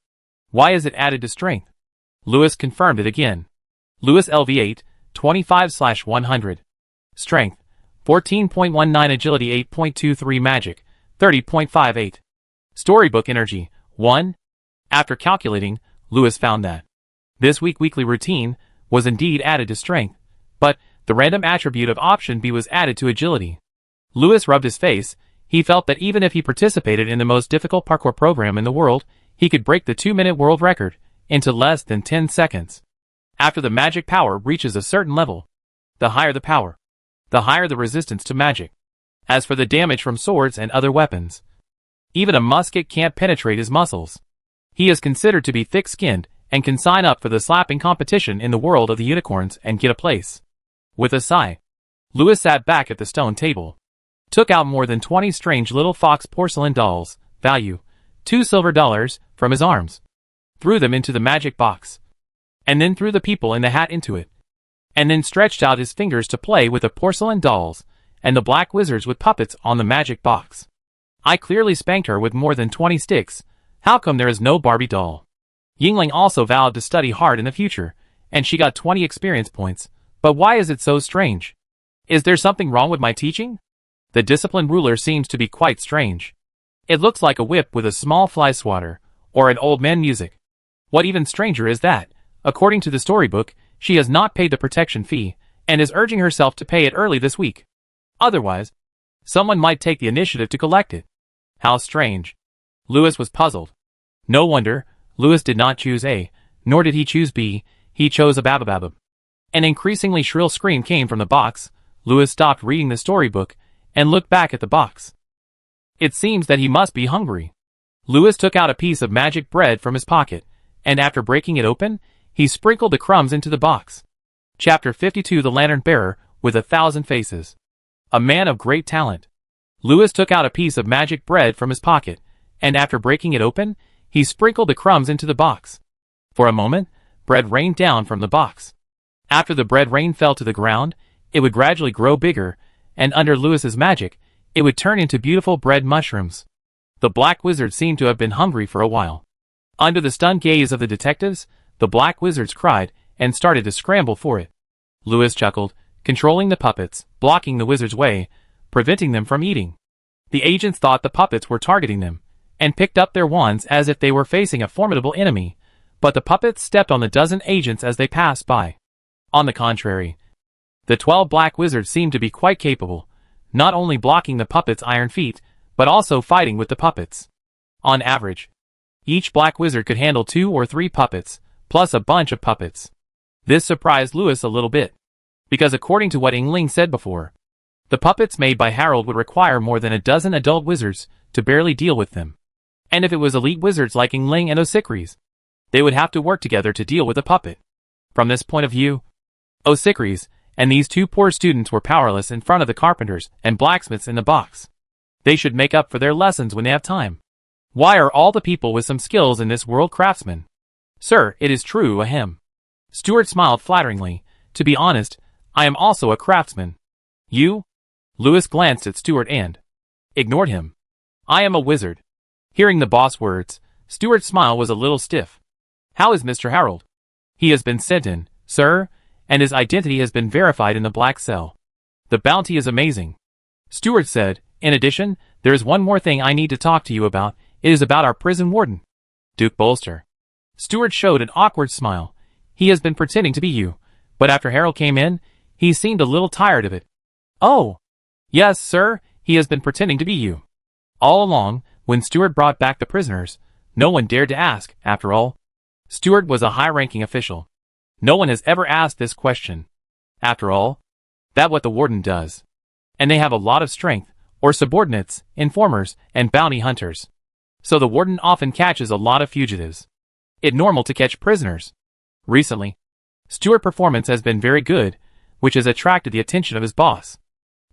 Why is it added to strength? Lewis confirmed it again. Lewis LV8, 25/100. Strength, 14.19 Agility 8.23 Magic, 30.58. Storybook Energy, 1. After calculating, Lewis found that this weekly routine was indeed added to strength, but the random attribute of option B was added to agility. Lewis rubbed his face. He felt that even if he participated in the most difficult parkour program in the world, he could break the 2-minute world record into less than 10 seconds. After the magic power reaches a certain level, the higher the power, the higher the resistance to magic. As for the damage from swords and other weapons, even a musket can't penetrate his muscles. He is considered to be thick-skinned and can sign up for the slapping competition in the world of the unicorns and get a place. With a sigh, Lewis sat back at the stone table, took out more than 20 strange little fox porcelain dolls, value $2 silver, from his arms, threw them into the magic box, and then threw the people in the hat into it, and then stretched out his fingers to play with the porcelain dolls and the black wizards with puppets on the magic box. I clearly spanked her with more than 20 sticks. How come there is no Barbie doll? Yingling also vowed to study hard in the future, and she got 20 experience points. But why is it so strange? Is there something wrong with my teaching? The discipline ruler seems to be quite strange. It looks like a whip with a small fly swatter, or an old man music. What even stranger is that, according to the storybook, she has not paid the protection fee, and is urging herself to pay it early this week. Otherwise, someone might take the initiative to collect it. How strange. Lewis was puzzled. No wonder, Lewis did not choose A, nor did he choose B, he chose a babababab. An increasingly shrill scream came from the box. Lewis stopped reading the storybook, and looked back at the box. It seems that he must be hungry. Lewis took out a piece of magic bread from his pocket, and after breaking it open, he sprinkled the crumbs into the box. Chapter 52 The Lantern Bearer with 1,000 Faces. A man of great talent. Lewis took out a piece of magic bread from his pocket, and after breaking it open, he sprinkled the crumbs into the box. For a moment, bread rained down from the box. After the bread rain fell to the ground, it would gradually grow bigger, and under Lewis's magic, it would turn into beautiful bread mushrooms. The black wizard seemed to have been hungry for a while. Under the stunned gaze of the detectives, the black wizards cried and started to scramble for it. Lewis chuckled, controlling the puppets, blocking the wizard's way, preventing them from eating. The agents thought the puppets were targeting them, and picked up their wands as if they were facing a formidable enemy, but the puppets stepped on the dozen agents as they passed by. On the contrary, the 12 black wizards seemed to be quite capable, not only blocking the puppets' iron feet, but also fighting with the puppets. On average, each black wizard could handle 2 or 3 puppets, plus a bunch of puppets. This surprised Lewis a little bit, because according to what Yingling said before, the puppets made by Harold would require more than a dozen adult wizards to barely deal with them. And if it was elite wizards like Yingling and Osikris, they would have to work together to deal with a puppet. From this point of view, Osikris and these 2 poor students were powerless in front of the carpenters and blacksmiths in the box. They should make up for their lessons when they have time. Why are all the people with some skills in this world craftsmen? Sir, it is true, ahem. Stuart smiled flatteringly. To be honest, I am also a craftsman. You? Lewis glanced at Stuart and ignored him. I am a wizard. Hearing the boss words, Stuart's smile was a little stiff. How is Mr. Harold? He has been sent in, sir, and his identity has been verified in the black cell. The bounty is amazing. Stuart said, in addition, there is one more thing I need to talk to you about. It is about our prison warden, Duke Bolster. Stuart showed an awkward smile. He has been pretending to be you, but after Harold came in, he seemed a little tired of it. Oh, yes, sir, he has been pretending to be you. All along, when Stuart brought back the prisoners, no one dared to ask, after all. Stuart was a high-ranking official. No one has ever asked this question. After all, that's what the warden does. And they have a lot of strength, or subordinates, informers, and bounty hunters. So the warden often catches a lot of fugitives. It's normal to catch prisoners. Recently, Stuart's performance has been very good, which has attracted the attention of his boss.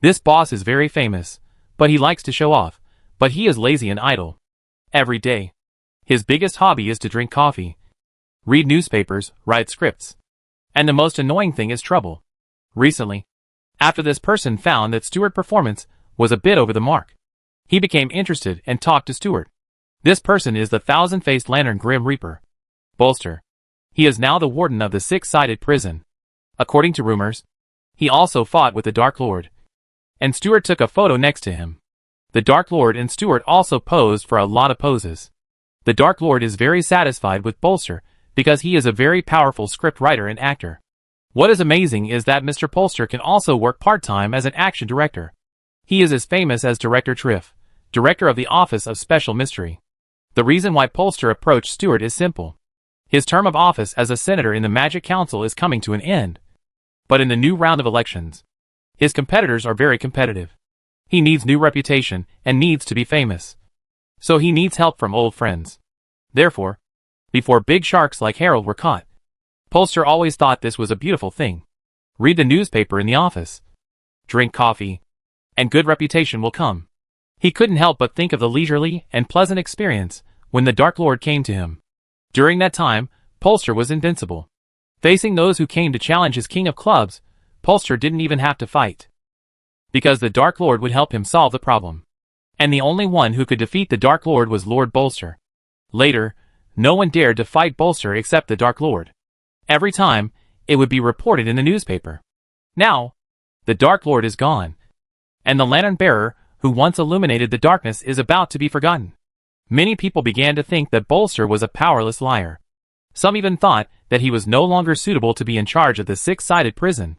This boss is very famous, but he likes to show off, but he is lazy and idle. Every day, his biggest hobby is to drink coffee, read newspapers, write scripts. And the most annoying thing is trouble. Recently, after this person found that Stuart's performance was a bit over the mark, he became interested and talked to Stuart. This person is the 1,000-faced lantern Grim Reaper, Bolster. He is now the warden of the 6-sided prison. According to rumors, he also fought with the Dark Lord. And Stuart took a photo next to him. The Dark Lord and Stuart also posed for a lot of poses. The Dark Lord is very satisfied with Bolster because he is a very powerful script writer and actor. What is amazing is that Mr. Bolster can also work part-time as an action director. He is as famous as Director Triff, director of the Office of Special Mystery. The reason why Bolster approached Stewart is simple. His term of office as a senator in the Magic Council is coming to an end. But in the new round of elections, his competitors are very competitive. He needs new reputation and needs to be famous. So he needs help from old friends. Therefore, before big sharks like Harold were caught, Bolster always thought this was a beautiful thing. Read the newspaper in the office. Drink coffee. And good reputation will come. He couldn't help but think of the leisurely and pleasant experience when the Dark Lord came to him. During that time, Bolster was invincible. Facing those who came to challenge his King of Clubs, Bolster didn't even have to fight. Because the Dark Lord would help him solve the problem. And the only one who could defeat the Dark Lord was Lord Bolster. Later, no one dared to fight Bolster except the Dark Lord. Every time, it would be reported in the newspaper. Now, the Dark Lord is gone. And the lantern bearer, who once illuminated the darkness, is about to be forgotten. Many people began to think that Bolster was a powerless liar. Some even thought that he was no longer suitable to be in charge of the six-sided prison.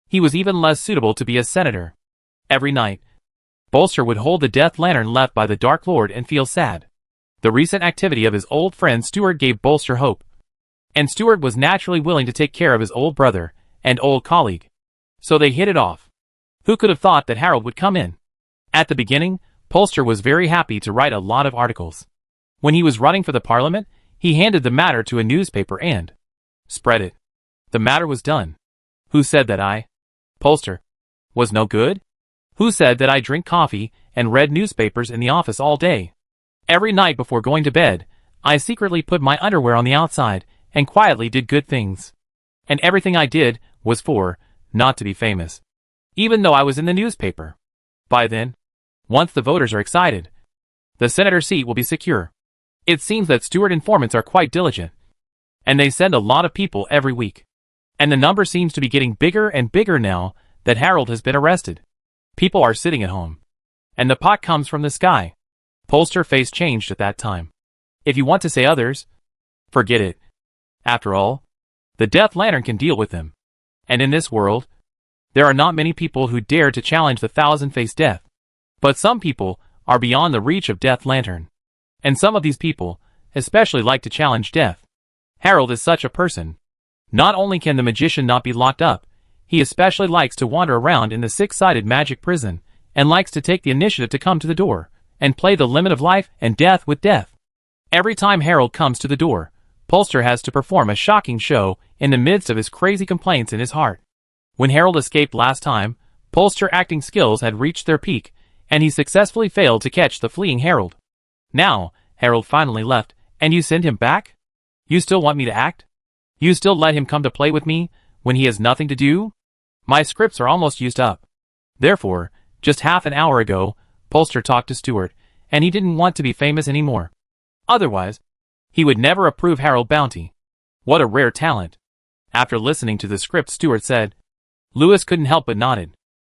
He was even less suitable to be a senator. Every night, Bolster would hold the death lantern left by the Dark Lord and feel sad. The recent activity of his old friend Stewart gave Bolster hope. And Stewart was naturally willing to take care of his old brother and old colleague. So they hit it off. Who could have thought that Harold would come in? At the beginning, Bolster was very happy to write a lot of articles. When he was running for the Parliament, he handed the matter to a newspaper and spread it. The matter was done. Who said that I, Bolster, was no good? Who said that I drink coffee and read newspapers in the office all day? Every night before going to bed, I secretly put my underwear on the outside and quietly did good things. And everything I did was for, not to be famous. Even though I was in the newspaper. By then, once the voters are excited, the senator seat will be secure. It seems that Stewart informants are quite diligent. And they send a lot of people every week. And the number seems to be getting bigger and bigger now that Harold has been arrested. People are sitting at home. And the pot comes from the sky. Bolster's face changed at that time. If you want to say others, forget it. After all, the Death Lantern can deal with them. And in this world, there are not many people who dare to challenge the thousand-faced death. But some people are beyond the reach of Death Lantern. And some of these people especially like to challenge death. Harold is such a person. Not only can the magician not be locked up, he especially likes to wander around in the six-sided magic prison, and likes to take the initiative to come to the door, and play the limit of life and death with death. Every time Harold comes to the door, Bolster has to perform a shocking show in the midst of his crazy complaints in his heart. When Harold escaped last time, Bolster's acting skills had reached their peak, and he successfully failed to catch the fleeing Harold. Now, Harold finally left, and you send him back? You still want me to act? You still let him come to play with me, when he has nothing to do? My scripts are almost used up. Therefore, just half an hour ago, Bolster talked to Stewart, and he didn't want to be famous anymore. Otherwise, he would never approve Harold Bounty. What a rare talent. After listening to the script, Stewart said. Lewis couldn't help but nodded.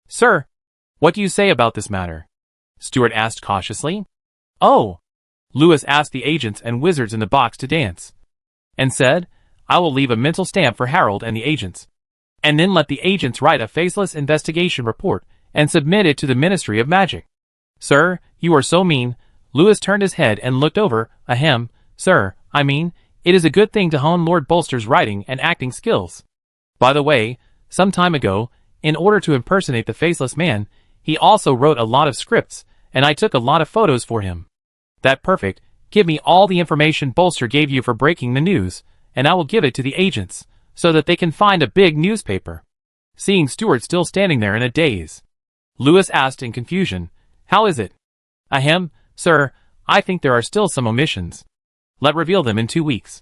Sir, what do you say about this matter? Stewart asked cautiously. Oh! Lewis asked the agents and wizards in the box to dance. And said, I will leave a mental stamp for Harold and the agents. And then let the agents write a faceless investigation report and submit it to the Ministry of Magic. Sir, you are so mean. Lewis turned his head and looked over. Ahem, sir, I mean, it is a good thing to hone Lord Bolster's writing and acting skills. By the way, some time ago, in order to impersonate the faceless man, he also wrote a lot of scripts, and I took a lot of photos for him. That perfect. Give me all the information Bolster gave you for breaking the news, and I will give it to the agents, so that they can find a big newspaper. Seeing Stewart still standing there in a daze, Lewis asked in confusion, How is it? Ahem, sir, I think there are still some omissions. Let's reveal them in 2 weeks.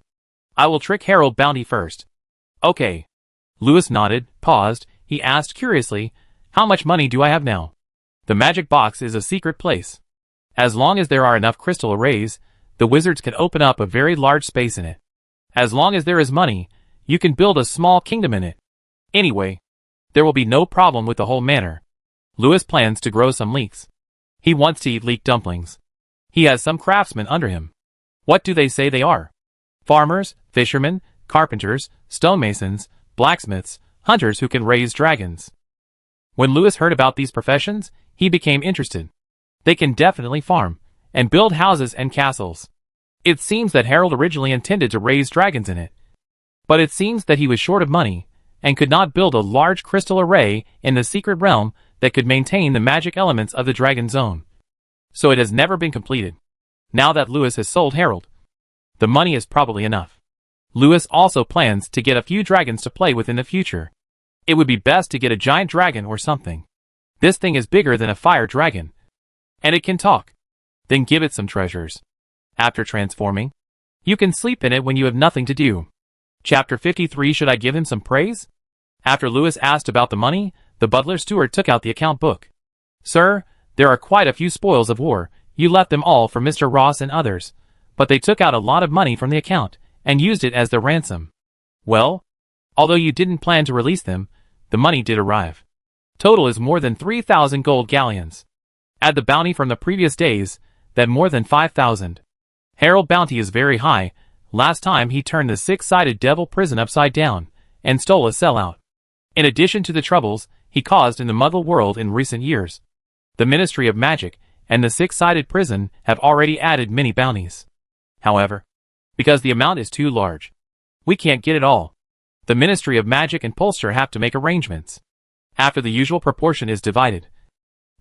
I will trick Harold Bounty first. Okay. Lewis nodded, paused. He asked curiously, How much money do I have now? The magic box is a secret place. As long as there are enough crystal arrays, the wizards can open up a very large space in it. As long as there is money, you can build a small kingdom in it. Anyway, there will be no problem with the whole manor. Lewis plans to grow some leeks. He wants to eat leek dumplings. He has some craftsmen under him. What do they say they are? Farmers, fishermen, carpenters, stonemasons, blacksmiths, hunters who can raise dragons. When Lewis heard about these professions, he became interested. They can definitely farm, and build houses and castles. It seems that Harold originally intended to raise dragons in it. But it seems that he was short of money, and could not build a large crystal array in the secret realm that could maintain the magic elements of the dragon zone. So it has never been completed. Now that Lewis has sold Harold, the money is probably enough. Lewis also plans to get a few dragons to play with in the future. It would be best to get a giant dragon or something. This thing is bigger than a fire dragon. And it can talk. Then give it some treasures. After transforming, you can sleep in it when you have nothing to do. Chapter 53. Should I give him some praise? After Lewis asked about the money, the butler steward took out the account book. Sir, there are quite a few spoils of war. You left them all for Mr. Ross and others. But they took out a lot of money from the account, and used it as their ransom. Well, although you didn't plan to release them, the money did arrive. Total is more than 3,000 gold galleons. Add the bounty from the previous days, that more than 5,000. Harold's bounty is very high. Last time he turned the six-sided devil prison upside down, and stole a sellout. In addition to the troubles he caused in the Muggle world in recent years, the Ministry of Magic and the six-sided prison have already added many bounties. However, because the amount is too large, we can't get it all. The Ministry of Magic and Polster have to make arrangements. After the usual proportion is divided,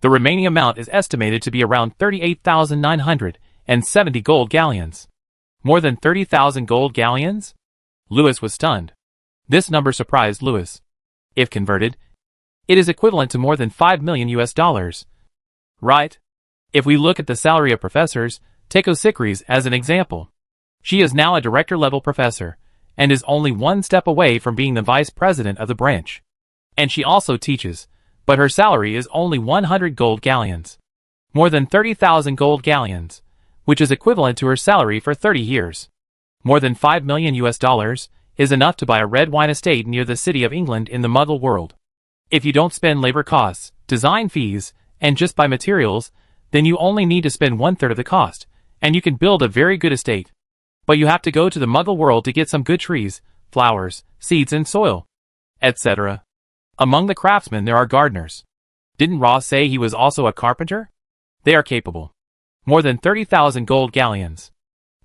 the remaining amount is estimated to be around 38,970 gold galleons. More than 30,000 gold galleons? Lewis was stunned. This number surprised Lewis. If converted, it is equivalent to more than $5 million US. Right? If we look at the salary of professors, take Osikris as an example. She is now a director-level professor, and is only one step away from being the vice president of the branch. And she also teaches, but her salary is only 100 gold galleons. More than 30,000 gold galleons, which is equivalent to her salary for 30 years. More than $5 million US is enough to buy a red wine estate near the City of England in the Muggle world. If you don't spend labor costs, design fees, and just buy materials, then you only need to spend 1/3 of the cost, and you can build a very good estate. But you have to go to the Muggle world to get some good trees, flowers, seeds and soil, etc. Among the craftsmen there are gardeners. Didn't Ross say he was also a carpenter? They are capable. More than 30,000 gold galleons.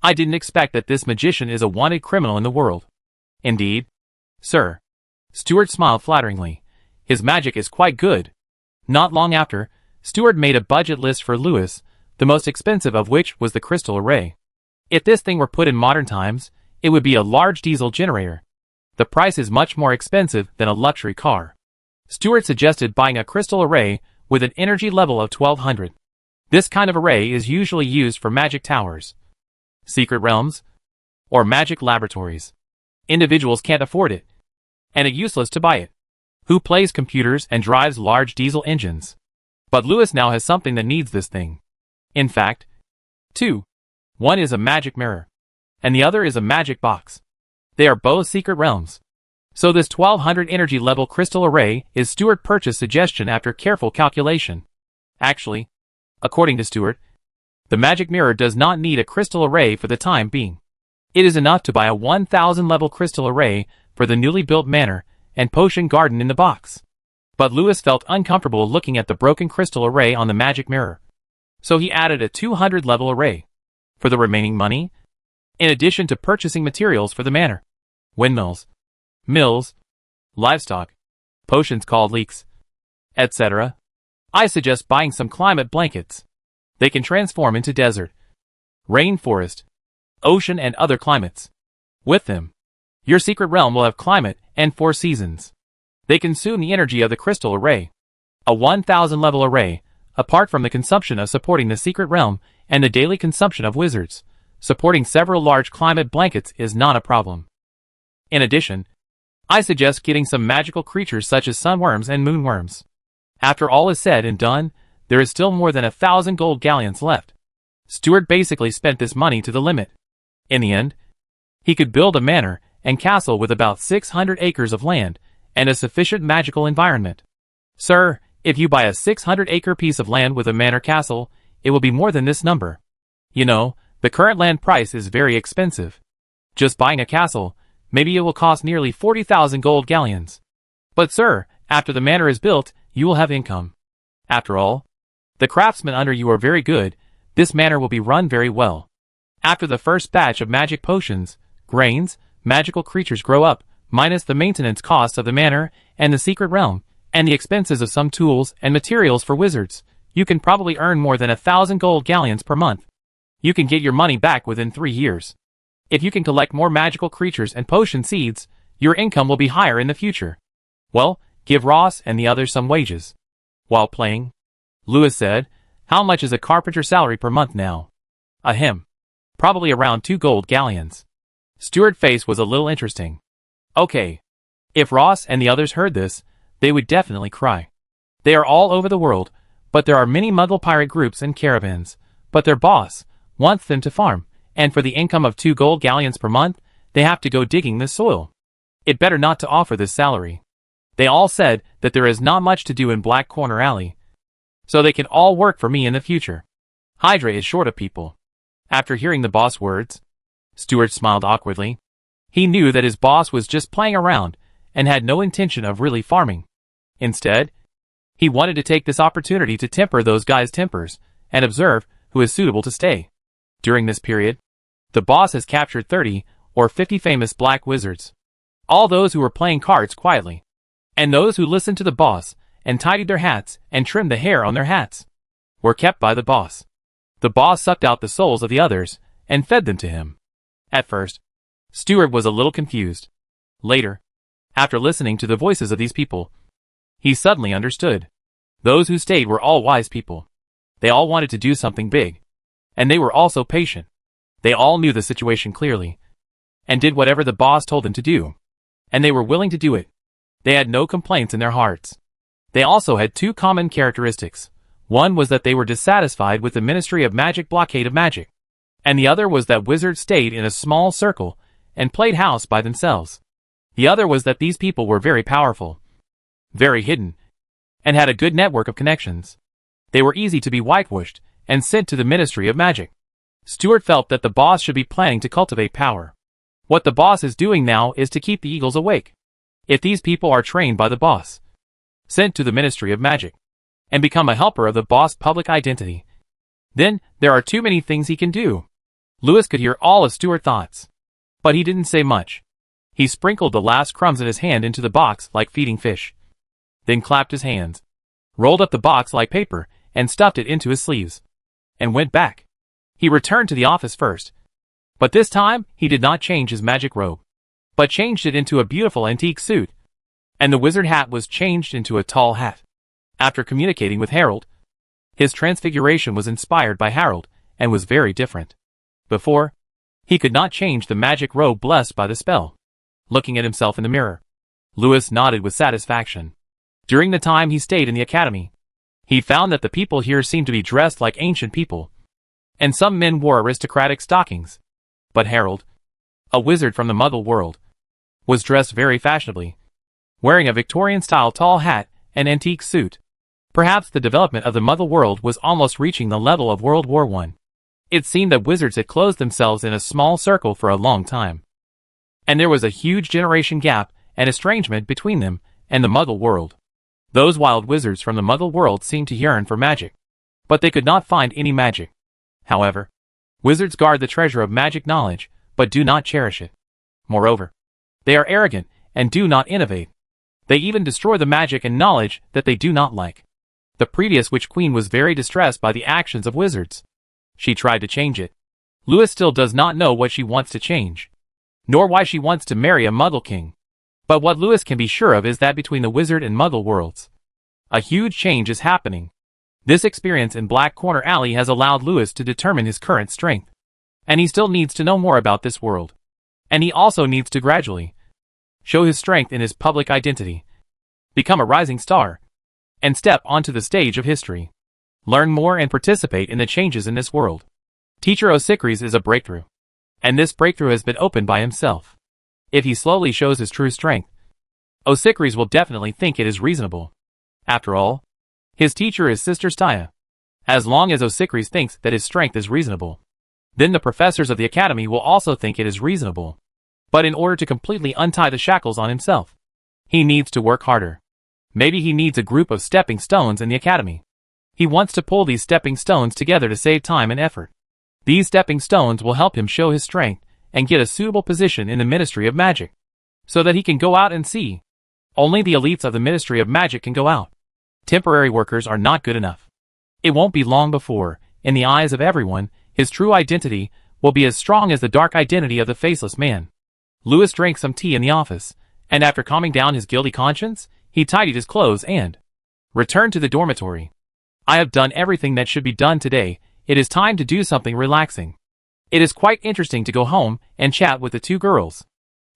I didn't expect that this magician is a wanted criminal in the world. Indeed, sir. Stewart smiled flatteringly. His magic is quite good. Not long after, Stewart made a budget list for Lewis, the most expensive of which was the crystal array. If this thing were put in modern times, it would be a large diesel generator. The price is much more expensive than a luxury car. Stewart suggested buying a crystal array with an energy level of 1200. This kind of array is usually used for magic towers, secret realms, or magic laboratories. Individuals can't afford it, and it's useless to buy it. Who plays computers and drives large diesel engines? But Lewis now has something that needs this thing. In fact, two. One is a magic mirror, and the other is a magic box. They are both secret realms. So this 1200 energy level crystal array is Stewart purchase suggestion after careful calculation. Actually, according to Stewart, the magic mirror does not need a crystal array for the time being. It is enough to buy a 1000 level crystal array for the newly built manor and potion garden in the box. But Lewis felt uncomfortable looking at the broken crystal array on the magic mirror. So he added a 200 level array. For the remaining money, in addition to purchasing materials for the manor, windmills, mills, livestock, potions called leeks, etc., I suggest buying some climate blankets. They can transform into desert, rainforest, ocean and other climates. With them, your secret realm will have climate and 4 seasons. They consume the energy of the crystal array. A 1000 level array, apart from the consumption of supporting the secret realm and the daily consumption of wizards, supporting several large climate blankets is not a problem. In addition, I suggest getting some magical creatures such as sunworms and moonworms. After all is said and done, there is still more than 1,000 gold galleons left. Stewart basically spent this money to the limit. In the end, he could build a manor and castle with about 600 acres of land and a sufficient magical environment. Sir, if you buy a 600-acre piece of land with a manor castle, it will be more than this number. You know, The current land price is very expensive. Just buying a castle, maybe it will cost nearly 40,000 gold galleons. But sir, after the manor is built, you will have income. After all, the craftsmen under you are very good, this manor will be run very well. After the first batch of magic potions, grains, magical creatures grow up, minus the maintenance costs of the manor and the secret realm, and the expenses of some tools and materials for wizards, you can probably earn more than 1,000 gold galleons per month. You can get your money back within 3 years. If you can collect more magical creatures and potion seeds, your income will be higher in the future. Well, give Ross and the others some wages. While playing, Lewis said, "How much is a carpenter's salary per month now?" Ahem. Probably around 2 gold galleons. Stuart's face was a little interesting. Okay. If Ross and the others heard this, they would definitely cry. They are all over the world, but there are many Muggle pirate groups and caravans, but their boss wants them to farm, and for the income of 2 gold galleons per month, they have to go digging the soil. It better not to offer this salary. They all said that there is not much to do in Black Corner Alley, so they can all work for me in the future. Hydra is short of people. After hearing the boss words, Stuart smiled awkwardly. He knew that his boss was just playing around and had no intention of really farming. Instead, he wanted to take this opportunity to temper those guys' tempers and observe who is suitable to stay. During this period, the boss has captured 30 or 50 famous black wizards. All those who were playing cards quietly, and those who listened to the boss and tidied their hats and trimmed the hair on their hats, were kept by the boss. The boss sucked out the souls of the others and fed them to him. At first, Stuart was a little confused. Later, after listening to the voices of these people, he suddenly understood. Those who stayed were all wise people. They all wanted to do something big. And they were also patient. They all knew the situation clearly, and did whatever the boss told them to do. And they were willing to do it. They had no complaints in their hearts. They also had 2 common characteristics. One was that they were dissatisfied with the Ministry of Magic blockade of magic. And the other was that wizards stayed in a small circle and played house by themselves. The other was that these people were very powerful, very hidden, and had a good network of connections. They were easy to be whitewashed and sent to the Ministry of Magic. Stuart felt that the boss should be planning to cultivate power. What the boss is doing now is to keep the eagles awake. If these people are trained by the boss, sent to the Ministry of Magic, and become a helper of the boss' public identity, then there are too many things he can do. Lewis could hear all of Stuart's thoughts, but he didn't say much. He sprinkled the last crumbs in his hand into the box like feeding fish, then clapped his hands, rolled up the box like paper, and stuffed it into his sleeves, and went back. He returned to the office first, but this time he did not change his magic robe, but changed it into a beautiful antique suit, and the wizard hat was changed into a tall hat. After communicating with Harold, his transfiguration was inspired by Harold and was very different. Before, he could not change the magic robe blessed by the spell. Looking at himself in the mirror, Lewis nodded with satisfaction. During the time he stayed in the academy, he found that the people here seemed to be dressed like ancient people, and some men wore aristocratic stockings. But Harold, a wizard from the Muggle world, was dressed very fashionably, wearing a Victorian-style tall hat and antique suit. Perhaps the development of the Muggle world was almost reaching the level of World War I. It seemed that wizards had closed themselves in a small circle for a long time, and there was a huge generation gap and estrangement between them and the Muggle world. Those wild wizards from the Muggle world seemed to yearn for magic, but they could not find any magic. However, wizards guard the treasure of magic knowledge, but do not cherish it. Moreover, they are arrogant and do not innovate. They even destroy the magic and knowledge that they do not like. The previous Witch Queen was very distressed by the actions of wizards. She tried to change it. Lewis still does not know what she wants to change, nor why she wants to marry a Muggle king. But what Lewis can be sure of is that between the wizard and Muggle worlds, a huge change is happening. This experience in Black Corner Alley has allowed Lewis to determine his current strength. And he still needs to know more about this world. And he also needs to gradually show his strength in his public identity, become a rising star, and step onto the stage of history. Learn more and participate in the changes in this world. Teacher Osicris is a breakthrough. And this breakthrough has been opened by himself. If he slowly shows his true strength, Osicris will definitely think it is reasonable. After all, his teacher is Sister Staya. As long as Osicris thinks that his strength is reasonable, Then the professors of the academy will also think it is reasonable. But in order to completely untie the shackles on himself, he needs to work harder. Maybe he needs a group of stepping stones in the academy. He wants to pull these stepping stones together to save time and effort. These stepping stones will help him show his strength and get a suitable position in the Ministry of Magic, so that he can go out and see. Only the elites of the Ministry of Magic can go out. Temporary workers are not good enough. It won't be long before, in the eyes of everyone, his true identity will be as strong as the dark identity of the faceless man. Louis drank some tea in the office, and after calming down his guilty conscience, he tidied his clothes and returned to the dormitory. I have done everything that should be done today. It is time to do something relaxing. It is quite interesting to go home and chat with the two girls.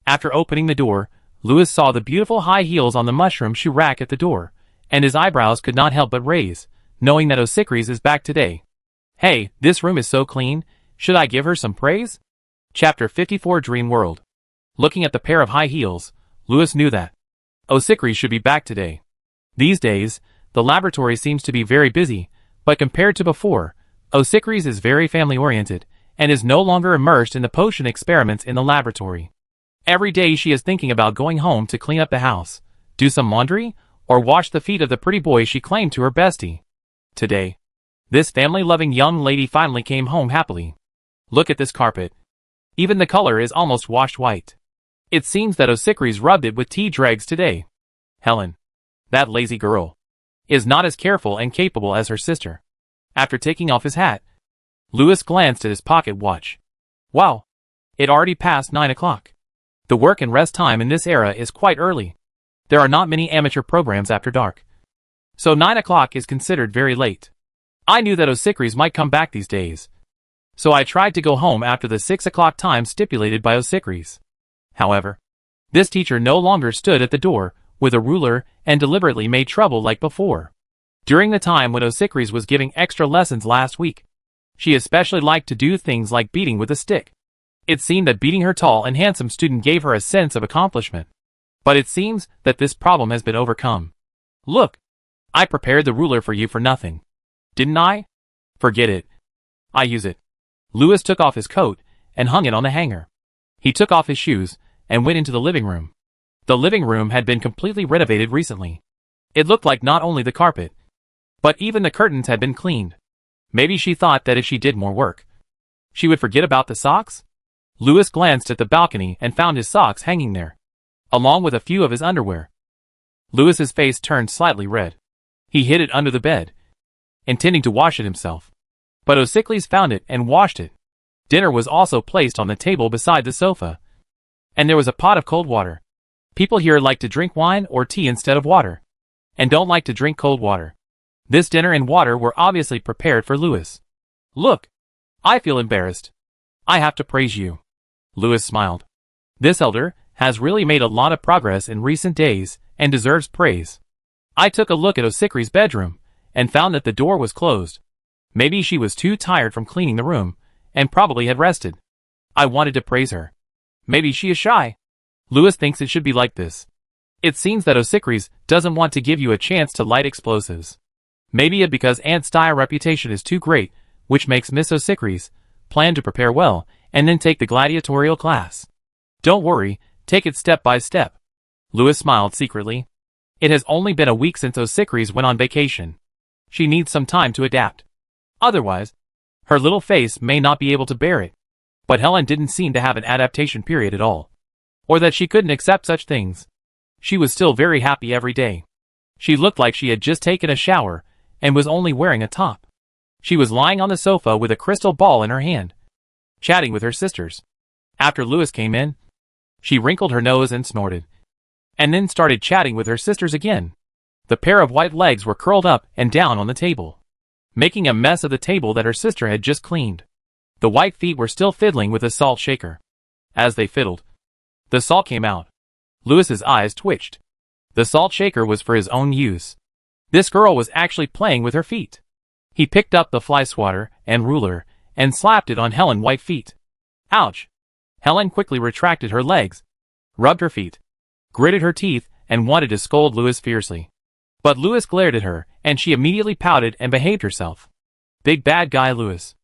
After opening the door, Louis saw the beautiful high heels on the mushroom shoe rack at the door, and his eyebrows could not help but raise, knowing that Osicris is back today. Hey, this room is so clean, should I give her some praise? Chapter 54 Dream World. Looking at the pair of high heels, Louis knew that Osicris should be back today. These days, the laboratory seems to be very busy, but compared to before, Osicris is very family-oriented, and is no longer immersed in the potion experiments in the laboratory. Every day she is thinking about going home to clean up the house, do some laundry, or wash the feet of the pretty boy she claimed to her bestie. Today, this family-loving young lady finally came home happily. Look at this carpet. Even the color is almost washed white. It seems that Osicris rubbed it with tea dregs today. Helen, that lazy girl, is not as careful and capable as her sister. After taking off his hat, Louis glanced at his pocket watch. Wow, it already passed 9 o'clock. The work and rest time in this era is quite early. There are not many amateur programs after dark. So 9 o'clock is considered very late. I knew that Osicris might come back these days, so I tried to go home after the 6 o'clock time stipulated by Osicris. However, this teacher no longer stood at the door with a ruler and deliberately made trouble like before. During the time when Osicris was giving extra lessons last week, she especially liked to do things like beating with a stick. It seemed that beating her tall and handsome student gave her a sense of accomplishment. But it seems that this problem has been overcome. Look, I prepared the ruler for you for nothing. Didn't I? Forget it. I use it. Louis took off his coat and hung it on the hanger. He took off his shoes and went into the living room. The living room had been completely renovated recently. It looked like not only the carpet, but even the curtains had been cleaned. Maybe she thought that if she did more work, she would forget about the socks? Louis glanced at the balcony and found his socks hanging there, along with a few of his underwear. Louis's face turned slightly red. He hid it under the bed, intending to wash it himself. But Osicris found it and washed it. Dinner was also placed on the table beside the sofa, and there was a pot of cold water. People here like to drink wine or tea instead of water, and don't like to drink cold water. This dinner and water were obviously prepared for Louis. Look, I feel embarrassed. I have to praise you. Louis smiled. This elder has really made a lot of progress in recent days and deserves praise. I took a look at Osicris' bedroom and found that the door was closed. Maybe she was too tired from cleaning the room and probably had rested. I wanted to praise her. Maybe she is shy. Louis thinks it should be like this. It seems that Osicris doesn't want to give you a chance to light explosives. Maybe it because Aunt Style's reputation is too great, which makes Miss Osicris plan to prepare well and then take the gladiatorial class. Don't worry, take it step by step. Louis smiled secretly. It has only been a week since Osicris went on vacation. She needs some time to adapt. Otherwise, her little face may not be able to bear it. But Helen didn't seem to have an adaptation period at all, or that she couldn't accept such things. She was still very happy every day. She looked like she had just taken a shower and was only wearing a top. She was lying on the sofa with a crystal ball in her hand, chatting with her sisters. After Louis came in, she wrinkled her nose and snorted, and then started chatting with her sisters again. The pair of white legs were curled up and down on the table, making a mess of the table that her sister had just cleaned. The white feet were still fiddling with the salt shaker. As they fiddled, the salt came out. Louis's eyes twitched. The salt shaker was for his own use. This girl was actually playing with her feet. He picked up the fly swatter and ruler and slapped it on Helen's white feet. Ouch! Helen quickly retracted her legs, rubbed her feet, gritted her teeth, and wanted to scold Louis fiercely. But Louis glared at her, and she immediately pouted and behaved herself. Big bad guy Louis.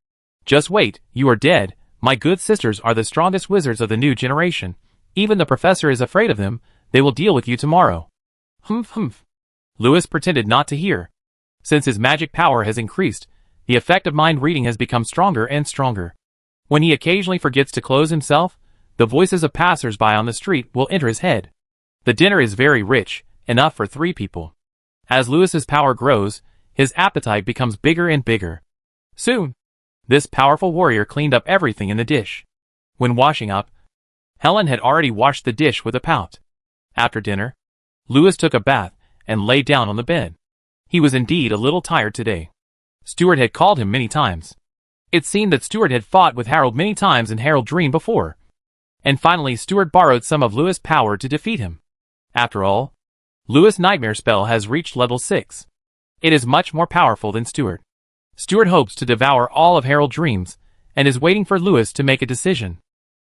Just wait, you are dead. My good sisters are the strongest wizards of the new generation. Even the professor is afraid of them. They will deal with you tomorrow. Humph humph. Louis pretended not to hear. Since his magic power has increased, the effect of mind reading has become stronger and stronger. When he occasionally forgets to close himself, the voices of passers-by on the street will enter his head. The dinner is very rich, enough for 3 people. As Louis's power grows, his appetite becomes bigger and bigger. Soon, this powerful warrior cleaned up everything in the dish. When washing up, Helen had already washed the dish with a pout. After dinner, Louis took a bath and lay down on the bed. He was indeed a little tired today. Stuart had called him many times. It seemed that Stuart had fought with Harold many times in Harold Dream before. And finally Stuart borrowed some of Louis' power to defeat him. After all, Louis' nightmare spell has reached level 6. It is much more powerful than Stuart. Stuart hopes to devour all of Harold Dreams, and is waiting for Louis to make a decision.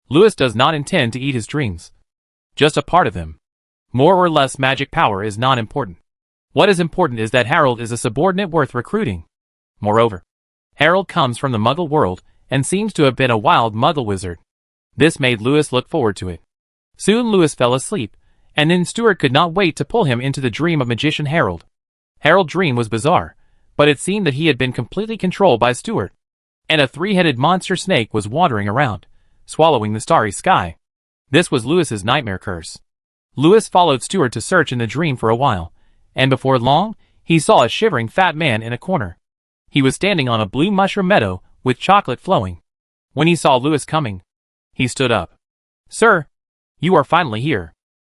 Louis does not intend to eat his dreams. Just a part of them. More or less magic power is not important. What is important is that Harold is a subordinate worth recruiting. Moreover, Harold comes from the Muggle world and seems to have been a wild Muggle wizard. This made Louis look forward to it. Soon Louis fell asleep, and then Stuart could not wait to pull him into the dream of magician Harold. Harold's dream was bizarre, but it seemed that he had been completely controlled by Stuart, and a 3-headed monster snake was wandering around, swallowing the starry sky. This was Louis's nightmare curse. Louis followed Stuart to search in the dream for a while, and before long, he saw a shivering fat man in a corner. He was standing on a blue mushroom meadow with chocolate flowing. When he saw Louis coming, he stood up. "Sir, you are finally here."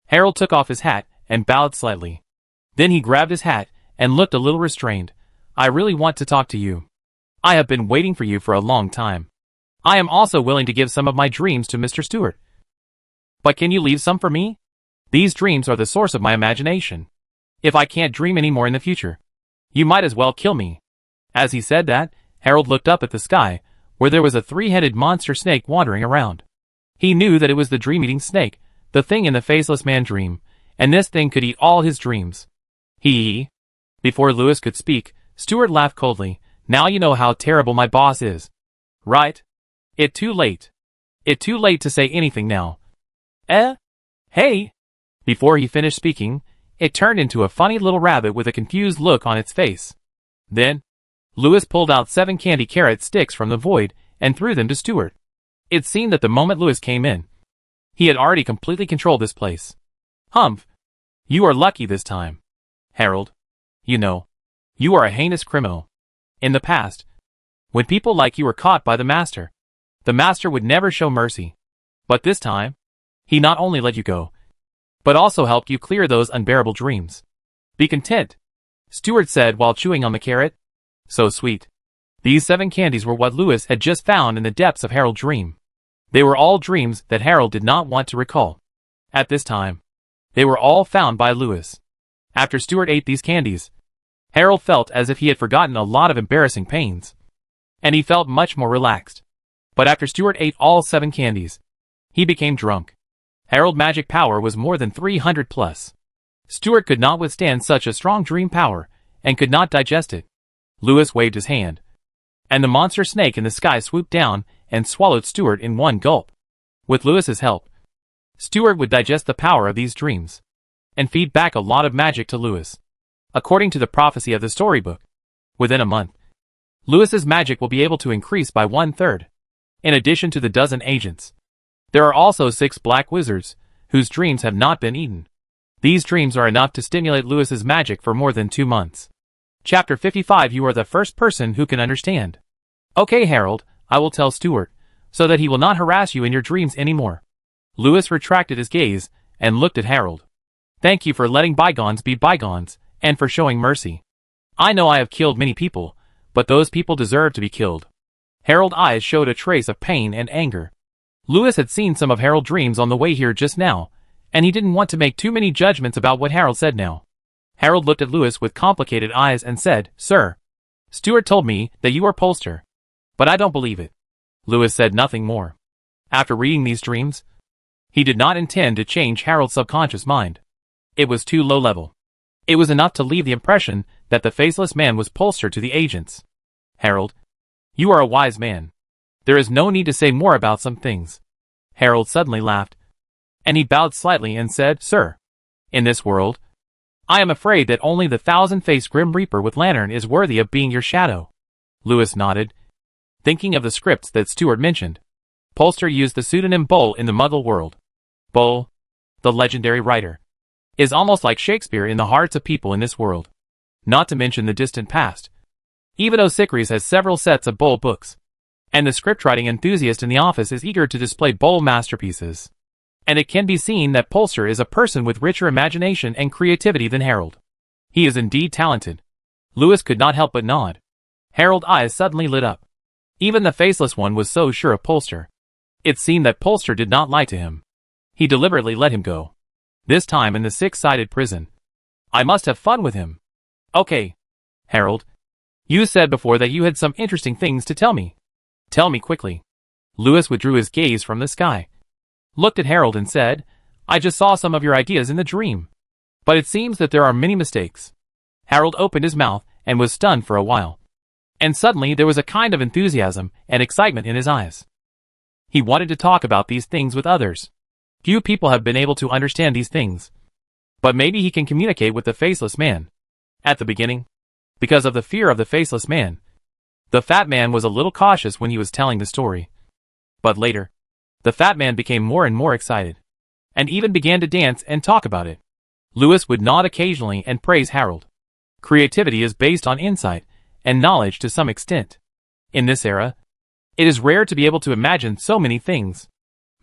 Harold took off his hat and bowed slightly. Then he grabbed his hat and looked a little restrained. "I really want to talk to you. I have been waiting for you for a long time. I am also willing to give some of my dreams to Mr. Stuart. But can you leave some for me? These dreams are the source of my imagination. If I can't dream anymore in the future, you might as well kill me." As he said that, Harold looked up at the sky, where there was a 3-headed monster snake wandering around. He knew that it was the dream-eating snake, the thing in the faceless man dream, and this thing could eat all his dreams. Before Louis could speak, Stuart laughed coldly. "Now you know how terrible my boss is. Right? It too late. It too late to say anything now." Hey! Before he finished speaking, it turned into a funny little rabbit with a confused look on its face. Then, Louis pulled out 7 candy carrot sticks from the void and threw them to Stuart. It seemed that the moment Louis came in, he had already completely controlled this place. "Humph! You are lucky this time. Harold, you know, you are a heinous criminal. In the past, when people like you were caught by the Master would never show mercy. But this time, he not only let you go, but also helped you clear those unbearable dreams. Be content," Stuart said while chewing on the carrot. So sweet. These 7 candies were what Louis had just found in the depths of Harold's dream. They were all dreams that Harold did not want to recall. At this time, they were all found by Louis. After Stuart ate these candies, Harold felt as if he had forgotten a lot of embarrassing pains, and he felt much more relaxed. But after Stuart ate all 7 candies, he became drunk. Harold's magic power was more than 300 plus. Stuart could not withstand such a strong dream power, and could not digest it. Louis waved his hand, and the monster snake in the sky swooped down and swallowed Stuart in one gulp. With Louis's help, Stuart would digest the power of these dreams, and feed back a lot of magic to Louis. According to the prophecy of the storybook, within a month, Louis's magic will be able to increase by 1/3. In addition to the dozen agents, there are also 6 black wizards, whose dreams have not been eaten. These dreams are enough to stimulate Louis's magic for more than 2 months. Chapter 55. You are the first person who can understand. Okay, Harold, I will tell Stuart, so that he will not harass you in your dreams anymore. Louis retracted his gaze and looked at Harold. Thank you for letting bygones be bygones, and for showing mercy. I know I have killed many people, but those people deserve to be killed. Harold's eyes showed a trace of pain and anger. Louis had seen some of Harold's dreams on the way here just now, and he didn't want to make too many judgments about what Harold said now. Harold looked at Louis with complicated eyes and said, "Sir, Stuart told me that you are Polster, but I don't believe it." Louis said nothing more. After reading these dreams, he did not intend to change Harold's subconscious mind. It was too low level. It was enough to leave the impression that the faceless man was Polster to the agents. "Harold, you are a wise man. There is no need to say more about some things. Harold suddenly laughed, and he bowed slightly and said, Sir, in this world, I am afraid that only the thousand-faced Grim Reaper with lantern is worthy of being your shadow. Lewis nodded, thinking of the scripts that Stuart mentioned. Polster used the pseudonym Bull in the Muggle world. Bull, the legendary writer, is almost like Shakespeare in the hearts of people in this world. Not to mention the distant past. Even O'Sicries has several sets of Bull books, and the scriptwriting enthusiast in the office is eager to display Bull masterpieces. And it can be seen that Polster is a person with richer imagination and creativity than Harold. He is indeed talented. Lewis could not help but nod. Harold's eyes suddenly lit up. Even the faceless one was so sure of Polster. It seemed that Polster did not lie to him. He deliberately let him go. This time in the six-sided prison. I must have fun with him. Okay, Harold. You said before that you had some interesting things to tell me. Tell me quickly. Lewis withdrew his gaze from the sky, looked at Harold and said, I just saw some of your ideas in the dream. But it seems that there are many mistakes. Harold opened his mouth and was stunned for a while. And suddenly there was a kind of enthusiasm and excitement in his eyes. He wanted to talk about these things with others. Few people have been able to understand these things. But maybe he can communicate with the faceless man. At the beginning, because of the fear of the faceless man, the fat man was a little cautious when he was telling the story. But later, the fat man became more and more excited, and even began to dance and talk about it. Lewis would nod occasionally and praise Harold. Creativity is based on insight and knowledge to some extent. In this era, it is rare to be able to imagine so many things.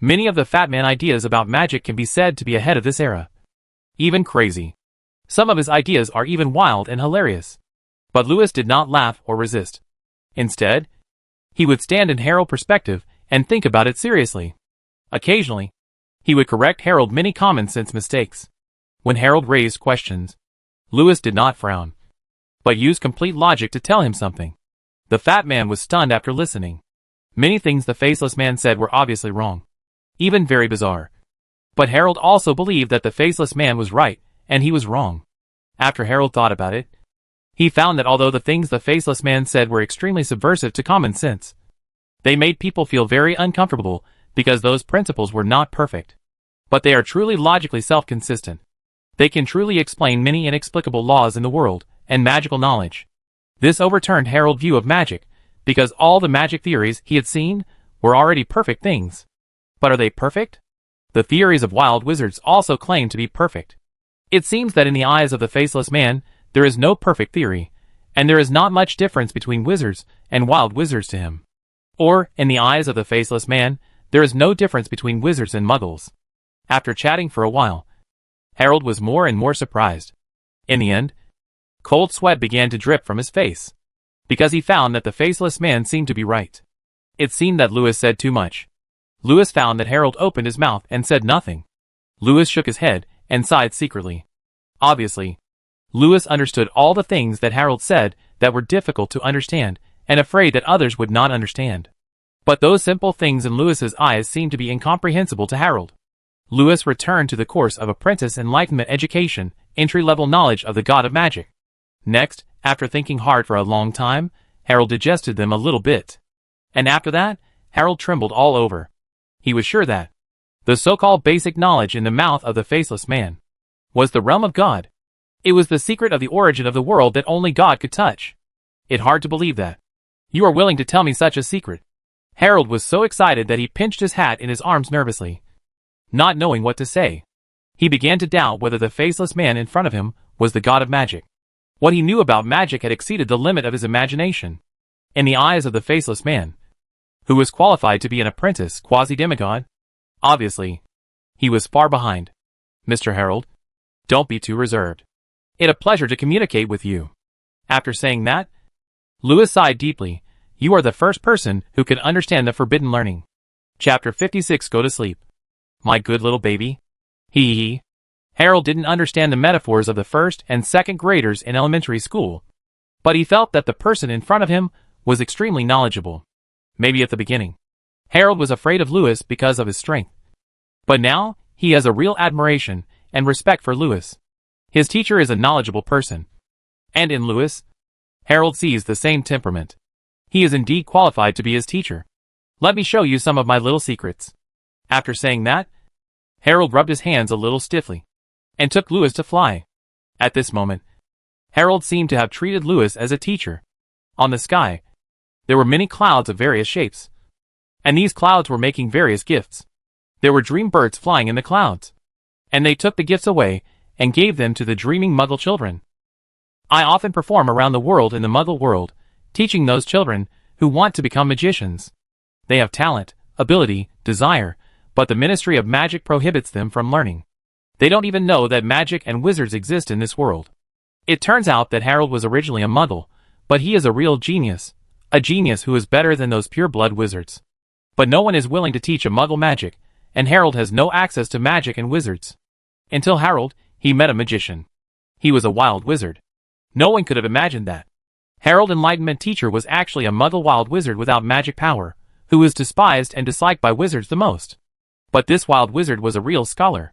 Many of the fat man ideas about magic can be said to be ahead of this era. Even crazy. Some of his ideas are even wild and hilarious. But Lewis did not laugh or resist. Instead, he would stand in Harold's perspective and think about it seriously. Occasionally, he would correct Harold many common-sense mistakes. When Harold raised questions, Lewis did not frown, but used complete logic to tell him something. The fat man was stunned after listening. Many things the faceless man said were obviously wrong, even very bizarre. But Harold also believed that the faceless man was right, and he was wrong. After Harold thought about it, he found that although the things the faceless man said were extremely subversive to common sense, they made people feel very uncomfortable because those principles were not perfect. But they are truly logically self-consistent. They can truly explain many inexplicable laws in the world and magical knowledge. This overturned Harold's view of magic, because all the magic theories he had seen were already perfect things. But are they perfect? The theories of wild wizards also claim to be perfect. It seems that in the eyes of the faceless man, there is no perfect theory, and there is not much difference between wizards and wild wizards to him. Or, in the eyes of the faceless man, there is no difference between wizards and muggles. After chatting for a while, Harold was more and more surprised. In the end, cold sweat began to drip from his face, because he found that the faceless man seemed to be right. It seemed that Lewis said too much. Lewis found that Harold opened his mouth and said nothing. Lewis shook his head and sighed secretly. Obviously, Lewis understood all the things that Harold said that were difficult to understand and afraid that others would not understand. But those simple things in Lewis's eyes seemed to be incomprehensible to Harold. Lewis returned to the course of apprentice enlightenment education, entry-level knowledge of the god of magic. Next, after thinking hard for a long time, Harold digested them a little bit. And after that, Harold trembled all over. He was sure that the so-called basic knowledge in the mouth of the faceless man was the realm of God. It was the secret of the origin of the world that only God could touch. It's hard to believe that you are willing to tell me such a secret. Harold was so excited that he pinched his hat in his arms nervously. Not knowing what to say, he began to doubt whether the faceless man in front of him was the god of magic. What he knew about magic had exceeded the limit of his imagination. In the eyes of the faceless man, who was qualified to be an apprentice quasi-demigod, obviously, he was far behind. Mr. Harold, don't be too reserved. It's a pleasure to communicate with you. After saying that, Lewis sighed deeply. You are the first person who can understand the forbidden learning. Chapter 56. Go to sleep. My good little baby. Hee. Harold didn't understand the metaphors of the first and second graders in elementary school, but he felt that the person in front of him was extremely knowledgeable. Maybe at the beginning, Harold was afraid of Lewis because of his strength. But now, he has a real admiration and respect for Lewis. His teacher is a knowledgeable person. And in Lewis, Harold sees the same temperament. He is indeed qualified to be his teacher. Let me show you some of my little secrets. After saying that, Harold rubbed his hands a little stiffly and took Louis to fly. At this moment, Harold seemed to have treated Louis as a teacher. On the sky, there were many clouds of various shapes, and these clouds were making various gifts. There were dream birds flying in the clouds, and they took the gifts away and gave them to the dreaming Muggle children. I often perform around the world in the Muggle world, teaching those children who want to become magicians. They have talent, ability, desire, but the Ministry of Magic prohibits them from learning. They don't even know that magic and wizards exist in this world. It turns out that Harold was originally a Muggle, but he is a real genius. A genius who is better than those pure-blood wizards. But no one is willing to teach a Muggle magic, and Harold has no access to magic and wizards. Until Harold, he met a magician. He was a wild wizard. No one could have imagined that. Harold Enlightenment Teacher was actually a Muggle wild wizard without magic power, who was despised and disliked by wizards the most. But this wild wizard was a real scholar.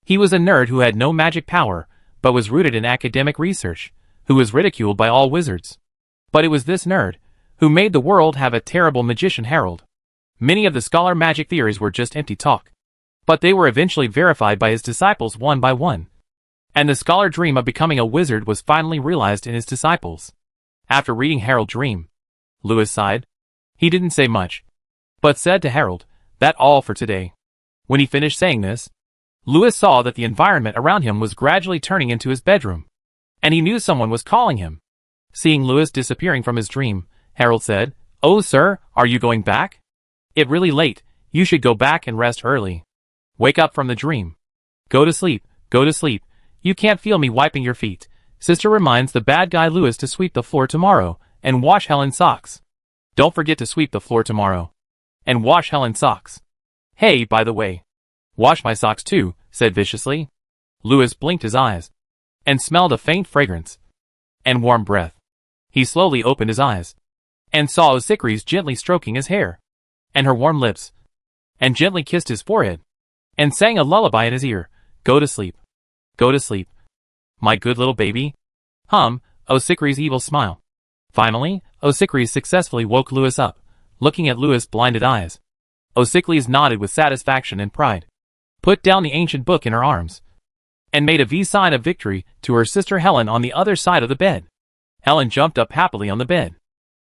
He was a nerd who had no magic power, but was rooted in academic research, who was ridiculed by all wizards. But it was this nerd who made the world have a terrible magician Harold. Many of the scholar magic theories were just empty talk, but they were eventually verified by his disciples one by one. And the scholar dream of becoming a wizard was finally realized in his disciples. After reading Harold's dream, Louis sighed. He didn't say much, but said to Harold, "That's all for today." When he finished saying this, Louis saw that the environment around him was gradually turning into his bedroom, and he knew someone was calling him. Seeing Louis disappearing from his dream, Harold said, "Oh sir, are you going back? It's really late, you should go back and rest early. Wake up from the dream. Go to sleep, go to sleep. You can't feel me wiping your feet. Sister reminds the bad guy Louis to sweep the floor tomorrow, and wash Helen's socks. Don't forget to sweep the floor tomorrow. And wash Helen's socks. Hey, by the way, wash my socks too," said viciously. Louis blinked his eyes, and smelled a faint fragrance and warm breath. He slowly opened his eyes, and saw Osicris gently stroking his hair, and her warm lips, and gently kissed his forehead, and sang a lullaby in his ear. "Go to sleep. Go to sleep. My good little baby." Osicris' evil smile. Finally, Osicris successfully woke Louis up, looking at Louis' blinded eyes. Osicris nodded with satisfaction and pride, put down the ancient book in her arms, and made a V sign of victory to her sister Helen on the other side of the bed. Helen jumped up happily on the bed.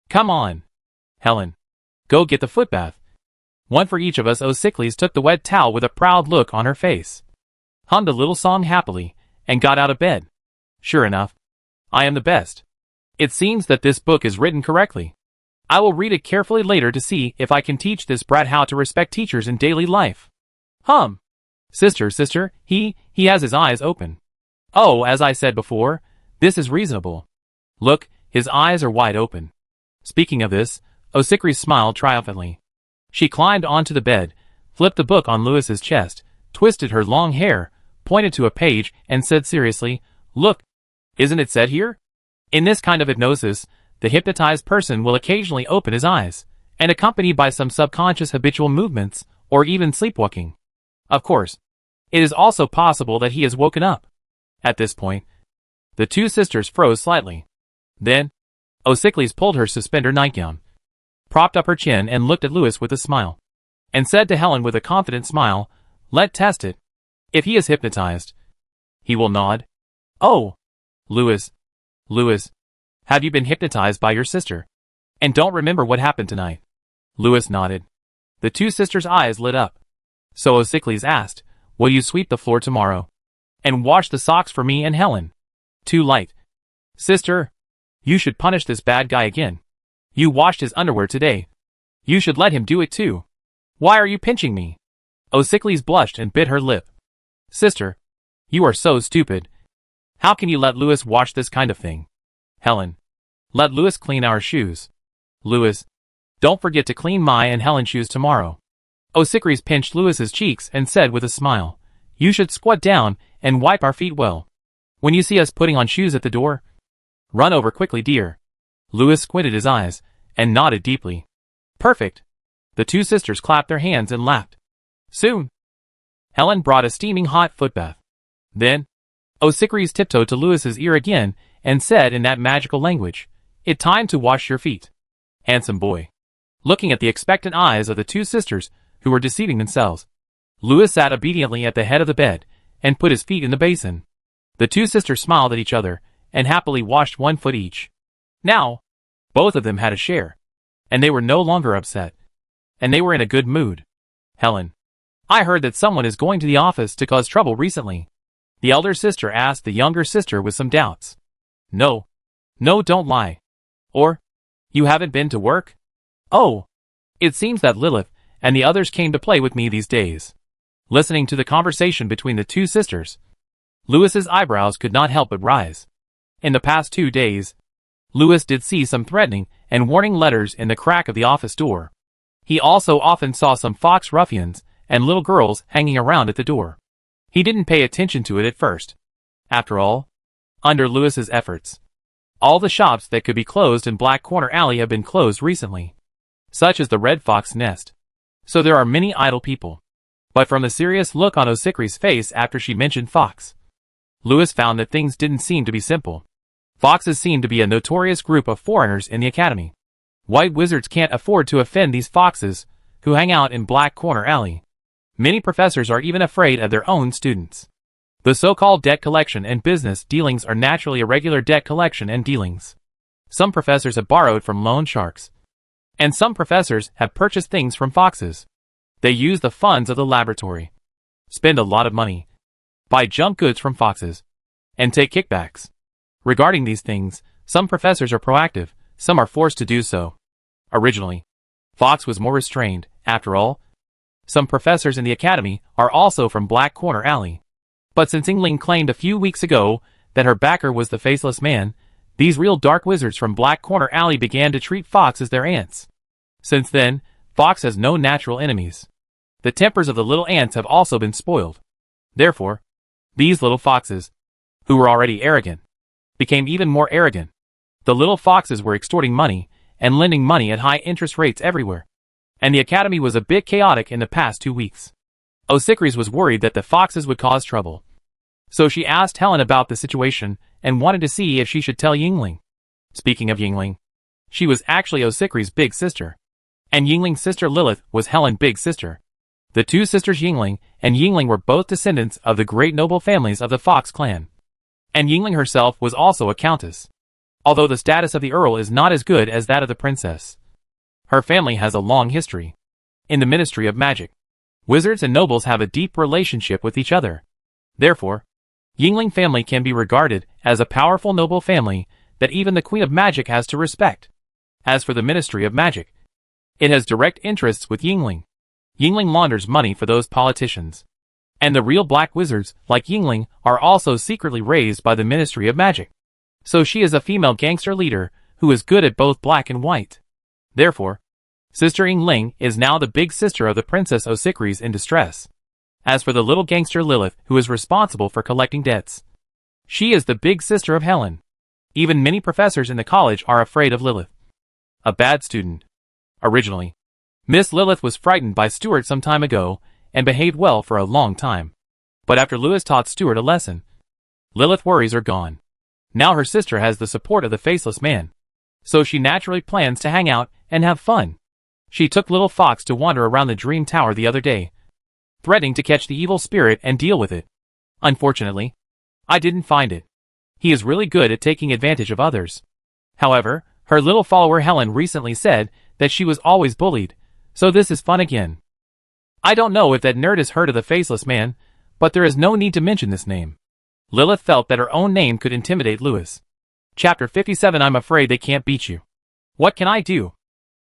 "Come on, Helen. Go get the footbath. One for each of us." Osicris took the wet towel with a proud look on her face, hummed a little song happily, and got out of bed. Sure enough, I am the best. It seems that this book is written correctly. I will read it carefully later to see if I can teach this brat how to respect teachers in daily life. Sister, he has his eyes open. Oh, as I said before, this is reasonable. Look, his eyes are wide open. Speaking of this, Osicris smiled triumphantly. She climbed onto the bed, flipped the book on Louis's chest, twisted her long hair, pointed to a page, and said seriously, "Look, isn't it said here? In this kind of hypnosis, the hypnotized person will occasionally open his eyes, and accompanied by some subconscious habitual movements, or even sleepwalking. Of course, it is also possible that he has woken up." At this point, the two sisters froze slightly. Then, Osicris pulled her suspender nightgown, propped up her chin and looked at Louis with a smile, and said to Helen with a confident smile, "Let's test it. If he is hypnotized, he will nod." "Oh, Louis, have you been hypnotized by your sister? And don't remember what happened tonight?" Louis nodded. The two sisters' eyes lit up. So Osicris asked, "Will you sweep the floor tomorrow? And wash the socks for me and Helen?" "Too light. Sister, you should punish this bad guy again. You washed his underwear today. You should let him do it too. Why are you pinching me?" Osicris blushed and bit her lip. "Sister, you are so stupid. How can you let Louis wash this kind of thing? Helen, let Louis clean our shoes. Louis, don't forget to clean my and Helen's shoes tomorrow." Osicris pinched Louis's cheeks and said with a smile, "You should squat down and wipe our feet well. When you see us putting on shoes at the door, run over quickly, dear." Louis squinted his eyes and nodded deeply. "Perfect." The two sisters clapped their hands and laughed. Soon, Helen brought a steaming hot footbath. Then, Osicris tiptoed to Louis's ear again and said in that magical language, "It's time to wash your feet, handsome boy." looking at the expectant eyes of the two sisters who were deceiving themselves. Louis sat obediently at the head of the bed and put his feet in the basin. The two sisters smiled at each other and happily washed 1 foot each. Now, both of them had a share, and they were no longer upset, and they were in a good mood. Helen, I heard that someone is going to the office to cause trouble recently. The elder sister asked the younger sister with some doubts. No, don't lie. Or, you haven't been to work? Oh, it seems that Lilith and the others came to play with me these days. Listening to the conversation between the two sisters, Louis's eyebrows could not help but rise. In the past 2 days, Louis did see some threatening and warning letters in the crack of the office door. He also often saw some fox ruffians and little girls hanging around at the door. He didn't pay attention to it at first. After all, under Louis's efforts, all the shops that could be closed in Black Corner Alley have been closed recently, such as the Red Fox Nest. So there are many idle people. But from the serious look on Osikri's face after she mentioned Fox, Louis found that things didn't seem to be simple. Foxes seem to be a notorious group of foreigners in the academy. White wizards can't afford to offend these foxes who hang out in Black Corner Alley. Many professors are even afraid of their own students. The so-called debt collection and business dealings are naturally irregular debt collection and dealings. Some professors have borrowed from loan sharks, and some professors have purchased things from foxes. They use the funds of the laboratory, spend a lot of money, buy junk goods from foxes, and take kickbacks. Regarding these things, some professors are proactive, some are forced to do so. Originally, Fox was more restrained. After all, some professors in the academy are also from Black Corner Alley. But since Yingling claimed a few weeks ago that her backer was the Faceless Man, these real dark wizards from Black Corner Alley began to treat Fox as their ants. Since then, Fox has no natural enemies. The tempers of the little ants have also been spoiled. Therefore, these little foxes, who were already arrogant, became even more arrogant. The little foxes were extorting money and lending money at high interest rates everywhere. And the academy was a bit chaotic in the past 2 weeks. Osikris was worried that the foxes would cause trouble. So she asked Helen about the situation and wanted to see if she should tell Yingling. Speaking of Yingling, she was actually Osikri's big sister. And Yingling's sister Lilith was Helen's big sister. The two sisters Yingling and Yingling were both descendants of the great noble families of the Fox clan. And Yingling herself was also a countess. Although the status of the earl is not as good as that of the princess. Her family has a long history in the Ministry of Magic. Wizards and nobles have a deep relationship with each other. Therefore, Yingling family can be regarded as a powerful noble family that even the Queen of Magic has to respect. As for the Ministry of Magic, it has direct interests with Yingling. Yingling launders money for those politicians. And the real black wizards, like Yingling, are also secretly raised by the Ministry of Magic. So she is a female gangster leader who is good at both black and white. Therefore, Sister Yingling is now the big sister of the Princess Osikris in distress. As for the little gangster Lilith, who is responsible for collecting debts, she is the big sister of Helen. Even many professors in the college are afraid of Lilith. A bad student. Originally, Miss Lilith was frightened by Stuart some time ago and behaved well for a long time. But after Louis taught Stuart a lesson, Lilith's worries are gone. Now her sister has the support of the Faceless Man. So she naturally plans to hang out and have fun. She took little Fox to wander around the Dream Tower the other day, threatening to catch the evil spirit and deal with it. Unfortunately, I didn't find it. He is really good at taking advantage of others. However, her little follower Helen recently said that she was always bullied, so this is fun again. I don't know if that nerd has heard of the Faceless Man, but there is no need to mention this name. Lilith felt that her own name could intimidate Louis. Chapter 57. I'm afraid they can't beat you. What can I do?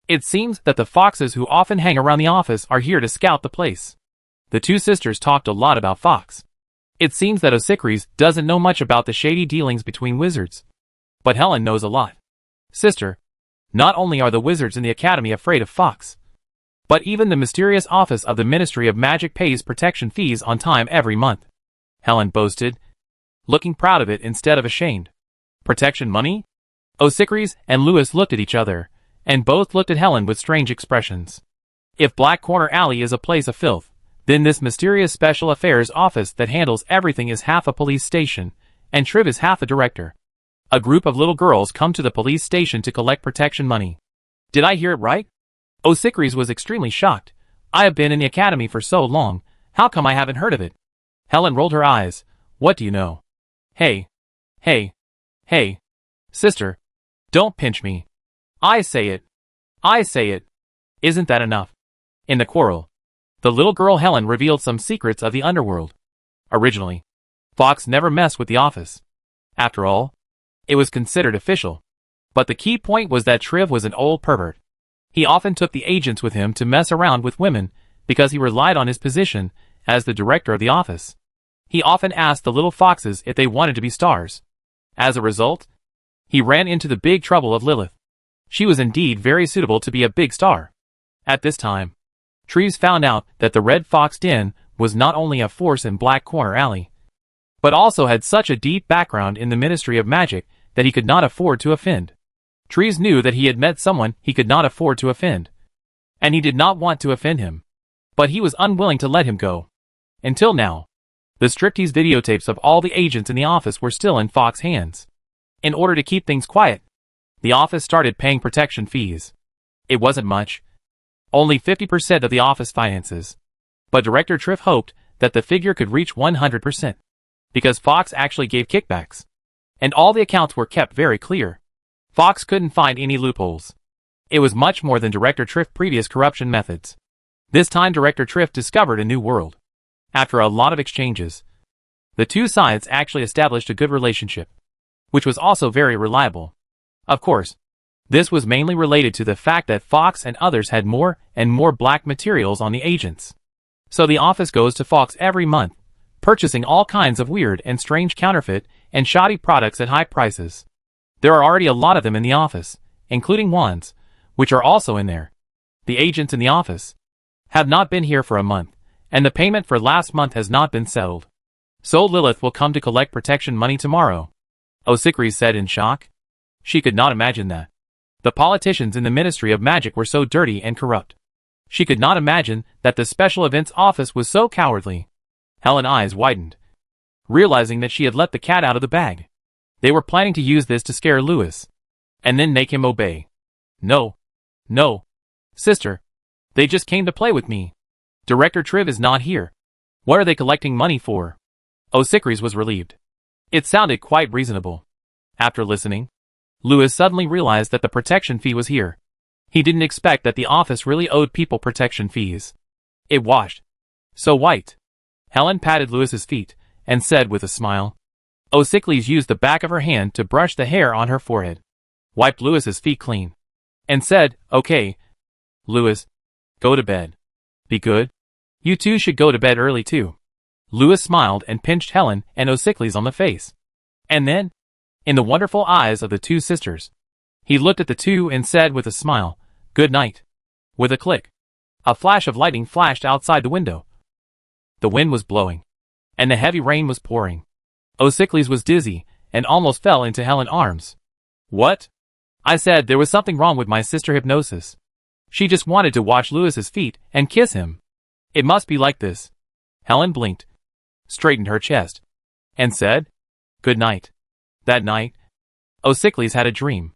It seems that the foxes who often hang around the office are here to scout the place. The two sisters talked a lot about Fox. It seems that Osikris doesn't know much about the shady dealings between wizards. But Helen knows a lot. Sister, not only are the wizards in the academy afraid of Fox, but even the mysterious office of the Ministry of Magic pays protection fees on time every month. Helen boasted, looking proud of it instead of ashamed. Protection money? Osikris and Louis looked at each other, and both looked at Helen with strange expressions. If Black Corner Alley is a place of filth, then this mysterious special affairs office that handles everything is half a police station, and Triv is half a director. A group of little girls come to the police station to collect protection money. Did I hear it right? O'Sicries was extremely shocked. I have been in the academy for so long, how come I haven't heard of it? Helen rolled her eyes. What do you know? Hey. Hey. Hey. Sister. Don't pinch me. I say it. I say it. Isn't that enough? In the quarrel, the little girl Helen revealed some secrets of the underworld. Originally, Fox never messed with the office. After all, it was considered official. But the key point was that Triv was an old pervert. He often took the agents with him to mess around with women because he relied on his position as the director of the office. He often asked the little foxes if they wanted to be stars. As a result, he ran into the big trouble of Lilith. She was indeed very suitable to be a big star. At this time, Treves found out that the Red Fox Den was not only a force in Black Corner Alley, but also had such a deep background in the Ministry of Magic that he could not afford to offend. Treves knew that he had met someone he could not afford to offend, and he did not want to offend him. But he was unwilling to let him go. Until now, the striptease videotapes of all the agents in the office were still in Fox's hands. In order to keep things quiet, the office started paying protection fees. It wasn't much. Only 50% of the office finances. But Director Triff hoped that the figure could reach 100%. Because Fox actually gave kickbacks. And all the accounts were kept very clear. Fox couldn't find any loopholes. It was much more than Director Triff's previous corruption methods. This time Director Triff discovered a new world. After a lot of exchanges, the two sides actually established a good relationship, which was also very reliable. Of course, this was mainly related to the fact that Fox and others had more and more black materials on the agents. So the office goes to Fox every month, purchasing all kinds of weird and strange counterfeit and shoddy products at high prices. There are already a lot of them in the office, including wands, which are also in there. The agents in the office have not been here for a month, and the payment for last month has not been settled. So Lilith will come to collect protection money tomorrow. O'Sicries said in shock. She could not imagine that. The politicians in the Ministry of Magic were so dirty and corrupt. She could not imagine that the Special Events Office was so cowardly. Helen's eyes widened, realizing that she had let the cat out of the bag. They were planning to use this to scare Lewis, and then make him obey. No. No. Sister. They just came to play with me. Director Triv is not here. What are they collecting money for? O'Sicries was relieved. It sounded quite reasonable. After listening, Lewis suddenly realized that the protection fee was here. He didn't expect that the office really owed people protection fees. It washed. So white. Helen patted Lewis's feet, and said with a smile. O'Sicries used the back of her hand to brush the hair on her forehead, wiped Lewis's feet clean, and said, Okay, Lewis, go to bed. Be good. You two should go to bed early too. Lewis smiled and pinched Helen and O'Sicries on the face. And then, in the wonderful eyes of the two sisters, he looked at the two and said with a smile, Good night. With a click, a flash of lightning flashed outside the window. The wind was blowing, and the heavy rain was pouring. O'Sicries was dizzy, and almost fell into Helen's arms. What? I said there was something wrong with my sister Hypnosis. She just wanted to wash Lewis's feet and kiss him. It must be like this. Helen blinked, straightened her chest, and said, Good night. That night, O'Sicries had a dream.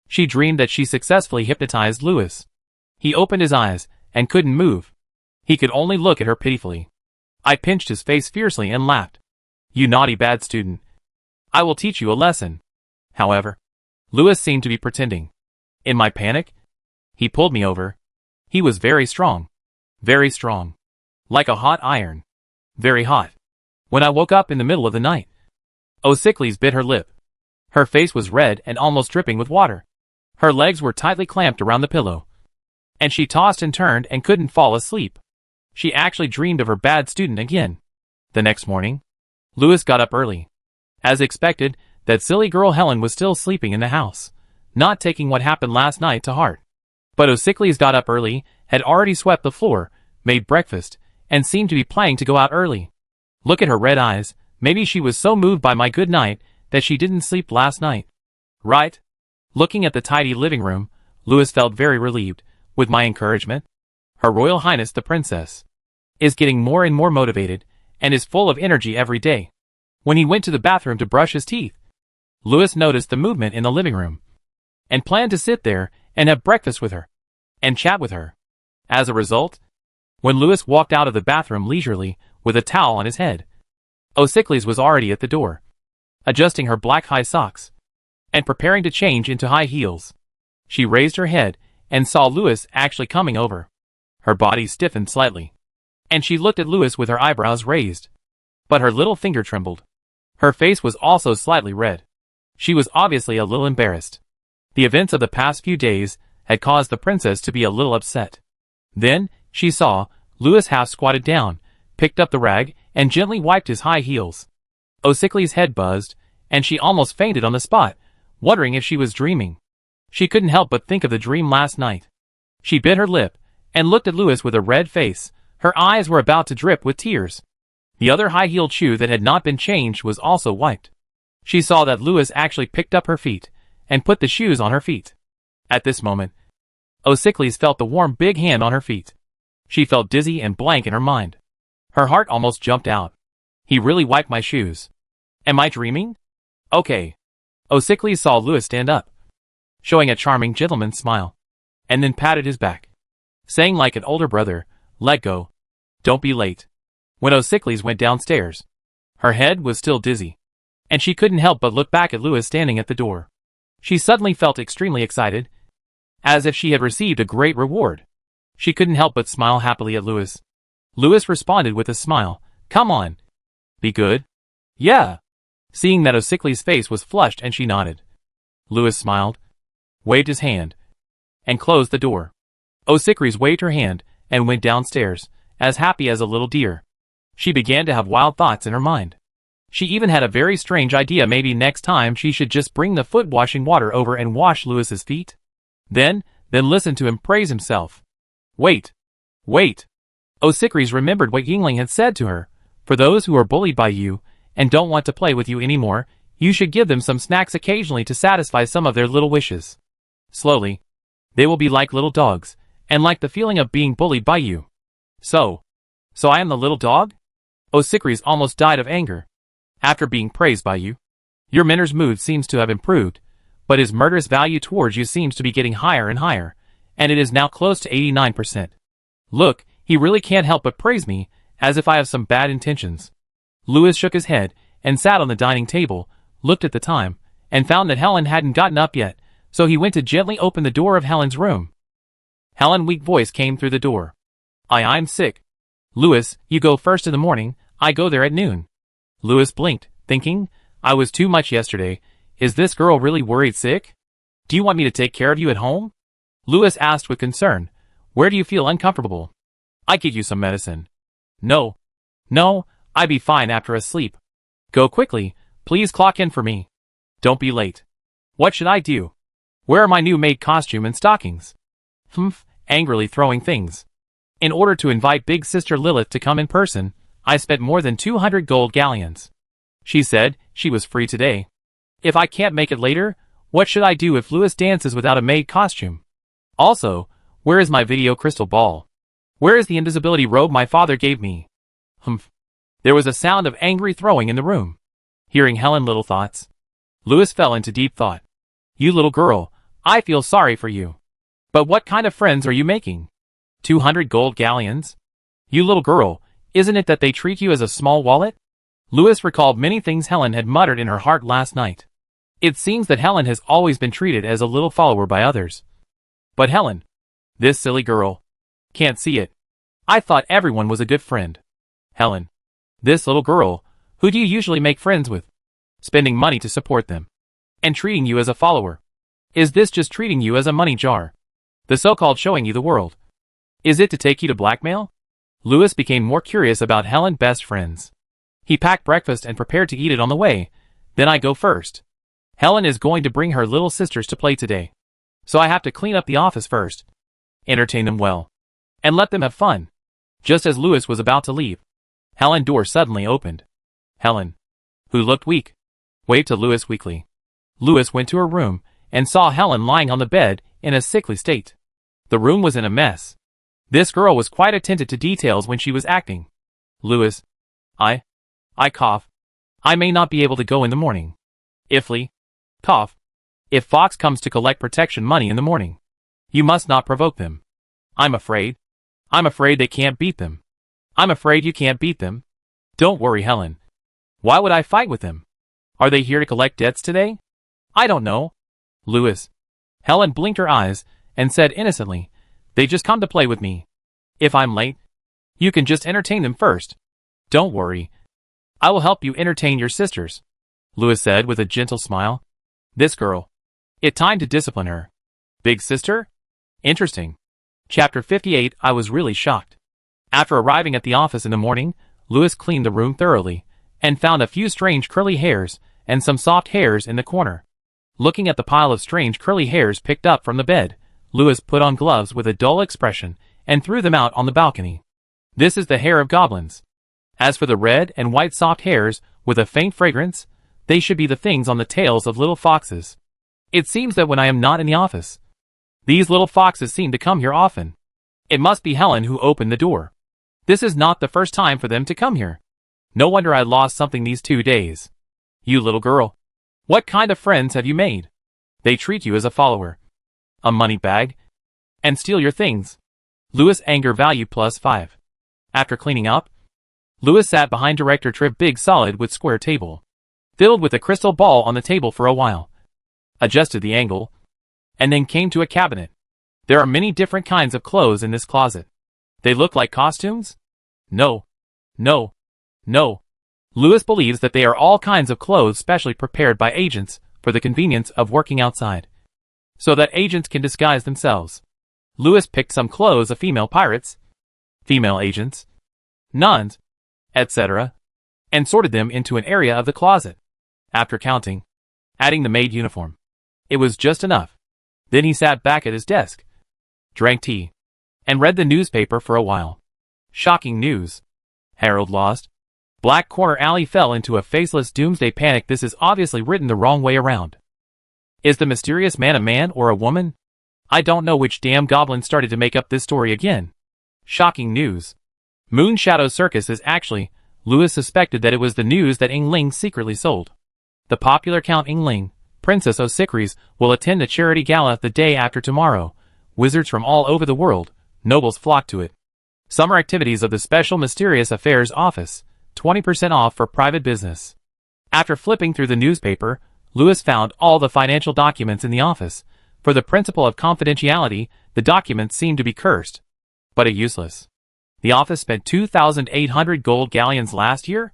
She dreamed that she successfully hypnotized Lewis. He opened his eyes and couldn't move. He could only look at her pitifully. I pinched his face fiercely and laughed. You naughty bad student. I will teach you a lesson. However, Lewis seemed to be pretending. In my panic, he pulled me over. He was very strong. Very strong. Like a hot iron. Very hot. When I woke up in the middle of the night, O'Sicries bit her lip. Her face was red and almost dripping with water. Her legs were tightly clamped around the pillow. And she tossed and turned and couldn't fall asleep. She actually dreamed of her bad student again. The next morning, Lewis got up early. As expected, that silly girl Helen was still sleeping in the house, not taking what happened last night to heart. But O'Sicries got up early, had already swept the floor, made breakfast, and seemed to be planning to go out early. Look at her red eyes. Maybe she was so moved by my good night that she didn't sleep last night. Right? Looking at the tidy living room, Lewis felt very relieved. With my encouragement, Her Royal Highness the Princess is getting more and more motivated, and is full of energy every day. When he went to the bathroom to brush his teeth, Lewis noticed the movement in the living room, and planned to sit there and have breakfast with her, and chat with her. As a result, when Louis walked out of the bathroom leisurely, with a towel on his head, O'Sickles was already at the door, adjusting her black high socks, and preparing to change into high heels. She raised her head, and saw Louis actually coming over. Her body stiffened slightly, and she looked at Louis with her eyebrows raised. But her little finger trembled. Her face was also slightly red. She was obviously a little embarrassed. The events of the past few days had caused the princess to be a little upset. Then, she saw, Louis half squatted down, picked up the rag, and gently wiped his high heels. O'Sickles' head buzzed, and she almost fainted on the spot, wondering if she was dreaming. She couldn't help but think of the dream last night. She bit her lip, and looked at Louis with a red face. Her eyes were about to drip with tears. The other high-heeled shoe that had not been changed was also wiped. She saw that Louis actually picked up her feet, and put the shoes on her feet. At this moment, O'Sickles felt the warm big hand on her feet. She felt dizzy and blank in her mind. Her heart almost jumped out. He really wiped my shoes. Am I dreaming? Okay. O'Sickles saw Louis stand up, showing a charming gentleman's smile, and then patted his back, saying like an older brother, "Let go. Don't be late." When O'Sickles went downstairs, her head was still dizzy, and she couldn't help but look back at Louis standing at the door. She suddenly felt extremely excited, as if she had received a great reward. She couldn't help but smile happily at Louis. Louis responded with a smile. "Come on. Be good." "Yeah." Seeing that O'Sickles' face was flushed and she nodded, Louis smiled, waved his hand, and closed the door. O'Sickles waved her hand and went downstairs, as happy as a little deer. She began to have wild thoughts in her mind. She even had a very strange idea. Maybe next time she should just bring the foot washing water over and wash Louis's feet. Then listen to him praise himself. Wait. O'Sickles remembered what Yingling had said to her. For those who are bullied by you, and don't want to play with you anymore, you should give them some snacks occasionally to satisfy some of their little wishes. Slowly, they will be like little dogs, and like the feeling of being bullied by you. So I am the little dog? O'Sickles almost died of anger. After being praised by you, your mentor's mood seems to have improved, but his murderous value towards you seems to be getting higher and higher, and it is now close to 89%. Look, he really can't help but praise me, as if I have some bad intentions. Louis shook his head, and sat on the dining table, looked at the time, and found that Helen hadn't gotten up yet, so he went to gently open the door of Helen's room. Helen's weak voice came through the door. I'm sick. Louis, you go first in the morning, I go there at noon. Louis blinked, thinking, I was too much yesterday. Is this girl really worried sick? Do you want me to take care of you at home? Louis asked with concern. Where do you feel uncomfortable? I give you some medicine. No, I be fine after a sleep. Go quickly, please clock in for me. Don't be late. What should I do? Where are my new maid costume and stockings? Angrily throwing things. In order to invite big sister Lilith to come in person, I spent more than 200 gold galleons. She said she was free today. If I can't make it later, what should I do if Louis dances without a maid costume? Also, where is my video crystal ball? Where is the invisibility robe my father gave me? There was a sound of angry throwing in the room. Hearing Helen's little thoughts, Louis fell into deep thought. You little girl, I feel sorry for you. But what kind of friends are you making? 200 gold galleons? You little girl, isn't it that they treat you as a small wallet? Louis recalled many things Helen had muttered in her heart last night. It seems that Helen has always been treated as a little follower by others. But Helen, this silly girl, can't see it. I thought everyone was a good friend. Helen, this little girl, who do you usually make friends with? Spending money to support them. And treating you as a follower. Is this just treating you as a money jar? The so-called showing you the world. Is it to take you to blackmail? Louis became more curious about Helen's best friends. He packed breakfast and prepared to eat it on the way. Then I go first. Helen is going to bring her little sisters to play today. So I have to clean up the office first. Entertain them well. And let them have fun. Just as Louis was about to leave, Helen's door suddenly opened. Helen, who looked weak, waved to Louis weakly. Louis went to her room and saw Helen lying on the bed in a sickly state. The room was in a mess. This girl was quite attentive to details when she was acting. Louis, I cough. I may not be able to go in the morning. Ifly, cough. If Fox comes to collect protection money in the morning, you must not provoke them. I'm afraid. I'm afraid they can't beat them. I'm afraid you can't beat them. Don't worry, Helen. Why would I fight with them? Are they here to collect debts today? I don't know. Louis. Helen blinked her eyes and said innocently, they just come to play with me. If I'm late, you can just entertain them first. Don't worry. I will help you entertain your sisters, Louis said with a gentle smile. This girl. It's time to discipline her. Big sister? Interesting. Chapter 58. I was really shocked. After arriving at the office in the morning, Louis cleaned the room thoroughly and found a few strange curly hairs and some soft hairs in the corner. Looking at the pile of strange curly hairs picked up from the bed, Louis put on gloves with a dull expression and threw them out on the balcony. This is the hair of goblins. As for the red and white soft hairs with a faint fragrance, they should be the things on the tails of little foxes. It seems that when I am not in the office, these little foxes seem to come here often. It must be Helen who opened the door. This is not the first time for them to come here. No wonder I lost something these 2 days. You little girl. What kind of friends have you made? They treat you as a follower. A money bag. And steal your things. Louis anger value +5. After cleaning up, Louis sat behind Director Triv's big solid wood square table, filled with a crystal ball on the table for a while, adjusted the angle, and then came to a cabinet. There are many different kinds of clothes in this closet. They look like costumes? No. No. No. Louis believes that they are all kinds of clothes specially prepared by agents for the convenience of working outside, so that agents can disguise themselves. Louis picked some clothes of female pirates, female agents, nuns, etc., and sorted them into an area of the closet. After counting, adding the maid uniform, it was just enough. Then he sat back at his desk, drank tea, and read the newspaper for a while. Shocking news. Harold lost. Black Corner Alley fell into a faceless doomsday panic. This is obviously written the wrong way around. Is the mysterious man a man or a woman? I don't know which damn goblin started to make up this story again. Shocking news. Moon Shadow Circus is actually, Louis suspected that it was the news that Yingling secretly sold. The popular Count Yingling, Princess O'Sicries, will attend the charity gala the day after tomorrow. Wizards from all over the world, nobles flock to it. Summer activities of the Special Mysterious Affairs Office, 20% off for private business. After flipping through the newspaper, Louis found all the financial documents in the office. For the principle of confidentiality, the documents seemed to be cursed, but useless. The office spent 2,800 gold galleons last year?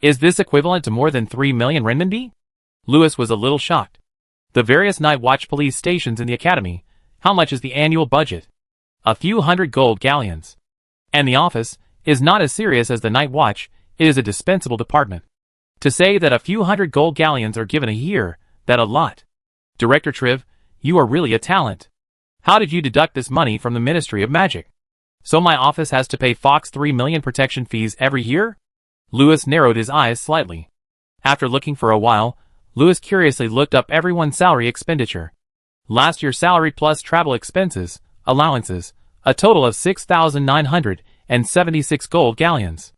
Is this equivalent to more than 3 million renminbi? Louis was a little shocked. The various night watch police stations in the academy, how much is the annual budget? A few hundred gold galleons. And the office is not as serious as the night watch, it is a dispensable department. To say that a few hundred gold galleons are given a year, that a lot. Director Triv, you are really a talent. How did you deduct this money from the Ministry of Magic? So my office has to pay Fox 3 million protection fees every year? Louis narrowed his eyes slightly. After looking for a while, Louis curiously looked up everyone's salary expenditure. Last year's salary plus travel expenses, allowances, a total of 6,976 gold galleons.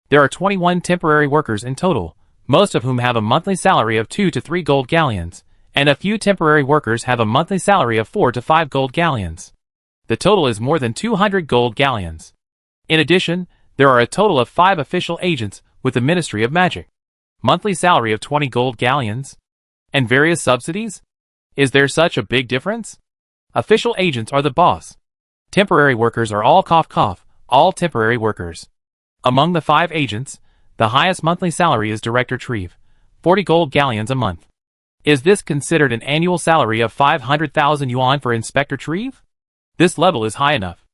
There are 21 temporary workers in total, most of whom have a monthly salary of 2 to 3 gold galleons, and a few temporary workers have a monthly salary of 4 to 5 gold galleons. The total is more than 200 gold galleons. In addition, there are a total of 5 official agents with the Ministry of Magic. Monthly salary of 20 gold galleons? And various subsidies? Is there such a big difference? Official agents are the boss. Temporary workers are all all temporary workers. Among the 5 agents, the highest monthly salary is Director Triv, 40 gold galleons a month. Is this considered an annual salary of 500,000 yuan for Inspector Triv? This level is high enough.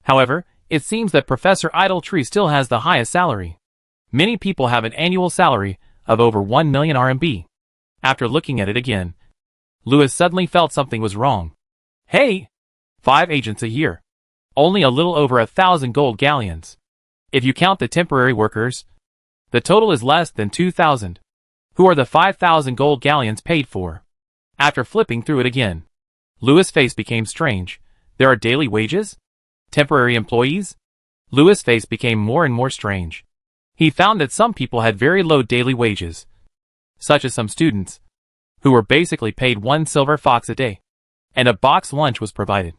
However, it seems that Professor Idletree still has the highest salary. Many people have an annual salary of over 1 million RMB. After looking at it again, Louis suddenly felt something was wrong. Hey! 5 agents a year. Only a little over 1,000 gold galleons. If you count the temporary workers, the total is less than 2,000. Who are the 5,000 gold galleons paid for? After flipping through it again, Louis' face became strange. There are daily wages? Temporary employees? Louis' face became more and more strange. He found that some people had very low daily wages, such as some students, who were basically paid 1 silver fox a day, and a box lunch was provided.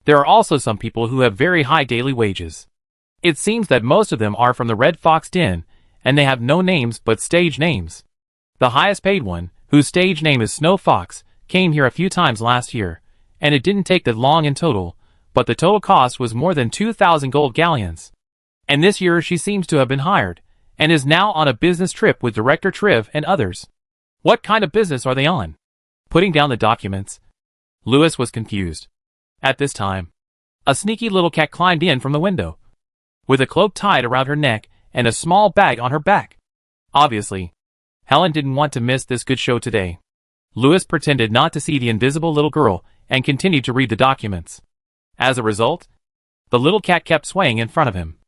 There are also some people who have very high daily wages. It seems that most of them are from the Red Fox Den, and they have no names but stage names. The highest paid one, whose stage name is Snow Fox, came here a few times last year, and it didn't take that long in total, but the total cost was more than 2,000 gold galleons. And this year she seems to have been hired, and is now on a business trip with Director Triv and others. What kind of business are they on? Putting down the documents, Lewis was confused. At this time, a sneaky little cat climbed in from the window, with a cloak tied around her neck and a small bag on her back. Obviously, Helen didn't want to miss this good show today. Lewis pretended not to see the invisible little girl and continued to read the documents. As a result, the little cat kept swaying in front of him,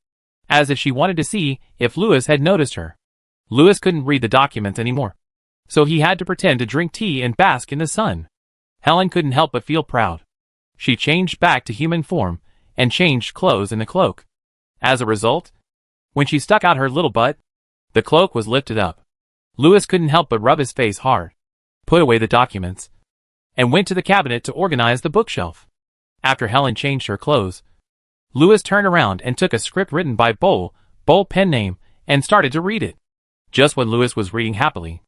as if she wanted to see if Lewis had noticed her. Lewis couldn't read the documents anymore, so he had to pretend to drink tea and bask in the sun. Helen couldn't help but feel proud. She changed back to human form and changed clothes in the cloak. As a result, when she stuck out her little butt, the cloak was lifted up. Lewis couldn't help but rub his face hard, put away the documents, and went to the cabinet to organize the bookshelf. After Helen changed her clothes, Lewis turned around and took a script written by Bowl pen name, and started to read it. Just when Lewis was reading happily,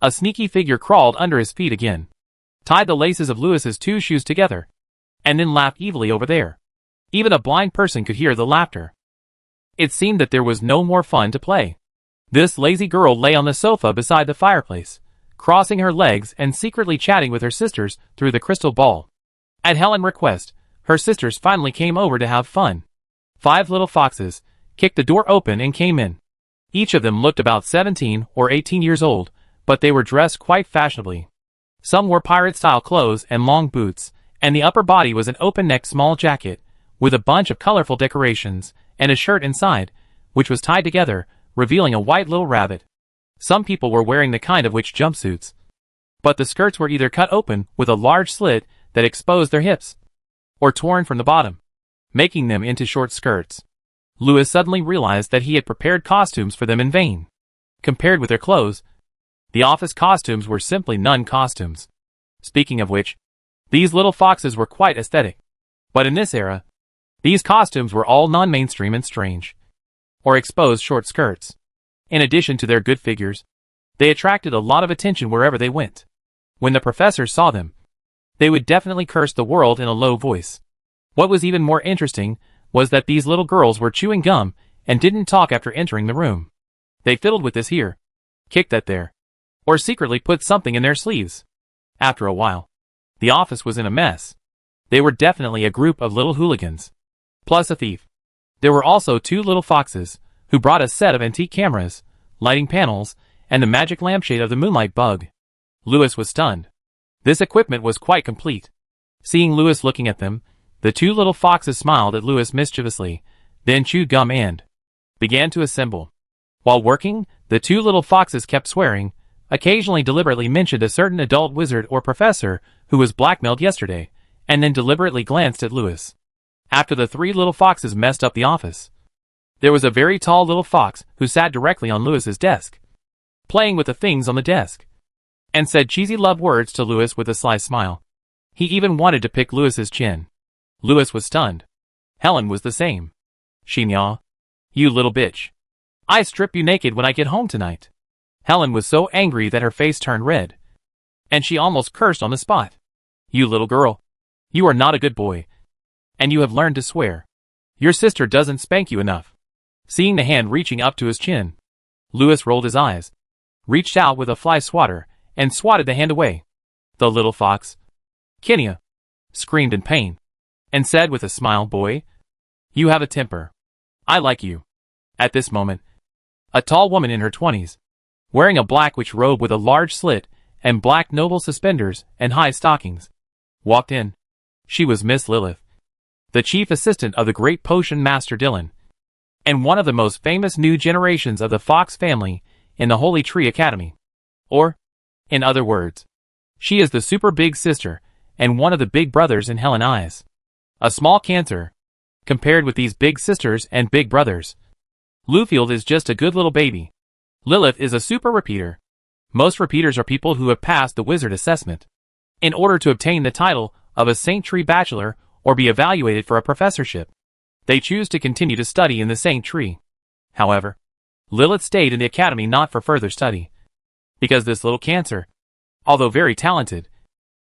a sneaky figure crawled under his feet again, tied the laces of Lewis's 2 shoes together, and then laughed evilly over there. Even a blind person could hear the laughter. It seemed that there was no more fun to play. This lazy girl lay on the sofa beside the fireplace, crossing her legs and secretly chatting with her sisters through the crystal ball. At Helen's request, her sisters finally came over to have fun. 5 little foxes kicked the door open and came in. Each of them looked about 17 or 18 years old, but they were dressed quite fashionably. Some wore pirate-style clothes and long boots, and the upper body was an open-necked small jacket, with a bunch of colorful decorations, and a shirt inside, which was tied together, revealing a white little rabbit. Some people were wearing the kind of witch jumpsuits, but the skirts were either cut open with a large slit that exposed their hips, or torn from the bottom, making them into short skirts. Lewis suddenly realized that he had prepared costumes for them in vain. Compared with their clothes, the office costumes were simply non-costumes. Speaking of which, these little foxes were quite aesthetic. But in this era, these costumes were all non-mainstream and strange, or exposed short skirts. In addition to their good figures, they attracted a lot of attention wherever they went. When the professors saw them, they would definitely curse the world in a low voice. What was even more interesting was that these little girls were chewing gum and didn't talk after entering the room. They fiddled with this here, kicked that there, or secretly put something in their sleeves. After a while, the office was in a mess. They were definitely a group of little hooligans, plus a thief. There were also 2 little foxes, who brought a set of antique cameras, lighting panels, and the magic lampshade of the moonlight bug. Lewis was stunned. This equipment was quite complete. Seeing Lewis looking at them, the 2 little foxes smiled at Lewis mischievously, then chewed gum and began to assemble. While working, the 2 little foxes kept swearing, occasionally deliberately mentioned a certain adult wizard or professor who was blackmailed yesterday, and then deliberately glanced at Lewis. After the 3 little foxes messed up the office, there was a very tall little fox who sat directly on Lewis's desk, playing with the things on the desk, and said cheesy love words to Lewis with a sly smile. He even wanted to pick Lewis's chin. Lewis was stunned. Helen was the same. She gnawed. "You little bitch. I strip you naked when I get home tonight." Helen was so angry that her face turned red, and she almost cursed on the spot. "You little girl. You are not a good boy, and you have learned to swear. Your sister doesn't spank you enough." Seeing the hand reaching up to his chin, Lewis rolled his eyes, reached out with a fly swatter, and swatted the hand away. The little fox, Kenya, screamed in pain, and said with a smile, "Boy, you have a temper. I like you." At this moment, a tall woman in her 20s, wearing a black witch robe with a large slit, and black noble suspenders and high stockings, walked in. She was Miss Lilith, the chief assistant of the great potion master Dylan, and one of the most famous new generations of the Fox family in the Holy Tree Academy. Or, in other words, she is the super big sister and one of the big brothers in Helen's eyes. A small cancer, compared with these big sisters and big brothers. Lufield is just a good little baby. Lilith is a super repeater. Most repeaters are people who have passed the wizard assessment in order to obtain the title of a Saint Tree Bachelor or be evaluated for a professorship. They choose to continue to study in the same tree. However, Lilith stayed in the academy not for further study. Because this little cancer, although very talented,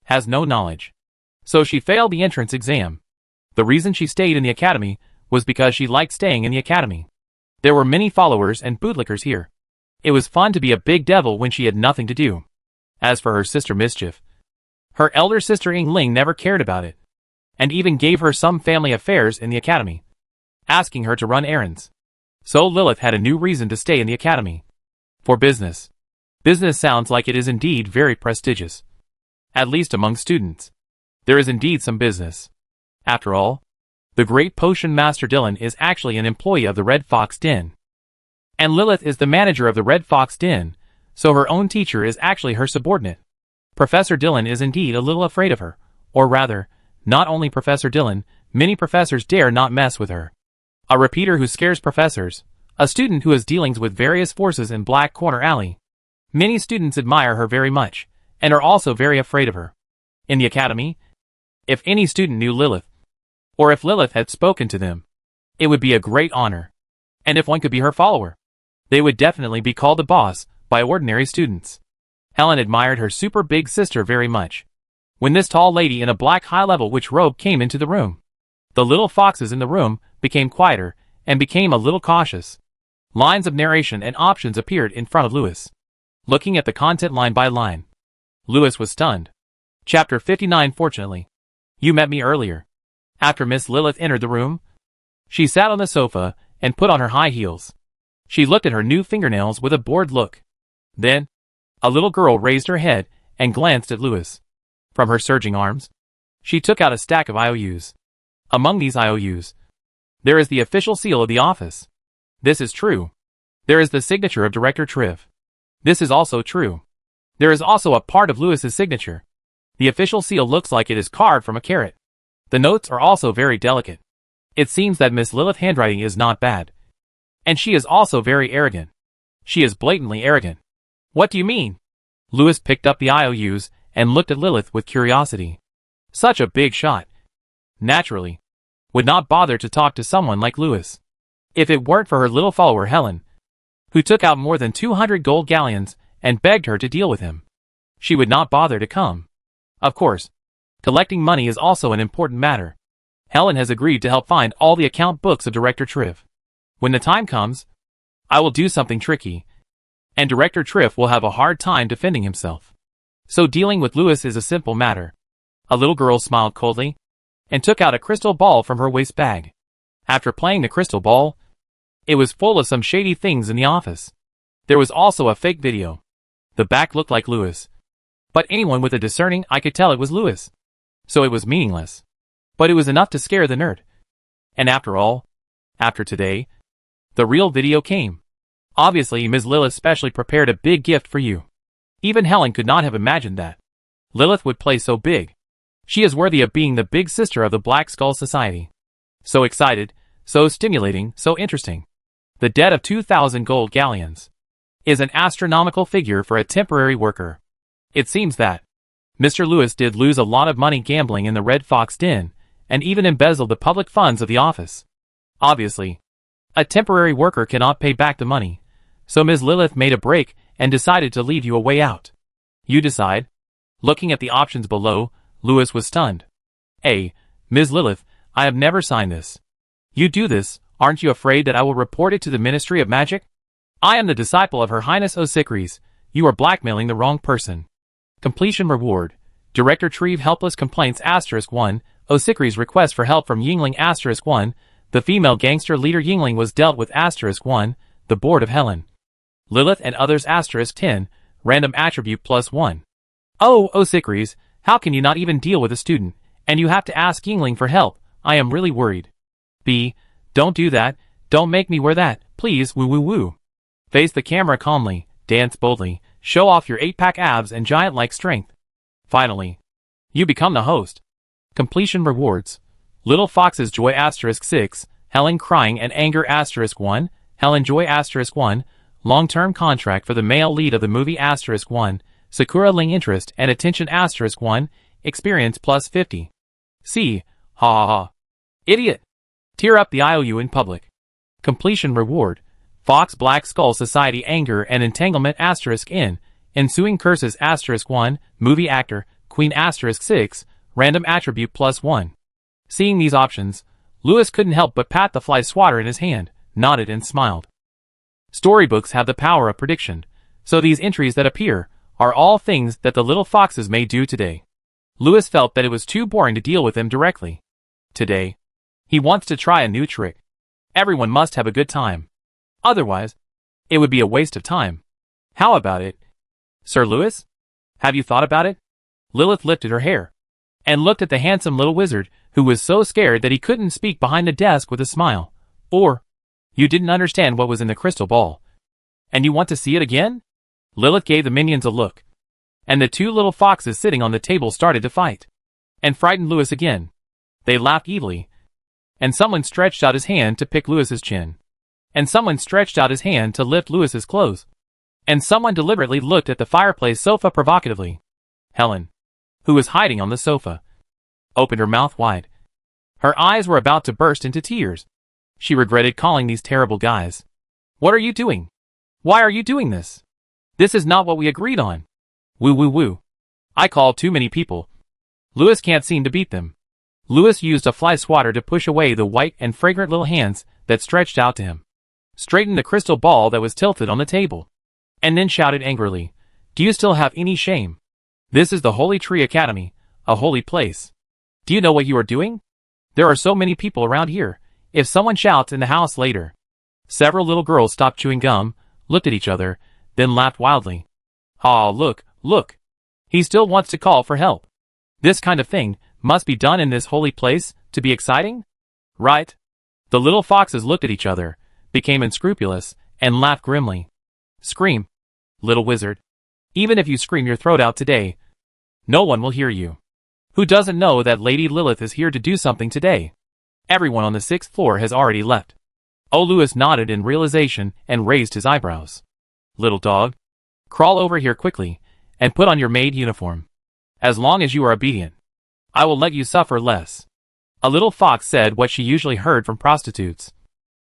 has no knowledge. So she failed the entrance exam. The reason she stayed in the academy was because she liked staying in the academy. There were many followers and bootlickers here. It was fun to be a big devil when she had nothing to do. As for her sister Mischief, her elder sister Yingling never cared about it, and even gave her some family affairs in the academy, asking her to run errands. So Lilith had a new reason to stay in the academy. For business. Business sounds like it is indeed very prestigious. At least among students. There is indeed some business. After all, the great potion master Dylan is actually an employee of the Red Fox Den. And Lilith is the manager of the Red Fox Den, so her own teacher is actually her subordinate. Professor Dylan is indeed a little afraid of her, or rather, not only Professor Dylan, many professors dare not mess with her. A repeater who scares professors, a student who has dealings with various forces in Black Corner Alley. Many students admire her very much, and are also very afraid of her. In the academy, if any student knew Lilith, or if Lilith had spoken to them, it would be a great honor. And if one could be her follower, they would definitely be called the boss by ordinary students. Helen admired her super big sister very much. When this tall lady in a black high-level witch robe came into the room, the little foxes in the room became quieter and became a little cautious. Lines of narration and options appeared in front of Lewis. Looking at the content line by line, Lewis was stunned. Chapter 59. Fortunately, you met me earlier. After Miss Lilith entered the room, she sat on the sofa and put on her high heels. She looked at her new fingernails with a bored look. Then, a little girl raised her head and glanced at Lewis. From her surging arms, she took out a stack of IOUs. Among these IOUs, there is the official seal of the office. This is true. There is the signature of Director Triv. This is also true. There is also a part of Lewis's signature. The official seal looks like it is carved from a carrot. The notes are also very delicate. It seems that Miss Lilith's handwriting is not bad. And she is also very arrogant. She is blatantly arrogant. What do you mean? Lewis picked up the IOUs and looked at Lilith with curiosity. Such a big shot. Naturally, would not bother to talk to someone like Lewis. If it weren't for her little follower Helen, who took out more than 200 gold galleons and begged her to deal with him, she would not bother to come. Of course, collecting money is also an important matter. Helen has agreed to help find all the account books of Director Triv. When the time comes, I will do something tricky, and Director Triv will have a hard time defending himself. So dealing with Lewis is a simple matter. A little girl smiled coldly, and took out a crystal ball from her waist bag. After playing the crystal ball, it was full of some shady things in the office. There was also a fake video. The back looked like Lewis, but anyone with a discerning eye could tell it was Lewis. So it was meaningless. But it was enough to scare the nerd. And after all, after today, the real video came. Obviously, Ms. Lilith specially prepared a big gift for you. Even Helen could not have imagined that Lilith would play so big. She is worthy of being the big sister of the Black Skull Society. So excited, so stimulating, so interesting. The debt of 2,000 gold galleons is an astronomical figure for a temporary worker. It seems that Mr. Lewis did lose a lot of money gambling in the Red Fox Den, and even embezzled the public funds of the office. Obviously, a temporary worker cannot pay back the money, so Ms. Lilith made a break and decided to leave you a way out. You decide. Looking at the options below, Lewis was stunned. Ms. Lilith, I have never signed this. You do this, aren't you afraid that I will report it to the Ministry of Magic? I am the disciple of Her Highness Osikris. You are blackmailing the wrong person. Completion reward. Director Triv helpless complaints *1. Osikris request for help from Yingling *1. The female gangster leader Yingling was dealt with *1. The board of Helen. Lilith and others *10. Random attribute +1. Oh, Osikris, how can you not even deal with a student, and you have to ask Yingling for help? I am really worried. Don't do that, don't make me wear that, please, woo woo woo. Face the camera calmly, dance boldly, show off your 8-pack abs and giant-like strength. Finally, you become the host. Completion rewards. Little Fox's Joy *6, Helen crying and anger *1, Helen Joy *1, long-term contract for the male lead of the movie *1, Sakura Ling interest and attention *1, experience +50. C. Ha ha ha. Idiot. Tear up the IOU in public. Completion reward. Fox Black Skull Society anger and entanglement asterisk in. Ensuing curses asterisk 1. Movie actor. Queen asterisk 6. Random attribute +1. Seeing these options, Lewis couldn't help but pat the fly swatter in his hand, nodded and smiled. Storybooks have the power of prediction, so these entries that appear are all things that the little foxes may do today. Lewis felt that it was too boring to deal with them directly. Today, he wants to try a new trick. Everyone must have a good time. Otherwise, it would be a waste of time. How about it? Sir Lewis? Have you thought about it? Lilith lifted her hair and looked at the handsome little wizard, who was so scared that he couldn't speak behind the desk with a smile. Or, you didn't understand what was in the crystal ball, and you want to see it again? Lilith gave the minions a look, and the two little foxes sitting on the table started to fight, and frightened Lewis again. They laughed evilly, and someone stretched out his hand to pick Lewis's chin, and someone stretched out his hand to lift Lewis's clothes, and someone deliberately looked at the fireplace sofa provocatively. Helen, who was hiding on the sofa, opened her mouth wide. Her eyes were about to burst into tears. She regretted calling these terrible guys. What are you doing? Why are you doing this? This is not what we agreed on. Woo woo woo. I called too many people. Lewis can't seem to beat them. Lewis used a fly swatter to push away the white and fragrant little hands that stretched out to him, straightened the crystal ball that was tilted on the table, and then shouted angrily, Do you still have any shame? This is the Holy Tree Academy, a holy place. Do you know what you are doing? There are so many people around here. If someone shouts in the house later. Several little girls stopped chewing gum, looked at each other, then laughed wildly. Ah, look, look. He still wants to call for help. This kind of thing must be done in this holy place to be exciting? Right? The little foxes looked at each other, became unscrupulous, and laughed grimly. Scream, little wizard. Even if you scream your throat out today, no one will hear you. Who doesn't know that Lady Lilith is here to do something today? Everyone on the 6th floor has already left. Oh, Lewis nodded in realization and raised his eyebrows. Little dog, crawl over here quickly and put on your maid uniform. As long as you are obedient, I will let you suffer less. A little fox said what she usually heard from prostitutes,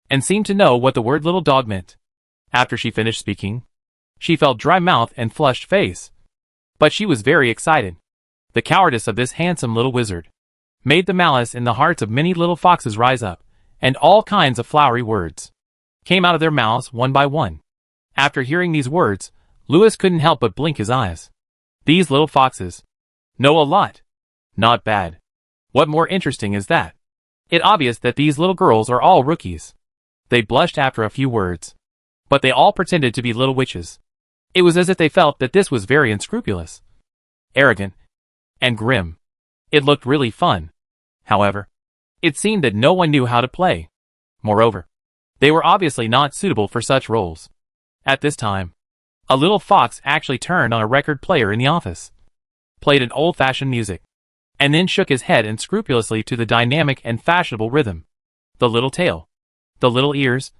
and seemed to know what the word little dog meant. After she finished speaking, she felt dry mouth and flushed face. But she was very excited. The cowardice of this handsome little wizard made the malice in the hearts of many little foxes rise up, and all kinds of flowery words came out of their mouths one by one. After hearing these words, Lewis couldn't help but blink his eyes. These little foxes know a lot. Not bad. What more interesting is that? It's obvious that these little girls are all rookies. They blushed after a few words, but they all pretended to be little witches. It was as if they felt that this was very unscrupulous, arrogant, and grim. It looked really fun. However, it seemed that no one knew how to play. Moreover, they were obviously not suitable for such roles. At this time, a little fox actually turned on a record player in the office, played an old-fashioned music, and then shook his head unscrupulously to the dynamic and fashionable rhythm. The little tail, the little ears,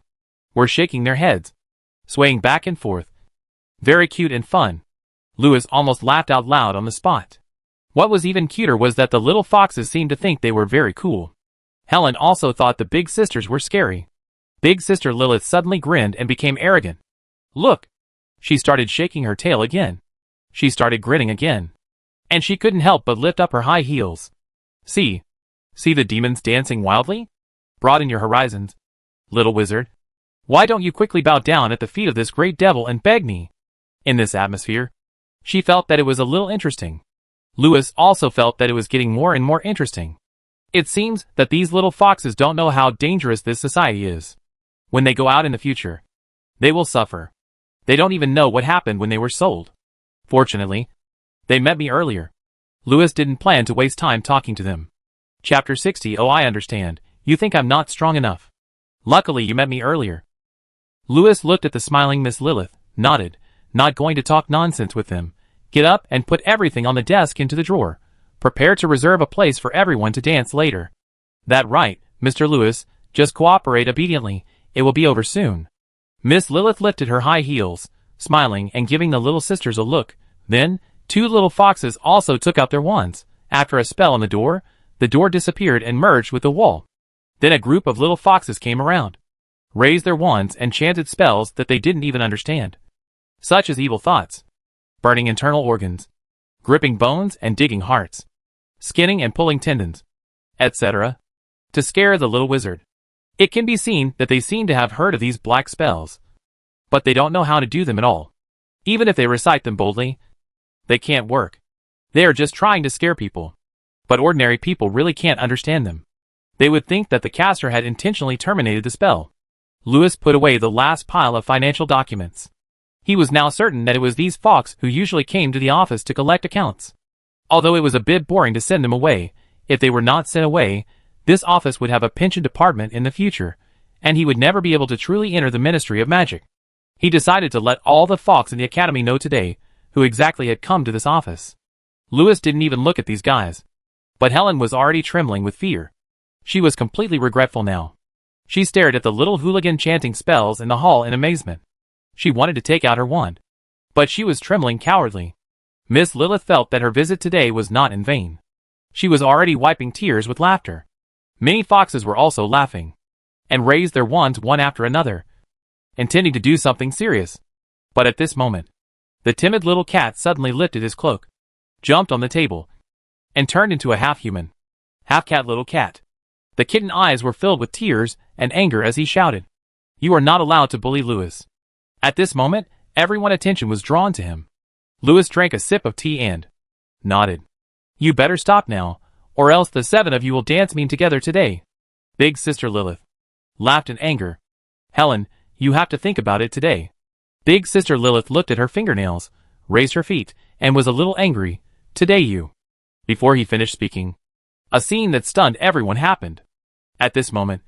were shaking their heads, swaying back and forth. Very cute and fun. Lewis almost laughed out loud on the spot. What was even cuter was that the little foxes seemed to think they were very cool. Helen also thought the big sisters were scary. Big sister Lilith suddenly grinned and became arrogant. Look! She started shaking her tail again. She started grinning again. And she couldn't help but lift up her high heels. See the demons dancing wildly? Broaden your horizons, little wizard. Why don't you quickly bow down at the feet of this great devil and beg me? In this atmosphere, she felt that it was a little interesting. Lewis also felt that it was getting more and more interesting. It seems that these little foxes don't know how dangerous this society is. When they go out in the future, they will suffer. They don't even know what happened when they were sold. Fortunately, they met me earlier. Lewis didn't plan to waste time talking to them. Chapter 60. Oh, I understand. You think I'm not strong enough. Luckily you met me earlier. Lewis looked at the smiling Miss Lilith, nodded. Not going to talk nonsense with them. Get up and put everything on the desk into the drawer. Prepare to reserve a place for everyone to dance later. That right, Mr. Lewis. Just cooperate obediently. It will be over soon. Miss Lilith lifted her high heels, smiling and giving the little sisters a look. Then, two little foxes also took out their wands. After a spell on the door, the door disappeared and merged with the wall. Then a group of little foxes came around, raised their wands and chanted spells that they didn't even understand, such as evil thoughts, burning internal organs, gripping bones and digging hearts, skinning and pulling tendons, etc., to scare the little wizard. It can be seen that they seem to have heard of these black spells, but they don't know how to do them at all. Even if they recite them boldly, they can't work. They are just trying to scare people. But ordinary people really can't understand them. They would think that the caster had intentionally terminated the spell. Lewis put away the last pile of financial documents. He was now certain that it was these fox who usually came to the office to collect accounts. Although it was a bit boring to send them away, if they were not sent away, this office would have a pension department in the future, and he would never be able to truly enter the Ministry of Magic. He decided to let all the fox in the academy know today who exactly had come to this office. Lewis didn't even look at these guys. But Helen was already trembling with fear. She was completely regretful now. She stared at the little hooligan chanting spells in the hall in amazement. She wanted to take out her wand, but she was trembling cowardly. Miss Lilith felt that her visit today was not in vain. She was already wiping tears with laughter. Many foxes were also laughing, and raised their wands one after another, intending to do something serious. But at this moment, the timid little cat suddenly lifted his cloak, jumped on the table, and turned into a half-human, half-cat little cat. The kitten eyes were filled with tears and anger as he shouted, "You are not allowed to bully Lewis." At this moment, everyone's attention was drawn to him. Lewis drank a sip of tea and nodded. "You better stop now, or else the 7 of you will dance mean together today." Big Sister Lilith laughed in anger. "Helen, you have to think about it today." Big Sister Lilith looked at her fingernails, raised her feet, and was a little angry. "Today you..." Before he finished speaking, a scene that stunned everyone happened. At this moment,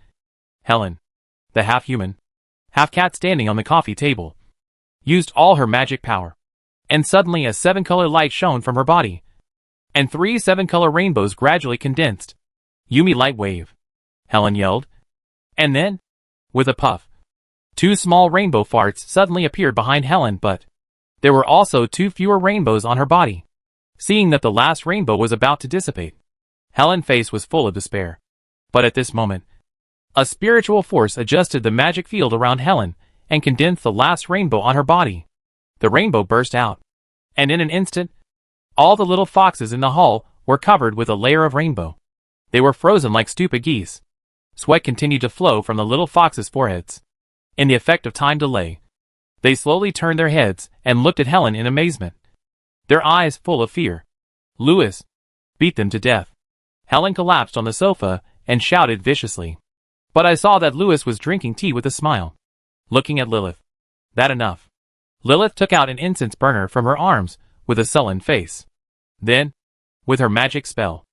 Helen, the half-human, half-cat standing on the coffee table, used all her magic power, and suddenly a 7-color light shone from her body, and 3 7-color rainbows gradually condensed. "Yumi light wave," Helen yelled. And then, with a puff, 2 small rainbow farts suddenly appeared behind Helen, but there were also 2 fewer rainbows on her body. Seeing that the last rainbow was about to dissipate, Helen's face was full of despair. But at this moment, a spiritual force adjusted the magic field around Helen and condensed the last rainbow on her body. The rainbow burst out, and in an instant, all the little foxes in the hall were covered with a layer of rainbow. They were frozen like stupid geese. Sweat continued to flow from the little foxes' foreheads. In the effect of time delay, they slowly turned their heads and looked at Helen in amazement, their eyes full of fear. "Lewis beat them to death." Helen collapsed on the sofa and shouted viciously. "But I saw that Lewis was drinking tea with a smile." Looking at Lilith. "That enough." Lilith took out an incense burner from her arms with a sullen face. Then, with her magic spell,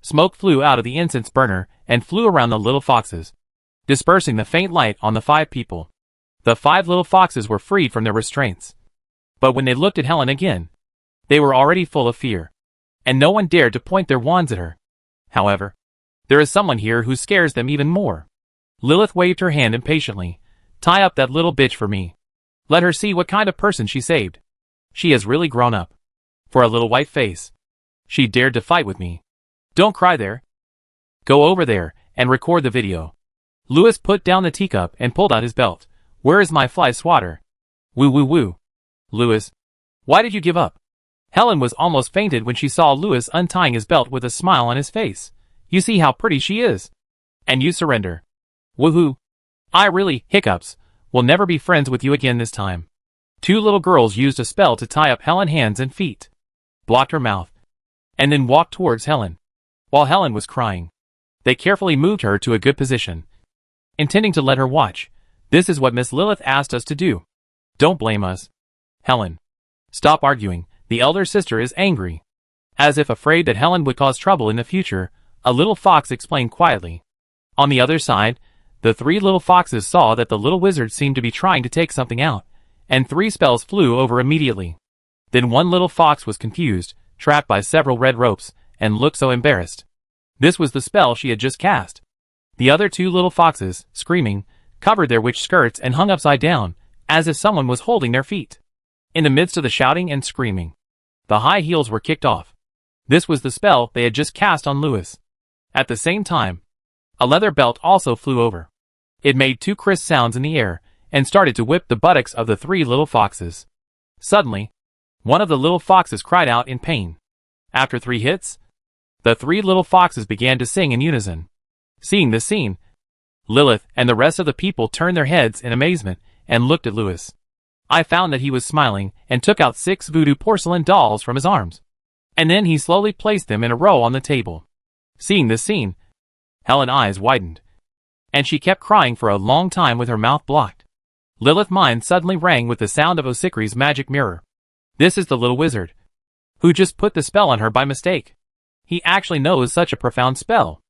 smoke flew out of the incense burner and flew around the little foxes, dispersing the faint light on the 5 people. The 5 little foxes were freed from their restraints. But when they looked at Helen again, they were already full of fear, and no one dared to point their wands at her. However, there is someone here who scares them even more. Lilith waved her hand impatiently. "Tie up that little bitch for me. Let her see what kind of person she saved. She has really grown up. For a little white face, she dared to fight with me. Don't cry there. Go over there and record the video." Lewis put down the teacup and pulled out his belt. "Where is my fly swatter?" "Woo woo woo." "Lewis, why did you give up?" Helen was almost fainted when she saw Lewis untying his belt with a smile on his face. "You see how pretty she is? And you surrender. Woohoo. I really, hiccups, will never be friends with you again this time." 2 little girls used a spell to tie up Helen's hands and feet, blocked her mouth, and then walked towards Helen. While Helen was crying, they carefully moved her to a good position, intending to let her watch. "This is what Miss Lilith asked us to do. Don't blame us." "Helen, stop arguing. The elder sister is angry." As if afraid that Helen would cause trouble in the future, a little fox explained quietly. On the other side, the 3 little foxes saw that the little wizard seemed to be trying to take something out, and 3 spells flew over immediately. Then one little fox was confused, trapped by several red ropes, and looked so embarrassed. This was the spell she had just cast. The other 2 little foxes, screaming, covered their witch skirts and hung upside down, as if someone was holding their feet. In the midst of the shouting and screaming, the high heels were kicked off. This was the spell they had just cast on Lewis. At the same time, a leather belt also flew over. It made 2 crisp sounds in the air and started to whip the buttocks of the 3 little foxes. Suddenly, one of the little foxes cried out in pain. After 3 hits, the 3 little foxes began to sing in unison. Seeing this scene, Lilith and the rest of the people turned their heads in amazement and looked at Louis. I found that he was smiling and took out 6 voodoo porcelain dolls from his arms. And then he slowly placed them in a row on the table. Seeing this scene, Helen's eyes widened, and she kept crying for a long time with her mouth blocked. Lilith's mind suddenly rang with the sound of Osikri's magic mirror. This is the little wizard who just put the spell on her by mistake. He actually knows such a profound spell.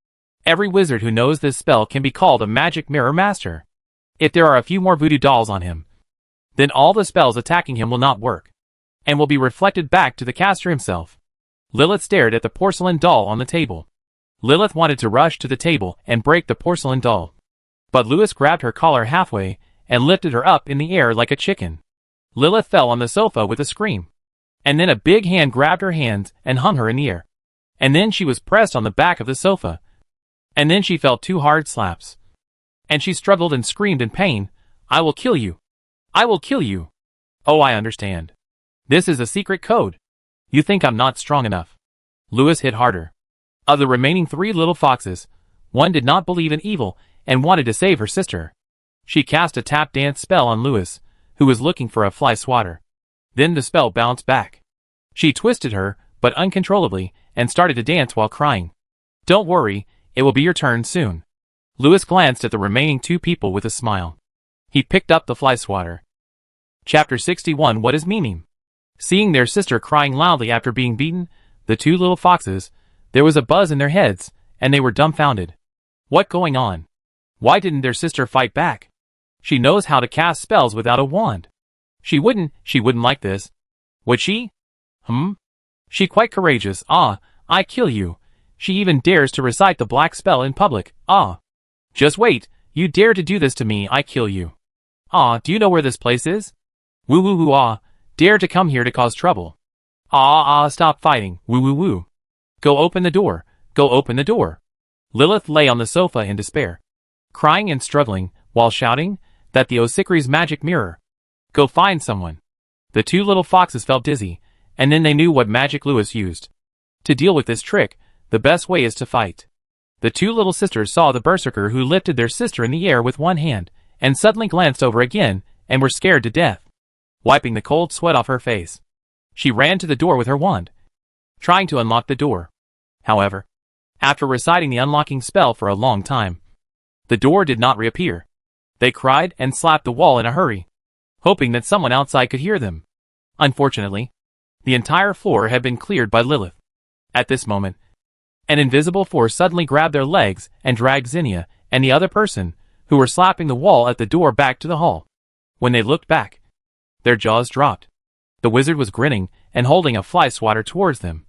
Every wizard who knows this spell can be called a magic mirror master. If there are a few more voodoo dolls on him, then all the spells attacking him will not work, and will be reflected back to the caster himself. Lilith stared at the porcelain doll on the table. Lilith wanted to rush to the table and break the porcelain doll, but Louis grabbed her collar halfway and lifted her up in the air like a chicken. Lilith fell on the sofa with a scream, and then a big hand grabbed her hands and hung her in the air. And then she was pressed on the back of the sofa, and then she felt 2 hard slaps, and she struggled and screamed in pain, "I will kill you! I will kill you!" "Oh, I understand. This is a secret code. You think I'm not strong enough." Louis hit harder. Of the remaining 3 little foxes, one did not believe in evil and wanted to save her sister. She cast a tap dance spell on Louis, who was looking for a fly swatter. Then the spell bounced back. She twisted her, but uncontrollably, and started to dance while crying. "Don't worry, it will be your turn soon." Louis glanced at the remaining 2 people with a smile. He picked up the fly swatter. Chapter 61. What is meaning? Seeing their sister crying loudly after being beaten, the 2 little foxes, there was a buzz in their heads, and they were dumbfounded. What going on? Why didn't their sister fight back? She knows how to cast spells without a wand. She wouldn't like this. Would she? She quite courageous. I kill you. She even dares to recite the black spell in public. Just wait, you dare to do this to me, I kill you. Do you know where this place is? Woo woo woo dare to come here to cause trouble. Stop fighting, woo woo woo. Go open the door, go open the door. Lilith lay on the sofa in despair, crying and struggling, while shouting that the Osikri's magic mirror. Go find someone. The 2 little foxes felt dizzy, and then they knew what magic Louis used. To deal with this trick, the best way is to fight. The 2 little sisters saw the berserker who lifted their sister in the air with one hand, and suddenly glanced over again, and were scared to death. Wiping the cold sweat off her face, she ran to the door with her wand, trying to unlock the door. However, after reciting the unlocking spell for a long time, the door did not reappear. They cried and slapped the wall in a hurry, hoping that someone outside could hear them. Unfortunately, the entire floor had been cleared by Lilith. At this moment, an invisible force suddenly grabbed their legs and dragged Zinnia and the other person, who were slapping the wall at the door, back to the hall. When they looked back, their jaws dropped. The wizard was grinning and holding a fly swatter towards them,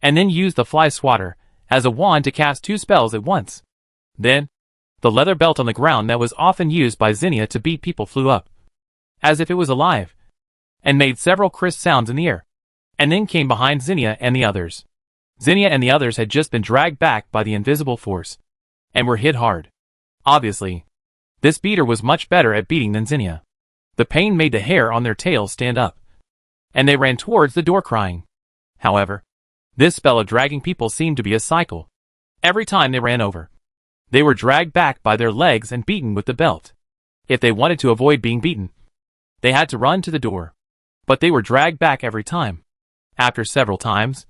and then used the fly swatter as a wand to cast 2 spells at once. Then, the leather belt on the ground that was often used by Zinnia to beat people flew up, as if it was alive, and made several crisp sounds in the air, and then came behind Zinnia and the others. Zinnia and the others had just been dragged back by the invisible force, and were hit hard. Obviously, this beater was much better at beating than Zinnia. The pain made the hair on their tails stand up, and they ran towards the door crying. However, this spell of dragging people seemed to be a cycle. Every time they ran over, they were dragged back by their legs and beaten with the belt. If they wanted to avoid being beaten, they had to run to the door, but they were dragged back every time. After several times,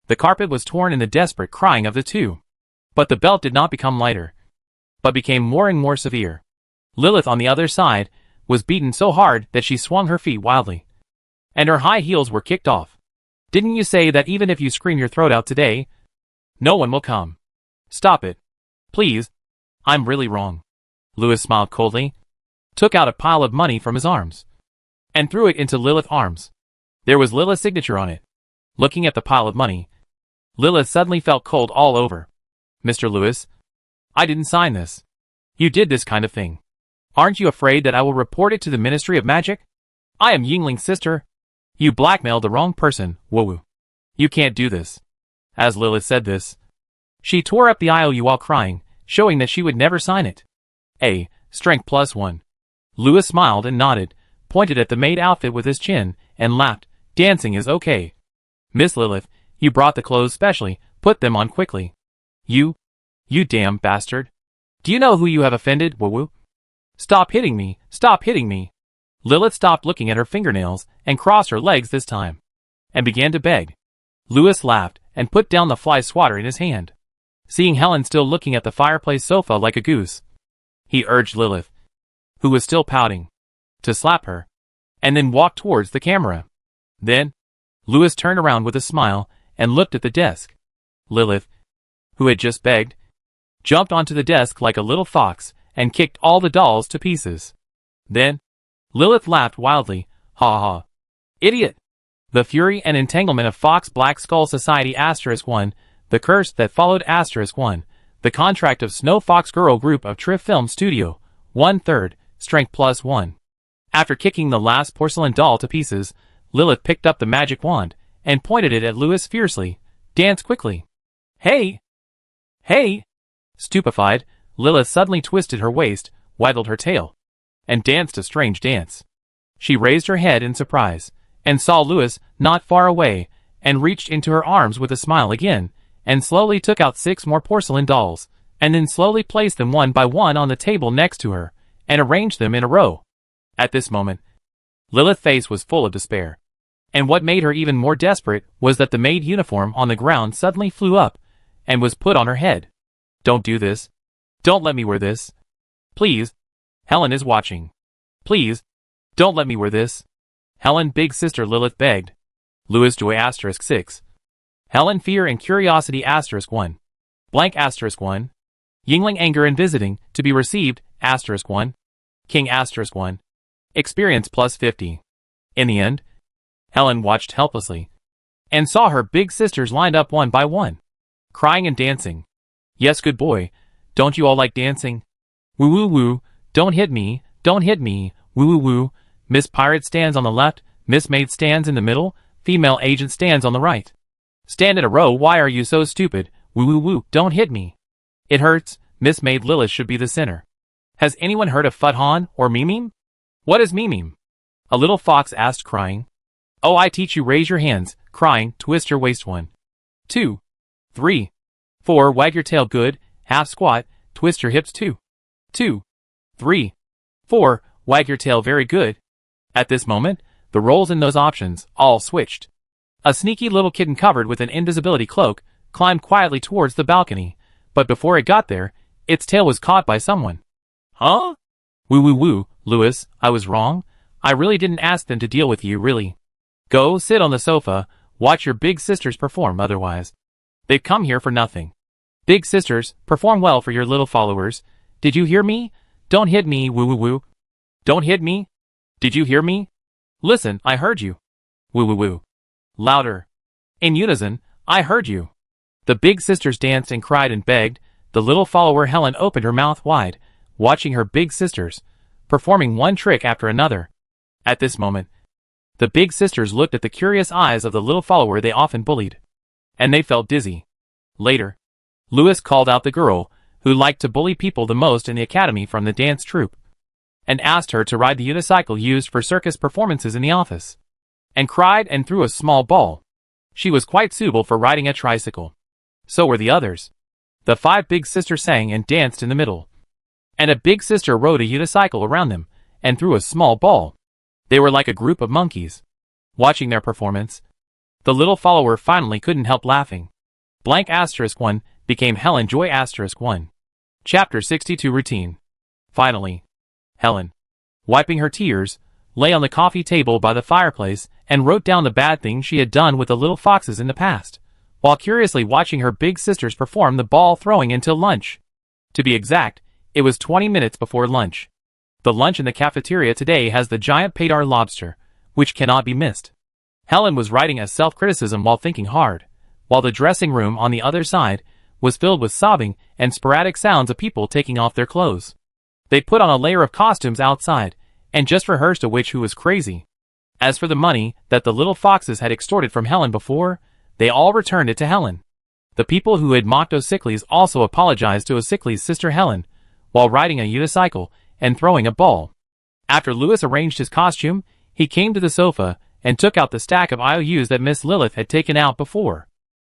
the carpet was torn in the desperate crying of the 2. But the belt did not become lighter, but became more and more severe. Lilith, on the other side, was beaten so hard that she swung her feet wildly, and her high heels were kicked off. "Didn't you say that even if you scream your throat out today, no one will come? Stop it. Please. I'm really wrong." Louis smiled coldly, took out a pile of money from his arms, and threw it into Lilith's arms. There was Lilith's signature on it. Looking at the pile of money, Lilith suddenly felt cold all over. "Mr. Louis, I didn't sign this. You did this kind of thing. Aren't you afraid that I will report it to the Ministry of Magic? I am Yingling's sister. You blackmailed the wrong person, woo-woo. You can't do this." As Lilith said this, She tore up the IOU while crying, showing that she would never sign it. Strength +1. Louis smiled and nodded, pointed at the maid outfit with his chin, and laughed. Dancing is okay. Miss Lilith, you brought the clothes specially, put them on quickly. You damn bastard. Do you know who you have offended, woo-woo? Stop hitting me, stop hitting me. Lilith stopped looking at her fingernails, and crossed her legs this time, and began to beg. Louis laughed, and put down the fly swatter in his hand. Seeing Helen still looking at the fireplace sofa like a goose, he urged Lilith, who was still pouting, to slap her, and then walked towards the camera. Then, Louis turned around with a smile, and looked at the desk. Lilith, who had just begged, jumped onto the desk like a little fox, and kicked all the dolls to pieces. Then, Lilith laughed wildly. Ha ha. Idiot! The fury and entanglement of Fox Black Skull Society *1, the curse that followed *1, the contract of Snow Fox Girl Group of Triff Film Studio, 1/3, strength +1. After kicking the last porcelain doll to pieces, Lilith picked up the magic wand, and pointed it at Louis fiercely. Dance quickly. Hey! Hey! Stupefied, Lilith suddenly twisted her waist, waggled her tail, and danced a strange dance. She raised her head in surprise, and saw Louis not far away, and reached into her arms with a smile again, and slowly took out 6 more porcelain dolls, and then slowly placed them one by one on the table next to her, and arranged them in a row. At this moment, Lilith's face was full of despair. And what made her even more desperate was that the maid uniform on the ground suddenly flew up, and was put on her head. Don't do this. Don't let me wear this. Please. Helen is watching. Please. Don't let me wear this. Helen, big sister Lilith begged. Louis Joy *6. Helen, fear and curiosity *1. Blank *1. Yingling, anger and visiting, to be received *1. King *1. Experience +50. In the end, Helen watched helplessly, and saw her big sisters lined up one by one, crying and dancing. Yes, good boy. Don't you all like dancing? Woo woo woo. Don't hit me. Don't hit me. Woo woo woo. Miss Pirate stands on the left. Miss Maid stands in the middle. Female agent stands on the right. Stand in a row. Why are you so stupid? Woo woo woo. Don't hit me. It hurts. Miss Maid Lilith should be the center. Has anyone heard of Futhan or Mimim? What is Mimim? A little fox asked, crying. Oh, I teach you. Raise your hands, crying, twist your waist 1, 2, 3, 4, wag your tail good, half squat, twist your hips 2, 2, 3, 4, wag your tail very good. At this moment, the roles in those options all switched. A sneaky little kitten covered with an invisibility cloak climbed quietly towards the balcony, but before it got there, its tail was caught by someone. Huh? Woo woo woo, Louis, I was wrong. I really didn't ask them to deal with you, really. Go sit on the sofa, watch your big sisters perform otherwise. They've come here for nothing. Big sisters, perform well for your little followers. Did you hear me? Don't hit me, woo woo woo. Don't hit me. Did you hear me? Listen, I heard you. Woo woo woo. Louder. In unison, I heard you. The big sisters danced and cried and begged. The little follower Helen opened her mouth wide, watching her big sisters, performing one trick after another. At this moment, the big sisters looked at the curious eyes of the little follower they often bullied, and they felt dizzy. Later, Louis called out the girl who liked to bully people the most in the academy from the dance troupe, and asked her to ride the unicycle used for circus performances in the office, and cried and threw a small ball. She was quite suitable for riding a tricycle. So were the others. The 5 big sisters sang and danced in the middle, and a big sister rode a unicycle around them and threw a small ball. They were like a group of monkeys. Watching their performance, the little follower finally couldn't help laughing. Blank *1 became Helen Joy *1. Chapter 62 Routine. Finally, Helen, wiping her tears, lay on the coffee table by the fireplace and wrote down the bad things she had done with the little foxes in the past, while curiously watching her big sisters perform the ball throwing until lunch. To be exact, it was 20 minutes before lunch. The lunch in the cafeteria today has the giant Padar lobster, which cannot be missed. Helen was writing a self-criticism while thinking hard, while the dressing room on the other side was filled with sobbing and sporadic sounds of people taking off their clothes. They put on a layer of costumes outside, and just rehearsed a witch who was crazy. As for the money that the little foxes had extorted from Helen before, they all returned it to Helen. The people who had mocked O'Sickleys also apologized to O'Sickleys' sister Helen, while riding a unicycle and throwing a ball. After Louis arranged his costume, he came to the sofa and took out the stack of IOUs that Miss Lilith had taken out before.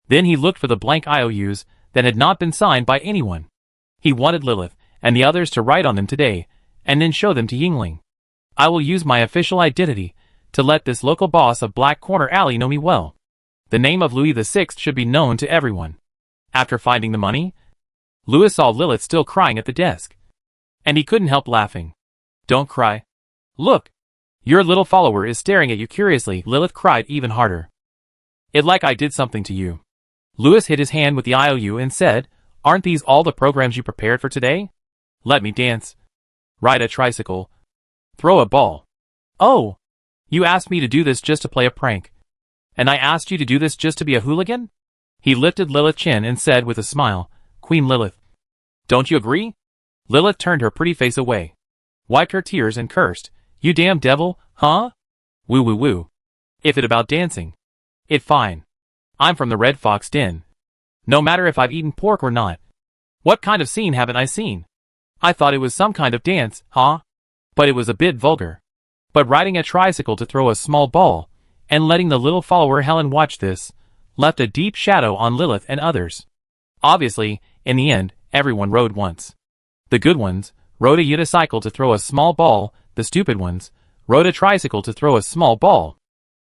Then he looked for the blank IOUs that had not been signed by anyone. He wanted Lilith and the others to write on them today, and then show them to Yingling. I will use my official identity to let this local boss of Black Corner Alley know me well. The name of Louis VI should be known to everyone. After finding the money, Louis saw Lilith still crying at the desk. And he couldn't help laughing. Don't cry. Look! Your little follower is staring at you curiously. Lilith cried even harder. It like I did something to you. Louis hit his hand with the IOU and said, Aren't these all the programs you prepared for today? Let me dance. Ride a tricycle. Throw a ball. Oh! You asked me to do this just to play a prank. And I asked you to do this just to be a hooligan? He lifted Lilith's chin and said with a smile, Queen Lilith. Don't you agree? Lilith turned her pretty face away, wiped her tears and cursed, You damn devil, huh? Woo woo woo. If it about dancing. It fine. I'm from the Red Fox Den. No matter if I've eaten pork or not. What kind of scene haven't I seen? I thought it was some kind of dance, huh? But it was a bit vulgar. But riding a tricycle to throw a small ball, and letting the little follower Helen watch this, left a deep shadow on Lilith and others. Obviously, in the end, everyone rode once. The good ones rode a unicycle to throw a small ball, the stupid ones rode a tricycle to throw a small ball.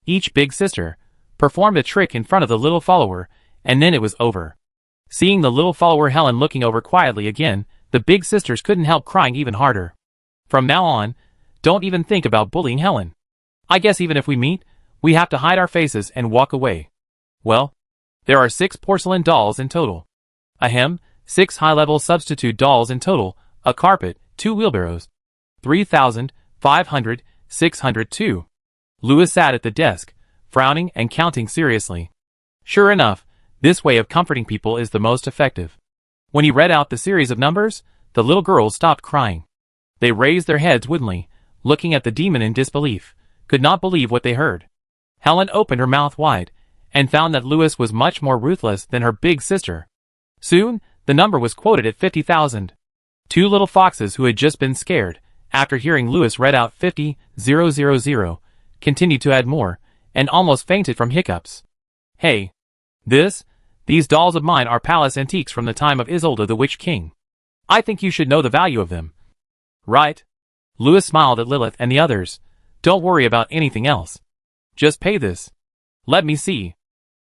Each big sister performed a trick in front of the little follower, and then it was over. Seeing the little follower Helen looking over quietly again, the big sisters couldn't help crying even harder. From now on, don't even think about bullying Helen. I guess even if we meet, we have to hide our faces and walk away. Well, there are 6 porcelain dolls in total. Ahem, 6 high-level substitute dolls in total, a carpet, 2 wheelbarrows. 3,500, 602. Louis sat at the desk, frowning and counting seriously. Sure enough, this way of comforting people is the most effective. When he read out the series of numbers, the little girls stopped crying. They raised their heads woodenly, looking at the demon in disbelief, could not believe what they heard. Helen opened her mouth wide, and found that Louis was much more ruthless than her big sister. Soon, the number was quoted at 50,000. 2 little foxes who had just been scared, after hearing Louis read out 50,000, continued to add more, and almost fainted from hiccups. Hey! These dolls of mine are palace antiques from the time of Isolde the Witch King. I think you should know the value of them. Right? Louis smiled at Lilith and the others. Don't worry about anything else. Just pay this. Let me see.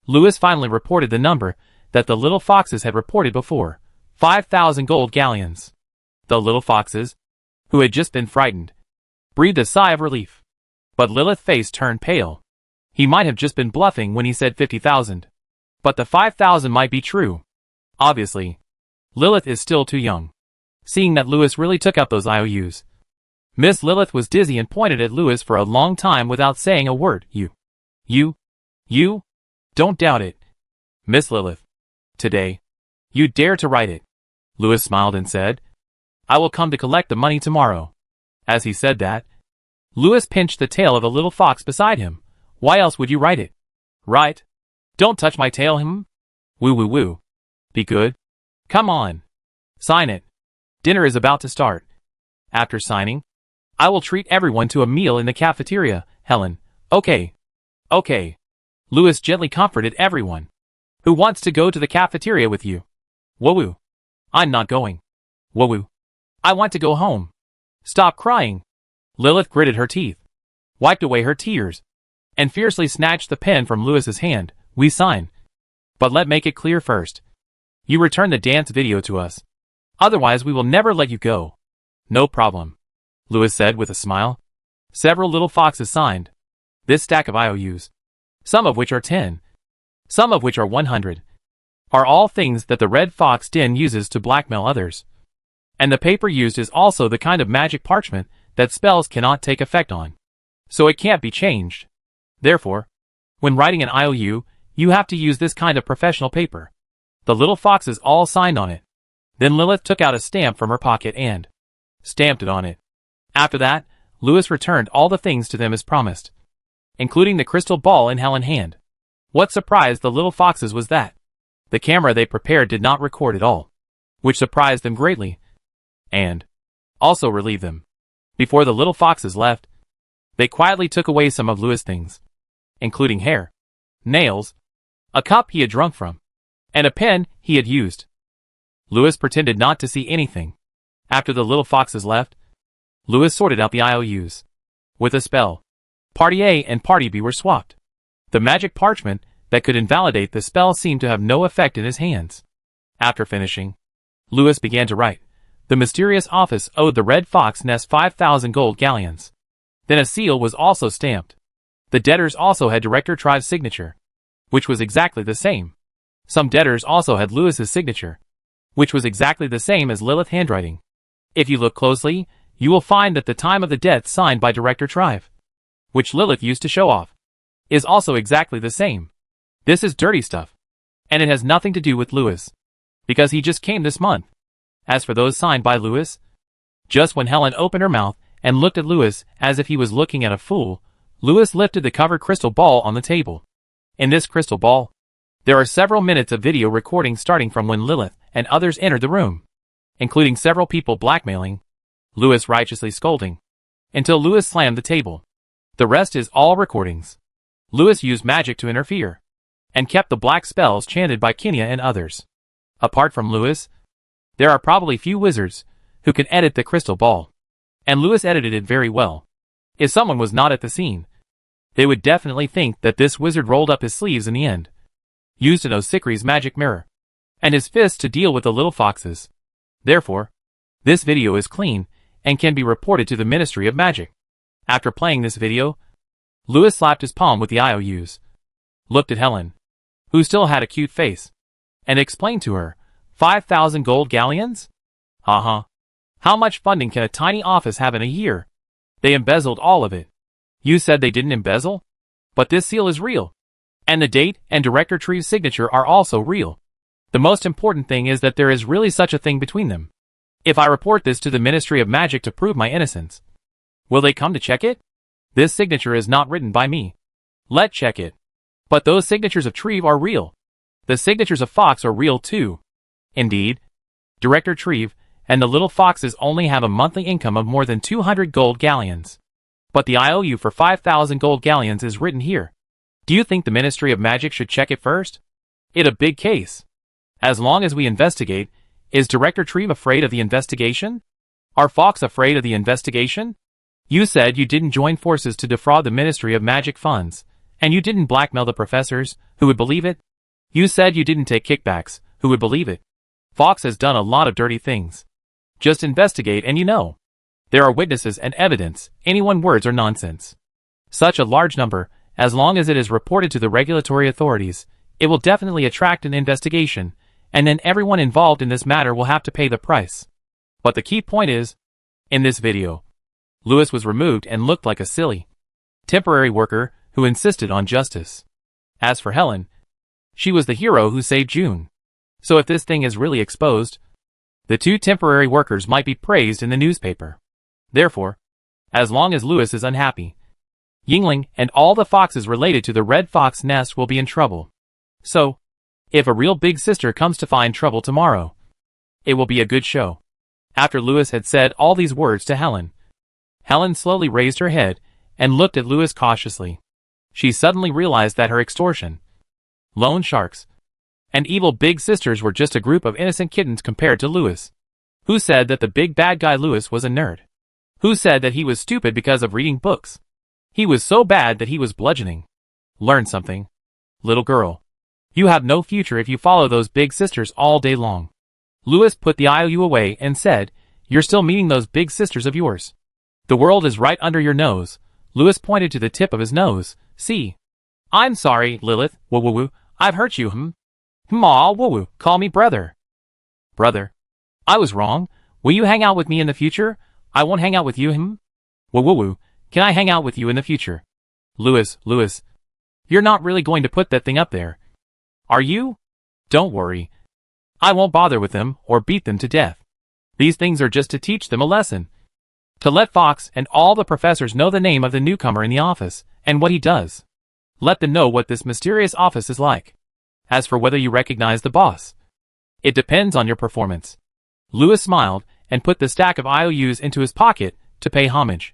Louis finally reported the number that the little foxes had reported before. 5,000 gold galleons. The little foxes, who had just been frightened, breathed a sigh of relief. But Lilith's face turned pale. He might have just been bluffing when he said 50,000. But the 5,000 might be true. Obviously. Lilith is still too young. Seeing that Louis really took up those IOUs. Miss Lilith was dizzy and pointed at Louis for a long time without saying a word. You? Don't doubt it. Miss Lilith. Today. You dare to write it. Louis smiled and said, I will come to collect the money tomorrow. As he said that, Louis pinched the tail of a little fox beside him. Why else would you write it? Right? Don't touch my tail, Woo woo woo. Be good. Come on. Sign it. Dinner is about to start. After signing, I will treat everyone to a meal in the cafeteria, Helen. Okay. Louis gently comforted everyone. Who wants to go to the cafeteria with you? Woo-woo. I'm not going. Woo-woo. I want to go home. Stop crying. Lilith gritted her teeth, wiped away her tears, and fiercely snatched the pen from Louis's hand. We sign. But let's make it clear first. You return the dance video to us. Otherwise we will never let you go. No problem. Louis said with a smile. Several little foxes signed this stack of IOUs, some of which are 10, some of which are 100, are all things that the Red Fox Den uses to blackmail others. And the paper used is also the kind of magic parchment that spells cannot take effect on. So it can't be changed. Therefore, when writing an IOU, you have to use this kind of professional paper. The little foxes all signed on it. Then Lilith took out a stamp from her pocket and stamped it on it. After that, Louis returned all the things to them as promised, including the crystal ball in Helen's hand. What surprised the little foxes was that The camera they prepared did not record at all, which surprised them greatly, and also relieved them. Before the little foxes left, they quietly took away some of Louis' things, including hair, nails, a cup he had drunk from, and a pen he had used. Louis pretended not to see anything. After the little foxes left, Louis sorted out the IOUs. With a spell, Party A and Party B were swapped. The magic parchment that could invalidate the spell seemed to have no effect in his hands. After finishing, Louis began to write. The mysterious office owed the Red Fox Nest 5,000 gold galleons. Then a seal was also stamped. The debtors also had Director Trive's signature, which was exactly the same. Some debtors also had Louis's signature, which was exactly the same as Lilith's handwriting. If you look closely, you will find that the time of the debt signed by Director Trive, which Lilith used to show off, is also exactly the same. This is dirty stuff, and it has nothing to do with Louis, because he just came this month. As for those signed by Louis, just when Helen opened her mouth and looked at Louis as if he was looking at a fool, Louis lifted the covered crystal ball on the table. In this crystal ball, there are several minutes of video recording starting from when Lilith and others entered the room, including several people blackmailing, Louis righteously scolding, until Louis slammed the table. The rest is all recordings. Louis used magic to interfere, and kept the black spells chanted by Kenya and others. Apart from Louis, there are probably few wizards who can edit the crystal ball, and Louis edited it very well. If someone was not at the scene, they would definitely think that this wizard rolled up his sleeves in the end, used an Osikri's magic mirror, and his fists to deal with the little foxes. Therefore, this video is clean and can be reported to the Ministry of Magic. After playing this video, Louis slapped his palm with the IOUs, looked at Helen, who still had a cute face, and explained to her, 5,000 gold galleons? How much funding can a tiny office have in a year? They embezzled all of it. You said they didn't embezzle? But this seal is real. And the date and Director Tree's signature are also real. The most important thing is that there is really such a thing between them. If I report this to the Ministry of Magic to prove my innocence, will they come to check it? This signature is not written by me. Let's check it. But those signatures of Treve are real. The signatures of Fox are real too. Indeed, Director Treve and the little foxes only have a monthly income of more than 200 gold galleons. But the IOU for 5,000 gold galleons is written here. Do you think the Ministry of Magic should check it first? It's a big case. As long as we investigate, is Director Treve afraid of the investigation? Are Fox afraid of the investigation? You said you didn't join forces to defraud the Ministry of Magic funds, and you didn't blackmail the professors, who would believe it? You said you didn't take kickbacks, who would believe it? Fox has done a lot of dirty things. Just investigate and you know. There are witnesses and evidence, anyone's words are nonsense. Such a large number, as long as it is reported to the regulatory authorities, it will definitely attract an investigation, and then everyone involved in this matter will have to pay the price. But the key point is, in this video, Louis was removed and looked like a silly, temporary worker who insisted on justice. As for Helen, she was the hero who saved June. So if this thing is really exposed, the two temporary workers might be praised in the newspaper. Therefore, as long as Louis is unhappy, Yingling and all the foxes related to the Red Fox Nest will be in trouble. So, if a real big sister comes to find trouble tomorrow, it will be a good show. After Louis had said all these words to Helen, Helen slowly raised her head and looked at Louis cautiously. She suddenly realized that her extortion, loan sharks, and evil big sisters were just a group of innocent kittens compared to Louis. Who said that the big bad guy Louis was a nerd? Who said that he was stupid because of reading books? He was so bad that he was bludgeoning. Learn something, little girl. You have no future if you follow those big sisters all day long. Louis put the IOU away and said, You're still meeting those big sisters of yours. The world is right under your nose. Louis pointed to the tip of his nose. See? I'm sorry, Lilith. Woo-woo-woo. I've hurt you, Aw, woo-woo. Call me brother. Brother. I was wrong. Will you hang out with me in the future? I won't hang out with you, Woo-woo-woo. Can I hang out with you in the future? Louis. You're not really going to put that thing up there. Are you? Don't worry. I won't bother with them or beat them to death. These things are just to teach them a lesson. To let Fox and all the professors know the name of the newcomer in the office and what he does. Let them know what this mysterious office is like. As for whether you recognize the boss, it depends on your performance. Lewis smiled and put the stack of IOUs into his pocket to pay homage.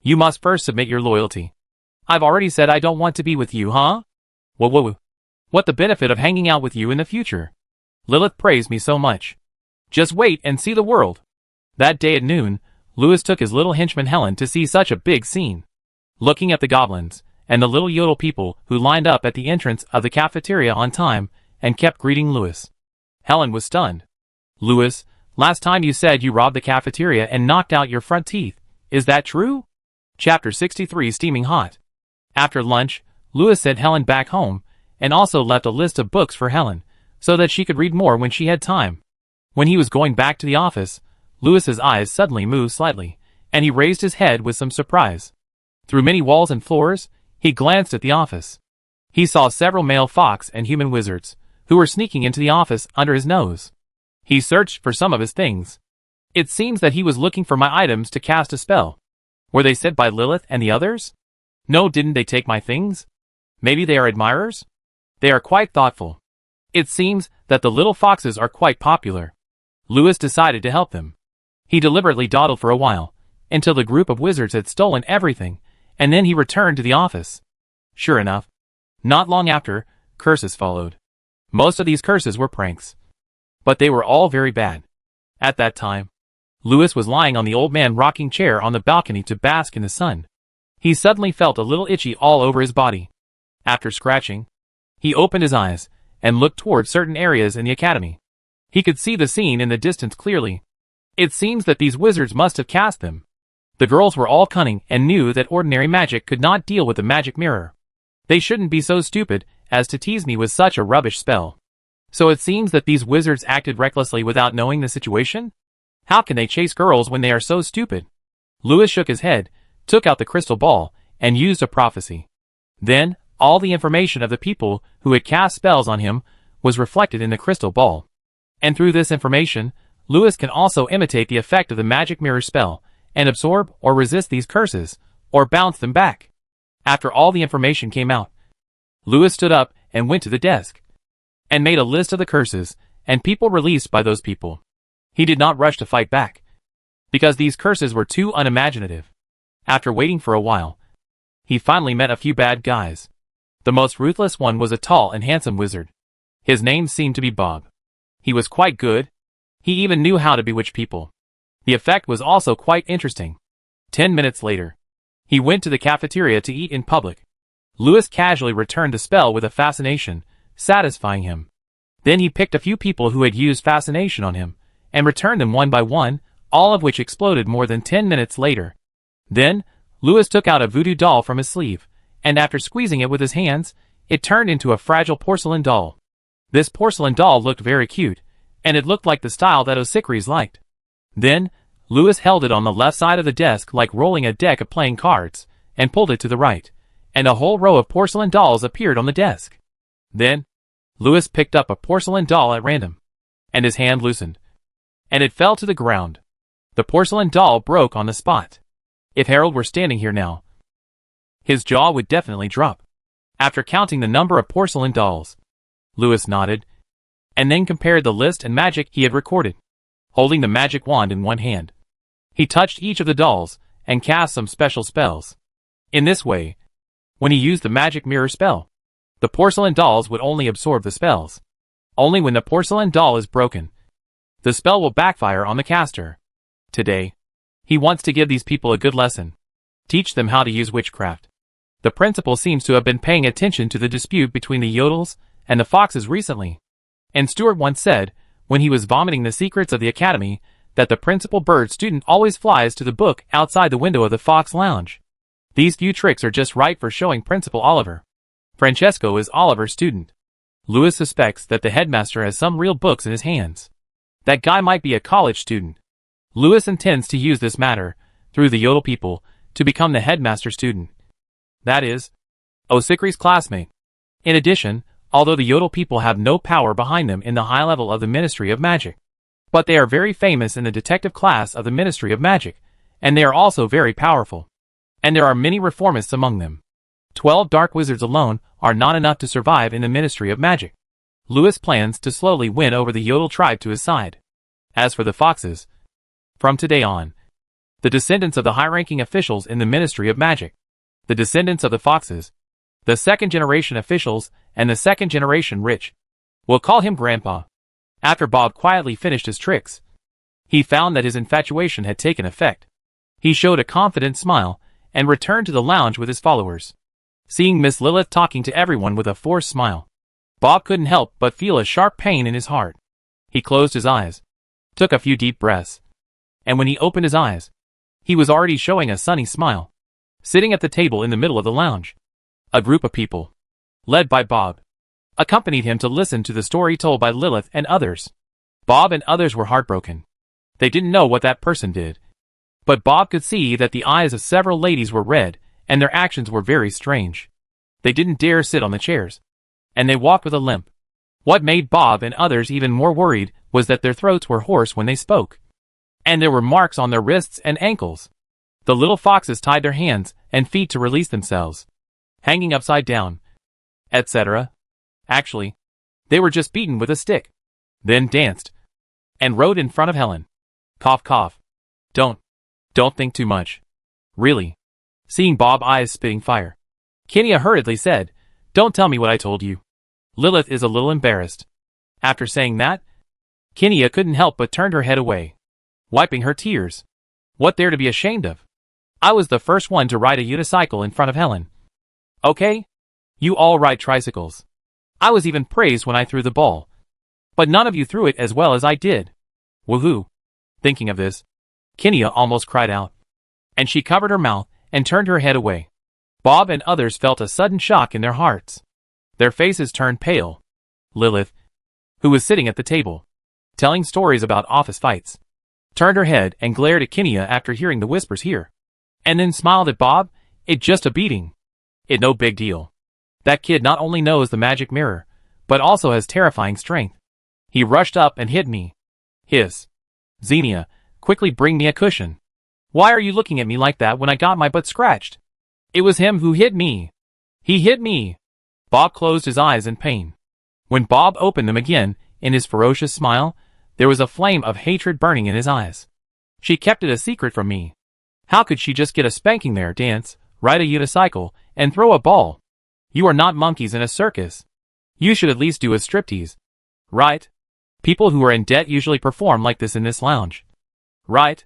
You must first submit your loyalty. I've already said I don't want to be with you, huh? Whoa. What the benefit of hanging out with you in the future? Lilith praised me so much. Just wait and see the world. That day at noon, Lewis took his little henchman Helen to see such a big scene. Looking at the goblins and the little yodel people who lined up at the entrance of the cafeteria on time and kept greeting Lewis. Helen was stunned. Lewis, last time you said you robbed the cafeteria and knocked out your front teeth. Is that true? Chapter 63 Steaming Hot. After lunch, Lewis sent Helen back home and also left a list of books for Helen so that she could read more when she had time. When he was going back to the office, Lewis's eyes suddenly moved slightly, and he raised his head with some surprise. Through many walls and floors, he glanced at the office. He saw several male fox and human wizards, who were sneaking into the office under his nose. He searched for some of his things. It seems that he was looking for my items to cast a spell. Were they sent by Lilith and the others? No, didn't they take my things? Maybe they are admirers? They are quite thoughtful. It seems that the little foxes are quite popular. Lewis decided to help them. He deliberately dawdled for a while, until the group of wizards had stolen everything, and then he returned to the office. Sure enough, not long after, curses followed. Most of these curses were pranks. But they were all very bad. At that time, Lewis was lying on the old man rocking chair on the balcony to bask in the sun. He suddenly felt a little itchy all over his body. After scratching, he opened his eyes and looked toward certain areas in the academy. He could see the scene in the distance clearly. It seems that these wizards must have cast them. The girls were all cunning and knew that ordinary magic could not deal with the magic mirror. They shouldn't be so stupid as to tease me with such a rubbish spell. So it seems that these wizards acted recklessly without knowing the situation? How can they chase girls when they are so stupid? Lewis shook his head, took out the crystal ball, and used a prophecy. Then, all the information of the people who had cast spells on him was reflected in the crystal ball. And through this information, Lewis can also imitate the effect of the magic mirror spell, and absorb or resist these curses, or bounce them back. After all the information came out, Lewis stood up and went to the desk, and made a list of the curses, and people released by those people. He did not rush to fight back, because these curses were too unimaginative. After waiting for a while, he finally met a few bad guys. The most ruthless one was a tall and handsome wizard. His name seemed to be Bob. He was quite good. He even knew how to bewitch people. The effect was also quite interesting. 10 minutes later, he went to the cafeteria to eat in public. Lewis casually returned the spell with a fascination, satisfying him. Then he picked a few people who had used fascination on him, and returned them one by one, all of which exploded more than 10 minutes later. Then, Lewis took out a voodoo doll from his sleeve, and after squeezing it with his hands, it turned into a fragile porcelain doll. This porcelain doll looked very cute, and it looked like the style that Osikris liked. Then, Lewis held it on the left side of the desk like rolling a deck of playing cards, and pulled it to the right, and a whole row of porcelain dolls appeared on the desk. Then, Lewis picked up a porcelain doll at random, and his hand loosened, and it fell to the ground. The porcelain doll broke on the spot. If Harold were standing here now, his jaw would definitely drop. After counting the number of porcelain dolls, Lewis nodded, and then compared the list and magic he had recorded. Holding the magic wand in one hand, he touched each of the dolls, and cast some special spells. In this way, when he used the magic mirror spell, the porcelain dolls would only absorb the spells. Only when the porcelain doll is broken, the spell will backfire on the caster. Today, he wants to give these people a good lesson. Teach them how to use witchcraft. The principal seems to have been paying attention to the dispute between the yodels and the foxes recently. And Stuart once said, when he was vomiting the secrets of the academy, that the principal bird student always flies to the book outside the window of the Fox Lounge. These few tricks are just right for showing Principal Oliver. Francesco is Oliver's student. Lewis suspects that the headmaster has some real books in his hands. That guy might be a college student. Lewis intends to use this matter, through the yodel people, to become the headmaster student. That is, Osikri's classmate. In addition, although the yodel people have no power behind them in the high level of the Ministry of Magic, but they are very famous in the detective class of the Ministry of Magic, and they are also very powerful. And there are many reformists among them. 12 dark wizards alone are not enough to survive in the Ministry of Magic. Lewis plans to slowly win over the Yodel tribe to his side. As for the Foxes, from today on, the descendants of the high-ranking officials in the Ministry of Magic, the descendants of the Foxes, the second-generation officials and the second-generation rich, will call him Grandpa. After Bob quietly finished his tricks, he found that his infatuation had taken effect. He showed a confident smile and returned to the lounge with his followers. Seeing Miss Lilith talking to everyone with a forced smile, Bob couldn't help but feel a sharp pain in his heart. He closed his eyes, took a few deep breaths, and when he opened his eyes, he was already showing a sunny smile. Sitting at the table in the middle of the lounge, a group of people, led by Bob, accompanied him to listen to the story told by Lilith and others. Bob and others were heartbroken. They didn't know what that person did, but Bob could see that the eyes of several ladies were red, and their actions were very strange. They didn't dare sit on the chairs, and they walked with a limp. What made Bob and others even more worried was that their throats were hoarse when they spoke, and there were marks on their wrists and ankles. The little foxes tied their hands and feet to release themselves, hanging upside down, etc. Actually, they were just beaten with a stick, then danced, and rode in front of Helen. Cough cough. Don't think too much. Really. Seeing Bob's eyes spitting fire, Kenya hurriedly said, "Don't tell me what I told you." Lilith is a little embarrassed. After saying that, Kenya couldn't help but turned her head away, wiping her tears. What there to be ashamed of? I was the first one to ride a unicycle in front of Helen. Okay? You all ride tricycles. I was even praised when I threw the ball. But none of you threw it as well as I did. Woohoo. Thinking of this, Kenya almost cried out, and she covered her mouth and turned her head away. Bob and others felt a sudden shock in their hearts. Their faces turned pale. Lilith, who was sitting at the table, telling stories about office fights, turned her head and glared at Kenya after hearing the whispers here, and then smiled at Bob. "It just a beating. It no big deal. That kid not only knows the magic mirror, but also has terrifying strength. He rushed up and hit me." Hiss. Xenia, quickly bring me a cushion. Why are you looking at me like that when I got my butt scratched? It was him who hit me. He hit me. Bob closed his eyes in pain. When Bob opened them again, in his ferocious smile, there was a flame of hatred burning in his eyes. She kept it a secret from me. How could she just get a spanking there, dance, ride a unicycle, and throw a ball? You are not monkeys in a circus. You should at least do a striptease. Right? People who are in debt usually perform like this in this lounge. Right?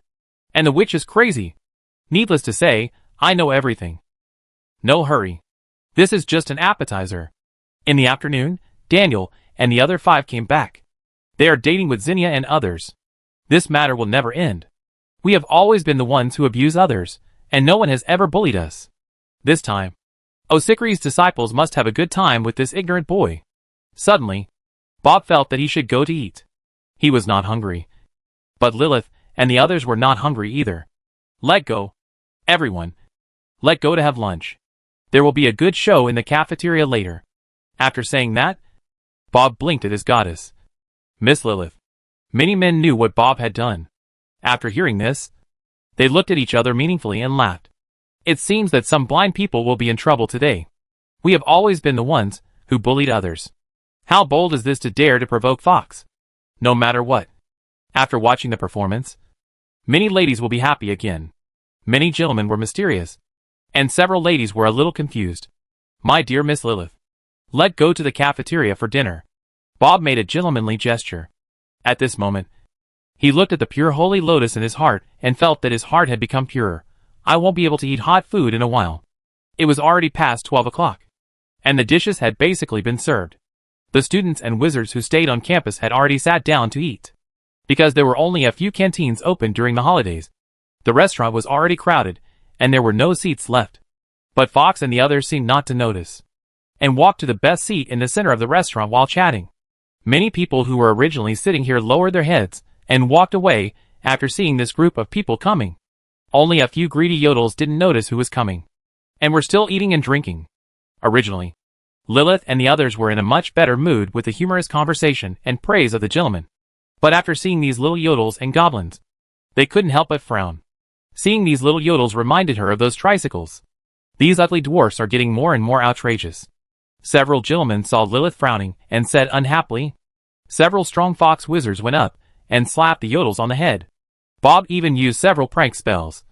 And the witch is crazy. Needless to say, I know everything. No hurry. This is just an appetizer. In the afternoon, Daniel and the other 5 came back. They are dating with Xenia and others. This matter will never end. We have always been the ones who abuse others, and no one has ever bullied us. This time, Osikri's disciples must have a good time with this ignorant boy. Suddenly, Bob felt that he should go to eat. He was not hungry. But Lilith and the others were not hungry either. Let go. Everyone. Let go to have lunch. There will be a good show in the cafeteria later. After saying that, Bob blinked at his goddess, Miss Lilith. Many men knew what Bob had done. After hearing this, they looked at each other meaningfully and laughed. It seems that some blind people will be in trouble today. We have always been the ones who bullied others. How bold is this to dare to provoke Fox? No matter what. After watching the performance, many ladies will be happy again. Many gentlemen were mysterious, and several ladies were a little confused. My dear Miss Lilith, let go to the cafeteria for dinner. Bob made a gentlemanly gesture. At this moment, he looked at the pure holy lotus in his heart and felt that his heart had become purer. I won't be able to eat hot food in a while. It was already past 12 o'clock, and the dishes had basically been served. The students and wizards who stayed on campus had already sat down to eat. Because there were only a few canteens open during the holidays, the restaurant was already crowded, and there were no seats left. But Fox and the others seemed not to notice, and walked to the best seat in the center of the restaurant while chatting. Many people who were originally sitting here lowered their heads and walked away after seeing this group of people coming. Only a few greedy yodels didn't notice who was coming, and were still eating and drinking. Originally, Lilith and the others were in a much better mood with the humorous conversation and praise of the gentleman. But after seeing these little yodels and goblins, they couldn't help but frown. Seeing these little yodels reminded her of those tricycles. These ugly dwarfs are getting more and more outrageous. Several gentlemen saw Lilith frowning and said unhappily. Several strong fox wizards went up and slapped the yodels on the head. Bob even used several prank spells,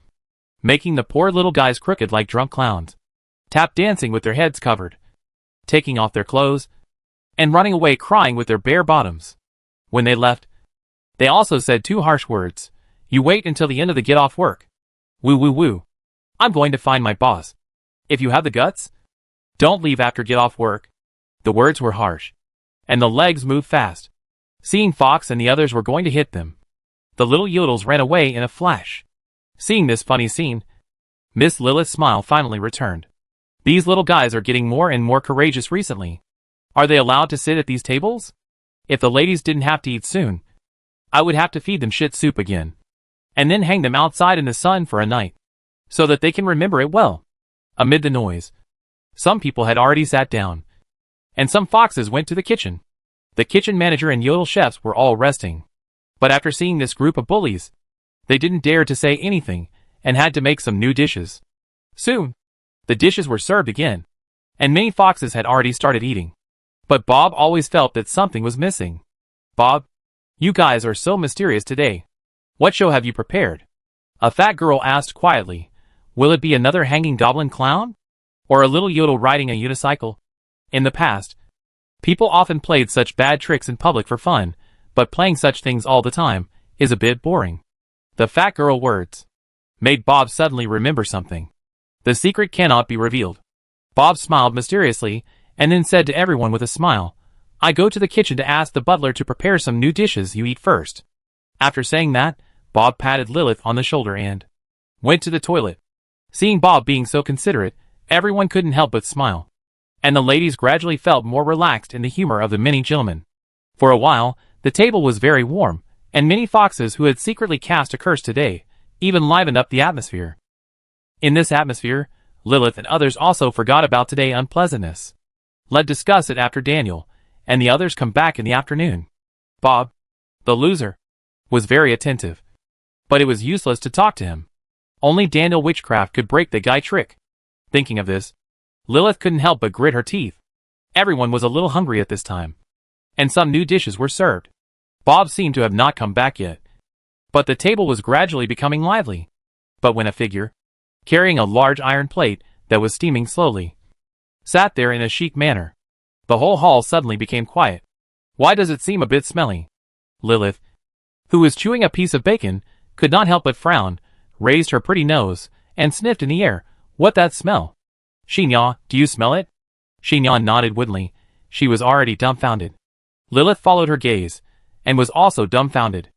making the poor little guys crooked like drunk clowns, tap dancing with their heads covered, taking off their clothes, and running away crying with their bare bottoms. When they left, they also said 2 harsh words. You wait until the end of the get off work. Woo woo woo. I'm going to find my boss. If you have the guts, don't leave after get off work. The words were harsh, and the legs moved fast. Seeing Fox and the others were going to hit them, the little yodels ran away in a flash. Seeing this funny scene, Miss Lilith's smile finally returned. These little guys are getting more and more courageous recently. Are they allowed to sit at these tables? If the ladies didn't have to eat soon, I would have to feed them shit soup again, and then hang them outside in the sun for a night, so that they can remember it well. Amid the noise, some people had already sat down, and some foxes went to the kitchen. The kitchen manager and yodel chefs were all resting, but after seeing this group of bullies, they didn't dare to say anything and had to make some new dishes. Soon, the dishes were served again, and many foxes had already started eating. But Bob always felt that something was missing. Bob, you guys are so mysterious today. What show have you prepared? A fat girl asked quietly. Will it be another hanging goblin clown? Or a little yodel riding a unicycle? In the past, people often played such bad tricks in public for fun, but playing such things all the time is a bit boring. The fat girl words made Bob suddenly remember something. The secret cannot be revealed. Bob smiled mysteriously and then said to everyone with a smile, I go to the kitchen to ask the butler to prepare some new dishes. You eat first. After saying that, Bob patted Lilith on the shoulder and went to the toilet. Seeing Bob being so considerate, everyone couldn't help but smile, and the ladies gradually felt more relaxed in the humor of the many gentlemen. For a while, the table was very warm, and many foxes who had secretly cast a curse today even livened up the atmosphere. In this atmosphere, Lilith and others also forgot about today's unpleasantness. Let's discuss it after Daniel and the others come back in the afternoon. Bob, the loser, was very attentive, but it was useless to talk to him. Only Daniel Witchcraft could break the guy trick. Thinking of this, Lilith couldn't help but grit her teeth. Everyone was a little hungry at this time, and some new dishes were served. Bob seemed to have not come back yet, but the table was gradually becoming lively. But when a figure, carrying a large iron plate that was steaming slowly, sat there in a chic manner, the whole hall suddenly became quiet. Why does it seem a bit smelly? Lilith, who was chewing a piece of bacon, could not help but frown, raised her pretty nose, and sniffed in the air. What that smell? Shinya, do you smell it? Shinya nodded woodenly. She was already dumbfounded. Lilith followed her gaze, and was also dumbfounded.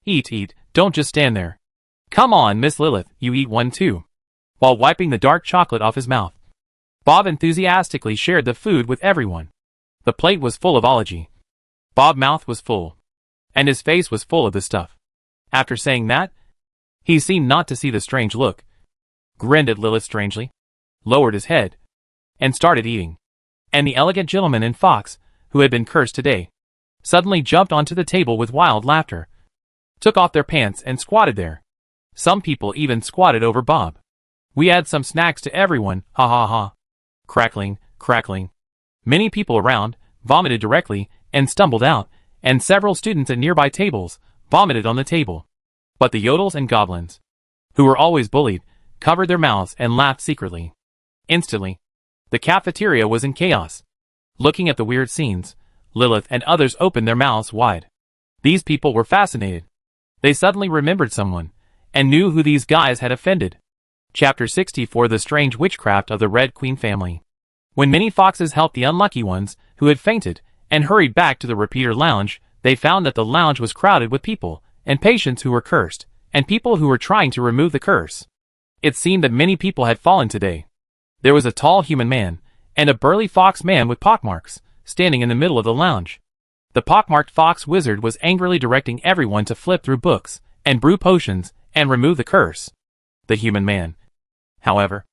Eat, don't just stand there. Come on, Miss Lilith, you eat one too. While wiping the dark chocolate off his mouth, Bob enthusiastically shared the food with everyone. The plate was full of ology. Bob's mouth was full, and his face was full of the stuff. After saying that, he seemed not to see the strange look, grinned at Lilith strangely, lowered his head, and started eating. And the elegant gentleman and fox, who had been cursed today, suddenly jumped onto the table with wild laughter, took off their pants and squatted there. Some people even squatted over Bob. We had some snacks to everyone, ha ha ha. Crackling. Many people around vomited directly and stumbled out, and several students at nearby tables vomited on the table. But the yodels and goblins, who were always bullied, covered their mouths and laughed secretly. Instantly, the cafeteria was in chaos. Looking at the weird scenes, Lilith and others opened their mouths wide. These people were fascinated. They suddenly remembered someone, and knew who these guys had offended. Chapter 64 The Strange Witchcraft of the Red Queen Family. When many foxes helped the unlucky ones who had fainted and hurried back to the repeater lounge, they found that the lounge was crowded with people and patients who were cursed, and people who were trying to remove the curse. It seemed that many people had fallen today. There was a tall human man and a burly fox man with pockmarks standing in the middle of the lounge. The pockmarked fox wizard was angrily directing everyone to flip through books and brew potions and remove the curse. The human man, however,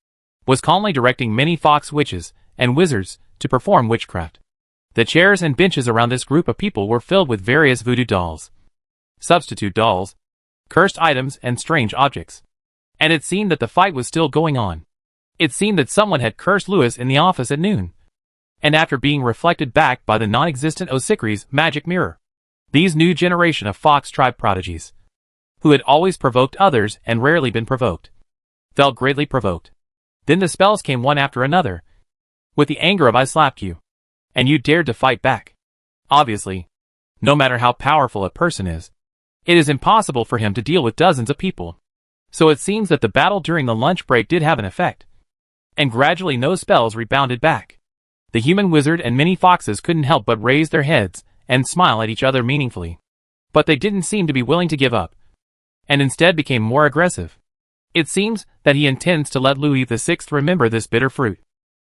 was calmly directing many fox witches and wizards to perform witchcraft. The chairs and benches around this group of people were filled with various voodoo dolls, substitute dolls, cursed items, and strange objects. And it seemed that the fight was still going on. It seemed that someone had cursed Lewis in the office at noon. and after being reflected back by the non-existent Osikri's magic mirror. These new generation of Fox tribe prodigies, who had always provoked others and rarely been provoked, felt greatly provoked. Then the spells came one after another, with the anger of I slapped you, and you dared to fight back. Obviously, no matter how powerful a person is, it is impossible for him to deal with dozens of people. So it seems that the battle during the lunch break did have an effect, and gradually no spells rebounded back. The human wizard and many foxes couldn't help but raise their heads and smile at each other meaningfully. But they didn't seem to be willing to give up, and instead became more aggressive. It seems that he intends to let Louis VI remember this bitter fruit.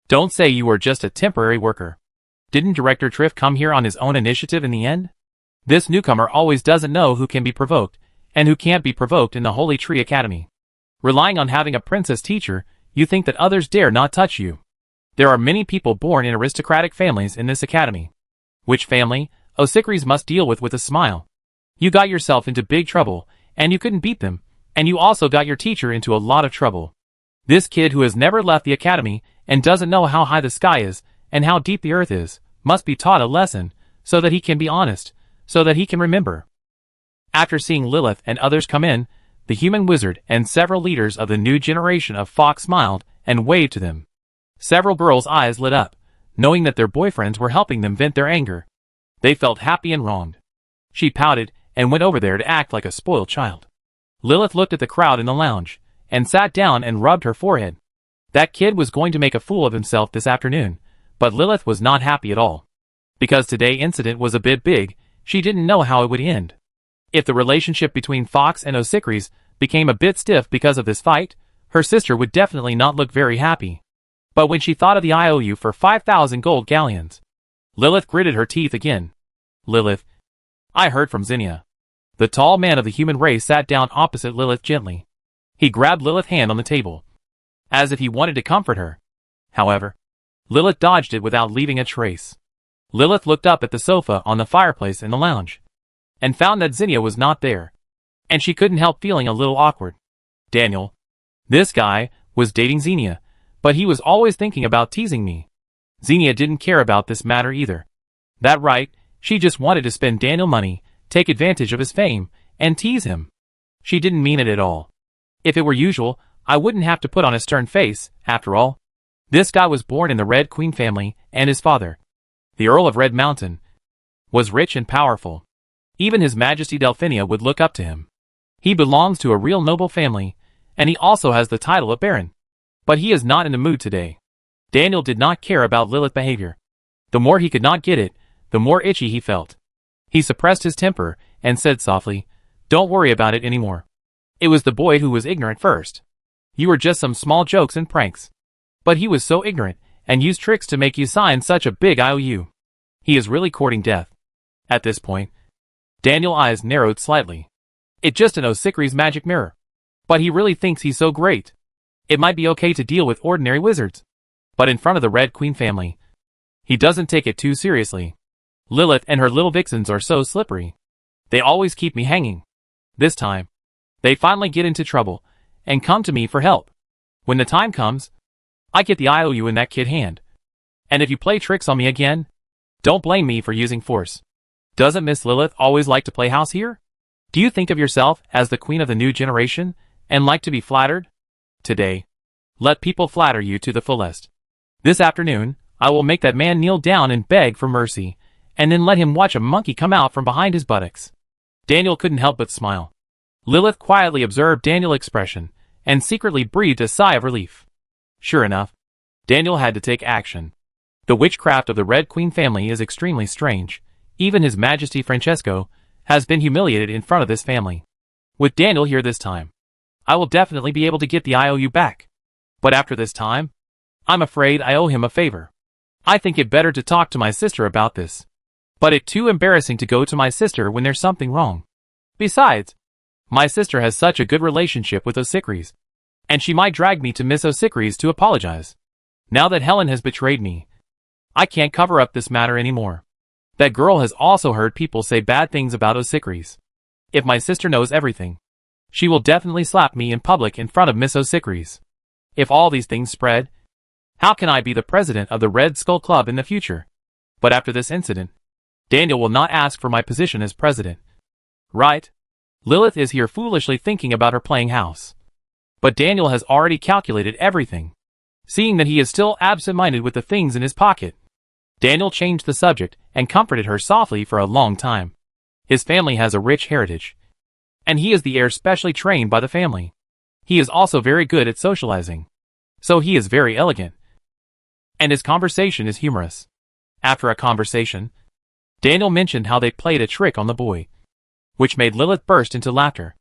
Don't say you were just a temporary worker. Didn't Director Triff come here on his own initiative in the end? This newcomer always doesn't know who can be provoked, and who can't be provoked in the Holy Tree Academy. Relying on having a princess teacher, you think that others dare not touch you. There are many people born in aristocratic families in this academy. Which family, Osikris must deal with a smile. You got yourself into big trouble, and you couldn't beat them, and you also got your teacher into a lot of trouble. This kid who has never left the academy, and doesn't know how high the sky is, and how deep the earth is, must be taught a lesson, so that he can be honest, so that he can remember. After seeing Lilith and others come in, the human wizard and several leaders of the new generation of Fox smiled and waved to them. Several girls' eyes lit up, knowing that their boyfriends were helping them vent their anger. They felt happy and wronged. She pouted and went over there to act like a spoiled child. Lilith looked at the crowd in the lounge, and sat down and rubbed her forehead. That kid was going to make a fool of himself this afternoon, but Lilith was not happy at all. Because today's incident was a bit big, she didn't know how it would end. If the relationship between Fox and Osikris became a bit stiff because of this fight, her sister would definitely not look very happy. But when she thought of the IOU for 5,000 gold galleons, Lilith gritted her teeth again. Lilith, I heard from Zinnia. The tall man of the human race sat down opposite Lilith gently. He grabbed Lilith's hand on the table, as if he wanted to comfort her. However, Lilith dodged it without leaving a trace. Lilith looked up at the sofa on the fireplace in the lounge, and found that Zinnia was not there, and she couldn't help feeling a little awkward. Daniel, this guy, was dating Zinnia, but he was always thinking about teasing me. Zinnia didn't care about this matter either. That right, she just wanted to spend Daniel money, take advantage of his fame, and tease him. She didn't mean it at all. If it were usual, I wouldn't have to put on a stern face, after all. This guy was born in the Red Queen family, and his father, the Earl of Red Mountain, was rich and powerful. Even His Majesty Delphinia would look up to him. He belongs to a real noble family, and he also has the title of Baron. But he is not in the mood today. Daniel did not care about Lilith's behavior. The more he could not get it, the more itchy he felt. He suppressed his temper, and said softly, "Don't worry about it anymore. It was the boy who was ignorant first. You were just some small jokes and pranks. But he was so ignorant, and used tricks to make you sign such a big IOU. He is really courting death." At this point, Daniel's eyes narrowed slightly. It's just an Osikri's magic mirror. But he really thinks he's so great. It might be okay to deal with ordinary wizards. But in front of the Red Queen family, he doesn't take it too seriously. Lilith and her little vixens are so slippery. They always keep me hanging. This time, they finally get into trouble, and come to me for help. When the time comes, I get the IOU in that kid hand. And if you play tricks on me again, don't blame me for using force. Doesn't Miss Lilith always like to play house here? Do you think of yourself as the queen of the new generation, and like to be flattered? Today, let people flatter you to the fullest. This afternoon, I will make that man kneel down and beg for mercy, and then let him watch a monkey come out from behind his buttocks. Daniel couldn't help but smile. Lilith quietly observed Daniel's expression, and secretly breathed a sigh of relief. Sure enough, Daniel had to take action. The witchcraft of the Red Queen family is extremely strange. Even His Majesty Francesco has been humiliated in front of this family. With Daniel here this time, I will definitely be able to get the IOU back. But after this time, I'm afraid I owe him a favor. I think it better to talk to my sister about this. But it's too embarrassing to go to my sister when there's something wrong. Besides, my sister has such a good relationship with Osikris, and she might drag me to Miss Osikris to apologize. Now that Helen has betrayed me, I can't cover up this matter anymore. That girl has also heard people say bad things about Osikris. If my sister knows everything, she will definitely slap me in public in front of Miss Osikris. If all these things spread, How can I be the president of the Red Skull Club in the future? But after this incident, Daniel will not ask for my position as president. Right? Lilith is here foolishly thinking about her playing house. But Daniel has already calculated everything. Seeing that he is still absent-minded with the things in his pocket, Daniel changed the subject and comforted her softly for a long time. His family has a rich heritage, and he is the heir specially trained by the family. He is also very good at socializing, so he is very elegant, and his conversation is humorous. After a conversation, Daniel mentioned how they played a trick on the boy, which made Lilith burst into laughter.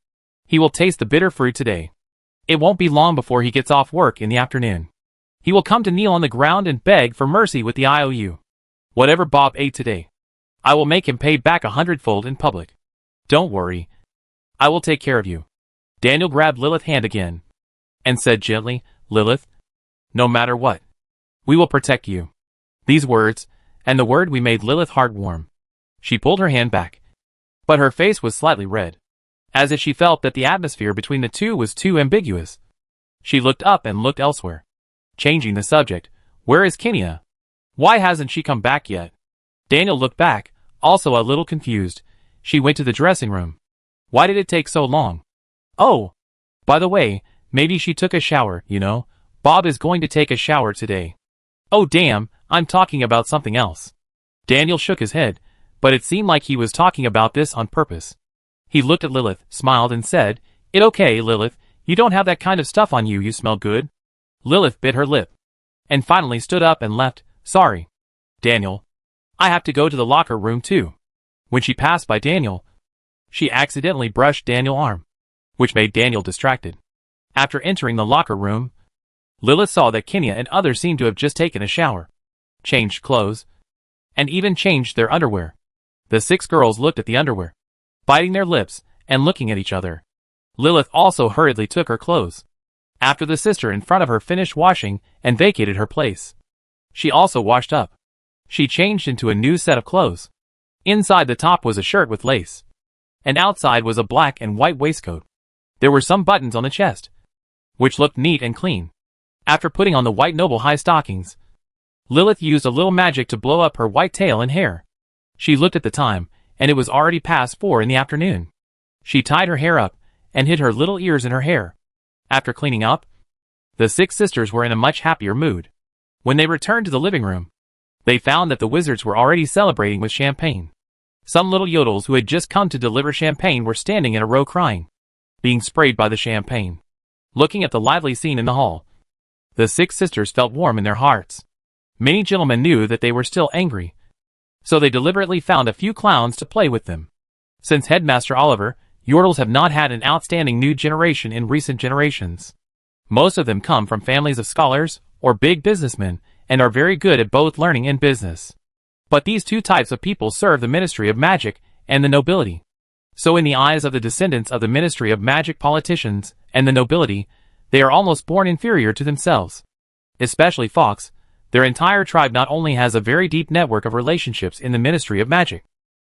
He will taste the bitter fruit today. It won't be long before he gets off work in the afternoon. He will come to kneel on the ground and beg for mercy with the IOU. Whatever Bob ate today, I will make him pay back 100-fold in public. Don't worry. I will take care of you. Daniel grabbed Lilith's hand again and said gently, Lilith, no matter what, we will protect you. These words, and the word we made Lilith's heart warm. She pulled her hand back, but her face was slightly red, as if she felt that the atmosphere between the two was too ambiguous. She looked up and looked elsewhere. Changing the subject, where is Kenya? Why hasn't she come back yet? Daniel looked back, also a little confused. She went to the dressing room. Why did it take so long? Oh, by the way, maybe she took a shower, you know. Bob is going to take a shower today. Oh damn, I'm talking about something else. Daniel shook his head, but it seemed like he was talking about this on purpose. He looked at Lilith, smiled and said, "It okay, Lilith, you don't have that kind of stuff on you, you smell good." Lilith bit her lip, and finally stood up and left. Sorry, Daniel. I have to go to the locker room too. When she passed by Daniel, she accidentally brushed Daniel's arm, which made Daniel distracted. After entering the locker room, Lilith saw that Kenya and others seemed to have just taken a shower, changed clothes, and even changed their underwear. The 6 girls looked at the underwear, biting their lips and looking at each other. Lilith also hurriedly took her clothes, after the sister in front of her finished washing and vacated her place. She also washed up. She changed into a new set of clothes. Inside the top was a shirt with lace, and outside was a black and white waistcoat. There were some buttons on the chest, which looked neat and clean. After putting on the white noble high stockings, Lilith used a little magic to blow up her white tail and hair. She looked at the time, and it was already past 4 in the afternoon. She tied her hair up and hid her little ears in her hair. After cleaning up, the 6 sisters were in a much happier mood. When they returned to the living room, they found that the wizards were already celebrating with champagne. Some little yodels who had just come to deliver champagne were standing in a row crying, being sprayed by the champagne. Looking at the lively scene in the hall, the 6 sisters felt warm in their hearts. Many gentlemen knew that they were still angry, so they deliberately found a few clowns to play with them. Since Headmaster Oliver, yodels have not had an outstanding new generation in recent generations. Most of them come from families of scholars or big businessmen and are very good at both learning and business. But these 2 types of people serve the Ministry of Magic and the nobility. So in the eyes of the descendants of the Ministry of Magic politicians and the nobility, they are almost born inferior to themselves. Especially Fox, their entire tribe not only has a very deep network of relationships in the Ministry of Magic,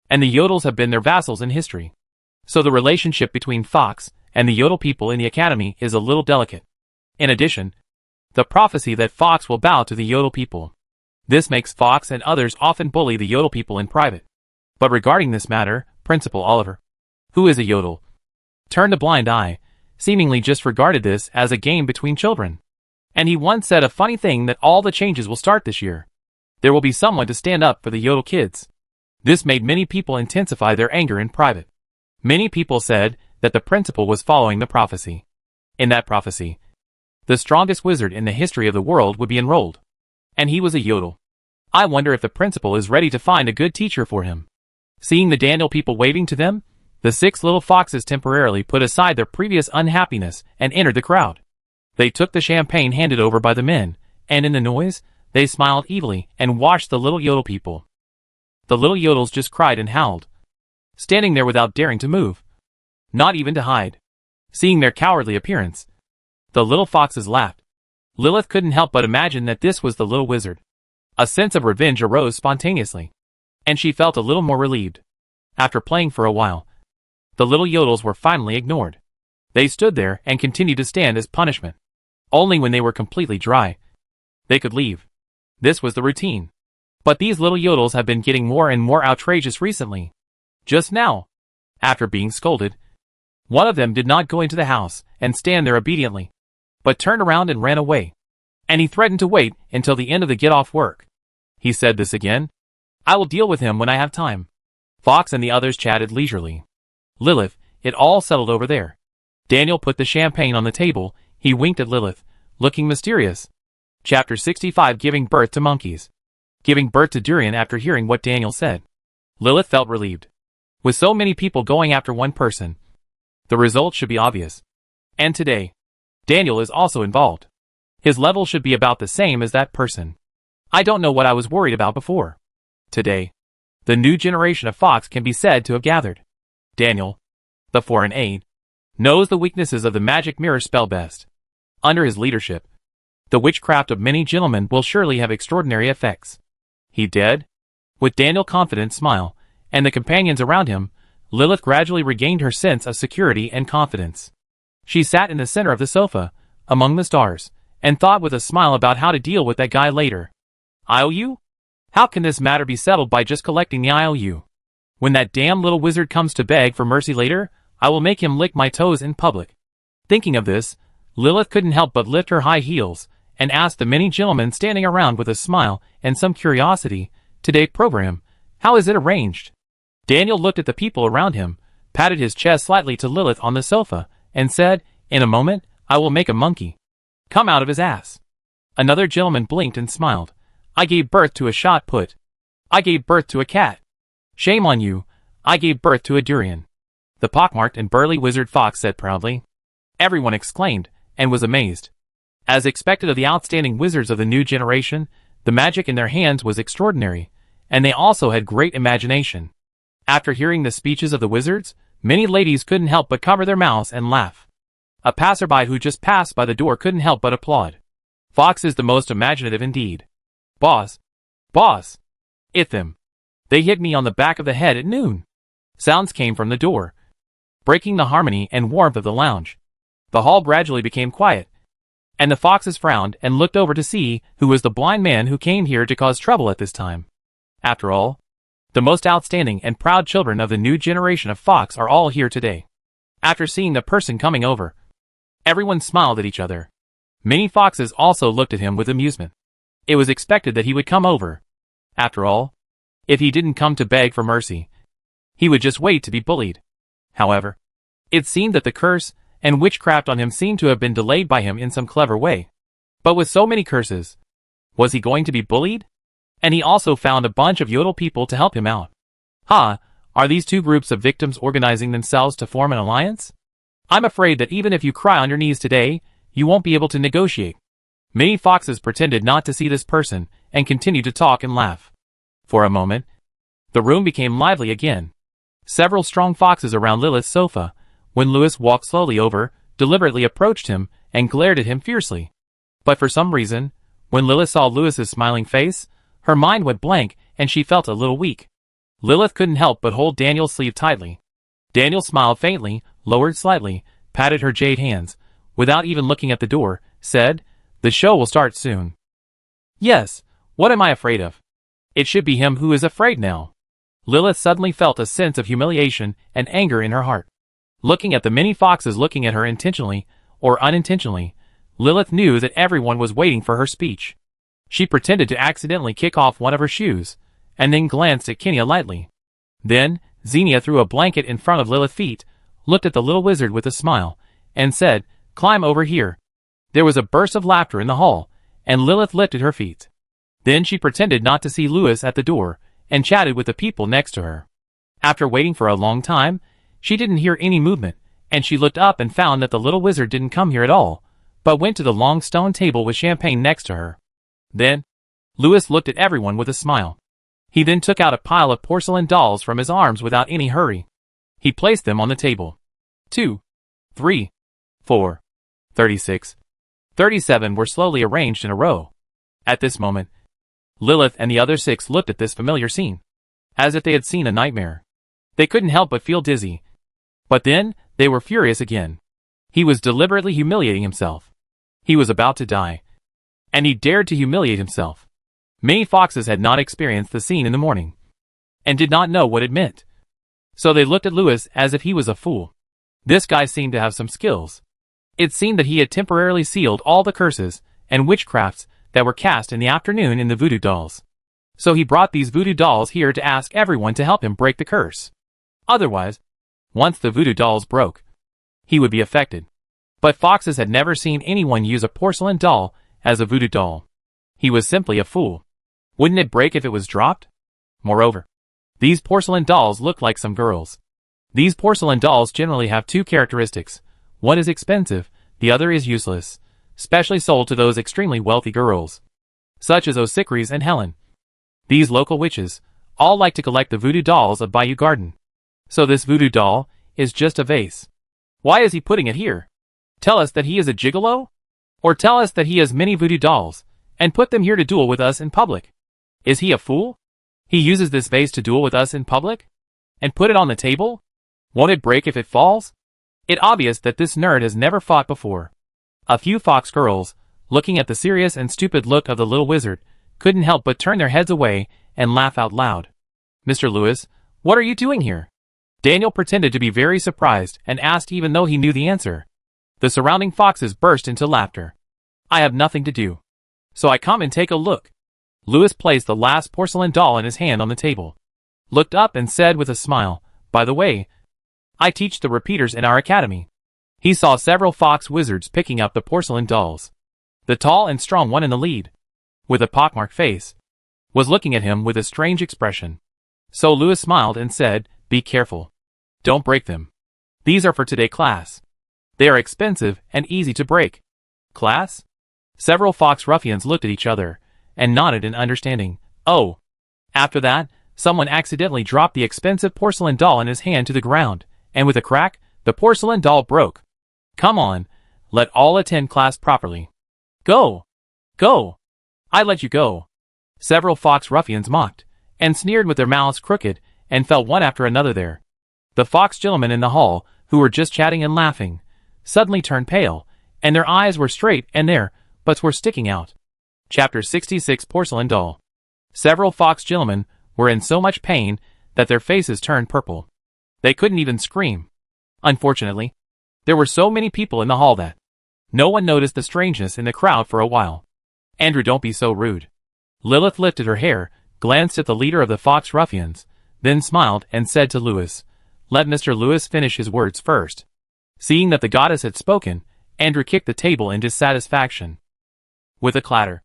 and the yodels have been their vassals in history. So the relationship between Fox and the yodel people in the academy is a little delicate. In addition, the prophecy that Fox will bow to the yodel people. This makes Fox and others often bully the yodel people in private. But regarding this matter, Principal Oliver, who is a yodel, turned a blind eye, seemingly just regarded this as a game between children. And he once said a funny thing that all the changes will start this year. There will be someone to stand up for the yodel kids. This made many people intensify their anger in private. Many people said that the principal was following the prophecy. In that prophecy, the strongest wizard in the history of the world would be enrolled. And he was a yodel. I wonder if the principal is ready to find a good teacher for him. Seeing the Daniel people waving to them, the 6 little foxes temporarily put aside their previous unhappiness and entered the crowd. They took the champagne handed over by the men, and in the noise, they smiled evilly and watched the little yodel people. The little yodels just cried and howled, standing there without daring to move, not even to hide. Seeing their cowardly appearance, the little foxes laughed. Lilith couldn't help but imagine that this was the little wizard. A sense of revenge arose spontaneously, and she felt a little more relieved. After playing for a while, the little yodels were finally ignored. They stood there and continued to stand as punishment. Only when they were completely dry They could leave. This was the routine. But these little yodels have been getting more and more outrageous recently. Just now, after being scolded, one of them did not go into the house and stand there obediently, but turned around and ran away. And he threatened to wait until the end of the get-off work. He said this again. I will deal with him when I have time. Fox and the others chatted leisurely. Lilith, it all settled over there. Daniel put the champagne on the table. He winked at Lilith, looking mysterious. Chapter 65, Giving Birth to Monkeys. Giving birth to durian. After hearing what Daniel said, Lilith felt relieved. With so many people going after one person, the result should be obvious. And today, Daniel is also involved. His level should be about the same as that person. I don't know what I was worried about before. Today, the new generation of Fox can be said to have gathered. Daniel, the foreign aide, knows the weaknesses of the magic mirror spell best. Under his leadership, the witchcraft of many gentlemen will surely have extraordinary effects. He did? With Daniel's confident smile, and the companions around him, Lilith gradually regained her sense of security and confidence. She sat in the center of the sofa, among the stars, and thought with a smile about how to deal with that guy later. IOU? How can this matter be settled by just collecting the IOU? When that damn little wizard comes to beg for mercy later, I will make him lick my toes in public. Thinking of this, Lilith couldn't help but lift her high heels, and asked the many gentlemen standing around with a smile and some curiosity, today's program, how is it arranged? Daniel looked at the people around him, patted his chest slightly to Lilith on the sofa, and said, in a moment, I will make a monkey come out of his ass. Another gentleman blinked and smiled. I gave birth to a shot put. I gave birth to a cat. Shame on you, I gave birth to a durian. The pockmarked and burly wizard Fox said proudly. Everyone exclaimed, and was amazed. As expected of the outstanding wizards of the new generation, the magic in their hands was extraordinary, and they also had great imagination. After hearing the speeches of the wizards, many ladies couldn't help but cover their mouths and laugh. A passerby who just passed by the door couldn't help but applaud. Fox is the most imaginative indeed. Boss. Boss. It them. They hit me on the back of the head at noon. Sounds came from the door, breaking the harmony and warmth of the lounge. The hall gradually became quiet, and the Foxes frowned and looked over to see who was the blind man who came here to cause trouble at this time. After all, the most outstanding and proud children of the new generation of Fox are all here today. After seeing the person coming over, everyone smiled at each other. Many Foxes also looked at him with amusement. It was expected that he would come over. After all, if he didn't come to beg for mercy, he would just wait to be bullied. However, it seemed that the curse and witchcraft on him seemed to have been delayed by him in some clever way. But with so many curses, was he going to be bullied? And he also found a bunch of yodel people to help him out. Are these two groups of victims organizing themselves to form an alliance? I'm afraid that even if you cry on your knees today, you won't be able to negotiate. Many Foxes pretended not to see this person and continued to talk and laugh. For a moment, the room became lively again. Several strong Foxes around Lilith's sofa, when Louis walked slowly over, deliberately approached him and glared at him fiercely. But for some reason, when Lilith saw Louis's smiling face, her mind went blank and she felt a little weak. Lilith couldn't help but hold Daniel's sleeve tightly. Daniel smiled faintly, lowered slightly, patted her jade hands, without even looking at the door, said, the show will start soon. Yes, what am I afraid of? It should be him who is afraid now. Lilith suddenly felt a sense of humiliation and anger in her heart. Looking at the many Foxes looking at her intentionally, or unintentionally, Lilith knew that everyone was waiting for her speech. She pretended to accidentally kick off one of her shoes, and then glanced at Kenya lightly. Then, Xenia threw a blanket in front of Lilith's feet, looked at the little wizard with a smile, and said, climb over here. There was a burst of laughter in the hall, and Lilith lifted her feet. Then she pretended not to see Louis at the door, and chatted with the people next to her. After waiting for a long time, she didn't hear any movement, and she looked up and found that the little wizard didn't come here at all, but went to the long stone table with champagne next to her. Then, Louis looked at everyone with a smile. He then took out a pile of porcelain dolls from his arms without any hurry. He placed them on the table. 2, 3, 4, 36, 37 were slowly arranged in a row. At this moment, Lilith and the other 6 looked at this familiar scene, as if they had seen a nightmare. They couldn't help but feel dizzy. But then, they were furious again. He was deliberately humiliating himself. He was about to die. and he dared to humiliate himself. Many foxes had not experienced the scene in the morning, and did not know what it meant. So they looked at Lewis as if he was a fool. This guy seemed to have some skills. It seemed that he had temporarily sealed all the curses and witchcrafts that were cast in the afternoon in the voodoo dolls. So he brought these voodoo dolls here to ask everyone to help him break the curse. Otherwise, once the voodoo dolls broke, he would be affected. But foxes had never seen anyone use a porcelain doll as a voodoo doll. He was simply a fool. Wouldn't it break if it was dropped? Moreover, these porcelain dolls looked like some girls. These porcelain dolls generally have two characteristics. One is expensive, the other is useless, specially sold to those extremely wealthy girls, such as O'Sickeries and Helen. These local witches all like to collect the voodoo dolls of Bayou Garden. So this voodoo doll is just a vase. Why is he putting it here? Tell us that he is a gigolo? Or tell us that he has many voodoo dolls, and put them here to duel with us in public? Is he a fool? He uses this vase to duel with us in public? And put it on the table? Won't it break if it falls? It's obvious that this nerd has never fought before. A few fox girls, looking at the serious and stupid look of the little wizard, couldn't help but turn their heads away and laugh out loud. Mr. Lewis, what are you doing here? Daniel pretended to be very surprised and asked even though he knew the answer. The surrounding foxes burst into laughter. I have nothing to do, so I come and take a look. Lewis placed the last porcelain doll in his hand on the table, looked up and said with a smile, by the way, I teach the repeaters in our academy. He saw several fox wizards picking up the porcelain dolls. The tall and strong one in the lead, with a pockmarked face, was looking at him with a strange expression. So Lewis smiled and said, be careful. Don't break them. These are for today class. They are expensive and easy to break. Class? Several fox ruffians looked at each other and nodded in understanding. Oh. After that, someone accidentally dropped the expensive porcelain doll in his hand to the ground, and with a crack, the porcelain doll broke. Come on, let all attend class properly. Go! Go! I let you go. Several fox ruffians mocked, and sneered with their mouths crooked, and fell one after another there. The fox gentlemen in the hall, who were just chatting and laughing, suddenly turned pale, and their eyes were straight and their butts were sticking out. Chapter 66 Porcelain Doll. Several fox gentlemen were in so much pain that their faces turned purple. They couldn't even scream. Unfortunately, there were so many people in the hall that no one noticed the strangeness in the crowd for a while. Andrew, don't be so rude. Lilith lifted her hair, glanced at the leader of the fox ruffians, then smiled and said to Lewis, let Mr. Lewis finish his words first. Seeing that the goddess had spoken, Andrew kicked the table in dissatisfaction. With a clatter,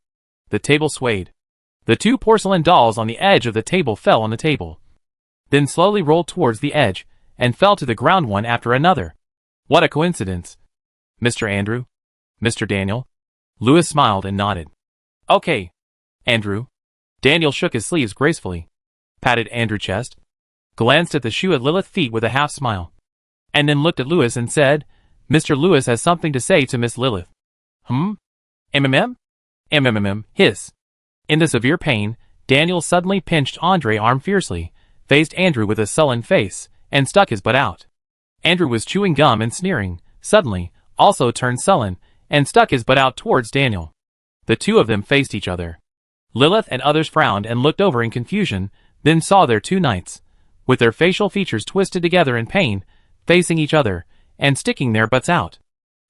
the table swayed. The two porcelain dolls on the edge of the table fell on the table, then slowly rolled towards the edge and fell to the ground one after another. What a coincidence. Mr. Andrew? Mr. Daniel? Lewis smiled and nodded. Okay, Andrew. Daniel shook his sleeves gracefully, patted Andrew's chest, glanced at the shoe at Lilith's feet with a half smile, and then looked at Lewis and said, Mr. Lewis has something to say to Miss Lilith. Hiss. In the severe pain, Daniel suddenly pinched Andre's arm fiercely, faced Andrew with a sullen face, and stuck his butt out. Andrew was chewing gum and sneering, suddenly, also turned sullen, and stuck his butt out towards Daniel. The two of them faced each other. Lilith and others frowned and looked over in confusion, then saw their two knights, with their facial features twisted together in pain, facing each other, and sticking their butts out.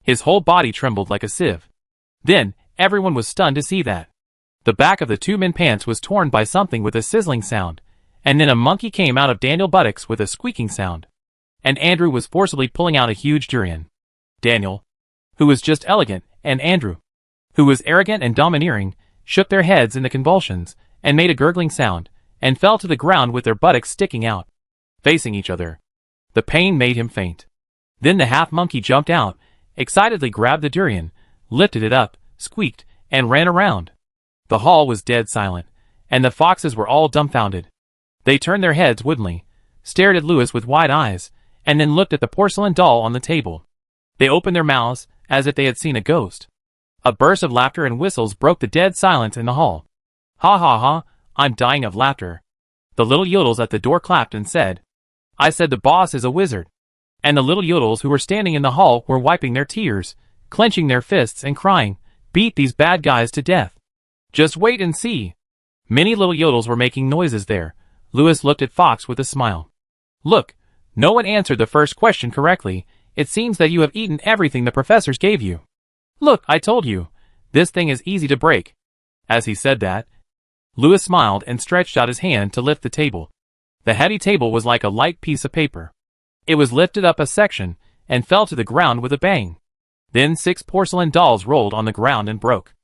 His whole body trembled like a sieve. Then, everyone was stunned to see that the back of the two men's pants was torn by something with a sizzling sound, and then a monkey came out of Daniel's buttocks with a squeaking sound. And Andrew was forcibly pulling out a huge durian. Daniel, who was just elegant, and Andrew, who was arrogant and domineering, shook their heads in the convulsions, and made a gurgling sound, and fell to the ground with their buttocks sticking out, facing each other. The pain made him faint. Then the half-monkey jumped out, excitedly grabbed the durian, lifted it up, squeaked, and ran around. The hall was dead silent, and the foxes were all dumbfounded. They turned their heads woodenly, stared at Lewis with wide eyes, and then looked at the porcelain doll on the table. They opened their mouths, as if they had seen a ghost. A burst of laughter and whistles broke the dead silence in the hall. Ha ha ha, I'm dying of laughter. The little yodels at the door clapped and said, I said the boss is a wizard. And the little yodels who were standing in the hall were wiping their tears, clenching their fists and crying, Beat these bad guys to death. Just wait and see. Many little yodels were making noises there. Louis looked at Fox with a smile. Look, no one answered the first question correctly. It seems that you have eaten everything the professors gave you. Look, I told you. This thing is easy to break. As he said that, Louis smiled and stretched out his hand to lift the table. The heavy table was like a light piece of paper. It was lifted up a section and fell to the ground with a bang. Then 6 porcelain dolls rolled on the ground and broke.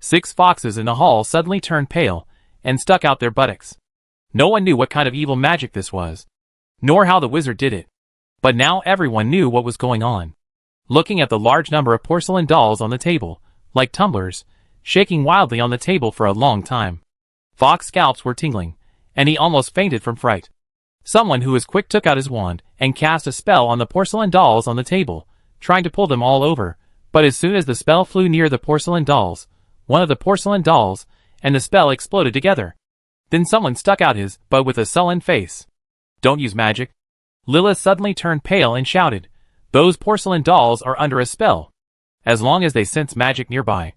6 foxes in the hall suddenly turned pale and stuck out their buttocks. No one knew what kind of evil magic this was, nor how the wizard did it. But now everyone knew what was going on. Looking at the large number of porcelain dolls on the table, like tumblers, shaking wildly on the table for a long time, Fox's scalps were tingling, and he almost fainted from fright. Someone who was quick took out his wand and cast a spell on the porcelain dolls on the table, trying to pull them all over, but as soon as the spell flew near the porcelain dolls, one of the porcelain dolls and the spell exploded together. Then someone stuck out his butt with a sullen face. Don't use magic. Lilith suddenly turned pale and shouted, those porcelain dolls are under a spell. As long as they sense magic nearby,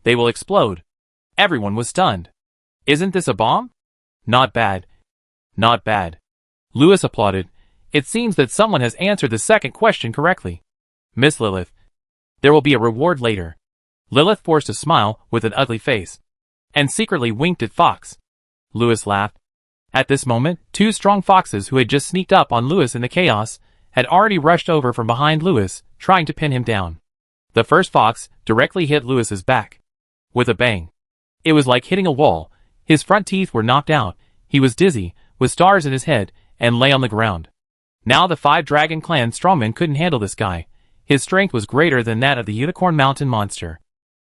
they will explode. Everyone was stunned. Isn't this a bomb? Not bad. Not bad. Louis applauded. It seems that someone has answered the second question correctly. Miss Lilith, there will be a reward later. Lilith forced a smile with an ugly face, and secretly winked at Fox. Louis laughed. At this moment, 2 strong foxes who had just sneaked up on Louis in the chaos had already rushed over from behind Louis, trying to pin him down. The first fox directly hit Louis's back. With a bang. It was like hitting a wall. His front teeth were knocked out, he was dizzy, with stars in his head, and lay on the ground. Now the 5 Dragon Clan strongmen couldn't handle this guy. His strength was greater than that of the Unicorn Mountain monster.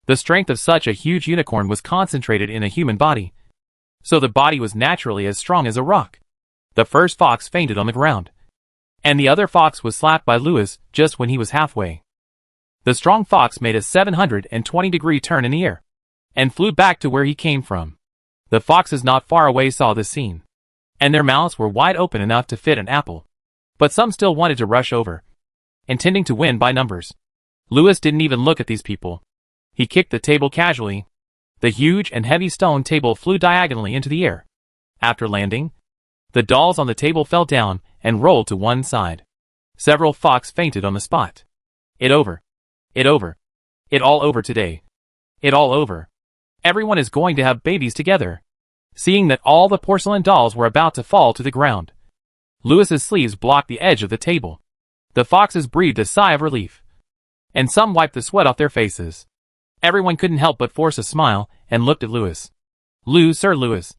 The strength of such a huge unicorn was concentrated in a human body, so the body was naturally as strong as a rock. The first fox fainted on the ground, and the other fox was slapped by Louis just when he was halfway. The strong fox made a 720-degree turn in the air, and flew back to where he came from. The foxes not far away saw this scene, and their mouths were wide open enough to fit an apple. But some still wanted to rush over, intending to win by numbers. Louis didn't even look at these people. He kicked the table casually. The huge and heavy stone table flew diagonally into the air. After landing, the dolls on the table fell down and rolled to one side. Several fox fainted on the spot. It over. It over. It all over today. It all over. Everyone is going to have babies together. Seeing that all the porcelain dolls were about to fall to the ground, Louis's sleeves blocked the edge of the table. The foxes breathed a sigh of relief, and some wiped the sweat off their faces. Everyone couldn't help but force a smile and looked at Louis. Sir Louis.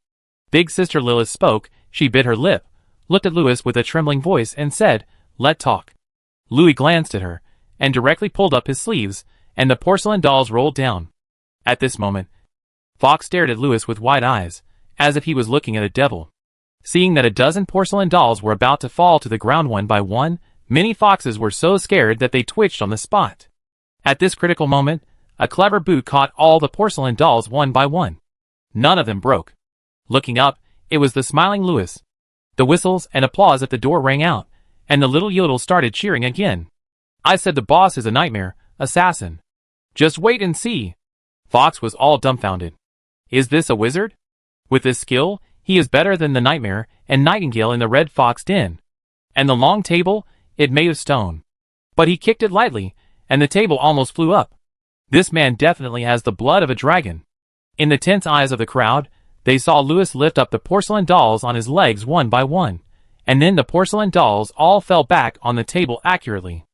Big Sister Lilith spoke. She bit her lip, looked at Louis with a trembling voice and said, "Let talk." Louis glanced at her, and directly pulled up his sleeves, and the porcelain dolls rolled down. At this moment, Fox stared at Louis with wide eyes, as if he was looking at a devil. Seeing that a dozen porcelain dolls were about to fall to the ground one by one, many foxes were so scared that they twitched on the spot. At this critical moment, a clever boot caught all the porcelain dolls one by one. None of them broke. Looking up, it was the smiling Louis. The whistles and applause at the door rang out, and the little yodels started cheering again. I said the boss is a nightmare, assassin. Just wait and see. Fox was all dumbfounded. Is this a wizard? With this skill, he is better than the nightmare and nightingale in the Red Fox Den. And the long table, it made of stone. But he kicked it lightly, and the table almost flew up. This man definitely has the blood of a dragon. In the tense eyes of the crowd, they saw Louis lift up the porcelain dolls on his legs one by one, and then the porcelain dolls all fell back on the table accurately.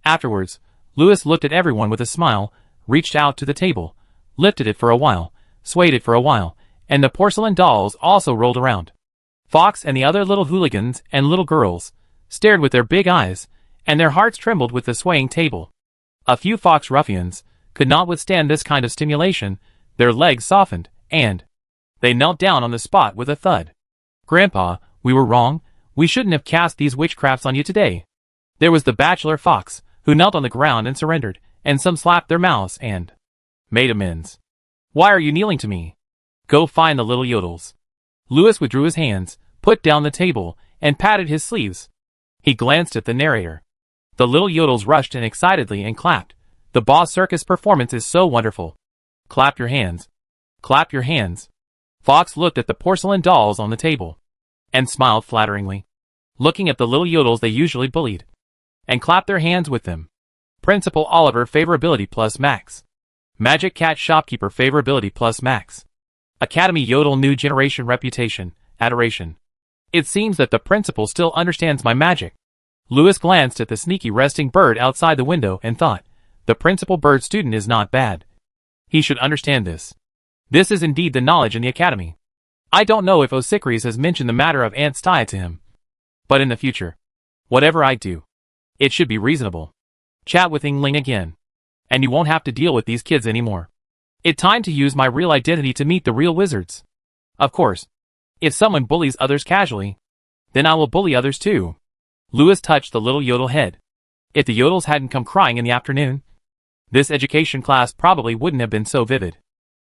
Afterwards, Louis looked at everyone with a smile, reached out to the table, lifted it for a while, swayed it for a while, and the porcelain dolls also rolled around. Fox and the other little hooligans and little girls stared with their big eyes, and their hearts trembled with the swaying table. A few fox ruffians could not withstand this kind of stimulation. Their legs softened, and they knelt down on the spot with a thud. "Grandpa, we were wrong. We shouldn't have cast these witchcrafts on you today." There was the bachelor fox, who knelt on the ground and surrendered, and some slapped their mouths and made amends. "Why are you kneeling to me? Go find the little yodels." Louis withdrew his hands, put down the table, and patted his sleeves. He glanced at the narrator. The little yodels rushed in excitedly and clapped. "The Boss Circus performance is so wonderful. Clap your hands. Clap your hands. Fox looked at the porcelain dolls on the table and smiled flatteringly, looking at the little yodels they usually bullied, and clapped their hands with them. Principal Oliver favorability plus max. Magic Cat shopkeeper favorability plus max. Academy Yodel new generation reputation, adoration. It seems that the principal still understands my magic. Louis glanced at the sneaky resting bird outside the window and thought, the principal bird student is not bad. He should understand this. This is indeed the knowledge in the academy. I don't know if Osicris has mentioned the matter of Aunt Stia to him. But in the future, whatever I do, it should be reasonable. Chat with Yingling again. And you won't have to deal with these kids anymore. It's time to use my real identity to meet the real wizards. Of course, if someone bullies others casually, then I will bully others too. Louis touched the little yodel head. If the yodels hadn't come crying in the afternoon, this education class probably wouldn't have been so vivid.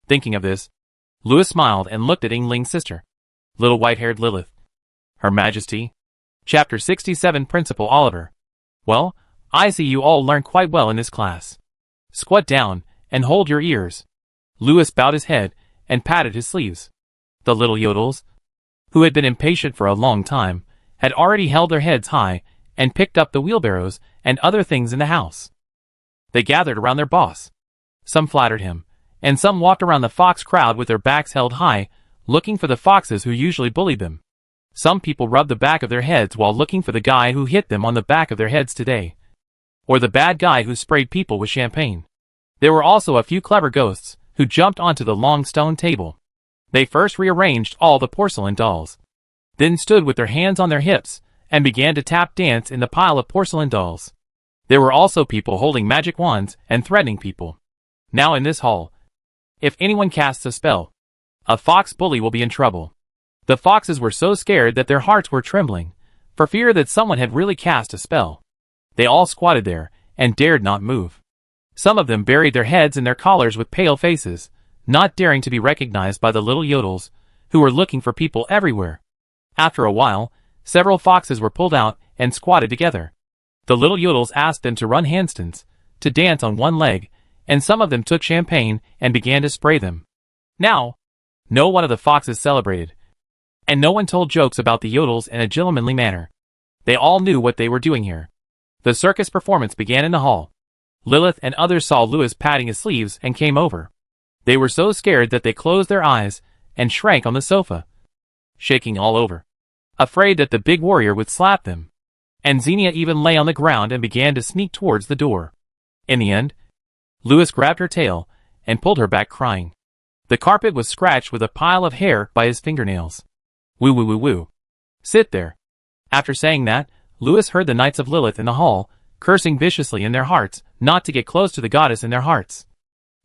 Thinking of this, Louis smiled and looked at Yingling's sister, little white-haired Lilith. Her Majesty. Chapter 67 Principal Oliver. Well, I see you all learn quite well in this class. Squat down and hold your ears. Louis bowed his head and patted his sleeves. The little yodels, who had been impatient for a long time, had already held their heads high and picked up the wheelbarrows and other things in the house. They gathered around their boss. Some flattered him, and some walked around the fox crowd with their backs held high, looking for the foxes who usually bullied them. Some people rubbed the back of their heads while looking for the guy who hit them on the back of their heads today, or the bad guy who sprayed people with champagne. There were also a few clever ghosts who jumped onto the long stone table. They first rearranged all the porcelain dolls, then stood with their hands on their hips and began to tap dance in the pile of porcelain dolls. There were also people holding magic wands and threatening people. Now in this hall, if anyone casts a spell, a fox bully will be in trouble. The foxes were so scared that their hearts were trembling, for fear that someone had really cast a spell. They all squatted there and dared not move. Some of them buried their heads in their collars with pale faces, not daring to be recognized by the little yodels, who were looking for people everywhere. After a while, several foxes were pulled out and squatted together. The little yodels asked them to run handstands, to dance on one leg, and some of them took champagne and began to spray them. Now, no one of the foxes celebrated, and no one told jokes about the yodels in a gentlemanly manner. They all knew what they were doing here. The circus performance began in the hall. Lilith and others saw Louis patting his sleeves and came over. They were so scared that they closed their eyes and shrank on the sofa, shaking all over, afraid that the big warrior would slap them. And Xenia even lay on the ground and began to sneak towards the door. In the end, Louis grabbed her tail and pulled her back crying. The carpet was scratched with a pile of hair by his fingernails. Woo woo woo woo. Sit there. After saying that, Louis heard the Knights of Lilith in the hall, cursing viciously in their hearts not to get close to the goddess in their hearts.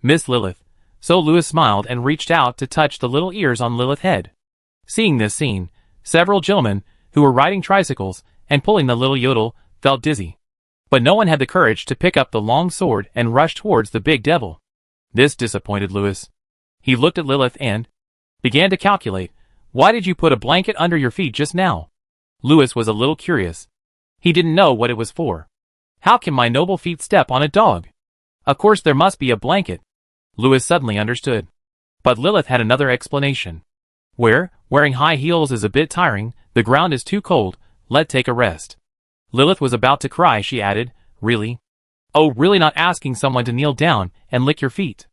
Miss Lilith. So Louis smiled and reached out to touch the little ears on Lilith's head. Seeing this scene, several gentlemen, who were riding tricycles and pulling the little yodel, felt dizzy. But no one had the courage to pick up the long sword and rush towards the big devil. This disappointed Louis. He looked at Lilith and began to calculate, why did you put a blanket under your feet just now? Louis was a little curious. He didn't know what it was for. How can my noble feet step on a dog? Of course there must be a blanket. Louis suddenly understood. But Lilith had another explanation. Wearing high heels is a bit tiring, the ground is too cold, let's take a rest. Lilith was about to cry, she added, really? Oh, really not asking someone to kneel down and lick your feet?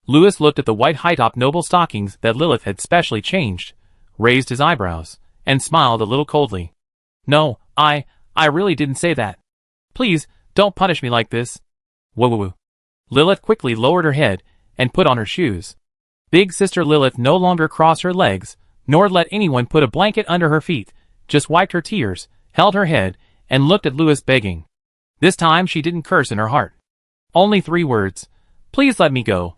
Louis looked at the white high-top noble stockings that Lilith had specially changed, raised his eyebrows, and smiled a little coldly. No, I really didn't say that. Please, don't punish me like this. Woo-woo-woo. Lilith quickly lowered her head and put on her shoes. Big Sister Lilith no longer crossed her legs, nor let anyone put a blanket under her feet, just wiped her tears, held her head, and looked at Louis begging. This time she didn't curse in her heart. Only 3 words. Please let me go.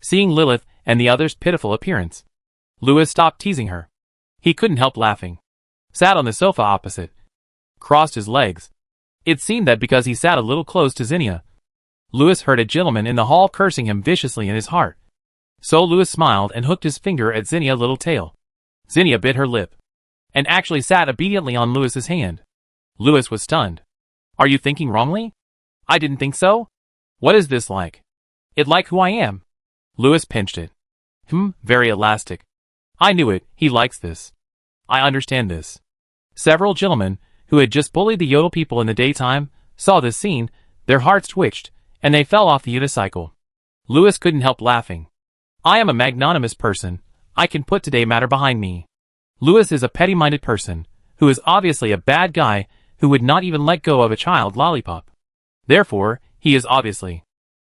Seeing Lilith and the others' pitiful appearance, Louis stopped teasing her. He couldn't help laughing. Sat on the sofa opposite. Crossed his legs. It seemed that because he sat a little close to Xenia, Louis heard a gentleman in the hall cursing him viciously in his heart. So Louis smiled and hooked his finger at Xenia's little tail. Xenia bit her lip, and actually sat obediently on Louis's hand. Louis was stunned. Are you thinking wrongly? I didn't think so. What is this like? It like who I am. Louis pinched it. Very elastic. I knew it, he likes this. I understand this. Several gentlemen, who had just bullied the Yodel people in the daytime, saw this scene, their hearts twitched, and they fell off the unicycle. Louis couldn't help laughing. I am a magnanimous person, I can put today matter behind me. Louis is a petty-minded person, who is obviously a bad guy, who would not even let go of a child lollipop. Therefore, he is obviously.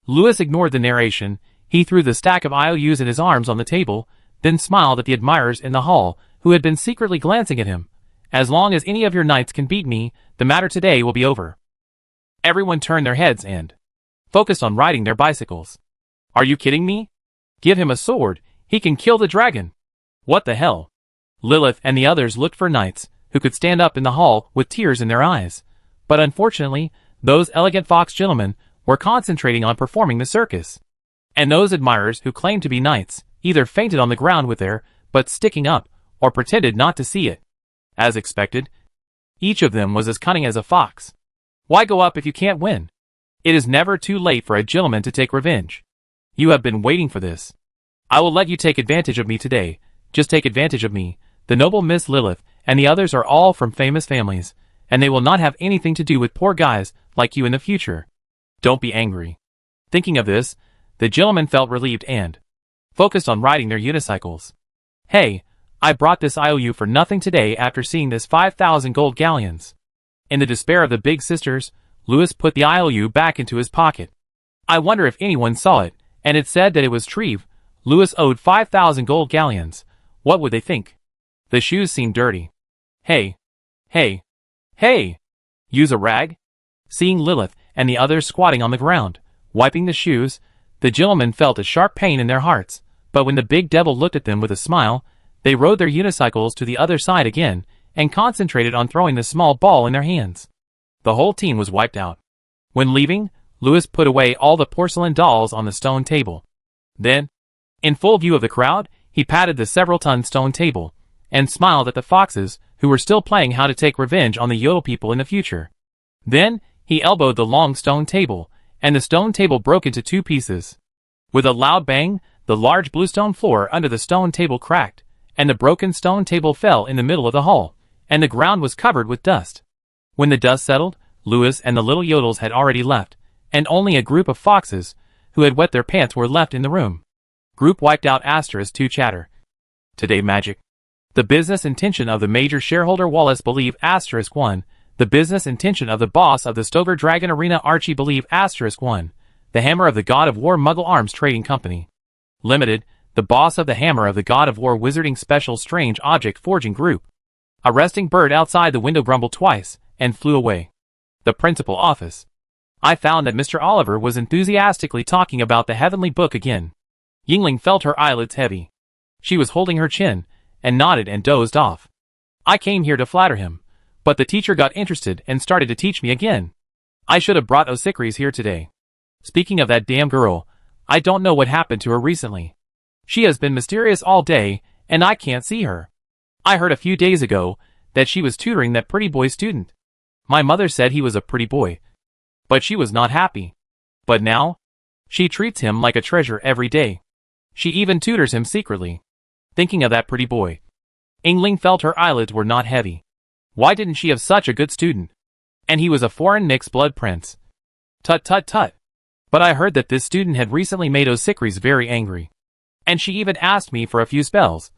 Louis ignored the narration, he threw the stack of IOUs in his arms on the table, then smiled at the admirers in the hall, who had been secretly glancing at him. As long as any of your knights can beat me, the matter today will be over. Everyone turned their heads and focused on riding their bicycles. Are you kidding me? Give him a sword, he can kill the dragon. What the hell? Lilith and the others looked for knights, who could stand up in the hall with tears in their eyes. But unfortunately, those elegant fox gentlemen were concentrating on performing the circus. And those admirers who claimed to be knights either fainted on the ground with their butts sticking up, or pretended not to see it. As expected, each of them was as cunning as a fox. Why go up if you can't win? It is never too late for a gentleman to take revenge. You have been waiting for this. I will let you take advantage of me today, just take advantage of me. The noble Miss Lilith and the others are all from famous families, and they will not have anything to do with poor guys like you in the future. Don't be angry. Thinking of this, the gentlemen felt relieved and focused on riding their unicycles. Hey, I brought this IOU for nothing today after seeing this 5,000 gold galleons. In the despair of the big sisters, Louis put the IOU back into his pocket. I wonder if anyone saw it, and it said that it was Treve. Louis owed 5,000 gold galleons. What would they think? The shoes seemed dirty. Hey! Hey! Hey! Use a rag? Seeing Lilith and the others squatting on the ground, wiping the shoes, the gentlemen felt a sharp pain in their hearts, but when the big devil looked at them with a smile, they rode their unicycles to the other side again, and concentrated on throwing the small ball in their hands. The whole team was wiped out. When leaving, Louis put away all the porcelain dolls on the stone table. Then, in full view of the crowd, he patted the several-ton stone table, and smiled at the foxes, who were still playing how to take revenge on the Yodel people in the future. Then, he elbowed the long stone table, and the stone table broke into 2 pieces. With a loud bang, the large bluestone floor under the stone table cracked, and the broken stone table fell in the middle of the hall, and the ground was covered with dust. When the dust settled, Louis and the little Yodels had already left, and only a group of foxes, who had wet their pants, were left in the room. Group wiped out *2 chatter. Today magic. The business intention of the major shareholder Wallace believe *1. The business intention of the boss of the Stover Dragon Arena Archie believe *1. The hammer of the God of War Muggle Arms Trading Company Limited, the boss of the hammer of the God of War Wizarding Special Strange Object Forging Group. A resting bird outside the window grumbled twice, and flew away. The principal office. I found that Mr. Oliver was enthusiastically talking about the heavenly book again. Yingling felt her eyelids heavy. She was holding her chin, and nodded and dozed off. I came here to flatter him, but the teacher got interested and started to teach me again. I should have brought Osicris here today. Speaking of that damn girl, I don't know what happened to her recently. She has been mysterious all day, and I can't see her. I heard a few days ago that she was tutoring that pretty boy student. My mother said he was a pretty boy, but she was not happy. But now, she treats him like a treasure every day. She even tutors him secretly. Thinking of that pretty boy, Yingling felt her eyelids were not heavy. Why didn't she have such a good student? And he was a foreign mixed blood prince. Tut tut tut. But I heard that this student had recently made Osicris very angry. And she even asked me for a few spells,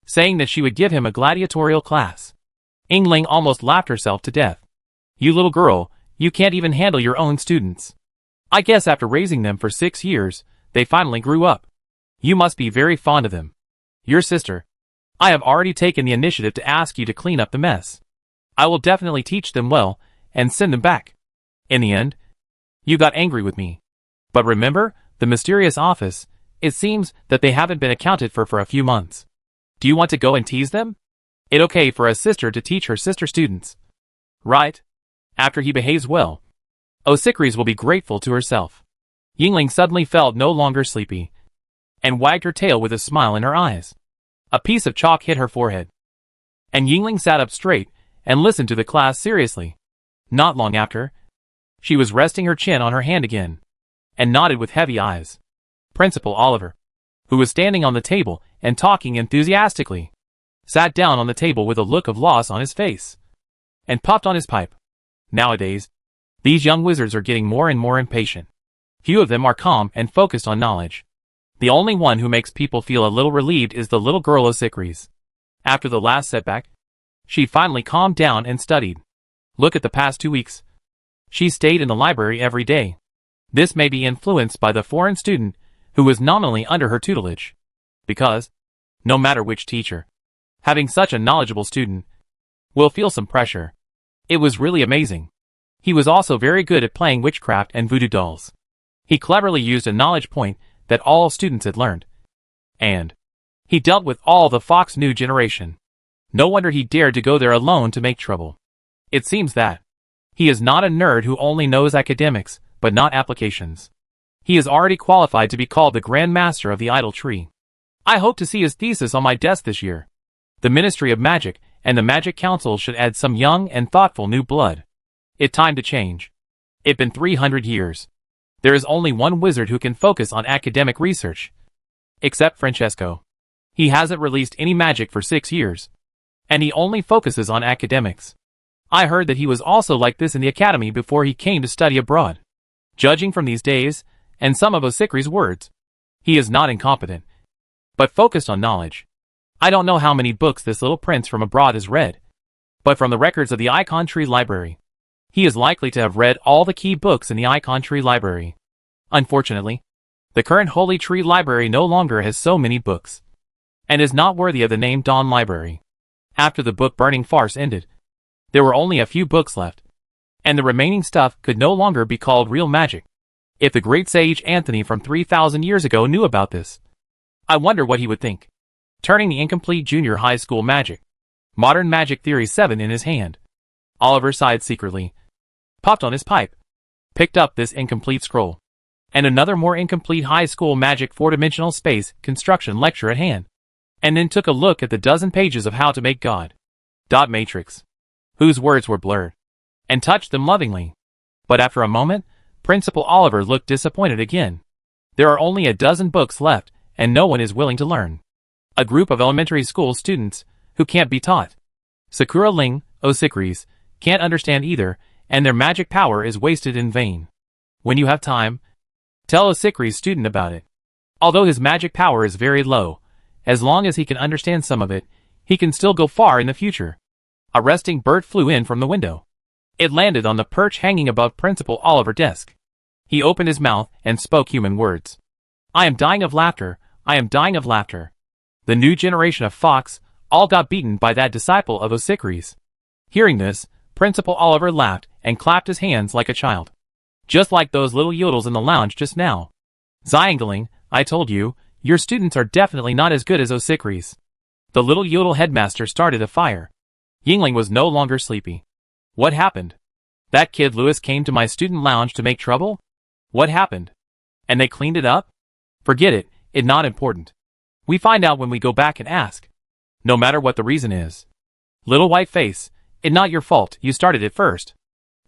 saying that she would give him a gladiatorial class. Yingling almost laughed herself to death. You little girl, you can't even handle your own students. I guess after raising them for 6 years, they finally grew up. You must be very fond of them. Your sister. I have already taken the initiative to ask you to clean up the mess. I will definitely teach them well, and send them back. In the end, you got angry with me. But remember, the mysterious office, it seems that they haven't been accounted for a few months. Do you want to go and tease them? It's okay for a sister to teach her sister students. Right? After he behaves well, Osicris will be grateful to herself. Yingling suddenly felt no longer sleepy, and wagged her tail with a smile in her eyes. A piece of chalk hit her forehead, and Yingling sat up straight and listened to the class seriously. Not long after, she was resting her chin on her hand again, and nodded with heavy eyes. Principal Oliver. who was standing on the table and talking enthusiastically, sat down on the table with a look of loss on his face, and puffed on his pipe. Nowadays, these young wizards are getting more and more impatient. Few of them are calm and focused on knowledge. The only one who makes people feel a little relieved is the little girl Osicris. After the last setback, she finally calmed down and studied. Look at the past 2 weeks. She stayed in the library every day. This may be influenced by the foreign student who was nominally under her tutelage. Because, no matter which teacher, having such a knowledgeable student will feel some pressure. It was really amazing. He was also very good at playing witchcraft and voodoo dolls. He cleverly used a knowledge point that all students had learned. And he dealt with all the Fox new generation. No wonder he dared to go there alone to make trouble. It seems that he is not a nerd who only knows academics, but not applications. He is already qualified to be called the Grand Master of the Idle Tree. I hope to see his thesis on my desk this year. The Ministry of Magic and the Magic Council should add some young and thoughtful new blood. It's time to change. It's been 300 years. There is only one wizard who can focus on academic research. Except Francesco. He hasn't released any magic for 6 years. And he only focuses on academics. I heard that he was also like this in the academy before he came to study abroad. Judging from these days, and some of Osicris' words, he is not incompetent, but focused on knowledge. I don't know how many books this little prince from abroad has read, but from the records of the Icon Tree Library, he is likely to have read all the key books in the Icon Tree Library. Unfortunately, the current Holy Tree Library no longer has so many books, and is not worthy of the name Dawn Library. After the book burning farce ended, there were only a few books left, and the remaining stuff could no longer be called real magic. If the great sage Anthony from 3,000 years ago knew about this, I wonder what he would think. Turning the incomplete junior high school magic, Modern Magic Theory 7 in his hand, Oliver sighed secretly, puffed on his pipe, picked up this incomplete scroll, and another more incomplete high school magic 4-dimensional space construction lecture at hand, and then took a look at the dozen pages of how to make God. Matrix, whose words were blurred, and touched them lovingly. But after a moment, Principal Oliver looked disappointed again. There are only a dozen books left, and no one is willing to learn. A group of elementary school students who can't be taught. Sakura Ling, Osicris, can't understand either, and their magic power is wasted in vain. When you have time, tell Osicris' student about it. Although his magic power is very low, as long as he can understand some of it, he can still go far in the future. A resting bird flew in from the window. It landed on the perch hanging above Principal Oliver's desk. He opened his mouth and spoke human words. I am dying of laughter, I am dying of laughter. The new generation of Fox all got beaten by that disciple of Osicris. Hearing this, Principal Oliver laughed and clapped his hands like a child. Just like those little yodels in the lounge just now. Zyangling, I told you, your students are definitely not as good as Osicris. The little yodel headmaster started a fire. Yingling was no longer sleepy. What happened? That kid Lewis came to my student lounge to make trouble? What happened? And they cleaned it up? Forget it, it's not important. We find out when we go back and ask. No matter what the reason is. Little white face, it's not your fault, you started it first.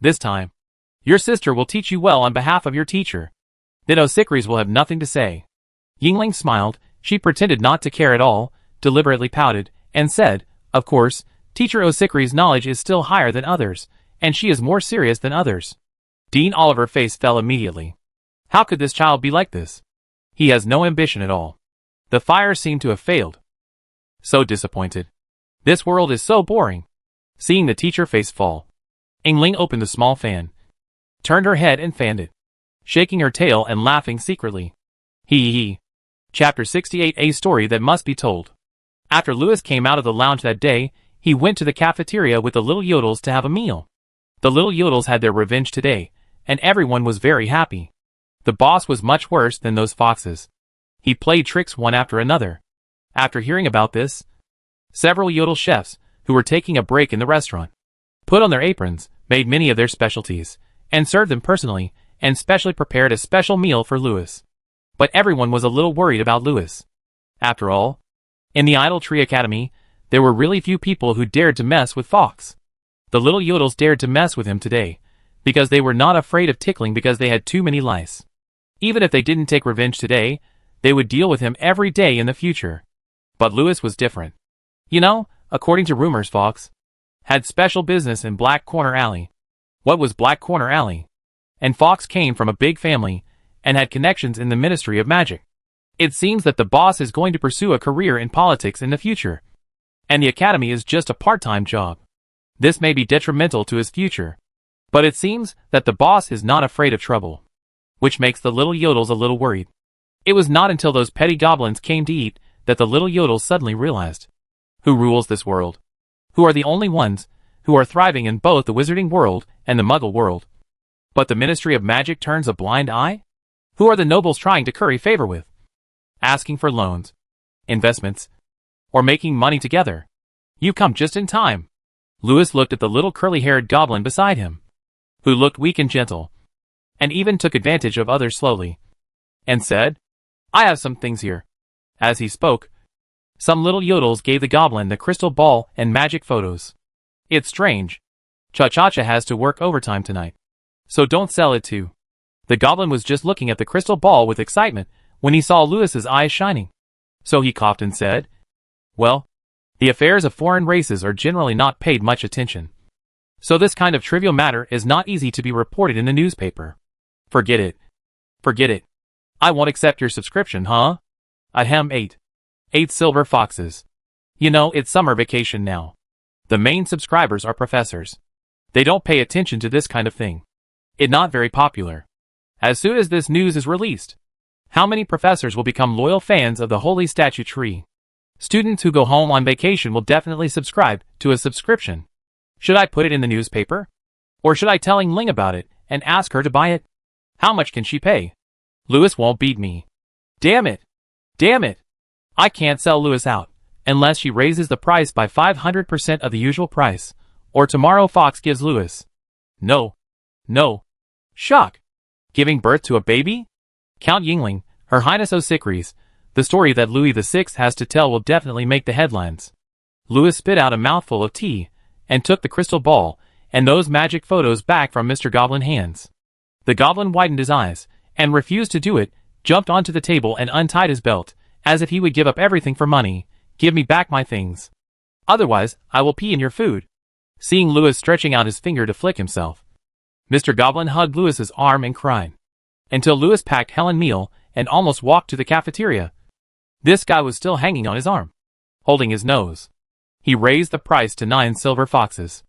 This time, your sister will teach you well on behalf of your teacher. Then Osicris will have nothing to say. Yingling smiled, she pretended not to care at all, deliberately pouted, and said, of course, Teacher Osicris' knowledge is still higher than others, and she is more serious than others. Dean Oliver's face fell immediately. How could this child be like this? He has no ambition at all. The fire seemed to have failed. So disappointed. This world is so boring. Seeing the teacher face fall, Yingling opened the small fan, turned her head and fanned it, shaking her tail and laughing secretly. Hee. Chapter 68, a story that must be told. After Lewis came out of the lounge that day, he went to the cafeteria with the little yodels to have a meal. The little yodels had their revenge today, and everyone was very happy. The boss was much worse than those foxes. He played tricks one after another. After hearing about this, several yodel chefs, who were taking a break in the restaurant, put on their aprons, made many of their specialties, and served them personally, and specially prepared a special meal for Lewis. But everyone was a little worried about Lewis. After all, in the Idle Tree Academy, there were really few people who dared to mess with Fox. The little yodels dared to mess with him today, because they were not afraid of tickling because they had too many lice. Even if they didn't take revenge today, They would deal with him every day in the future. But Louis was different. You know, according to rumors, Fox had special business in Black Corner Alley. What was Black Corner Alley? And Fox came from a big family and had connections in the Ministry of Magic. It seems that the boss is going to pursue a career in politics in the future, and the academy is just a part-time job. This may be detrimental to his future, but it seems that the boss is not afraid of trouble, which makes the little Yodels a little worried. It was not until those petty goblins came to eat that the little Yodels suddenly realized who rules this world, who are the only ones who are thriving in both the wizarding world and the muggle world. But the Ministry of Magic turns a blind eye? Who are the nobles trying to curry favor with? Asking for loans, investments, or making money together? You come just in time. Louis looked at the little curly-haired goblin beside him, who looked weak and gentle, and even took advantage of others slowly, and said, I have some things here. As he spoke, some little Yodels gave the goblin the crystal ball and magic photos. It's strange. Cha-Cha-Cha has to work overtime tonight, so don't sell it too. The goblin was just looking at the crystal ball with excitement when he saw Louis's eyes shining. So he coughed and said, well, the affairs of foreign races are generally not paid much attention. So this kind of trivial matter is not easy to be reported in the newspaper. Forget it. Forget it. I won't accept your subscription, huh? Ahem. 8 silver foxes. You know, it's summer vacation now. The main subscribers are professors. They don't pay attention to this kind of thing. It's not very popular. As soon as this news is released, how many professors will become loyal fans of the Holy Statue Tree? Students who go home on vacation will definitely subscribe to a subscription. Should I put it in the newspaper? Or should I tell Ling about it and ask her to buy it? How much can she pay? Louis won't beat me. Damn it! Damn it! I can't sell Louis out unless she raises the price by 500% of the usual price, or tomorrow Fox gives Louis. No. No. Shock. Giving birth to a baby? Count Yingling, Her Highness O'Sickeries, the story that Louis VI has to tell will definitely make the headlines. Louis spit out a mouthful of tea, and took the crystal ball and those magic photos back from Mr. Goblin's hands. The goblin widened his eyes, and refused to do it, jumped onto the table and untied his belt, as if he would give up everything for money. Give me back my things. Otherwise, I will pee in your food. Seeing Louis stretching out his finger to flick himself, Mr. Goblin hugged Louis's arm and cried, until Louis packed Helen meal and almost walked to the cafeteria. This guy was still hanging on his arm, holding his nose. He raised the price to 9 silver foxes.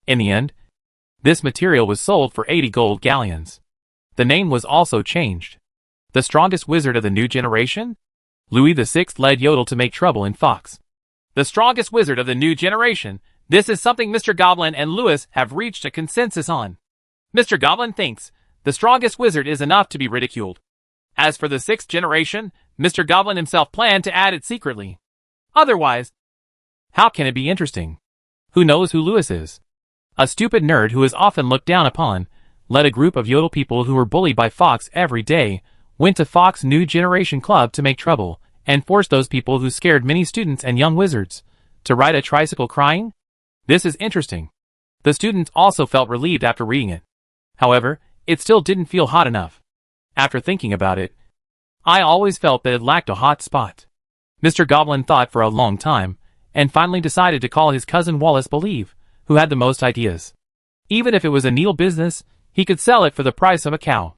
In the end, this material was sold for 80 gold galleons. The name was also changed. The strongest wizard of the new generation? Louis VI led Yodel to make trouble in Fox. The strongest wizard of the new generation. This is something Mr. Goblin and Louis have reached a consensus on. Mr. Goblin thinks the strongest wizard is enough to be ridiculed. As for the 6th generation, Mr. Goblin himself planned to add it secretly. Otherwise, how can it be interesting? Who knows who Louis is? A stupid nerd who is often looked down upon, led a group of Yodel people who were bullied by Fox every day, went to Fox New Generation Club to make trouble, and forced those people who scared many students and young wizards to ride a tricycle crying? This is interesting. The students also felt relieved after reading it. However, it still didn't feel hot enough. After thinking about it, I always felt that it lacked a hot spot. Mr. Goblin thought for a long time, and finally decided to call his cousin Wallace Believe, who had the most ideas. Even if it was a needle business, he could sell it for the price of a cow.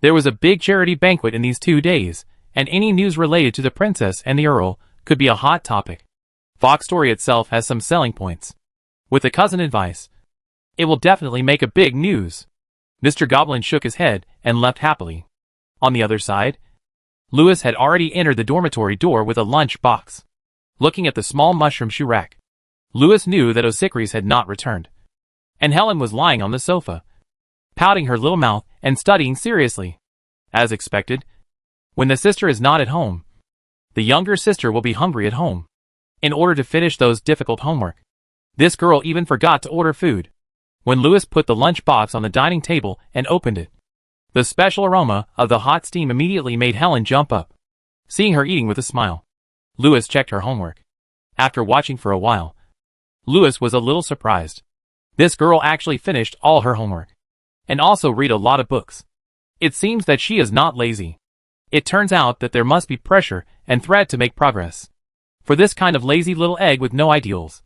There was a big charity banquet in these 2 days, and any news related to the princess and the earl could be a hot topic. Fox story itself has some selling points. With the cousin advice, it will definitely make a big news. Mr. Goblin shook his head and left happily. On the other side, Louis had already entered the dormitory door with a lunch box. Looking at the small mushroom shoe rack, Louis knew that O'Sickeries had not returned, and Helen was lying on the sofa, pouting her little mouth and studying seriously. As expected, when the sister is not at home, the younger sister will be hungry at home. In order to finish those difficult homework, this girl even forgot to order food. When Louis put the lunch box on the dining table and opened it, the special aroma of the hot steam immediately made Helen jump up. Seeing her eating with a smile, Louis checked her homework. After watching for a while, Louis was a little surprised. This girl actually finished all her homework, and also read a lot of books. It seems that she is not lazy. It turns out that there must be pressure and thread to make progress. For this kind of lazy little egg with no ideals,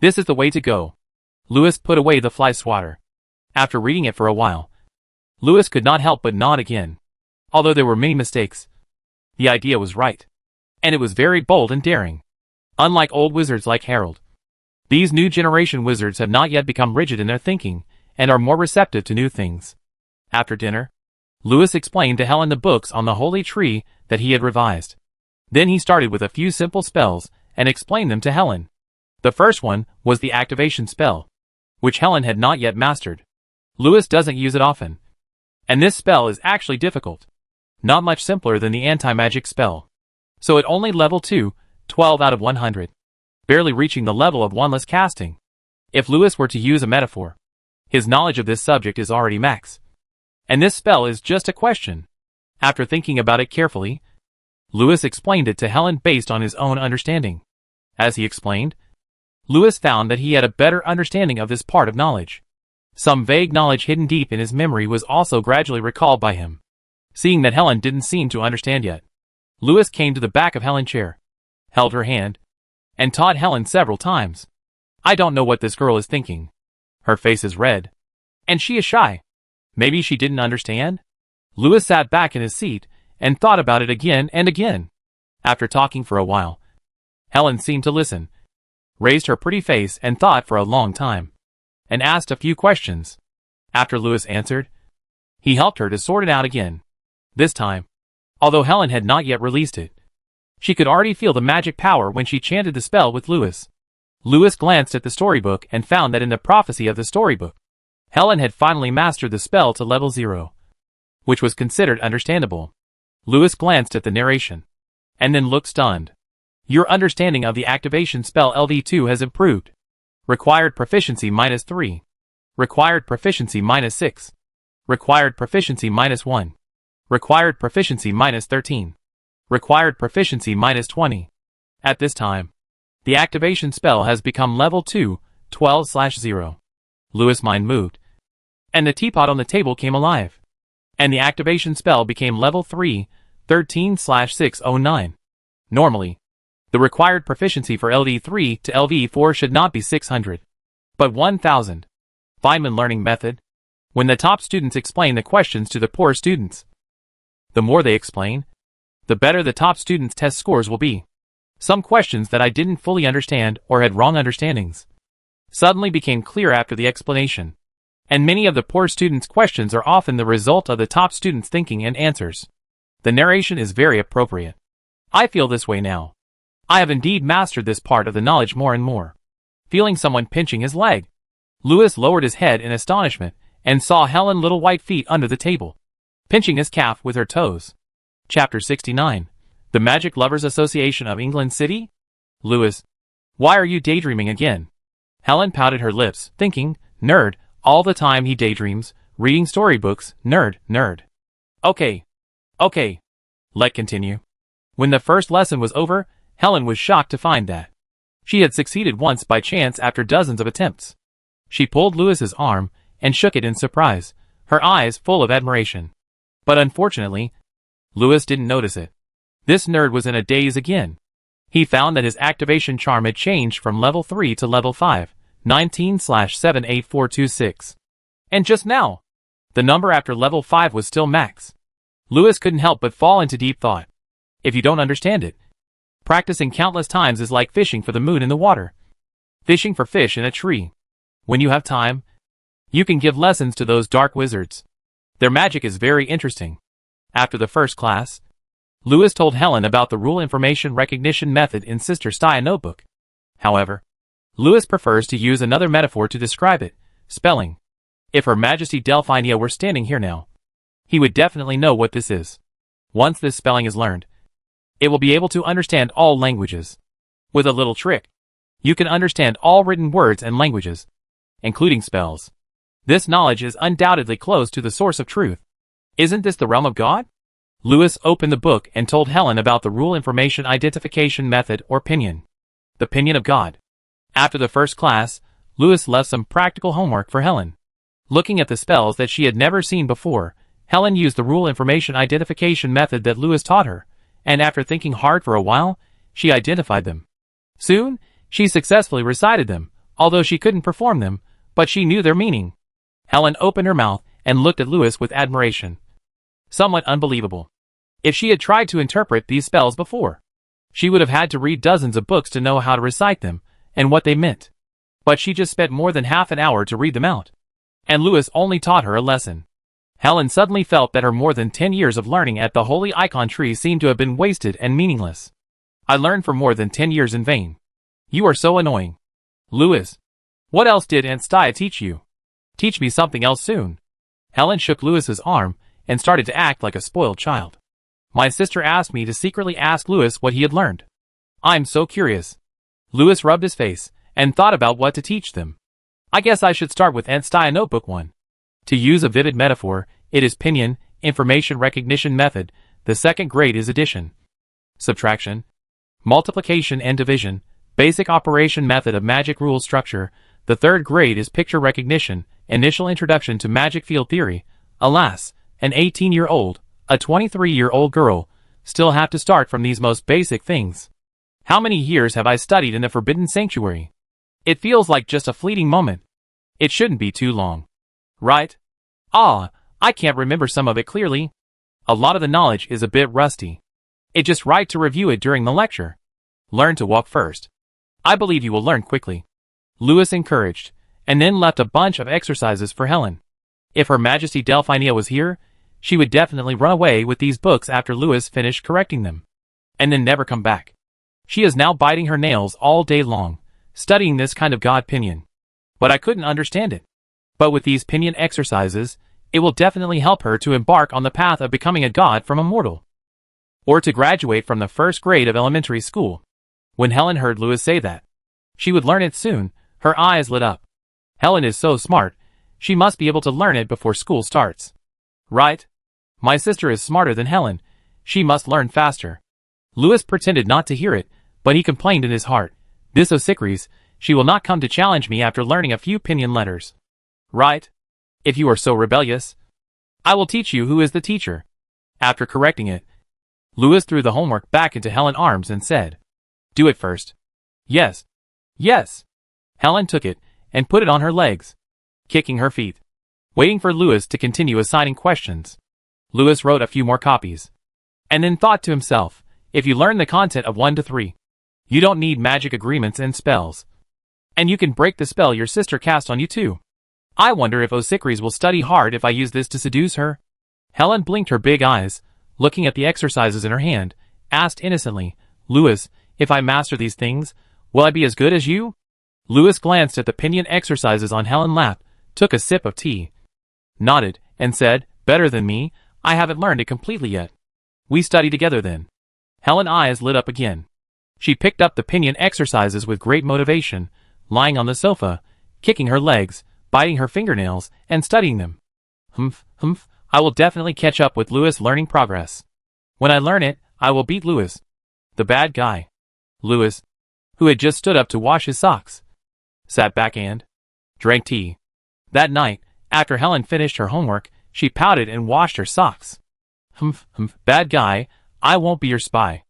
this is the way to go. Lewis put away the fly swatter. After reading it for a while, Lewis could not help but nod again. Although there were many mistakes, the idea was right. And it was very bold and daring. Unlike old wizards like Harold, these new generation wizards have not yet become rigid in their thinking and are more receptive to new things. After dinner, Lewis explained to Helen the books on the holy tree that he had revised. Then he started with a few simple spells and explained them to Helen. The first one was the activation spell, which Helen had not yet mastered. Lewis doesn't use it often, and this spell is actually difficult. Not much simpler than the anti-magic spell. So at only level 2, 12 out of 100. Barely reaching the level of wandless casting. If Lewis were to use a metaphor, his knowledge of this subject is already max. And this spell is just a question. After thinking about it carefully, Lewis explained it to Helen based on his own understanding. As he explained, Lewis found that he had a better understanding of this part of knowledge. Some vague knowledge hidden deep in his memory was also gradually recalled by him. Seeing that Helen didn't seem to understand yet, Lewis came to the back of Helen's chair, held her hand, and taught Helen several times. I don't know what this girl is thinking. Her face is red, and she is shy. Maybe she didn't understand? Lewis sat back in his seat and thought about it again and again. After talking for a while, Helen seemed to listen, raised her pretty face and thought for a long time, and asked a few questions. After Lewis answered, he helped her to sort it out again. This time, although Helen had not yet released it, she could already feel the magic power when she chanted the spell with Lewis. Lewis glanced at the storybook and found that in the prophecy of the storybook, Helen had finally mastered the spell to level 0, which was considered understandable. Lewis glanced at the narration, and then looked stunned. Your understanding of the activation spell LV2 has improved. Required proficiency -3. Required proficiency -6. Required proficiency -1. Required proficiency -13. Required proficiency -20. At this time, the activation spell has become level 2, 12/0. Lewis' mind moved, and the teapot on the table came alive. And the activation spell became level 3, 13/609. Normally, the required proficiency for LV3 to LV4 should not be 600, but 1000. Feynman learning method. When the top students explain the questions to the poor students, the more they explain, the better the top students' test scores will be. Some questions that I didn't fully understand or had wrong understandings suddenly became clear after the explanation. And many of the poor students' questions are often the result of the top students' thinking and answers. The narration is very appropriate. I feel this way now. I have indeed mastered this part of the knowledge more and more. Feeling someone pinching his leg, Lewis lowered his head in astonishment and saw Helen's little white feet under the table, pinching his calf with her toes. Chapter 69. The Magic Lovers Association of England City? Lewis, why are you daydreaming again? Helen pouted her lips, thinking, nerd, all the time he daydreams, reading storybooks, nerd. Okay. Let continue. When the first lesson was over, Helen was shocked to find that she had succeeded once by chance after dozens of attempts. She pulled Lewis's arm and shook it in surprise, her eyes full of admiration. But unfortunately, Lewis didn't notice it. This nerd was in a daze again. He found that his activation charm had changed from level 3 to level 5, 19/78426. And just now, the number after level 5 was still max. Lewis couldn't help but fall into deep thought. If you don't understand it, practicing countless times is like fishing for the moon in the water, fishing for fish in a tree. When you have time, you can give lessons to those dark wizards. Their magic is very interesting. After the first class, Lewis told Helen about the rule information recognition method in Sister Stya notebook. However, Lewis prefers to use another metaphor to describe it, spelling. If Her Majesty Delphinia were standing here now, he would definitely know what this is. Once this spelling is learned, it will be able to understand all languages. With a little trick, you can understand all written words and languages, including spells. This knowledge is undoubtedly close to the source of truth. Isn't this the realm of God? Lewis opened the book and told Helen about the rule information identification method or pinion. The pinion of God. After the first class, Lewis left some practical homework for Helen. Looking at the spells that she had never seen before, Helen used the rule information identification method that Lewis taught her, and after thinking hard for a while, she identified them. Soon, she successfully recited them, although she couldn't perform them, but she knew their meaning. Helen opened her mouth and looked at Lewis with admiration. Somewhat unbelievable. If she had tried to interpret these spells before, she would have had to read dozens of books to know how to recite them and what they meant. But she just spent more than half an hour to read them out. And Lewis only taught her a lesson. Helen suddenly felt that her more than 10 years of learning at the Holy Icon Tree seemed to have been wasted and meaningless. I learned for more than 10 years in vain. You are so annoying. Lewis, what else did Aunt Stia teach you? Teach me something else soon. Helen shook Lewis's arm and started to act like a spoiled child. My sister asked me to secretly ask Lewis what he had learned. I'm so curious. Lewis rubbed his face and thought about what to teach them. I guess I should start with Aunt Stia Notebook 1. To use a vivid metaphor, it is Pinyin, information recognition method. The second grade is addition, subtraction, multiplication and division, basic operation method of magic rule structure. The third grade is picture recognition, initial introduction to magic field theory. Alas, an 18-year-old, a 23-year-old girl, still have to start from these most basic things. How many years have I studied in the Forbidden Sanctuary? It feels like just a fleeting moment. It shouldn't be too long. Right? I can't remember some of it clearly. A lot of the knowledge is a bit rusty. It's just right to review it during the lecture. Learn to walk first. I believe you will learn quickly. Lewis encouraged, and then left a bunch of exercises for Helen. If Her Majesty Delphinia was here, she would definitely run away with these books after Lewis finished correcting them, and then never come back. She is now biting her nails all day long, studying this kind of god Pinyin. But I couldn't understand it. But with these Pinyin exercises, it will definitely help her to embark on the path of becoming a god from a mortal, or to graduate from the first grade of elementary school. When Helen heard Lewis say that she would learn it soon, her eyes lit up. Helen is so smart, she must be able to learn it before school starts. Right? My sister is smarter than Helen. She must learn faster. Lewis pretended not to hear it, but he complained in his heart. This Osikris, she will not come to challenge me after learning a few Pinyin letters. Right? If you are so rebellious, I will teach you who is the teacher. After correcting it, Lewis threw the homework back into Helen's arms and said, Do it first. Yes. Yes. Helen took it and put it on her legs, kicking her feet, waiting for Lewis to continue assigning questions. Lewis wrote a few more copies, and then thought to himself, if you learn the content of 1 to 3, you don't need magic agreements and spells. And you can break the spell your sister cast on you too. I wonder if Osikris will study hard if I use this to seduce her. Helen blinked her big eyes, looking at the exercises in her hand, asked innocently, Lewis, if I master these things, will I be as good as you? Lewis glanced at the Pinyin exercises on Helen's lap, took a sip of tea, nodded, and said, Better than me, I haven't learned it completely yet. We study together then. Helen's eyes lit up again. She picked up the Pinyin exercises with great motivation, lying on the sofa, kicking her legs, biting her fingernails, and studying them. Humph, I will definitely catch up with Lewis' learning progress. When I learn it, I will beat Lewis, the bad guy. Lewis, who had just stood up to wash his socks, sat back and drank tea. That night, after Helen finished her homework, she pouted and washed her socks. Humph, bad guy, I won't be your spy.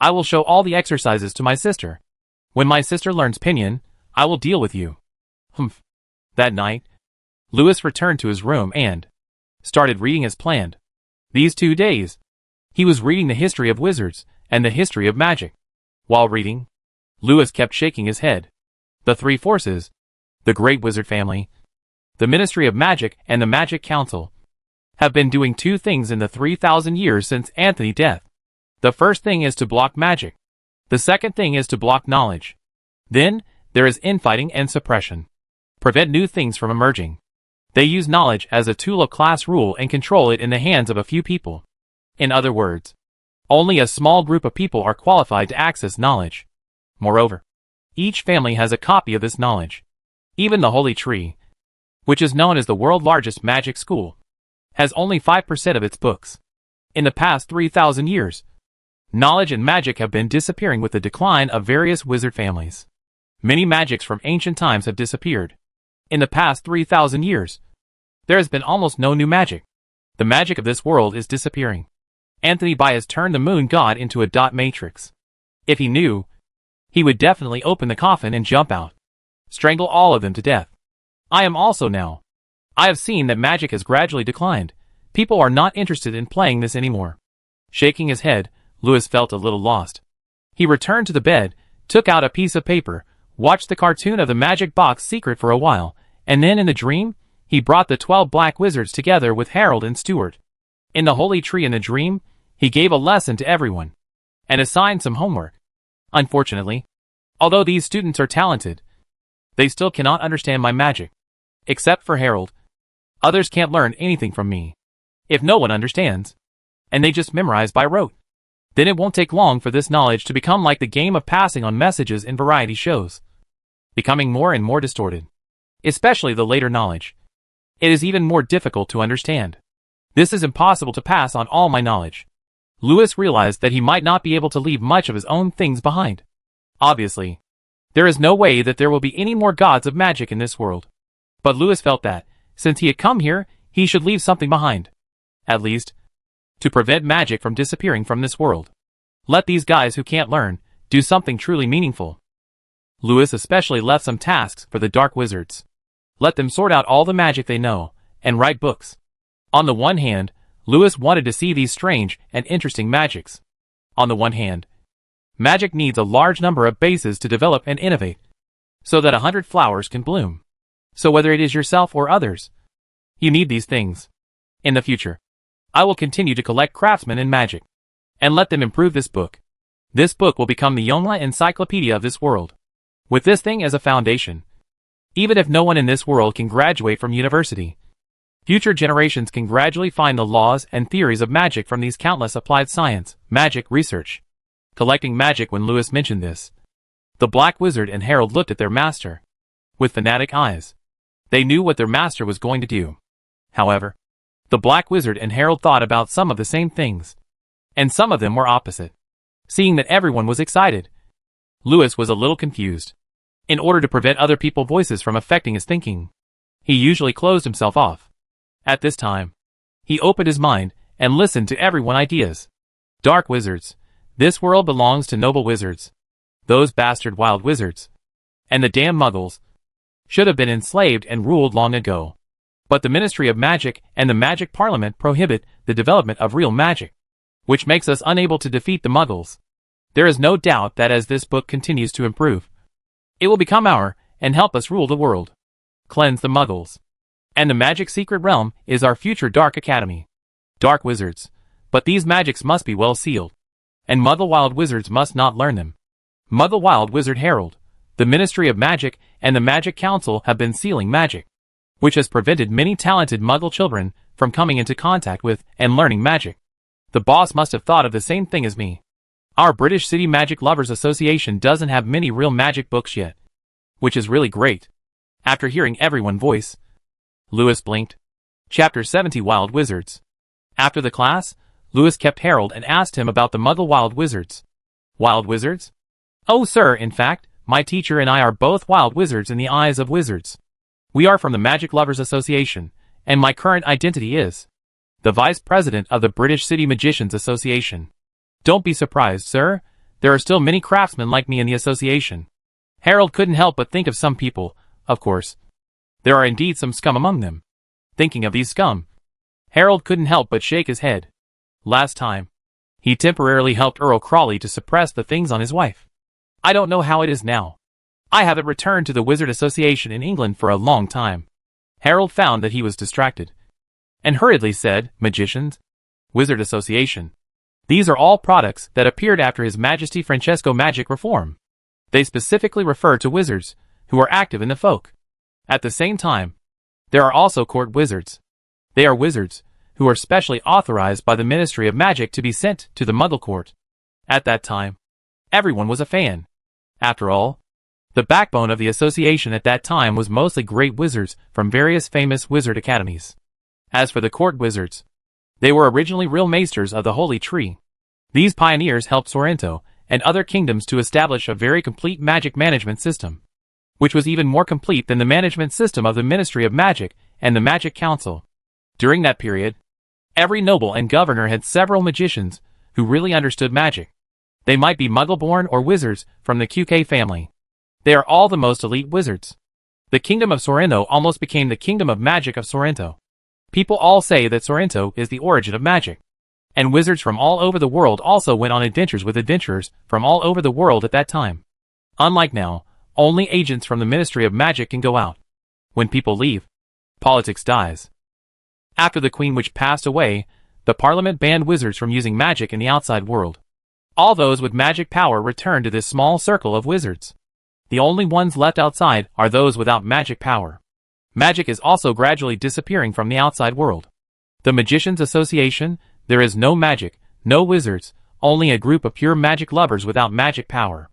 I will show all the exercises to my sister. When my sister learns Pinyin, I will deal with you. Humph. That night, Lewis returned to his room and started reading as planned. These 2 days, he was reading the history of wizards and the history of magic. While reading, Lewis kept shaking his head. The 3 forces, the Great Wizard Family, the Ministry of Magic, and the Magic Council, have been doing 2 things in the 3,000 years since Anthony's death. The first thing is to block magic. The second thing is to block knowledge. Then, there is infighting and suppression. Prevent new things from emerging. They use knowledge as a tool of class rule and control it in the hands of a few people. In other words, only a small group of people are qualified to access knowledge. Moreover, each family has a copy of this knowledge. Even the Holy Tree, which is known as the world's largest magic school, has only 5% of its books. In the past 3,000 years, knowledge and magic have been disappearing with the decline of various wizard families. Many magics from ancient times have disappeared. In the past 3,000 years, there has been almost no new magic. The magic of this world is disappearing. Anthony Bai has turned the moon god into a dot matrix. If he knew, he would definitely open the coffin and jump out. Strangle all of them to death. I am also now. I have seen that magic has gradually declined. People are not interested in playing this anymore. Shaking his head, Louis felt a little lost. He returned to the bed, took out a piece of paper, watched the cartoon of the magic box secret for a while, and then in the dream, he brought the 12 black wizards together with Harold and Stuart. In the holy tree in the dream, he gave a lesson to everyone, and assigned some homework. Unfortunately, although these students are talented, they still cannot understand my magic. Except for Harold. Others can't learn anything from me. If no one understands, and they just memorize by rote, then it won't take long for this knowledge to become like the game of passing on messages in variety shows, becoming more and more distorted. Especially the later knowledge. It is even more difficult to understand. This is impossible to pass on all my knowledge. Louis realized that he might not be able to leave much of his own things behind. Obviously, there is no way that there will be any more gods of magic in this world. But Louis felt that, since he had come here, he should leave something behind. At least, to prevent magic from disappearing from this world. Let these guys who can't learn, do something truly meaningful. Louis especially left some tasks for the Dark Wizards. Let them sort out all the magic they know, and write books. On the one hand, Louis wanted to see these strange and interesting magics. On the one hand, magic needs a large number of bases to develop and innovate, so that 100 flowers can bloom. So whether it is yourself or others, you need these things. In the future, I will continue to collect craftsmen in magic, and let them improve this book. This book will become the only encyclopedia of this world. With this thing as a foundation, even if no one in this world can graduate from university, future generations can gradually find the laws and theories of magic from these countless applied science, magic research. Collecting magic. When Louis mentioned this, the Black Wizard and Harold looked at their master with fanatic eyes. They knew what their master was going to do. However, the Black Wizard and Harold thought about some of the same things, and some of them were opposite. Seeing that everyone was excited, Louis was a little confused. In order to prevent other people's voices from affecting his thinking, he usually closed himself off. At this time, he opened his mind and listened to everyone's ideas. Dark Wizards. This world belongs to noble wizards. Those bastard wild wizards, and the damn muggles, should have been enslaved and ruled long ago. But the Ministry of Magic and the Magic Parliament prohibit the development of real magic, which makes us unable to defeat the muggles. There is no doubt that as this book continues to improve, it will become our, and help us rule the world. Cleanse the muggles. And the magic secret realm is our future Dark Academy. Dark Wizards. But these magics must be well sealed. And Muggle Wild Wizards must not learn them. Muggle Wild Wizard Harold, the Ministry of Magic and the Magic Council have been sealing magic, which has prevented many talented Muggle children from coming into contact with and learning magic. The boss must have thought of the same thing as me. Our British City Magic Lovers Association doesn't have many real magic books yet, which is really great. After hearing everyone's voice, Louis blinked. Chapter 70 Wild Wizards. After the class, Louis kept Harold and asked him about the Muggle Wild Wizards. Wild Wizards? Oh sir, in fact, my teacher and I are both wild wizards in the eyes of wizards. We are from the Magic Lovers Association, and my current identity is the Vice President of the British City Magicians Association. Don't be surprised, sir. There are still many craftsmen like me in the association. Harold couldn't help but think of some people, of course. There are indeed some scum among them. Thinking of these scum, Harold couldn't help but shake his head. Last time, he temporarily helped Earl Crawley to suppress the things on his wife. I don't know how it is now. I haven't returned to the Wizard Association in England for a long time. Harold found that he was distracted, and hurriedly said, Magicians? Wizard Association. These are all products that appeared after His Majesty Francesco Magic Reform. They specifically refer to wizards, who are active in the folk. At the same time, there are also court wizards. They are wizards, who are specially authorized by the Ministry of Magic to be sent to the Muggle Court. At that time, everyone was a fan. After all, the backbone of the association at that time was mostly great wizards from various famous wizard academies. As for the court wizards, they were originally real maesters of the Holy Tree. These pioneers helped Sorrento and other kingdoms to establish a very complete magic management system, which was even more complete than the management system of the Ministry of Magic and the Magic Council. During that period, Every noble and governor had several magicians who really understood magic. They might be Muggle-born or wizards from the QK family. They are all the most elite wizards. The kingdom of Sorrento almost became the kingdom of magic of Sorrento. People all say that Sorrento is the origin of magic. And wizards from all over the world also went on adventures with adventurers from all over the world at that time. Unlike now, only agents from the Ministry of Magic can go out. When people leave, politics dies. After the Queen Witch passed away, the Parliament banned wizards from using magic in the outside world. All those with magic power returned to this small circle of wizards. The only ones left outside are those without magic power. Magic is also gradually disappearing from the outside world. The Magicians Association, there is no magic, no wizards, only a group of pure magic lovers without magic power.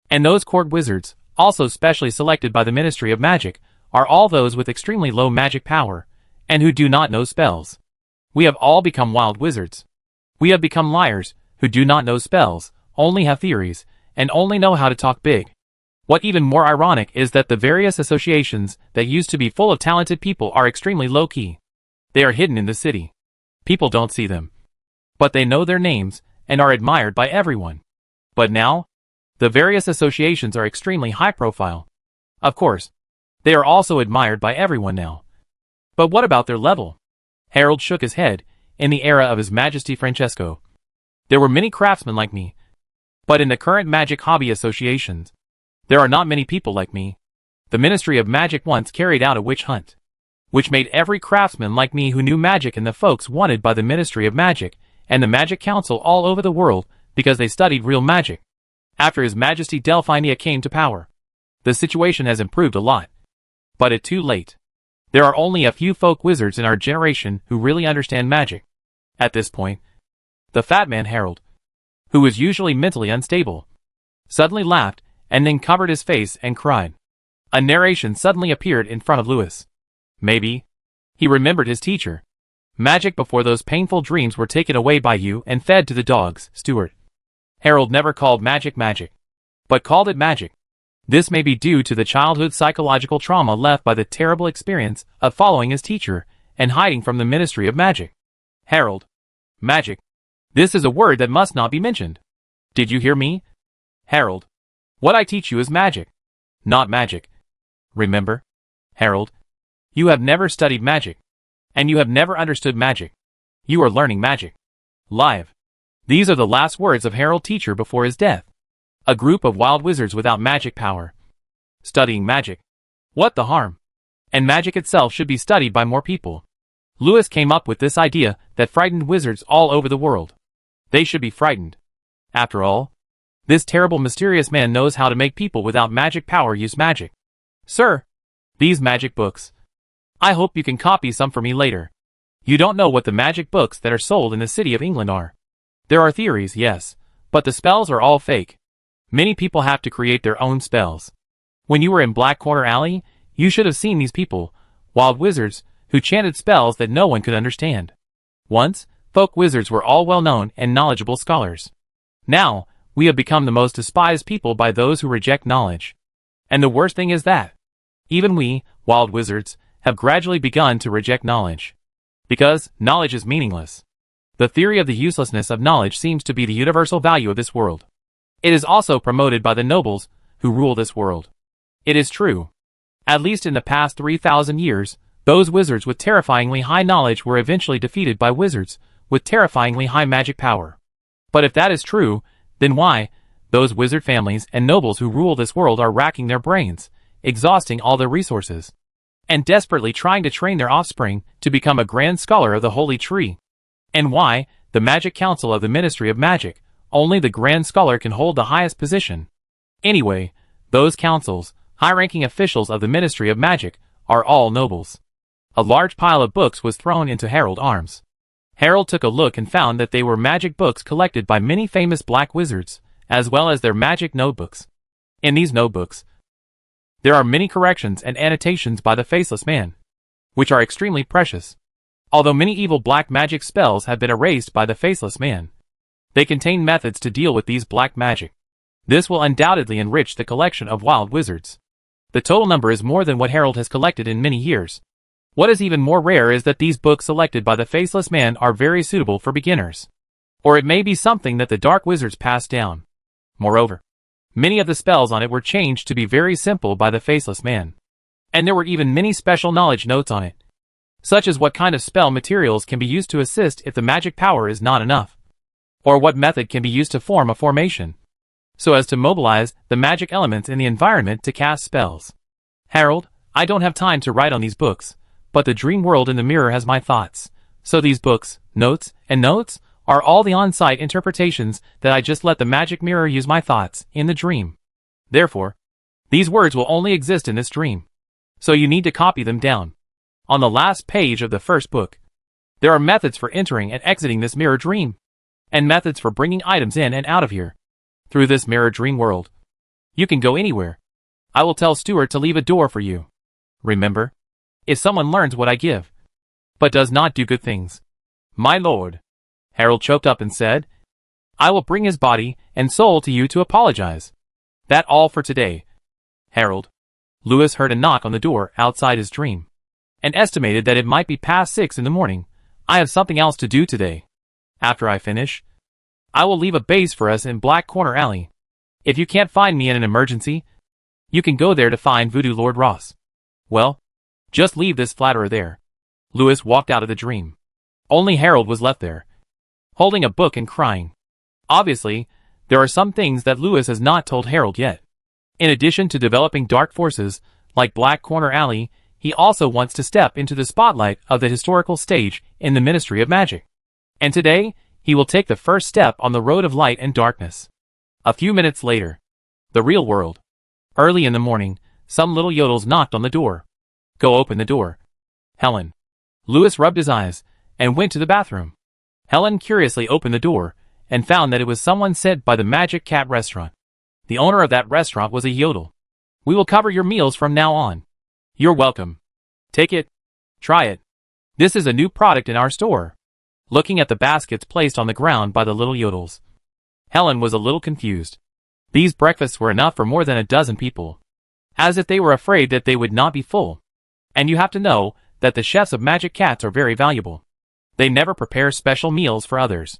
And those court wizards, also specially selected by the Ministry of Magic, are all those with extremely low magic power, and who do not know spells. We have all become wild wizards. We have become liars, who do not know spells, only have theories, and only know how to talk big. What even more ironic is that the various associations that used to be full of talented people are extremely low-key. They are hidden in the city. People don't see them. But they know their names, and are admired by everyone. But now, the various associations are extremely high-profile. Of course, they are also admired by everyone now. But what about their level? Harold shook his head. In the era of His Majesty Francesco, there were many craftsmen like me. But in the current magic hobby associations, there are not many people like me. The Ministry of Magic once carried out a witch hunt, which made every craftsman like me who knew magic and the folks wanted by the Ministry of Magic and the Magic Council all over the world because they studied real magic. After His Majesty Delphinia came to power, the situation has improved a lot. But it's too late. There are only a few folk wizards in our generation who really understand magic. At this point, the fat man Harold, who was usually mentally unstable, suddenly laughed and then covered his face and cried. A narration suddenly appeared in front of Lewis. Maybe he remembered his teacher. Magic before those painful dreams were taken away by you and fed to the dogs, Stuart. Harold never called magic magic, but called it magic. This may be due to the childhood psychological trauma left by the terrible experience of following his teacher and hiding from the Ministry of Magic. Harold. Magic. This is a word that must not be mentioned. Did you hear me? Harold. What I teach you is magic, not magic. Remember, Harold, you have never studied magic, and you have never understood magic. You are learning magic. Live. These are the last words of Harold Teacher before his death. A group of wild wizards without magic power. Studying magic. What the harm? And magic itself should be studied by more people. Lewis came up with this idea that frightened wizards all over the world. They should be frightened. After all, this terrible mysterious man knows how to make people without magic power use magic. Sir, these magic books. I hope you can copy some for me later. You don't know what the magic books that are sold in the city of England are. There are theories, yes, but the spells are all fake. Many people have to create their own spells. When you were in Black Corner Alley, you should have seen these people, wild wizards, who chanted spells that no one could understand. Once, folk wizards were all well-known and knowledgeable scholars. Now, we have become the most despised people by those who reject knowledge. And the worst thing is that even we, wild wizards, have gradually begun to reject knowledge. Because knowledge is meaningless. The theory of the uselessness of knowledge seems to be the universal value of this world. It is also promoted by the nobles who rule this world. It is true. At least in the past 3,000 years, those wizards with terrifyingly high knowledge were eventually defeated by wizards with terrifyingly high magic power. But if that is true, then why, those wizard families and nobles who rule this world are racking their brains, exhausting all their resources, and desperately trying to train their offspring to become a grand scholar of the Holy Tree? And why, the Magic Council of the Ministry of Magic, only the grand scholar can hold the highest position? Anyway, those councils, high-ranking officials of the Ministry of Magic, are all nobles. A large pile of books was thrown into Harold's arms. Harold took a look and found that they were magic books collected by many famous black wizards, as well as their magic notebooks. In these notebooks, there are many corrections and annotations by the Faceless Man, which are extremely precious. Although many evil black magic spells have been erased by the Faceless Man, they contain methods to deal with these black magic. This will undoubtedly enrich the collection of wild wizards. The total number is more than what Harold has collected in many years. What is even more rare is that these books selected by the Faceless Man are very suitable for beginners. Or it may be something that the Dark Wizards passed down. Moreover, many of the spells on it were changed to be very simple by the Faceless Man. And there were even many special knowledge notes on it, such as what kind of spell materials can be used to assist if the magic power is not enough, or what method can be used to form a formation, so as to mobilize the magic elements in the environment to cast spells. Harold, I don't have time to write on these books, but the dream world in the mirror has my thoughts, so these books, notes, and notes are all the on-site interpretations that I just let the magic mirror use my thoughts in the dream. Therefore, these words will only exist in this dream, so you need to copy them down. On the last page of the first book, there are methods for entering and exiting this mirror dream, and methods for bringing items in and out of here, through this mirror dream world. You can go anywhere. I will tell Stuart to leave a door for you. Remember, if someone learns what I give, but does not do good things, my lord, Harold choked up and said, I will bring his body and soul to you to apologize. That all for today, Harold. Lewis heard a knock on the door outside his dream, and estimated that it might be past 6 in the morning. I have something else to do today. After I finish, I will leave a base for us in Black Corner Alley. If you can't find me in an emergency, you can go there to find Voodoo Lord Ross. Well, just leave this flatterer there. Lewis walked out of the dream. Only Harold was left there, holding a book and crying. Obviously, there are some things that Lewis has not told Harold yet. In addition to developing dark forces, like Black Corner Alley, he also wants to step into the spotlight of the historical stage in the Ministry of Magic. And today, he will take the first step on the road of light and darkness. A few minutes later, the real world. Early in the morning, some little yodels knocked on the door. Go open the door. Helen. Lewis rubbed his eyes and went to the bathroom. Helen curiously opened the door and found that it was someone sent by the Magic Cat restaurant. The owner of that restaurant was a yodel. We will cover your meals from now on. You're welcome. Take it. Try it. This is a new product in our store. Looking at the baskets placed on the ground by the little yodels, Helen was a little confused. These breakfasts were enough for more than a dozen people, as if they were afraid that they would not be full. And you have to know that the chefs of Magic Cats are very valuable. They never prepare special meals for others.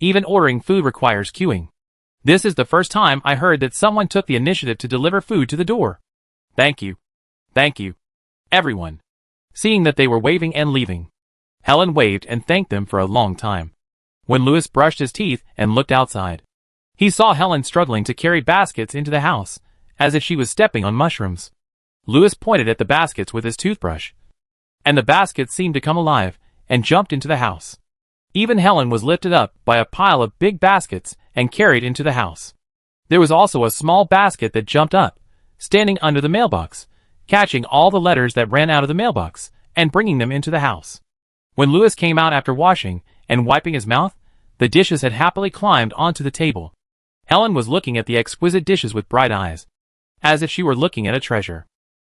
Even ordering food requires queuing. This is the first time I heard that someone took the initiative to deliver food to the door. Thank you. Thank you, everyone. Seeing that they were waving and leaving, Helen waved and thanked them for a long time. When Lewis brushed his teeth and looked outside, he saw Helen struggling to carry baskets into the house, as if she was stepping on mushrooms. Lewis pointed at the baskets with his toothbrush, and the baskets seemed to come alive and jumped into the house. Even Helen was lifted up by a pile of big baskets and carried into the house. There was also a small basket that jumped up, standing under the mailbox, catching all the letters that ran out of the mailbox and bringing them into the house. When Lewis came out after washing and wiping his mouth, the dishes had happily climbed onto the table. Helen was looking at the exquisite dishes with bright eyes, as if she were looking at a treasure.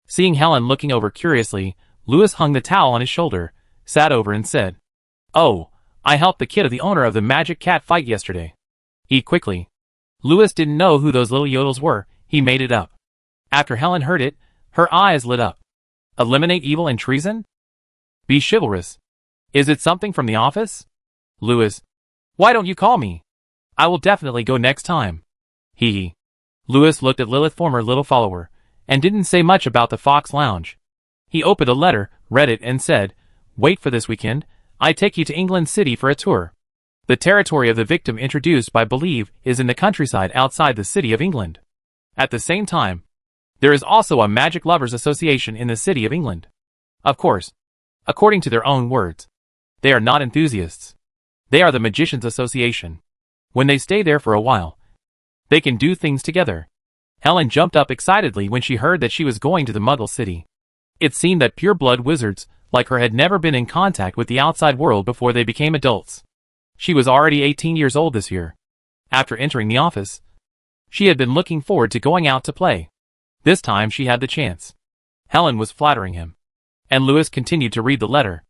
Seeing Helen looking over curiously, Lewis hung the towel on his shoulder, sat over and said, "Oh, I helped the kid of the owner of the Magic Cat fight yesterday. Eat quickly." Lewis didn't know who those little yodels were, he made it up. After Helen heard it, her eyes lit up. Eliminate evil and treason? Be chivalrous. Is it something from the office? Lewis, why don't you call me? I will definitely go next time. Hee hee. Lewis looked at Lilith, former little follower, and didn't say much about the Fox Lounge. He opened a letter, read it, and said, "Wait for this weekend. I take you to England City for a tour. The territory of the victim introduced by Believe is in the countryside outside the City of England. At the same time, there is also a Magic Lovers Association in the City of England. Of course, according to their own words, they are not enthusiasts. They are the Magicians Association. When they stay there for a while, they can do things together." Helen jumped up excitedly when she heard that she was going to the Muggle City. It seemed that pure-blood wizards like her had never been in contact with the outside world before they became adults. She was already 18 years old this year. After entering the office, she had been looking forward to going out to play. This time she had the chance. Helen was flattering him. And Lewis continued to read the letter.